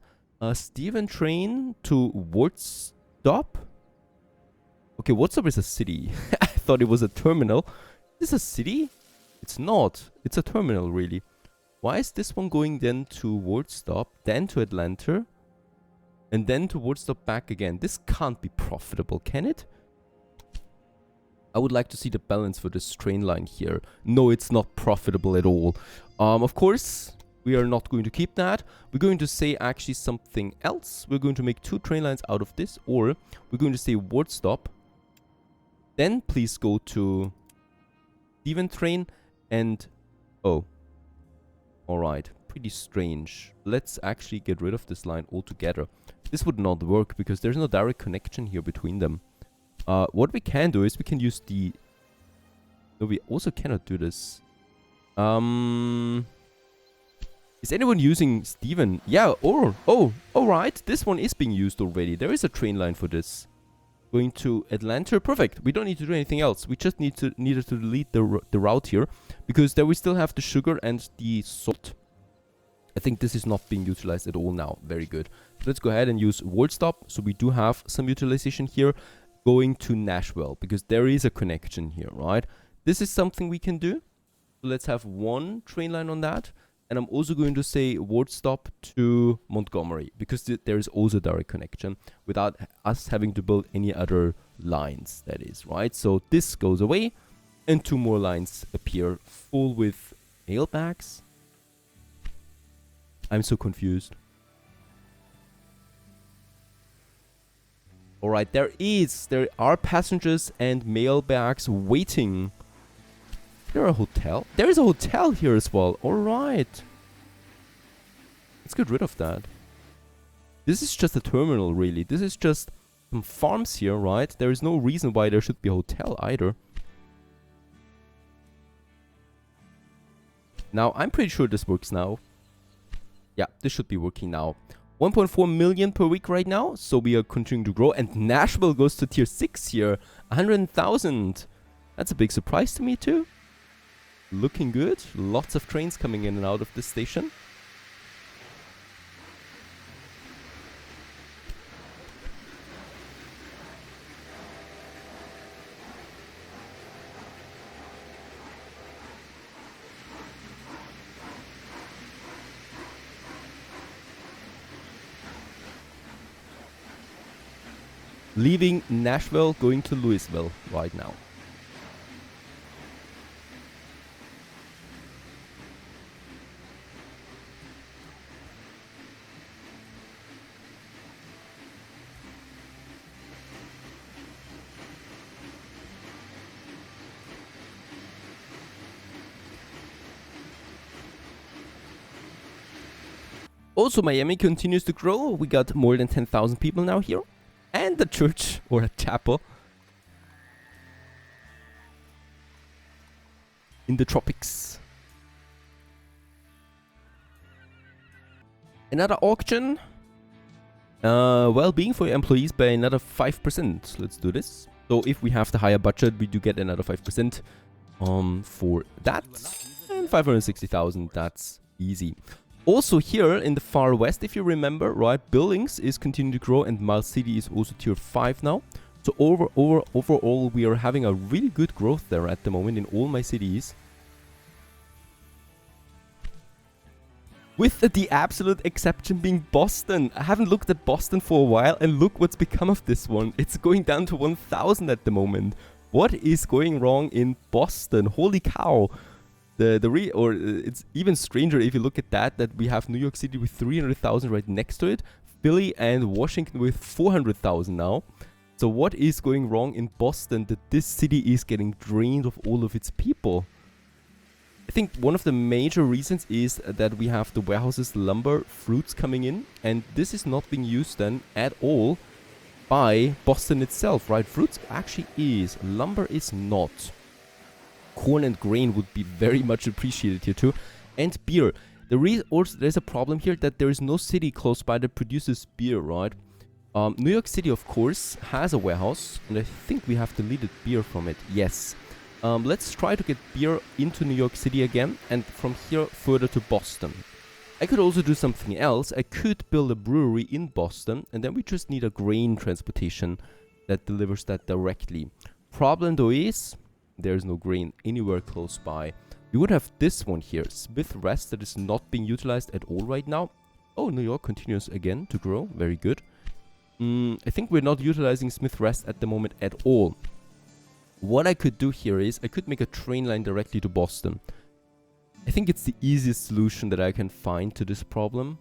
Stephen train to Wardstop. Okay, Wardstop is a city. I thought it was a terminal. Is this a city? It's not. It's a terminal, really. Why is this one going then to Wardstop, then to Atlanta, and then to Wardstop back again? This can't be profitable, can it? I would like to see the balance for this train line here. No, it's not profitable at all. Of course, we are not going to keep that. We're going to say actually something else. We're going to make 2 train lines out of this, or we're going to say Wardstop. Then please go to Stephen train and... Oh. Alright, pretty strange. Let's actually get rid of this line altogether. This would not work because there's no direct connection here between them. What we can do is we can use the... No, we also cannot do this. Is anyone using Steven? Yeah, or... Oh, alright. This one is being used already. There is a train line for this. Going to Atlanta. Perfect. We don't need to do anything else. We just needed to delete the route here. Because there we still have the sugar and the salt. I think this is not being utilized at all now. Very good. Let's go ahead and use Wardstop. So we do have some utilization here. Going to Nashville, because there is a connection here, right? This is something we can do. So let's have 1 train line on that. And I'm also going to say Wardstop to Montgomery, because there is also a direct connection without us having to build any other lines, that is, right? So this goes away, and 2 more lines appear, full with mailbags. I'm so confused. Alright, there are passengers and mailbags waiting. Is there a hotel? There is a hotel here as well. Alright. Let's get rid of that. This is just a terminal, really. This is just some farms here, right? There is no reason why there should be a hotel either. Now, I'm pretty sure this works now. Yeah, this should be working now. 1.4 million per week right now, so we are continuing to grow. And Nashville goes to tier 6 here, 100,000. That's a big surprise to me too. Looking good. Lots of trains coming in and out of this station. Leaving Nashville, going to Louisville right now. Also, Miami continues to grow. We got more than 10,000 people now here. And a church, or a chapel, in the tropics. Another auction. Well-being for your employees by another 5%. Let's do this. So if we have the higher budget, we do get another 5% for that. And 560,000, that's easy. Also here in the far west, if you remember, right, Billings is continuing to grow and Miles City is also tier 5 now. So overall, we are having a really good growth there at the moment in all my cities. With the absolute exception being Boston. I haven't looked at Boston for a while and look what's become of this one. It's going down to 1,000 at the moment. What is going wrong in Boston? Holy cow. It's even stranger if you look at that we have New York City with 300,000 right next to it, Philly and Washington with 400,000 now. So what is going wrong in Boston that this city is getting drained of all of its people? I think one of the major reasons is that we have the warehouses, lumber, fruits coming in, and this is not being used then at all by Boston itself, right? Fruits actually is, lumber is not. Corn and grain would be very much appreciated here too. And beer. There's a problem here that there is no city close by that produces beer, right? New York City, of course, has a warehouse, and I think we have deleted beer from it. Yes. Let's try to get beer into New York City again, and from here further to Boston. I could also do something else. I could build a brewery in Boston, and then we just need a grain transportation that delivers that directly. Problem though is, there's no grain anywhere close by. We would have this one here, Smith Rest, that is not being utilized at all right now. Oh, New York continues again to grow. Very good. I think we're not utilizing Smith Rest at the moment at all. What I could do here is, I could make a train line directly to Boston. I think it's the easiest solution that I can find to this problem.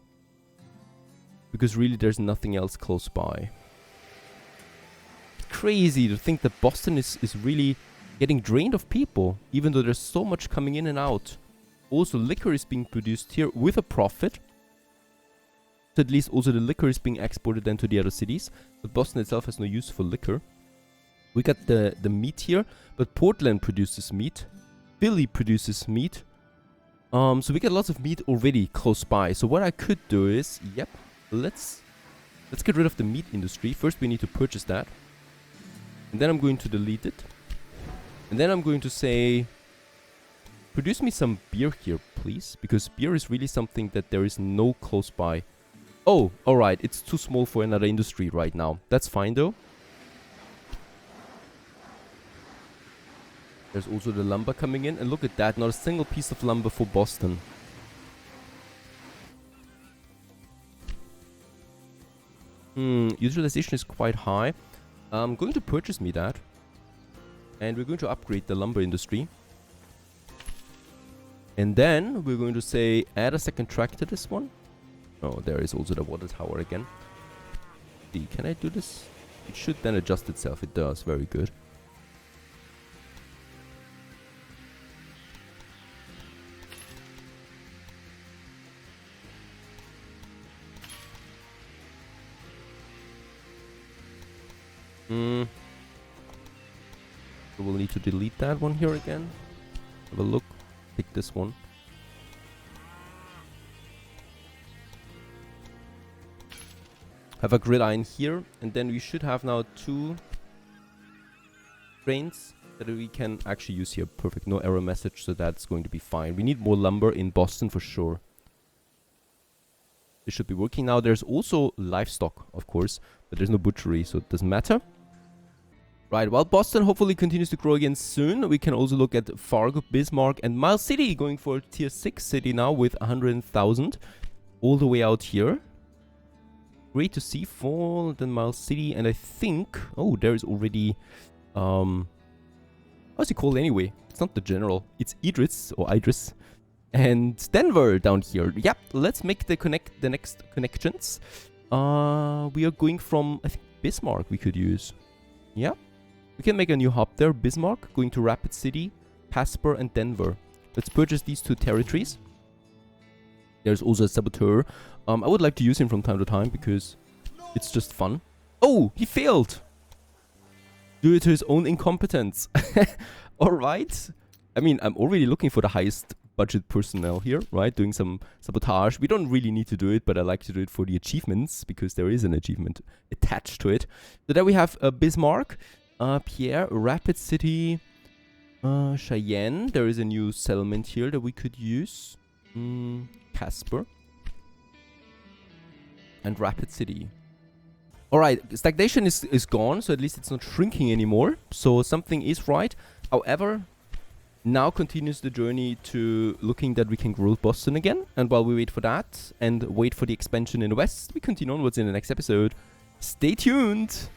Because really there's nothing else close by. Crazy to think that Boston is really getting drained of people, even though there's so much coming in and out. Also, liquor is being produced here with a profit. So at least also the liquor is being exported then to the other cities. But Boston itself has no use for liquor. We got the meat here, but Portland produces meat. Philly produces meat. So we get lots of meat already close by. So what I could do is, yep, let's get rid of the meat industry. First we need to purchase that. And then I'm going to delete it. And then I'm going to say, produce me some beer here, please. Because beer is really something that there is no close by. Oh, alright, it's too small for another industry right now. That's fine though. There's also the lumber coming in. And look at that, not a single piece of lumber for Boston. Utilization is quite high. I'm going to purchase me that. And we're going to upgrade the lumber industry. And then we're going to say, add a second track to this one. Oh, there is also the water tower again. See, can I do this? It should then adjust itself. It does. Very good. So we'll need to delete that one here again. Have a look. Pick this one. Have a gridiron here, and then we should have now 2 trains that we can actually use here. Perfect. No error message, so that's going to be fine. We need more lumber in Boston for sure. This should be working now. There's also livestock, of course, but there's no butchery, so it doesn't matter. Right, while Boston hopefully continues to grow again soon, we can also look at Fargo, Bismarck, and Miles City going for a tier 6 city now with 100,000 all the way out here. Great to see for the Miles City, and I think, oh, there is already, how's he called anyway? It's not the general, it's Idris, or Idris, and Denver down here. Yep, let's make the next connections. We are going from, I think, Bismarck we could use. Yeah. We can make a new hub there. Bismarck, going to Rapid City, Casper, and Denver. Let's purchase these 2 territories. There's also a saboteur. I would like to use him from time to time because it's just fun. Oh, he failed! Due to his own incompetence. Alright. I mean, I'm already looking for the highest budget personnel here, right? Doing some sabotage. We don't really need to do it, but I like to do it for the achievements because there is an achievement attached to it. So there we have Bismarck. Pierre, Rapid City, Cheyenne. There is a new settlement here that we could use. Casper. And Rapid City. Alright, stagnation is gone, so at least it's not shrinking anymore. So something is right. However, now continues the journey to looking that we can grow Boston again. And while we wait for that and wait for the expansion in the west, we continue onwards in the next episode. Stay tuned!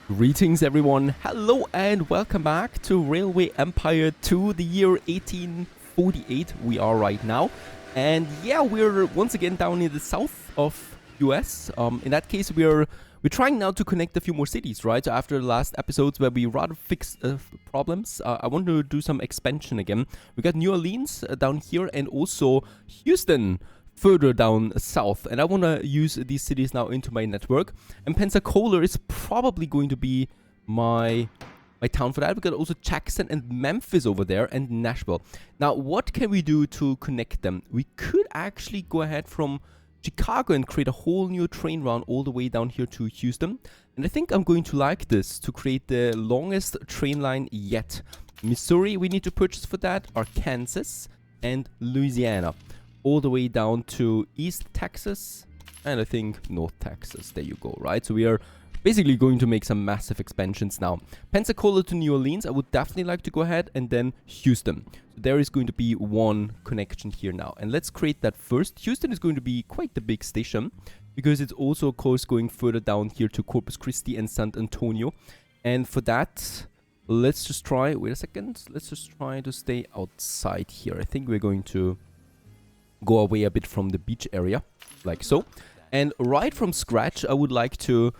Greetings everyone, hello and welcome back to Railway Empire 2, the year 1848 we are right now. And yeah, we're once again down in the south of US. In that case, we're trying now to connect a few more cities, right? So after the last episodes where we rather fixed problems, I want to do some expansion again. We got New Orleans down here and also Houston further down south, and I want to use these cities now into my network. And Pensacola is probably going to be my town for that. We got also Jackson and Memphis over there and Nashville. Now, what can we do to connect them? We could actually go ahead from Chicago and create a whole new train route all the way down here to Houston. And I think I'm going to like this to create the longest train line yet. Missouri, we need to purchase for that, Arkansas and Louisiana, all the way down to East Texas and I think North Texas. There you go, right? So we are basically going to make some massive expansions now. Pensacola to New Orleans, I would definitely like to go ahead, and then Houston. So there is going to be one connection here now. And let's create that first. Houston is going to be quite the big station because it's also, of course, going further down here to Corpus Christi and San Antonio. And for that, let's just try, wait a second, let's just try to stay outside here. I think we're going to go away a bit from the beach area, like so. And right from scratch, I would like to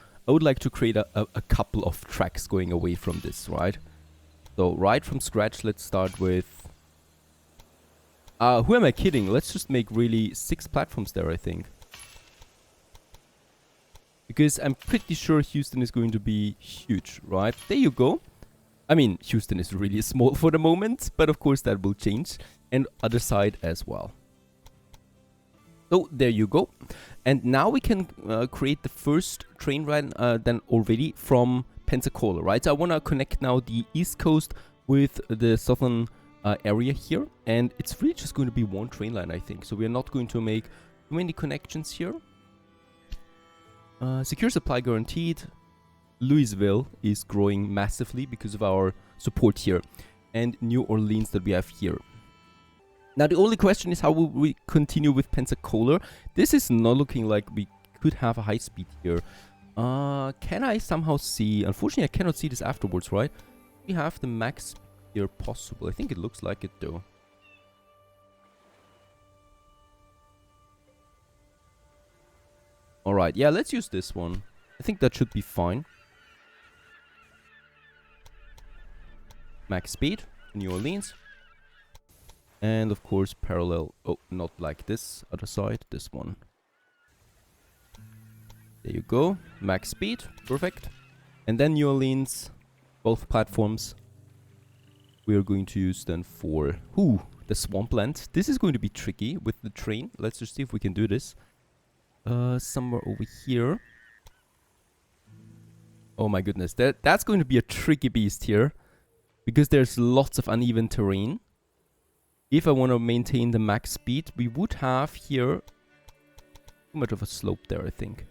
create a couple of tracks going away from this, right? So right from scratch, let's start with who am I kidding? Let's just make really 6 platforms there, I think, because I'm pretty sure Houston is going to be huge, right? There you go. I mean, Houston is really small for the moment, but of course that will change. And other side as well. So there you go. And now we can create the first train ride then already from Pensacola, right? So I want to connect now the East Coast with the southern area here. And it's really just going to be one train line, I think. So we're not going to make too many connections here. Secure supply guaranteed. Louisville is growing massively because of our support here. And New Orleans that we have here. Now, the only question is how will we continue with Pensacola? This is not looking like we could have a high speed here. Can I somehow see? Unfortunately, I cannot see this afterwards, right? We have the max here possible. I think it looks like it, though. Alright, yeah, let's use this one. I think that should be fine. Max speed, New Orleans. And of course parallel, oh, not like this, other side, this one. There you go, max speed, perfect. And then New Orleans, both platforms, we are going to use then for, the swampland. This is going to be tricky with the train. Let's just see if we can do this. Somewhere over here. Oh my goodness, that's going to be a tricky beast here, because there's lots of uneven terrain. If I want to maintain the max speed, we would have here too much of a slope there, I think.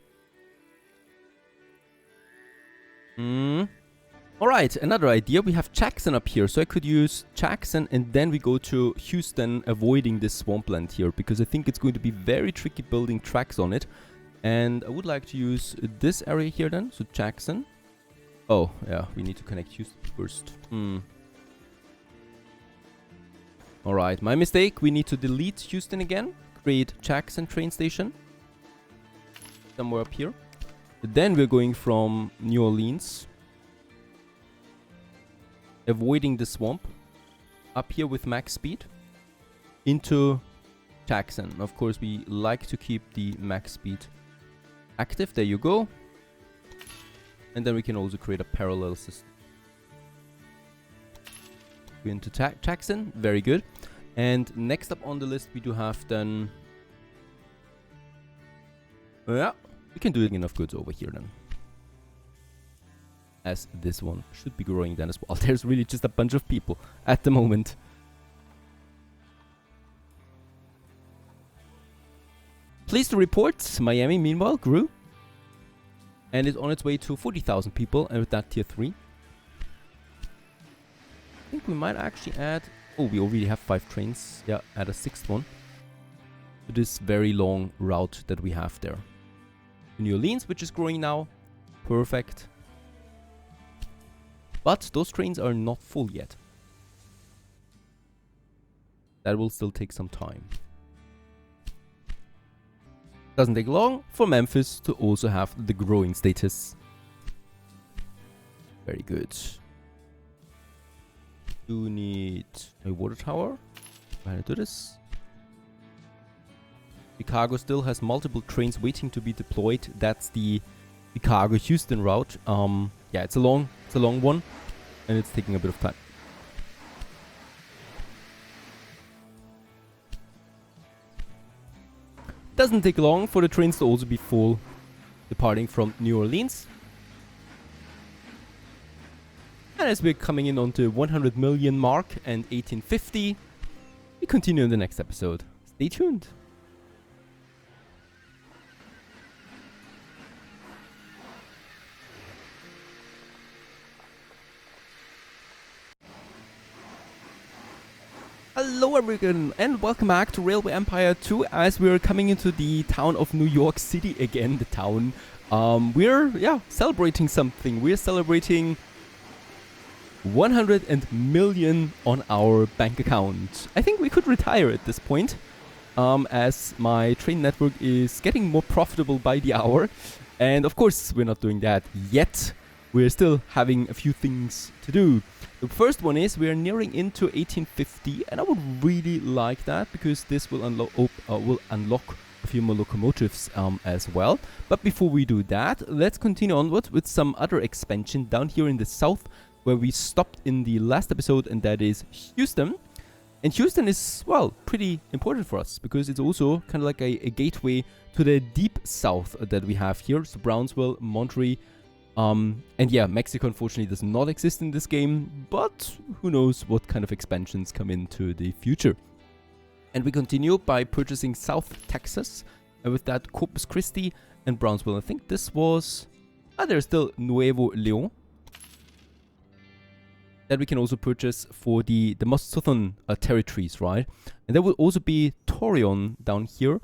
Alright, another idea. We have Jackson up here, so I could use Jackson and then we go to Houston, avoiding this swampland here, because I think it's going to be very tricky building tracks on it. And I would like to use this area here then, so Jackson. Oh, yeah, we need to connect Houston first. Alright, my mistake. We need to delete Houston again. Create Jackson train station. Somewhere up here. Then we're going from New Orleans. Avoiding the swamp. Up here with max speed. Into Jackson. Of course, we like to keep the max speed active. There you go. And then we can also create a parallel system. Into Jackson, very good. And next up on the list we do have then, yeah, we can do enough goods over here then, as this one should be growing then as well. There's really just a bunch of people at the moment. Pleased to report, Miami meanwhile grew and is on its way to 40,000 people, and with that tier 3. I think we might actually add, oh, we already have 5 trains. Yeah, add a 6th one to this very long route that we have there. New Orleans, which is growing now. Perfect. But those trains are not full yet. That will still take some time. Doesn't take long for Memphis to also have the growing status. Very good. Do need a water tower. How to do this? Chicago still has multiple trains waiting to be deployed. That's the Chicago-Houston route. Yeah, it's a long one, and it's taking a bit of time. Doesn't take long for the trains to also be full, departing from New Orleans. And as we're coming in onto 100 million mark and 1850, we continue in the next episode. Stay tuned. Hello everyone and welcome back to Railway Empire 2 as we're coming into the town of New York City again, the town. We're celebrating something. We're celebrating 100 million on our bank account. I think we could retire at this point, as my train network is getting more profitable by the hour. And of course, we're not doing that yet. We're still having a few things to do. The first one is we're nearing into 1850, and I would really like that because this will unlock a few more locomotives as well. But before we do that, let's continue onward with some other expansion down here in the south, where we stopped in the last episode, and that is Houston. And Houston is, well, pretty important for us because it's also kind of like a gateway to the deep south that we have here. So Brownsville, Monterey, and yeah, Mexico unfortunately does not exist in this game, but who knows what kind of expansions come into the future. And we continue by purchasing South Texas, and with that Corpus Christi and Brownsville. I think this was... there's still Nuevo León. That we can also purchase for the most southern territories, right? And there will also be Torreon down here.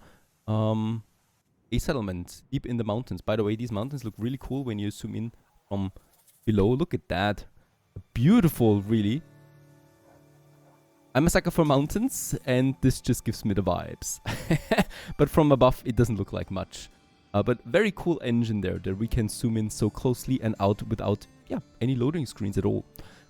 A settlement deep in the mountains. By the way, these mountains look really cool when you zoom in from below. Look at that. Beautiful, really. I'm a sucker for mountains, and this just gives me the vibes. But from above, it doesn't look like much. But very cool engine there that we can zoom in so closely and out without any loading screens at all.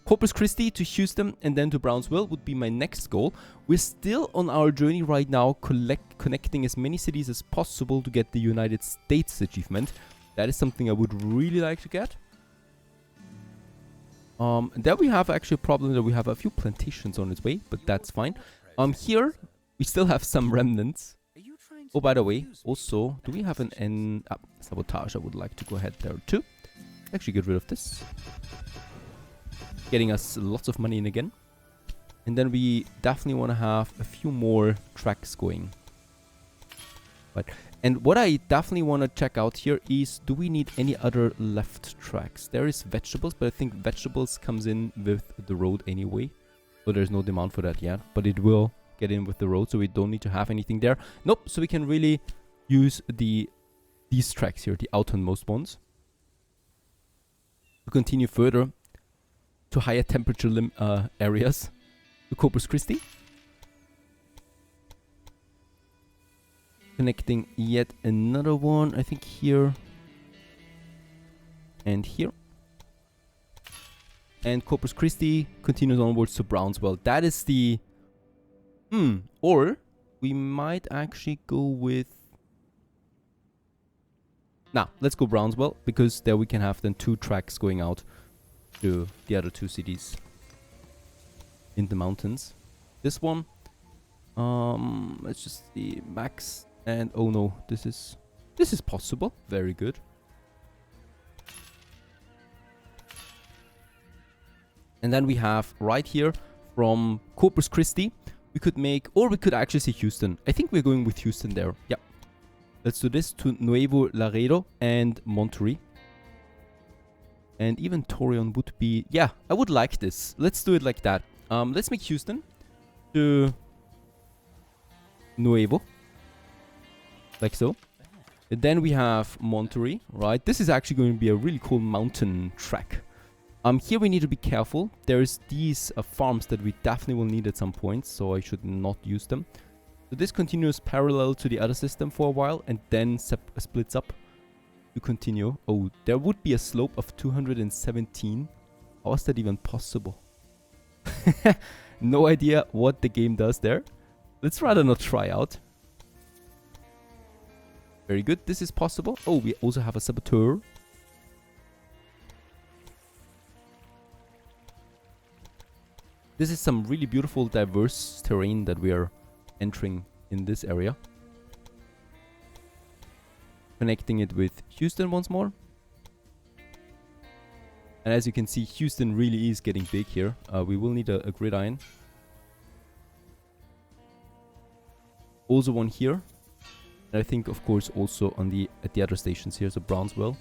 Corpus Christi to Houston and then to Brownsville would be my next goal. We're still on our journey right now, connecting as many cities as possible to get the United States achievement. That is something I would really like to get. There we have actually a problem that we have a few plantations on its way, but that's fine. Here we still have some remnants. Oh, by the way, also, do we have an sabotage? I would like to go ahead there too. Actually get rid of this. Getting us lots of money in again. And then we definitely want to have a few more tracks going. And what I definitely want to check out here is, do we need any other left tracks? There is vegetables, but I think vegetables comes in with the road anyway. So there's no demand for that yet. But it will get in with the road, so we don't need to have anything there. Nope, so we can really use these tracks here, the outermost ones. To continue further to higher temperature areas, to Corpus Christi. Connecting yet another one, I think here and here. And Corpus Christi continues onwards to Brownsville. That is the... or we might actually go with... let's go Brownsville, because there we can have then 2 tracks going out to the other 2 cities in the mountains. This one, let's just see, max, and oh no, this is possible. Very good. And then we have right here from Corpus Christi, we could make, or we could actually see Houston. I think we're going with Houston there. Yeah, let's do this to Nuevo Laredo and Monterey. And even Torreon would be... yeah, I would like this. Let's do it like that. Let's make Houston to Nuevo. Like so. And then we have Monterey, right? This is actually going to be a really cool mountain track. Here we need to be careful. There's these farms that we definitely will need at some point, so I should not use them. So this continues parallel to the other system for a while and then splits up to continue. Oh, there would be a slope of 217. How is that even possible? No idea what the game does there. Let's rather not try out. Very good, this is possible. Oh, we also have a saboteur. This is some really beautiful, diverse terrain that we are entering in this area. Connecting it with Houston once more. And as you can see, Houston really is getting big here. We will need a gridiron. Also one here. And I think, of course, also on at the other stations here. So Brownsville,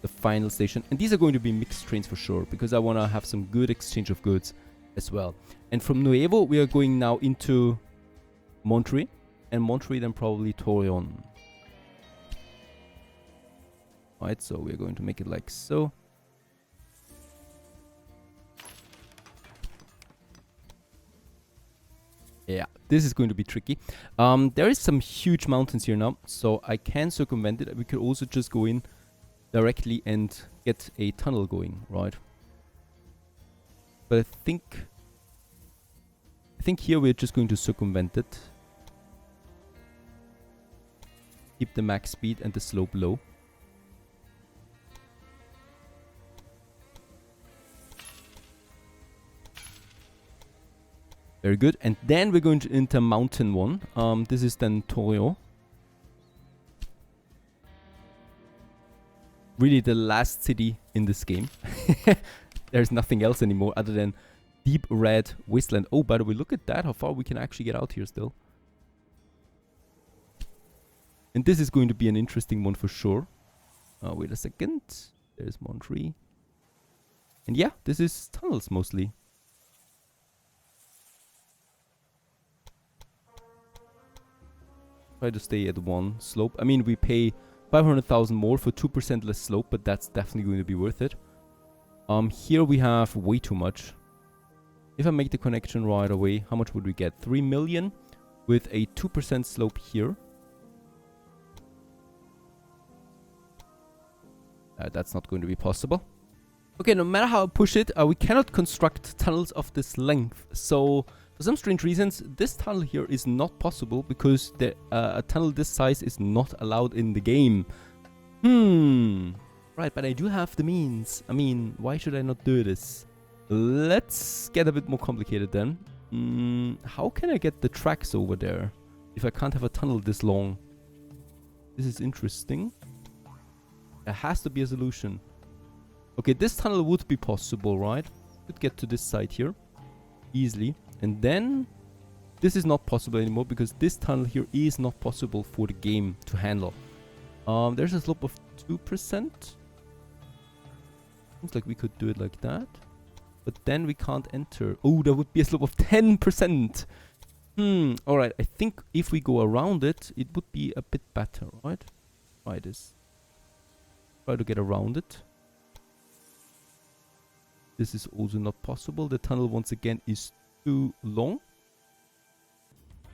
the final station. And these are going to be mixed trains for sure, because I want to have some good exchange of goods as well. And from Nuevo, we are going now into Monterrey. And Monterrey, then probably Torreon. Right, so we're going to make it like so. Yeah, this is going to be tricky. There is some huge mountains here now, so I can circumvent it. We could also just go in directly and get a tunnel going, right? But I think here we're just going to circumvent it. Keep the max speed and the slope low. Very good. And then we're going to enter Mountain 1. This is then Toreo. Really the last city in this game. There's nothing else anymore other than deep red wasteland. Oh, by the way, look at that. How far we can actually get out here still. And this is going to be an interesting one for sure. Wait a second. There's Monterey. And yeah, this is tunnels mostly. Try to stay at one slope. I mean, we pay 500,000 more for 2% less slope, but that's definitely going to be worth it. Here we have way too much. If I make the connection right away, how much would we get? 3 million with a 2% slope here. That's not going to be possible. Okay, no matter how I push it, we cannot construct tunnels of this length. So, for some strange reasons, this tunnel here is not possible because a tunnel this size is not allowed in the game. Right, but I do have the means. I mean, why should I not do this? Let's get a bit more complicated then. How can I get the tracks over there if I can't have a tunnel this long? This is interesting. There has to be a solution. Okay, this tunnel would be possible, right? Could get to this side here easily. And then this is not possible anymore because this tunnel here is not possible for the game to handle. There's a slope of 2%. Seems like we could do it like that. But then we can't enter. Oh, there would be a slope of 10%. Alright, I think if we go around it, it would be a bit better, right? Try this. Try to get around it. This is also not possible. The tunnel once again is too long.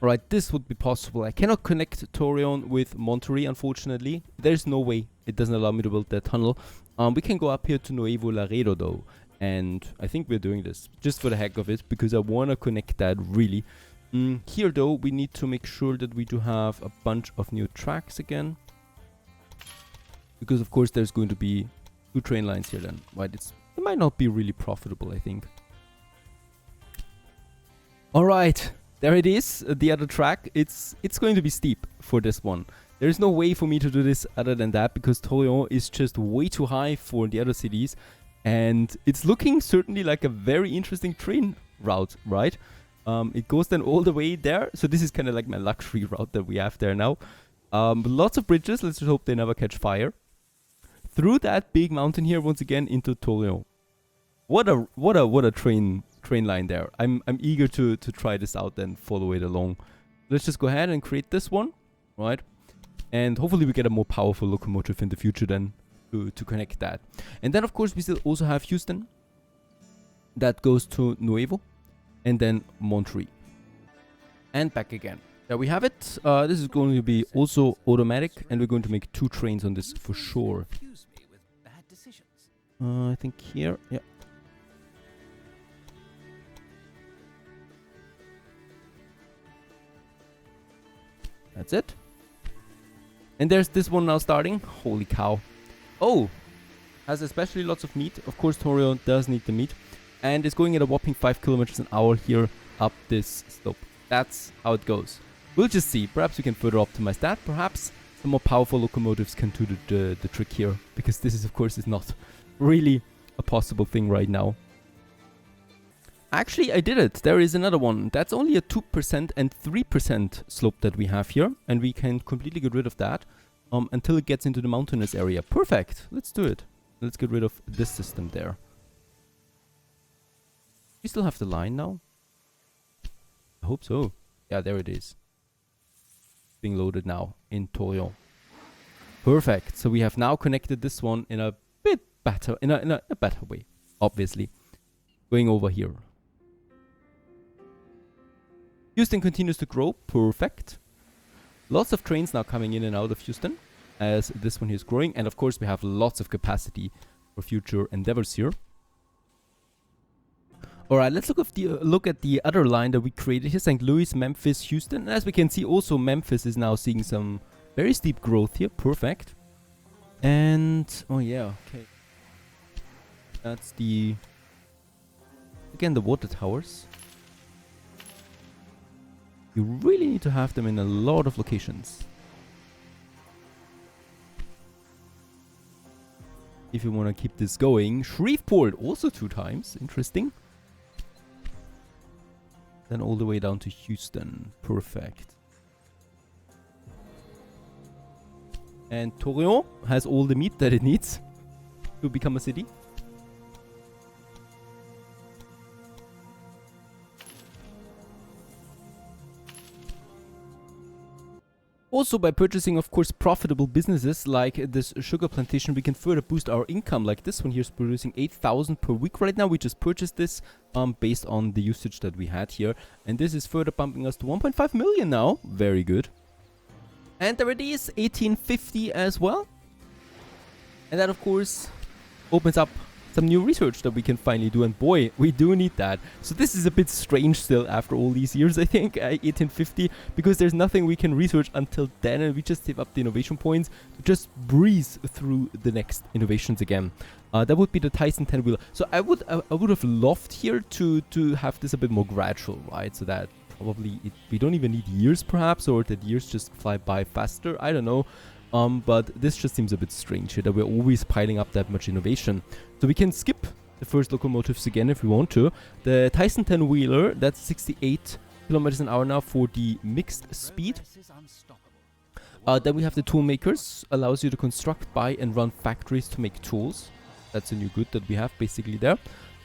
Alright, this would be possible. I cannot connect Torreon with Monterrey, unfortunately. There's no way. It doesn't allow me to build that tunnel. We can go up here to Nuevo Laredo though. And I think we're doing this just for the heck of it because I want to connect that really. Here though, we need to make sure that we do have a bunch of new tracks again. Because of course there's going to be 2 train lines here then. Right, it might not be really profitable, I think. Alright, there it is, the other track. It's going to be steep for this one. There's no way for me to do this other than that because Torreon is just way too high for the other cities. And it's looking certainly like a very interesting train route, right? It goes then all the way there. So this is kind of like my luxury route that we have there now. Lots of bridges. Let's just hope they never catch fire. Through that big mountain here once again into Torreon. What a train line there. I'm eager to try this out and follow it along. Let's just go ahead and create this one, right? And hopefully we get a more powerful locomotive in the future then to connect that. And then of course we still also have Houston. that goes to Nuevo, and then Monterrey. And back again. There we have it. This is going to be also automatic, and we're going to make 2 trains on this for sure. Confuse me with bad decisions. I think here, yeah. That's it. And there's this one now starting. Holy cow. Oh, has especially lots of meat. Of course, Toreo does need the meat. And it's going at a whopping 5 kilometers an hour here up this slope. That's how it goes. We'll just see. Perhaps we can further optimize that. Perhaps some more powerful locomotives can do the trick here. Because this is, of course, is not really a possible thing right now. Actually, I did it. There is another one. That's only a 2% and 3% slope that we have here. And we can completely get rid of that until it gets into the mountainous area. Perfect. Let's do it. Let's get rid of this system there. We still have the line now? I hope so. Yeah, there it is. Being loaded now in Torreon. Perfect. So we have now connected this one in a bit better, in a better way, obviously. Going over here. Houston continues to grow. Perfect. Lots of trains now coming in and out of Houston as this one here is growing. And of course, we have lots of capacity for future endeavors here. Alright, let's look at the other line that we created here. St. Louis, Memphis, Houston. And as we can see, also Memphis is now seeing some very steep growth here. Perfect. And, oh yeah, okay. That's the, again, the water towers. You really need to have them in a lot of locations if you want to keep this going. Shreveport also 2 times. Interesting. Then all the way down to Houston. Perfect. And Torreon has all the meat that it needs to become a city. Also, by purchasing, of course, profitable businesses like this sugar plantation, we can further boost our income. Like this one here is producing 8,000 per week right now. We just purchased this based on the usage that we had here. And this is further bumping us to 1.5 million now. Very good. And there it is, 1850 as well. And that, of course, opens up some new research that we can finally do. And boy, we do need that. So this is a bit strange still after all these years, I think, 1850, because there's nothing we can research until then, and we just save up the innovation points to just breeze through the next innovations again. That would be the Tyson 10 wheeler. So I would have loved here to have this a bit more gradual, right? So that probably we don't even need years perhaps, or that years just fly by faster. I don't know. But this just seems a bit strange here, that we're always piling up that much innovation. So we can skip the first locomotives again if we want to. The Tyson 10 wheeler, that's 68 kilometers an hour now for the mixed speed. Then we have the tool makers, allows you to construct, buy and run factories to make tools. That's a new good that we have basically there.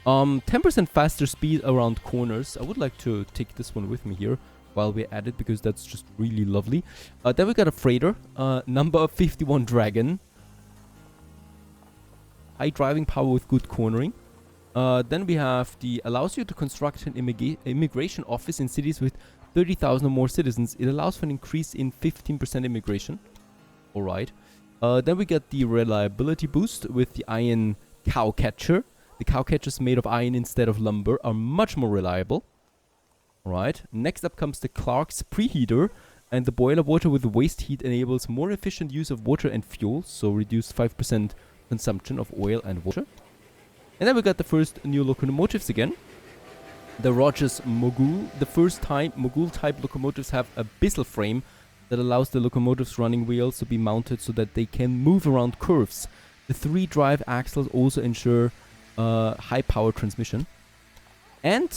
10% faster speed around corners. I would like to take this one with me here while we're at it, because that's just really lovely. Then we got a freighter, number 51 Dragon. High driving power with good cornering. Then we have the allows you to construct an immigration office in cities with 30,000 or more citizens. It allows for an increase in 15% immigration. Alright. Then we got the reliability boost with the iron cow catcher. The cow catchers made of iron instead of lumber are much more reliable. Alright, next up comes the Clark's preheater, and the boiler water with waste heat enables more efficient use of water and fuel, so reduce 5% consumption of oil and water. And then we got the first new locomotives again. The Rogers Mogul. The first time Mogul type locomotives have a Bissell frame that allows the locomotive's running wheels to be mounted so that they can move around curves. The 3 drive axles also ensure high power transmission. And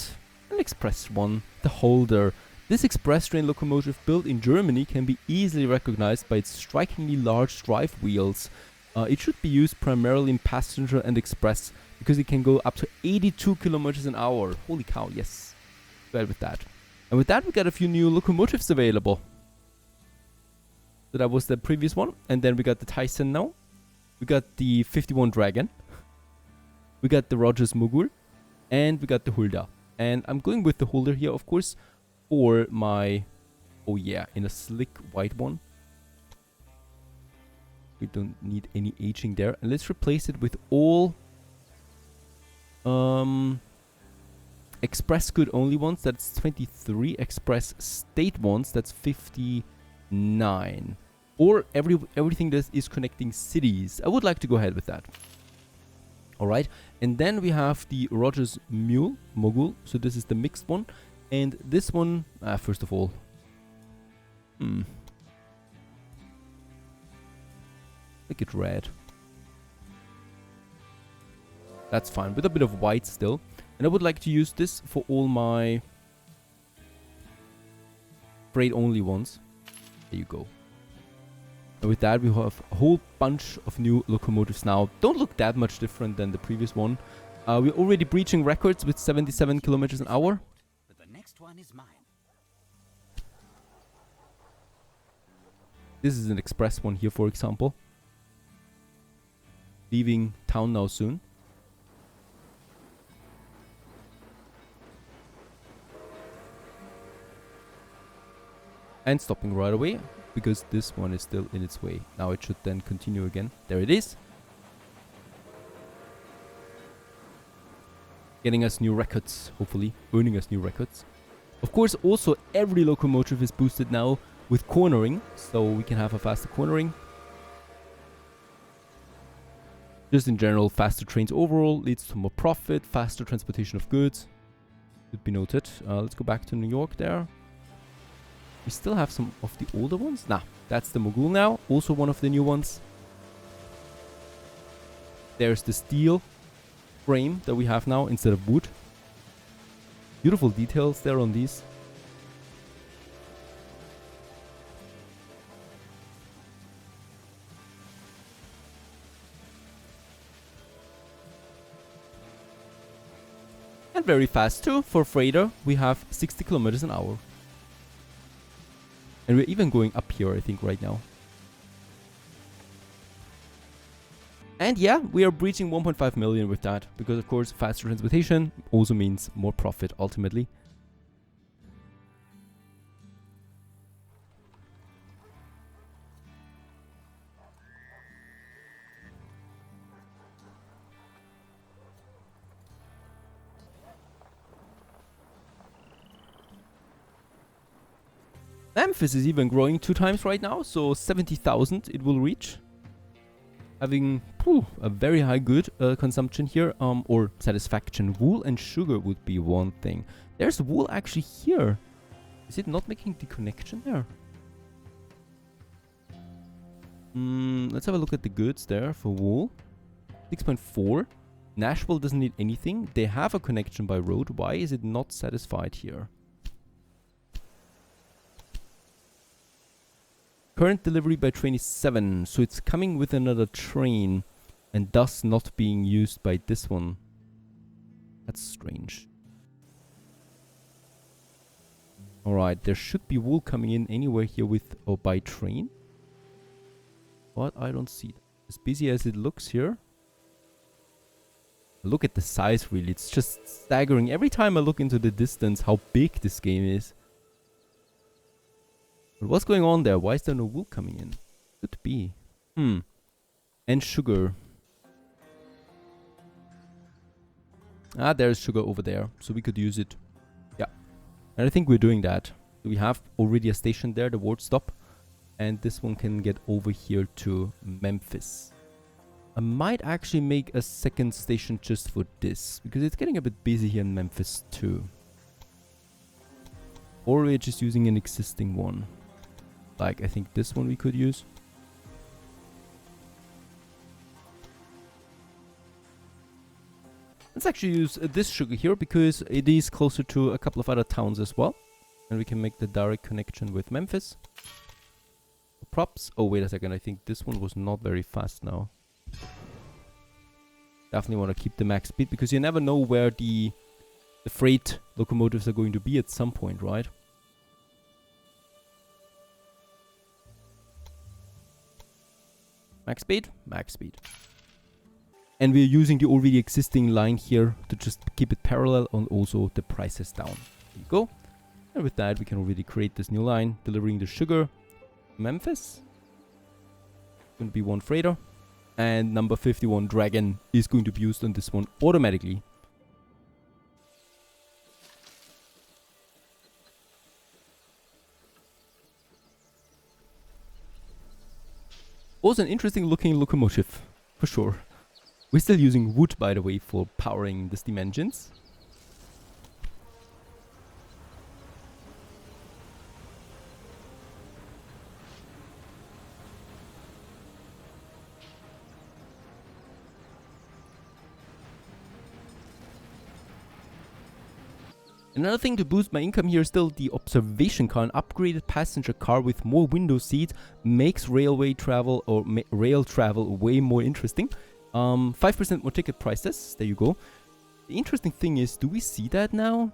an express one, the Holder. This express train locomotive built in Germany can be easily recognized by its strikingly large drive wheels. It should be used primarily in passenger and express because it can go up to 82 kilometers an hour. Holy cow, yes. Go ahead with that. And with that, we got a few new locomotives available. So that was the previous one. And then we got the Tyson now. We got the 51 Dragon. We got the Rogers Mogul. And we got the holder. And I'm going with the holder here, of course, for my... Oh yeah, in a slick white one. We don't need any aging there. And let's replace it with all... Express good only ones, that's 23. Express state ones, that's 59. Or everything that is connecting cities. I would like to go ahead with that. Alright, and then we have the Rogers Mogul. So this is the mixed one. And this one, first of all. Make it red. That's fine, with a bit of white still. And I would like to use this for all my freight only ones. There you go. And with that we have a whole bunch of new locomotives now. Don't look that much different than the previous one. We're already breaching records with 77 kilometers an hour. But the next one is mine. This is an express one here, for example. Leaving town now soon. And stopping right away, because this one is still in its way. Now it should then continue again. There it is. Getting us new records, hopefully. Earning us new records. Of course, also every locomotive is boosted now with cornering, so we can have a faster cornering. Just in general, faster trains overall leads to more profit, faster transportation of goods. Should be noted. Let's go back to New York there. We still have some of the older ones. Nah, that's the Mogul now. Also one of the new ones. There's the steel frame that we have now instead of wood. Beautiful details there on these. And very fast too. For freighter, we have 60 kilometers an hour. And we're even going up here, I think, right now. And yeah, we are breaching 1.5 million with that. Because, of course, faster transportation also means more profit, ultimately. Memphis is even growing 2 times right now, so 70,000 it will reach. Having a very high good consumption here, or satisfaction. Wool and sugar would be one thing. There's wool actually here. Is it not making the connection there? Let's have a look at the goods there for wool. 6.4. Nashville doesn't need anything. They have a connection by road. Why is it not satisfied here? Current delivery by train is 7, so it's coming with another train and thus not being used by this one. That's strange. Alright, there should be wool coming in anywhere here with or by train. But I don't see that. As busy as it looks here. Look at the size really, it's just staggering. Every time I look into the distance how big this game is. But what's going on there? Why is there no wool coming in? Could be. And sugar. Ah, there's sugar over there. So we could use it. Yeah. And I think we're doing that. We have already a station there, the ward stop. And this one can get over here to Memphis. I might actually make a second station just for this. Because it's getting a bit busy here in Memphis too. Or we're just using an existing one. Like, I think this one we could use. Let's actually use this sugar here because it is closer to a couple of other towns as well. And we can make the direct connection with Memphis. Props. Oh, wait a second. I think this one was not very fast now. Definitely want to keep the max speed because you never know where the freight locomotives are going to be at some point, right? Max speed, max speed. And we're using the already existing line here to just keep it parallel and also the prices down. There you go. And with that, we can already create this new line, delivering the sugar. Memphis. Going to be one freighter. And number 51 Dragon is going to be used on this one automatically. Also an interesting looking locomotive, for sure. We're still using wood, by the way, for powering the steam engines. Another thing to boost my income here is still the observation car. An upgraded passenger car with more window seats makes railway travel or rail travel way more interesting. 5% more ticket prices. There you go. The interesting thing is, do we see that now?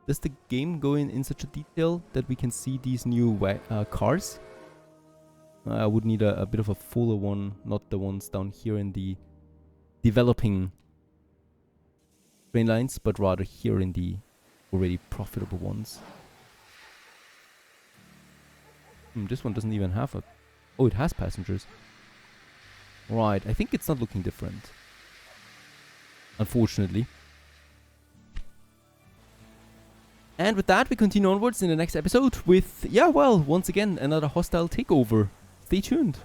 Does the game go in such a detail that we can see these new cars? I would need a bit of a fuller one, not the ones down here in the developing train lines, but rather here in the already profitable ones. This one doesn't even have a... Oh, it has passengers. Right, I think it's not looking different. Unfortunately. And with that, we continue onwards in the next episode with, yeah, well, once again, another hostile takeover. Stay tuned.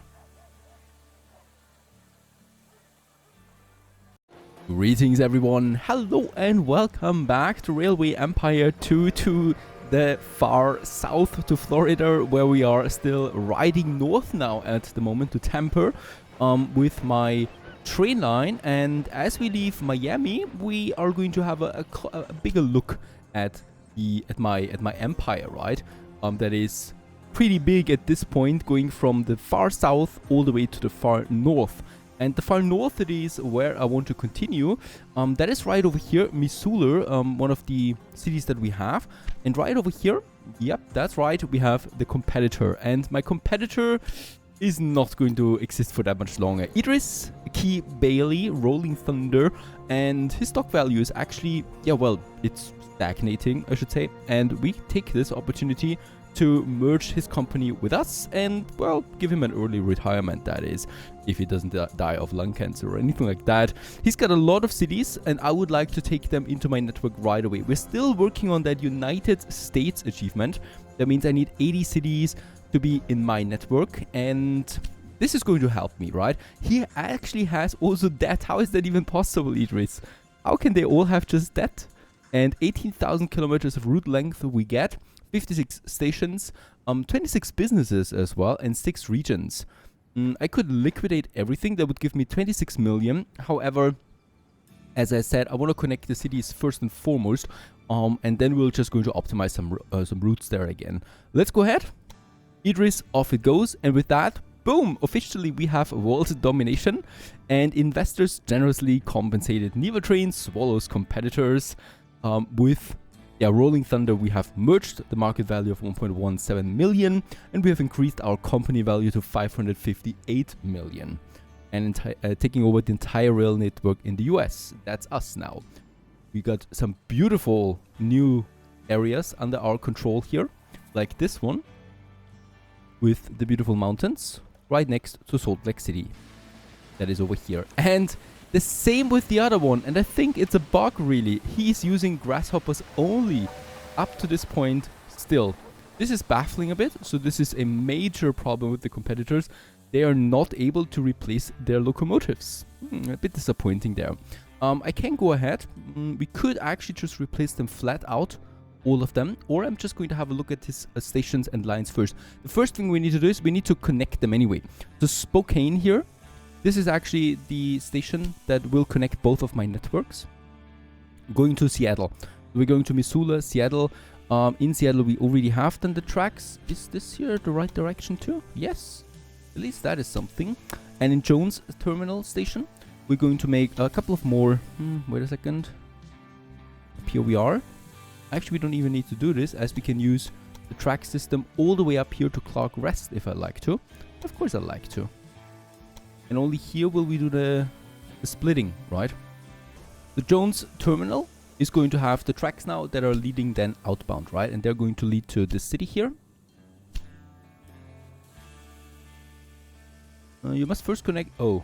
Greetings everyone, hello and welcome back to Railway Empire 2 to the far south to Florida, where we are still riding north now at the moment to Tampa with my train line. And as we leave Miami, we are going to have a bigger look at my empire, right? That is pretty big at this point, going from the far south all the way to the far north. And the far north it is where I want to continue. That is right over here, Missoula, one of the cities that we have. And right over here, yep, that's right, we have the competitor. And my competitor is not going to exist for that much longer. Idris Key Bailey, Rolling Thunder, and his stock value is actually, yeah, well, it's stagnating, I should say. And we take this opportunity to merge his company with us and, well, give him an early retirement, that is, if he doesn't die of lung cancer or anything like that. He's got a lot of cities and I would like to take them into my network right away. We're still working on that United States achievement. That means I need 80 cities to be in my network, and this is going to help me, right? He actually has also that. How is that even possible, Idris? How can they all have just that? And 18,000 kilometers of route length we get. 56 stations, 26 businesses as well, and 6 regions. I could liquidate everything. That would give me 26 million. However, as I said, I want to connect the cities first and foremost, and then we're just going to optimize some routes there again. Let's go ahead. Idris, off it goes. And with that, boom, officially we have world domination, and investors generously compensated Neva Train swallows competitors with... Yeah, Rolling Thunder, we have merged the market value of 1.17 million, and we have increased our company value to 558 million. And taking over the entire rail network in the US. That's us now. We got some beautiful new areas under our control here, like this one, with the beautiful mountains right next to Salt Lake City. That is over here. And the same with the other one, and I think it's a bug really. He's using grasshoppers only up to this point still. This is baffling a bit, so this is a major problem with the competitors. They are not able to replace their locomotives. A bit disappointing there. I can go ahead. We could actually just replace them flat out, all of them, or I'm just going to have a look at his stations and lines first. The first thing we need to do is we need to connect them anyway. So Spokane here. This is actually the station that will connect both of my networks. Going to Seattle. We're going to Missoula, Seattle. In Seattle, we already have done the tracks. Is this here the right direction too? Yes. At least that is something. And in Jones Terminal Station, we're going to make a couple of more... wait a second. Up here we are. Actually, we don't even need to do this, as we can use the track system all the way up here to Clark Rest if I like to. Of course I like to. And only here will we do the splitting, right? The Jones terminal is going to have the tracks now that are leading then outbound, right? And they're going to lead to the city here. You must first connect... Oh,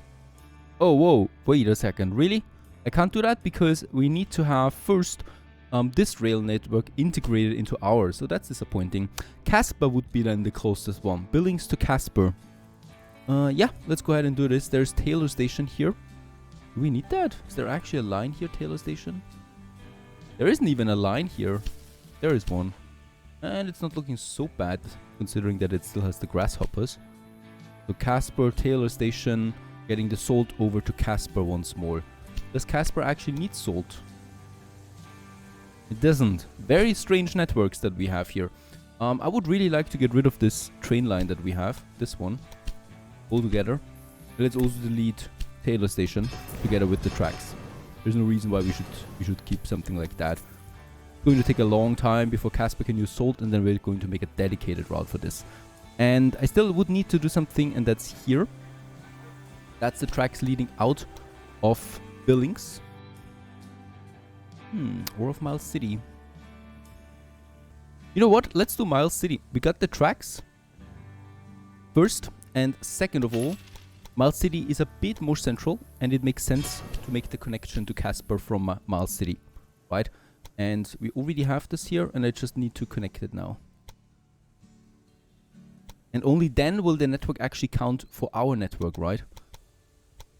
whoa. Wait a second. Really? I can't do that because we need to have first this rail network integrated into ours. So that's disappointing. Casper would be then the closest one. Billings to Casper. Yeah, let's go ahead and do this. There's Taylor Station here. Do we need that? Is there actually a line here, Taylor Station? There isn't even a line here. There is one. And it's not looking so bad, considering that it still has the grasshoppers. So Casper, Taylor Station, getting the salt over to Casper once more. Does Casper actually need salt? It doesn't. Very strange networks that we have here. I would really like to get rid of this train line that we have. This one. All together. Let's also delete Taylor Station together with the tracks. There's no reason why we should keep something like that. It's going to take a long time before Casper can use salt, and then we're going to make a dedicated route for this. And I still would need to do something, and that's here. That's the tracks leading out of Billings. Or of Miles City. You know what? Let's do Miles City. We got the tracks. First and second of all, Miles City is a bit more central, and it makes sense to make the connection to Casper from Miles City, right? And we already have this here, and I just need to connect it now. And only then will the network actually count for our network, right?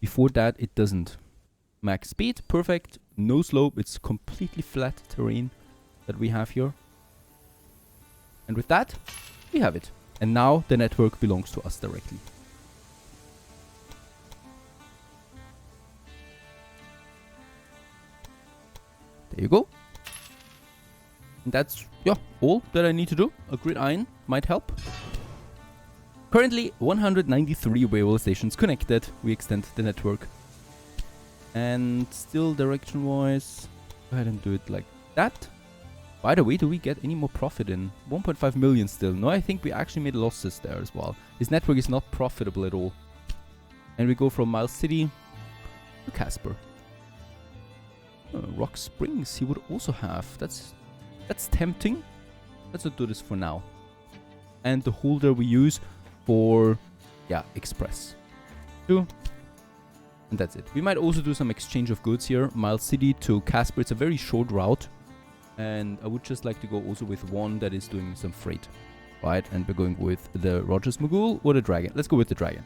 Before that, it doesn't. Max speed, perfect. No slope, it's completely flat terrain that we have here. And with that, we have it. And now the network belongs to us directly. There you go. And that's, yeah, all that I need to do. A gridiron might help. Currently, 193 railway stations connected. We extend the network. And still direction-wise, go ahead and do it like that. By the way, do we get any more profit in? 1.5 million still. No, I think we actually made losses there as well. This network is not profitable at all. And we go from Miles City to Casper. Rock Springs he would also have. That's tempting. Let's not do this for now. And the holder we use for, yeah, Express. 2. And that's it. We might also do some exchange of goods here. Miles City to Casper. It's a very short route. And I would just like to go also with one that is doing some freight. Right? And we're going with the Rogers Mogul or the Dragon. Let's go with the Dragon.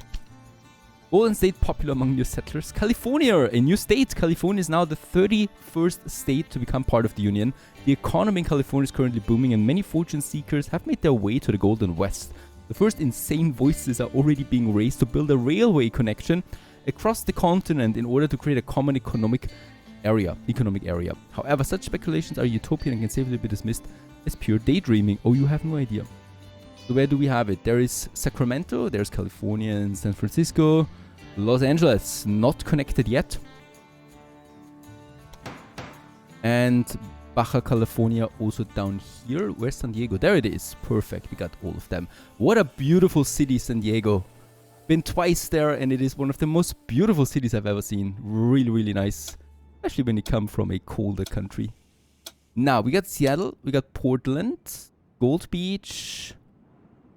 Golden State popular among new settlers. California, a new state. California is now the 31st state to become part of the Union. The economy in California is currently booming, and many fortune seekers have made their way to the Golden West. The first insane voices are already being raised to build a railway connection across the continent in order to create a common economic area. However, such speculations are utopian and can safely be dismissed as pure daydreaming. Oh, you have no idea. So where do we have it? There is Sacramento, there's California and San Francisco, Los Angeles, not connected yet. And Baja California also down here. Where's San Diego? There it is. Perfect. We got all of them. What a beautiful city, San Diego. Been twice there, and it is one of the most beautiful cities I've ever seen. Really, really nice. Especially when you come from a colder country. Now, we got Seattle, we got Portland, Gold Beach,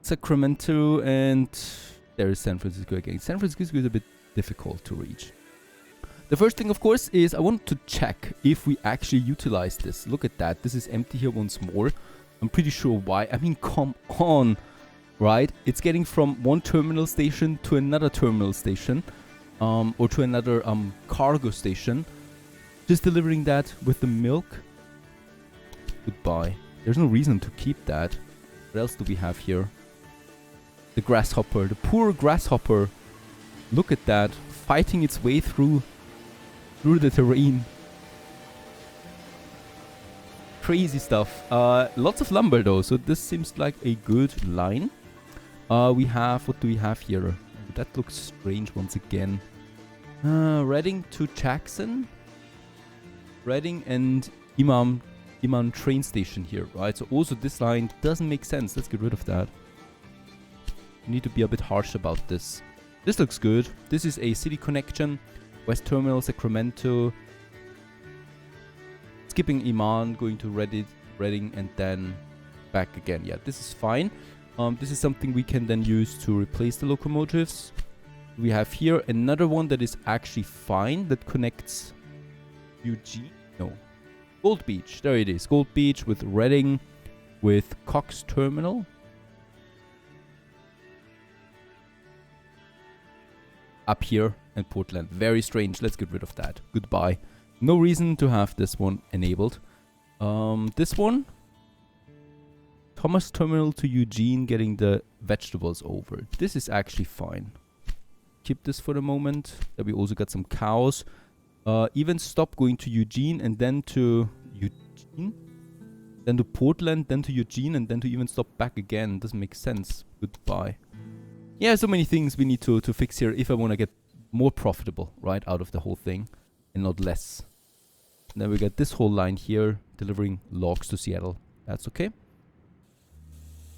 Sacramento, and there is San Francisco again. San Francisco is a bit difficult to reach. The first thing, of course, is I want to check if we actually utilize this. Look at that. This is empty here once more. I'm pretty sure why. I mean, come on. Right? It's getting from one terminal station to another terminal station. Or to another cargo station. Just delivering that with the milk. Goodbye. There's no reason to keep that. What else do we have here? The grasshopper. The poor grasshopper. Look at that. Fighting its way through the terrain. Crazy stuff. Lots of lumber though, so this seems like a good line. We have, what do we have here? That looks strange once again. Reading to Jackson. Reading and Imam train station here, right? So also this line doesn't make sense. Let's get rid of that. We need to be a bit harsh about this. This looks good. This is a city connection West Terminal, Sacramento. Skipping Iman, going to Reading, and then back again. Yeah, this is fine. This is something we can then use to replace the locomotives. We have here another one that is actually fine, that connects Eugene. No. Gold Beach. There it is. Gold Beach with Reading, with Cox Terminal. Up here, and Portland. Very strange. Let's get rid of that. Goodbye. No reason to have this one enabled. This one. Thomas Terminal to Eugene, getting the vegetables over. This is actually fine. Keep this for the moment. Then we also got some cows. Even stop going to Eugene and then to Eugene. Then to Portland, then to Eugene, and then to even stop back again. Doesn't make sense. Goodbye. Yeah, so many things we need to fix here if I want to get more profitable, right, out of the whole thing, and not less. And then we got this whole line here, delivering logs to Seattle. That's okay.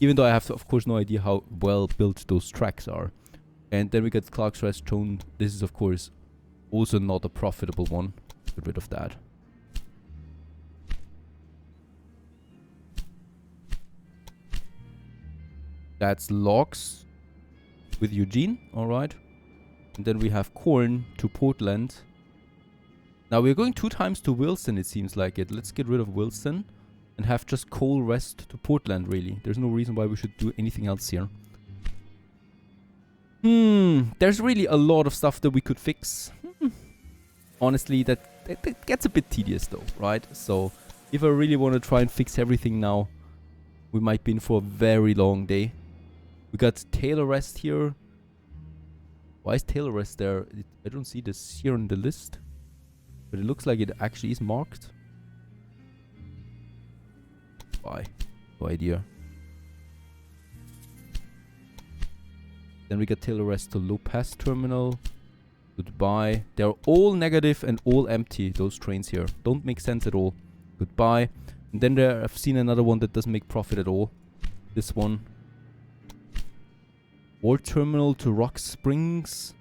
Even though I have, of course, no idea how well built those tracks are. And then we got Clark's Restaurant. This is, of course, also not a profitable one. Get rid of that. That's logs with Eugene, alright. And then we have corn to Portland. Now we're going 2 times to Wilson, it seems like it. Let's get rid of Wilson and have just coal rest to Portland, really. There's no reason why we should do anything else here. There's really a lot of stuff that we could fix. Honestly, that gets a bit tedious though, right? So if I really want to try and fix everything now, we might be in for a very long day. We got Taylor Rest here. Why is Taylor Rest there? I don't see this here on the list. But it looks like it actually is marked. Why? No idea. Then we got Taylor Rest to Low Pass Terminal. Goodbye. They're all negative and all empty, those trains here. Don't make sense at all. Goodbye. And then there, I've seen another one that doesn't make profit at all. This one. War Terminal to Rock Springs.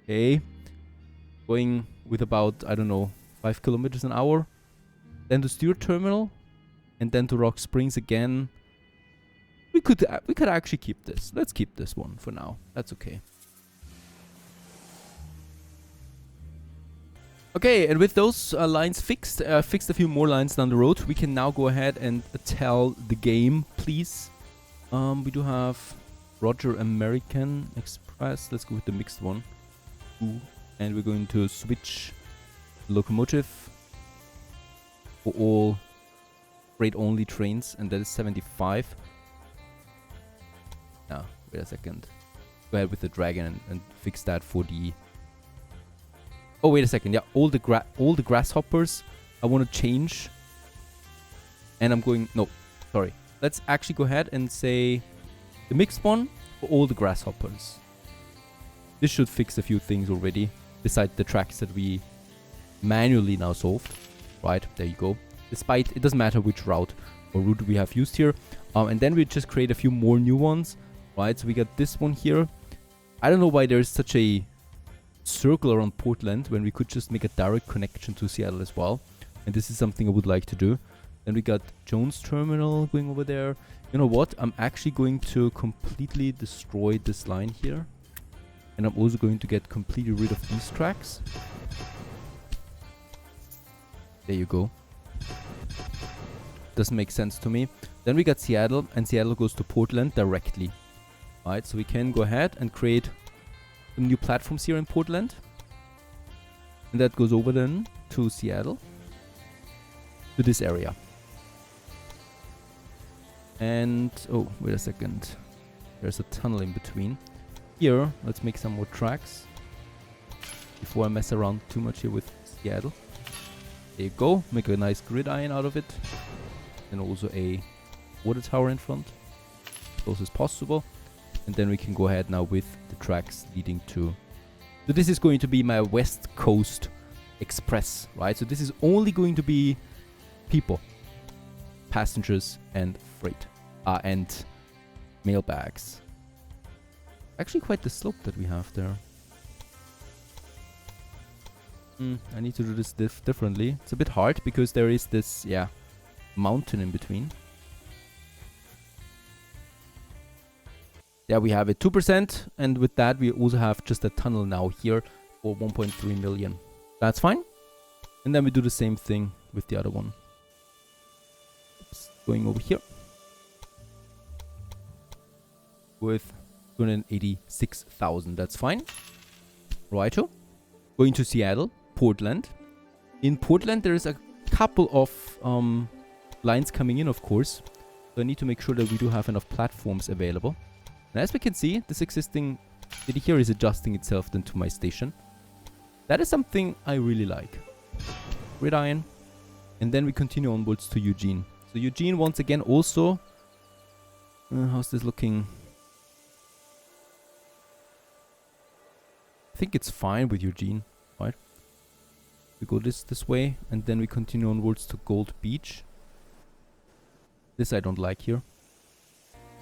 Okay. Going with about, I don't know, 5 kilometers an hour. Then to Stewart Terminal. And then to Rock Springs again. We could actually keep this. Let's keep this one for now. That's okay. Okay, and with those lines fixed a few more lines down the road, we can now go ahead and tell the game, please. We do have Roger American Express. Let's go with the mixed one. Ooh. And we're going to switch locomotive for all freight-only trains, and that is 75. Now, wait a second. Go ahead with the Dragon and fix that for the... Oh, wait a second. Yeah, all the grasshoppers I want to change. And I'm going... No, sorry. Let's actually go ahead and say the mixed one for all the grasshoppers. This should fix a few things already, besides the tracks that we manually now solved. Right, there you go. Despite, it doesn't matter which route or route we have used here. And then we just create a few more new ones. Right, so we got this one here. I don't know why there is such a circle around Portland when we could just make a direct connection to Seattle as well. And this is something I would like to do. Then we got Jones Terminal going over there. You know what? I'm actually going to completely destroy this line here. And I'm also going to get completely rid of these tracks. There you go. Doesn't make sense to me. Then we got Seattle, and Seattle goes to Portland directly. Alright, so we can go ahead and create some new platforms here in Portland. And that goes over then to Seattle. To this area. And, oh, wait a second. There's a tunnel in between. Here, let's make some more tracks. Before I mess around too much here with Seattle. There you go. Make a nice gridiron out of it. And also a water tower in front. Close as possible. And then we can go ahead now with the tracks leading to... So this is going to be my West Coast Express, right? So this is only going to be people, passengers, and freight. And mailbags. Actually quite the slope that we have there. I need to do this differently. It's a bit hard because there is this, yeah, mountain in between. There we have it, 2%. And with that, we also have just a tunnel now here for 1.3 million. That's fine. And then we do the same thing with the other one. Oops, going over here. With 286,000. That's fine. Righto. Going to Seattle. Portland. In Portland, there is a couple of lines coming in, of course. So I need to make sure that we do have enough platforms available. And as we can see, this existing city here is adjusting itself then to my station. That is something I really like. Gridiron. And then we continue onwards to Eugene. So Eugene, once again, also... how's this looking? I think it's fine with Eugene, right? We go this way, and then we continue onwards to Gold Beach. This I don't like here.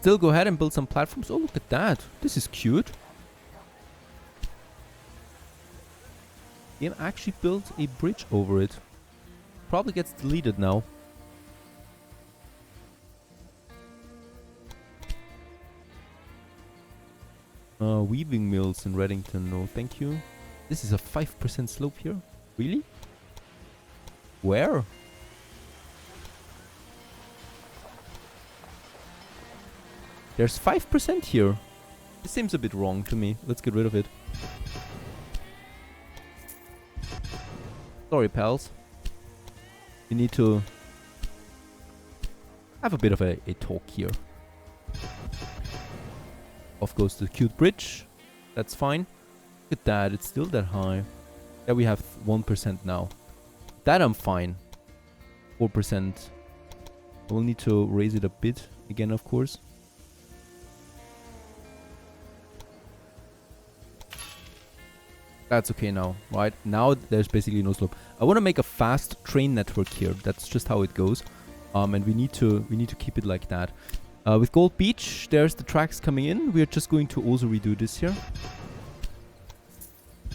Still go ahead and build some platforms. Oh, look at that. This is cute. Game actually built a bridge over it. Probably gets deleted now. Weaving mills in Reddington. No, thank you. This is a 5% slope here. Really? Where? There's 5% here. This seems a bit wrong to me. Let's get rid of it. Sorry, pals. We need to have a bit of a talk here. Off goes the cute bridge. That's fine. Look at that. It's still that high. Yeah, we have 1% now. That I'm fine. 4%. We'll need to raise it a bit again, of course. That's okay now, right? Now there's basically no slope. I want to make a fast train network here. That's just how it goes. And we need to keep it like that. With Gold Beach, there's the tracks coming in. We're just going to also redo this here.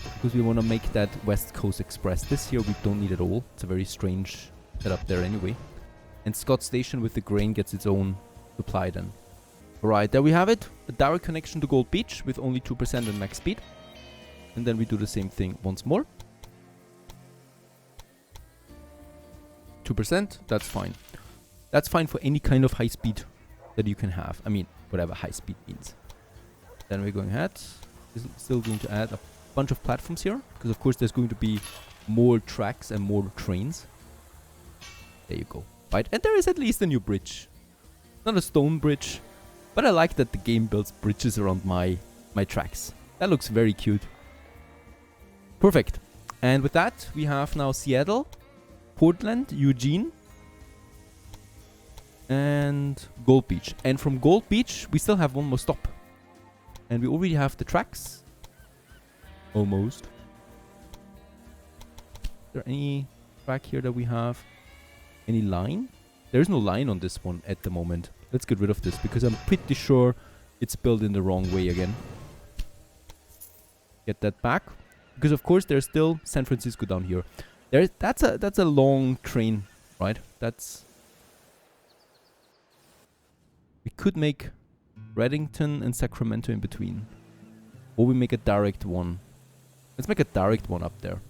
Because we want to make that West Coast Express. This here we don't need at all. It's a very strange setup there anyway. And Scott Station with the grain gets its own supply then. Alright, there we have it. A direct connection to Gold Beach with only 2% and max speed. And then we do the same thing once more. 2%, that's fine. That's fine for any kind of high speed that you can have. I mean, whatever high speed means. Then we're going ahead. Still going to add a bunch of platforms here. Because of course there's going to be more tracks and more trains. There you go. Right, and there is at least a new bridge. Not a stone bridge. But I like that the game builds bridges around my tracks. That looks very cute. Perfect. And with that, we have now Seattle, Portland, Eugene, and Gold Beach. And from Gold Beach, we still have one more stop. And we already have the tracks. Almost. Is there any track here that we have? Any line? There is no line on this one at the moment. Let's get rid of this because I'm pretty sure it's built in the wrong way again. Get that back. Because of course there's still San Francisco down here. That's a long train, right? We could make Reddington and Sacramento in between. Or we make a direct one. Let's make a direct one up there.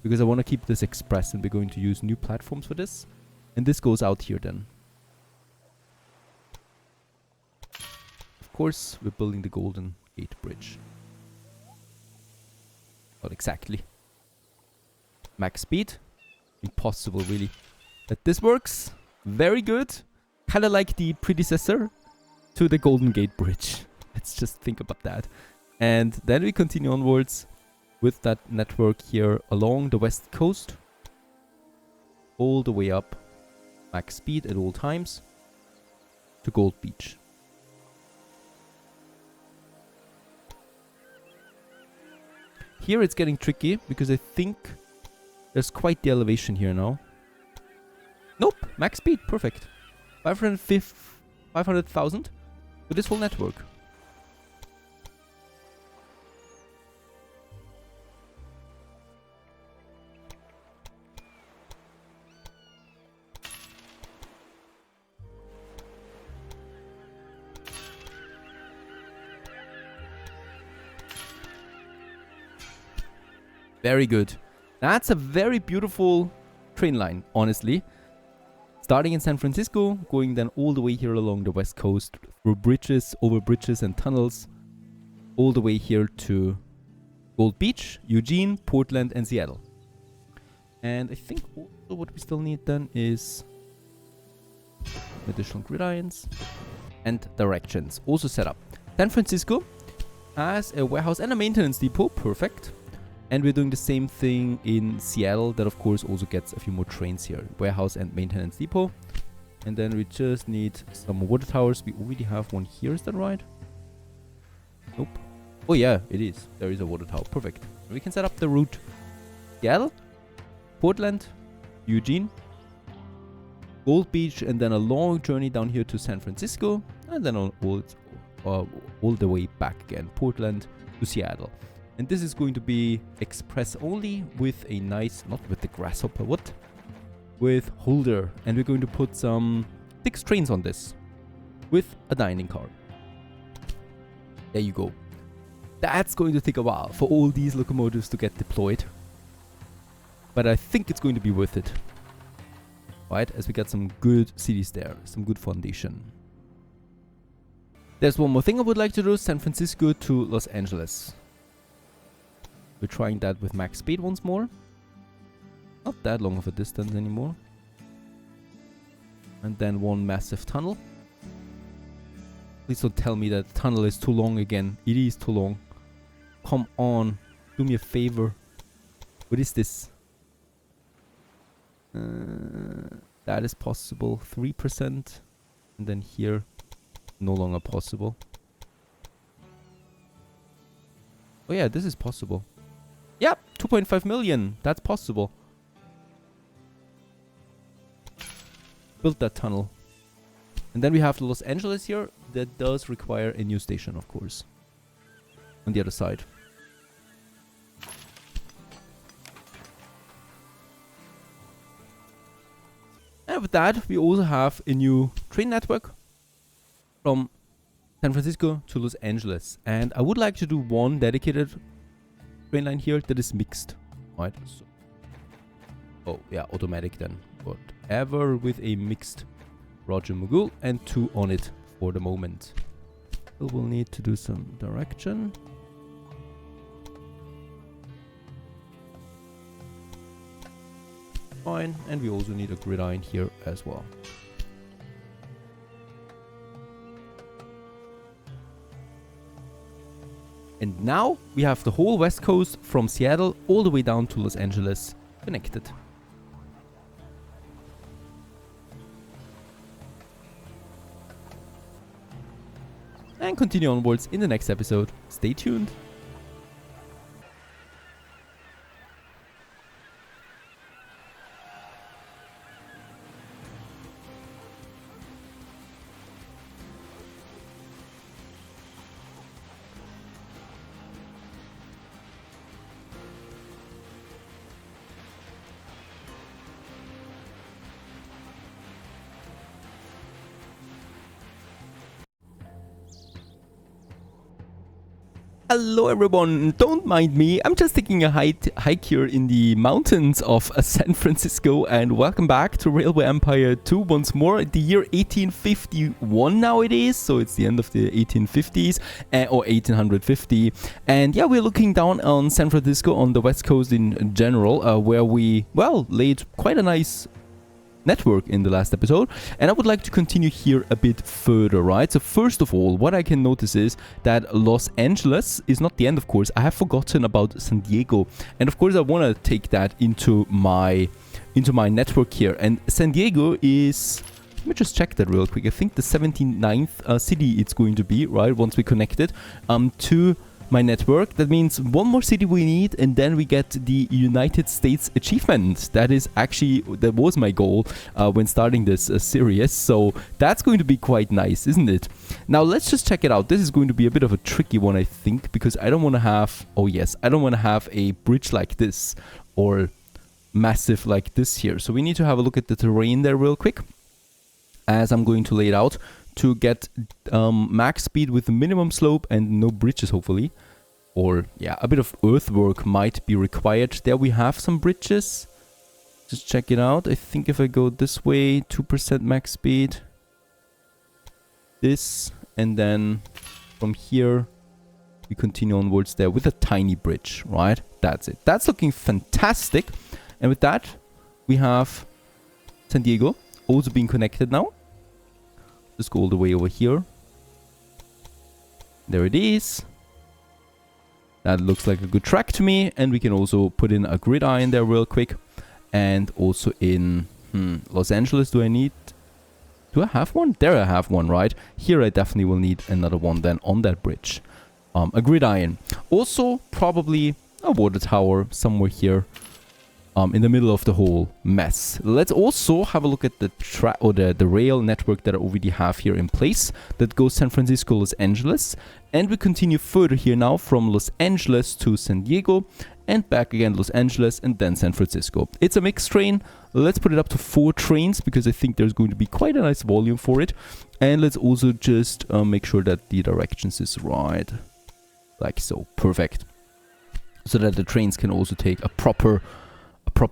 Because I want to keep this express and we're going to use new platforms for this. And this goes out here then. Of course, we're building the Golden Gate Bridge. Not exactly. Max speed. Impossible, really. But this works. Very good. Kind of like the predecessor to the Golden Gate Bridge. Let's just think about that. And then we continue onwards with that network here along the west coast. All the way up. Max speed at all times. To Gold Beach. Here it's getting tricky because I think there's quite the elevation here now. Nope, max speed, perfect. 500,000 for this whole network. Very good. That's a very beautiful train line, honestly. Starting in San Francisco, going then all the way here along the west coast, through bridges, over bridges and tunnels, all the way here to Gold Beach, Eugene, Portland, and Seattle. And I think also what we still need then is additional gridirons and directions also set up. San Francisco has a warehouse and a maintenance depot, perfect. And we're doing the same thing in Seattle, that of course also gets a few more trains here. Warehouse and maintenance depot. And then we just need some water towers. We already have one here, is that right? Nope. Oh yeah, it is. There is a water tower, perfect. We can set up the route. Seattle, Portland, Eugene, Gold Beach, and then a long journey down here to San Francisco. And then all the way back again, Portland to Seattle. And this is going to be express only with a nice, not with the grasshopper, what? With holder. And we're going to put some 6 trains on this with a dining car. There you go. That's going to take a while for all these locomotives to get deployed. But I think it's going to be worth it. Right, as we got some good cities there, some good foundation. There's one more thing I would like to do, San Francisco to Los Angeles. We're trying that with max speed once more. Not that long of a distance anymore. And then one massive tunnel. Please don't tell me that tunnel is too long again. It is too long. Come on. Do me a favor. What is this? That is possible. 3%. And then here, no longer possible. Oh yeah, this is possible. Yep, 2.5 million. That's possible. Build that tunnel. And then we have Los Angeles here. That does require a new station, of course. On the other side. And with that, we also have a new train network from San Francisco to Los Angeles. And I would like to do one dedicated train line here that is mixed. Right? So, oh, yeah, automatic then. Whatever with a mixed Roger Mogul and 2 on it for the moment. So we'll need to do some direction. Fine, and we also need a gridiron here as well. And now we have the whole west coast from Seattle all the way down to Los Angeles connected. And continue onwards in the next episode. Stay tuned. Hello everyone, don't mind me, I'm just taking a hike here in the mountains of San Francisco, and welcome back to Railway Empire 2 once more. The year 1851 now it is, so it's the end of the 1850s, or 1850. And yeah, we're looking down on San Francisco on the west coast in general, where we, well, laid quite a nice network in the last episode, and I would like to continue here a bit further, right? So first of all, what I can notice is that Los Angeles is not the end, of course. I have forgotten about San Diego, and of course I want to take that into my network here. And San Diego is, let me just check that real quick. I think the 79th city it's going to be, right, once we connect it to my network. That means one more city we need, and then we get the United States achievement. That was my goal when starting this series, so that's going to be quite nice, isn't it? Now let's just check it out. This is going to be a bit of a tricky one, I think, because I don't want to have, oh yes, I don't want to have a bridge like this or massive like this here. So we need to have a look at the terrain there real quick, as I'm going to lay it out, to get max speed with the minimum slope and no bridges, hopefully. or yeah, a bit of earthwork might be required. There we have some bridges. Just check it out. I think if I go this way, 2% max speed. This, and then from here, we continue onwards there with a tiny bridge, right? That's it. That's looking fantastic. And with that, we have San Diego also being connected now. Just go all the way over here. There it is. That looks like a good track to me. And we can also put in a gridiron there real quick. And also in Los Angeles, do I have one? There I have one, right? Here I definitely will need another one then on that bridge. A gridiron. Also probably a water tower somewhere here. In the middle of the whole mess. Let's also have a look at the the rail network that I already have here in place. That goes San Francisco, Los Angeles. And we continue further here now from Los Angeles to San Diego. And back again Los Angeles and then San Francisco. It's a mixed train. Let's put it up to 4 trains because I think there's going to be quite a nice volume for it. And let's also just make sure that the directions is right. Like so. Perfect. So that the trains can also take a proper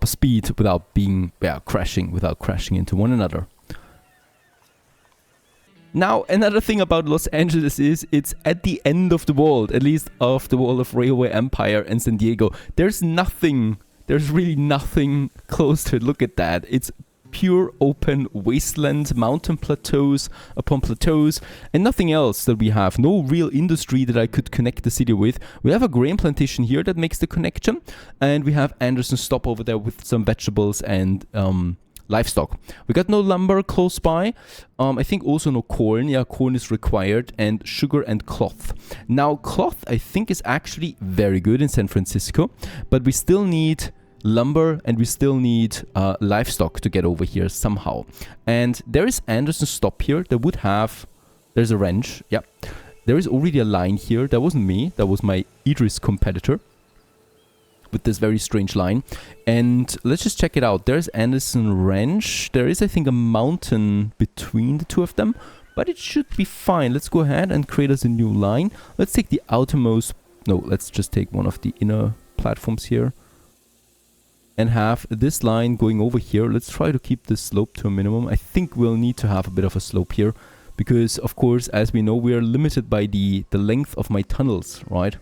speed without being crashing into one another. Now, another thing about Los Angeles is it's at the end of the world, at least of the wall of Railway Empire and San Diego. There's really nothing close to it. Look at that. It's pure open wasteland, mountain plateaus upon plateaus, and nothing else that we have. No real industry that I could connect the city with. We have a grain plantation here that makes the connection, and we have Anderson Stop over there with some vegetables and livestock. We got no lumber close by. I think also no corn. Yeah, corn is required, and sugar and cloth. Now, cloth I think is actually very good in San Francisco, but we still need lumber and we still need livestock to get over here somehow. And there is Anderson Stop here that would have... There's a wrench. Yeah. There is already a line here. That wasn't me. That was my Idris competitor with this very strange line. And let's just check it out. There's Anderson Wrench. There is, I think, a mountain between the two of them, but it should be fine. Let's go ahead and create us a new line. Let's take the outermost... No, let's just take one of the inner platforms here and have this line going over here. Let's try to keep the slope to a minimum. I think we'll need to have a bit of a slope here because, of course, as we know, we are limited by the length of my tunnels, right?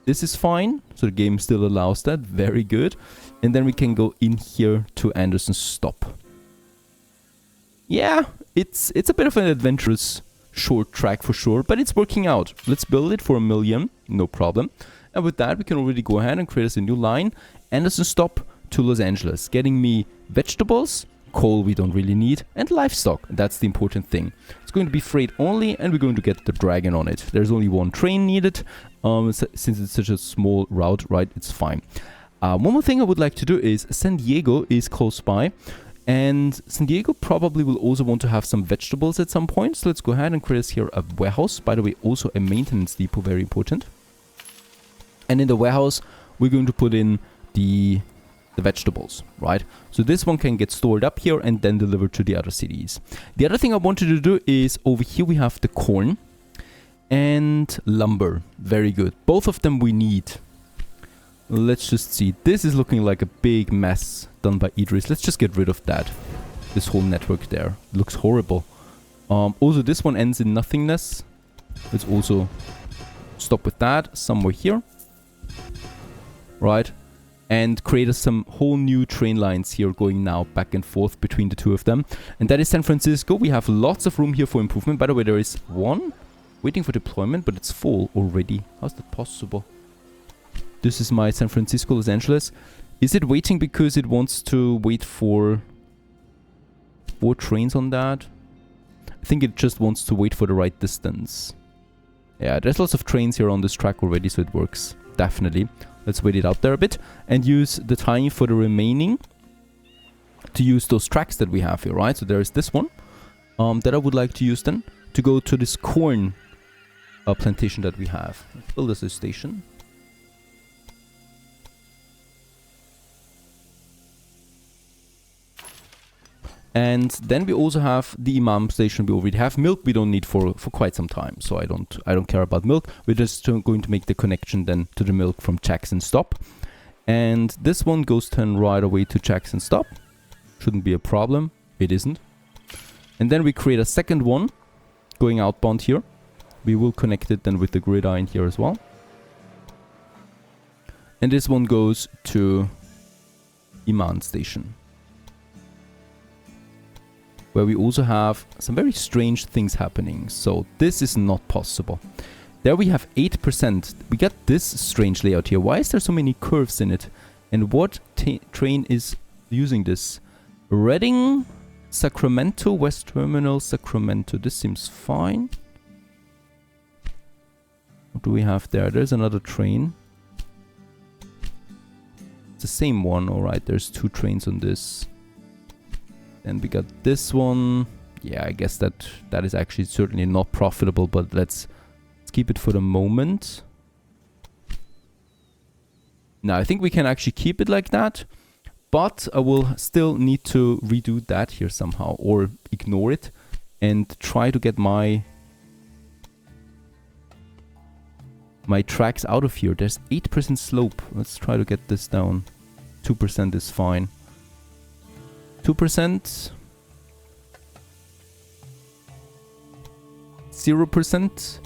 This is fine, so the game still allows that. Very good. And then we can go in here to Anderson Stop. Yeah, it's a bit of an adventurous short track for sure, but it's working out. Let's build it for 1 million, no problem. And with that, we can already go ahead and create us a new line. Anderson Stop to Los Angeles, getting me vegetables, coal we don't really need, and livestock. That's the important thing. It's going to be freight only, and we're going to get the dragon on it. There's only 1 train needed, since it's such a small route, right? It's fine. One more thing I would like to do is San Diego is close by, and San Diego probably will also want to have some vegetables at some point. So let's go ahead and create us here a warehouse. By the way, also a maintenance depot, very important. And in the warehouse, we're going to put in the vegetables, right? So this one can get stored up here and then delivered to the other cities. The other thing I wanted to do is over here we have the corn and lumber. Very good. Both of them we need. Let's just see. This is looking like a big mess done by Idris. Let's just get rid of that. This whole network there. Looks horrible. Also, this one ends in nothingness. Let's also stop with that somewhere here. Right? And create us some whole new train lines here going now back and forth between the two of them. And that is San Francisco. We have lots of room here for improvement. By the way, there is one waiting for deployment, but it's full already. How's that possible? This is my San Francisco, Los Angeles. Is it waiting because it wants to wait for 4 trains on that? I think it just wants to wait for the right distance. Yeah, there's lots of trains here on this track already, so it works. Definitely. Let's wait it out there a bit and use the time for the remaining to use those tracks that we have here, right? So there is this one that I would like to use then to go to this corn plantation that we have. Let's build us a station. And then we also have the Imam station. We already have milk. We don't need for quite some time, so I don't care about milk. We're just going to make the connection then to the milk from Jackson Stop. And this one goes then right away to Jackson Stop. Shouldn't be a problem. It isn't. And then we create a second one going outbound here. We will connect it then with the gridiron here as well. And this one goes to Iman station, where we also have some very strange things happening. So this is not possible. There we have 8%. We got this strange layout here. Why is there so many curves in it? And what train is using this? Reading, Sacramento, West Terminal, Sacramento. This seems fine. What do we have there? There's another train. It's the same one. Alright, there's 2 trains on this. And we got this one. Yeah, I guess that is actually certainly not profitable, but let's keep it for the moment. Now, I think we can actually keep it like that, but I will still need to redo that here somehow, or ignore it and try to get my tracks out of here. There's 8% slope. Let's try to get this down. 2% is fine. 2%. 0%.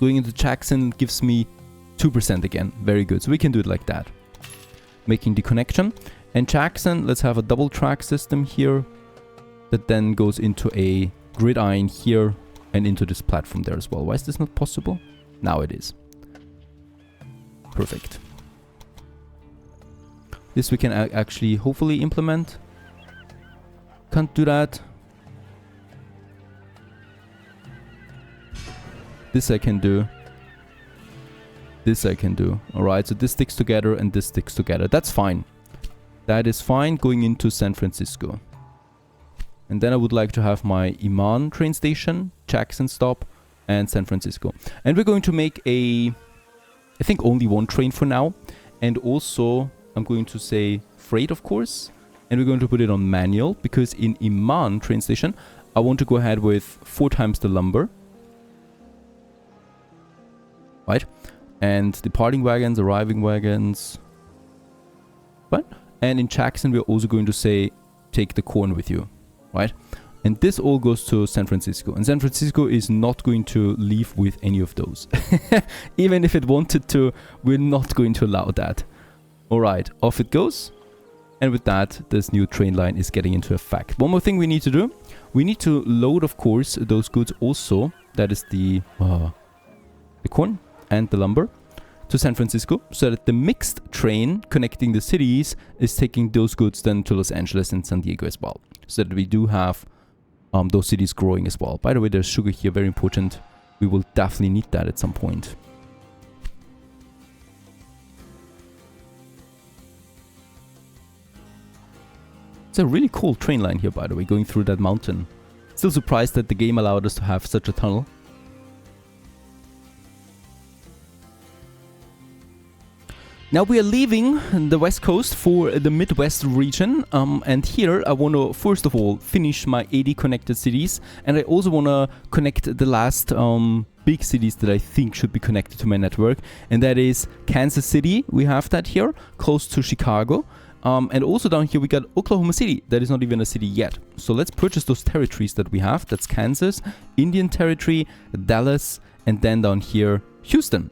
Going into Jackson gives me 2% again. Very good. So we can do it like that. Making the connection. And Jackson, let's have a double track system here that then goes into a gridiron here and into this platform there as well. Why is this not possible? Now it is. Perfect. This we can actually hopefully implement. Can't do that. This I can do. This I can do. Alright, so this sticks together and this sticks together. That's fine. That is fine going into San Francisco. And then I would like to have my Iman train station, Jackson Stop, and San Francisco. And we're going to make I think only one train for now. And also, I'm going to say freight, of course. And we're going to put it on manual, because in Iman train station, I want to go ahead with 4 times the lumber. Right? And departing wagons, arriving wagons. Right? And in Jackson, we're also going to say, take the corn with you. Right? And this all goes to San Francisco. And San Francisco is not going to leave with any of those. Even if it wanted to, we're not going to allow that. Alright, off it goes. And with that, this new train line is getting into effect. One more thing we need to do. We need to load, of course, those goods also. That is the corn and the lumber to San Francisco, so that the mixed train connecting the cities is taking those goods then to Los Angeles and San Diego as well. So that we do have those cities growing as well. By the way, there's sugar here, very important. We will definitely need that at some point. It's a really cool train line here, by the way, going through that mountain. Still surprised that the game allowed us to have such a tunnel. Now we are leaving the west coast for the Midwest region, and here I want to first of all finish my 80 connected cities, and I also want to connect the last big cities that I think should be connected to my network, and that is Kansas City. We have that here, close to Chicago, and also down here we got Oklahoma City. That is not even a city yet. So let's purchase those territories that we have. That's Kansas, Indian Territory, Dallas, and then down here Houston.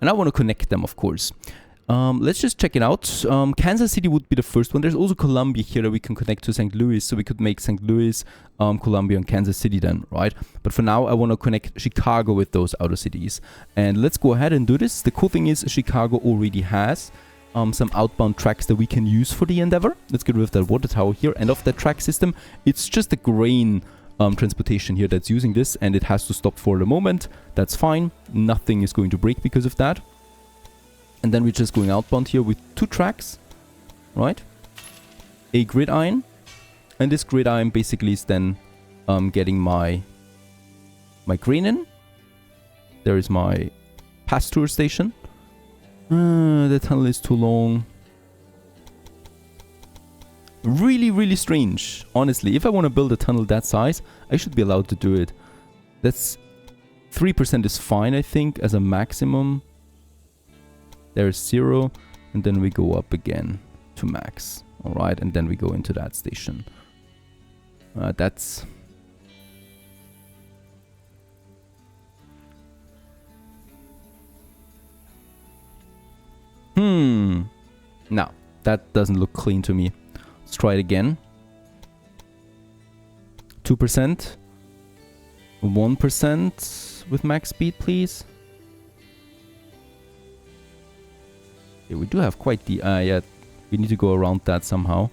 And I want to connect them, of course. Let's just check it out. Kansas City would be the first one. There's also Columbia here that we can connect to St. Louis, so we could make St. Louis, Columbia, and Kansas City then, right? But for now, I want to connect Chicago with those outer cities. And let's go ahead and do this. The cool thing is Chicago already has some outbound tracks that we can use for the endeavor. Let's get rid of that water tower here. And of that track system, it's just the grain transportation here that's using this, and it has to stop for the moment. That's fine. Nothing is going to break because of that. And then we're just going outbound here with 2 tracks, right? A gridiron. And this gridiron basically is then getting my grain in. There is my pasture station. The tunnel is too long. Really, really strange. Honestly, if I want to build a tunnel that size, I should be allowed to do it. That's 3% is fine, I think, as a maximum. There's 0, and then we go up again to max. Alright, and then we go into that station. That's... No, that doesn't look clean to me. Let's try it again. 2%. 1% with max speed, please. Yeah, we do have quite the... yeah, we need to go around that somehow.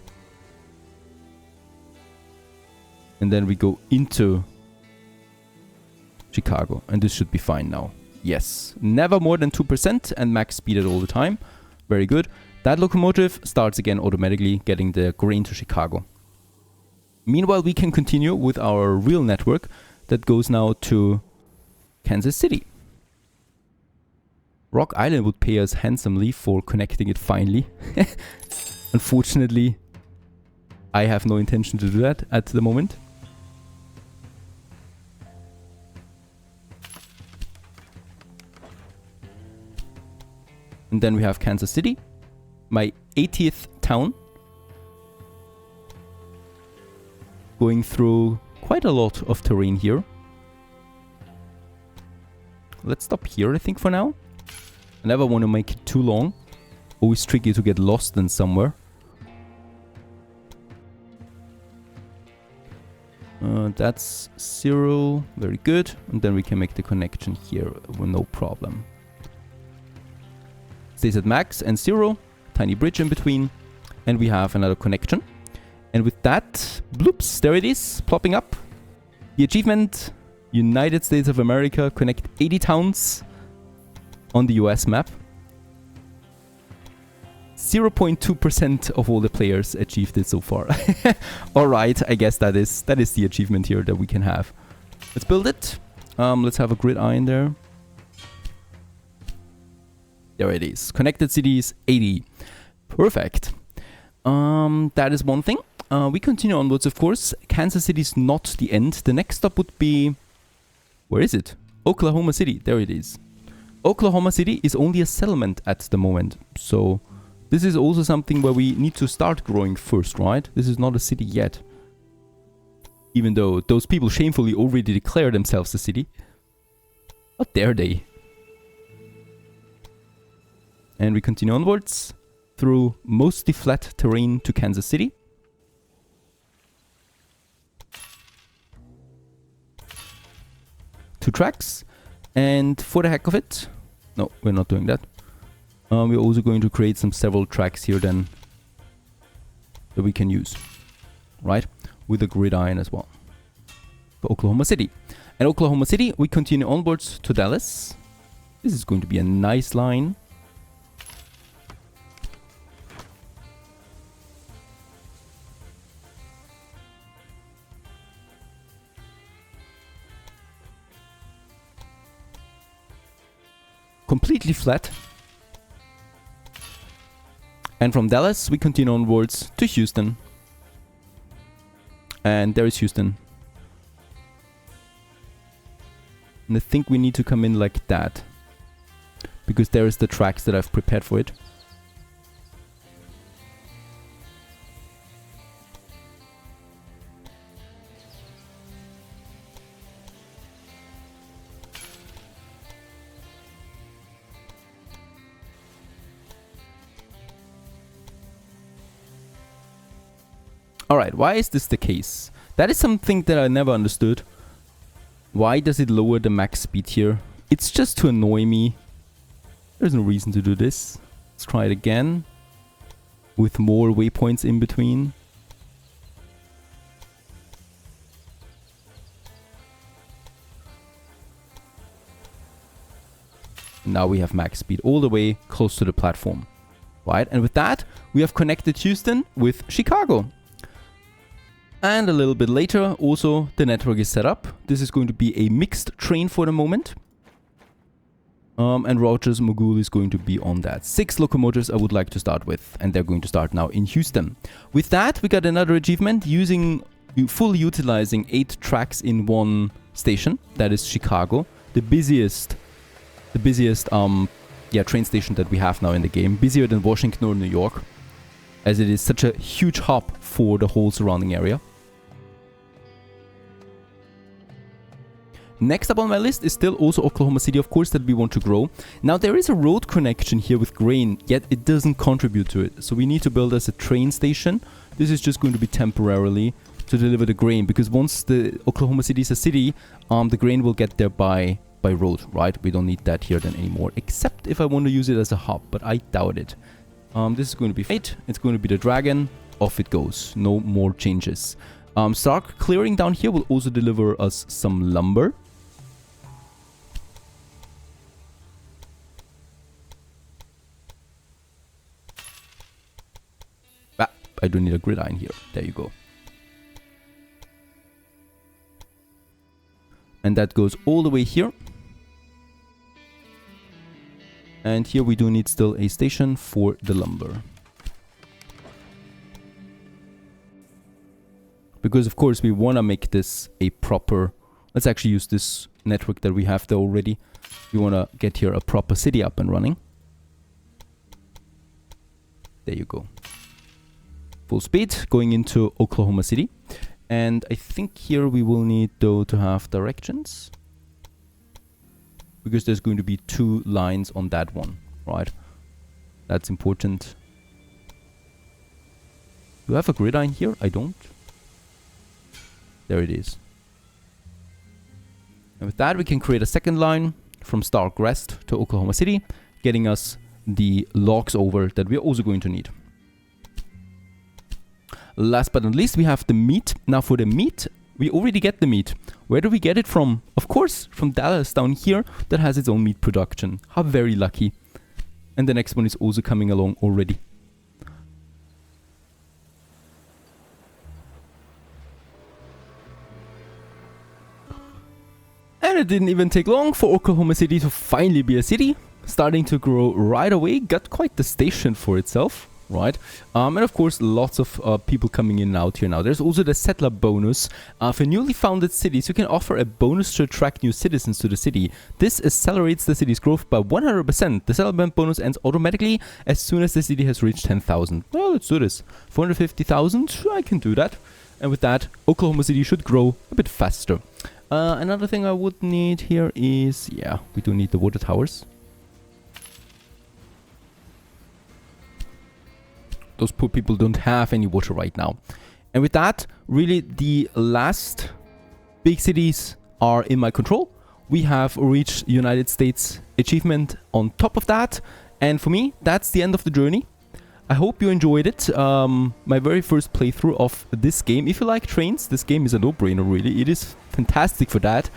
And then we go into Chicago. And this should be fine now. Yes. Never more than 2% and max speed it all the time. Very good. That locomotive starts again automatically getting the grain to Chicago. Meanwhile, we can continue with our real network that goes now to Kansas City. Rock Island would pay us handsomely for connecting it finally. Unfortunately, I have no intention to do that at the moment. And then we have Kansas City, my 80th town. Going through quite a lot of terrain here. Let's stop here, I think, for now. I never want to make it too long. Always tricky to get lost in somewhere. That's 0. Very good. And then we can make the connection here with no problem. Stays at max and 0. Tiny bridge in between. And we have another connection. And with that, bloops, there it is, plopping up. The achievement, United States of America, connect 80 towns on the US map. 0.2% of all the players achieved it so far. Alright, I guess that is the achievement here that we can have. Let's build it. Let's have a grid eye in there. There it is. Connected cities, 80. Perfect. That is one thing. We continue onwards, of course. Kansas City is not the end. The next stop would be... Where is it? Oklahoma City. There it is. Oklahoma City is only a settlement at the moment. So this is also something where we need to start growing first, right? This is not a city yet. Even though those people shamefully already declare themselves a city. How dare they? And we continue onwards through mostly flat terrain to Kansas City. Two tracks. And for the heck of it... No, we're not doing that. We're also going to create several tracks here then that we can use. Right? With a gridiron as well. For Oklahoma City. And Oklahoma City, we continue onwards to Dallas. This is going to be a nice line. Completely flat. And from Dallas, we continue onwards to Houston. And there is Houston. And I think we need to come in like that. Because there is the tracks that I've prepared for it. Alright, why is this the case? That is something that I never understood. Why does it lower the max speed here? It's just to annoy me. There's no reason to do this. Let's try it again. With more waypoints in between. Now we have max speed all the way close to the platform. Right, and with that, we have connected Houston with Chicago. And a little bit later, also, the network is set up. This is going to be a mixed train for the moment. And Rogers Mogul is going to be on that. 6 locomotives I would like to start with, and they're going to start now in Houston. With that, we got another achievement fully utilizing 8 tracks in one station. That is Chicago, the busiest train station that we have now in the game, busier than Washington or New York, as it is such a huge hub for the whole surrounding area. Next up on my list is still also Oklahoma City, of course, that we want to grow. Now, there is a road connection here with grain, yet it doesn't contribute to it. So we need to build us a train station. This is just going to be temporarily to deliver the grain, because once the Oklahoma City is a city, the grain will get there by road, right? We don't need that here then anymore, except if I want to use it as a hub, but I doubt it. This is going to be fate. It's going to be the dragon. Off it goes. No more changes. Start clearing down here will also deliver us some lumber. I don't need a gridiron here. There you go. And that goes all the way here. And here we do need still a station for the lumber. Because of course we want to make this a proper... Let's actually use this network that we have there already. We want to get here a proper city up and running. There you go. Full speed going into Oklahoma City. And I think here we will need though to have directions, because there's going to be 2 lines on that one, right? That's important. Do I have a gridiron here? I don't. There it is. And with that we can create a second line from Stark Rest to Oklahoma City, getting us the logs over that we're also going to need. Last but not least, we have the meat. Now for the meat, we already get the meat. Where do we get it from? Of course, from Dallas down here, that has its own meat production. How very lucky. And the next one is also coming along already. And it didn't even take long for Oklahoma City to finally be a city. Starting to grow right away, got quite the station for itself. Right, and of course lots of people coming in and out here now. There's also the settler bonus. For newly founded cities, you can offer a bonus to attract new citizens to the city. This accelerates the city's growth by 100%. The settlement bonus ends automatically as soon as the city has reached 10,000. Well, let's do this. 450,000, I can do that. And with that, Oklahoma City should grow a bit faster. Another thing I would need here is, yeah, we do need the water towers. Those poor people don't have any water right now. And with that, really the last big cities are in my control. We have reached United States achievement on top of that. And for me, that's the end of the journey. I hope you enjoyed it. My very first playthrough of this game. If you like trains, this game is a no-brainer really. It is fantastic for that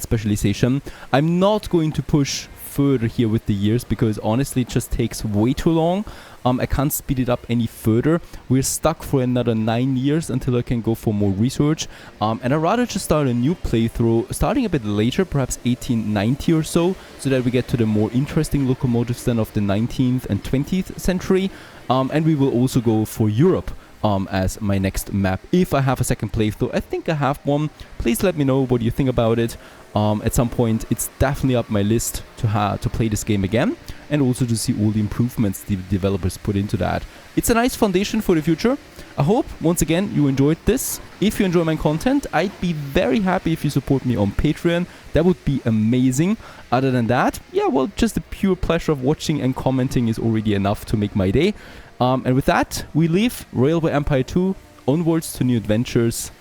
specialization. I'm not going to push further here with the years, because honestly it just takes way too long. I can't speed it up any further. We're stuck for another 9 years until I can go for more research, and I'd rather just start a new playthrough starting a bit later, perhaps 1890 or so that we get to the more interesting locomotives then of the 19th and 20th century, and we will also go for Europe as my next map if I have a second playthrough. I think I have one. Please let me know what you think about it. At some point it's definitely up my list to play this game again, and also to see all the improvements the developers put into that. It's a nice foundation for the future. I hope once again you enjoyed this. If you enjoy my content, I'd be very happy if you support me on Patreon. That would be amazing. Other than that, yeah, well, just the pure pleasure of watching and commenting is already enough to make my day. And with that, we leave Railway Empire 2 onwards to new adventures.